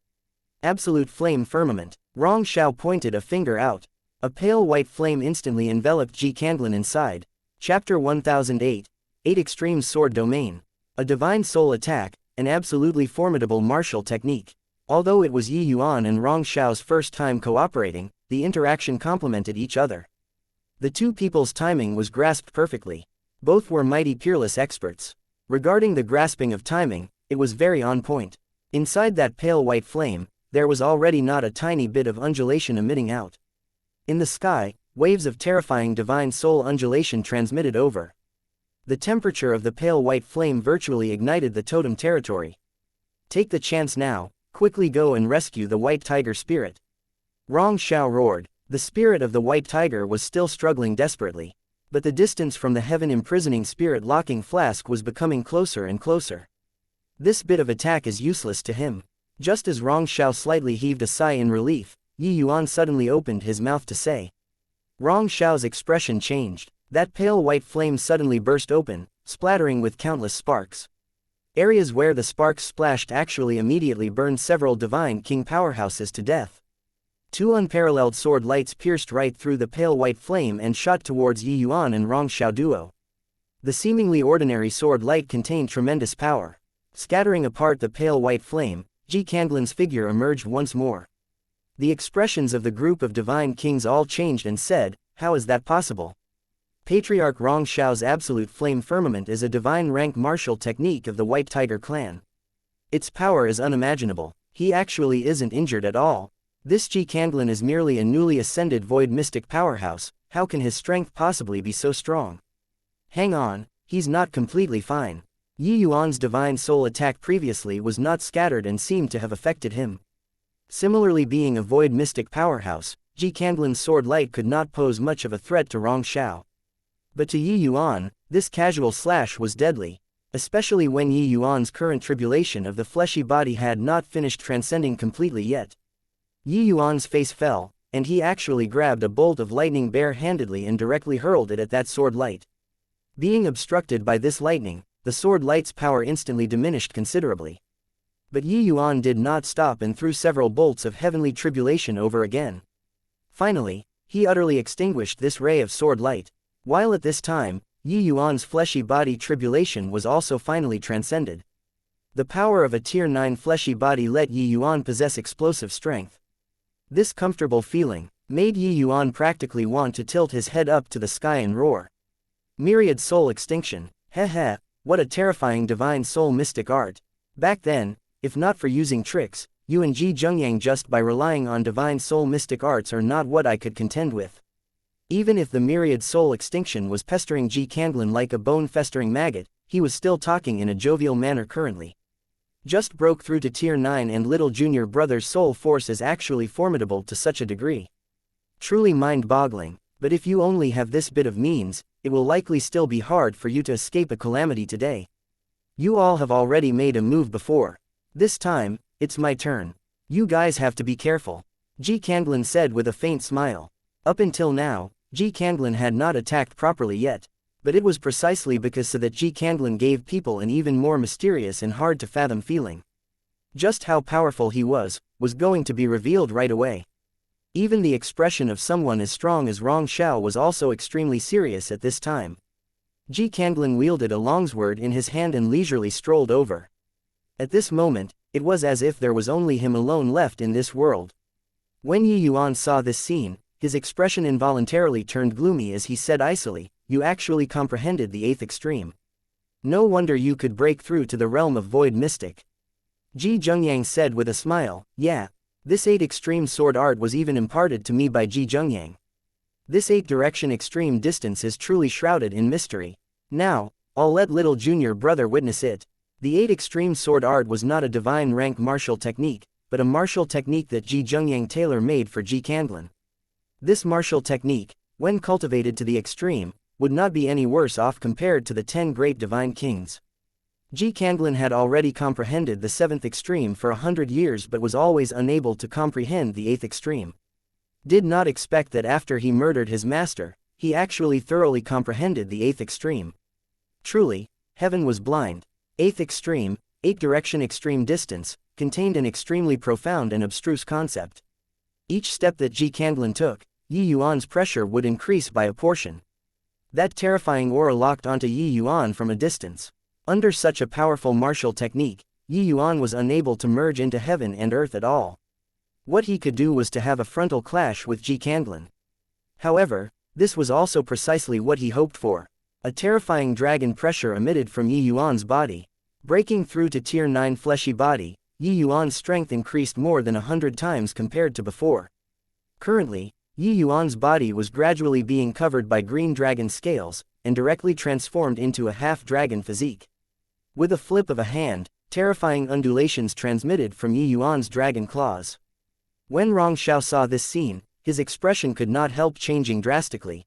S1: Absolute flame firmament. Rong Xiao pointed a finger out. A pale white flame instantly enveloped Ji Canglin inside. Chapter 1008. 8 Extreme Sword Domain. A divine soul attack, an absolutely formidable martial technique. Although it was Yi Yuan and Rong Xiao's first time cooperating, the interaction complemented each other. The two people's timing was grasped perfectly. Both were mighty peerless experts. Regarding the grasping of timing, it was very on point. Inside that pale white flame, there was already not a tiny bit of undulation emitting out. In the sky, waves of terrifying divine soul undulation transmitted over. The temperature of the pale white flame virtually ignited the totem territory. Take the chance now, quickly go and rescue the White Tiger spirit. Rong Xiao roared. The spirit of the White Tiger was still struggling desperately. But the distance from the heaven-imprisoning spirit-locking flask was becoming closer and closer. This bit of attack is useless to him. Just as Rong Xiao slightly heaved a sigh in relief, Yi Yuan suddenly opened his mouth to say. Rong Xiao's expression changed. That pale white flame suddenly burst open, splattering with countless sparks. Areas where the sparks splashed actually immediately burned several divine king powerhouses to death. Two unparalleled sword lights pierced right through the pale white flame and shot towards Yi Yuan and Rong Xiao duo. The seemingly ordinary sword light contained tremendous power. Scattering apart the pale white flame, Ji Canglin's figure emerged once more. The expressions of the group of divine kings all changed and said, "How is that possible?" Patriarch Rong Xiao's absolute flame firmament is a divine rank martial technique of the White Tiger clan. Its power is unimaginable. He actually isn't injured at all. This Ji Canglin is merely a newly ascended void mystic powerhouse. How can his strength possibly be so strong? Hang on, he's not completely fine. Yi Yuan's divine soul attack previously was not scattered and seemed to have affected him. Similarly, being a void mystic powerhouse, Ji Canglin's sword light could not pose much of a threat to Rong Xiao. But to Yi Yuan, this casual slash was deadly, especially when Yi Yuan's current tribulation of the fleshy body had not finished transcending completely yet. Yi Yuan's face fell, and he actually grabbed a bolt of lightning bare-handedly and directly hurled it at that sword light. Being obstructed by this lightning, the sword light's power instantly diminished considerably. But Yi Yuan did not stop and threw several bolts of heavenly tribulation over again. Finally, he utterly extinguished this ray of sword light. While at this time, Yi Yuan's fleshy body tribulation was also finally transcended. The power of a Tier 9 fleshy body let Yi Yuan possess explosive strength. This comfortable feeling made Yi Yuan practically want to tilt his head up to the sky and roar. Myriad soul extinction. Heh, what a terrifying divine soul mystic art. Back then, if not for using tricks, you and Ji Zhengyang just by relying on divine soul mystic arts are not what I could contend with. Even if the myriad soul extinction was pestering Ji Canglin like a bone-festering maggot, he was still talking in a jovial manner currently. Just broke through to Tier 9 and little junior brother's soul force is actually formidable to such a degree. Truly mind-boggling, but if you only have this bit of means, it will likely still be hard for you to escape a calamity today. You all have already made a move before. This time, it's my turn. You guys have to be careful. Ji Canglin said with a faint smile. Up until now, Ji Canglin had not attacked properly yet. But it was precisely because so that Ji Canglin gave people an even more mysterious and hard-to-fathom feeling. Just how powerful he was going to be revealed right away. Even the expression of someone as strong as Rong Xiao was also extremely serious at this time. Ji Canglin wielded a longsword in his hand and leisurely strolled over. At this moment, it was as if there was only him alone left in this world. When Yi Yuan saw this scene, his expression involuntarily turned gloomy as he said icily, "You actually comprehended the 8th extreme. No wonder you could break through to the realm of void mystic." Ji Zhengyang said with a smile, "Yeah. This 8 extreme sword art was even imparted to me by Ji Zhengyang. This 8 direction extreme distance is truly shrouded in mystery. Now, I'll let little junior brother witness it." The 8 extreme sword art was not a divine rank martial technique, but a martial technique that Ji Zhengyang tailor-made for Ji Kanglin. This martial technique, when cultivated to the extreme, would not be any worse off compared to the 10 great divine kings. Ji Kanglin had already comprehended the 7th extreme for 100 years but was always unable to comprehend the 8th extreme. Did not expect that after he murdered his master, he actually thoroughly comprehended the 8th extreme. Truly, heaven was blind. 8th extreme, 8 direction extreme distance, contained an extremely profound and abstruse concept. Each step that Ji Kanglin took, Yi Yuan's pressure would increase by a portion. That terrifying aura locked onto Yi Yuan from a distance. Under such a powerful martial technique, Yi Yuan was unable to merge into heaven and earth at all. What he could do was to have a frontal clash with Ji Kanglin. However, this was also precisely what he hoped for. A terrifying dragon pressure emitted from Yi Yuan's body. Breaking through to Tier 9 fleshy body, Yi Yuan's strength increased more than 100 times compared to before. Currently, Yi Yuan's body was gradually being covered by green dragon scales, and directly transformed into a half-dragon physique. With a flip of a hand, terrifying undulations transmitted from Yi Yuan's dragon claws. When Rong Xiao saw this scene, his expression could not help changing drastically.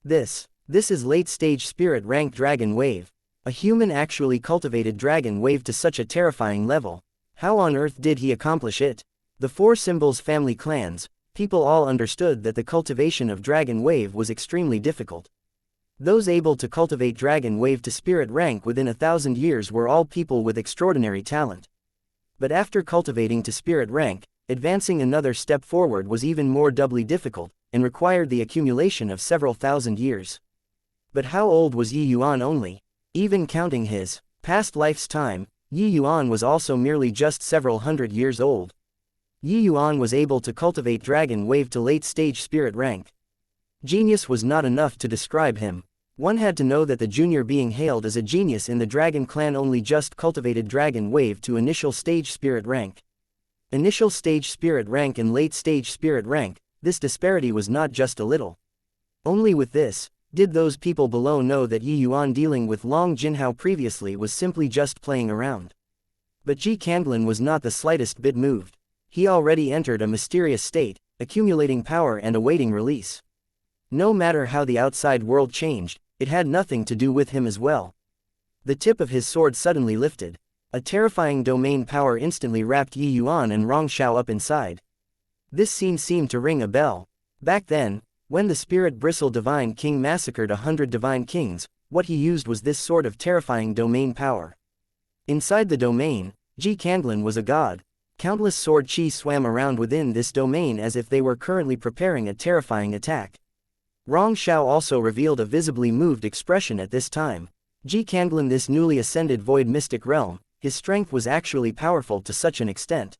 S1: This is late-stage spirit rank dragon wave. A human actually cultivated dragon wave to such a terrifying level. How on earth did he accomplish it? The 4 symbols family clans, people all understood that the cultivation of dragon wave was extremely difficult. Those able to cultivate dragon wave to spirit rank within 1,000 years were all people with extraordinary talent. But after cultivating to spirit rank, advancing another step forward was even more doubly difficult, and required the accumulation of several thousand years. But how old was Yi Yuan only? Even counting his past life's time, Yi Yuan was also merely just several hundred years old. Yi Yuan was able to cultivate dragon wave to late-stage spirit rank. Genius was not enough to describe him. One had to know that the junior being hailed as a genius in the dragon clan only just cultivated dragon wave to initial stage spirit rank. Initial stage spirit rank and late stage spirit rank, this disparity was not just a little. Only with this, did those people below know that Yi Yuan dealing with Long Jinhao previously was simply just playing around. But Ji Kanglin was not the slightest bit moved. He already entered a mysterious state, accumulating power and awaiting release. No matter how the outside world changed, it had nothing to do with him as well. The tip of his sword suddenly lifted. A terrifying domain power instantly wrapped Yi Yuan and Rong Xiao up inside. This scene seemed to ring a bell. Back then, when the spirit bristle divine king massacred 100 divine kings, what he used was this sort of terrifying domain power. Inside the domain, Ji Kanglin was a god. Countless sword chi swam around within this domain as if they were currently preparing a terrifying attack. Rong Xiao also revealed a visibly moved expression at this time. Ji Kanglin, this newly ascended void mystic realm, his strength was actually powerful to such an extent.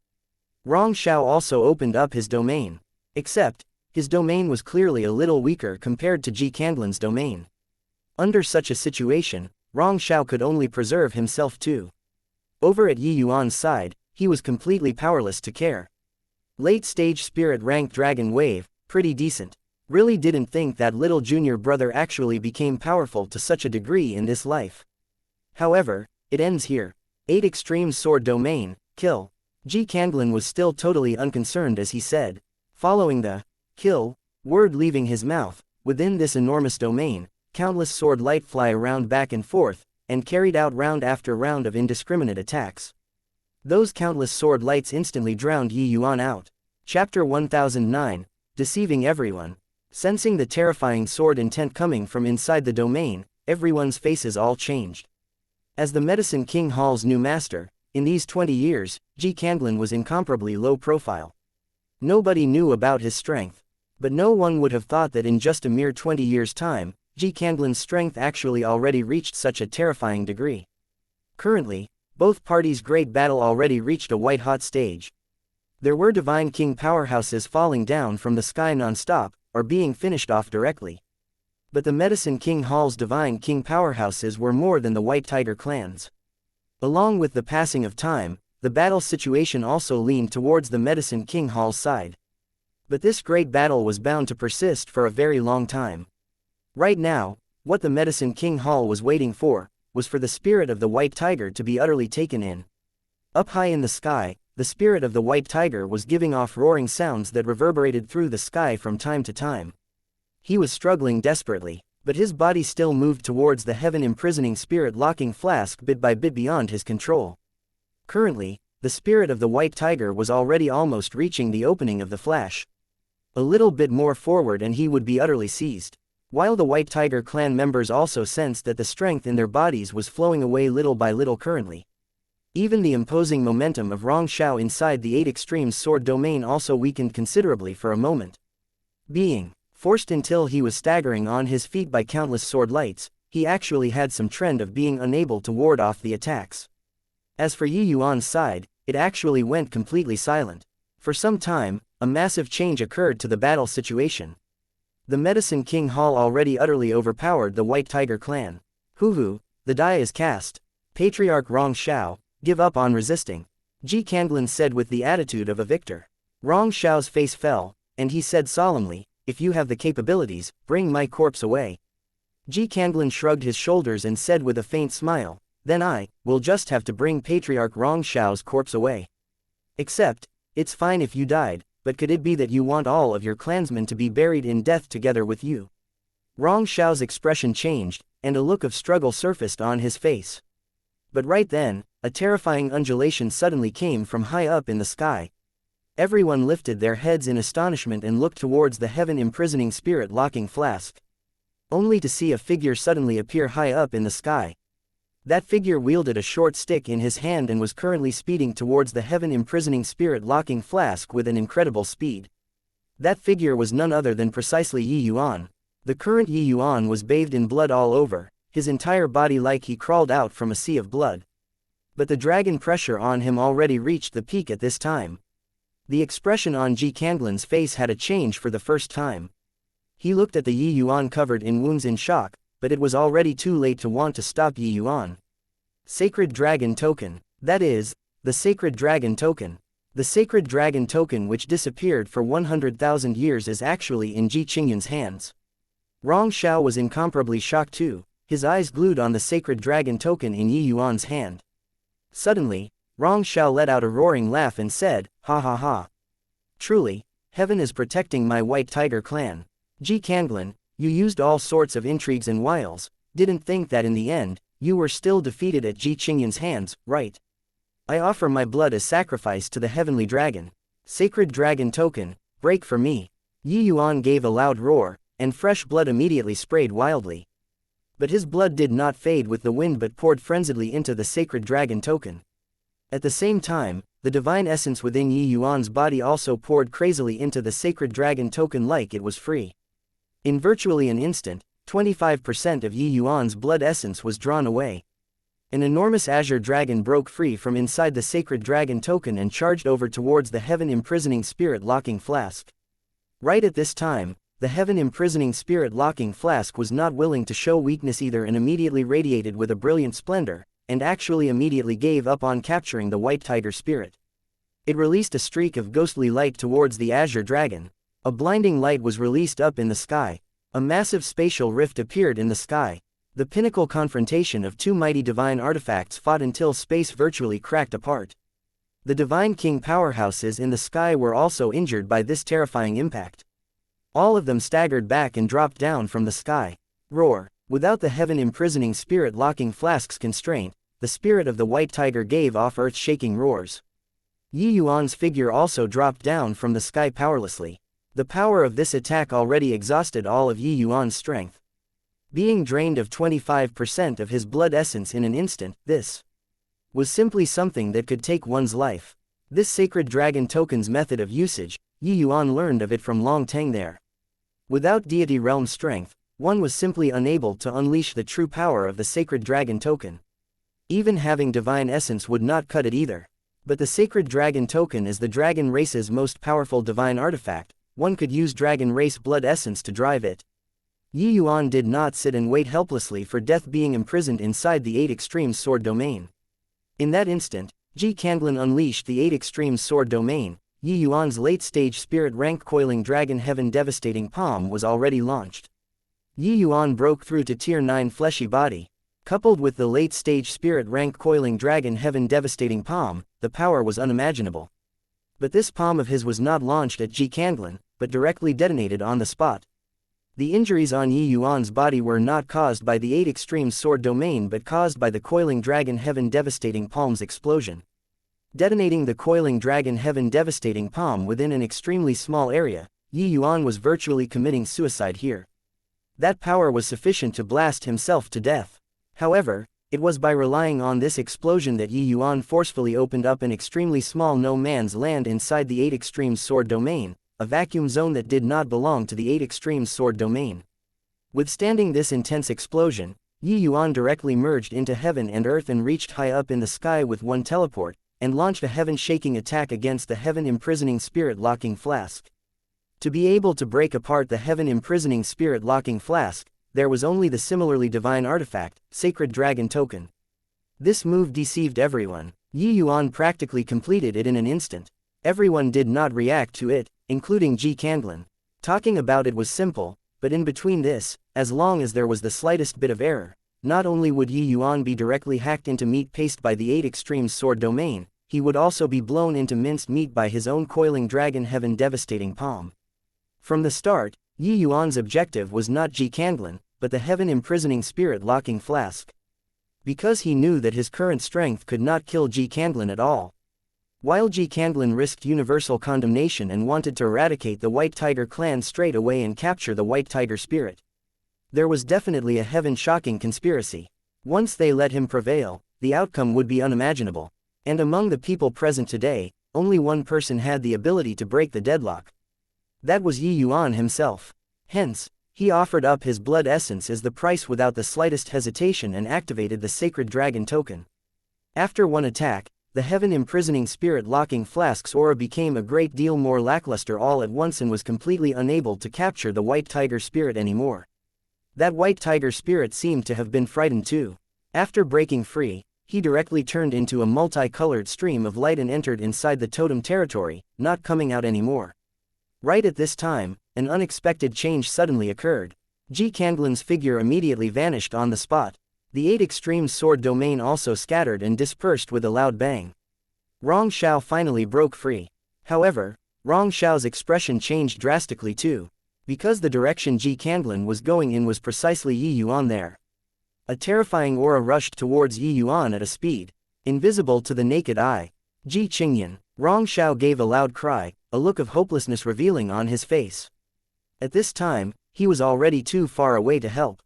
S1: Rong Xiao also opened up his domain. Except, his domain was clearly a little weaker compared to Ji Kanglin's domain. Under such a situation, Rong Xiao could only preserve himself too. Over at Yi Yuan's side, he was completely powerless to care. Late stage spirit rank dragon wave, pretty decent. Really didn't think that little junior brother actually became powerful to such a degree in this life. However, it ends here. 8 extreme sword domain, kill. Ji Kanglin was still totally unconcerned as he said. Following the kill word leaving his mouth, within this enormous domain, countless sword light fly around back and forth, and carried out round after round of indiscriminate attacks. Those countless sword lights instantly drowned Yi Yuan out. Chapter 1009, Deceiving Everyone. Sensing the terrifying sword intent coming from inside the domain, everyone's faces all changed. As the Medicine King Hall's new master, in these 20 years, Ji Kanglin was incomparably low profile. Nobody knew about his strength. But no one would have thought that in just a mere 20 years' time, Ji Kanglin's strength actually already reached such a terrifying degree. Currently, both parties' great battle already reached a white-hot stage. There were Divine King powerhouses falling down from the sky non-stop, or being finished off directly. But the Medicine King Hall's Divine King powerhouses were more than the White Tiger clans. Along with the passing of time, the battle situation also leaned towards the Medicine King Hall's side. But this great battle was bound to persist for a very long time. Right now, what the Medicine King Hall was waiting for, was for the spirit of the White Tiger to be utterly taken in. Up high in the sky, the spirit of the White Tiger was giving off roaring sounds that reverberated through the sky from time to time. He was struggling desperately, but his body still moved towards the heaven-imprisoning spirit-locking flask bit by bit beyond his control. Currently, the spirit of the White Tiger was already almost reaching the opening of the flash. A little bit more forward and he would be utterly seized. While the White Tiger clan members also sensed that the strength in their bodies was flowing away little by little currently. Even the imposing momentum of Rong Shao inside the 8 Extremes sword domain also weakened considerably for a moment. Being forced until he was staggering on his feet by countless sword lights, he actually had some trend of being unable to ward off the attacks. As for Yi Yuan's side, it actually went completely silent. For some time, a massive change occurred to the battle situation. The Medicine King Hall already utterly overpowered the White Tiger clan. Hoo-hoo, the die is cast. Patriarch Rong Shao, give up on resisting, Ji Kanglin said with the attitude of a victor. Rong Shao's face fell, and he said solemnly, if you have the capabilities, bring my corpse away. Ji Kanglin shrugged his shoulders and said with a faint smile, then I will just have to bring Patriarch Rong Shao's corpse away. Except, it's fine if you died, but could it be that you want all of your clansmen to be buried in death together with you? Rong Shao's expression changed, and a look of struggle surfaced on his face. But right then, a terrifying undulation suddenly came from high up in the sky. Everyone lifted their heads in astonishment and looked towards the heaven-imprisoning spirit-locking flask. Only to see a figure suddenly appear high up in the sky. That figure wielded a short stick in his hand and was currently speeding towards the heaven-imprisoning spirit-locking flask with an incredible speed. That figure was none other than precisely Yi Yuan. The current Yi Yuan was bathed in blood all over, his entire body like he crawled out from a sea of blood. But the dragon pressure on him already reached the peak at this time. The expression on Ji Kanglin's face had a change for the first time. He looked at the Yi Yuan covered in wounds in shock, but it was already too late to want to stop Yi Yuan. Sacred Dragon Token. That is, the Sacred Dragon Token. The Sacred Dragon Token which disappeared for 100,000 years is actually in Ji Qingyun's hands. Rong Shao was incomparably shocked too, his eyes glued on the Sacred Dragon Token in Yi Yuan's hand. Suddenly, Rong Shao let out a roaring laugh and said, ha ha ha. Truly, heaven is protecting my White Tiger clan. Ji Kanglin, you used all sorts of intrigues and wiles, didn't think that in the end, you were still defeated at Ji Qingyun's hands, right? I offer my blood as sacrifice to the heavenly dragon. Sacred Dragon Token, break for me. Yi Yuan gave a loud roar, and fresh blood immediately sprayed wildly. But his blood did not fade with the wind but poured frenziedly into the Sacred Dragon Token. At the same time, the divine essence within Yi Yuan's body also poured crazily into the Sacred Dragon Token like it was free. In virtually an instant, 25% of Yi Yuan's blood essence was drawn away. An enormous azure dragon broke free from inside the Sacred Dragon Token and charged over towards the heaven-imprisoning spirit-locking flask. Right at this time, the heaven-imprisoning spirit-locking flask was not willing to show weakness either and immediately radiated with a brilliant splendor, and actually immediately gave up on capturing the White Tiger spirit. It released a streak of ghostly light towards the azure dragon. A blinding light was released up in the sky. A massive spatial rift appeared in the sky. The pinnacle confrontation of two mighty divine artifacts fought until space virtually cracked apart. The Divine King powerhouses in the sky were also injured by this terrifying impact. All of them staggered back and dropped down from the sky. Roar. Without the heaven-imprisoning spirit-locking flask's constraint, the spirit of the White Tiger gave off earth-shaking roars. Yi Yuan's figure also dropped down from the sky powerlessly. The power of this attack already exhausted all of Yi Yuan's strength. Being drained of 25% of his blood essence in an instant, this was simply something that could take one's life. This Sacred Dragon Token's method of usage, Yi Yuan learned of it from Long Teng there. Without deity realm strength, one was simply unable to unleash the true power of the Sacred Dragon Token. Even having divine essence would not cut it either. But the sacred dragon token is the dragon race's most powerful divine artifact. One could use dragon race blood essence to drive it. Yuan did not sit and wait helplessly for death, being imprisoned inside the 8 extremes sword domain. In that instant, Kanglen unleashed the 8 extremes sword domain. Yuan's late-stage spirit rank coiling dragon heaven devastating palm was already launched. Yuan broke through to tier 9 fleshy body. Coupled with the late-stage spirit rank coiling dragon heaven devastating palm, the power was unimaginable. But this palm of his was not launched at Kanglen, but directly detonated on the spot. The injuries on Yuan's body were not caused by the 8 extremes sword domain but caused by the coiling dragon heaven devastating palm's explosion. Detonating the coiling dragon heaven devastating palm within an extremely small area, Yuan was virtually committing suicide here. That power was sufficient to blast himself to death. However, it was by relying on this explosion that Yuan forcefully opened up an extremely small no man's land inside the 8 extremes sword domain, a vacuum zone that did not belong to the 8 extremes sword domain. Withstanding this intense explosion, Yuan directly merged into heaven and earth and reached high up in the sky with one teleport, and launched a heaven-shaking attack against the heaven-imprisoning spirit-locking flask. To be able to break apart the heaven-imprisoning spirit-locking flask, there was only the similarly divine artifact, Sacred Dragon Token. This move deceived everyone. Yuan practically completed it in an instant. Everyone did not react to it, including Kanglen. Talking about it was simple, but in between this, as long as there was the slightest bit of error, not only would Yuan be directly hacked into meat paste by the 8 extremes sword domain, he would also be blown into minced meat by his own coiling dragon heaven devastating palm. From the start, Yuan's objective was not Kanglen, but the heaven-imprisoning spirit-locking flask. Because he knew that his current strength could not kill Kanglen at all. While Kanglen risked universal condemnation and wanted to eradicate the White Tiger clan straight away and capture the White Tiger spirit. There was definitely a heaven-shocking conspiracy. Once they let him prevail, the outcome would be unimaginable. And among the people present today, only one person had the ability to break the deadlock. That was Yuan himself. Hence, he offered up his blood essence as the price without the slightest hesitation and activated the Sacred Dragon Token. After one attack, the heaven-imprisoning spirit-locking flask's aura became a great deal more lackluster all at once and was completely unable to capture the White Tiger spirit anymore. That White Tiger spirit seemed to have been frightened too. After breaking free, he directly turned into a multicolored stream of light and entered inside the totem territory, not coming out anymore. Right at this time, an unexpected change suddenly occurred. Kanglen's figure immediately vanished on the spot. The 8 extremes sword domain also scattered and dispersed with a loud bang. Rong Xiao finally broke free. However, Rong Xiao's expression changed drastically too. Because the direction Kanglen was going in was precisely Yuan there. A terrifying aura rushed towards Yuan at a speed, invisible to the naked eye. Qingyan. Rong Xiao gave a loud cry, a look of hopelessness revealing on his face. At this time, he was already too far away to help.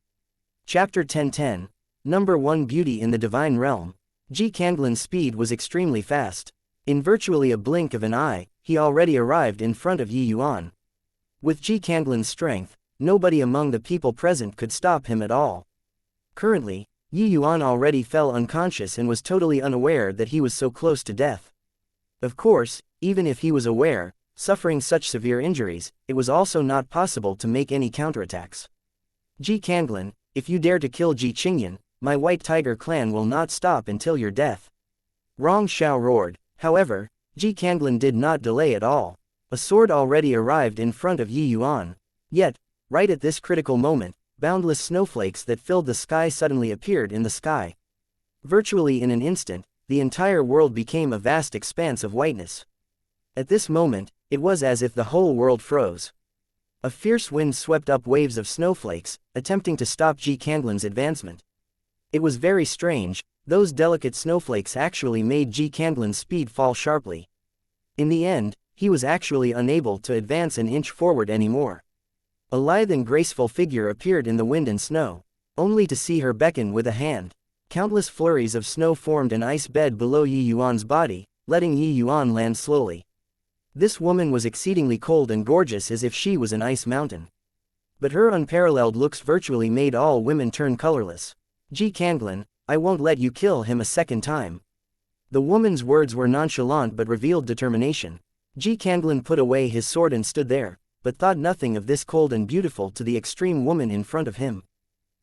S1: Chapter 1010. Number 1 Beauty in the Divine Realm. Kanglen's speed was extremely fast. In virtually a blink of an eye, he already arrived in front of Yuan. With Kanglen's strength, nobody among the people present could stop him at all. Currently, Yuan already fell unconscious and was totally unaware that he was so close to death. Of course, even if he was aware, suffering such severe injuries, it was also not possible to make any counterattacks. Kanglen, if you dare to kill Qingyan, my White Tiger clan will not stop until your death. Rong Xiao roared. However, Kanglen did not delay at all. A sword already arrived in front of Yuan. Yet, right at this critical moment, boundless snowflakes that filled the sky suddenly appeared in the sky. Virtually in an instant, the entire world became a vast expanse of whiteness. At this moment, it was as if the whole world froze. A fierce wind swept up waves of snowflakes, attempting to stop Kanglen's advancement. It was very strange, those delicate snowflakes actually made Kanglen's speed fall sharply. In the end, he was actually unable to advance an inch forward anymore. A lithe and graceful figure appeared in the wind and snow, only to see her beckon with a hand. Countless flurries of snow formed an ice bed below Yuan's body, letting Yuan land slowly. This woman was exceedingly cold and gorgeous as if she was an ice mountain. But her unparalleled looks virtually made all women turn colorless. Kanglen, I won't let you kill him a second time. The woman's words were nonchalant but revealed determination. Ji Canglin put away his sword and stood there, but thought nothing of this cold and beautiful to the extreme woman in front of him.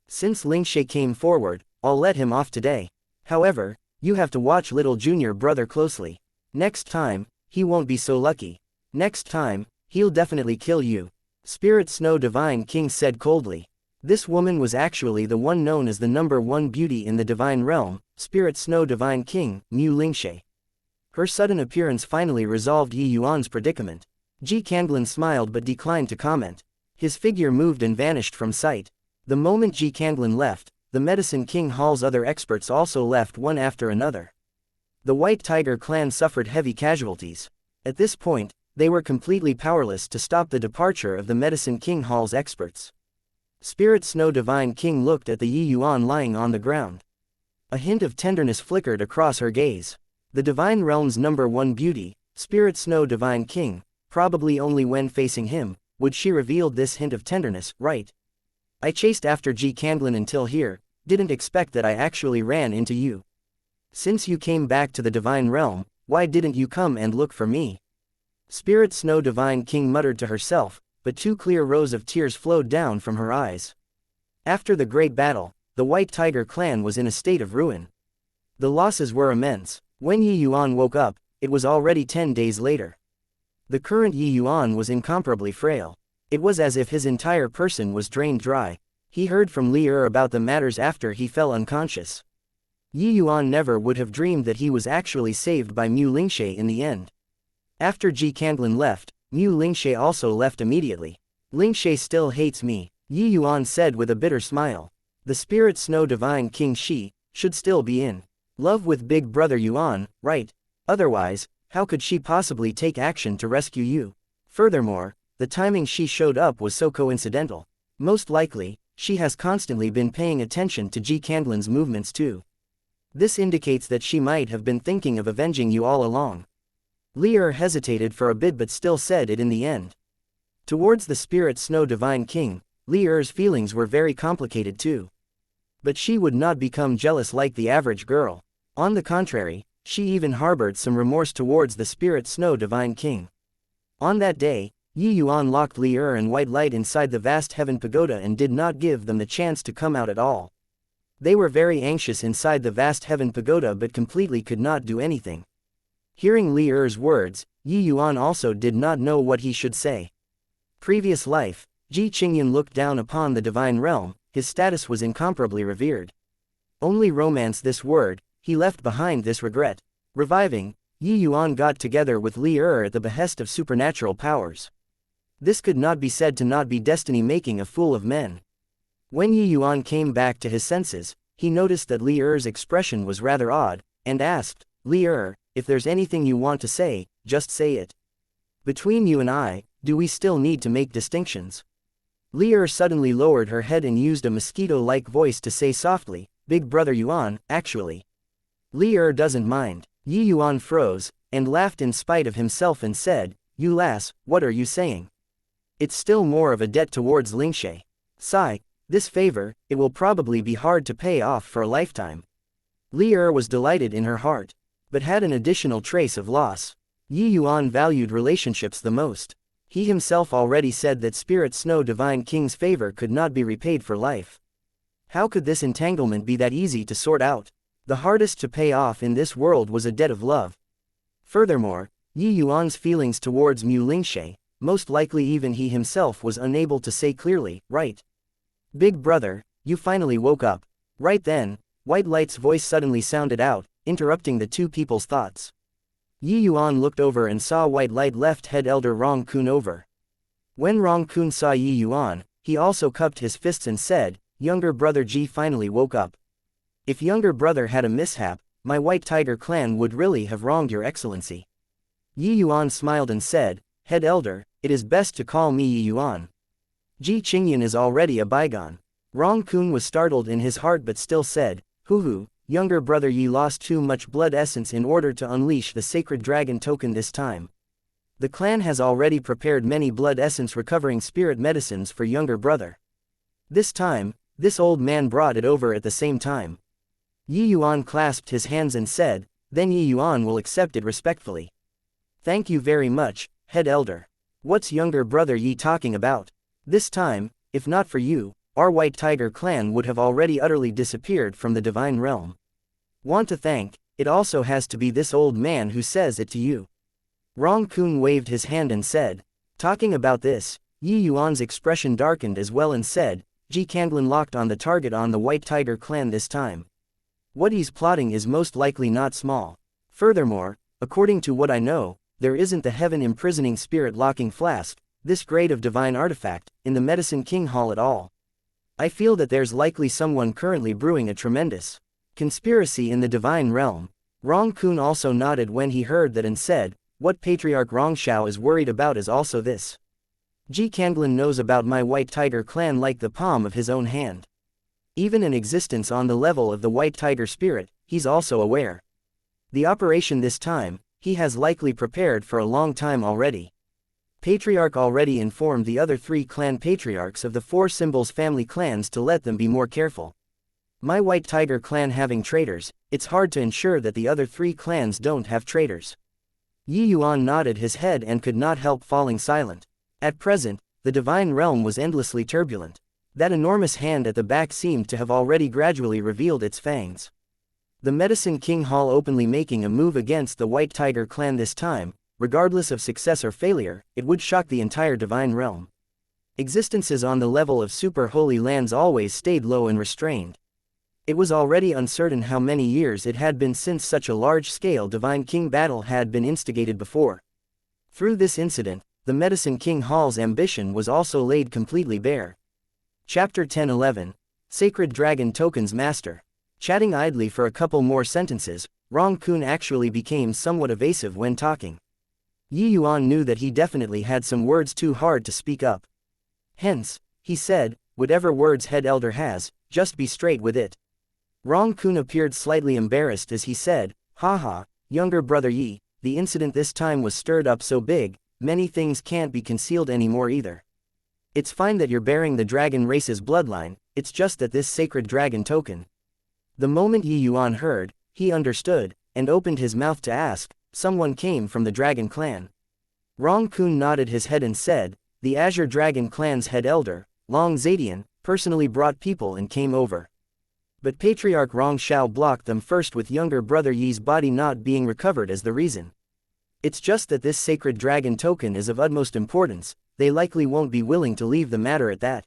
S1: Since Lingshe came forward, I'll let him off today. However, you have to watch little junior brother closely. Next time, he won't be so lucky. Next time, he'll definitely kill you. Spirit Snow Divine King said coldly. This woman was actually the one known as the #1 beauty in the divine realm, Spirit Snow Divine King, Mu Lingshe. Her sudden appearance finally resolved Yi Yuan's predicament. Ji Canglin smiled but declined to comment. His figure moved and vanished from sight. The moment Ji Canglin left, the Medicine King Hall's other experts also left one after another. The White Tiger clan suffered heavy casualties. At this point, they were completely powerless to stop the departure of the Medicine King Hall's experts. Spirit Snow Divine King looked at the Yi Yuan lying on the ground. A hint of tenderness flickered across her gaze. The divine realm's #1 beauty, Spirit Snow Divine King, probably only when facing him, would she reveal this hint of tenderness, right? I chased after Ji Canglin until here, didn't expect that I actually ran into you. Since you came back to the divine realm, why didn't you come and look for me? Spirit Snow Divine King muttered to herself, but 2 clear rows of tears flowed down from her eyes. After the great battle, the White Tiger clan was in a state of ruin. The losses were immense. When Yi Yuan woke up, it was already 10 days later. The current Yi Yuan was incomparably frail. It was as if his entire person was drained dry. He heard from Li about the matters after he fell unconscious. Yi Yuan never would have dreamed that he was actually saved by Mu Lingshe in the end. After Ji Canglin left, Mu Lingshe also left immediately. Lingshe still hates me, Yi Yuan said with a bitter smile. The Spirit Snow Divine King Shi should still be in love with big brother Yuan, right? Otherwise, how could she possibly take action to rescue you? Furthermore, the timing she showed up was so coincidental. Most likely, she has constantly been paying attention to Ji Canglin's movements too. This indicates that she might have been thinking of avenging you all along. Li hesitated for a bit but still said it in the end. Towards the Spirit Snow Divine King, Li's feelings were very complicated too. But she would not become jealous like the average girl. On the contrary, she even harbored some remorse towards the Spirit Snow Divine King. On that day, Yi Yuan locked Li and White Light inside the vast heaven pagoda and did not give them the chance to come out at all. They were very anxious inside the vast heaven pagoda but completely could not do anything. Hearing Li's words, Yi Yuan also did not know what he should say. Previous life, Ji Qingyan looked down upon the divine realm, his status was incomparably revered. Only romance this word, he left behind this regret. Reviving, Yi Yuan got together with Li at the behest of supernatural powers. This could not be said to not be destiny making a fool of men. When Yi Yuan came back to his senses, he noticed that Li's expression was rather odd, and asked, Li, if there's anything you want to say, just say it. Between you and I, do we still need to make distinctions? Li suddenly lowered her head and used a mosquito-like voice to say softly, Big brother Yuan, actually. Li doesn't mind. Yi Yuan froze, and laughed in spite of himself and said, You lass, what are you saying? It's still more of a debt towards Lingshe. Sigh, this favor, it will probably be hard to pay off for a lifetime. Li was delighted in her heart, but had an additional trace of loss. Yi Yuan valued relationships the most. He himself already said that Spirit Snow Divine King's favor could not be repaid for life. How could this entanglement be that easy to sort out? The hardest to pay off in this world was a debt of love. Furthermore, Yi Yuan's feelings towards Mu Lingshe, most likely even he himself was unable to say clearly, right? Big brother, you finally woke up. Right then, White Light's voice suddenly sounded out, interrupting the two people's thoughts. Yi Yuan looked over and saw White Light left head elder Rong Kun over. When Rong Kun saw Yi Yuan, he also cupped his fists and said, Younger brother Ji finally woke up. If younger brother had a mishap, my White Tiger clan would really have wronged your excellency. Yi Yuan smiled and said, Head elder, it is best to call me Yi Yuan. Ji Qingyan is already a bygone. Rong Kun was startled in his heart but still said, Hoo, younger brother Yi lost too much blood essence in order to unleash the sacred dragon token this time. The clan has already prepared many blood essence recovering spirit medicines for younger brother. This time, this old man brought it over at the same time. Yi Yuan clasped his hands and said, then Yi Yuan will accept it respectfully. Thank you very much, head elder. What's younger brother Yi talking about? This time, if not for you, our White Tiger clan would have already utterly disappeared from the divine realm. Want to thank, it also has to be this old man who says it to you. Rong Kun waved his hand and said. Talking about this, Yi Yuan's expression darkened as well and said, Ji Kanglin locked on the target on the White Tiger clan this time. What he's plotting is most likely not small. Furthermore, according to what I know, there isn't the heaven imprisoning spirit locking flask, this grade of divine artifact, in the Medicine King Hall at all. I feel that there's likely someone currently brewing a tremendous conspiracy in the divine realm. Rong Kun also nodded when he heard that and said, what Patriarch Rongshao is worried about is also this. Ji Kanglin knows about my White Tiger clan like the palm of his own hand. Even in existence on the level of the White Tiger spirit, he's also aware. The operation this time, he has likely prepared for a long time already. Patriarch already informed the other 3 clan patriarchs of the 4 symbols family clans to let them be more careful. My White Tiger clan having traitors, it's hard to ensure that the other 3 clans don't have traitors. Yi Yuan nodded his head and could not help falling silent. At present, the divine realm was endlessly turbulent. That enormous hand at the back seemed to have already gradually revealed its fangs. The Medicine King Hall openly making a move against the White Tiger clan this time, regardless of success or failure, it would shock the entire divine realm. Existences on the level of super holy lands always stayed low and restrained. It was already uncertain how many years it had been since such a large-scale divine king battle had been instigated before. Through this incident, the Medicine King Hall's ambition was also laid completely bare. Chapter 10-11. Sacred Dragon Tokens Master. Chatting idly for a couple more sentences, Rong Kun actually became somewhat evasive when talking. Yi Yuan knew that he definitely had some words too hard to speak up. Hence, he said, whatever words head elder has, just be straight with it. Rong Kun appeared slightly embarrassed as he said, haha, younger brother Yi, the incident this time was stirred up so big, many things can't be concealed anymore either. It's fine that you're bearing the dragon race's bloodline, it's just that this sacred dragon token. The moment Yi Yuan heard, he understood, and opened his mouth to ask, someone came from the dragon clan. Rong Kun nodded his head and said, the Azure Dragon clan's head elder, Long Zadian, personally brought people and came over. But Patriarch Rongshao blocked them first with younger brother Yi's body not being recovered as the reason. It's just that this sacred dragon token is of utmost importance, they likely won't be willing to leave the matter at that.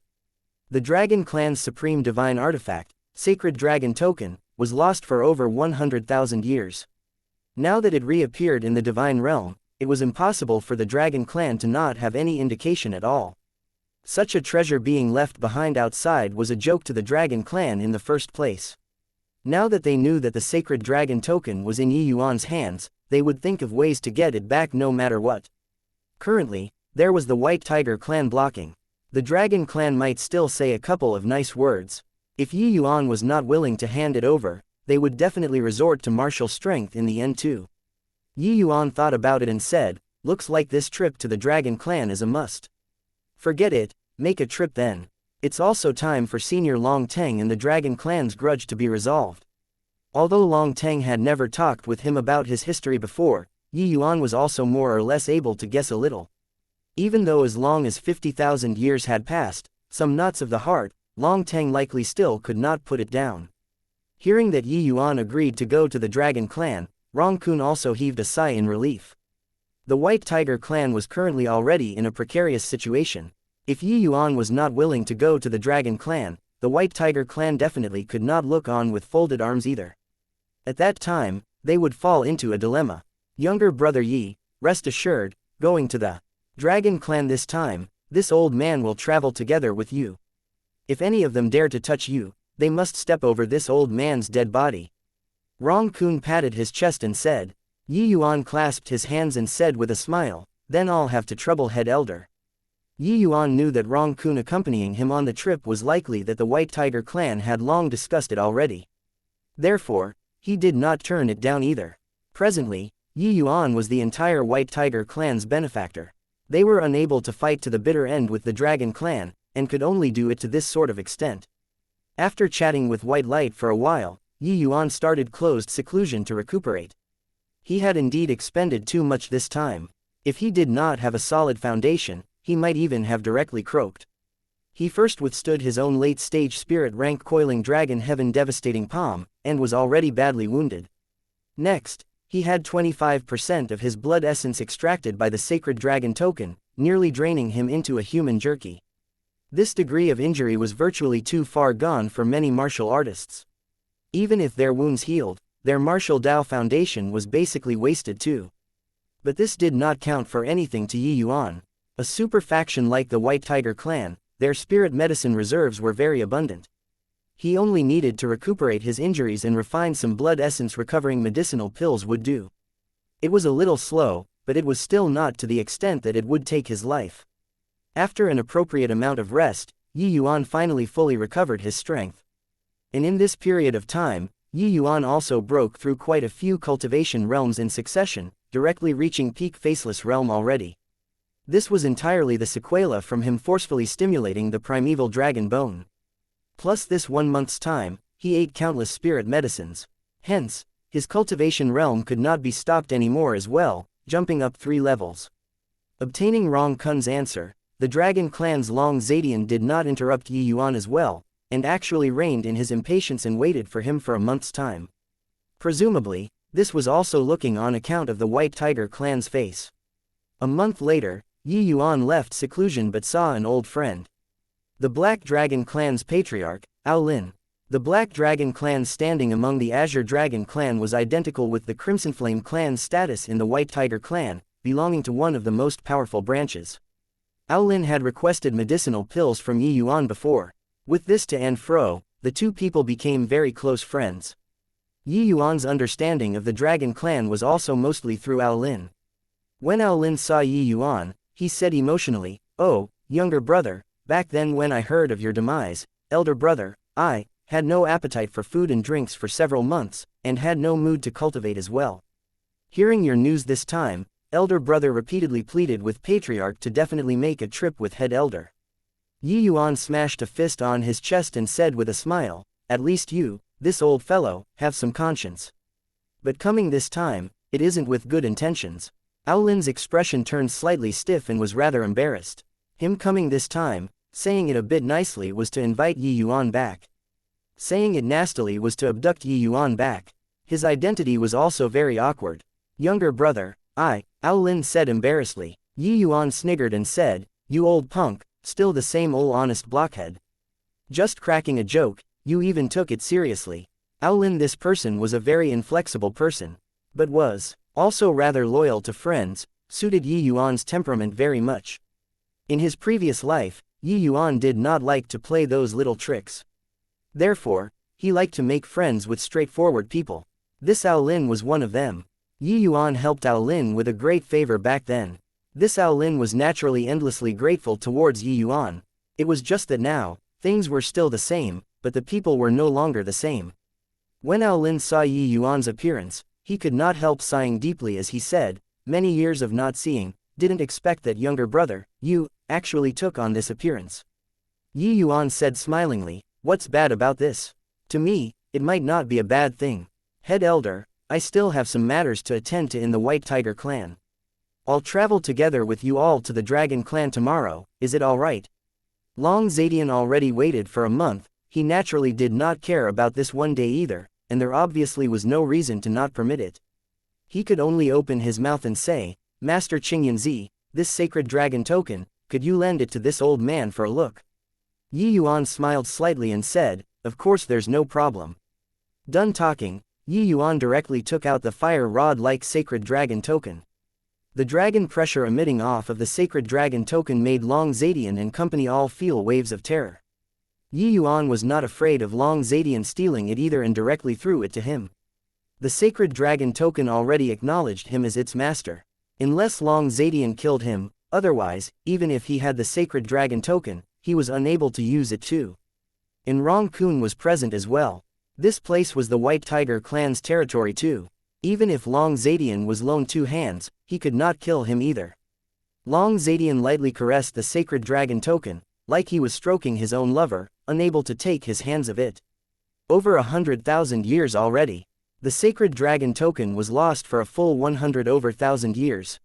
S1: The dragon clan's supreme divine artifact, sacred dragon token, was lost for over 100,000 years. Now that it reappeared in the divine realm, it was impossible for the dragon clan to not have any indication at all. Such a treasure being left behind outside was a joke to the dragon clan in the first place. Now that they knew that the sacred dragon token was in Yi Yuan's hands, they would think of ways to get it back no matter what. Currently, there was the White Tiger clan blocking. The dragon clan might still say a couple of nice words. If Yi Yuan was not willing to hand it over, they would definitely resort to martial strength in the end too. Yi Yuan thought about it and said, looks like this trip to the dragon clan is a must. Forget it, make a trip then. It's also time for Senior Long Teng and the dragon clan's grudge to be resolved. Although Long Teng had never talked with him about his history before, Yi Yuan was also more or less able to guess a little. Even though as long as 50,000 years had passed, some knots of the heart, Long Teng likely still could not put it down. Hearing that Yi Yuan agreed to go to the dragon clan, Rong Kun also heaved a sigh in relief. The White Tiger clan was currently already in a precarious situation. If Yi Yuan was not willing to go to the dragon clan, the White Tiger clan definitely could not look on with folded arms either. At that time, they would fall into a dilemma. Younger brother Yi, rest assured, going to the dragon clan this time, this old man will travel together with you. If any of them dare to touch you, they must step over this old man's dead body. Rong Kun patted his chest and said. Yi Yuan clasped his hands and said with a smile, then I'll have to trouble head elder. Yi Yuan knew that Rong Kun accompanying him on the trip was likely that the White Tiger clan had long discussed it already. Therefore, he did not turn it down either. Presently, Yi Yuan was the entire White Tiger clan's benefactor. They were unable to fight to the bitter end with the dragon clan, and could only do it to this sort of extent. After chatting with White Light for a while, Yi Yuan started closed seclusion to recuperate. He had indeed expended too much this time. If he did not have a solid foundation, he might even have directly croaked. He first withstood his own late-stage spirit rank coiling dragon heaven devastating palm, and was already badly wounded. Next, he had 25% of his blood essence extracted by the sacred dragon token, nearly draining him into a human jerky. This degree of injury was virtually too far gone for many martial artists. Even if their wounds healed, their martial Dao foundation was basically wasted too. But this did not count for anything to Yuan. A super faction like the White Tiger clan, their spirit medicine reserves were very abundant. He only needed to recuperate his injuries and refine some blood essence recovering medicinal pills would do. It was a little slow, but it was still not to the extent that it would take his life. After an appropriate amount of rest, Yuan finally fully recovered his strength. And in this period of time, Yuan also broke through quite a few cultivation realms in succession, directly reaching peak faceless realm already. This was entirely the sequela from him forcefully stimulating the primeval dragon bone. Plus this 1 month's time, he ate countless spirit medicines. Hence, his cultivation realm could not be stopped anymore as well, jumping up 3 levels. Obtaining Rong Kun's answer, the dragon clan's Long Zadian did not interrupt Yuan as well, and actually reigned in his impatience and waited for him for a month's time. Presumably, this was also looking on account of the White Tiger clan's face. A month later, Yuan left seclusion but saw an old friend. The Black Dragon clan's patriarch, Lin. The Black Dragon clan standing among the Azure Dragon clan was identical with the Crimson Flame clan's status in the White Tiger clan, belonging to one of the most powerful branches. Lin had requested medicinal pills from Yuan before. With this to and fro, the two people became very close friends. Yuan's understanding of the Dragon clan was also mostly through Lin. When Lin saw Yuan, he said emotionally, "Oh, younger brother, back then when I heard of your demise, elder brother, I had no appetite for food and drinks for several months, and had no mood to cultivate as well. Hearing your news this time, elder brother repeatedly pleaded with patriarch to definitely make a trip with head elder." Yuan smashed a fist on his chest and said with a smile, "At least you, this old fellow, have some conscience. But coming this time, it isn't with good intentions." Lin's expression turned slightly stiff and was rather embarrassed. Him coming this time, saying it a bit nicely was to invite Yuan back. Saying it nastily was to abduct Yuan back. His identity was also very awkward. "Younger brother, Lin said embarrassedly. Yuan sniggered and said, "You old punk, still the same old honest blockhead. Just cracking a joke, you even took it seriously." Lin, this person was a very inflexible person, but was also rather loyal to friends, suited Yuan's temperament very much. In his previous life, Yuan did not like to play those little tricks. Therefore, he liked to make friends with straightforward people. This Lin was one of them. Yuan helped Lin with a great favor back then. This Lin was naturally endlessly grateful towards Yuan. It was just that now, things were still the same, but the people were no longer the same. When Lin saw Yuan's appearance, he could not help sighing deeply as he said, "Many years of not seeing, didn't expect that younger brother, you, actually took on this appearance." Yuan said smilingly, "What's bad about this? To me, it might not be a bad thing. Head elder, I still have some matters to attend to in the White Tiger clan. I'll travel together with you all to the Dragon clan tomorrow, is it alright?" Long Zadian already waited for a month. He naturally did not care about this one day either, and there obviously was no reason to not permit it. He could only open his mouth and say, "Master Qingyanzi, this sacred dragon token, could you lend it to this old man for a look?" Yuan smiled slightly and said, "Of course there's no problem." Done talking, Yuan directly took out the fire rod-like sacred dragon token. The dragon pressure emitting off of the sacred dragon token made Long Zadian and company all feel waves of terror. Yuan was not afraid of Long Zadian stealing it either and directly threw it to him. The sacred dragon token already acknowledged him as its master. Unless Long Zadian killed him, otherwise, even if he had the sacred dragon token, he was unable to use it too. And Rong Kun was present as well. This place was the White Tiger clan's territory too. Even if Long Zadian was loaned 2 hands, he could not kill him either. Long Zadian lightly caressed the sacred dragon token, like he was stroking his own lover, unable to take his hands of it. Over 100,000 years already. The sacred dragon token was lost for a full 100,000 years.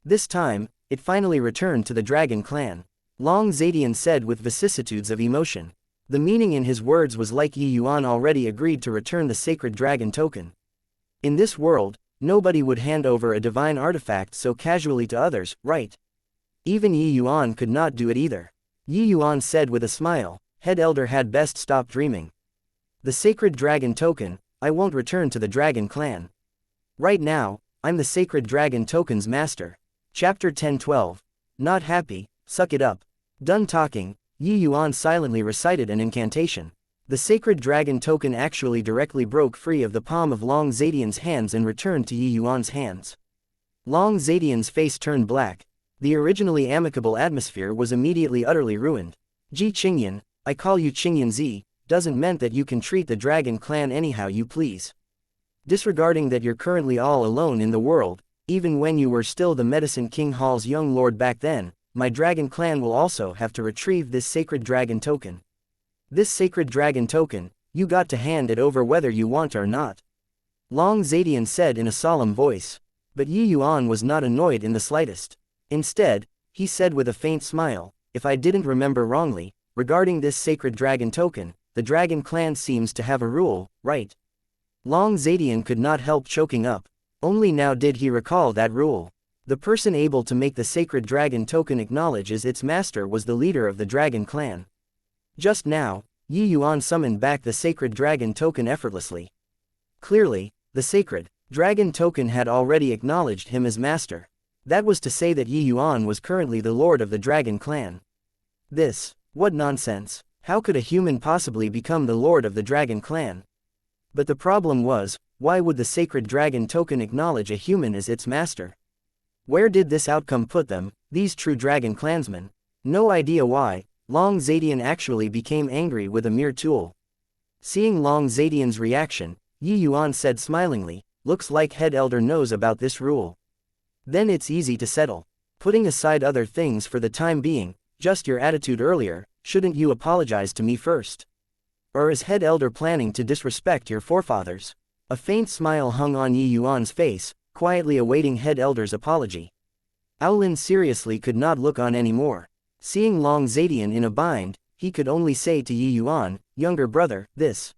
S1: This time, it finally returned to the dragon clan. Long Zadian said with vicissitudes of emotion. The meaning in his words was like Yuan already agreed to return the sacred dragon token. In this world, nobody would hand over a divine artifact so casually to others, right? Even Yuan could not do it either. Yuan said with a smile, Head Elder had best stop dreaming. The sacred dragon token, I won't return to the dragon clan. Right now, I'm the sacred dragon token's master. Chapter 10:12. Not happy, suck it up. Done talking, Yuan silently recited an incantation. The sacred dragon token actually directly broke free of the palm of Long Zadian's hands and returned to Yuan's hands. Long Zadian's face turned black. The originally amicable atmosphere was immediately utterly ruined. Ji Qingyan, I call you Qingyan Z, doesn't mean that you can treat the dragon clan anyhow you please. Disregarding that you're currently all alone in the world, even when you were still the Medicine King Hall's young lord back then, my dragon clan will also have to retrieve this sacred dragon token. This sacred dragon token, you got to hand it over whether you want or not. Long Zadian said in a solemn voice. But Yuan was not annoyed in the slightest. Instead, he said with a faint smile, if I didn't remember wrongly, regarding this sacred dragon token, the dragon clan seems to have a rule, right? Long Zadian could not help choking up. Only now did he recall that rule. The person able to make the sacred dragon token acknowledge as its master was the leader of the dragon clan. Just now, Yuan summoned back the sacred dragon token effortlessly. Clearly, the sacred dragon token had already acknowledged him as master. That was to say that Yuan was currently the lord of the dragon clan. What nonsense. How could a human possibly become the lord of the dragon clan? But the problem was, why would the sacred dragon token acknowledge a human as its master? Where did this outcome put them, these true dragon clansmen? No idea why. Long Zadian actually became angry with a mere tool. Seeing Long Zadian's reaction, Yuan said smilingly, looks like Head Elder knows about this rule. Then it's easy to settle. Putting aside other things for the time being, just your attitude earlier, shouldn't you apologize to me first? Or is Head Elder planning to disrespect your forefathers? A faint smile hung on Yuan's face, quietly awaiting Head Elder's apology. Aolin seriously could not look on anymore. Seeing Long Zadian in a bind, he could only say to Yuan, younger brother, this.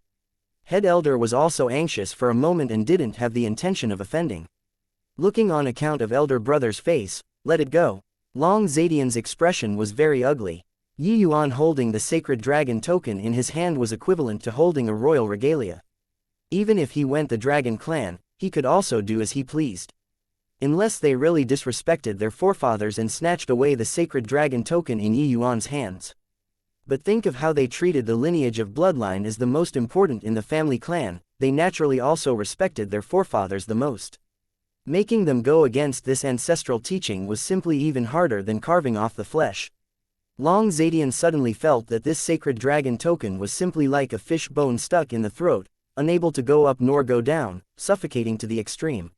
S1: Head Elder was also anxious for a moment and didn't have the intention of offending. Looking on account of elder brother's face, let it go. Long Zadian's expression was very ugly. Yuan holding the sacred dragon token in his hand was equivalent to holding a royal regalia. Even if he went the dragon clan, he could also do as he pleased. Unless they really disrespected their forefathers and snatched away the sacred dragon token in Yuan's hands. But think of how they treated the lineage of bloodline as the most important in the family clan, they naturally also respected their forefathers the most. Making them go against this ancestral teaching was simply even harder than carving off the flesh. Long Zadian suddenly felt that this sacred dragon token was simply like a fish bone stuck in the throat, unable to go up nor go down, suffocating to the extreme.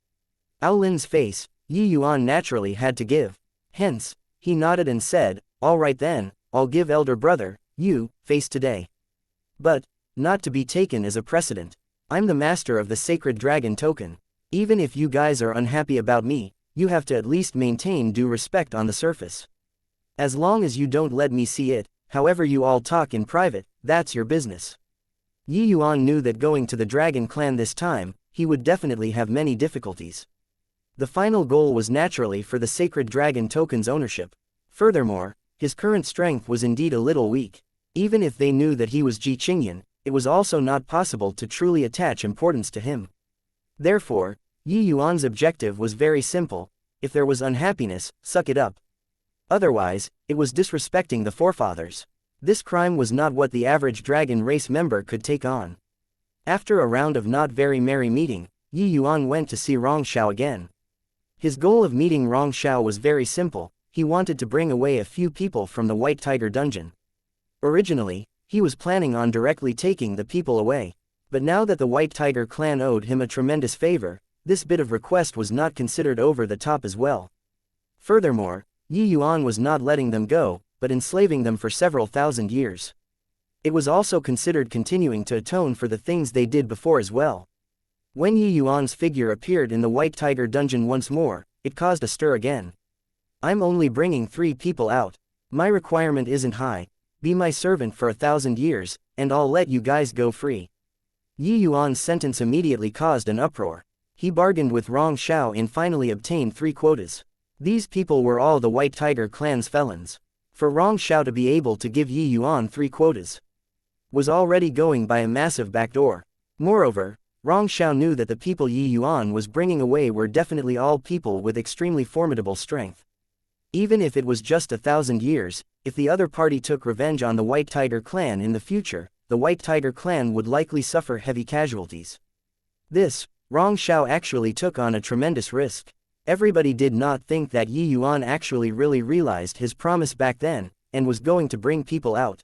S1: Aolin's face, Yuan naturally had to give. Hence, he nodded and said, all right then, I'll give elder brother, you, face today. But, not to be taken as a precedent. I'm the master of the sacred dragon token. Even if you guys are unhappy about me, you have to at least maintain due respect on the surface. As long as you don't let me see it, however you all talk in private, that's your business. Yuan knew that going to the dragon clan this time, he would definitely have many difficulties. The final goal was naturally for the sacred dragon token's ownership. Furthermore, his current strength was indeed a little weak. Even if they knew that he was Ji Qingyan, it was also not possible to truly attach importance to him. Therefore, Yuan's objective was very simple: if there was unhappiness, suck it up. Otherwise, it was disrespecting the forefathers. This crime was not what the average dragon race member could take on. After a round of not very merry meeting, Yuan went to see Rong Shao again. His goal of meeting Rong Shao was very simple: he wanted to bring away a few people from the White Tiger dungeon. Originally, he was planning on directly taking the people away. But now that the White Tiger clan owed him a tremendous favor, this bit of request was not considered over the top as well. Furthermore, Yuan was not letting them go, but enslaving them for several thousand years. It was also considered continuing to atone for the things they did before as well. When Yi Yuan's figure appeared in the White Tiger dungeon once more, it caused a stir again. I'm only bringing 3 people out. My requirement isn't high. Be my servant for 1,000 years, and I'll let you guys go free. Yi Yuan's sentence immediately caused an uproar. He bargained with Rong Shao and finally obtained 3 quotas. These people were all the White Tiger clan's felons. For Rong Shao to be able to give Yi Yuan 3 quotas was already going by a massive backdoor. Moreover, Rong Shao knew that the people Yi Yuan was bringing away were definitely all people with extremely formidable strength. Even if it was just 1,000 years, if the other party took revenge on the White Tiger clan in the future, the White Tiger clan would likely suffer heavy casualties. This, Rong Shao actually took on a tremendous risk. Everybody did not think that Yi Yuan actually really realized his promise back then, and was going to bring people out.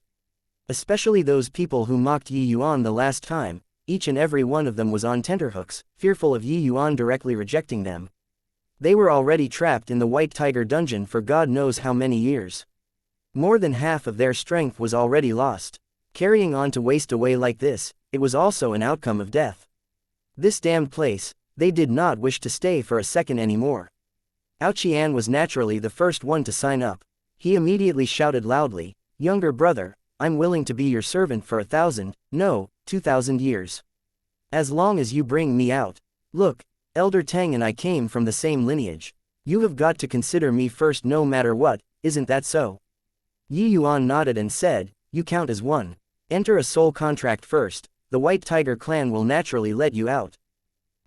S1: Especially those people who mocked Yi Yuan the last time, each and every one of them was on tenterhooks, fearful of Yi Yuan directly rejecting them. They were already trapped in the White Tiger dungeon for God knows how many years. More than half of their strength was already lost. Carrying on to waste away like this, it was also an outcome of death. This damned place, they did not wish to stay for a second anymore. Aoqian was naturally the first one to sign up. He immediately shouted loudly, "Younger brother, I'm willing to be your servant for 1,000, no, 2,000 years. As long as you bring me out. Look, Elder Tang and I came from the same lineage. You have got to consider me first no matter what, isn't that so?" Yi Yuan nodded and said, "You count as one. Enter a soul contract first, the White Tiger clan will naturally let you out."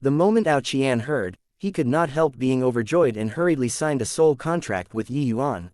S1: The moment Aoqian heard, he could not help being overjoyed and hurriedly signed a soul contract with Yi Yuan.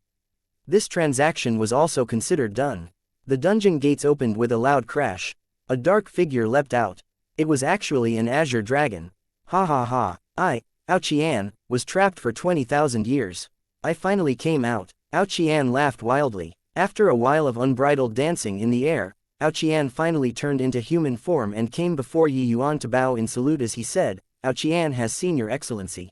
S1: This transaction was also considered done. The dungeon gates opened with a loud crash. A dark figure leapt out. It was actually an azure dragon. "Ha ha ha, I, Aoqian, was trapped for 20,000 years. I finally came out." Aoqian laughed wildly. After a while of unbridled dancing in the air, Aoqian finally turned into human form and came before Yi Yuan to bow in salute as he said, "Aoqian has seen your excellency."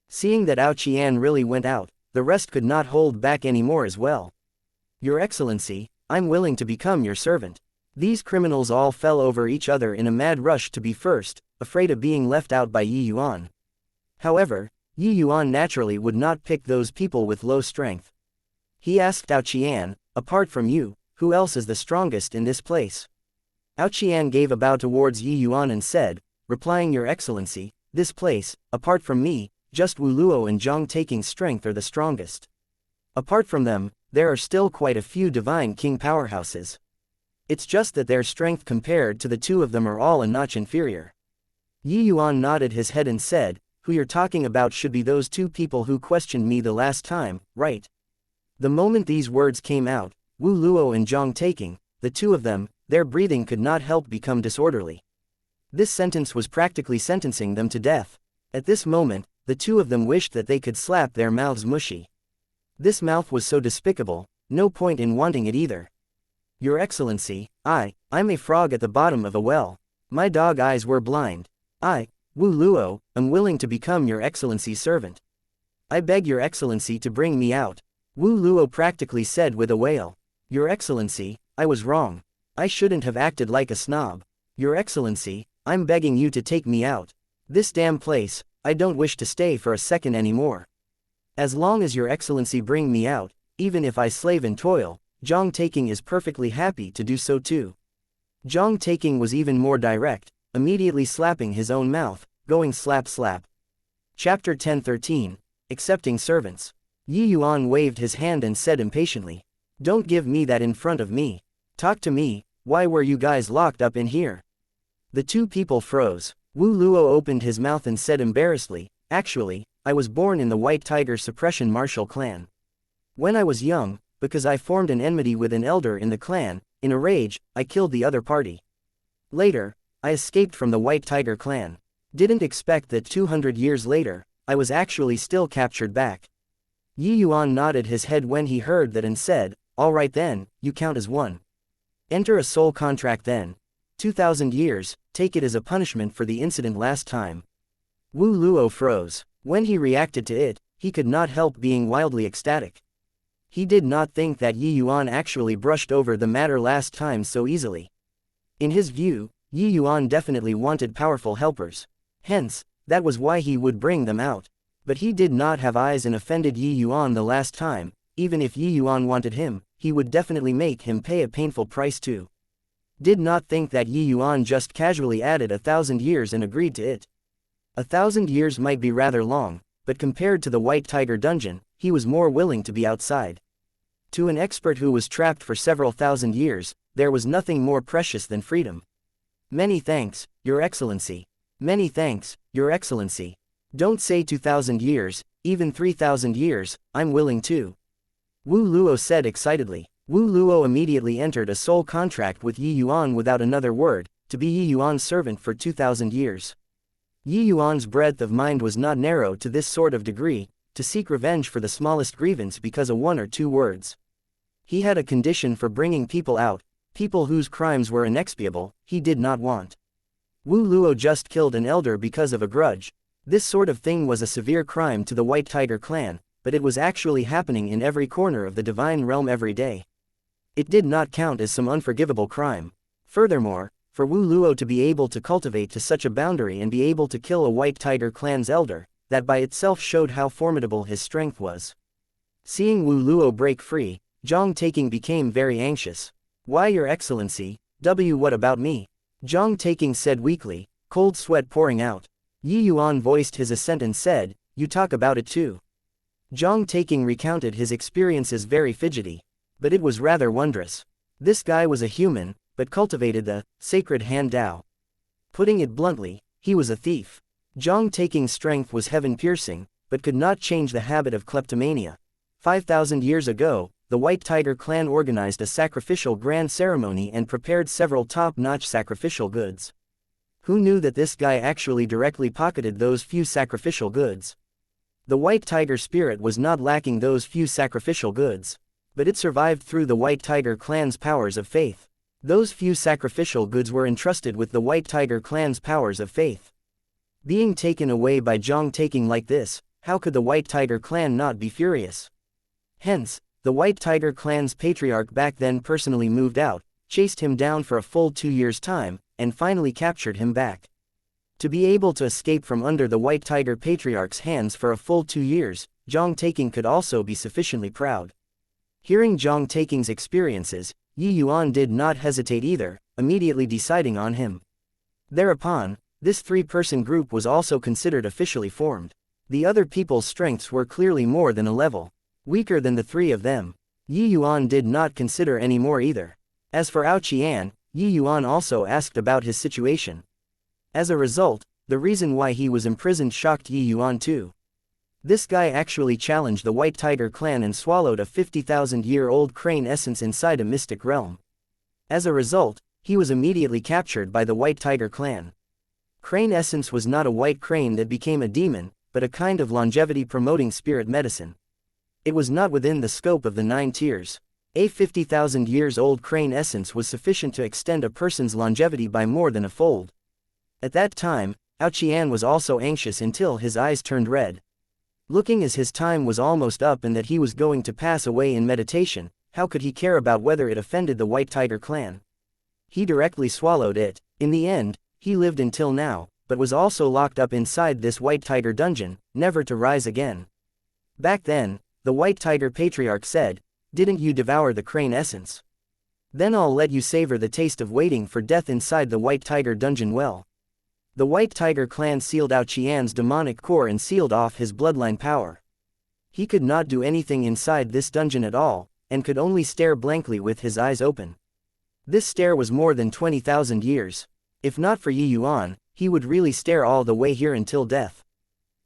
S1: Seeing that Aoqian really went out, the rest could not hold back anymore as well. "Your excellency, I'm willing to become your servant." These criminals all fell over each other in a mad rush to be first, afraid of being left out by Yi Yuan. However, Yi Yuan naturally would not pick those people with low strength. He asked Aoqian, "Apart from you, who else is the strongest in this place?" Aoqian gave a bow towards Yi Yuan and said, replying, "Your excellency, this place, apart from me, just Wu Luo and Zhang Taking's strength are the strongest. Apart from them, there are still quite a few divine king powerhouses. It's just that their strength compared to the 2 of them are all a notch inferior." Yi Yuan nodded his head and said, "Who you're talking about should be those 2 people who questioned me the last time, right?" The moment these words came out, Wu Luo and Zhang Taking, the 2 of them, their breathing could not help become disorderly. This sentence was practically sentencing them to death. At this moment, the 2 of them wished that they could slap their mouths mushy. This mouth was so despicable, no point in wanting it either. "Your excellency, I'm a frog at the bottom of a well. My dog eyes were blind. I, Wu Luo, am willing to become your excellency's servant. I beg your excellency to bring me out." Wu Luo practically said with a wail, "Your excellency, I was wrong. I shouldn't have acted like a snob. Your excellency, I'm begging you to take me out. This damn place, I don't wish to stay for a second anymore. As long as your excellency bring me out, even if I slave and toil, Zhang Taking is perfectly happy to do so too." Zhang Taking was even more direct, immediately slapping his own mouth, going slap slap. Chapter 10:13, Accepting Servants. Yi Yuan waved his hand and said impatiently, "Don't give me that in front of me. Talk to me, why were you guys locked up in here?" The 2 people froze. Wu Luo opened his mouth and said embarrassedly, "Actually, I was born in the White Tiger Suppression Martial clan. When I was young, because I formed an enmity with an elder in the clan, in a rage, I killed the other party. Later, I escaped from the White Tiger clan. Didn't expect that 200 years later, I was actually still captured back." Yi Yuan nodded his head when he heard that and said, "All right then, you count as one. Enter a soul contract then. 2,000 years, take it as a punishment for the incident last time." Wu Luo froze. When he reacted to it, he could not help being wildly ecstatic. He did not think that Yi Yuan actually brushed over the matter last time so easily. In his view, Yi Yuan definitely wanted powerful helpers. Hence, that was why he would bring them out. But he did not have eyes and offended Yi Yuan the last time. Even if Yi Yuan wanted him, he would definitely make him pay a painful price too. Did not think that Yi Yuan just casually added 1,000 years and agreed to it. 1,000 years might be rather long, but compared to the White Tiger dungeon, he was more willing to be outside. To an expert who was trapped for several thousand years, there was nothing more precious than freedom. Many thanks, Your Excellency. Many thanks, Your Excellency. Don't say 2,000 years, even 3,000 years, I'm willing to. Wu Luo said excitedly. Wu Luo immediately entered a soul contract with Yi Yuan without another word, to be Yi Yuan's servant for 2,000 years. Yi Yuan's breadth of mind was not narrow to this sort of degree, to seek revenge for the smallest grievance because of 1 or 2 words. He had a condition for bringing people out, people whose crimes were inexpiable, he did not want. Wu Luo just killed an elder because of a grudge. This sort of thing was a severe crime to the White Tiger clan, but it was actually happening in every corner of the divine realm every day. It did not count as some unforgivable crime. Furthermore, for Wu Luo to be able to cultivate to such a boundary and be able to kill a White Tiger clan's elder, that by itself showed how formidable his strength was. Seeing Wu Luo break free, Zhang Taking became very anxious. Why, Your Excellency, what about me? Zhang Taking said weakly, cold sweat pouring out. Yi Yuan voiced his assent and said, you talk about it too. Zhang Taking recounted his experiences very fidgety. But it was rather wondrous. This guy was a human, but cultivated the sacred hand Tao. Putting it bluntly, he was a thief. Zhang Taking's strength was heaven-piercing, but could not change the habit of kleptomania. 5,000 years ago, the White Tiger clan organized a sacrificial grand ceremony and prepared several top-notch sacrificial goods. Who knew that this guy actually directly pocketed those few sacrificial goods? The White Tiger spirit was not lacking those few sacrificial goods. But it survived through the White Tiger clan's powers of faith. Those few sacrificial goods were entrusted with the White Tiger clan's powers of faith. Being taken away by Zhang Taking like this, how could the White Tiger clan not be furious? Hence, the White Tiger clan's patriarch back then personally moved out, chased him down for a full 2 years' time, and finally captured him back. To be able to escape from under the White Tiger patriarch's hands for a full 2 years, Zhang Taking could also be sufficiently proud. Hearing Zhang Taking's experiences, Yi Yuan did not hesitate either, immediately deciding on him. Thereupon, this 3-person group was also considered officially formed. The other people's strengths were clearly more than a level weaker than the 3 of them. Yi Yuan did not consider any more either. As for Ao Qian, Yi Yuan also asked about his situation. As a result, the reason why he was imprisoned shocked Yi Yuan too. This guy actually challenged the White Tiger clan and swallowed a 50,000-year-old crane essence inside a mystic realm. As a result, he was immediately captured by the White Tiger clan. Crane essence was not a white crane that became a demon, but a kind of longevity-promoting spirit medicine. It was not within the scope of the 9 tiers. A 50,000 years old crane essence was sufficient to extend a person's longevity by more than a fold. At that time, Ao Qian was also anxious until his eyes turned red. Looking as his time was almost up and that he was going to pass away in meditation, how could he care about whether it offended the White Tiger clan? He directly swallowed it. In the end, he lived until now, but was also locked up inside this White Tiger dungeon, never to rise again. Back then, the White Tiger patriarch said, "Didn't you devour the crane essence? Then I'll let you savor the taste of waiting for death inside the White Tiger dungeon well." The White Tiger clan sealed out Qian's demonic core and sealed off his bloodline power. He could not do anything inside this dungeon at all, and could only stare blankly with his eyes open. This stare was more than 20,000 years. If not for Yi Yuan, he would really stare all the way here until death.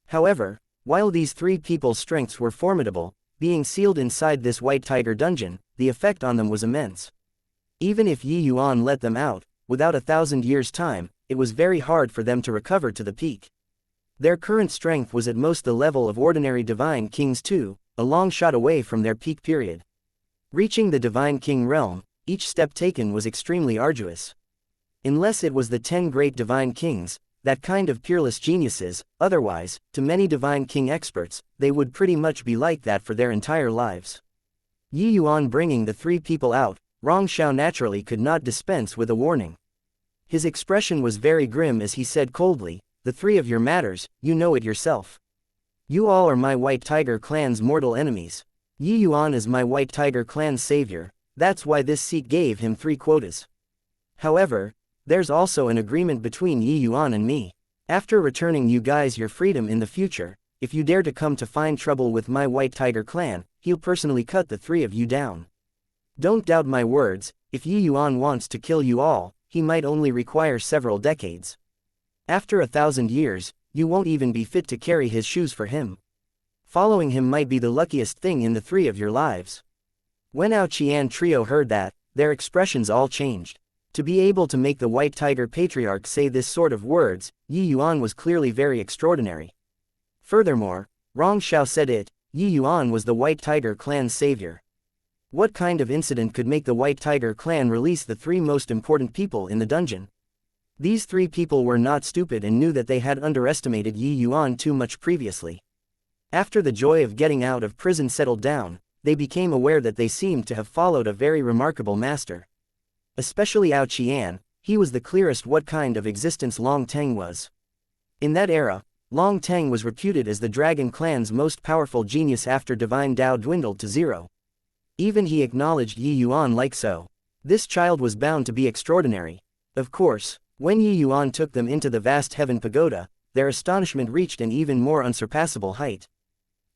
S1: However, while these 3 people's strengths were formidable, being sealed inside this White Tiger dungeon, the effect on them was immense. Even if Yi Yuan let them out, without 1,000 years' time, it was very hard for them to recover to the peak. Their current strength was at most the level of ordinary Divine Kings too, a long shot away from their peak period. Reaching the Divine King realm, each step taken was extremely arduous. Unless it was the 10 great Divine Kings, that kind of peerless geniuses, otherwise, to many Divine King experts, they would pretty much be like that for their entire lives. Yi Yuan bringing the 3 people out, Rong Shao naturally could not dispense with a warning. His expression was very grim as he said coldly, the three of your matters, you know it yourself. You all are my White Tiger clan's mortal enemies. Yi Yuan is my White Tiger clan's savior, that's why this seat gave him 3 quotas. However, there's also an agreement between Yi Yuan and me. After returning you guys your freedom in the future, if you dare to come to find trouble with my White Tiger clan, he'll personally cut the 3 of you down. Don't doubt my words, if Yi Yuan wants to kill you all, he might only require several decades. After 1,000 years, you won't even be fit to carry his shoes for him. Following him might be the luckiest thing in the 3 of your lives. When Ao Qian trio heard that, their expressions all changed. To be able to make the White Tiger Patriarch say this sort of words, Yi Yuan was clearly very extraordinary. Furthermore, Rong Xiao said it, Yi Yuan was the White Tiger clan's savior. What kind of incident could make the White Tiger clan release the 3 most important people in the dungeon? These 3 people were not stupid and knew that they had underestimated Yi Yuan too much previously. After the joy of getting out of prison settled down, they became aware that they seemed to have followed a very remarkable master. Especially Ao Qian, he was the clearest what kind of existence Long Teng was. In that era, Long Teng was reputed as the Dragon clan's most powerful genius after Divine Tao dwindled to 0. Even he acknowledged Yi Yuan like so. This child was bound to be extraordinary. Of course, when Yi Yuan took them into the vast heaven pagoda, their astonishment reached an even more unsurpassable height.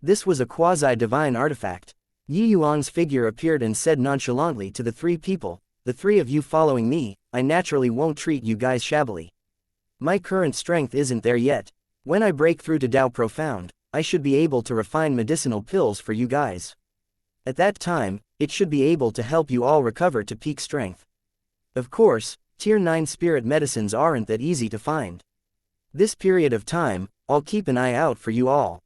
S1: This was a quasi-divine artifact. Yi Yuan's figure appeared and said nonchalantly to the 3 people, the 3 of you following me, I naturally won't treat you guys shabbily. My current strength isn't there yet. When I break through to Tao Profound, I should be able to refine medicinal pills for you guys. At that time, it should be able to help you all recover to peak strength. Of course, Tier 9 spirit medicines aren't that easy to find. This period of time, I'll keep an eye out for you all.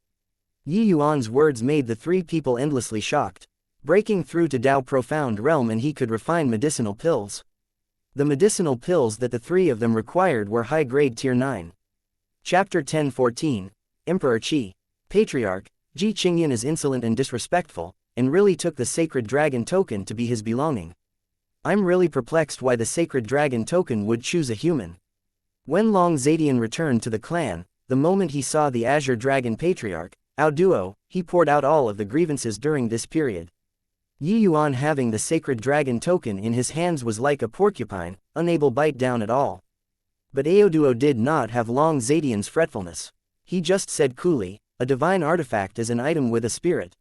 S1: Yi Yuan's words made the 3 people endlessly shocked. Breaking through to Tao Profound realm and he could refine medicinal pills. The medicinal pills that the 3 of them required were high-grade Tier 9. Chapter 10:14, Emperor Qi. Patriarch, Ji Qingyan is insolent and disrespectful, and really took the sacred dragon token to be his belonging. I'm really perplexed why the sacred dragon token would choose a human. When Long Zadian returned to the clan, the moment he saw the Azure Dragon Patriarch, Ao Duo, he poured out all of the grievances during this period. Yi Yuan having the sacred dragon token in his hands was like a porcupine, unable to bite down at all. But Ao Duo did not have Long Zadian's fretfulness. He just said coolly, a divine artifact is an item with a spirit.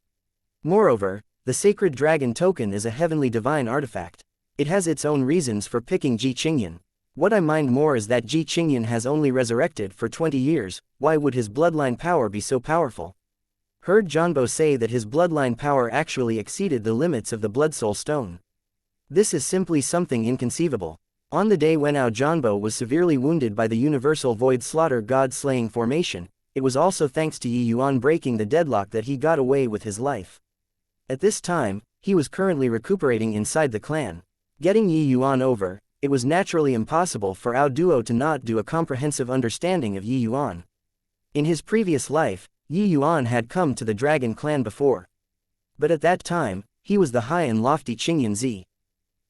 S1: Moreover, the sacred dragon token is a heavenly divine artifact. It has its own reasons for picking Ji Qingyan. What I mind more is that Ji Qingyan has only resurrected for 20 years, why would his bloodline power be so powerful? Heard Janbo say that his bloodline power actually exceeded the limits of the Blood Soul Stone. This is simply something inconceivable. On the day when Ao Janbo was severely wounded by the Universal Void Slaughter God-slaying formation, it was also thanks to Yi Yuan breaking the deadlock that he got away with his life. At this time, he was currently recuperating inside the clan. Getting Yi Yuan over, it was naturally impossible for Ao Duo to not do a comprehensive understanding of Yi Yuan. In his previous life, Yi Yuan had come to the Dragon clan before. But at that time, he was the high and lofty Qingyan Zi.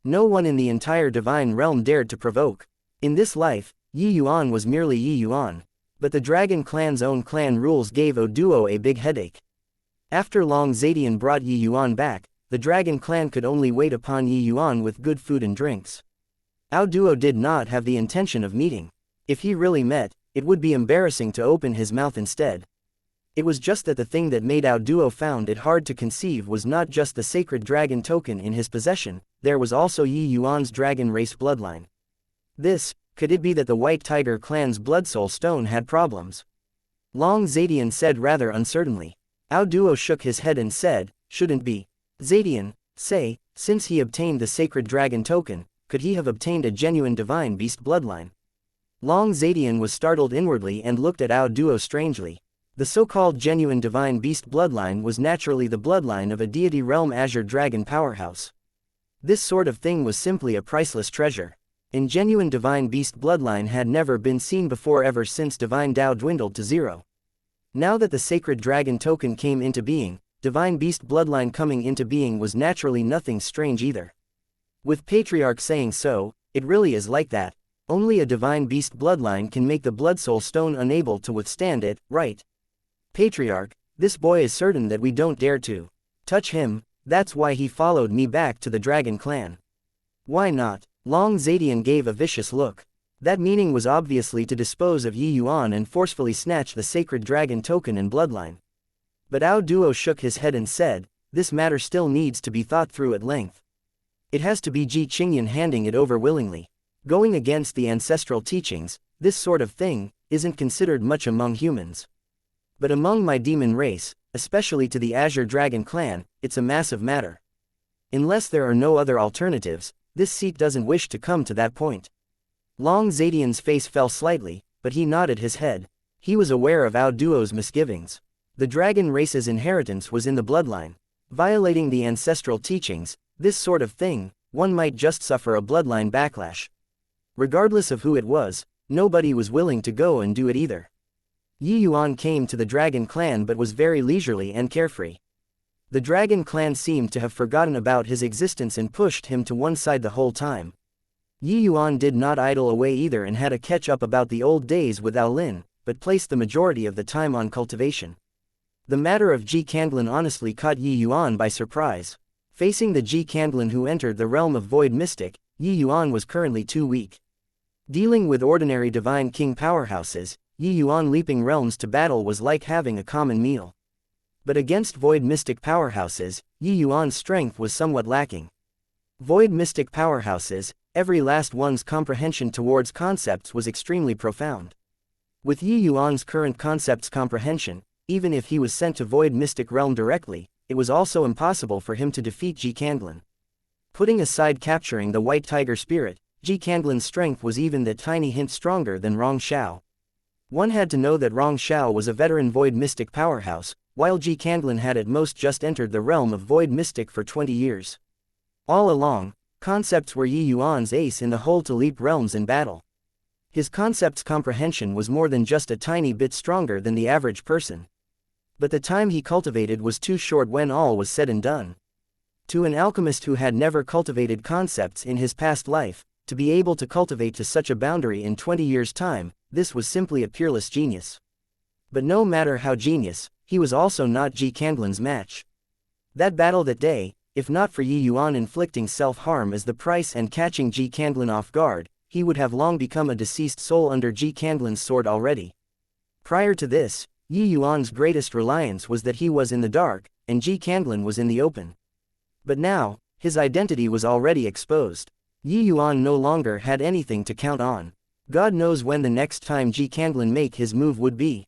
S1: No one in the entire divine realm dared to provoke. In this life, Yi Yuan was merely Yi Yuan. But the Dragon clan's own clan rules gave Ao Duo a big headache. After Long Zadian brought Yi Yuan back, the Dragon clan could only wait upon Yi Yuan with good food and drinks. Ao Duo did not have the intention of meeting. If he really met, it would be embarrassing to open his mouth instead. It was just that the thing that made Ao Duo found it hard to conceive was not just the sacred dragon token in his possession, there was also Yi Yuan's dragon race bloodline. Could it be that the White Tiger clan's Blood Soul Stone had problems? Long Zadian said rather uncertainly. Ao Duo shook his head and said, shouldn't be. Zadian, say, since he obtained the sacred dragon token, could he have obtained a genuine divine beast bloodline? Long Zadian was startled inwardly and looked at Ao Duo strangely. The so-called genuine divine beast bloodline was naturally the bloodline of a deity realm Azure Dragon powerhouse. This sort of thing was simply a priceless treasure. And genuine divine beast bloodline had never been seen before ever since divine Tao dwindled to 0. Now that the sacred dragon token came into being, divine beast bloodline coming into being was naturally nothing strange either. With Patriarch saying so, it really is like that. Only a divine beast bloodline can make the bloodsoul stone unable to withstand it, right? Patriarch, this boy is certain that we don't dare to touch him, that's why he followed me back to the dragon clan. Why not? Long Zadian gave a vicious look. That meaning was obviously to dispose of Yi Yuan and forcefully snatch the sacred dragon token and bloodline. But Ao Duo shook his head and said, this matter still needs to be thought through at length. It has to be Ji Qingyan handing it over willingly. Going against the ancestral teachings, this sort of thing isn't considered much among humans. But among my demon race, especially to the Azure Dragon clan, it's a massive matter. Unless there are no other alternatives, this seat doesn't wish to come to that point. Long Zadian's face fell slightly, but he nodded his head. He was aware of Ao Duo's misgivings. The dragon race's inheritance was in the bloodline. Violating the ancestral teachings, this sort of thing, one might just suffer a bloodline backlash. Regardless of who it was, nobody was willing to go and do it either. Yi Yuan came to the dragon clan but was very leisurely and carefree. The dragon clan seemed to have forgotten about his existence and pushed him to one side the whole time. Yi Yuan did not idle away either and had a catch-up about the old days with Ao Lin, but placed the majority of the time on cultivation. The matter of Ji Candlin honestly caught Yi Yuan by surprise. Facing the Ji Candlin who entered the realm of Void Mystic, Yi Yuan was currently too weak. Dealing with ordinary Divine King powerhouses, Yi Yuan leaping realms to battle was like having a common meal. But against Void Mystic powerhouses, Yi Yuan's strength was somewhat lacking. Void Mystic powerhouses, every last one's comprehension towards concepts was extremely profound. With Yi Yuan's current concepts comprehension, even if he was sent to Void Mystic realm directly, it was also impossible for him to defeat Ji Candlin. Putting aside capturing the White Tiger spirit, Ji Candlin's strength was even that tiny hint stronger than Rong Xiao. One had to know that Rong Xiao was a veteran Void Mystic powerhouse, while Ji Candlin had at most just entered the realm of Void Mystic for 20 years. All along, concepts were Yi Yuan's ace in the hole to leap realms in battle. His concepts comprehension was more than just a tiny bit stronger than the average person. But the time he cultivated was too short when all was said and done. To an alchemist who had never cultivated concepts in his past life, to be able to cultivate to such a boundary in 20 years' time, this was simply a peerless genius. But no matter how genius, he was also not Ji Candlin's match. That battle that day, if not for Yi Yuan inflicting self-harm as the price and catching Ji Candlin off guard, he would have long become a deceased soul under Ji Candlin's sword already. Prior to this, Yi Yuan's greatest reliance was that he was in the dark, and Ji Candlin was in the open. But now, his identity was already exposed. Yi Yuan no longer had anything to count on. God knows when the next time Ji Candlin make his move would be.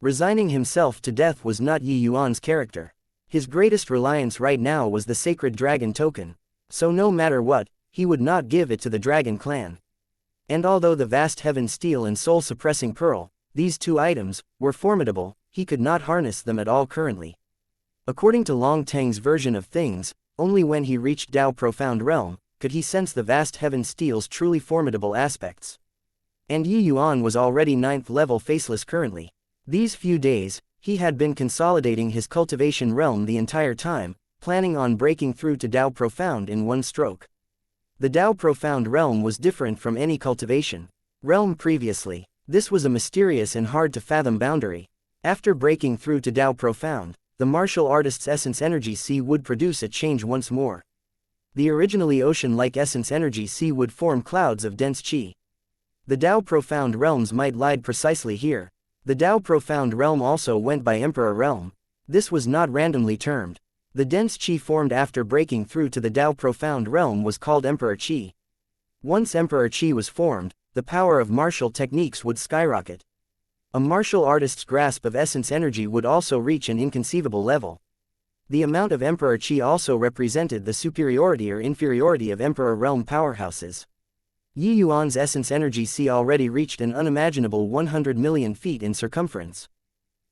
S1: Resigning himself to death was not Yi Yuan's character. His greatest reliance right now was the sacred dragon token. So no matter what, he would not give it to the dragon clan. And although the vast heaven steel and soul suppressing pearl, these two items, were formidable, he could not harness them at all currently. According to Long Teng's version of things, only when he reached Dao Profound Realm, could he sense the vast heaven steel's truly formidable aspects. And Yi Yuan was already 9th level faceless currently. These few days, he had been consolidating his cultivation realm the entire time, planning on breaking through to Dao Profound in one stroke. The Dao Profound realm was different from any cultivation realm previously. This was a mysterious and hard-to-fathom boundary. After breaking through to Dao Profound, the martial artist's essence energy sea would produce a change once more. The originally ocean-like essence energy sea would form clouds of dense qi. The Dao Profound realms might lie precisely here. The Dao Profound realm also went by Emperor realm. This was not randomly termed. The dense qi formed after breaking through to the Dao Profound realm was called Emperor qi. Once Emperor qi was formed, the power of martial techniques would skyrocket. A martial artist's grasp of essence energy would also reach an inconceivable level. The amount of Emperor Qi also represented the superiority or inferiority of Emperor realm powerhouses. Yi Yuan's essence energy sea already reached an unimaginable 100 million feet in circumference.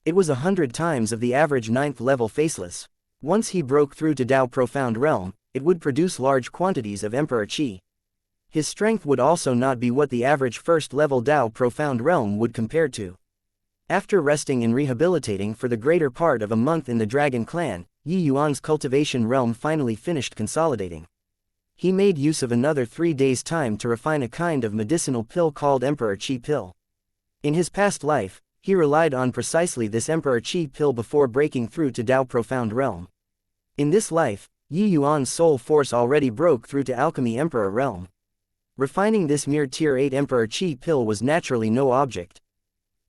S1: It was 100 times of the average 9th level faceless. Once he broke through to Dao Profound Realm, it would produce large quantities of Emperor Qi. His strength would also not be what the average first-level Dao Profound Realm would compare to. After resting and rehabilitating for the greater part of a month in the Dragon Clan, Yi Yuan's cultivation realm finally finished consolidating. He made use of another 3 days' time to refine a kind of medicinal pill called Emperor Qi pill. In his past life, he relied on precisely this Emperor Qi pill before breaking through to Tao Profound Realm. In this life, Yi Yuan's soul force already broke through to Alchemy Emperor Realm. Refining this mere Tier 8 Emperor Qi pill was naturally no object.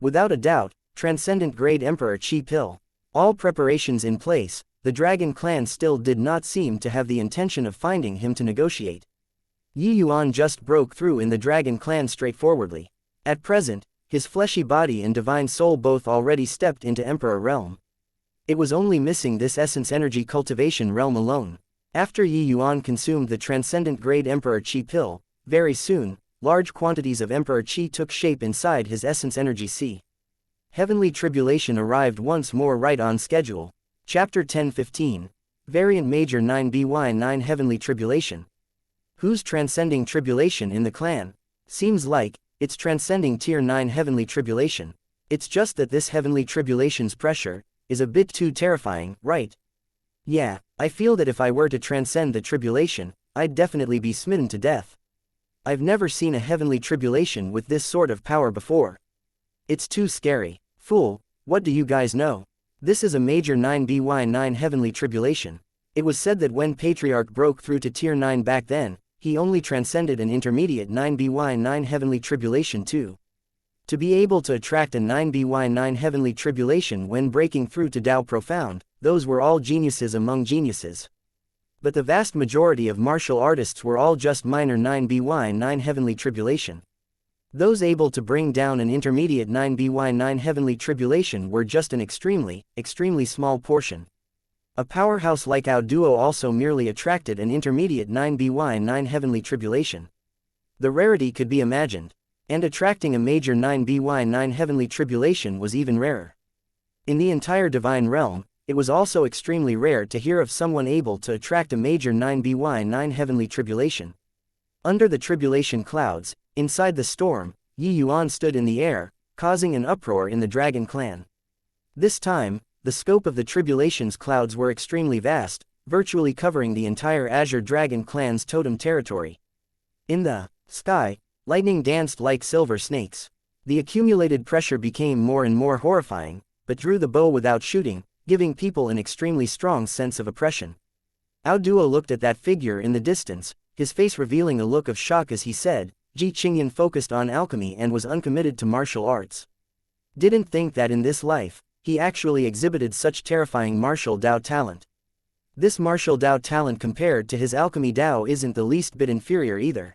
S1: Without a doubt, transcendent grade Emperor Qi pill. All preparations in place, the Dragon Clan still did not seem to have the intention of finding him to negotiate. Yi Yuan just broke through in the Dragon Clan straightforwardly. At present, his fleshy body and divine soul both already stepped into Emperor Realm. It was only missing this essence energy cultivation realm alone. After Yi Yuan consumed the transcendent grade Emperor Qi pill, very soon, large quantities of Emperor Qi took shape inside his essence energy sea. Heavenly Tribulation arrived once more right on schedule. Chapter 10-15. Variant Major 9BY9 Heavenly Tribulation. Who's transcending tribulation in the clan? Seems like it's transcending Tier 9 Heavenly Tribulation. It's just that this Heavenly Tribulation's pressure is a bit too terrifying, right? Yeah, I feel that if I were to transcend the tribulation, I'd definitely be smitten to death. I've never seen a Heavenly Tribulation with this sort of power before. It's too scary. Fool, what do you guys know? This is a Major 9BY9 Heavenly Tribulation. It was said that when Patriarch broke through to Tier 9 back then, he only transcended an intermediate 9BY9 Heavenly Tribulation too. To be able to attract a 9BY9 Heavenly Tribulation when breaking through to Tao Profound, those were all geniuses among geniuses. But the vast majority of martial artists were all just minor 9BY9 Heavenly Tribulation. Those able to bring down an intermediate 9BY9 Heavenly Tribulation were just an extremely small portion. A powerhouse like Ao Duo also merely attracted an intermediate 9BY9 Heavenly Tribulation. The rarity could be imagined. And attracting a major 9BY9 Heavenly Tribulation was even rarer. In the entire Divine Realm, it was also extremely rare to hear of someone able to attract a major 9BY9 Heavenly Tribulation. Under the tribulation clouds, inside the storm, Yi Yuan stood in the air, causing an uproar in the Dragon Clan. This time, the scope of the tribulation's clouds were extremely vast, virtually covering the entire Azure Dragon Clan's totem territory. In the sky, lightning danced like silver snakes. The accumulated pressure became more and more horrifying, but drew the bow without shooting, giving people an extremely strong sense of oppression. Ao Duo looked at that figure in the distance, his face revealing a look of shock as he said, Ji Qingyan focused on alchemy and was uncommitted to martial arts. Didn't think that in this life, he actually exhibited such terrifying martial Dao talent. This martial Dao talent compared to his alchemy Dao isn't the least bit inferior either.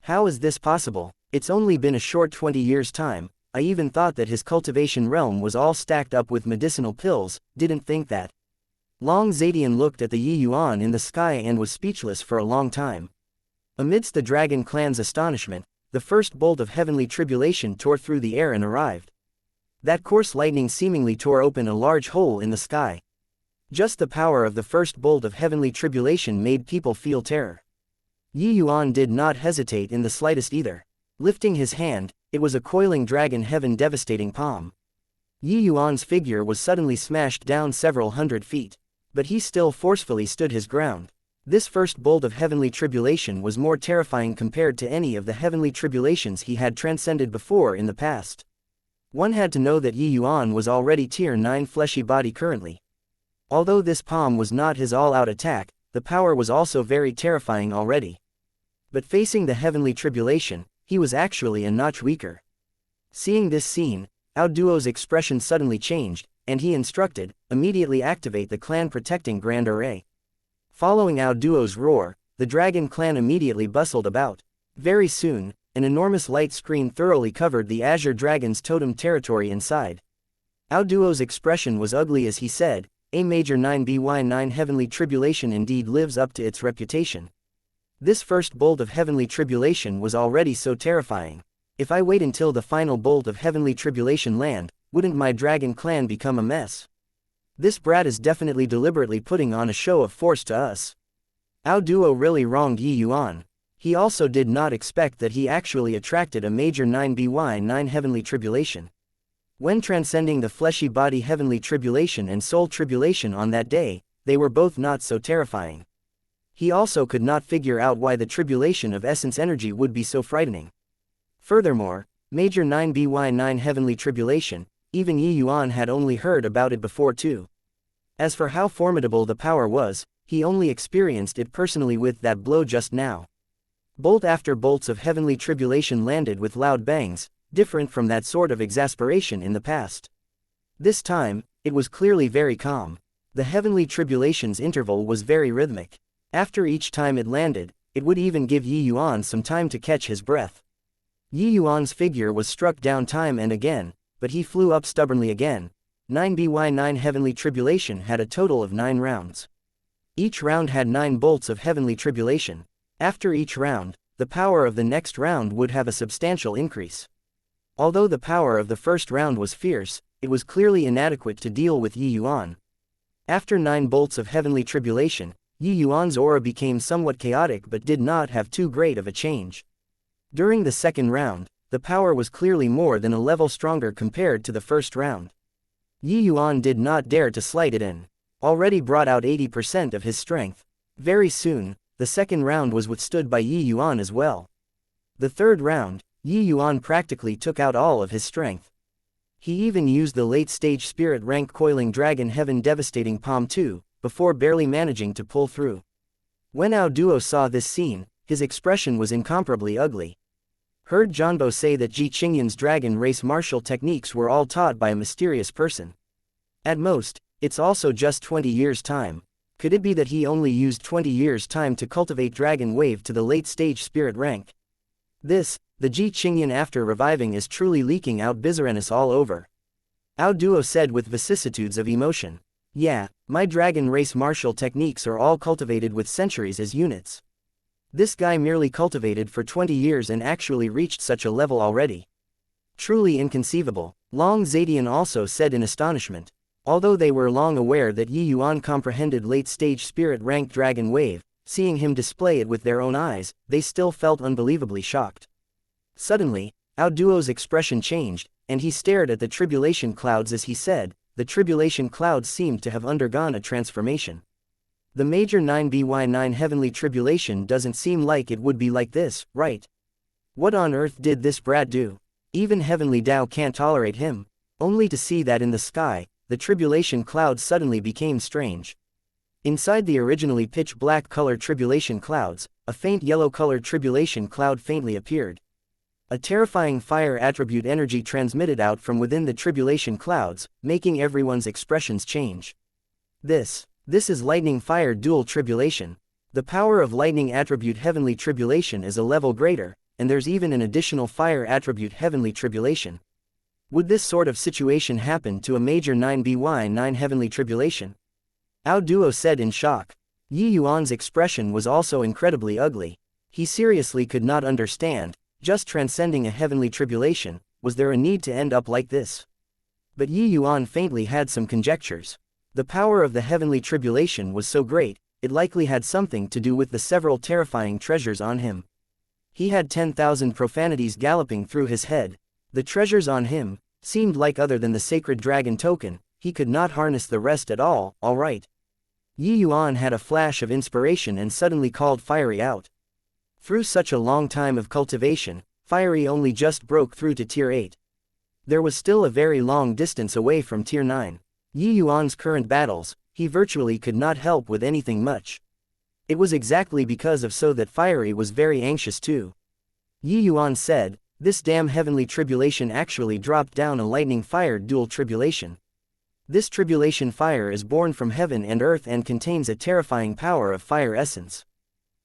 S1: How is this possible? It's only been a short 20 years' time. I even thought that his cultivation realm was all stacked up with medicinal pills, didn't think that. Long Zadian looked at the Yi Yuan in the sky and was speechless for a long time. Amidst the Dragon Clan's astonishment, the first bolt of heavenly tribulation tore through the air and arrived. That coarse lightning seemingly tore open a large hole in the sky. Just the power of the first bolt of heavenly tribulation made people feel terror. Yi Yuan did not hesitate in the slightest either. Lifting his hand, it was a coiling dragon heaven devastating palm. Yi Yuan's figure was suddenly smashed down several hundred feet. But he still forcefully stood his ground. This first bolt of heavenly tribulation was more terrifying compared to any of the heavenly tribulations he had transcended before in the past. One had to know that Yi Yuan was already Tier 9 fleshy body currently. Although this palm was not his all-out attack, the power was also very terrifying already. But facing the heavenly tribulation, he was actually a notch weaker. Seeing this scene, Ao Duo's expression suddenly changed, and he instructed, immediately activate the clan protecting Grand Array. Following Ao Duo's roar, the Dragon Clan immediately bustled about. Very soon, an enormous light screen thoroughly covered the Azure Dragon's totem territory inside. Ao Duo's expression was ugly as he said, a major 9BY9 heavenly tribulation indeed lives up to its reputation. This first bolt of heavenly tribulation was already so terrifying. If I wait until the final bolt of heavenly tribulation land, wouldn't my Dragon Clan become a mess? This brat is definitely deliberately putting on a show of force to us. Ao Duo really wronged Yi Yuan. He also did not expect that he actually attracted a major 9BY9 heavenly tribulation. When transcending the fleshy body heavenly tribulation and soul tribulation on that day, they were both not so terrifying. He also could not figure out why the tribulation of essence energy would be so frightening. Furthermore, Major 9by9 Heavenly Tribulation, even Yi Yuan had only heard about it before too. As for how formidable the power was, he only experienced it personally with that blow just now. Bolt after bolts of heavenly tribulation landed with loud bangs, different from that sort of exasperation in the past. This time, it was clearly very calm. The heavenly tribulation's interval was very rhythmic. After each time it landed, it would even give Yi Yuan some time to catch his breath. Yi Yuan's figure was struck down time and again, but he flew up stubbornly again. 9by9 Heavenly Tribulation had a total of 9 rounds. Each round had 9 bolts of heavenly tribulation. After each round, the power of the next round would have a substantial increase. Although the power of the first round was fierce, it was clearly inadequate to deal with Yi Yuan. After 9 bolts of heavenly tribulation, Yi Yuan's aura became somewhat chaotic but did not have too great of a change. During the second round, the power was clearly more than a level stronger compared to the first round. Yi Yuan did not dare to slight it in. Already brought out 80% of his strength. Very soon, the second round was withstood by Yi Yuan as well. The third round, Yi Yuan practically took out all of his strength. He even used the late-stage spirit rank coiling dragon heaven devastating palm too, before barely managing to pull through. When Ao Duo saw this scene, his expression was incomparably ugly. Heard Janbo say that Ji Qingyan's dragon race martial techniques were all taught by a mysterious person. At most, it's also just 20 years' time. Could it be that he only used 20 years' time to cultivate dragon wave to the late-stage spirit rank? This, the Ji Qingyan after reviving is truly leaking out bizarreness all over. Ao Duo said with vicissitudes of emotion. Yeah, my dragon race martial techniques are all cultivated with centuries as units. This guy merely cultivated for 20 years and actually reached such a level already. Truly inconceivable, Long Zadian also said in astonishment. Although they were long aware that Yi Yuan comprehended late-stage spirit rank dragon wave, seeing him display it with their own eyes, they still felt unbelievably shocked. Suddenly, Ao Duo's expression changed, and he stared at the tribulation clouds as he said, the tribulation clouds seemed to have undergone a transformation. The major 9by9 heavenly tribulation doesn't seem like it would be like this, right? What on earth did this brat do? Even heavenly Tao can't tolerate him. Only to see that in the sky, the tribulation clouds suddenly became strange. Inside the originally pitch-black colored tribulation clouds, a faint yellow-colored tribulation cloud faintly appeared. A terrifying fire attribute energy transmitted out from within the tribulation clouds, making everyone's expressions change. This is lightning fire dual tribulation. The power of lightning attribute heavenly tribulation is a level greater, and there's even an additional fire attribute heavenly tribulation. Would this sort of situation happen to a major 9by9 heavenly tribulation? Ao Duo said in shock. Yi Yuan's expression was also incredibly ugly. He seriously could not understand, just transcending a heavenly tribulation, was there a need to end up like this? But Yi Yuan faintly had some conjectures. The power of the heavenly tribulation was so great, it likely had something to do with the several terrifying treasures on him. He had 10,000 profanities galloping through his head. The treasures on him seemed like other than the sacred dragon token, he could not harness the rest at all right. Yi Yuan had a flash of inspiration and suddenly called Fiery out. Through such a long time of cultivation, Fiery only just broke through to Tier 8. There was still a very long distance away from Tier 9. Yi Yuan's current battles, he virtually could not help with anything much. It was exactly because of so that Fiery was very anxious too. Yi Yuan said, this damn heavenly tribulation actually dropped down a lightning fire dual tribulation. This tribulation fire is born from heaven and earth and contains a terrifying power of fire essence.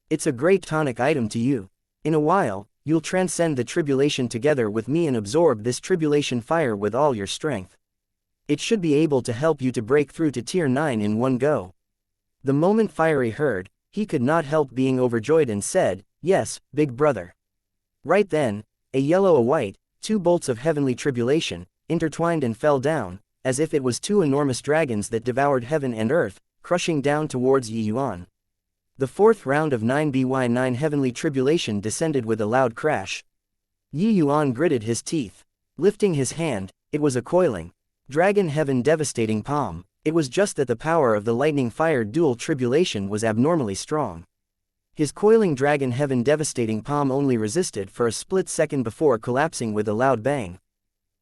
S1: It's a great tonic item to you. In a while, you'll transcend the tribulation together with me and absorb this tribulation fire with all your strength. It should be able to help you to break through to Tier 9 in one go. The moment Fiery heard, he could not help being overjoyed and said, yes, big brother. Right then, a yellow, a white, 2 bolts of heavenly tribulation, intertwined and fell down, as if it was 2 enormous dragons that devoured heaven and earth, crushing down towards Yi Yuan. The 4th round of 9by9 heavenly tribulation descended with a loud crash. Yi Yuan gritted his teeth. Lifting his hand, it was a coiling dragon heaven devastating palm. It was just that the power of the lightning fire dual tribulation was abnormally strong. His coiling dragon heaven devastating palm only resisted for a split second before collapsing with a loud bang.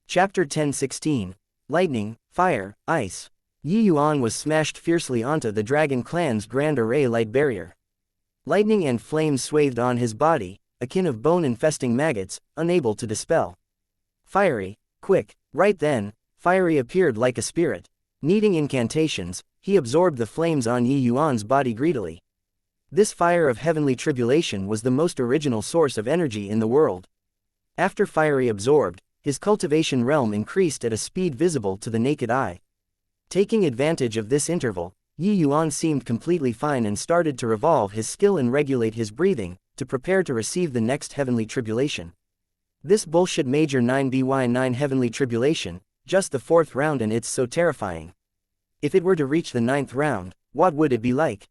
S1: Chapter 10:16. Lightning, Fire, Ice. Yuan was smashed fiercely onto the Dragon Clan's Grand Array light barrier. Lightning and flames swathed on his body, a kin of bone-infesting maggots, unable to dispel. Fiery, quick, right then, Fiery appeared like a spirit. Needing incantations, he absorbed the flames on Yuan's body greedily. This fire of heavenly tribulation was the most original source of energy in the world. After Fiery absorbed, his cultivation realm increased at a speed visible to the naked eye. Taking advantage of this interval, Yuan seemed completely fine and started to revolve his skill and regulate his breathing, to prepare to receive the next heavenly tribulation. This bullshit major 9by9 heavenly tribulation, just the 4th round and it's so terrifying. If it were to reach the 9th round, what would it be like?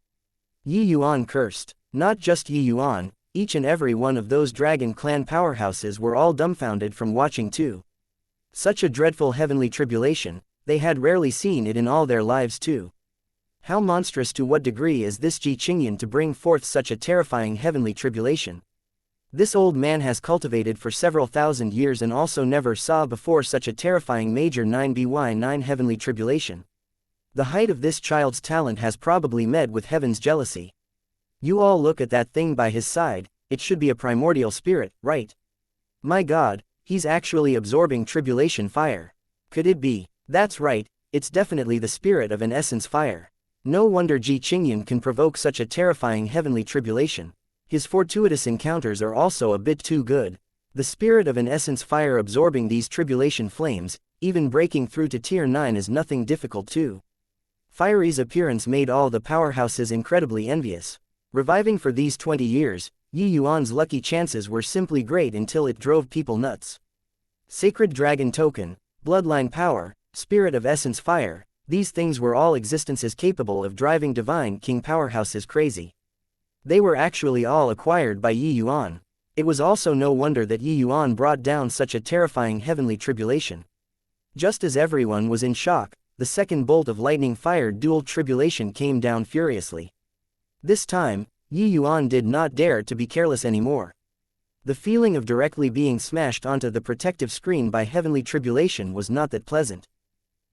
S1: Yuan cursed. Not just Yuan, each and every one of those Dragon Clan powerhouses were all dumbfounded from watching too. Such a dreadful heavenly tribulation, they had rarely seen it in all their lives too. How monstrous to what degree is this Qingyan to bring forth such a terrifying heavenly tribulation? This old man has cultivated for several thousand years and also never saw before such a terrifying major 9by9 heavenly tribulation. The height of this child's talent has probably met with heaven's jealousy. You all look at that thing by his side, it should be a primordial spirit, right? My God, he's actually absorbing tribulation fire. Could it be? That's right, it's definitely the spirit of an essence fire. No wonder Qingyan can provoke such a terrifying heavenly tribulation. His fortuitous encounters are also a bit too good. The spirit of an essence fire absorbing these tribulation flames, even breaking through to tier 9 is nothing difficult too. Fiery's appearance made all the powerhouses incredibly envious. Reviving for these 20 years, Yuan's lucky chances were simply great until it drove people nuts. Sacred Dragon Token, Bloodline Power, Spirit of Essence Fire, these things were all existences capable of driving Divine King powerhouses crazy. They were actually all acquired by Yuan. It was also no wonder that Yuan brought down such a terrifying heavenly tribulation. Just as everyone was in shock, the second bolt of lightning-fired dual tribulation came down furiously. This time, Yuan did not dare to be careless anymore. The feeling of directly being smashed onto the protective screen by heavenly tribulation was not that pleasant.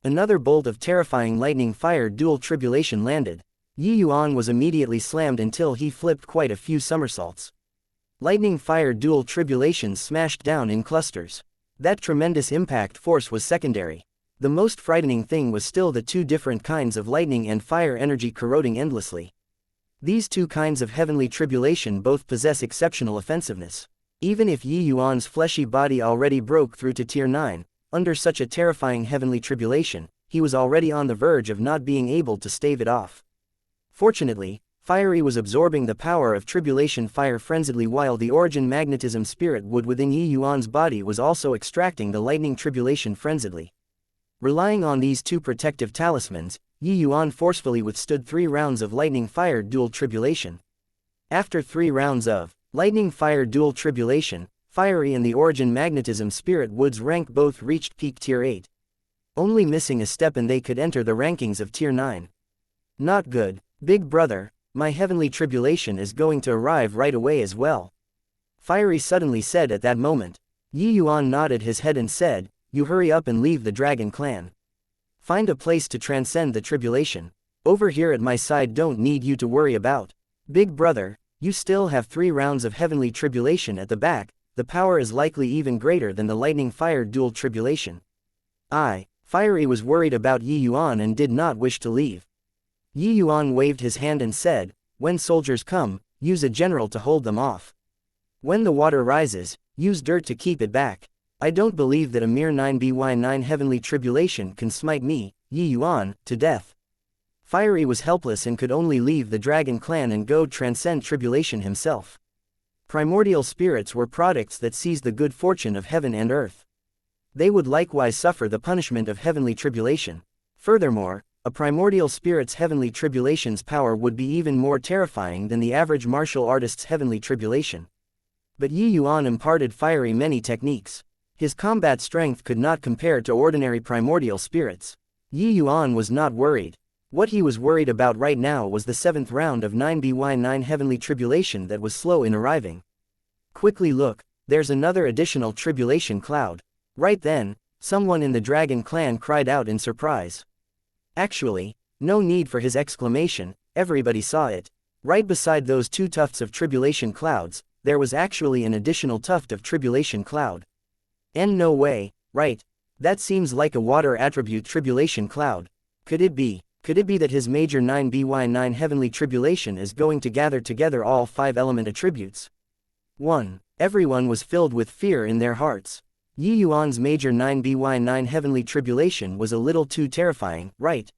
S1: Another bolt of terrifying lightning-fired dual tribulation landed. Yuan was immediately slammed until he flipped quite a few somersaults. Lightning-fired dual tribulations smashed down in clusters. That tremendous impact force was secondary. The most frightening thing was still the two different kinds of lightning and fire energy corroding endlessly. These two kinds of heavenly tribulation both possess exceptional offensiveness. Even if Yuan's fleshy body already broke through to tier 9, under such a terrifying heavenly tribulation, he was already on the verge of not being able to stave it off. Fortunately, Fiery was absorbing the power of tribulation fire frenziedly while the origin magnetism spirit wood within Yuan's body was also extracting the lightning tribulation frenziedly. Relying on these two protective talismans, Yuan forcefully withstood 3 rounds of lightning-fired dual tribulation. After 3 rounds of lightning-fired dual tribulation, Fiery and the origin magnetism spirit woods rank both reached peak tier 8. Only missing a step and they could enter the rankings of tier 9. Not good, big brother, my heavenly tribulation is going to arrive right away as well. Fiery suddenly said at that moment. Yuan nodded his head and said, you hurry up and leave the Dragon Clan. Find a place to transcend the tribulation. Over here at my side don't need you to worry about. Big brother, you still have 3 rounds of heavenly tribulation at the back, the power is likely even greater than the lightning-fired dual tribulation. Fiery was worried about Yuan and did not wish to leave. Yuan waved his hand and said, when soldiers come, use a general to hold them off. When the water rises, use dirt to keep it back. I don't believe that a mere 9by9 heavenly tribulation can smite me, Yuan, to death. Fiery was helpless and could only leave the Dragon Clan and go transcend tribulation himself. Primordial spirits were products that seized the good fortune of heaven and earth. They would likewise suffer the punishment of heavenly tribulation. Furthermore, a primordial spirit's heavenly tribulation's power would be even more terrifying than the average martial artist's heavenly tribulation. But Yuan imparted Fiery many techniques. His combat strength could not compare to ordinary primordial spirits. Yuan was not worried. What he was worried about right now was the 7th round of 9by9 heavenly tribulation that was slow in arriving. Quickly look, there's another additional tribulation cloud. Right then, someone in the dragon clan cried out in surprise. Actually, no need for his exclamation, everybody saw it. Right beside those 2 tufts of tribulation clouds, there was actually an additional tuft of tribulation cloud. And no way, right? That seems like a water attribute tribulation cloud. Could it be that his major 9by9 heavenly tribulation is going to gather together all 5 element attributes? 1. Everyone was filled with fear in their hearts. Yuan's major 9by9 heavenly tribulation was a little too terrifying, right?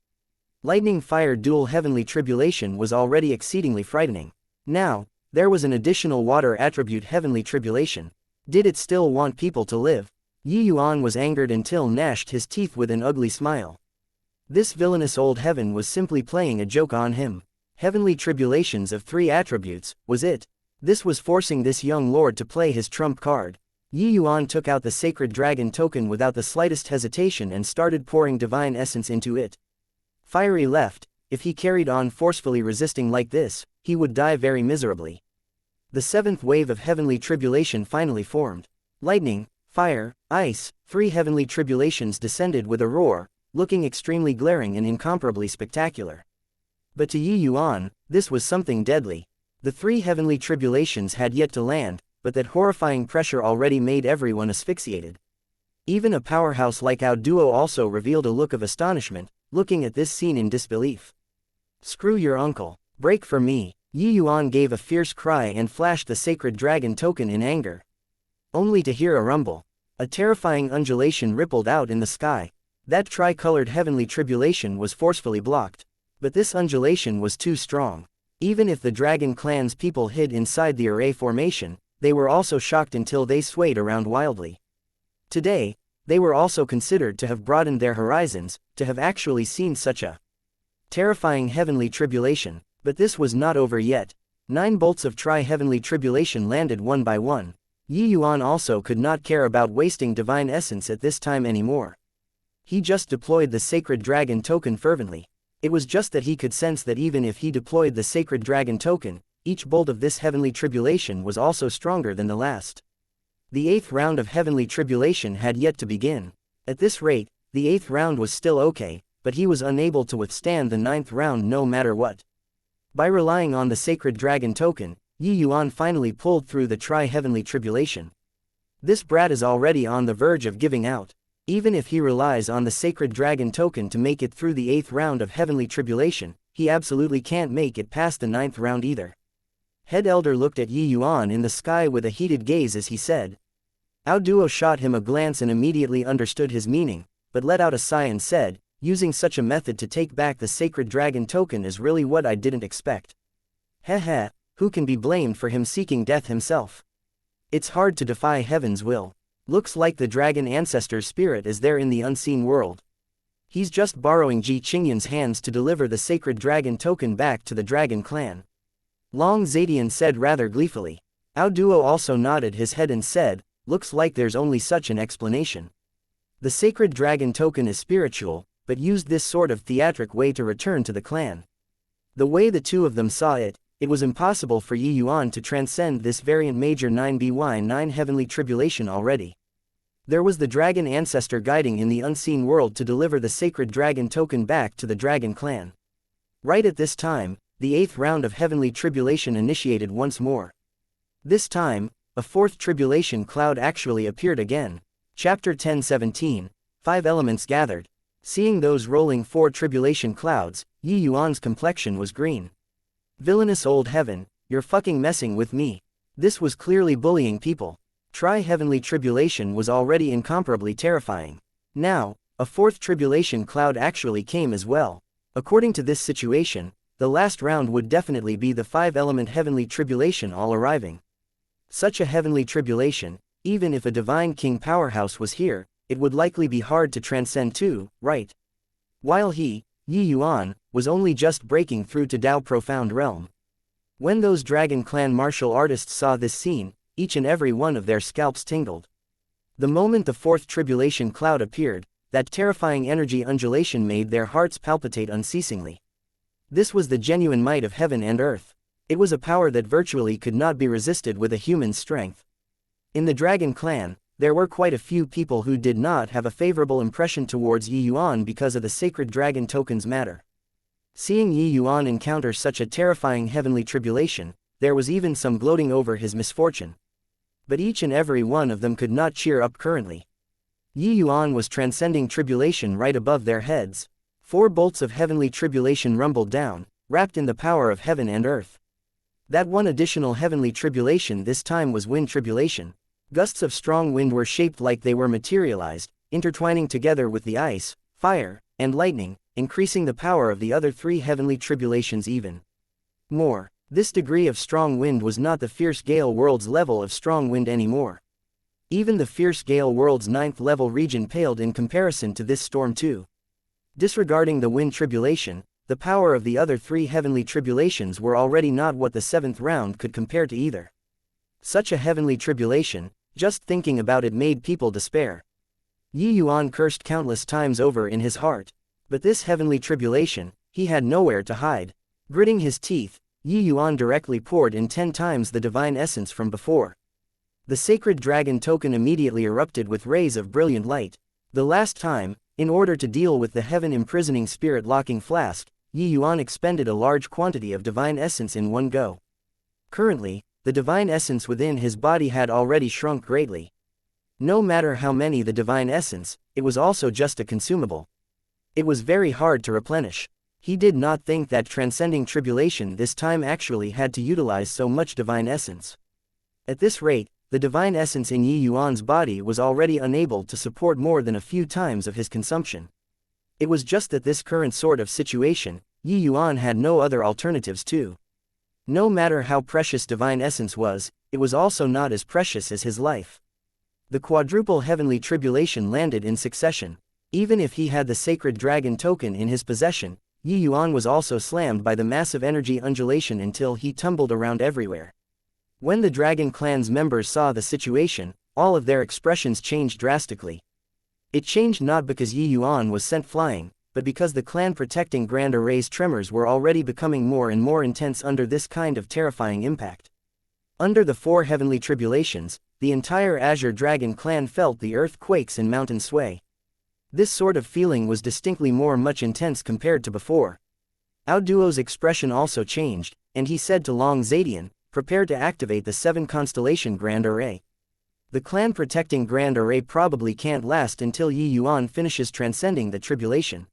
S1: Lightning fire dual heavenly tribulation was already exceedingly frightening. Now, there was an additional water attribute heavenly tribulation. Did it still want people to live? Yuan was angered until gnashed his teeth with an ugly smile. This villainous old heaven was simply playing a joke on him. Heavenly tribulations of 3 attributes, was it? This was forcing this young lord to play his trump card. Yuan took out the sacred dragon token without the slightest hesitation and started pouring divine essence into it. Fiery left, if he carried on forcefully resisting like this, he would die very miserably. The 7th wave of heavenly tribulation finally formed. Lightning, fire, ice, 3 heavenly tribulations descended with a roar, looking extremely glaring and incomparably spectacular. But to Yuan, this was something deadly. The 3 heavenly tribulations had yet to land, but that horrifying pressure already made everyone asphyxiated. Even a powerhouse like Duo also revealed a look of astonishment, looking at this scene in disbelief. Screw your uncle. Break for me. Yuan gave a fierce cry and flashed the sacred dragon token in anger. Only to hear a rumble. A terrifying undulation rippled out in the sky. That tri-colored heavenly tribulation was forcefully blocked. But this undulation was too strong. Even if the dragon clan's people hid inside the array formation, they were also shocked until they swayed around wildly. Today, they were also considered to have broadened their horizons, to have actually seen such a terrifying heavenly tribulation. But this was not over yet. 9 bolts of tri-heavenly tribulation landed one by one. Yuan also could not care about wasting divine essence at this time anymore. He just deployed the sacred dragon token fervently. It was just that he could sense that even if he deployed the sacred dragon token, each bolt of this heavenly tribulation was also stronger than the last. The 8th round of heavenly tribulation had yet to begin. At this rate, the 8th round was still okay, but he was unable to withstand the 9th round no matter what. By relying on the sacred dragon token, Yuan finally pulled through the tri-heavenly tribulation. This brat is already on the verge of giving out. Even if he relies on the sacred dragon token to make it through the 8th round of heavenly tribulation, he absolutely can't make it past the 9th round either. Head Elder looked at Yuan in the sky with a heated gaze as he said. Duo shot him a glance and immediately understood his meaning, but let out a sigh and said, using such a method to take back the sacred dragon token is really what I didn't expect. Heh, who can be blamed for him seeking death himself? It's hard to defy heaven's will. Looks like the dragon ancestor's spirit is there in the unseen world. He's just borrowing Ji Qingyan's hands to deliver the sacred dragon token back to the dragon clan. Long Zadian said rather gleefully. Duo also nodded his head and said, looks like there's only such an explanation. The sacred dragon token is spiritual, but used this sort of theatric way to return to the clan. The way the two of them saw it, it was impossible for Yuan to transcend this variant major 9by9 heavenly tribulation already. There was the dragon ancestor guiding in the unseen world to deliver the sacred dragon token back to the dragon clan. Right at this time, the 8th round of heavenly tribulation initiated once more. This time, a 4th tribulation cloud actually appeared again. Chapter 10:17, 5 elements gathered. Seeing those rolling 4 tribulation clouds, Yuan's complexion was green. Villainous old heaven, you're fucking messing with me. This was clearly bullying people. Tri-heavenly tribulation was already incomparably terrifying. Now, a 4th tribulation cloud actually came as well. According to this situation, the last round would definitely be the 5-element heavenly tribulation all arriving. Such a heavenly tribulation, even if a divine king powerhouse was here, it would likely be hard to transcend too, right? While Yuan, was only just breaking through to Dao Profound Realm. When those Dragon Clan martial artists saw this scene, each and every one of their scalps tingled. The moment the 4th tribulation cloud appeared, that terrifying energy undulation made their hearts palpitate unceasingly. This was the genuine might of heaven and earth. It was a power that virtually could not be resisted with a human's strength. In the Dragon Clan, there were quite a few people who did not have a favorable impression towards Yuan because of the sacred dragon token's matter. Seeing Yuan encounter such a terrifying heavenly tribulation, there was even some gloating over his misfortune. But each and every one of them could not cheer up currently. Yuan was transcending tribulation right above their heads. 4 bolts of heavenly tribulation rumbled down, wrapped in the power of heaven and earth. That one additional heavenly tribulation this time was wind tribulation. Gusts of strong wind were shaped like they were materialized, intertwining together with the ice, fire, and lightning, increasing the power of the other 3 heavenly tribulations even more. This degree of strong wind was not the fierce gale world's level of strong wind anymore. Even the fierce gale world's 9th level region paled in comparison to this storm too. Disregarding the wind tribulation, the power of the other 3 heavenly tribulations were already not what the 7th round could compare to either. Such a heavenly tribulation, just thinking about it made people despair. Yuan cursed countless times over in his heart. But this heavenly tribulation, he had nowhere to hide. Gritting his teeth, Yuan directly poured in 10 times the divine essence from before. The sacred dragon token immediately erupted with rays of brilliant light. The last time, in order to deal with the heaven-imprisoning spirit-locking flask, Yuan expended a large quantity of divine essence in one go. Currently, the divine essence within his body had already shrunk greatly. No matter how many the divine essence, it was also just a consumable. It was very hard to replenish. He did not think that transcending tribulation this time actually had to utilize so much divine essence. At this rate, the divine essence in Yuan's body was already unable to support more than a few times of his consumption. It was just that this current sort of situation, Yuan had no other alternatives to. No matter how precious divine essence was, it was also not as precious as his life. The quadruple heavenly tribulation landed in succession. Even if he had the sacred dragon token in his possession, Yuan was also slammed by the massive energy undulation until he tumbled around everywhere. When the Dragon Clan's members saw the situation, all of their expressions changed drastically. It changed not because Yuan was sent flying, but because the clan protecting Grand Array's tremors were already becoming more and more intense under this kind of terrifying impact. Under the 4 heavenly tribulations, the entire Azure Dragon clan felt the earth quakes and mountains sway. This sort of feeling was distinctly much intense compared to before. Auduo's expression also changed, and he said to Long Zadian, "Prepare to activate the 7 constellation Grand Array. The clan protecting Grand Array probably can't last until Yuan finishes transcending the tribulation."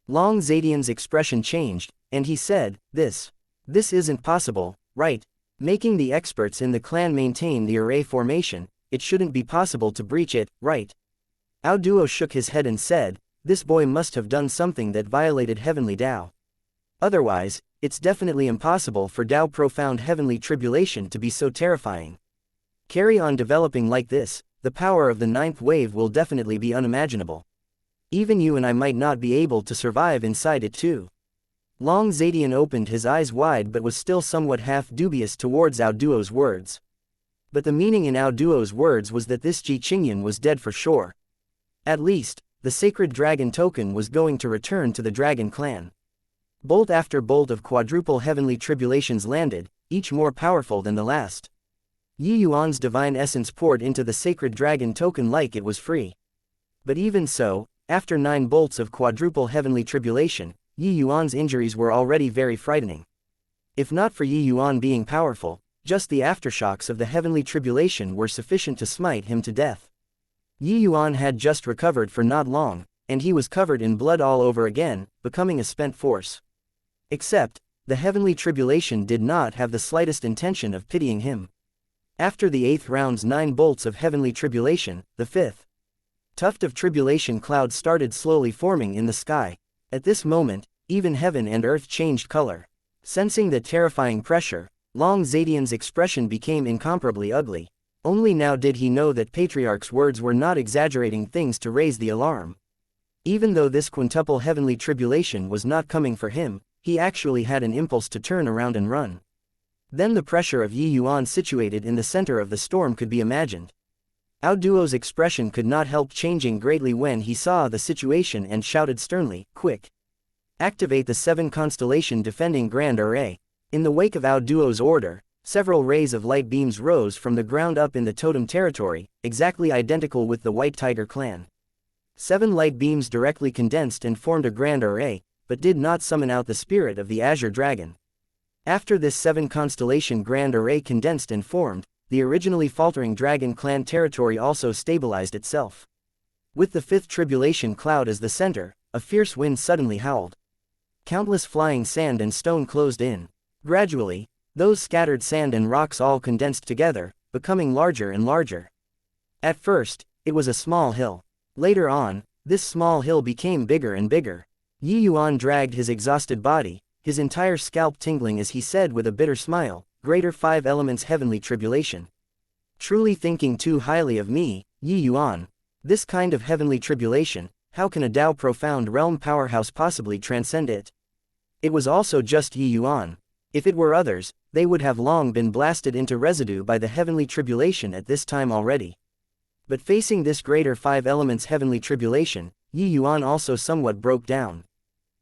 S1: Long Zadian's expression changed, and he said, This isn't possible, right? Making the experts in the clan maintain the array formation, it shouldn't be possible to breach it, right? Auduo shook his head and said, "This boy must have done something that violated heavenly Tao. Otherwise, it's definitely impossible for Tao profound heavenly tribulation to be so terrifying. Carry on developing like this, the power of the 9th wave will definitely be unimaginable. Even you and I might not be able to survive inside it too." Long Zadian opened his eyes wide but was still somewhat half dubious towards Auduo's words. But the meaning in Auduo's words was that this Ji Qingyan was dead for sure. At least, the sacred dragon token was going to return to the Dragon Clan. Bolt after bolt of quadruple heavenly tribulations landed, each more powerful than the last. Yuan's divine essence poured into the sacred dragon token like it was free. But even so, after 9 bolts of quadruple heavenly tribulation, Yuan's injuries were already very frightening. If not for Yuan being powerful, just the aftershocks of the heavenly tribulation were sufficient to smite him to death. Yuan had just recovered for not long, and he was covered in blood all over again, becoming a spent force. Except, the heavenly tribulation did not have the slightest intention of pitying him. After the 8th round's 9 bolts of heavenly tribulation, the 5th tuft of tribulation clouds started slowly forming in the sky. At this moment, even heaven and earth changed color. Sensing the terrifying pressure, Long Zadian's expression became incomparably ugly. Only now did he know that Patriarch's words were not exaggerating things to raise the alarm. Even though this quintuple heavenly tribulation was not coming for him, he actually had an impulse to turn around and run. Then the pressure of Yuan situated in the center of the storm could be imagined. Ao Duo's expression could not help changing greatly when he saw the situation and shouted sternly, "Quick! Activate the 7 constellation defending grand array." In the wake of Ao Duo's order, several rays of light beams rose from the ground up in the totem territory, exactly identical with the White Tiger clan. 7 light beams directly condensed and formed a grand array, but did not summon out the spirit of the Azure Dragon. After this 7 constellation grand array condensed and formed, the originally faltering Dragon clan territory also stabilized itself. With the 5th tribulation cloud as the center, a fierce wind suddenly howled. Countless flying sand and stone closed in. Gradually, those scattered sand and rocks all condensed together, becoming larger and larger. At first, it was a small hill. Later on, this small hill became bigger and bigger. Yuan dragged his exhausted body, his entire scalp tingling as he said with a bitter smile, "Greater 5 elements heavenly tribulation. Truly thinking too highly of me, Yuan. This kind of heavenly tribulation, how can a Tao profound realm powerhouse possibly transcend it?" It was also just Yuan. If it were others, they would have long been blasted into residue by the heavenly tribulation at this time already. But facing this greater 5 elements heavenly tribulation, Yuan also somewhat broke down.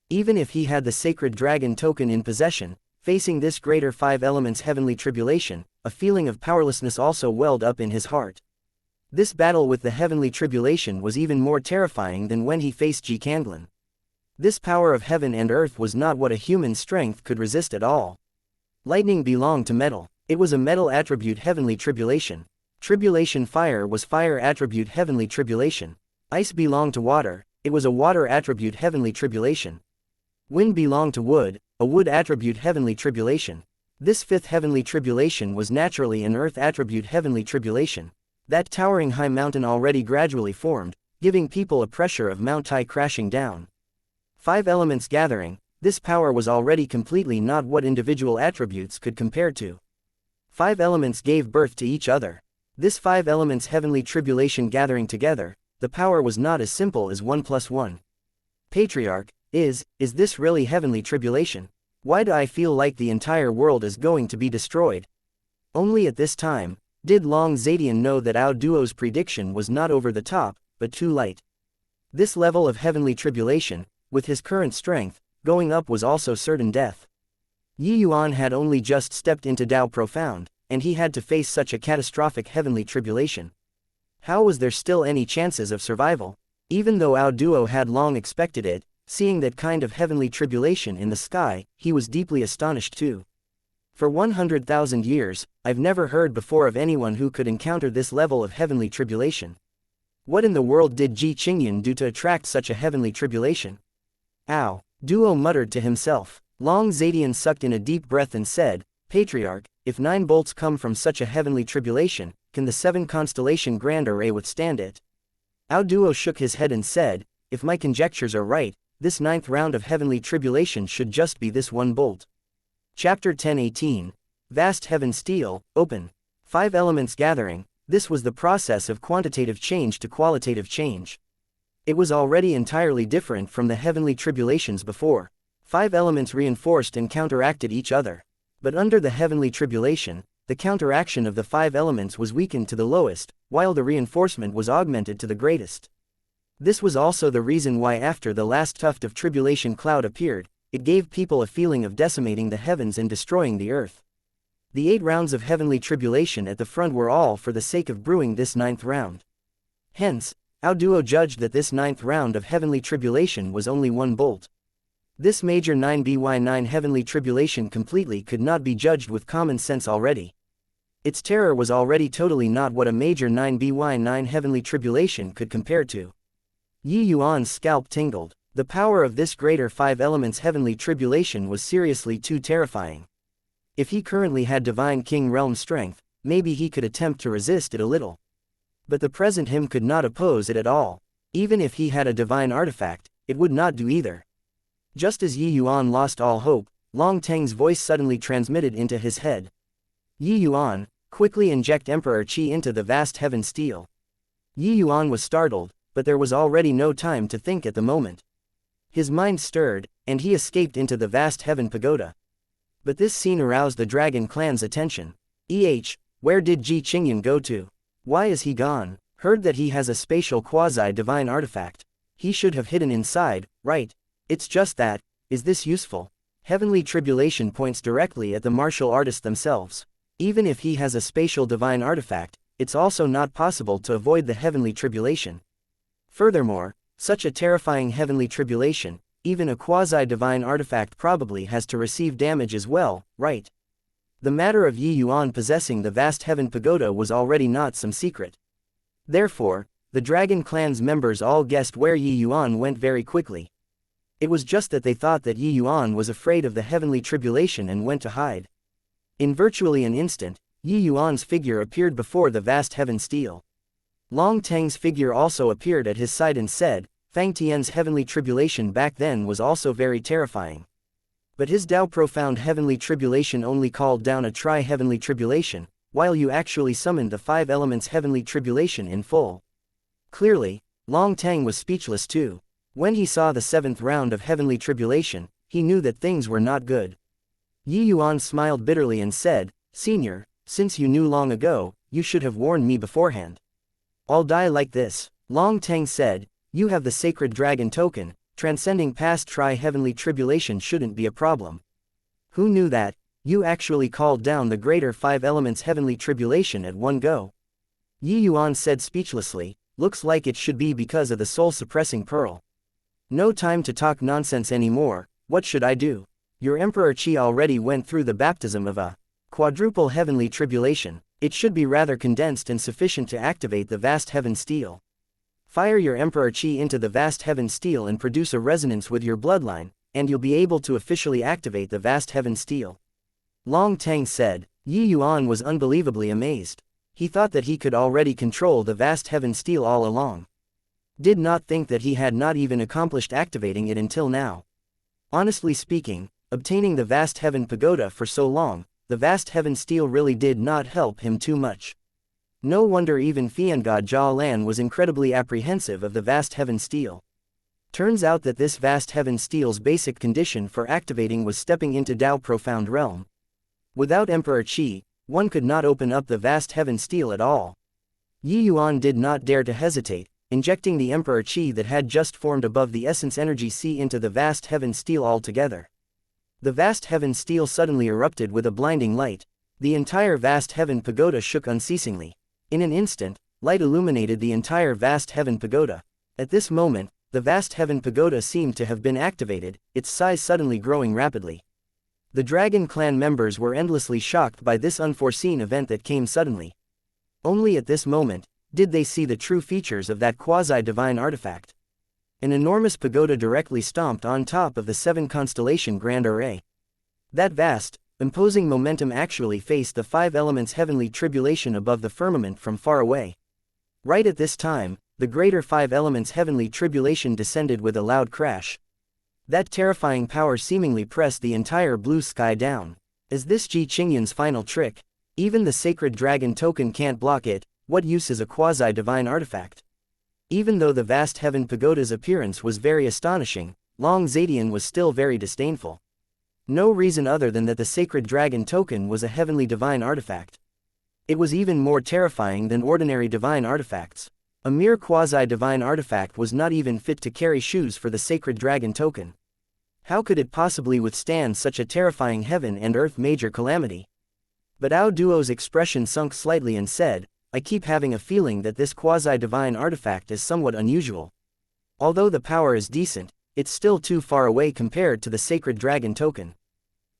S1: Even if he had the sacred dragon token in possession, facing this greater 5 elements heavenly tribulation, a feeling of powerlessness also welled up in his heart. This battle with the heavenly tribulation was even more terrifying than when he faced Ji Kanglin. This power of heaven and earth was not what a human strength could resist at all. Lightning belonged to metal. It was a metal attribute heavenly tribulation. Tribulation fire was fire attribute heavenly tribulation. Ice belonged to water, it was a water attribute heavenly tribulation. Wind belonged to wood, a wood attribute heavenly tribulation. This 5th heavenly tribulation was naturally an earth attribute heavenly tribulation. That towering high mountain already gradually formed, giving people a pressure of Mount Tai crashing down. 5 elements gathering, this power was already completely not what individual attributes could compare to. 5 elements gave birth to each other. This 5 elements heavenly tribulation gathering together, the power was not as simple as 1 + 1. Patriarch, is this really heavenly tribulation? Why do I feel like the entire world is going to be destroyed? Only at this time, did Long Zadian know that Ao Duo's prediction was not over the top, but too light. This level of heavenly tribulation, with his current strength, going up was also certain death. Yuan had only just stepped into Tao Profound, and he had to face such a catastrophic heavenly tribulation. How was there still any chances of survival? Even though Ao Duo had long expected it, seeing that kind of heavenly tribulation in the sky, he was deeply astonished too. For 100,000 years, I've never heard before of anyone who could encounter this level of heavenly tribulation. What in the world did Ji Qingyan do to attract such a heavenly tribulation? Ao Duo muttered to himself. Long Zadian sucked in a deep breath and said, "Patriarch, if 9 bolts come from such a heavenly tribulation, can the 7 constellation grand array withstand it?" Ao Duo shook his head and said, "If my conjectures are right, this 9th round of heavenly tribulation should just be this 1 bolt." Chapter 10:18. Vast Heaven Steel, Open. 5 elements gathering, this was the process of quantitative change to qualitative change. It was already entirely different from the heavenly tribulations before. 5 elements reinforced and counteracted each other. But under the heavenly tribulation, the counteraction of the 5 elements was weakened to the lowest, while the reinforcement was augmented to the greatest. This was also the reason why after the last tuft of tribulation cloud appeared, it gave people a feeling of decimating the heavens and destroying the earth. The 8 rounds of heavenly tribulation at the front were all for the sake of brewing this 9th round. Hence, Ao Duo judged that this 9th round of heavenly tribulation was only 1 bolt. This major 9by9 heavenly tribulation completely could not be judged with common sense already. Its terror was already totally not what a major 9by9 heavenly tribulation could compare to. Yuan's scalp tingled. The power of this greater 5 elements heavenly tribulation was seriously too terrifying. If he currently had divine king realm strength, maybe he could attempt to resist it a little. But the present him could not oppose it at all. Even if he had a divine artifact, it would not do either. Just as Yuan lost all hope, Long Teng's voice suddenly transmitted into his head. Yuan, quickly inject Emperor Qi into the vast heaven steel. Yuan was startled, but there was already no time to think at the moment. His mind stirred, and he escaped into the vast heaven pagoda. But this scene aroused the dragon clan's attention. Where did Ji Qingyan go to? Why is he gone? Heard that he has a spatial quasi-divine artifact. He should have hidden inside, right? It's just that, is this useful? Heavenly tribulation points directly at the martial artists themselves. Even if he has a spatial divine artifact, it's also not possible to avoid the heavenly tribulation. Furthermore, such a terrifying heavenly tribulation, even a quasi-divine artifact probably has to receive damage as well, right? The matter of Yuan possessing the vast heaven pagoda was already not some secret. Therefore, the dragon clan's members all guessed where Yuan went very quickly. It was just that they thought that Yuan was afraid of the heavenly tribulation and went to hide. In virtually an instant, Yuan's figure appeared before the vast heaven steel. Long Teng's figure also appeared at his side and said, Fang Tian's heavenly tribulation back then was also very terrifying. But his Tao profound heavenly tribulation only called down a tri-heavenly tribulation, while you actually summoned the 5 elements heavenly tribulation in full. Clearly, Long Teng was speechless too. When he saw the 7th round of heavenly tribulation, he knew that things were not good. Yuan smiled bitterly and said, Senior, since you knew long ago, you should have warned me beforehand. I'll die like this. Long Teng said, you have the sacred dragon token, transcending past tri-heavenly tribulation shouldn't be a problem. Who knew that? You actually called down the greater 5 elements heavenly tribulation at one go. Yuan said speechlessly, looks like it should be because of the soul-suppressing pearl. No time to talk nonsense anymore, what should I do? Your Emperor Qi already went through the baptism of a quadruple heavenly tribulation. It should be rather condensed and sufficient to activate the vast heaven steel. Fire your Emperor Qi into the vast heaven steel and produce a resonance with your bloodline, and you'll be able to officially activate the vast heaven steel. Long Teng said. Yuan was unbelievably amazed. He thought that he could already control the vast heaven steel all along. Did not think that he had not even accomplished activating it until now. Honestly speaking, obtaining the vast heaven pagoda for so long, the vast heaven steel really did not help him too much. No wonder even Fiangad Jia Lan was incredibly apprehensive of the vast heaven steel. Turns out that this vast heaven steel's basic condition for activating was stepping into Tao profound realm. Without Emperor Qi, one could not open up the vast heaven steel at all. Yuan did not dare to hesitate, injecting the Emperor Qi that had just formed above the essence energy C into the vast heaven steel altogether. The vast heaven steel suddenly erupted with a blinding light. The entire vast heaven pagoda shook unceasingly. In an instant, light illuminated the entire vast heaven pagoda. At this moment, the vast heaven pagoda seemed to have been activated, its size suddenly growing rapidly. The Dragon Clan members were endlessly shocked by this unforeseen event that came suddenly. Only at this moment did they see the true features of that quasi-divine artifact. An enormous pagoda directly stomped on top of the 7 constellation grand array. That vast, imposing momentum actually faced the 5 elements heavenly tribulation above the firmament from far away. Right at this time, the greater 5 elements heavenly tribulation descended with a loud crash. That terrifying power seemingly pressed the entire blue sky down. Is this Ji Qingyan's final trick? Even the sacred dragon token can't block it. What use is a quasi-divine artifact? Even though the vast heaven pagoda's appearance was very astonishing, Long Zadian was still very disdainful. No reason other than that the sacred dragon token was a heavenly divine artifact. It was even more terrifying than ordinary divine artifacts. A mere quasi-divine artifact was not even fit to carry shoes for the sacred dragon token. How could it possibly withstand such a terrifying heaven and earth major calamity? But Ao Duo's expression sunk slightly and said, I keep having a feeling that this quasi-divine artifact is somewhat unusual. Although the power is decent, it's still too far away compared to the sacred dragon token.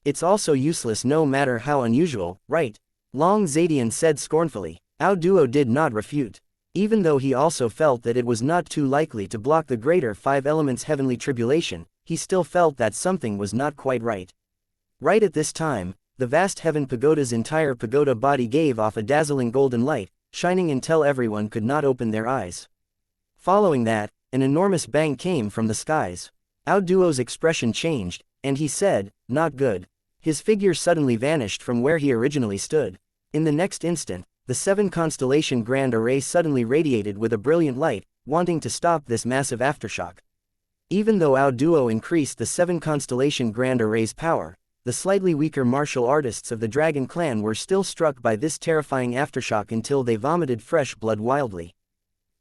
S1: It's also useless no matter how unusual, right? Long Zadian said scornfully. Ao Duo did not refute. Even though he also felt that it was not too likely to block the greater 5 elements heavenly tribulation, he still felt that something was not quite right. Right at this time, the vast heaven pagoda's entire pagoda body gave off a dazzling golden light, shining until everyone could not open their eyes. Following that, an enormous bang came from the skies. Ao Duo's expression changed, and he said, not good. His figure suddenly vanished from where he originally stood. In the next instant, the 7 constellation grand array suddenly radiated with a brilliant light, wanting to stop this massive aftershock. Even though Ao Duo increased the 7 constellation grand array's power, the slightly weaker martial artists of the Dragon Clan were still struck by this terrifying aftershock until they vomited fresh blood wildly.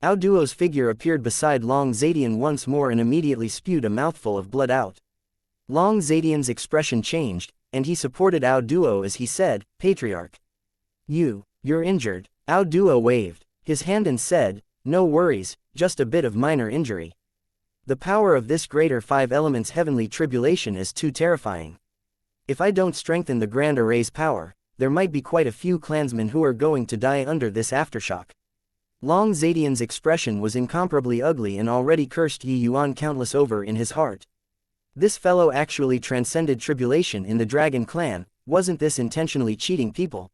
S1: Ao Duo's figure appeared beside Long Zadian once more and immediately spewed a mouthful of blood out. Long Zadian's expression changed, and he supported Ao Duo as he said, "Patriarch. You're injured." Ao Duo waved his hand and said, "No worries, just a bit of minor injury. The power of this greater five elements heavenly tribulation is too terrifying. If I don't strengthen the Grand Array's power, there might be quite a few clansmen who are going to die under this aftershock." Long Zadian's expression was incomparably ugly and already cursed Yi Yuan countless over in his heart. This fellow actually transcended tribulation in the Dragon Clan. Wasn't this intentionally cheating people?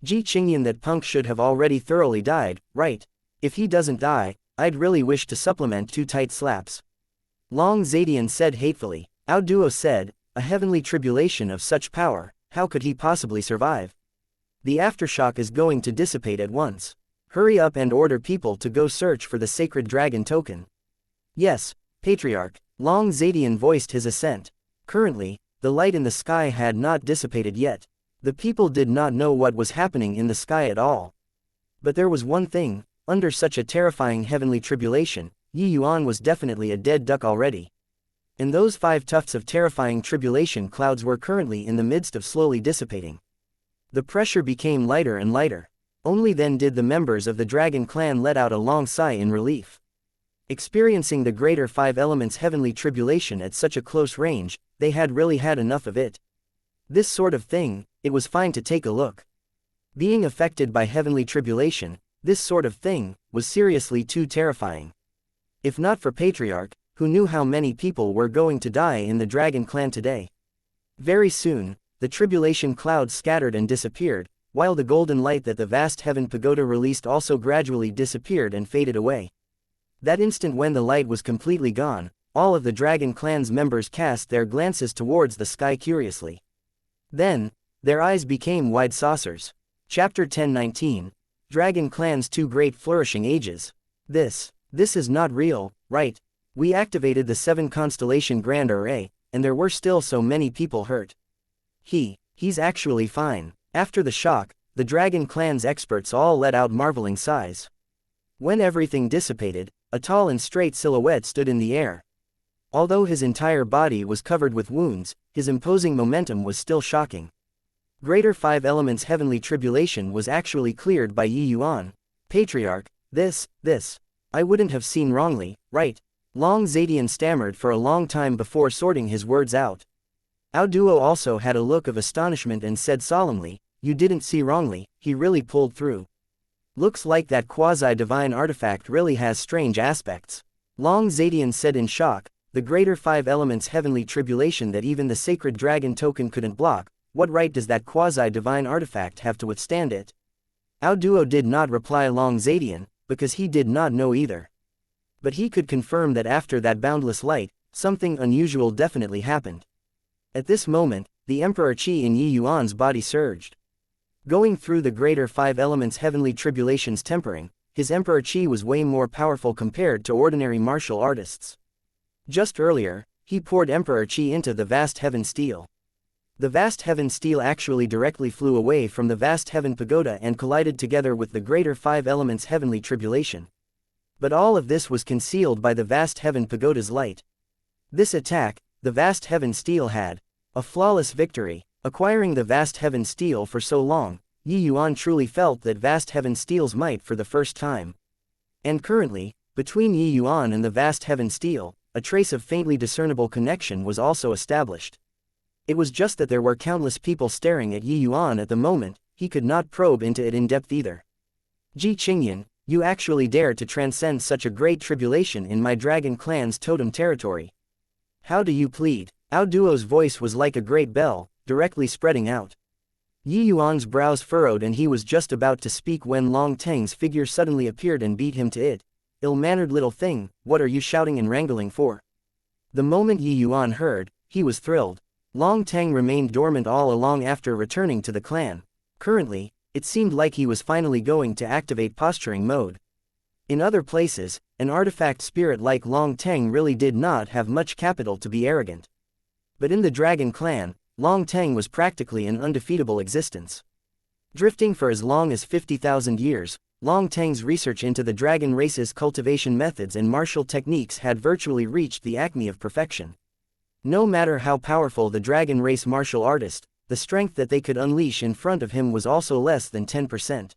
S1: Ji Qingyan, that punk should have already thoroughly died, right? If he doesn't die, I'd really wish to supplement 2 tight slaps. Long Zadian said hatefully. Ao Duo said, "A heavenly tribulation of such power, how could he possibly survive? The aftershock is going to dissipate at once. Hurry up and order people to go search for the sacred dragon token." "Yes, Patriarch." Long Zadian voiced his assent. Currently, the light in the sky had not dissipated yet. The people did not know what was happening in the sky at all. But there was one thing: under such a terrifying heavenly tribulation, Yi Yuan was definitely a dead duck already. And those 5 tufts of terrifying tribulation clouds were currently in the midst of slowly dissipating. The pressure became lighter and lighter. Only then did the members of the Dragon Clan let out a long sigh in relief. Experiencing the greater 5 elements heavenly tribulation at such a close range, they had really had enough of it. This sort of thing, it was fine to take a look. Being affected by heavenly tribulation, this sort of thing, was seriously too terrifying. If not for Patriarch, who knew how many people were going to die in the Dragon Clan today. Very soon, the tribulation clouds scattered and disappeared, while the golden light that the vast heaven pagoda released also gradually disappeared and faded away. That instant, when the light was completely gone, all of the Dragon Clan's members cast their glances towards the sky curiously. Then, their eyes became wide saucers. Chapter 10:19. Dragon Clan's 2 great flourishing ages. This is not real, right? We activated the 7 constellation Grand Array, and there were still so many people hurt. He's actually fine. After the shock, the Dragon Clan's experts all let out marveling sighs. When everything dissipated, a tall and straight silhouette stood in the air. Although his entire body was covered with wounds, his imposing momentum was still shocking. Greater 5 elements heavenly tribulation was actually cleared by Yi Yuan. "Patriarch, this, I wouldn't have seen wrongly, right?" Long Zadian stammered for a long time before sorting his words out. Ao Duo also had a look of astonishment and said solemnly, "You didn't see wrongly, he really pulled through. Looks like that quasi-divine artifact really has strange aspects." Long Zadian said in shock, "The greater 5 elements heavenly tribulation that even the sacred dragon token couldn't block, what right does that quasi-divine artifact have to withstand it?" Ao Duo did not reply Long Zadian, because he did not know either. But he could confirm that after that boundless light, something unusual definitely happened. At this moment, the Emperor Qi in Yi Yuan's body surged. Going through the greater 5 elements heavenly tribulation's tempering, his Emperor Qi was way more powerful compared to ordinary martial artists. Just earlier, he poured Emperor Qi into the vast heaven steel. The vast heaven steel actually directly flew away from the vast heaven pagoda and collided together with the greater 5 elements heavenly tribulation. But all of this was concealed by the vast heaven pagoda's light. This attack, the vast heaven steel had a flawless victory. Acquiring the vast heaven steel for so long, Yi Yuan truly felt that vast heaven steel's might for the first time. And currently, between Yi Yuan and the vast heaven steel, a trace of faintly discernible connection was also established. It was just that there were countless people staring at Yi Yuan at the moment. He could not probe into it in depth either. "Ji Qingyan, you actually dared to transcend such a great tribulation in my Dragon Clan's totem territory. How do you plead?" Ao Duo's voice was like a great bell, directly spreading out. Yi Yuan's brows furrowed and he was just about to speak when Long Teng's figure suddenly appeared and beat him to it. "Ill-mannered little thing, what are you shouting and wrangling for?" The moment Yi Yuan heard, he was thrilled. Long Teng remained dormant all along after returning to the clan. Currently, it seemed like he was finally going to activate posturing mode. In other places, an artifact spirit like Long Teng really did not have much capital to be arrogant. But in the Dragon Clan, Long Teng was practically an undefeatable existence. Drifting for as long as 50,000 years, Long Tang's research into the dragon race's cultivation methods and martial techniques had virtually reached the acme of perfection. No matter how powerful the dragon race martial artist, the strength that they could unleash in front of him was also less than 10%.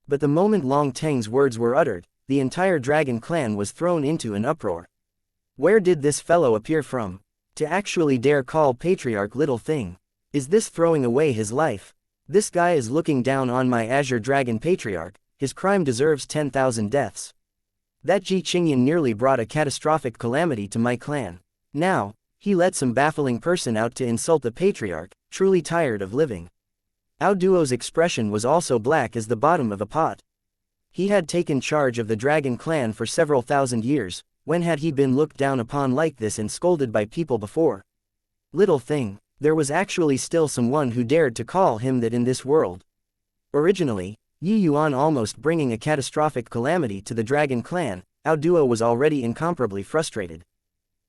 S1: But the moment Long Tang's words were uttered, the entire dragon clan was thrown into an uproar. Where did this fellow appear from? To actually dare call Patriarch little thing? Is this throwing away his life? This guy is looking down on my Azure Dragon Patriarch, his crime deserves 10,000 deaths. That Ji Qingyan nearly brought a catastrophic calamity to my clan. Now, he let some baffling person out to insult the Patriarch, truly tired of living. Ao Duo's expression was also black as the bottom of a pot. He had taken charge of the dragon clan for several thousand years. When had he been looked down upon like this and scolded by people before? Little thing, there was actually still someone who dared to call him that in this world. Originally, Yuan almost bringing a catastrophic calamity to the dragon clan, Ao Duo was already incomparably frustrated.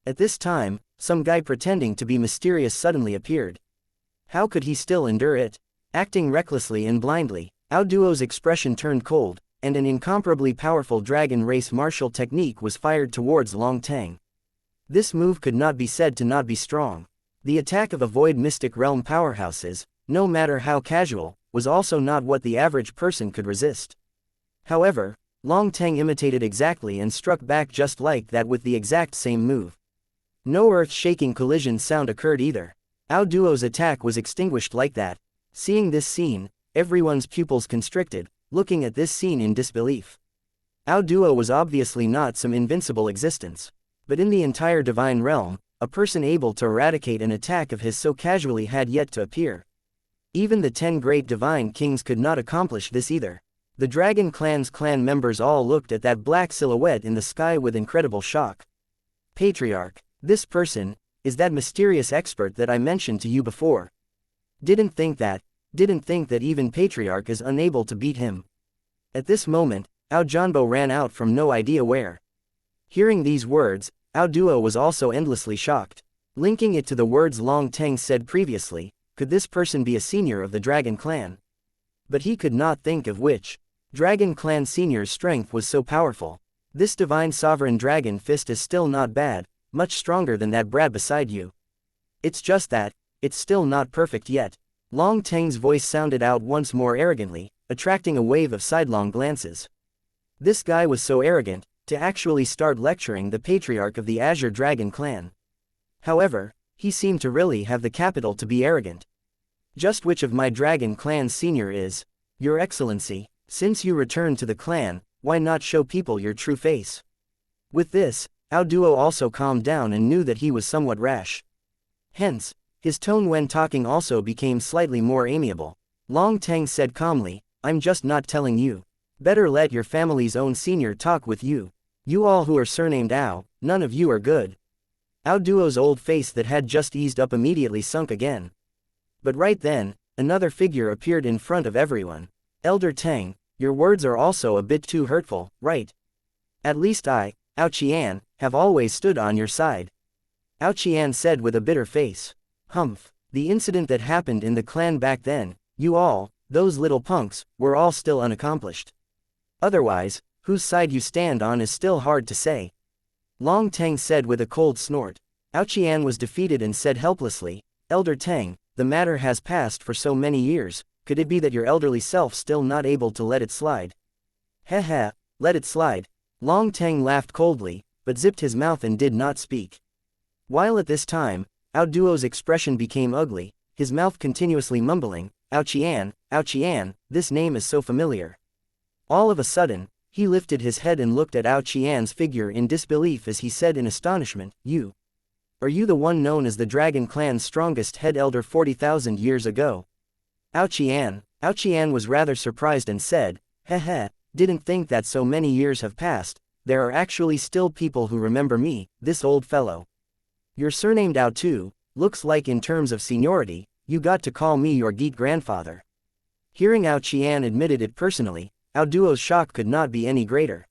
S1: At this time, some guy pretending to be mysterious suddenly appeared. How could he still endure it? Acting recklessly and blindly, Ao Duo's expression turned cold, and an incomparably powerful dragon race martial technique was fired towards Long Tang. This move could not be said to not be strong. The attack of a void mystic realm powerhouses, no matter how casual, was also not what the average person could resist. However, Long Tang imitated exactly and struck back just like that with the exact same move. No earth-shaking collision sound occurred either. Ao Duo's attack was extinguished like that. Seeing this scene, everyone's pupils constricted, looking at this scene in disbelief. Ao Duo was obviously not some invincible existence. But in the entire divine realm, a person able to eradicate an attack of his so casually had yet to appear. Even the 10 great divine kings could not accomplish this either. The dragon clan's clan members all looked at that black silhouette in the sky with incredible shock. Patriarch, this person, is that mysterious expert that I mentioned to you before. Didn't think that even Patriarch is unable to beat him. At this moment, Ao Janbo ran out from no idea where. Hearing these words, Ao Duo was also endlessly shocked. Linking it to the words Long Tang said previously, could this person be a senior of the dragon clan? But he could not think of which. Dragon clan senior's strength was so powerful. This divine sovereign dragon fist is still not bad, much stronger than that Brad beside you. It's just that, it's still not perfect yet. Long Tang's voice sounded out once more arrogantly, attracting a wave of sidelong glances. This guy was so arrogant, to actually start lecturing the patriarch of the Azure Dragon clan. However, he seemed to really have the capital to be arrogant. Just which of my dragon clan's senior is? Your Excellency, since you returned to the clan, why not show people your true face? With this, Ao Duo also calmed down and knew that he was somewhat rash. Hence, his tone when talking also became slightly more amiable. Long Tang said calmly, I'm just not telling you. Better let your family's own senior talk with you. You all who are surnamed Ao, none of you are good. Ao Duo's old face that had just eased up immediately sunk again. But right then, another figure appeared in front of everyone. Elder Tang, your words are also a bit too hurtful, right? At least I, Ao Qian, have always stood on your side. Ao Qian said with a bitter face. Humph, the incident that happened in the clan back then, you all, those little punks, were all still unaccomplished. Otherwise, whose side you stand on is still hard to say. Long Tang said with a cold snort. Ao Qian was defeated and said helplessly, Elder Tang, the matter has passed for so many years, could it be that your elderly self still not able to let it slide? Heh heh, let it slide. Long Tang laughed coldly, but zipped his mouth and did not speak. While at this time, Ao Duo's expression became ugly, his mouth continuously mumbling, Ao Qian, this name is so familiar. All of a sudden, he lifted his head and looked at Ao Qian's figure in disbelief as he said in astonishment, You. Are you the one known as the Dragon Clan's strongest head elder 40,000 years ago? Ao Qian was rather surprised and said, Heh, didn't think that so many years have passed, there are actually still people who remember me, this old fellow. You're surnamed Ao too, looks like in terms of seniority, you got to call me your geek grandfather. Hearing Ao Qian admitted it personally, Ao Duo's shock could not be any greater.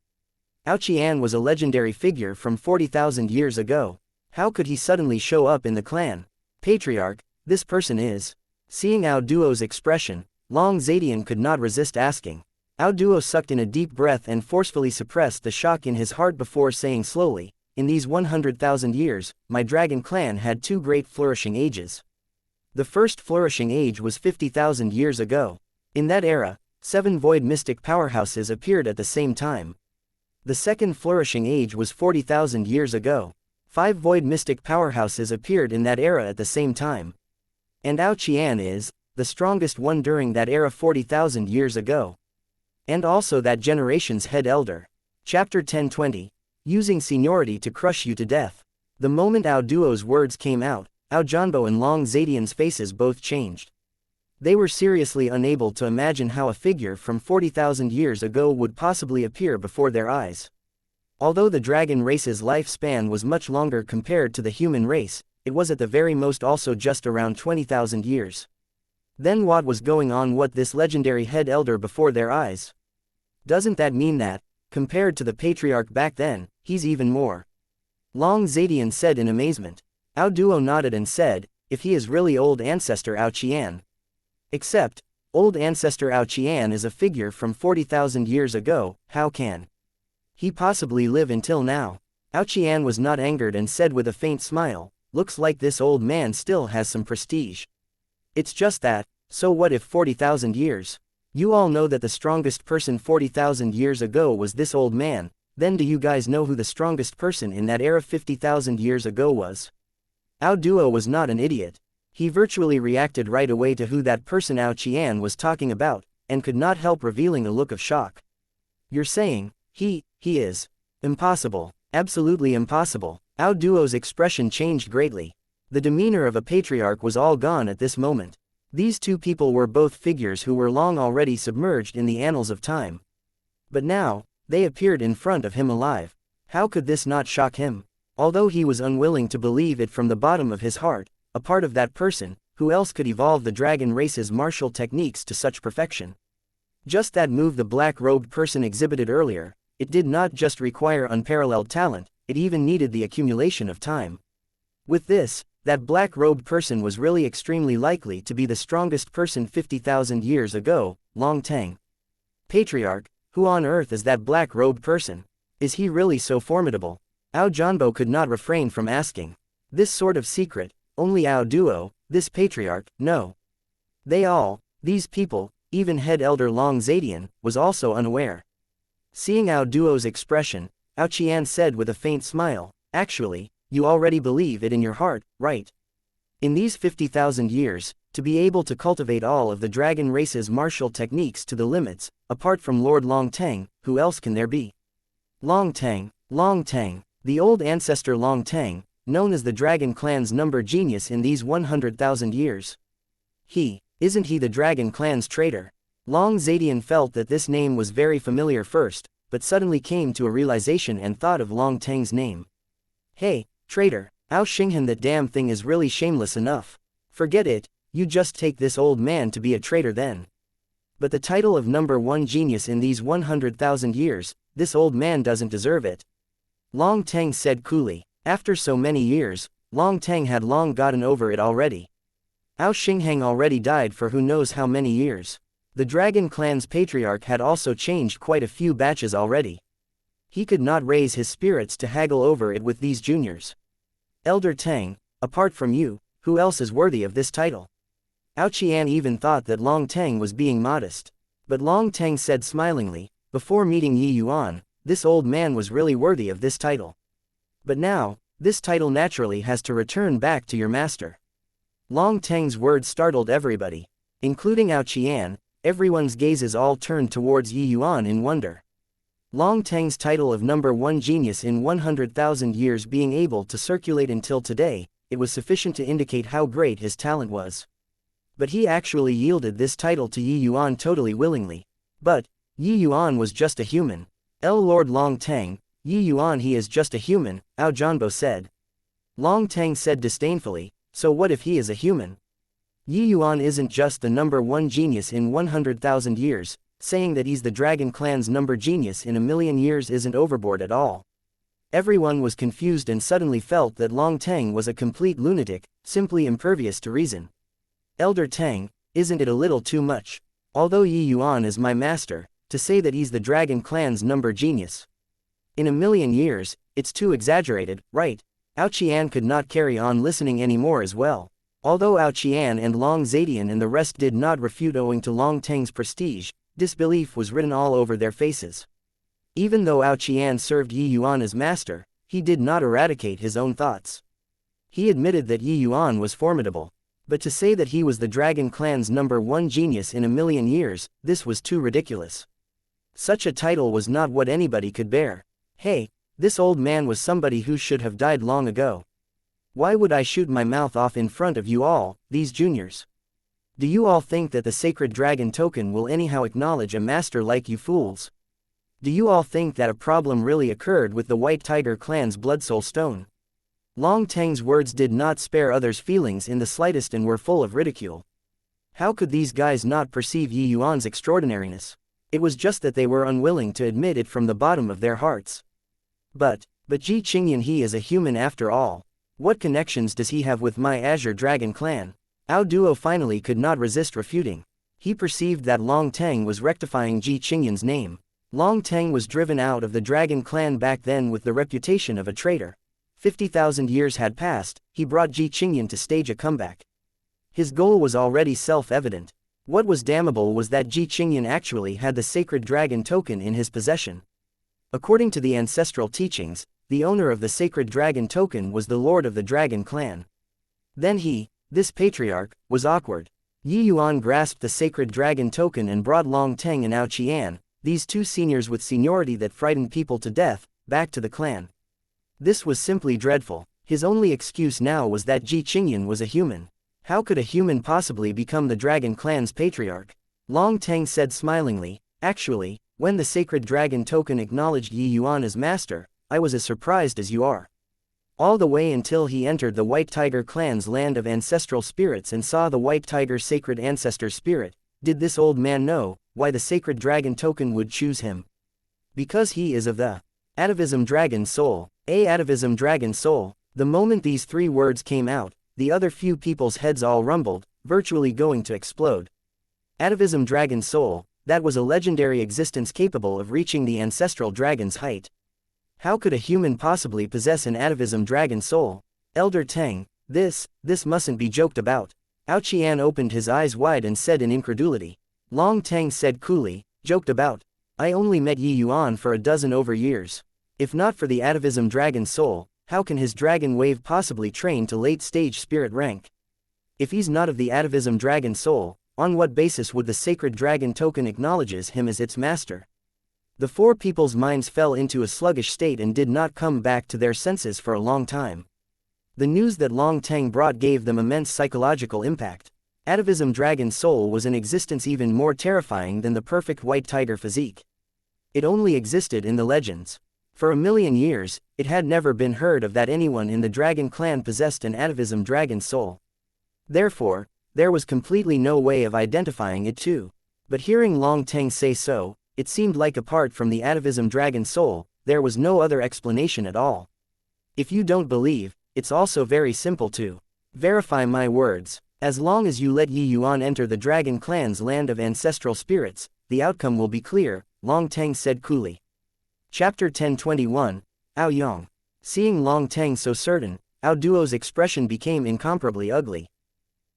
S1: Ao Qian was a legendary figure from 40,000 years ago. How could he suddenly show up in the clan? Patriarch, this person is. Seeing Ao Duo's expression, Long Zadian could not resist asking. Ao Duo sucked in a deep breath and forcefully suppressed the shock in his heart before saying slowly, in these 100,000 years, my dragon clan had two great flourishing ages. The first flourishing age was 50,000 years ago. In that era, 7 void mystic powerhouses appeared at the same time. The second flourishing age was 40,000 years ago. 5 void mystic powerhouses appeared in that era at the same time. And Ao Qian is the strongest one during that era 40,000 years ago. And also that generation's head elder. Chapter 10:20. Using seniority to crush you to death. The moment Ao Duo's words came out, Ao Janbo and Long Zadian's faces both changed. They were seriously unable to imagine how a figure from 40,000 years ago would possibly appear before their eyes. Although the dragon race's lifespan was much longer compared to the human race, it was at the very most also just around 20,000 years. Then what was going on with this legendary head elder before their eyes? Doesn't that mean that, compared to the patriarch back then, he's even more? Long Zadian said in amazement. Ao Duo nodded and said, if he is really old ancestor Ao Qian. Except, old ancestor Ao Qian is a figure from 40,000 years ago, how can he possibly live until now? Ao Qian was not angered and said with a faint smile, looks like this old man still has some prestige. It's just that, so what if 40,000 years? You all know that the strongest person 40,000 years ago was this old man, then do you guys know who the strongest person in that era 50,000 years ago was? Ao Duo was not an idiot. He virtually reacted right away to who that person Ao Qian was talking about, and could not help revealing a look of shock. You're saying, he is impossible, absolutely impossible. Ao Duo's expression changed greatly. The demeanor of a patriarch was all gone at this moment. These two people were both figures who were long already submerged in the annals of time. But now, they appeared in front of him alive. How could this not shock him? Although he was unwilling to believe it from the bottom of his heart, a part of that person, who else could evolve the dragon race's martial techniques to such perfection? Just that move the black-robed person exhibited earlier, it did not just require unparalleled talent, it even needed the accumulation of time. With this, that black-robed person was really extremely likely to be the strongest person 50,000 years ago, Long Tang. Patriarch, who on earth is that black-robed person? Is he really so formidable? Ao Janbo could not refrain from asking. This sort of secret, only Ao Duo, this patriarch, no. These people, even head elder Long Zadian, was also unaware. Seeing Ao Duo's expression, Ao Qian said with a faint smile, actually, you already believe it in your heart, right? In these 50,000 years, to be able to cultivate all of the dragon race's martial techniques to the limits, apart from Lord Long Tang, who else can there be? Long Tang, the old ancestor Long Tang, known as the dragon clan's number genius in these 100,000 years. Isn't he the dragon clan's traitor? Long Zadian felt that this name was very familiar first, but suddenly came to a realization and thought of Long Tang's name. Hey, traitor, Ao Xinghan, that damn thing is really shameless enough. Forget it, you just take this old man to be a traitor then. But the title of number 1 genius in these 100,000 years, this old man doesn't deserve it. Long Tang said coolly. After so many years, Long Tang had long gotten over it already. Ao Xinghan already died for who knows how many years. The dragon clan's patriarch had also changed quite a few batches already. He could not raise his spirits to haggle over it with these juniors. Elder Tang, apart from you, who else is worthy of this title? Ao Qian even thought that Long Tang was being modest. But Long Tang said smilingly, before meeting Yi Yuan, this old man was really worthy of this title. But now, this title naturally has to return back to your master. Long Tang's words startled everybody. Including Ao Qian, everyone's gazes all turned towards Yi Yuan in wonder. Long Tang's title of number 1 genius in 100,000 years being able to circulate until today, it was sufficient to indicate how great his talent was. But he actually yielded this title to Yi Yuan totally willingly. But, Yi Yuan was just a human. Lord Long Tang, Yi Yuan, he is just a human, Ao Janbo said. Long Tang said disdainfully, so what if he is a human? Yi Yuan isn't just the number 1 genius in 100,000 years, saying that he's the dragon clan's number genius in a million years isn't overboard at all. Everyone was confused and suddenly felt that Long Tang was a complete lunatic, simply impervious to reason. Elder Tang, isn't it a little too much? Although Yi Yuan is my master, to say that he's the Dragon Clan's number genius. In a million years, it's too exaggerated, right? Qian could not carry on listening anymore as well. Although Qian and Long Zadian and the rest did not refute owing to Long Teng's prestige, disbelief was written all over their faces. Even though Qian served Yi Yuan as master, he did not eradicate his own thoughts. He admitted that Yi Yuan was formidable. But to say that he was the Dragon Clan's number one genius in a million years, this was too ridiculous. Such a title was not what anybody could bear. Hey, this old man was somebody who should have died long ago. Why would I shoot my mouth off in front of you all, these juniors? Do you all think that the sacred dragon token will anyhow acknowledge a master like you fools? Do you all think that a problem really occurred with the White Tiger Clan's Blood Soul Stone? Long Teng's words did not spare others' feelings in the slightest and were full of ridicule. How could these guys not perceive Yi Yuan's extraordinariness? It was just that they were unwilling to admit it from the bottom of their hearts. But Ji Qingyan, he is a human after all. What connections does he have with my Azure Dragon Clan? Ao Duo finally could not resist refuting. He perceived that Long Teng was rectifying Ji Qingyan's name. Long Teng was driven out of the Dragon Clan back then with the reputation of a traitor. 50,000 years had passed, he brought Ji Qingyan to stage a comeback. His goal was already self-evident. What was damnable was that Ji Qingyan actually had the sacred dragon token in his possession. According to the ancestral teachings, the owner of the sacred dragon token was the lord of the Dragon Clan. Then he, this patriarch, was awkward. Yi Yuan grasped the sacred dragon token and brought Long Teng and Qian, these two seniors with seniority that frightened people to death, back to the clan. This was simply dreadful. His only excuse now was that Ji Qingyan was a human. How could a human possibly become the Dragon Clan's patriarch? Long Teng said smilingly, actually, when the sacred dragon token acknowledged Yi Yuan as master, I was as surprised as you are. All the way until he entered the White Tiger Clan's land of ancestral spirits and saw the White Tiger's sacred ancestor spirit, did this old man know why the sacred dragon token would choose him? Because he is of the atavism dragon soul. Atavism dragon soul. The moment these three words came out, the other few people's heads all rumbled, virtually going to explode. Atavism dragon soul, that was a legendary existence capable of reaching the ancestral dragon's height. How could a human possibly possess an atavism dragon soul? Elder Teng, this mustn't be joked about. Qian opened his eyes wide and said in incredulity. Long Teng said coolly, joked about? I only met Yi Yuan for a dozen over years. If not for the atavism dragon soul, how can his dragon wave possibly train to late-stage spirit rank? If he's not of the atavism dragon soul, on what basis would the sacred dragon token acknowledges him as its master? The four people's minds fell into a sluggish state and did not come back to their senses for a long time. The news that Long Teng brought gave them immense psychological impact. Atavism dragon soul was an existence even more terrifying than the perfect white tiger physique. It only existed in the legends. For a million years, it had never been heard of that anyone in the Dragon Clan possessed an atavism dragon soul. Therefore, there was completely no way of identifying it too. But hearing Long Teng say so, it seemed like apart from the atavism dragon soul, there was no other explanation at all. If you don't believe, it's also very simple to verify my words. As long as you let Yi Yuan enter the Dragon Clan's land of ancestral spirits, the outcome will be clear, Long Teng said coolly. Chapter 1021, Ao Yang. Seeing Long Teng so certain, Ao Duo's expression became incomparably ugly.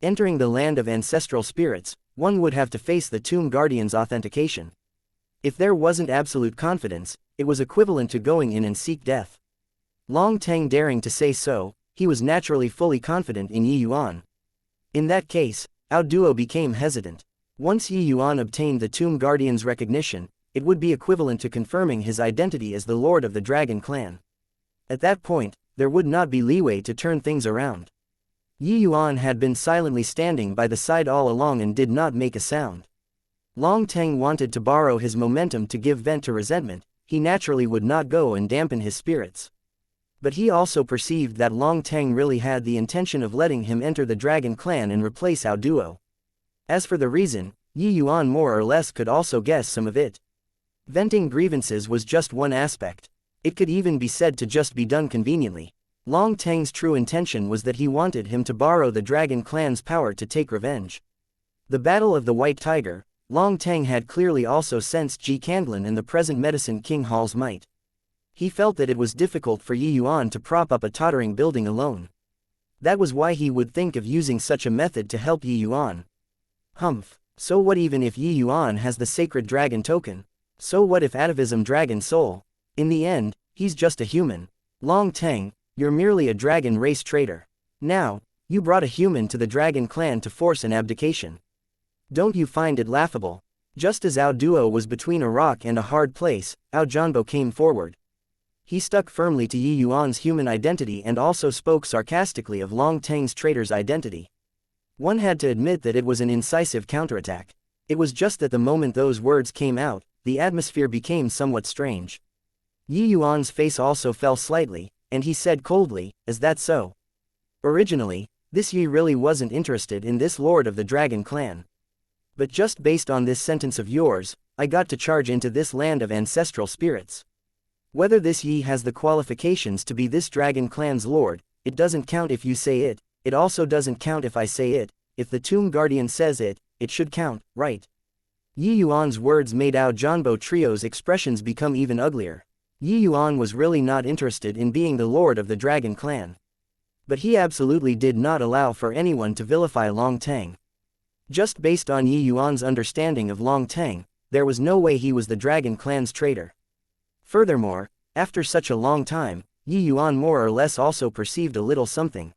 S1: Entering the land of ancestral spirits, one would have to face the Tomb Guardian's authentication. If there wasn't absolute confidence, it was equivalent to going in and seek death. Long Teng daring to say so, he was naturally fully confident in Yi Yuan. In that case, Ao Duo became hesitant. Once Yi Yuan obtained the Tomb Guardian's recognition, it would be equivalent to confirming his identity as the Lord of the Dragon Clan. At that point, there would not be leeway to turn things around. Yi Yuan had been silently standing by the side all along and did not make a sound. Long Teng wanted to borrow his momentum to give vent to resentment, he naturally would not go and dampen his spirits. But he also perceived that Long Teng really had the intention of letting him enter the Dragon Clan and replace Ao Duo. As for the reason, Yi Yuan more or less could also guess some of it. Venting grievances was just one aspect. It could even be said to just be done conveniently. Long Teng's true intention was that he wanted him to borrow the Dragon Clan's power to take revenge. The Battle of the White Tiger, Long Teng had clearly also sensed Ji Candlin and the present Medicine King Hall's might. He felt that it was difficult for Yi Yuan to prop up a tottering building alone. That was why he would think of using such a method to help Yi Yuan. Humph. So what even if Yi Yuan has the sacred dragon token? So what if atavism dragon soul? In the end, he's just a human. Long Teng, you're merely a dragon race traitor. Now, you brought a human to the dragon clan to force an abdication. Don't you find it laughable? Just as Ao Duo was between a rock and a hard place, Ao Janbo came forward. He stuck firmly to Yi Yuan's human identity and also spoke sarcastically of Long Teng's traitor's identity. One had to admit that it was an incisive counterattack. It was just that the moment those words came out, the atmosphere became somewhat strange. Yi Yuan's face also fell slightly, and he said coldly, "Is that so? Originally, this Yi really wasn't interested in this lord of the dragon clan. But just based on this sentence of yours, I got to charge into this land of ancestral spirits. Whether this Yi has the qualifications to be this dragon clan's lord, it doesn't count if you say it, it also doesn't count if I say it, if the tomb guardian says it, it should count, right?" Yi Yuan's words made Ao Janbo Trio's expressions become even uglier. Yi Yuan was really not interested in being the lord of the dragon clan. But he absolutely did not allow for anyone to vilify Long Teng. Just based on Yi Yuan's understanding of Long Teng, there was no way he was the dragon clan's traitor. Furthermore, after such a long time, Yi Yuan more or less also perceived a little something.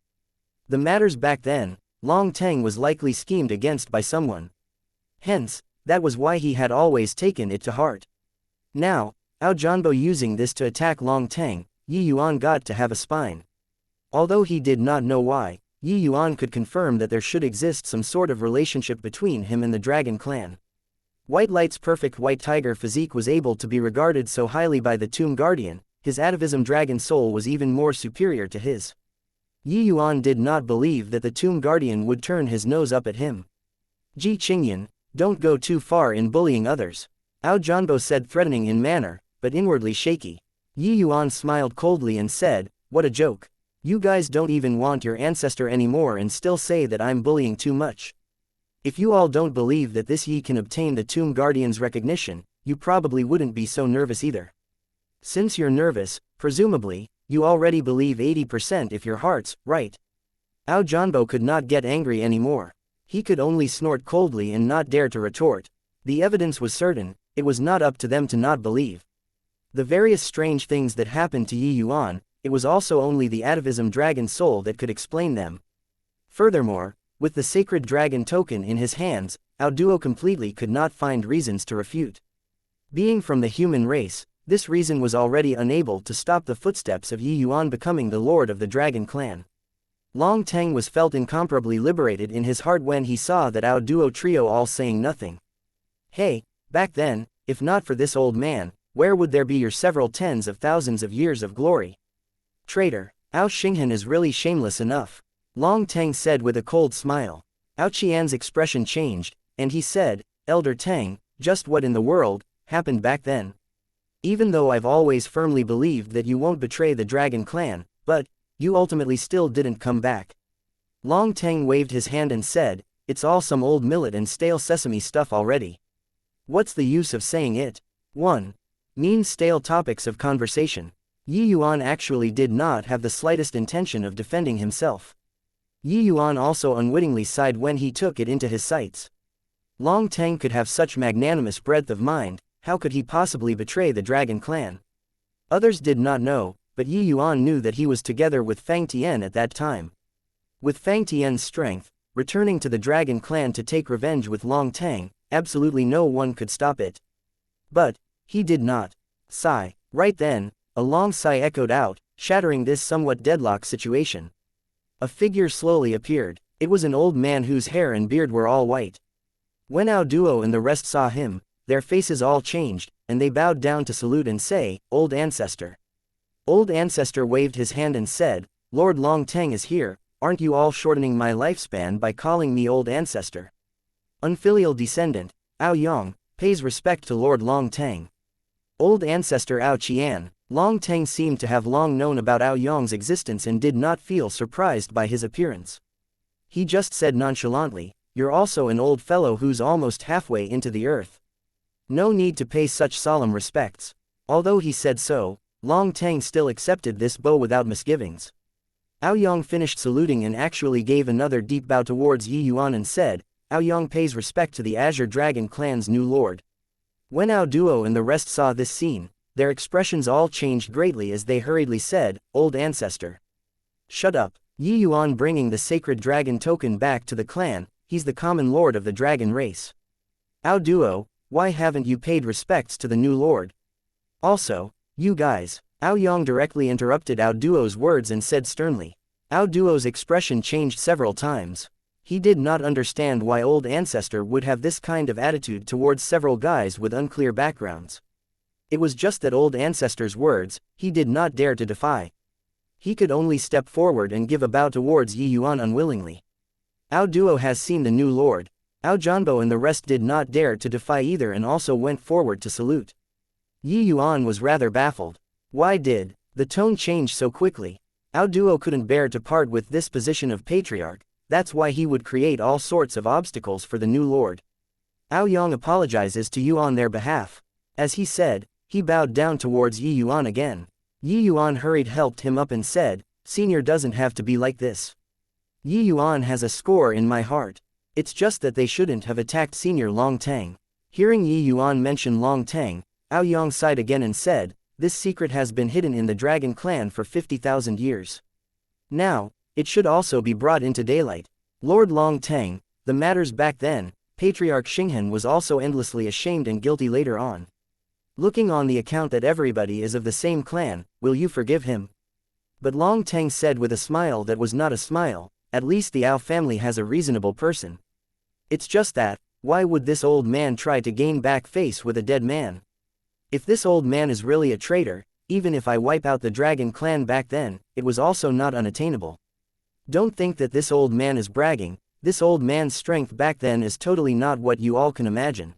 S1: The matters back then, Long Teng was likely schemed against by someone. Hence, that was why he had always taken it to heart. Now, Ao Janbo using this to attack Long Teng, Yi Yuan got to have a spine. Although he did not know why, Yi Yuan could confirm that there should exist some sort of relationship between him and the dragon clan. White Light's perfect white tiger physique was able to be regarded so highly by the tomb guardian, his atavism dragon soul was even more superior to his. Yi Yuan did not believe that the tomb guardian would turn his nose up at him. "Ji Qingyan, don't go too far in bullying others," Ao Janbo said, threatening in manner, but inwardly shaky. Yi Yuan smiled coldly and said, "What a joke. You guys don't even want your ancestor anymore and still say that I'm bullying too much. If you all don't believe that this Yi can obtain the tomb guardian's recognition, you probably wouldn't be so nervous either. Since you're nervous, presumably, you already believe 80% if your heart's right." Ao Janbo could not get angry anymore. He could only snort coldly and not dare to retort. The evidence was certain, it was not up to them to not believe. The various strange things that happened to Yi Yuan, it was also only the atavism dragon soul that could explain them. Furthermore, with the sacred dragon token in his hands, Ao Duo completely could not find reasons to refute. Being from the human race, this reason was already unable to stop the footsteps of Yi Yuan becoming the lord of the dragon clan. Long Teng was felt incomparably liberated in his heart when he saw that Ao Duo Trio all saying nothing. Hey, back then, if not for this old man, where would there be your several tens of thousands of years of glory? Traitor, Ao Xinghan is really shameless enough, Long Teng said with a cold smile. Ao Qian's expression changed, and he said, "Elder Teng, just what in the world happened back then? Even though I've always firmly believed that you won't betray the dragon clan, but you ultimately still didn't come back." Long Teng waved his hand and said, "It's all some old millet and stale sesame stuff already. What's the use of saying it? 1. Means stale topics of conversation." Yi Yuan actually did not have the slightest intention of defending himself. Yi Yuan also unwittingly sighed when he took it into his sights. Long Teng could have such magnanimous breadth of mind, how could he possibly betray the dragon clan? Others did not know, but Yi Yuan knew that he was together with Fang Tian at that time. With Fang Tian's strength, returning to the dragon clan to take revenge with Long Teng, absolutely no one could stop it. But he did not. Sigh. Right then, a long sigh echoed out, shattering this somewhat deadlocked situation. A figure slowly appeared. It was an old man whose hair and beard were all white. When Ao Duo and the rest saw him, their faces all changed, and they bowed down to salute and say, "Old Ancestor." Old Ancestor waved his hand and said, "Lord Long Teng is here, aren't you all shortening my lifespan by calling me Old Ancestor?" Unfilial descendant, Ao Yang, pays respect to Lord Long Teng. Old Ancestor Ao Qian. Long Teng seemed to have long known about Ao Yang's existence and did not feel surprised by his appearance. He just said nonchalantly, you're also an old fellow who's almost halfway into the earth. No need to pay such solemn respects. Although he said so, Long Teng still accepted this bow without misgivings. Aoyang finished saluting and actually gave another deep bow towards Yi Yuan and said, Aoyang pays respect to the Azure Dragon clan's new lord. When Ao Duo and the rest saw this scene, their expressions all changed greatly as they hurriedly said, Old ancestor. Shut up. Yi Yuan bringing the sacred dragon token back to the clan, he's the common lord of the dragon race. Ao Duo, why haven't you paid respects to the new lord? Also, you guys. Aoyang directly interrupted Ao Duo's words and said sternly. Ao Duo's expression changed several times. He did not understand why old ancestor would have this kind of attitude towards several guys with unclear backgrounds. It was just that old ancestor's words, he did not dare to defy. He could only step forward and give a bow towards Yi Yuan unwillingly. Ao Duo has seen the new lord. Ao Janbo and the rest did not dare to defy either and also went forward to salute. Yi Yuan was rather baffled. Why did the tone change so quickly? Ao Duo couldn't bear to part with this position of patriarch, that's why he would create all sorts of obstacles for the new lord. Aoyang apologizes to you on their behalf. As he said, he bowed down towards Yi Yuan again. Yi Yuan hurried helped him up and said, Senior doesn't have to be like this. Yi Yuan has a score in my heart. It's just that they shouldn't have attacked Senior Long Teng. Hearing Yi Yuan mention Long Teng, Aoyang sighed again and said, this secret has been hidden in the dragon clan for 50,000 years. Now, it should also be brought into daylight. Lord Long Teng, the matters back then, Patriarch Xinghan was also endlessly ashamed and guilty later on. Looking on the account that everybody is of the same clan, will you forgive him? But Long Teng said with a smile that was not a smile, at least the Ao family has a reasonable person. It's just that, why would this old man try to gain back face with a dead man? If this old man is really a traitor, even if I wipe out the dragon clan back then, it was also not unattainable. Don't think that this old man is bragging, this old man's strength back then is totally not what you all can imagine.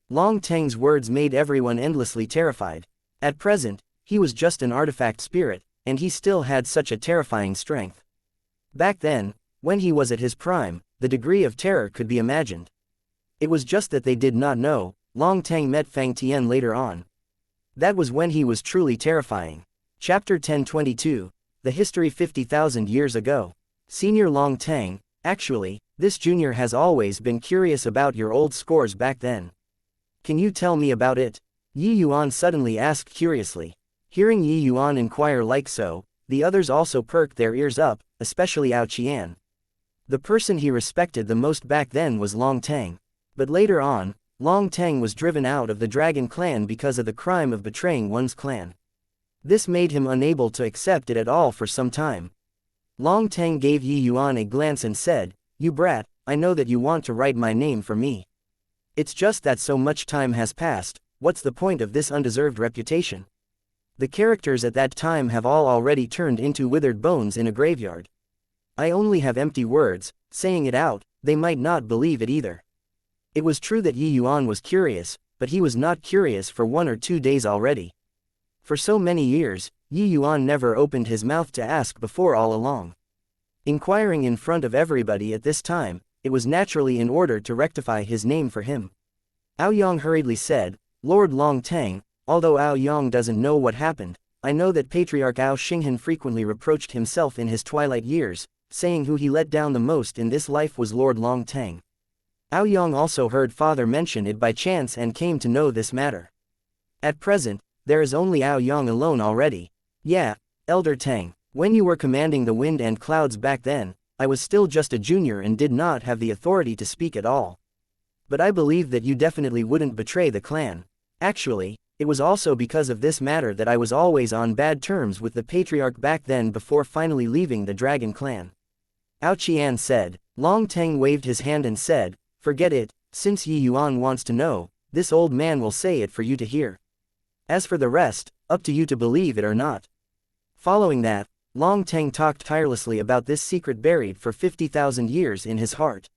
S1: Long Teng's words made everyone endlessly terrified. At present, he was just an artifact spirit, and he still had such a terrifying strength. Back then, when he was at his prime, the degree of terror could be imagined. It was just that they did not know, Long Teng met Fang Tian later on. That was when he was truly terrifying. Chapter 1022, The History 50,000 Years Ago. Senior Long Teng, actually, this junior has always been curious about your old scores back then. Can you tell me about it? Yi Yuan suddenly asked curiously. Hearing Yi Yuan inquire like so, the others also perked their ears up, especially Ao Qian. The person he respected the most back then was Long Teng. But later on, Long Teng was driven out of the dragon clan because of the crime of betraying one's clan. This made him unable to accept it at all for some time. Long Teng gave Yi Yuan a glance and said, You brat, I know that you want to write my name for me. It's just that so much time has passed, what's the point of this undeserved reputation? The characters at that time have all already turned into withered bones in a graveyard. I only have empty words, saying it out, they might not believe it either. It was true that Yi Yuan was curious, but he was not curious for 1 or 2 days already. For so many years, Yi Yuan never opened his mouth to ask before all along. Inquiring in front of everybody at this time, it was naturally in order to rectify his name for him. Aoyang hurriedly said, Lord Long Teng, although Aoyang doesn't know what happened, I know that Patriarch Ao Xinghan frequently reproached himself in his twilight years, saying who he let down the most in this life was Lord Long Teng. Aoyang also heard father mention it by chance and came to know this matter. At present, there is only Aoyang alone already. Yeah, Elder Teng, when you were commanding the wind and clouds back then, I was still just a junior and did not have the authority to speak at all. But I believe that you definitely wouldn't betray the clan. Actually, it was also because of this matter that I was always on bad terms with the patriarch back then before finally leaving the dragon clan. Ao Qian said. Long Teng waved his hand and said, Forget it, since Yi Yuan wants to know, this old man will say it for you to hear. As for the rest, up to you to believe it or not. Following that, Long Teng talked tirelessly about this secret buried for 50,000 years in his heart.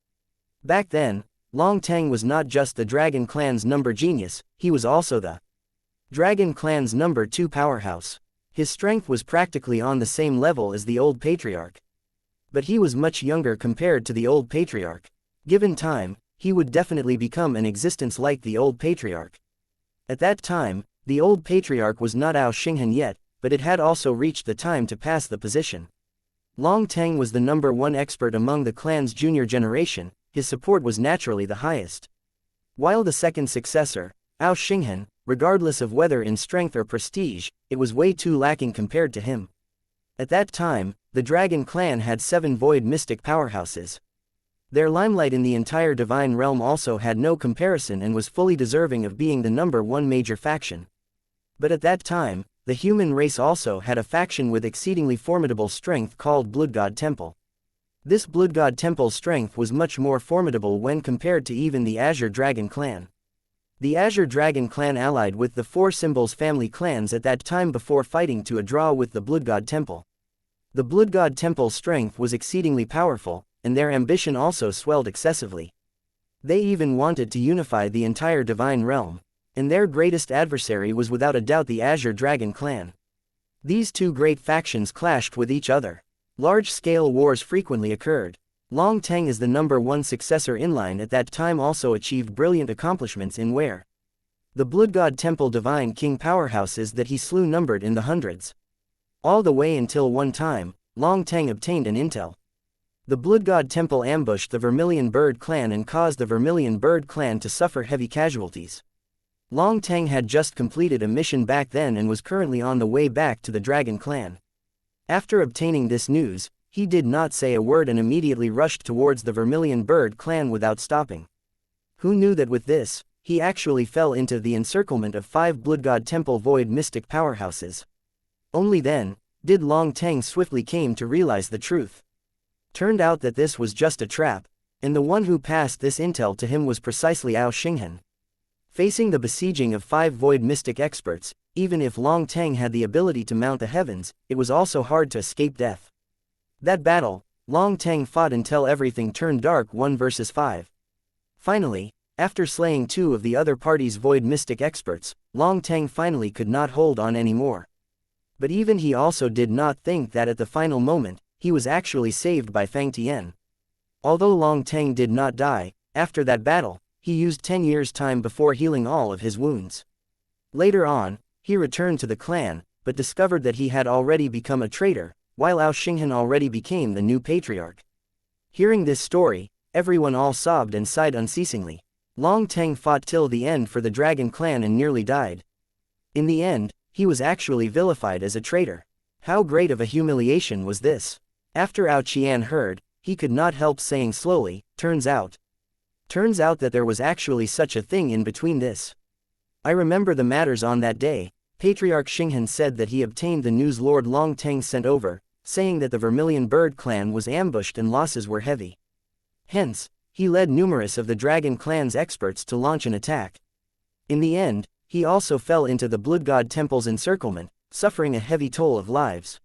S1: Back then, Long Teng was not just the Dragon Clan's number genius, he was also the Dragon Clan's number 2 powerhouse. His strength was practically on the same level as the old patriarch. But he was much younger compared to the old patriarch. Given time, he would definitely become an existence like the old patriarch. At that time, the old patriarch was not Ao Xinghan yet, but it had also reached the time to pass the position. Long Teng was the #1 expert among the clan's junior generation, his support was naturally the highest. While the second successor, Ao Xinghan, regardless of whether in strength or prestige, it was way too lacking compared to him. At that time, the Dragon Clan had 7 void mystic powerhouses. Their limelight in the entire divine realm also had no comparison and was fully deserving of being the #1 major faction. But at that time, the human race also had a faction with exceedingly formidable strength called Blood God Temple. This Blood God Temple's strength was much more formidable when compared to even the Azure Dragon Clan. The Azure Dragon Clan allied with the 4 Symbols family clans at that time before fighting to a draw with the Blood God Temple. The Blood God Temple's strength was exceedingly powerful, and their ambition also swelled excessively. They even wanted to unify the entire divine realm, and their greatest adversary was without a doubt the Azure Dragon Clan. These two great factions clashed with each other. Large-scale wars frequently occurred. Long Teng as the #1 successor in line at that time also achieved brilliant accomplishments in where the Blood God Temple Divine King powerhouses that he slew numbered in the hundreds. All the way until one time, Long Teng obtained an intel. The Blood God Temple ambushed the Vermilion Bird Clan and caused the Vermilion Bird Clan to suffer heavy casualties. Long Teng had just completed a mission back then and was currently on the way back to the Dragon Clan. After obtaining this news, he did not say a word and immediately rushed towards the Vermilion Bird Clan without stopping. Who knew that with this, he actually fell into the encirclement of 5 Blood God Temple Void Mystic powerhouses. Only then, did Long Teng swiftly came to realize the truth. Turned out that this was just a trap, and the one who passed this intel to him was precisely Ao Xinghan. Facing the besieging of 5 Void Mystic experts, even if Long Teng had the ability to mount the heavens, it was also hard to escape death. That battle, Long Teng fought until everything turned dark 1 versus 5. Finally, after slaying 2 of the other party's Void Mystic experts, Long Teng finally could not hold on anymore. But even he also did not think that at the final moment, he was actually saved by Fang Tian. Although Long Teng did not die, after that battle, he used 10 years' time before healing all of his wounds. Later on, he returned to the clan, but discovered that he had already become a traitor, while Ao Xinghan already became the new patriarch. Hearing this story, everyone all sobbed and sighed unceasingly. Long Teng fought till the end for the Dragon Clan and nearly died. In the end, he was actually vilified as a traitor. How great of a humiliation was this? After Ao Qian heard, he could not help saying slowly, Turns out that there was actually such a thing in between this. I remember the matters on that day. Patriarch Xinghan said that he obtained the news Lord Long Teng sent over, saying that the Vermilion Bird Clan was ambushed and losses were heavy. Hence, he led numerous of the Dragon Clan's experts to launch an attack. In the end, he also fell into the Blood God Temple's encirclement, suffering a heavy toll of lives.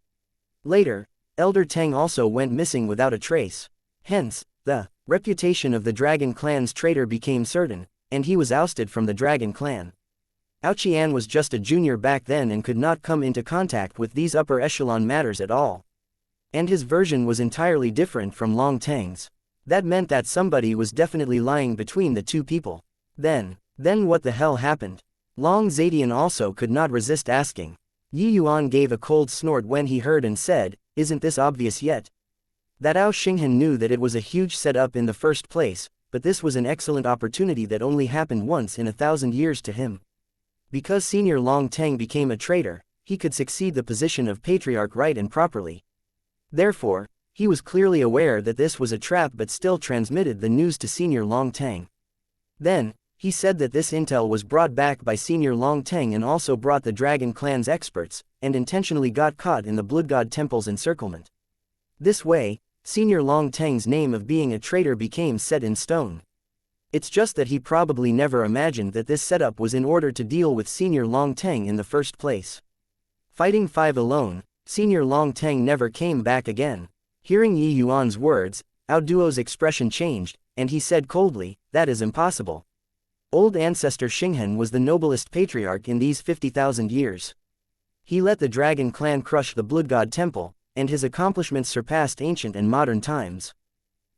S1: Later, Elder Teng also went missing without a trace. Hence, the reputation of the Dragon Clan's traitor became certain, and he was ousted from the Dragon Clan. Ao Qian was just a junior back then and could not come into contact with these upper echelon matters at all. And his version was entirely different from Long Teng's. That meant that somebody was definitely lying between the two people. Then what the hell happened? Long Zadian also could not resist asking. Yuan gave a cold snort when he heard and said, Isn't this obvious yet? That Ao Xinghan knew that it was a huge setup in the first place, but this was an excellent opportunity that only happened once in 1,000 years to him. Because Senior Long Teng became a traitor, he could succeed the position of patriarch right and properly. Therefore, he was clearly aware that this was a trap but still transmitted the news to Senior Long Teng. Then, he said that this intel was brought back by Senior Long Teng and also brought the Dragon Clan's experts, and intentionally got caught in the Blood God Temple's encirclement. This way, Senior Long Teng's name of being a traitor became set in stone. It's just that he probably never imagined that this setup was in order to deal with Senior Long Teng in the first place. Fighting 5 alone, Senior Long Teng never came back again. Hearing Yi Yuan's words, Ao Duo's expression changed, and he said coldly, That is impossible. Old ancestor Xinghan was the noblest patriarch in these 50,000 years. He let the Dragon Clan crush the Blood God Temple, and his accomplishments surpassed ancient and modern times.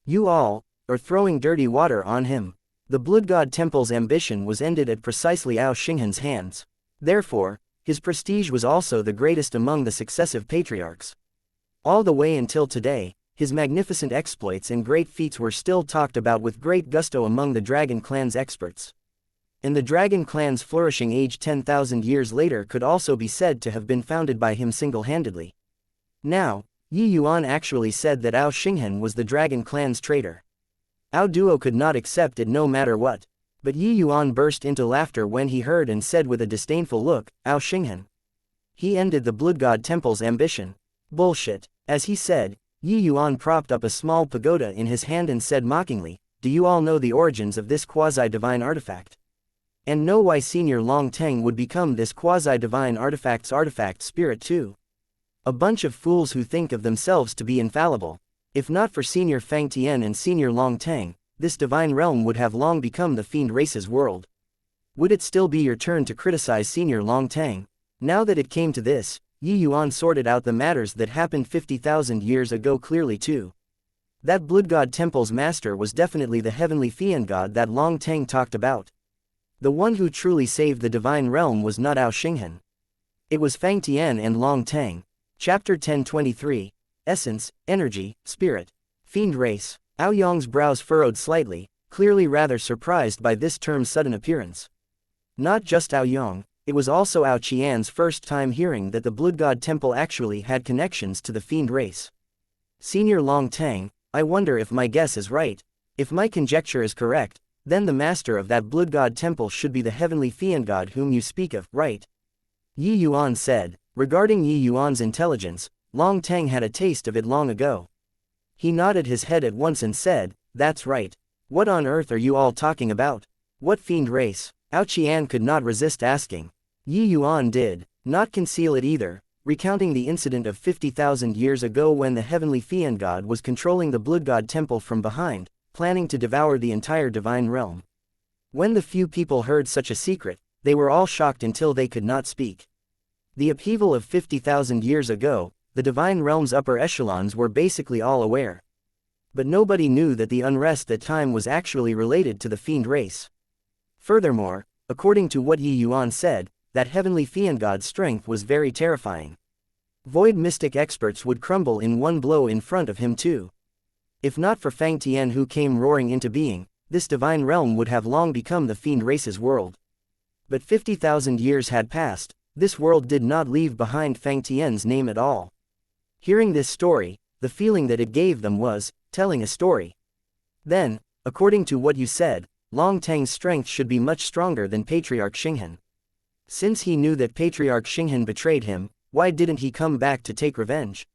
S1: You all, or throwing dirty water on him. The Blood God Temple's ambition was ended at precisely Ao Xinghan's hands. Therefore, his prestige was also the greatest among the successive patriarchs. All the way until today, his magnificent exploits and great feats were still talked about with great gusto among the Dragon Clan's experts. And the Dragon Clan's flourishing age 10,000 years later could also be said to have been founded by him single-handedly. Now, Yi Yuan actually said that Ao Xinghan was the Dragon Clan's traitor. Ao Duo could not accept it no matter what. But Yi Yuan burst into laughter when he heard and said with a disdainful look, Ao Xinghan. He ended the Blood God Temple's ambition. Bullshit. As he said, Yi Yuan propped up a small pagoda in his hand and said mockingly, do you all know the origins of this quasi-divine artifact? And know why Senior Long Teng would become this quasi-divine artifact's artifact spirit too? A bunch of fools who think of themselves to be infallible. If not for Senior Fang Tian and Senior Long Teng, this divine realm would have long become the fiend race's world. Would it still be your turn to criticize Senior Long Teng? Now that it came to this, Yi Yuan sorted out the matters that happened 50,000 years ago clearly too. That Blood God Temple's master was definitely the heavenly fiend god that Long Teng talked about. The one who truly saved the divine realm was not Ao Xinghan. It was Fang Tian and Long Teng. Chapter 1023. Essence, Energy, Spirit. Fiend Race. Ao Yong's brows furrowed slightly, clearly rather surprised by this term's sudden appearance. Not just Ao Yong, it was also Ao Qian's first time hearing that the Blood God Temple actually had connections to the fiend race. Senior Long Teng, I wonder if my guess is right. If my conjecture is correct, then the master of that Blood God Temple should be the heavenly fiend god whom you speak of, right? Yi Yuan said. Regarding Yi Yuan's intelligence, Long Teng had a taste of it long ago. He nodded his head at once and said, that's right. What on earth are you all talking about? What fiend race? Ao Qian could not resist asking. Yi Yuan did not conceal it either, recounting the incident of 50,000 years ago when the heavenly fiend god was controlling the Blood God Temple from behind, planning to devour the entire divine realm. When the few people heard such a secret, they were all shocked until they could not speak. The upheaval of 50,000 years ago, the divine realm's upper echelons were basically all aware. But nobody knew that the unrest at time was actually related to the fiend race. Furthermore, according to what Yi Yuan said, that heavenly fiend god's strength was very terrifying. Void mystic experts would crumble in one blow in front of him too. If not for Fang Tian who came roaring into being, this divine realm would have long become the fiend race's world. But 50,000 years had passed, this world did not leave behind Fang Tian's name at all. Hearing this story, the feeling that it gave them was, telling a story. Then, according to what you said, Long Teng's strength should be much stronger than Patriarch Xinghan. Since he knew that Patriarch Xinghan betrayed him, why didn't he come back to take revenge?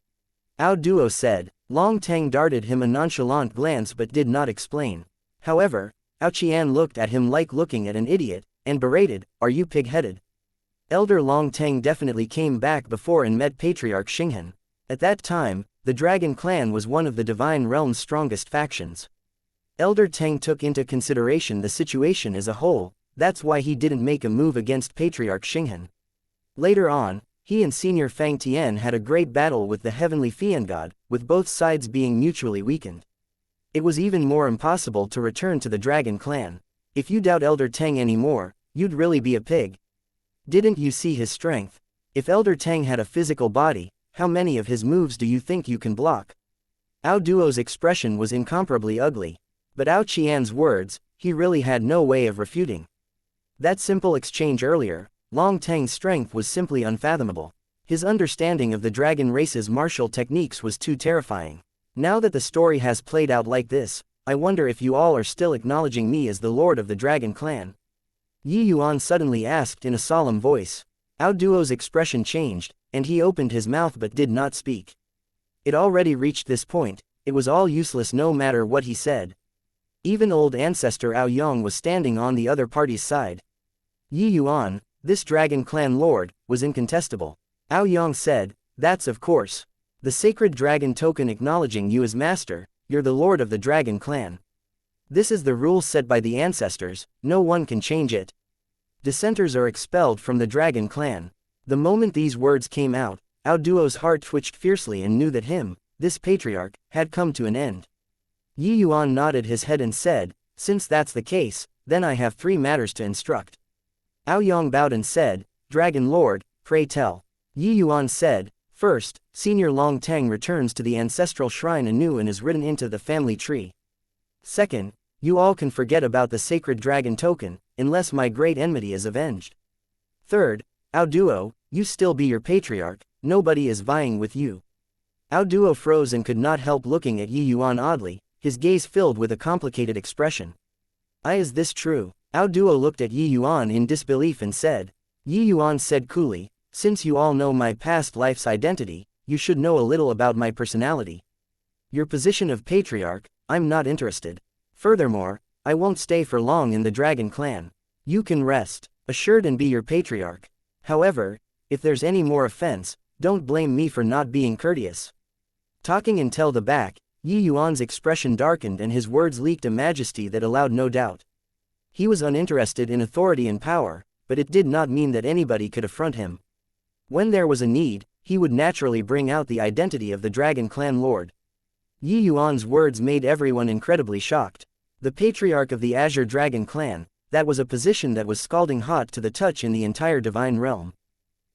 S1: Ao Duo said. Long Teng darted him a nonchalant glance but did not explain. However, Ao Qian looked at him like looking at an idiot, and berated, are you pig-headed? Elder Long Teng definitely came back before and met Patriarch Xinghan. At that time, the Dragon Clan was one of the Divine Realm's strongest factions. Elder Teng took into consideration the situation as a whole, that's why he didn't make a move against Patriarch Xinghan. Later on, he and Senior Fang Tian had a great battle with the heavenly fiend god, with both sides being mutually weakened. It was even more impossible to return to the Dragon Clan. If you doubt Elder Teng anymore, you'd really be a pig. Didn't you see his strength? If Elder Teng had a physical body, how many of his moves do you think you can block? Ao Duo's expression was incomparably ugly. But Ao Qian's words, he really had no way of refuting. That simple exchange earlier, Long Teng's strength was simply unfathomable. His understanding of the dragon race's martial techniques was too terrifying. Now that the story has played out like this, I wonder if you all are still acknowledging me as the lord of the Dragon Clan. Yi Yuan suddenly asked in a solemn voice. Ao Duo's expression changed, and he opened his mouth but did not speak. It already reached this point, it was all useless no matter what he said. Even old ancestor Ao Yong was standing on the other party's side. Yi Yuan, this Dragon Clan lord, was incontestable. Ao Yong said, that's of course. The sacred dragon token acknowledging you as master, you're the lord of the Dragon Clan. This is the rule set by the ancestors, no one can change it. Dissenters are expelled from the Dragon Clan. The moment these words came out, Ao Duo's heart twitched fiercely and knew that him, this patriarch, had come to an end. Yi Yuan nodded his head and said, since that's the case, then I have 3 matters to instruct. Aoyang bowed and said, Dragon Lord, pray tell. Yi Yuan said, first, Senior Long Tang returns to the ancestral shrine anew and is written into the family tree. Second, you all can forget about the sacred dragon token, unless my great enmity is avenged. Third, Ao Duo, you still be your patriarch, nobody is vying with you. Ao Duo froze and could not help looking at Yi Yuan oddly, his gaze filled with a complicated expression. Is this true? Ao Duo looked at Yi Yuan in disbelief and said. Yi Yuan said coolly, since you all know my past life's identity, you should know a little about my personality. Your position of patriarch, I'm not interested. Furthermore, I won't stay for long in the dragon clan. You can rest assured and be your patriarch. However, if there's any more offense, don't blame me for not being courteous. Talking until the back, Yi Yuan's expression darkened and his words leaked a majesty that allowed no doubt. He was uninterested in authority and power, but it did not mean that anybody could affront him. When there was a need, he would naturally bring out the identity of the Dragon Clan Lord. Yi Yuan's words made everyone incredibly shocked. The patriarch of the Azure Dragon Clan, that was a position that was scalding hot to the touch in the entire divine realm.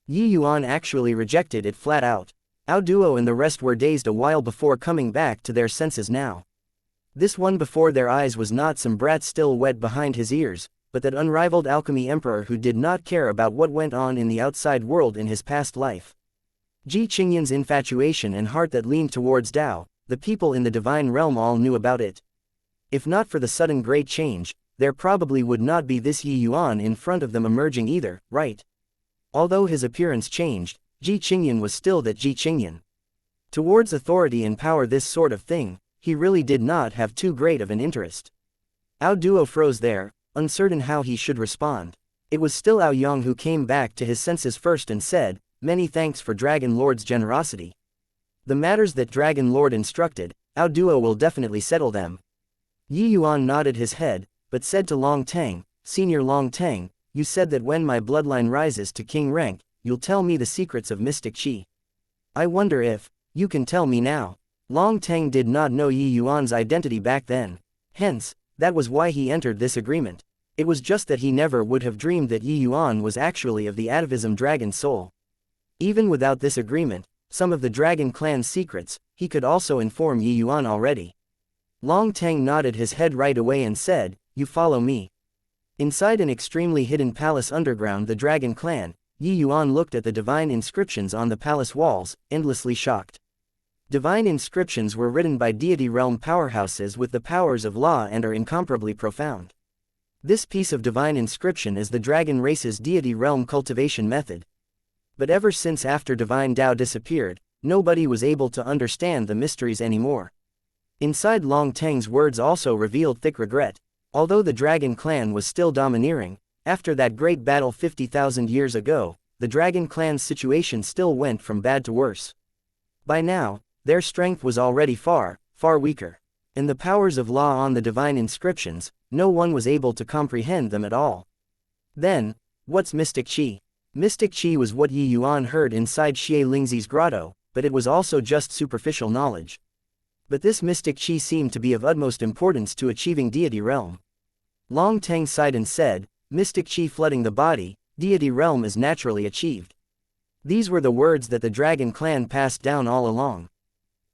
S1: Yi Yuan actually rejected it flat out. Ao Duo and the rest were dazed a while before coming back to their senses now. This one before their eyes was not some brat still wet behind his ears, but that unrivaled alchemy emperor who did not care about what went on in the outside world in his past life. Ji Qingyan's infatuation and heart that leaned towards Tao, the people in the divine realm all knew about it. If not for the sudden great change, there probably would not be this Yi Yuan in front of them emerging either, right? Although his appearance changed, Ji Qingyan was still that Ji Qingyan. Towards authority and power, this sort of thing, he really did not have too great of an interest. Ao Duo froze there, uncertain how he should respond. It was still Aoyang who came back to his senses first and said, many thanks for Dragon Lord's generosity. The matters that Dragon Lord instructed, Ao Duo will definitely settle them. Yi Yuan nodded his head, but said to Long Tang, Senior Long Tang, you said that when my bloodline rises to king rank, you'll tell me the secrets of mystic qi. I wonder if, you can tell me now. Long Tang did not know Yi Yuan's identity back then. Hence, that was why he entered this agreement. It was just that he never would have dreamed that Yi Yuan was actually of the atavism dragon soul. Even without this agreement, some of the dragon clan's secrets, he could also inform Yi Yuan already. Long Tang nodded his head right away and said, you follow me. Inside an extremely hidden palace underground the dragon clan, Yi Yuan looked at the divine inscriptions on the palace walls, endlessly shocked. Divine inscriptions were written by deity realm powerhouses with the powers of law and are incomparably profound. This piece of divine inscription is the dragon race's deity realm cultivation method. But ever since after divine Tao disappeared, nobody was able to understand the mysteries anymore. Inside Long Tang's words also revealed thick regret. Although the dragon clan was still domineering, after that great battle 50,000 years ago, the dragon clan's situation still went from bad to worse. By now, their strength was already far, far weaker. And the powers of law on the divine inscriptions, no one was able to comprehend them at all. Then, what's mystic qi? Mystic qi was what Yi Yuan heard inside Xie Lingzi's grotto, but it was also just superficial knowledge. But this mystic qi seemed to be of utmost importance to achieving deity realm. Long Tang sighed and said, mystic qi flooding the body, deity realm is naturally achieved. These were the words that the dragon clan passed down all along.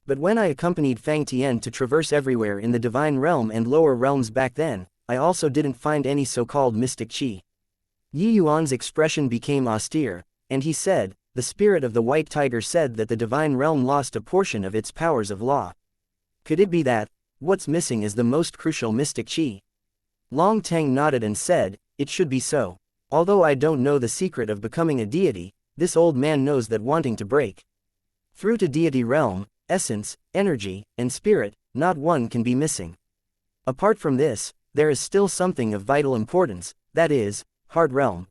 S1: But when I accompanied Fang Tian to traverse everywhere in the divine realm and lower realms back then, I also didn't find any so-called mystic qi. Yi Yuan's expression became austere, and he said, the spirit of the white tiger said that the divine realm lost a portion of its powers of law. Could it be that, what's missing is the most crucial mystic qi? Long Tang nodded and said, it should be so. Although I don't know the secret of becoming a deity, this old man knows that wanting to break through to deity realm, essence, energy, and spirit, not one can be missing. Apart from this, there is still something of vital importance, that is, heart realm.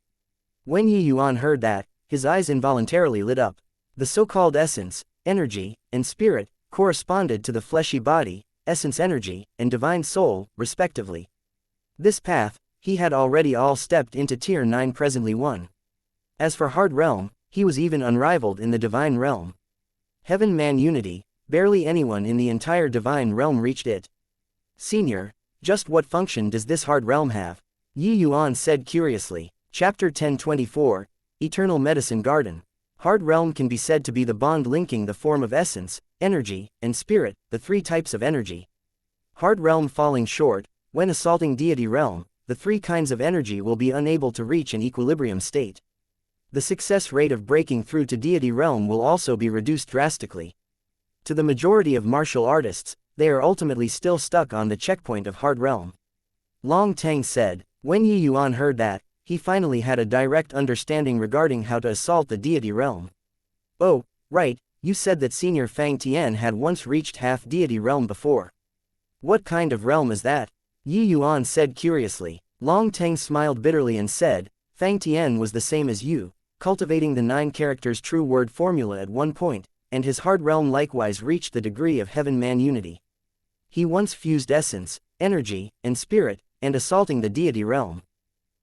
S1: When Yi Yuan heard that, his eyes involuntarily lit up. The so-called essence, energy, and spirit, corresponded to the fleshy body, essence energy, and divine soul, respectively. This path, he had already all stepped into tier 9 presently 1. As for heart realm, he was even unrivaled in the divine realm. Heaven-man unity, barely anyone in the entire divine realm reached it. Senior, just what function does this hard realm have? Yi Yuan said curiously. Chapter 1024, Eternal Medicine Garden. Hard realm can be said to be the bond linking the form of essence, energy, and spirit, the three types of energy. Hard realm falling short, when assaulting deity realm, the three kinds of energy will be unable to reach an equilibrium state. The success rate of breaking through to deity realm will also be reduced drastically. To the majority of martial artists, they are ultimately still stuck on the checkpoint of hard realm. Long Tang said. When Yi Yuan heard that, he finally had a direct understanding regarding how to assault the deity realm. Oh, right, you said that Senior Fang Tian had once reached half deity realm before. What kind of realm is that? Yi Yuan said curiously. Long Tang smiled bitterly and said, Fang Tian was the same as you, cultivating the 9 characters true word formula at one point, and his hard realm likewise reached the degree of heaven-man unity. He once fused essence, energy, and spirit, and assaulting the deity realm.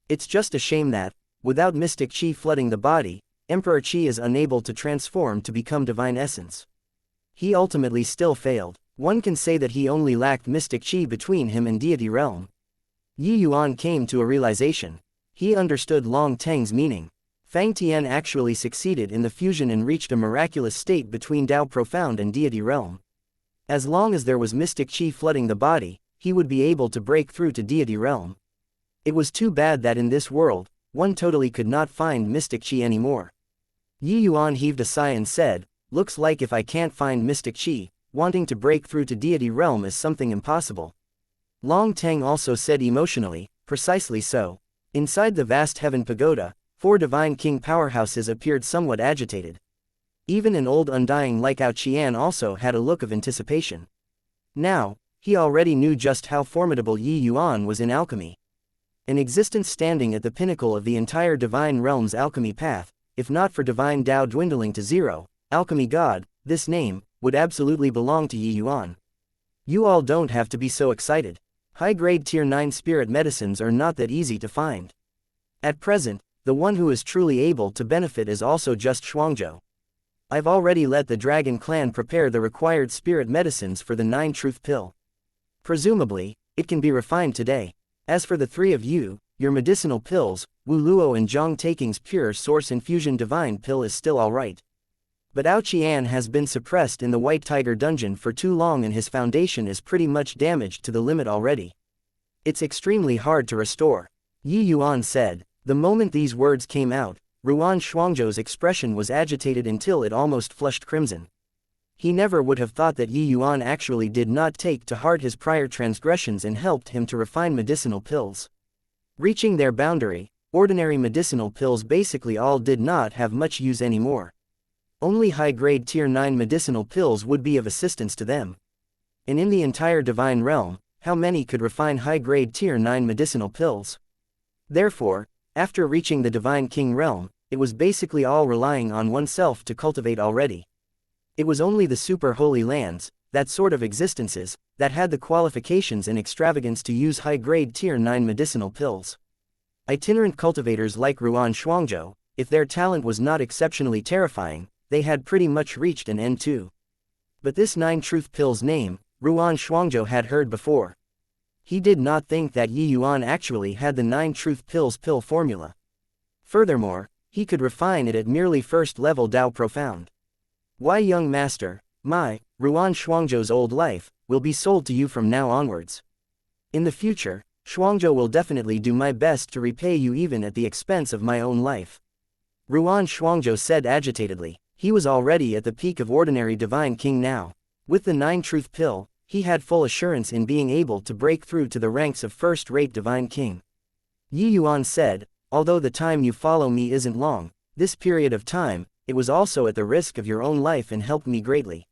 S1: It's just a shame that, without mystic chi flooding the body, Emperor Chi is unable to transform to become divine essence. He ultimately still failed. One can say that he only lacked mystic chi between him and deity realm. Yi Yuan came to a realization. He understood Long Tang's meaning. Fang Tian actually succeeded in the fusion and reached a miraculous state between Tao Profound and deity realm. As long as there was mystic chi flooding the body, he would be able to break through to deity realm. It was too bad that in this world, one totally could not find mystic chi anymore. Yi Yuan heaved a sigh and said, looks like if I can't find mystic chi, wanting to break through to deity realm is something impossible. Long Tang also said emotionally, precisely so. Inside the vast heaven pagoda, 4 divine king powerhouses appeared somewhat agitated. Even an old undying like Ao Qian also had a look of anticipation. Now, he already knew just how formidable Yi Yuan was in alchemy. An existence standing at the pinnacle of the entire divine realm's alchemy path, if not for divine Tao dwindling to zero, alchemy god, this name, would absolutely belong to Yi Yuan. You all don't have to be so excited. High-grade tier 9 spirit medicines are not that easy to find. At present, the one who is truly able to benefit is also just Shuangzhou. I've already let the Dragon Clan prepare the required spirit medicines for the 9 truth pill. Presumably, it can be refined today. As for the 3 of you, your medicinal pills, Wu Luo and Zhang Taking's pure source infusion divine pill is still alright. But Ao Qian has been suppressed in the White Tiger dungeon for too long and his foundation is pretty much damaged to the limit already. It's extremely hard to restore. Yi Yuan said. The moment these words came out, Ruan Shuangzhou's expression was agitated until it almost flushed crimson. He never would have thought that Yi Yuan actually did not take to heart his prior transgressions and helped him to refine medicinal pills. Reaching their boundary, ordinary medicinal pills basically all did not have much use anymore. Only high-grade tier 9 medicinal pills would be of assistance to them. And in the entire divine realm, how many could refine high-grade tier 9 medicinal pills? Therefore, after reaching the divine king realm, it was basically all relying on oneself to cultivate already. It was only the super holy lands, that sort of existences, that had the qualifications and extravagance to use high-grade tier 9 medicinal pills. Itinerant cultivators like Ruan Shuangzhou, if their talent was not exceptionally terrifying, they had pretty much reached an end too. But this 9 truth pill's name, Ruan Shuangzhou had heard before. He did not think that Yi Yuan actually had the 9 truth pills pill formula. Furthermore, he could refine it at merely first level Tao Profound. Why, young master, my, Ruan Shuangzhou's old life, will be sold to you from now onwards. In the future, Shuangzhou will definitely do my best to repay you even at the expense of my own life. Ruan Shuangzhou said agitatedly. He was already at the peak of ordinary divine king now. With the 9 truth pill, he had full assurance in being able to break through to the ranks of first-rate divine king. Yi Yuan said, although the time you follow me isn't long, this period of time, it was also at the risk of your own life and helped me greatly.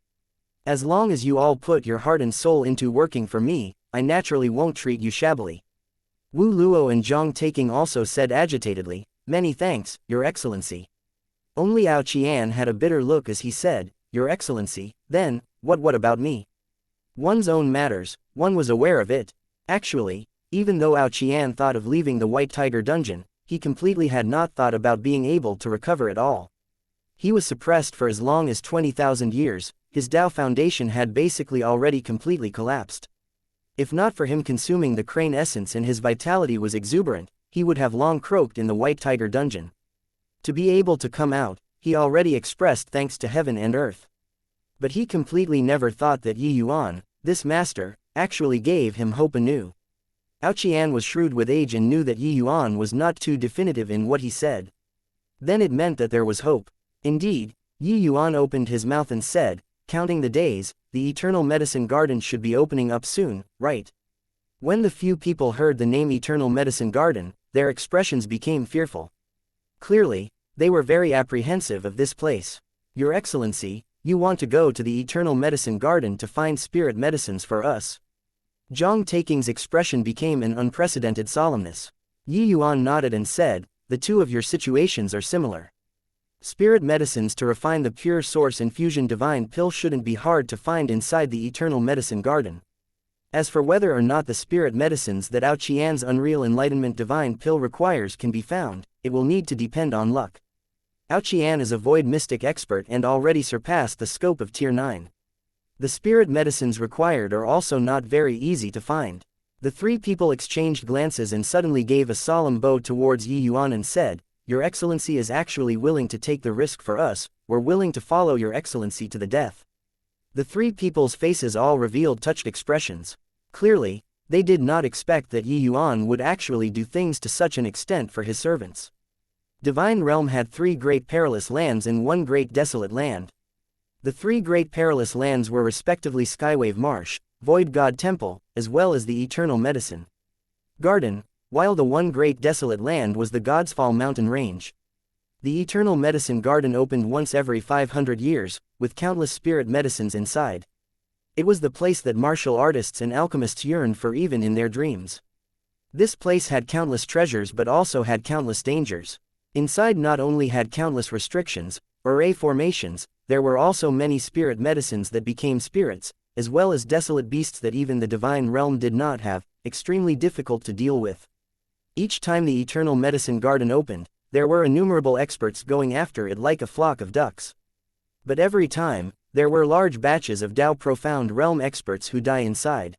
S1: As long as you all put your heart and soul into working for me, I naturally won't treat you shabbily. Wu Luo and Zhang Taking also said agitatedly, many thanks, Your Excellency. Only Ao Qian had a bitter look as he said, Your Excellency, then, what about me? One's own matters, one was aware of it. Actually, even though Ao Qian thought of leaving the White Tiger dungeon, he completely had not thought about being able to recover at all. He was suppressed for as long as 20,000 years, his Tao foundation had basically already completely collapsed. If not for him consuming the crane essence and his vitality was exuberant, he would have long croaked in the White Tiger dungeon. To be able to come out, he already expressed thanks to heaven and earth. But he completely never thought that Yuan, this master, actually gave him hope anew. Yuan was shrewd with age and knew that Yuan was not too definitive in what he said. Then it meant that there was hope. Indeed, Yuan opened his mouth and said, counting the days, the Eternal Medicine Garden should be opening up soon, right? When the few people heard the name Eternal Medicine Garden, their expressions became fearful. Clearly, they were very apprehensive of this place. Your Excellency, you want to go to the Eternal Medicine Garden to find spirit medicines for us? Zhang Taking's expression became an unprecedented solemnness. Yuan nodded and said, the two of your situations are similar. Spirit medicines to refine the pure source infusion divine pill shouldn't be hard to find inside the Eternal Medicine Garden. As for whether or not the spirit medicines that Yuan's Unreal Enlightenment divine pill requires can be found, it will need to depend on luck. Yuan is a void mystic expert and already surpassed the scope of Tier 9. The spirit medicines required are also not very easy to find. The three people exchanged glances and suddenly gave a solemn bow towards Yuan and said, Your Excellency is actually willing to take the risk for us, we're willing to follow Your Excellency to the death. The three people's faces all revealed touched expressions. Clearly, they did not expect that Yuan would actually do things to such an extent for his servants. Divine Realm had 3 great perilous lands and 1 great desolate land. The 3 great perilous lands were respectively Skywave Marsh, Void God Temple, as well as the Eternal Medicine Garden, while the 1 great desolate land was the God's Fall mountain range. The Eternal Medicine Garden opened once every 500 years, with countless spirit medicines inside. It was the place that martial artists and alchemists yearned for even in their dreams. This place had countless treasures but also had countless dangers. Inside not only had countless restrictions, or formations, there were also many spirit medicines that became spirits, as well as desolate beasts that even the divine realm did not have, extremely difficult to deal with. Each time the Eternal Medicine Garden opened, there were innumerable experts going after it like a flock of ducks. But every time, there were large batches of Tao Profound Realm experts who die inside.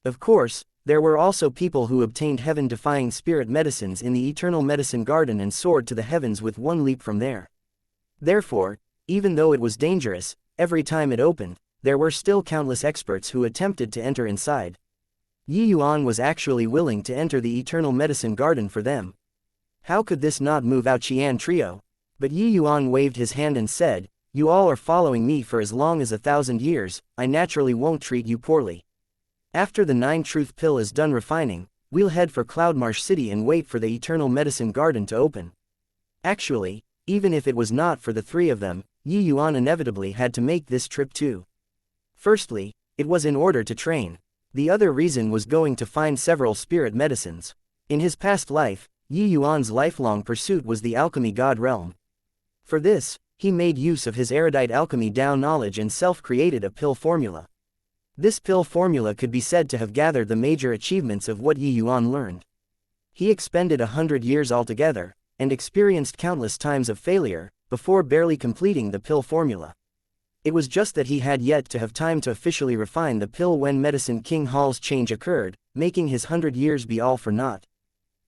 S1: Of course, there were also people who obtained heaven-defying spirit medicines in the Eternal Medicine Garden and soared to the heavens with 1 leap from there. Therefore, even though it was dangerous, every time it opened, there were still countless experts who attempted to enter inside. Yuan was actually willing to enter the Eternal Medicine Garden for them. How could this not move Yuan trio? But Yuan waved his hand and said, You all are following me for as long as 1,000 years, I naturally won't treat you poorly. After the 9 Truth Pill is done refining, we'll head for Cloudmarsh City and wait for the Eternal Medicine Garden to open. Actually, even if it was not for the 3 of them, Yuan inevitably had to make this trip too. Firstly, it was in order to train. The other reason was going to find several spirit medicines. In his past life, Yuan's lifelong pursuit was the alchemy god realm. For this, he made use of his erudite alchemy Tao knowledge and self-created a pill formula. This pill formula could be said to have gathered the major achievements of what Yuan learned. He expended 100 years altogether, and experienced countless times of failure, before barely completing the pill formula. It was just that he had yet to have time to officially refine the pill when Medicine King Hall's change occurred, making his 100 years be all for naught.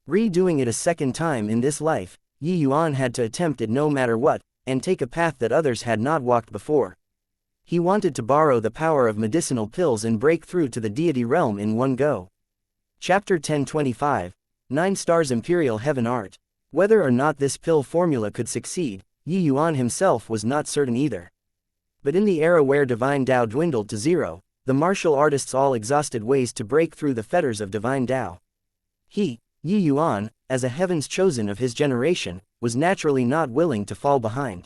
S1: Redoing it a second time in this life, Yuan had to attempt it no matter what, and take a path that others had not walked before. He wanted to borrow the power of medicinal pills and break through to the deity realm in one go. Chapter 1025, 9 Stars Imperial Heaven Art. Whether or not this pill formula could succeed, Yuan himself was not certain either. But in the era where divine Tao dwindled to 0, the martial artists all exhausted ways to break through the fetters of divine Tao. He, Yuan, as a heaven's chosen of his generation, was naturally not willing to fall behind.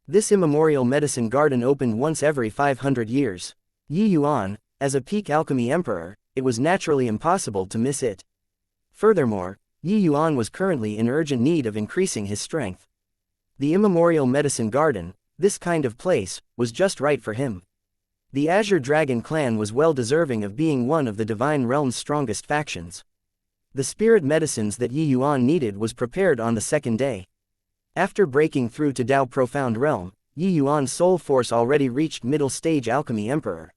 S1: This immemorial medicine garden opened once every 500 years. Yuan, as a peak alchemy emperor, it was naturally impossible to miss it. Furthermore, Yuan was currently in urgent need of increasing his strength. The immemorial medicine garden, this kind of place, was just right for him. The Azure Dragon clan was well deserving of being one of the divine realm's strongest factions. The spirit medicines that Yuan needed was prepared on the 2nd day. After breaking through to Tao Profound Realm, Yuan's soul force already reached middle stage alchemy emperor.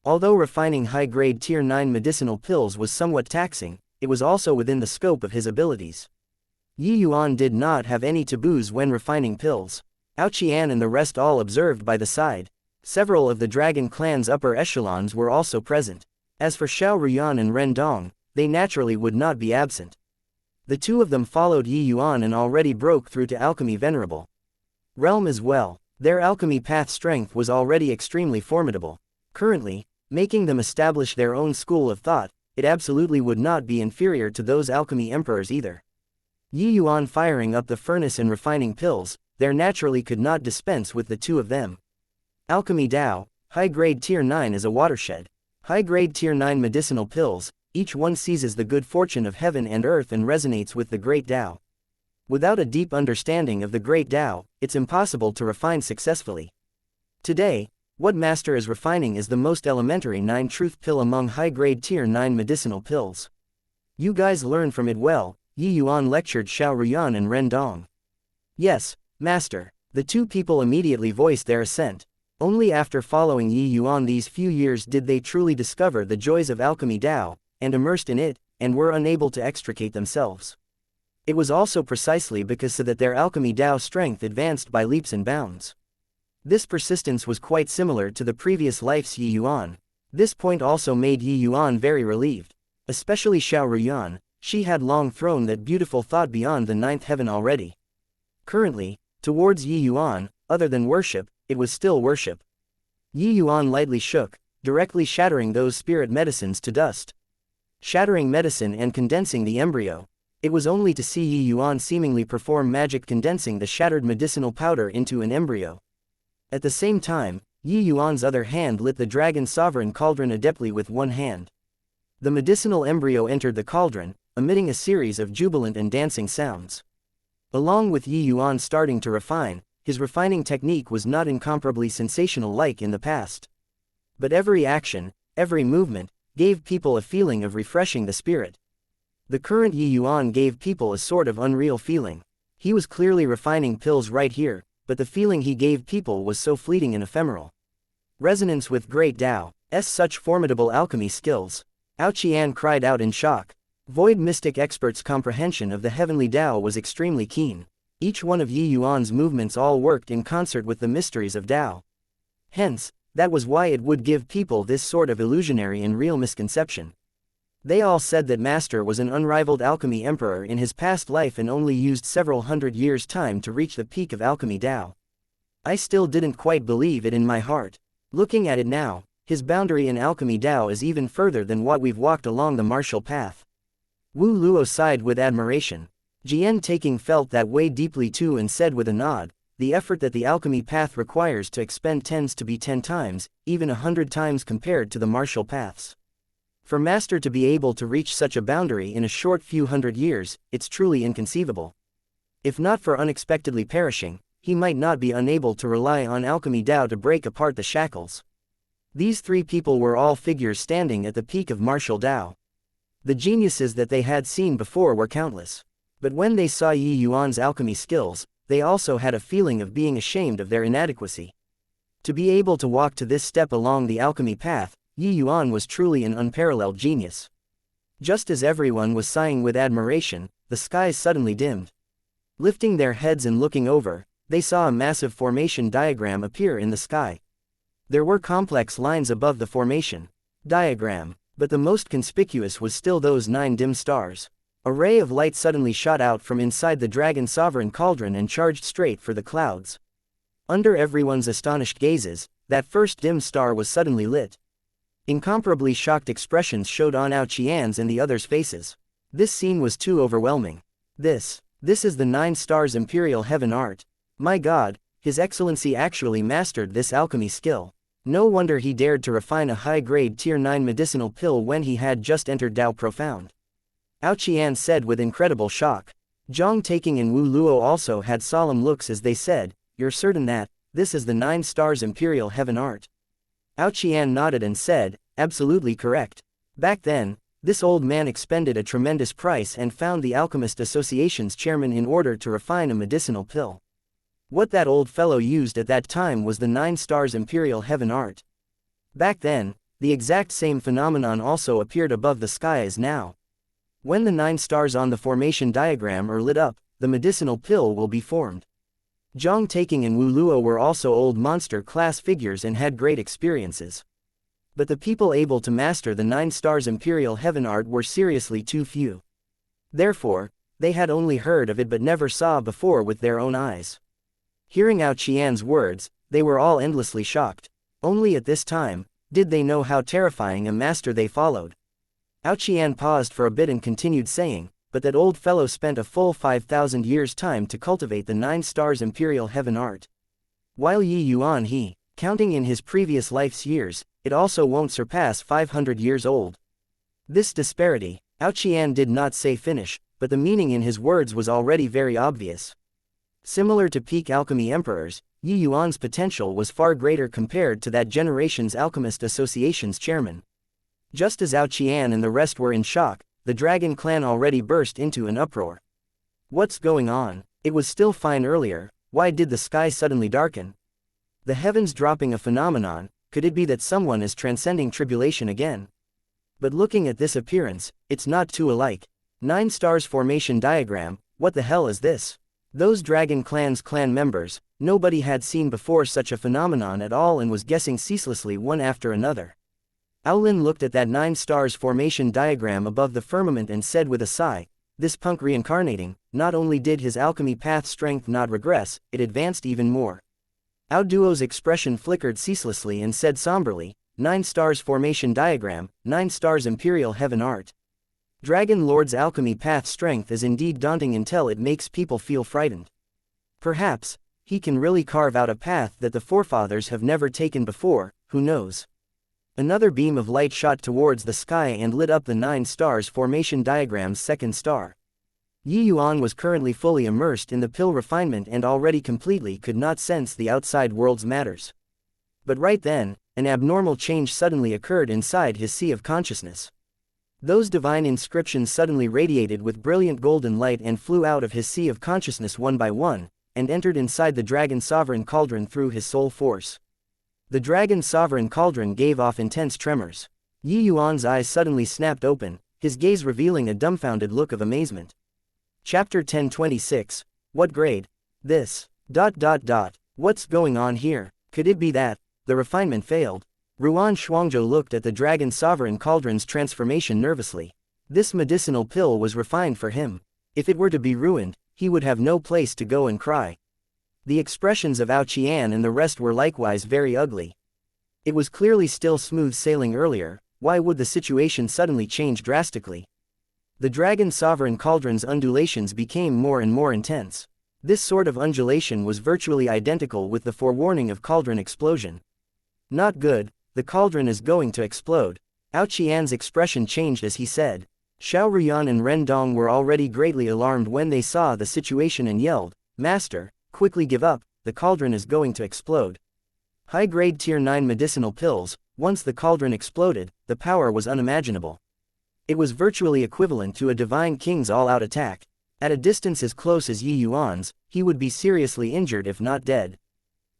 S1: Although refining high-grade Tier 9 medicinal pills was somewhat taxing, it was also within the scope of his abilities. Yi Yuan did not have any taboos when refining pills. Qian and the rest all observed by the side. Several of the dragon clan's upper echelons were also present. As for Xiao Ruyan and Ren Dong, they naturally would not be absent. The two of them followed Yi Yuan and already broke through to alchemy venerable realm as well. Their alchemy path strength was already extremely formidable. Currently, making them establish their own school of thought, it absolutely would not be inferior to those alchemy emperors either. Yi Yuan firing up the furnace and refining pills, there naturally could not dispense with the two of them. Alchemy Dao, high-grade Tier 9 is a watershed. High-grade Tier 9 medicinal pills, each one seizes the good fortune of heaven and earth and resonates with the Great Dao. Without a deep understanding of the Great Dao, it's impossible to refine successfully. Today, what Master is refining is the most elementary 9 truth pill among high-grade Tier 9 medicinal pills. You guys learn from it well, Yi Yuan lectured Xiao Ruyan and Ren Dong. Yes, Master. The two people immediately voiced their assent. Only after following Yi Yuan these few years did they truly discover the joys of alchemy Dao, and immersed in it, and were unable to extricate themselves. It was also precisely because so that their alchemy Dao strength advanced by leaps and bounds. This persistence was quite similar to the previous life's Yi Yuan. This point also made Yi Yuan very relieved. Especially Xiao Ruyan, she had long thrown that beautiful thought beyond the 9th heaven already. Currently, towards Yi Yuan, other than worship, it was still worship. Yi Yuan lightly shook, directly shattering those spirit medicines to dust. Shattering medicine and condensing the embryo. It was only to see Yi Yuan seemingly perform magic condensing the shattered medicinal powder into an embryo. At the same time, Yi Yuan's other hand lit the dragon sovereign cauldron adeptly with one hand. The medicinal embryo entered the cauldron, emitting a series of jubilant and dancing sounds. Along with Yi Yuan starting to refine, his refining technique was not incomparably sensational like in the past. But every action, every movement, gave people a feeling of refreshing the spirit. The current Yi Yuan gave people a sort of unreal feeling. He was clearly refining pills right here, but the feeling he gave people was so fleeting and ephemeral. Resonance with Great Dao's such formidable alchemy skills. Qian cried out in shock. Void mystic expert's comprehension of the heavenly Dao was extremely keen. Each one of Yi Yuan's movements all worked in concert with the mysteries of Dao. Hence, that was why it would give people this sort of illusionary and real misconception. They all said that Master was an unrivaled alchemy emperor in his past life and only used several hundred years' time to reach the peak of alchemy Dao. I still didn't quite believe it in my heart. Looking at it now, his boundary in alchemy Dao is even further than what we've walked along the martial path. Wu Luo sighed with admiration. Jian Taking felt that way deeply too and said with a nod, the effort that the alchemy path requires to expend tends to be 10 times, even 100 times compared to the martial paths. For Master to be able to reach such a boundary in a short few hundred years, it's truly inconceivable. If not for unexpectedly perishing, he might not be unable to rely on alchemy Dao to break apart the shackles. These three people were all figures standing at the peak of martial Dao. The geniuses that they had seen before were countless. But when they saw Yi Yuan's alchemy skills, they also had a feeling of being ashamed of their inadequacy. To be able to walk to this step along the alchemy path, Yi Yuan was truly an unparalleled genius. Just as everyone was sighing with admiration, the skies suddenly dimmed. Lifting their heads and looking over, they saw a massive formation diagram appear in the sky. There were complex lines above the formation diagram, but the most conspicuous was still those 9 dim stars. A ray of light suddenly shot out from inside the dragon sovereign cauldron and charged straight for the clouds. Under everyone's astonished gazes, that first dim star was suddenly lit. Incomparably shocked expressions showed on Qian's and the others' faces. This scene was too overwhelming. This is the 9 stars imperial heaven art. My God, His Excellency actually mastered this alchemy skill. No wonder he dared to refine a high-grade Tier 9 medicinal pill when he had just entered Dao Profound. Qian said with incredible shock. Zhang Taking and Wu Luo also had solemn looks as they said, "You're certain that this is the 9 stars imperial heaven art?" Qian nodded and said, "Absolutely correct. Back then, this old man expended a tremendous price and found the Alchemist Association's chairman in order to refine a medicinal pill. What that old fellow used at that time was the 9 stars imperial heaven art. Back then, the exact same phenomenon also appeared above the sky as now. When the 9 stars on the formation diagram are lit up, the medicinal pill will be formed. Zhang Taking and Wu Luo were also old monster-class figures and had great experiences. But the people able to master the 9 stars imperial heaven art were seriously too few. Therefore, they had only heard of it but never saw before with their own eyes. Hearing Ao Qian's words, they were all endlessly shocked. Only at this time did they know how terrifying a master they followed. Ao Qian paused for a bit and continued saying, but that old fellow spent a full 5,000 years' time to cultivate the 9 stars imperial heaven art. While Yi Yuan he, counting in his previous life's years, it also won't surpass 500 years old. This disparity, Ao Qian did not say finish, but the meaning in his words was already very obvious. Similar to peak alchemy emperors, Yi Yuan's potential was far greater compared to that generation's Alchemist Association's chairman. Just as Ao Qian and the rest were in shock, the dragon clan already burst into an uproar. What's going on? It was still fine earlier, why did the sky suddenly darken? The heavens dropping a phenomenon, could it be that someone is transcending tribulation again? But looking at this appearance, it's not too alike. 9 stars formation diagram, what the hell is this? Those dragon clan's clan members, nobody had seen before such a phenomenon at all and was guessing ceaselessly one after another. Aolin looked at that 9 stars formation diagram above the firmament and said with a sigh, this punk reincarnating, not only did his alchemy path strength not regress, it advanced even more. Ao Duo's expression flickered ceaselessly and said somberly, 9 stars formation diagram, 9 stars imperial heaven art. Dragon Lord's alchemy path strength is indeed daunting until it makes people feel frightened. Perhaps he can really carve out a path that the forefathers have never taken before, who knows? Another beam of light shot towards the sky and lit up the 9 stars formation diagram's second star. Yi Yuan was currently fully immersed in the pill refinement and already completely could not sense the outside world's matters. But right then, an abnormal change suddenly occurred inside his sea of consciousness. Those divine inscriptions suddenly radiated with brilliant golden light and flew out of his sea of consciousness one by one, and entered inside the dragon sovereign cauldron through his soul force. The dragon sovereign cauldron gave off intense tremors. Yi Yuan's eyes suddenly snapped open, his gaze revealing a dumbfounded look of amazement. Chapter 1026, What grade? This. What's going on here? Could it be that the refinement failed? Ruan Shuangzhou looked at the dragon sovereign cauldron's transformation nervously. This medicinal pill was refined for him. If it were to be ruined, he would have no place to go and cry. The expressions of Ao Qian and the rest were likewise very ugly. It was clearly still smooth sailing earlier, why would the situation suddenly change drastically? The dragon sovereign cauldron's undulations became more and more intense. This sort of undulation was virtually identical with the forewarning of cauldron explosion. Not good, the cauldron is going to explode. Ao Qian's expression changed as he said. Xiao Ruyan and Ren Dong were already greatly alarmed when they saw the situation and yelled, Master, quickly give up, the cauldron is going to explode. High-grade tier 9 medicinal pills, once the cauldron exploded, the power was unimaginable. It was virtually equivalent to a divine king's all-out attack. At a distance as close as Yi Yuan's, he would be seriously injured if not dead.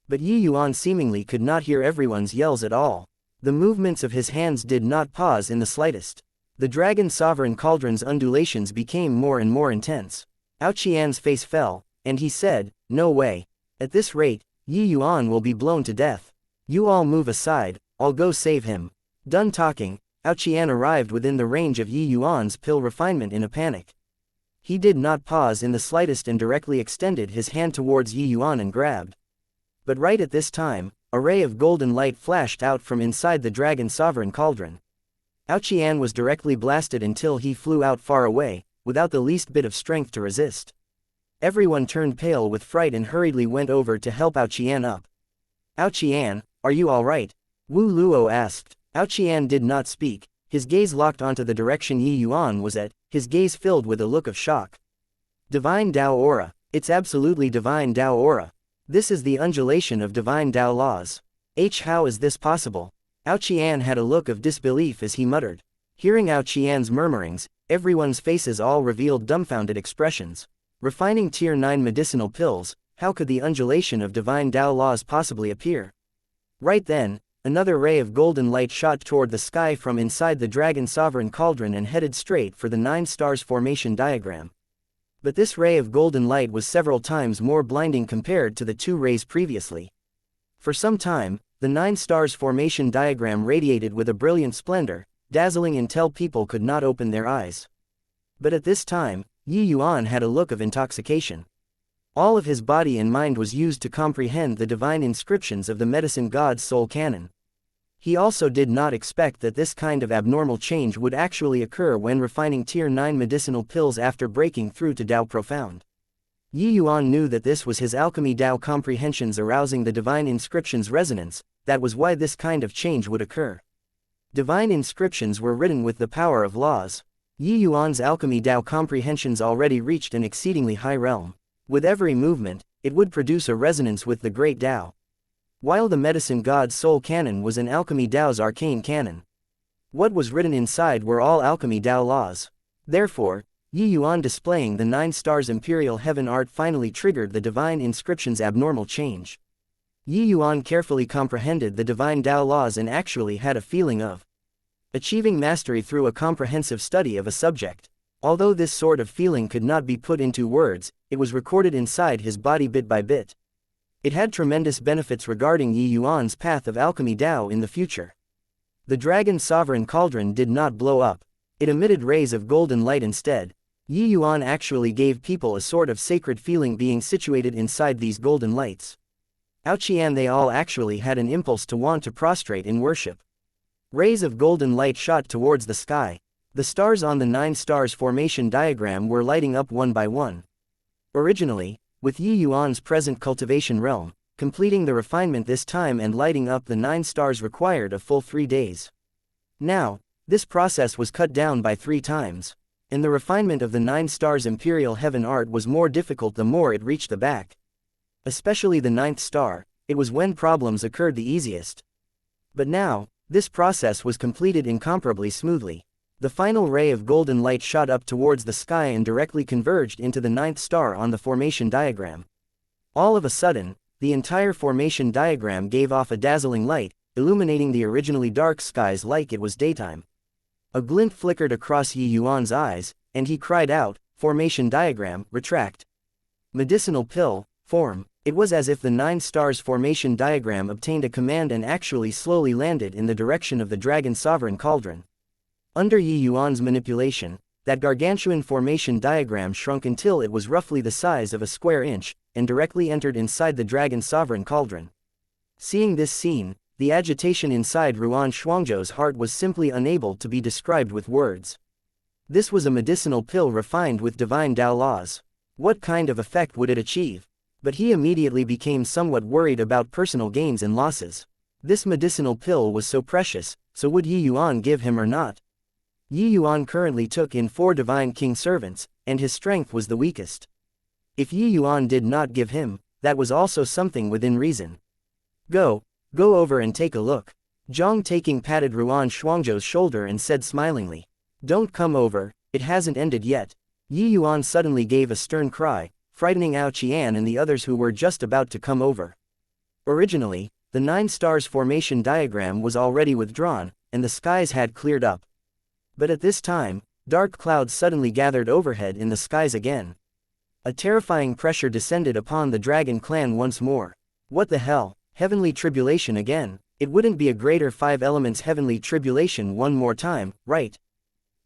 S1: But Yi Yuan seemingly could not hear everyone's yells at all. The movements of his hands did not pause in the slightest. The dragon sovereign cauldron's undulations became more and more intense. Ao Qian's face fell, and he said, no way. At this rate, Yi Yuan will be blown to death. You all move aside, I'll go save him. Done talking, Ao Qian arrived within the range of Yi Yuan's pill refinement in a panic. He did not pause in the slightest and directly extended his hand towards Yi Yuan and grabbed. But right at this time, a ray of golden light flashed out from inside the dragon sovereign cauldron. Ao Qian was directly blasted until he flew out far away, without the least bit of strength to resist. Everyone turned pale with fright and hurriedly went over to help Ao Qian up. Ao Qian, are you all right? Wu Luo asked. Ao Qian did not speak, his gaze locked onto the direction Yi Yuan was at, his gaze filled with a look of shock. Divine Dao aura, it's absolutely divine Dao aura. This is the undulation of divine Dao laws. How is this possible? Ao Qian had a look of disbelief as he muttered. Hearing Ao Qian's murmurings, everyone's faces all revealed dumbfounded expressions. Refining tier 9 medicinal pills, how could the undulation of divine Dao laws possibly appear? Right then, another ray of golden light shot toward the sky from inside the dragon sovereign cauldron and headed straight for the 9 stars formation diagram. But this ray of golden light was several times more blinding compared to the 2 rays previously. For some time, the 9 stars formation diagram radiated with a brilliant splendor, dazzling until people could not open their eyes. But at this time, Yuan had a look of intoxication. All of his body and mind was used to comprehend the divine inscriptions of the medicine god's soul canon. He also did not expect that this kind of abnormal change would actually occur when refining Tier 9 medicinal pills after breaking through to Tao Profound. Yuan knew that this was his alchemy Tao comprehensions arousing the divine inscriptions' resonance, that was why this kind of change would occur. Divine inscriptions were written with the power of laws. Yuan's alchemy Tao comprehensions already reached an exceedingly high realm. With every movement, it would produce a resonance with the great Tao. While the medicine god's soul canon was an alchemy Tao's arcane canon. What was written inside were all alchemy Tao laws. Therefore, Yuan displaying the 9 stars imperial heaven art finally triggered the divine inscription's abnormal change. Yuan carefully comprehended the divine Tao laws and actually had a feeling of achieving mastery through a comprehensive study of a subject. Although this sort of feeling could not be put into words, it was recorded inside his body bit by bit. It had tremendous benefits regarding Yuan's path of alchemy Tao in the future. The dragon sovereign cauldron did not blow up. It emitted rays of golden light instead. Yuan actually gave people a sort of sacred feeling being situated inside these golden lights. Ouchian, they all actually had an impulse to want to prostrate in worship. Rays of golden light shot towards the sky. The stars on the 9 stars formation diagram were lighting up one by one. Originally, with Yuan's present cultivation realm, completing the refinement this time and lighting up the 9 stars required a full 3 days. Now, this process was cut down by 3 times. And the refinement of the 9 stars imperial heaven art was more difficult the more it reached the back. Especially the 9th star, it was when problems occurred the easiest. But now, this process was completed incomparably smoothly. The final ray of golden light shot up towards the sky and directly converged into the 9th star on the formation diagram. All of a sudden, the entire formation diagram gave off a dazzling light, illuminating the originally dark skies like it was daytime. A glint flickered across Yuan's eyes, and he cried out, "Formation diagram, retract. Medicinal pill, form." It was as if the 9 stars formation diagram obtained a command and actually slowly landed in the direction of the dragon sovereign cauldron. Under Yuan's manipulation, that gargantuan formation diagram shrunk until it was roughly the size of a square inch, and directly entered inside the dragon sovereign cauldron. Seeing this scene, the agitation inside Ruan Shuangzhou's heart was simply unable to be described with words. This was a medicinal pill refined with divine Tao laws. What kind of effect would it achieve? But he immediately became somewhat worried about personal gains and losses. This medicinal pill was so precious, so would Yuan give him or not? Yuan currently took in 4 divine king servants, and his strength was the weakest. If Yuan did not give him, that was also something within reason. Go over and take a look. Zhang Taking patted Ruan Shuangzhou's shoulder and said smilingly. Don't come over, it hasn't ended yet. Yuan suddenly gave a stern cry, frightening Ouchian and the others who were just about to come over. Originally, the 9 stars formation diagram was already withdrawn, and the skies had cleared up. But at this time, dark clouds suddenly gathered overhead in the skies again. A terrifying pressure descended upon the dragon clan once more. What the hell? Heavenly tribulation again? It wouldn't be a greater 5 elements heavenly tribulation one more time, right?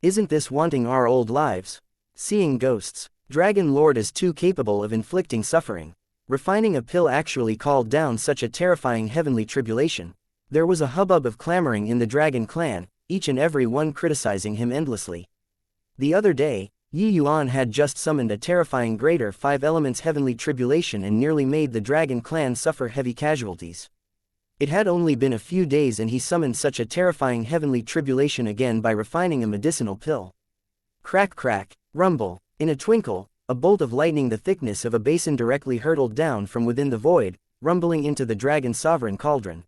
S1: Isn't this wanting our old lives? Seeing ghosts. Dragon Lord is too capable of inflicting suffering. Refining a pill actually called down such a terrifying heavenly tribulation. There was a hubbub of clamoring in the dragon clan, each and every one criticizing him endlessly. The other day, Yuan had just summoned a terrifying greater 5 elements heavenly tribulation and nearly made the dragon clan suffer heavy casualties. It had only been a few days and he summoned such a terrifying heavenly tribulation again by refining a medicinal pill. Crack crack, rumble. In a twinkle, a bolt of lightning the thickness of a basin directly hurtled down from within the void, rumbling into the dragon sovereign cauldron.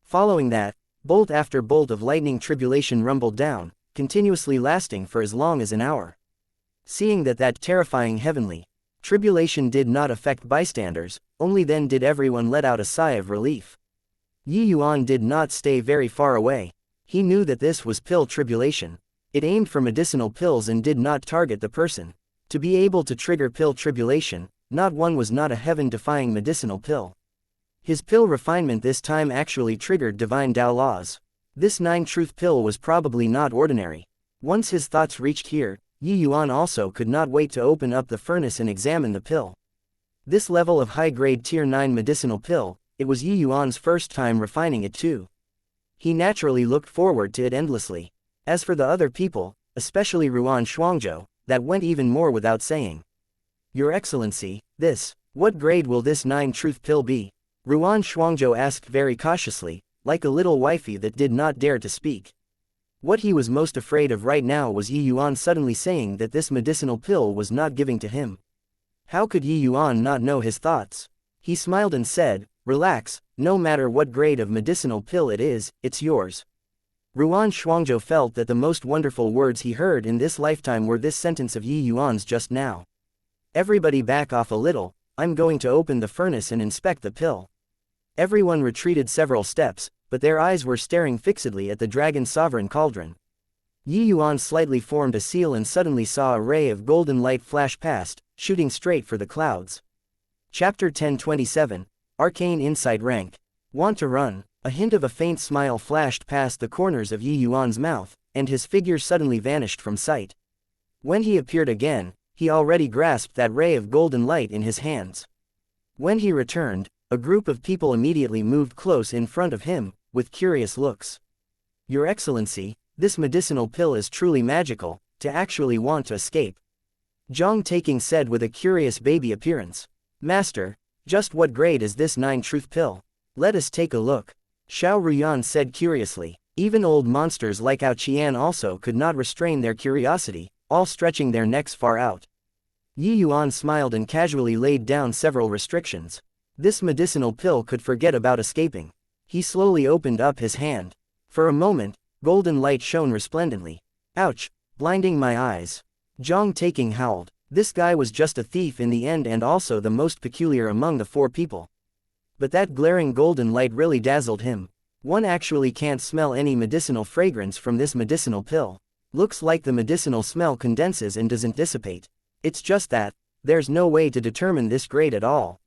S1: Following that, bolt after bolt of lightning tribulation rumbled down, continuously lasting for as long as an hour. Seeing that terrifying heavenly tribulation did not affect bystanders, only then did everyone let out a sigh of relief. Yi Yuan did not stay very far away. He knew that this was pill tribulation. It aimed for medicinal pills and did not target the person. To be able to trigger pill tribulation, not one was not a heaven-defying medicinal pill. His pill refinement this time actually triggered divine Tao laws. This 9-truth pill was probably not ordinary. Once his thoughts reached here, Yi Yuan also could not wait to open up the furnace and examine the pill. This level of high-grade tier 9 medicinal pill, it was Yi Yuan's first time refining it too. He naturally looked forward to it endlessly. As for the other people, especially Ruan Shuangzhou, that went even more without saying. Your Excellency, what grade will this 9-truth pill be? Ruan Shuangzhou asked very cautiously, like a little wifey that did not dare to speak. What he was most afraid of right now was Yi Yuan suddenly saying that this medicinal pill was not giving to him. How could Yi Yuan not know his thoughts? He smiled and said, relax, no matter what grade of medicinal pill it is, it's yours. Ruan Shuangzhou felt that the most wonderful words he heard in this lifetime were this sentence of Yi Yuan's just now. Everybody back off a little, I'm going to open the furnace and inspect the pill. Everyone retreated several steps, but their eyes were staring fixedly at the dragon sovereign cauldron. Yi Yuan slightly formed a seal and suddenly saw a ray of golden light flash past, shooting straight for the clouds. Chapter 1027, Arcane Insight Rank. Want to run? A hint of a faint smile flashed past the corners of Yi Yuan's mouth, and his figure suddenly vanished from sight. When he appeared again, he already grasped that ray of golden light in his hands. When he returned, a group of people immediately moved close in front of him, with curious looks. Your Excellency, this medicinal pill is truly magical, to actually want to escape. Zhang Taking said with a curious baby appearance. Master, just what grade is this 9-truth pill? Let us take a look. Xiao Ruyan said curiously. Even old monsters like Ao Qian also could not restrain their curiosity, all stretching their necks far out. Yi Yuan smiled and casually laid down several restrictions. This medicinal pill could forget about escaping. He slowly opened up his hand. For a moment, golden light shone resplendently. Ouch, blinding my eyes. Zhang Taking howled. This guy was just a thief in the end and also the most peculiar among the 4 people. But that glaring golden light really dazzled him. One actually can't smell any medicinal fragrance from this medicinal pill. Looks like the medicinal smell condenses and doesn't dissipate. It's just that, there's no way to determine this grade at all.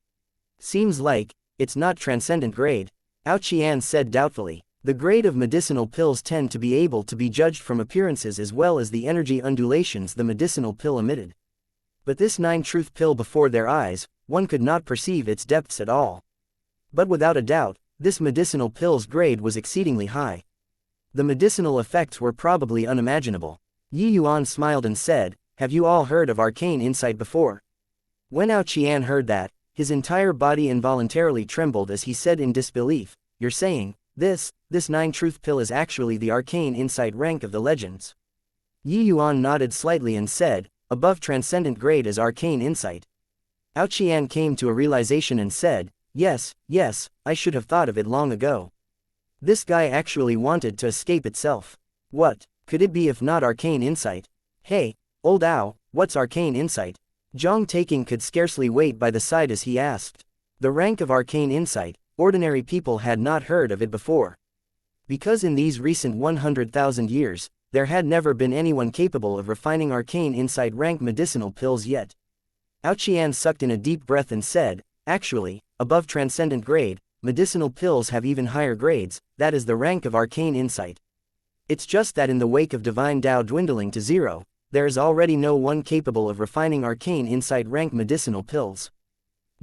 S1: Seems like, it's not transcendent grade. Ao Qian said doubtfully. The grade of medicinal pills tend to be able to be judged from appearances as well as the energy undulations the medicinal pill emitted. But this 9-truth pill before their eyes, one could not perceive its depths at all. But without a doubt, this medicinal pill's grade was exceedingly high. The medicinal effects were probably unimaginable. Yi Yuan smiled and said, have you all heard of arcane insight before? When Ao Qian heard that, his entire body involuntarily trembled as he said in disbelief, you're saying, this 9-truth pill is actually the arcane insight rank of the legends. Yi Yuan nodded slightly and said, above transcendent grade is arcane insight. Ao Qian came to a realization and said, yes, I should have thought of it long ago. This guy actually wanted to escape itself. What could it be if not arcane insight? Hey, old Ao, what's arcane insight? Zhang Taking could scarcely wait by the side as he asked. The rank of arcane insight, ordinary people had not heard of it before. Because in these recent 100,000 years, there had never been anyone capable of refining arcane insight rank medicinal pills yet. Ao Qian sucked in a deep breath and said, actually, above transcendent grade, medicinal pills have even higher grades, that is the rank of arcane insight. It's just that in the wake of divine Tao dwindling to 0, there is already no one capable of refining arcane insight rank medicinal pills.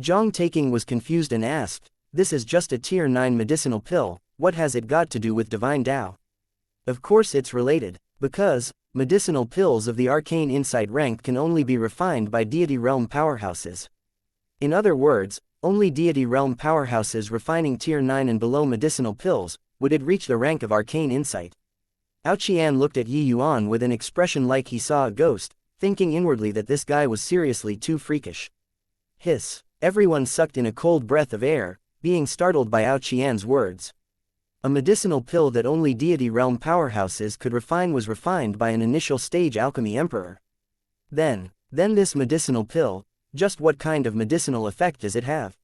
S1: Zhang Taking was confused and asked, this is just a tier 9 medicinal pill, what has it got to do with divine Tao? Of course it's related, because medicinal pills of the arcane insight rank can only be refined by deity realm powerhouses. In other words, only deity realm powerhouses refining tier 9 and below medicinal pills would it reach the rank of arcane insight. Ao Qian looked at Yi Yuan with an expression like he saw a ghost, thinking inwardly that this guy was seriously too freakish. Hiss. Everyone sucked in a cold breath of air, being startled by Ao Qian's words. A medicinal pill that only deity realm powerhouses could refine was refined by an initial stage alchemy emperor. Then this medicinal pill, just what kind of medicinal effect does it have?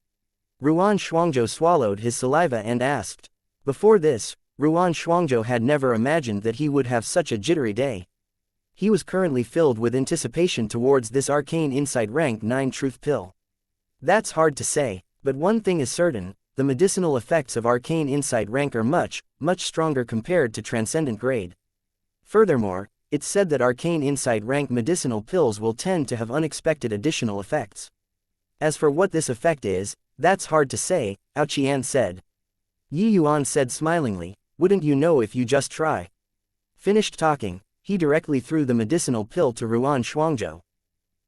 S1: Ruan Shuangzhou swallowed his saliva and asked. Before this, Yuan Shuangzhou had never imagined that he would have such a jittery day. He was currently filled with anticipation towards this arcane insight rank 9 truth pill. That's hard to say, but one thing is certain, the medicinal effects of arcane insight rank are much, much stronger compared to transcendent grade. Furthermore, it's said that arcane insight rank medicinal pills will tend to have unexpected additional effects. As for what this effect is, that's hard to say, Qian said. Yuan said smilingly, wouldn't you know if you just try? Finished talking, he directly threw the medicinal pill to Yuan Shuangzhou.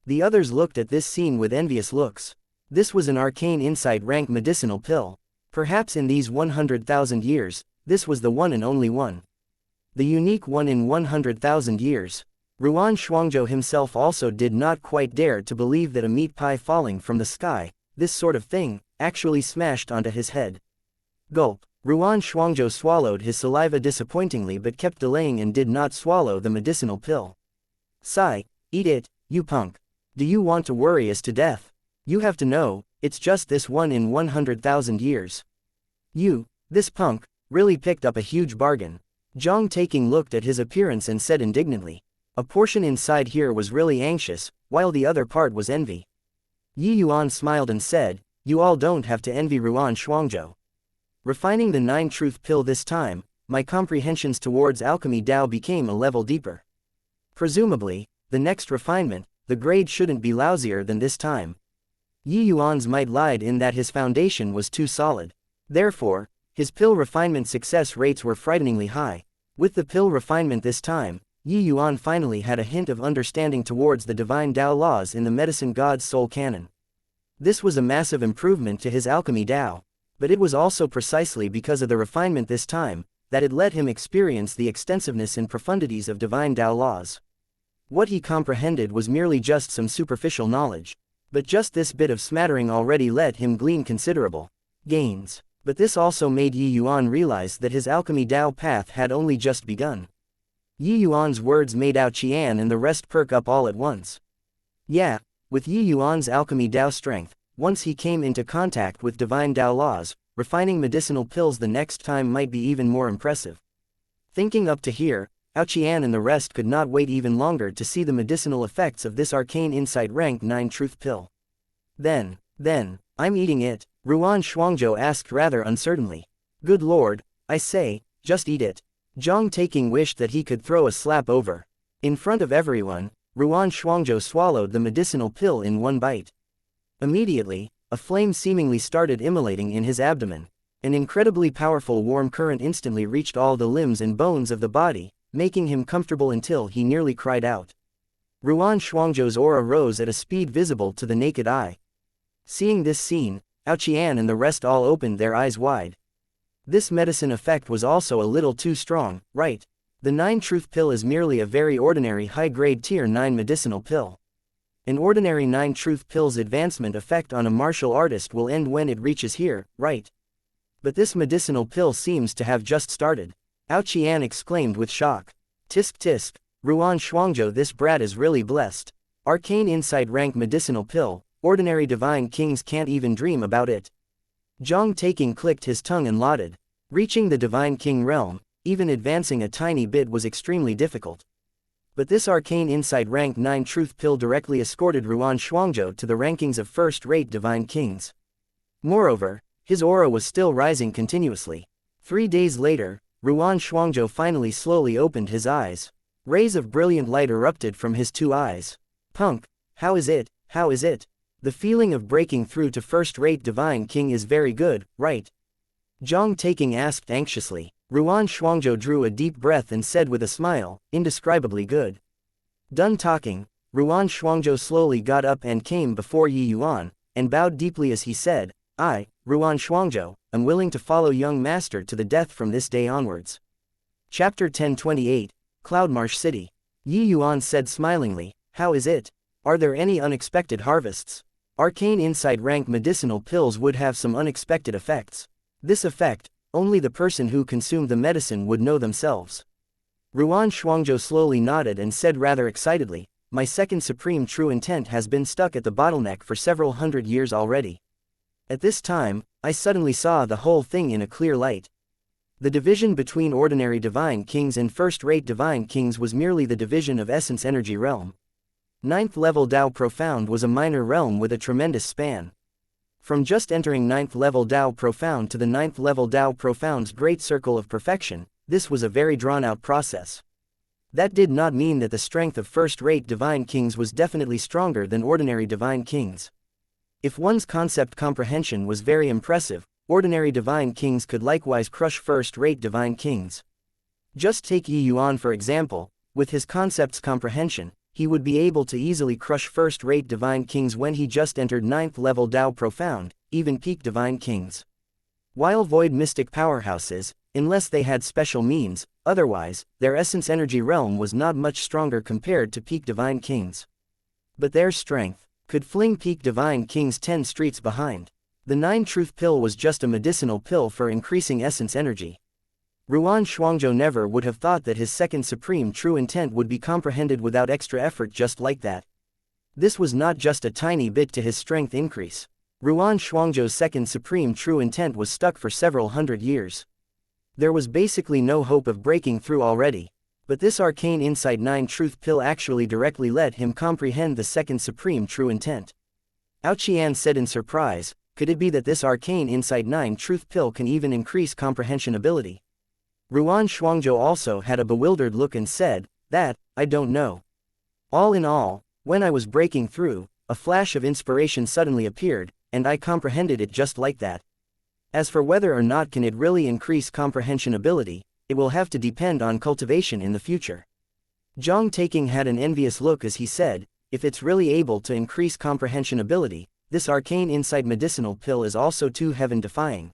S1: The others looked at this scene with envious looks. This was an arcane insight rank medicinal pill. Perhaps in these 100,000 years, this was the one and only one. The unique one in 100,000 years. Yuan Shuangzhou himself also did not quite dare to believe that a meat pie falling from the sky, this sort of thing, actually smashed onto his head. Gulp. Yuan Shuangzhou swallowed his saliva disappointingly but kept delaying and did not swallow the medicinal pill. Sigh, eat it, you punk. Do you want to worry us to death? You have to know, it's just this one in 100,000 years. You, this punk, really picked up a huge bargain. Zhang Taking looked at his appearance and said indignantly. A portion inside here was really anxious, while the other part was envy. Yuan smiled and said, you all don't have to envy Yuan Shuangzhou. Refining the 9 truth pill this time, my comprehensions towards alchemy Dao became a level deeper. Presumably, the next refinement, the grade shouldn't be lousier than this time. Yuan's might lied in that his foundation was too solid. Therefore, his pill refinement success rates were frighteningly high. With the pill refinement this time, Yuan finally had a hint of understanding towards the divine Dao laws in the medicine god's soul canon. This was a massive improvement to his alchemy Dao, but it was also precisely because of the refinement this time, that it let him experience the extensiveness and profundities of divine Dao laws. What he comprehended was merely just some superficial knowledge. But just this bit of smattering already let him glean considerable gains. But this also made Yuan realize that his alchemy Dao path had only just begun. Yuan's words made Qian and the rest perk up all at once. Yeah, with Yuan's alchemy Dao strength, once he came into contact with divine Dao laws, refining medicinal pills the next time might be even more impressive. Thinking up to here, Qian and the rest could not wait even longer to see the medicinal effects of this arcane insight rank 9 truth pill. Then, I'm eating it, Yuan Shuangzhou asked rather uncertainly. Good lord, I say, just eat it. Zhang Taking wished that he could throw a slap over. In front of everyone, Yuan Shuangzhou swallowed the medicinal pill in one bite. Immediately, a flame seemingly started immolating in his abdomen. An incredibly powerful warm current instantly reached all the limbs and bones of the body, making him comfortable until he nearly cried out. Yuan Shuangzhou's aura rose at a speed visible to the naked eye. Seeing this scene, Qian and the rest all opened their eyes wide. This medicine effect was also a little too strong, right? The 9 truth pill is merely a very ordinary high-grade tier 9 medicinal pill. An ordinary 9 truth pill's advancement effect on a martial artist will end when it reaches here, right? But this medicinal pill seems to have just started. Qian exclaimed with shock. Tisk tisk, Yuan Shuangzhou, this brat is really blessed. Arcane insight rank medicinal pill, ordinary divine kings can't even dream about it. Zhang Taking clicked his tongue and lauded. Reaching the divine king realm, even advancing a tiny bit was extremely difficult. But this arcane insight rank 9 truth pill directly escorted Yuan Shuangzhou to the rankings of first-rate divine kings. Moreover, his aura was still rising continuously. 3 days later, Yuan Shuangzhou finally slowly opened his eyes. Rays of brilliant light erupted from his 2 eyes. Punk, how is it, how is it? The feeling of breaking through to first-rate divine king is very good, right? Zhang Taking asked anxiously. Yuan Shuangzhou drew a deep breath and said with a smile, indescribably good. Done talking, Yuan Shuangzhou slowly got up and came before Yuan, and bowed deeply as he said, I, Yuan Shuangzhou, am willing to follow young master to the death from this day onwards. Chapter 1028, Cloudmarsh City. Yuan said smilingly, how is it? Are there any unexpected harvests? Arcane insight rank medicinal pills would have some unexpected effects. This effect, only the person who consumed the medicine would know themselves. Yuan Shuangzhou slowly nodded and said rather excitedly, my second supreme true intent has been stuck at the bottleneck for several hundred years already. At this time, I suddenly saw the whole thing in a clear light. The division between ordinary divine kings and first-rate divine kings was merely the division of essence energy realm. Ninth level Tao Profound was a minor realm with a tremendous span. From just entering 9th level Tao Profound to the 9th level Tao Profound's great circle of perfection, this was a very drawn-out process. That did not mean that the strength of first-rate divine kings was definitely stronger than ordinary divine kings. If one's concept comprehension was very impressive, ordinary divine kings could likewise crush first-rate divine kings. Just take Yuan for example. With his concept's comprehension, he would be able to easily crush first-rate divine kings when he just entered 9th level Tao Profound, even peak divine kings. While void mystic powerhouses, unless they had special means, otherwise, their essence energy realm was not much stronger compared to peak divine kings. But their strength could fling peak divine kings 10 streets behind. The 9 Truth Pill was just a medicinal pill for increasing essence energy. Yuan Shuangzhou never would have thought that his second supreme true intent would be comprehended without extra effort just like that. This was not just a tiny bit to his strength increase. Yuan Shuangzhou's second supreme true intent was stuck for several hundred years. There was basically no hope of breaking through already. But this arcane insight 9 Truth Pill actually directly let him comprehend the second supreme true intent. Aoqian said in surprise, could it be that this arcane insight 9 Truth Pill can even increase comprehension ability? Yuan Shuangzhou also had a bewildered look and said, that, I don't know. All in all, when I was breaking through, a flash of inspiration suddenly appeared, and I comprehended it just like that. As for whether or not can it really increase comprehension ability, it will have to depend on cultivation in the future. Zhang Taking had an envious look as he said, if it's really able to increase comprehension ability, this arcane insight medicinal pill is also too heaven-defying.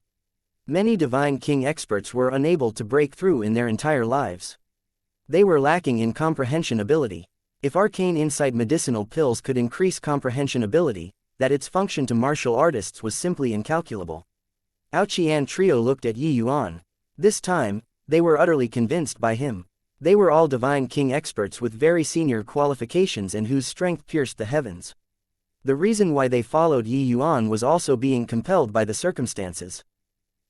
S1: Many Divine King experts were unable to break through in their entire lives. They were lacking in comprehension ability. If arcane insight medicinal pills could increase comprehension ability, that its function to martial artists was simply incalculable. Aoqian trio looked at Yuan. This time, they were utterly convinced by him. They were all Divine King experts with very senior qualifications and whose strength pierced the heavens. The reason why they followed Yuan was also being compelled by the circumstances.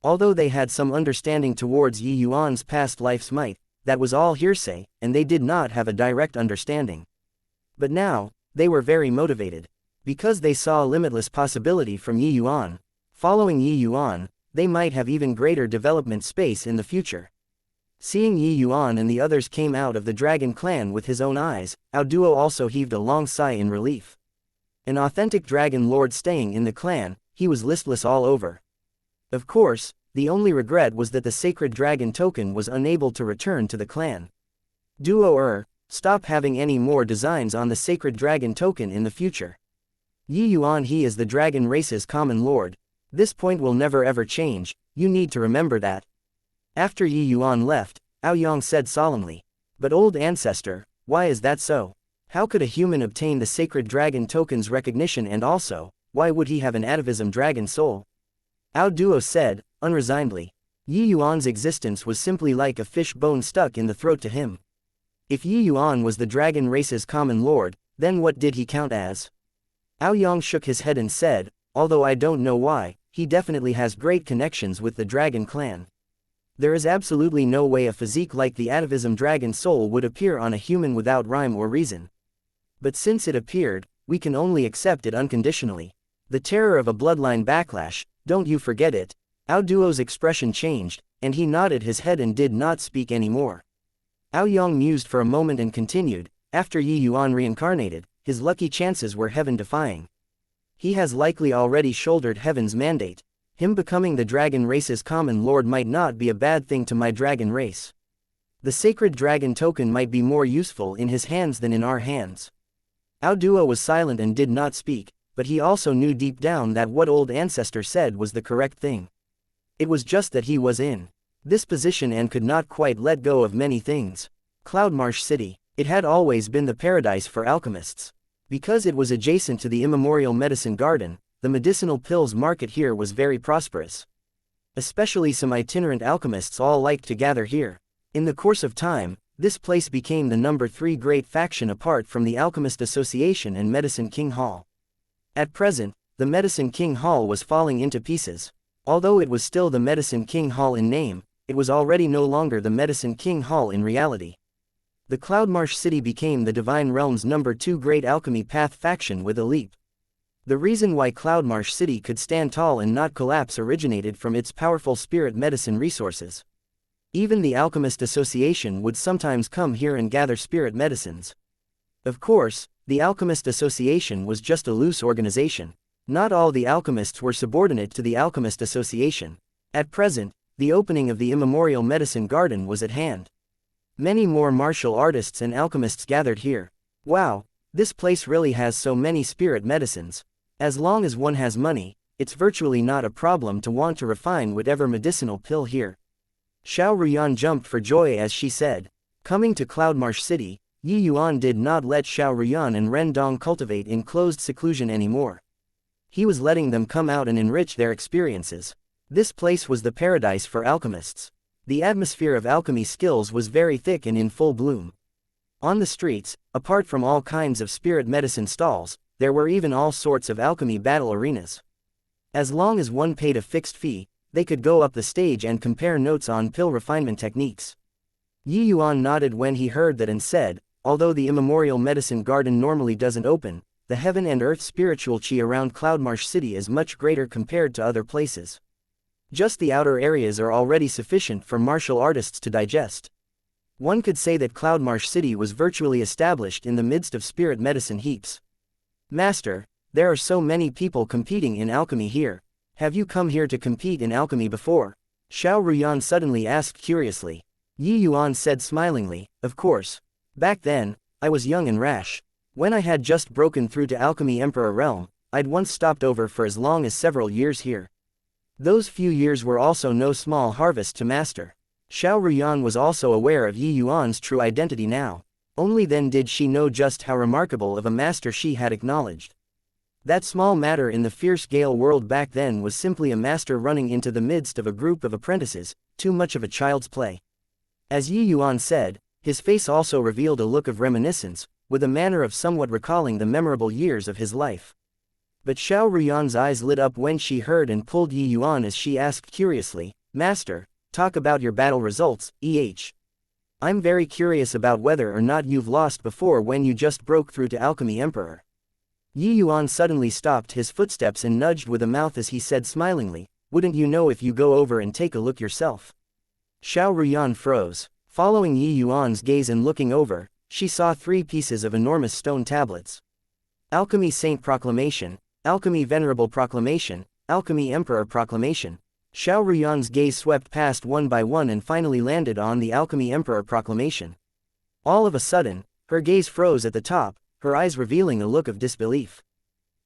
S1: Although they had some understanding towards Yuan's past life's might, that was all hearsay, and they did not have a direct understanding. But now, they were very motivated. Because they saw a limitless possibility from Yuan. Following Yuan, they might have even greater development space in the future. Seeing Yuan and the others came out of the dragon clan with his own eyes, Ao Duo also heaved a long sigh in relief. An authentic dragon lord staying in the clan, he was listless all over. Of course, the only regret was that the sacred dragon token was unable to return to the clan. Duo stop having any more designs on the sacred dragon token in the future. Yuan, he is the dragon race's common lord. This point will never ever change, you need to remember that. After Yuan left, Aoyang said solemnly. But old ancestor, why is that so? How could a human obtain the sacred dragon token's recognition, and also, why would he have an atavism dragon soul? Ao Duo said, unresignedly. Yuan's existence was simply like a fish bone stuck in the throat to him. If Yuan was the dragon race's common lord, then what did he count as? Aoyang shook his head and said, although I don't know why, he definitely has great connections with the dragon clan. There is absolutely no way a physique like the atavism dragon soul would appear on a human without rhyme or reason. But since it appeared, we can only accept it unconditionally. The terror of a bloodline backlash, don't you forget it. Ao Duo's expression changed, and he nodded his head and did not speak anymore. Aoyang mused for a moment and continued, after Yuan reincarnated, his lucky chances were heaven-defying. He has likely already shouldered heaven's mandate. Him becoming the dragon race's common lord might not be a bad thing to my dragon race. The sacred dragon token might be more useful in his hands than in our hands. Ao Duo was silent and did not speak, but he also knew deep down that what old ancestor said was the correct thing. It was just that he was in this position and could not quite let go of many things. Cloudmarsh City, it had always been the paradise for alchemists. Because it was adjacent to the immemorial medicine garden, the medicinal pills market here was very prosperous. Especially some itinerant alchemists all liked to gather here. In the course of time, this place became the number 3 great faction apart from the Alchemist Association and Medicine King Hall. At present, the Medicine King Hall was falling into pieces. Although it was still the Medicine King Hall in name, it was already no longer the Medicine King Hall in reality. The Cloudmarsh City became the Divine Realm's #2 Great Alchemy Path faction with a leap. The reason why Cloudmarsh City could stand tall and not collapse originated from its powerful spirit medicine resources. Even the Alchemist Association would sometimes come here and gather spirit medicines. Of course, the Alchemist Association was just a loose organization. Not all the alchemists were subordinate to the Alchemist Association. At present, the opening of the Immemorial Medicine Garden was at hand. Many more martial artists and alchemists gathered here. Wow, this place really has so many spirit medicines. As long as one has money, it's virtually not a problem to want to refine whatever medicinal pill here. Xiao Ruyan jumped for joy as she said. Coming to Cloudmarsh City, Yuan did not let Xiao Ruyan and Ren Dong cultivate in closed seclusion anymore. He was letting them come out and enrich their experiences. This place was the paradise for alchemists. The atmosphere of alchemy skills was very thick and in full bloom. On the streets, apart from all kinds of spirit medicine stalls, there were even all sorts of alchemy battle arenas. As long as one paid a fixed fee, they could go up the stage and compare notes on pill refinement techniques. Yuan nodded when he heard that and said, although the Immemorial Medicine Garden normally doesn't open, the heaven and earth spiritual chi around Cloudmarsh City is much greater compared to other places. Just the outer areas are already sufficient for martial artists to digest. One could say that Cloudmarsh City was virtually established in the midst of spirit medicine heaps. Master, there are so many people competing in alchemy here. Have you come here to compete in alchemy before? Xiao Ruyan suddenly asked curiously. Yuan said smilingly, of course. Back then, I was young and rash. When I had just broken through to Alchemy Emperor Realm, I'd once stopped over for as long as several years here. Those few years were also no small harvest to master. Xiao Ruyan was also aware of Yuan's true identity now. Only then did she know just how remarkable of a master she had acknowledged. That small matter in the fierce Gale world back then was simply a master running into the midst of a group of apprentices, too much of a child's play. As Yuan said, his face also revealed a look of reminiscence, with a manner of somewhat recalling the memorable years of his life. But Xiao Ruyan's eyes lit up when she heard and pulled Yuan as she asked curiously, Master, talk about your battle results, I'm very curious about whether or not you've lost before when you just broke through to Alchemy Emperor. Yuan suddenly stopped his footsteps and nudged with a mouth as he said smilingly, wouldn't you know if you go over and take a look yourself? Xiao Ruyan froze. Following Yuan's gaze and looking over, she saw 3 pieces of enormous stone tablets. Alchemy Saint Proclamation, Alchemy Venerable Proclamation, Alchemy Emperor Proclamation. Xiao Ruyan's gaze swept past one by one and finally landed on the Alchemy Emperor Proclamation. All of a sudden, her gaze froze at the top, her eyes revealing a look of disbelief.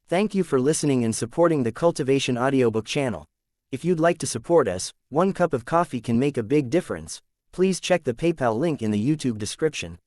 S1: Thank you for listening and supporting the Cultivation audiobook channel. If you'd like to support us, 1 cup of coffee can make a big difference. Please check the PayPal link in the YouTube description.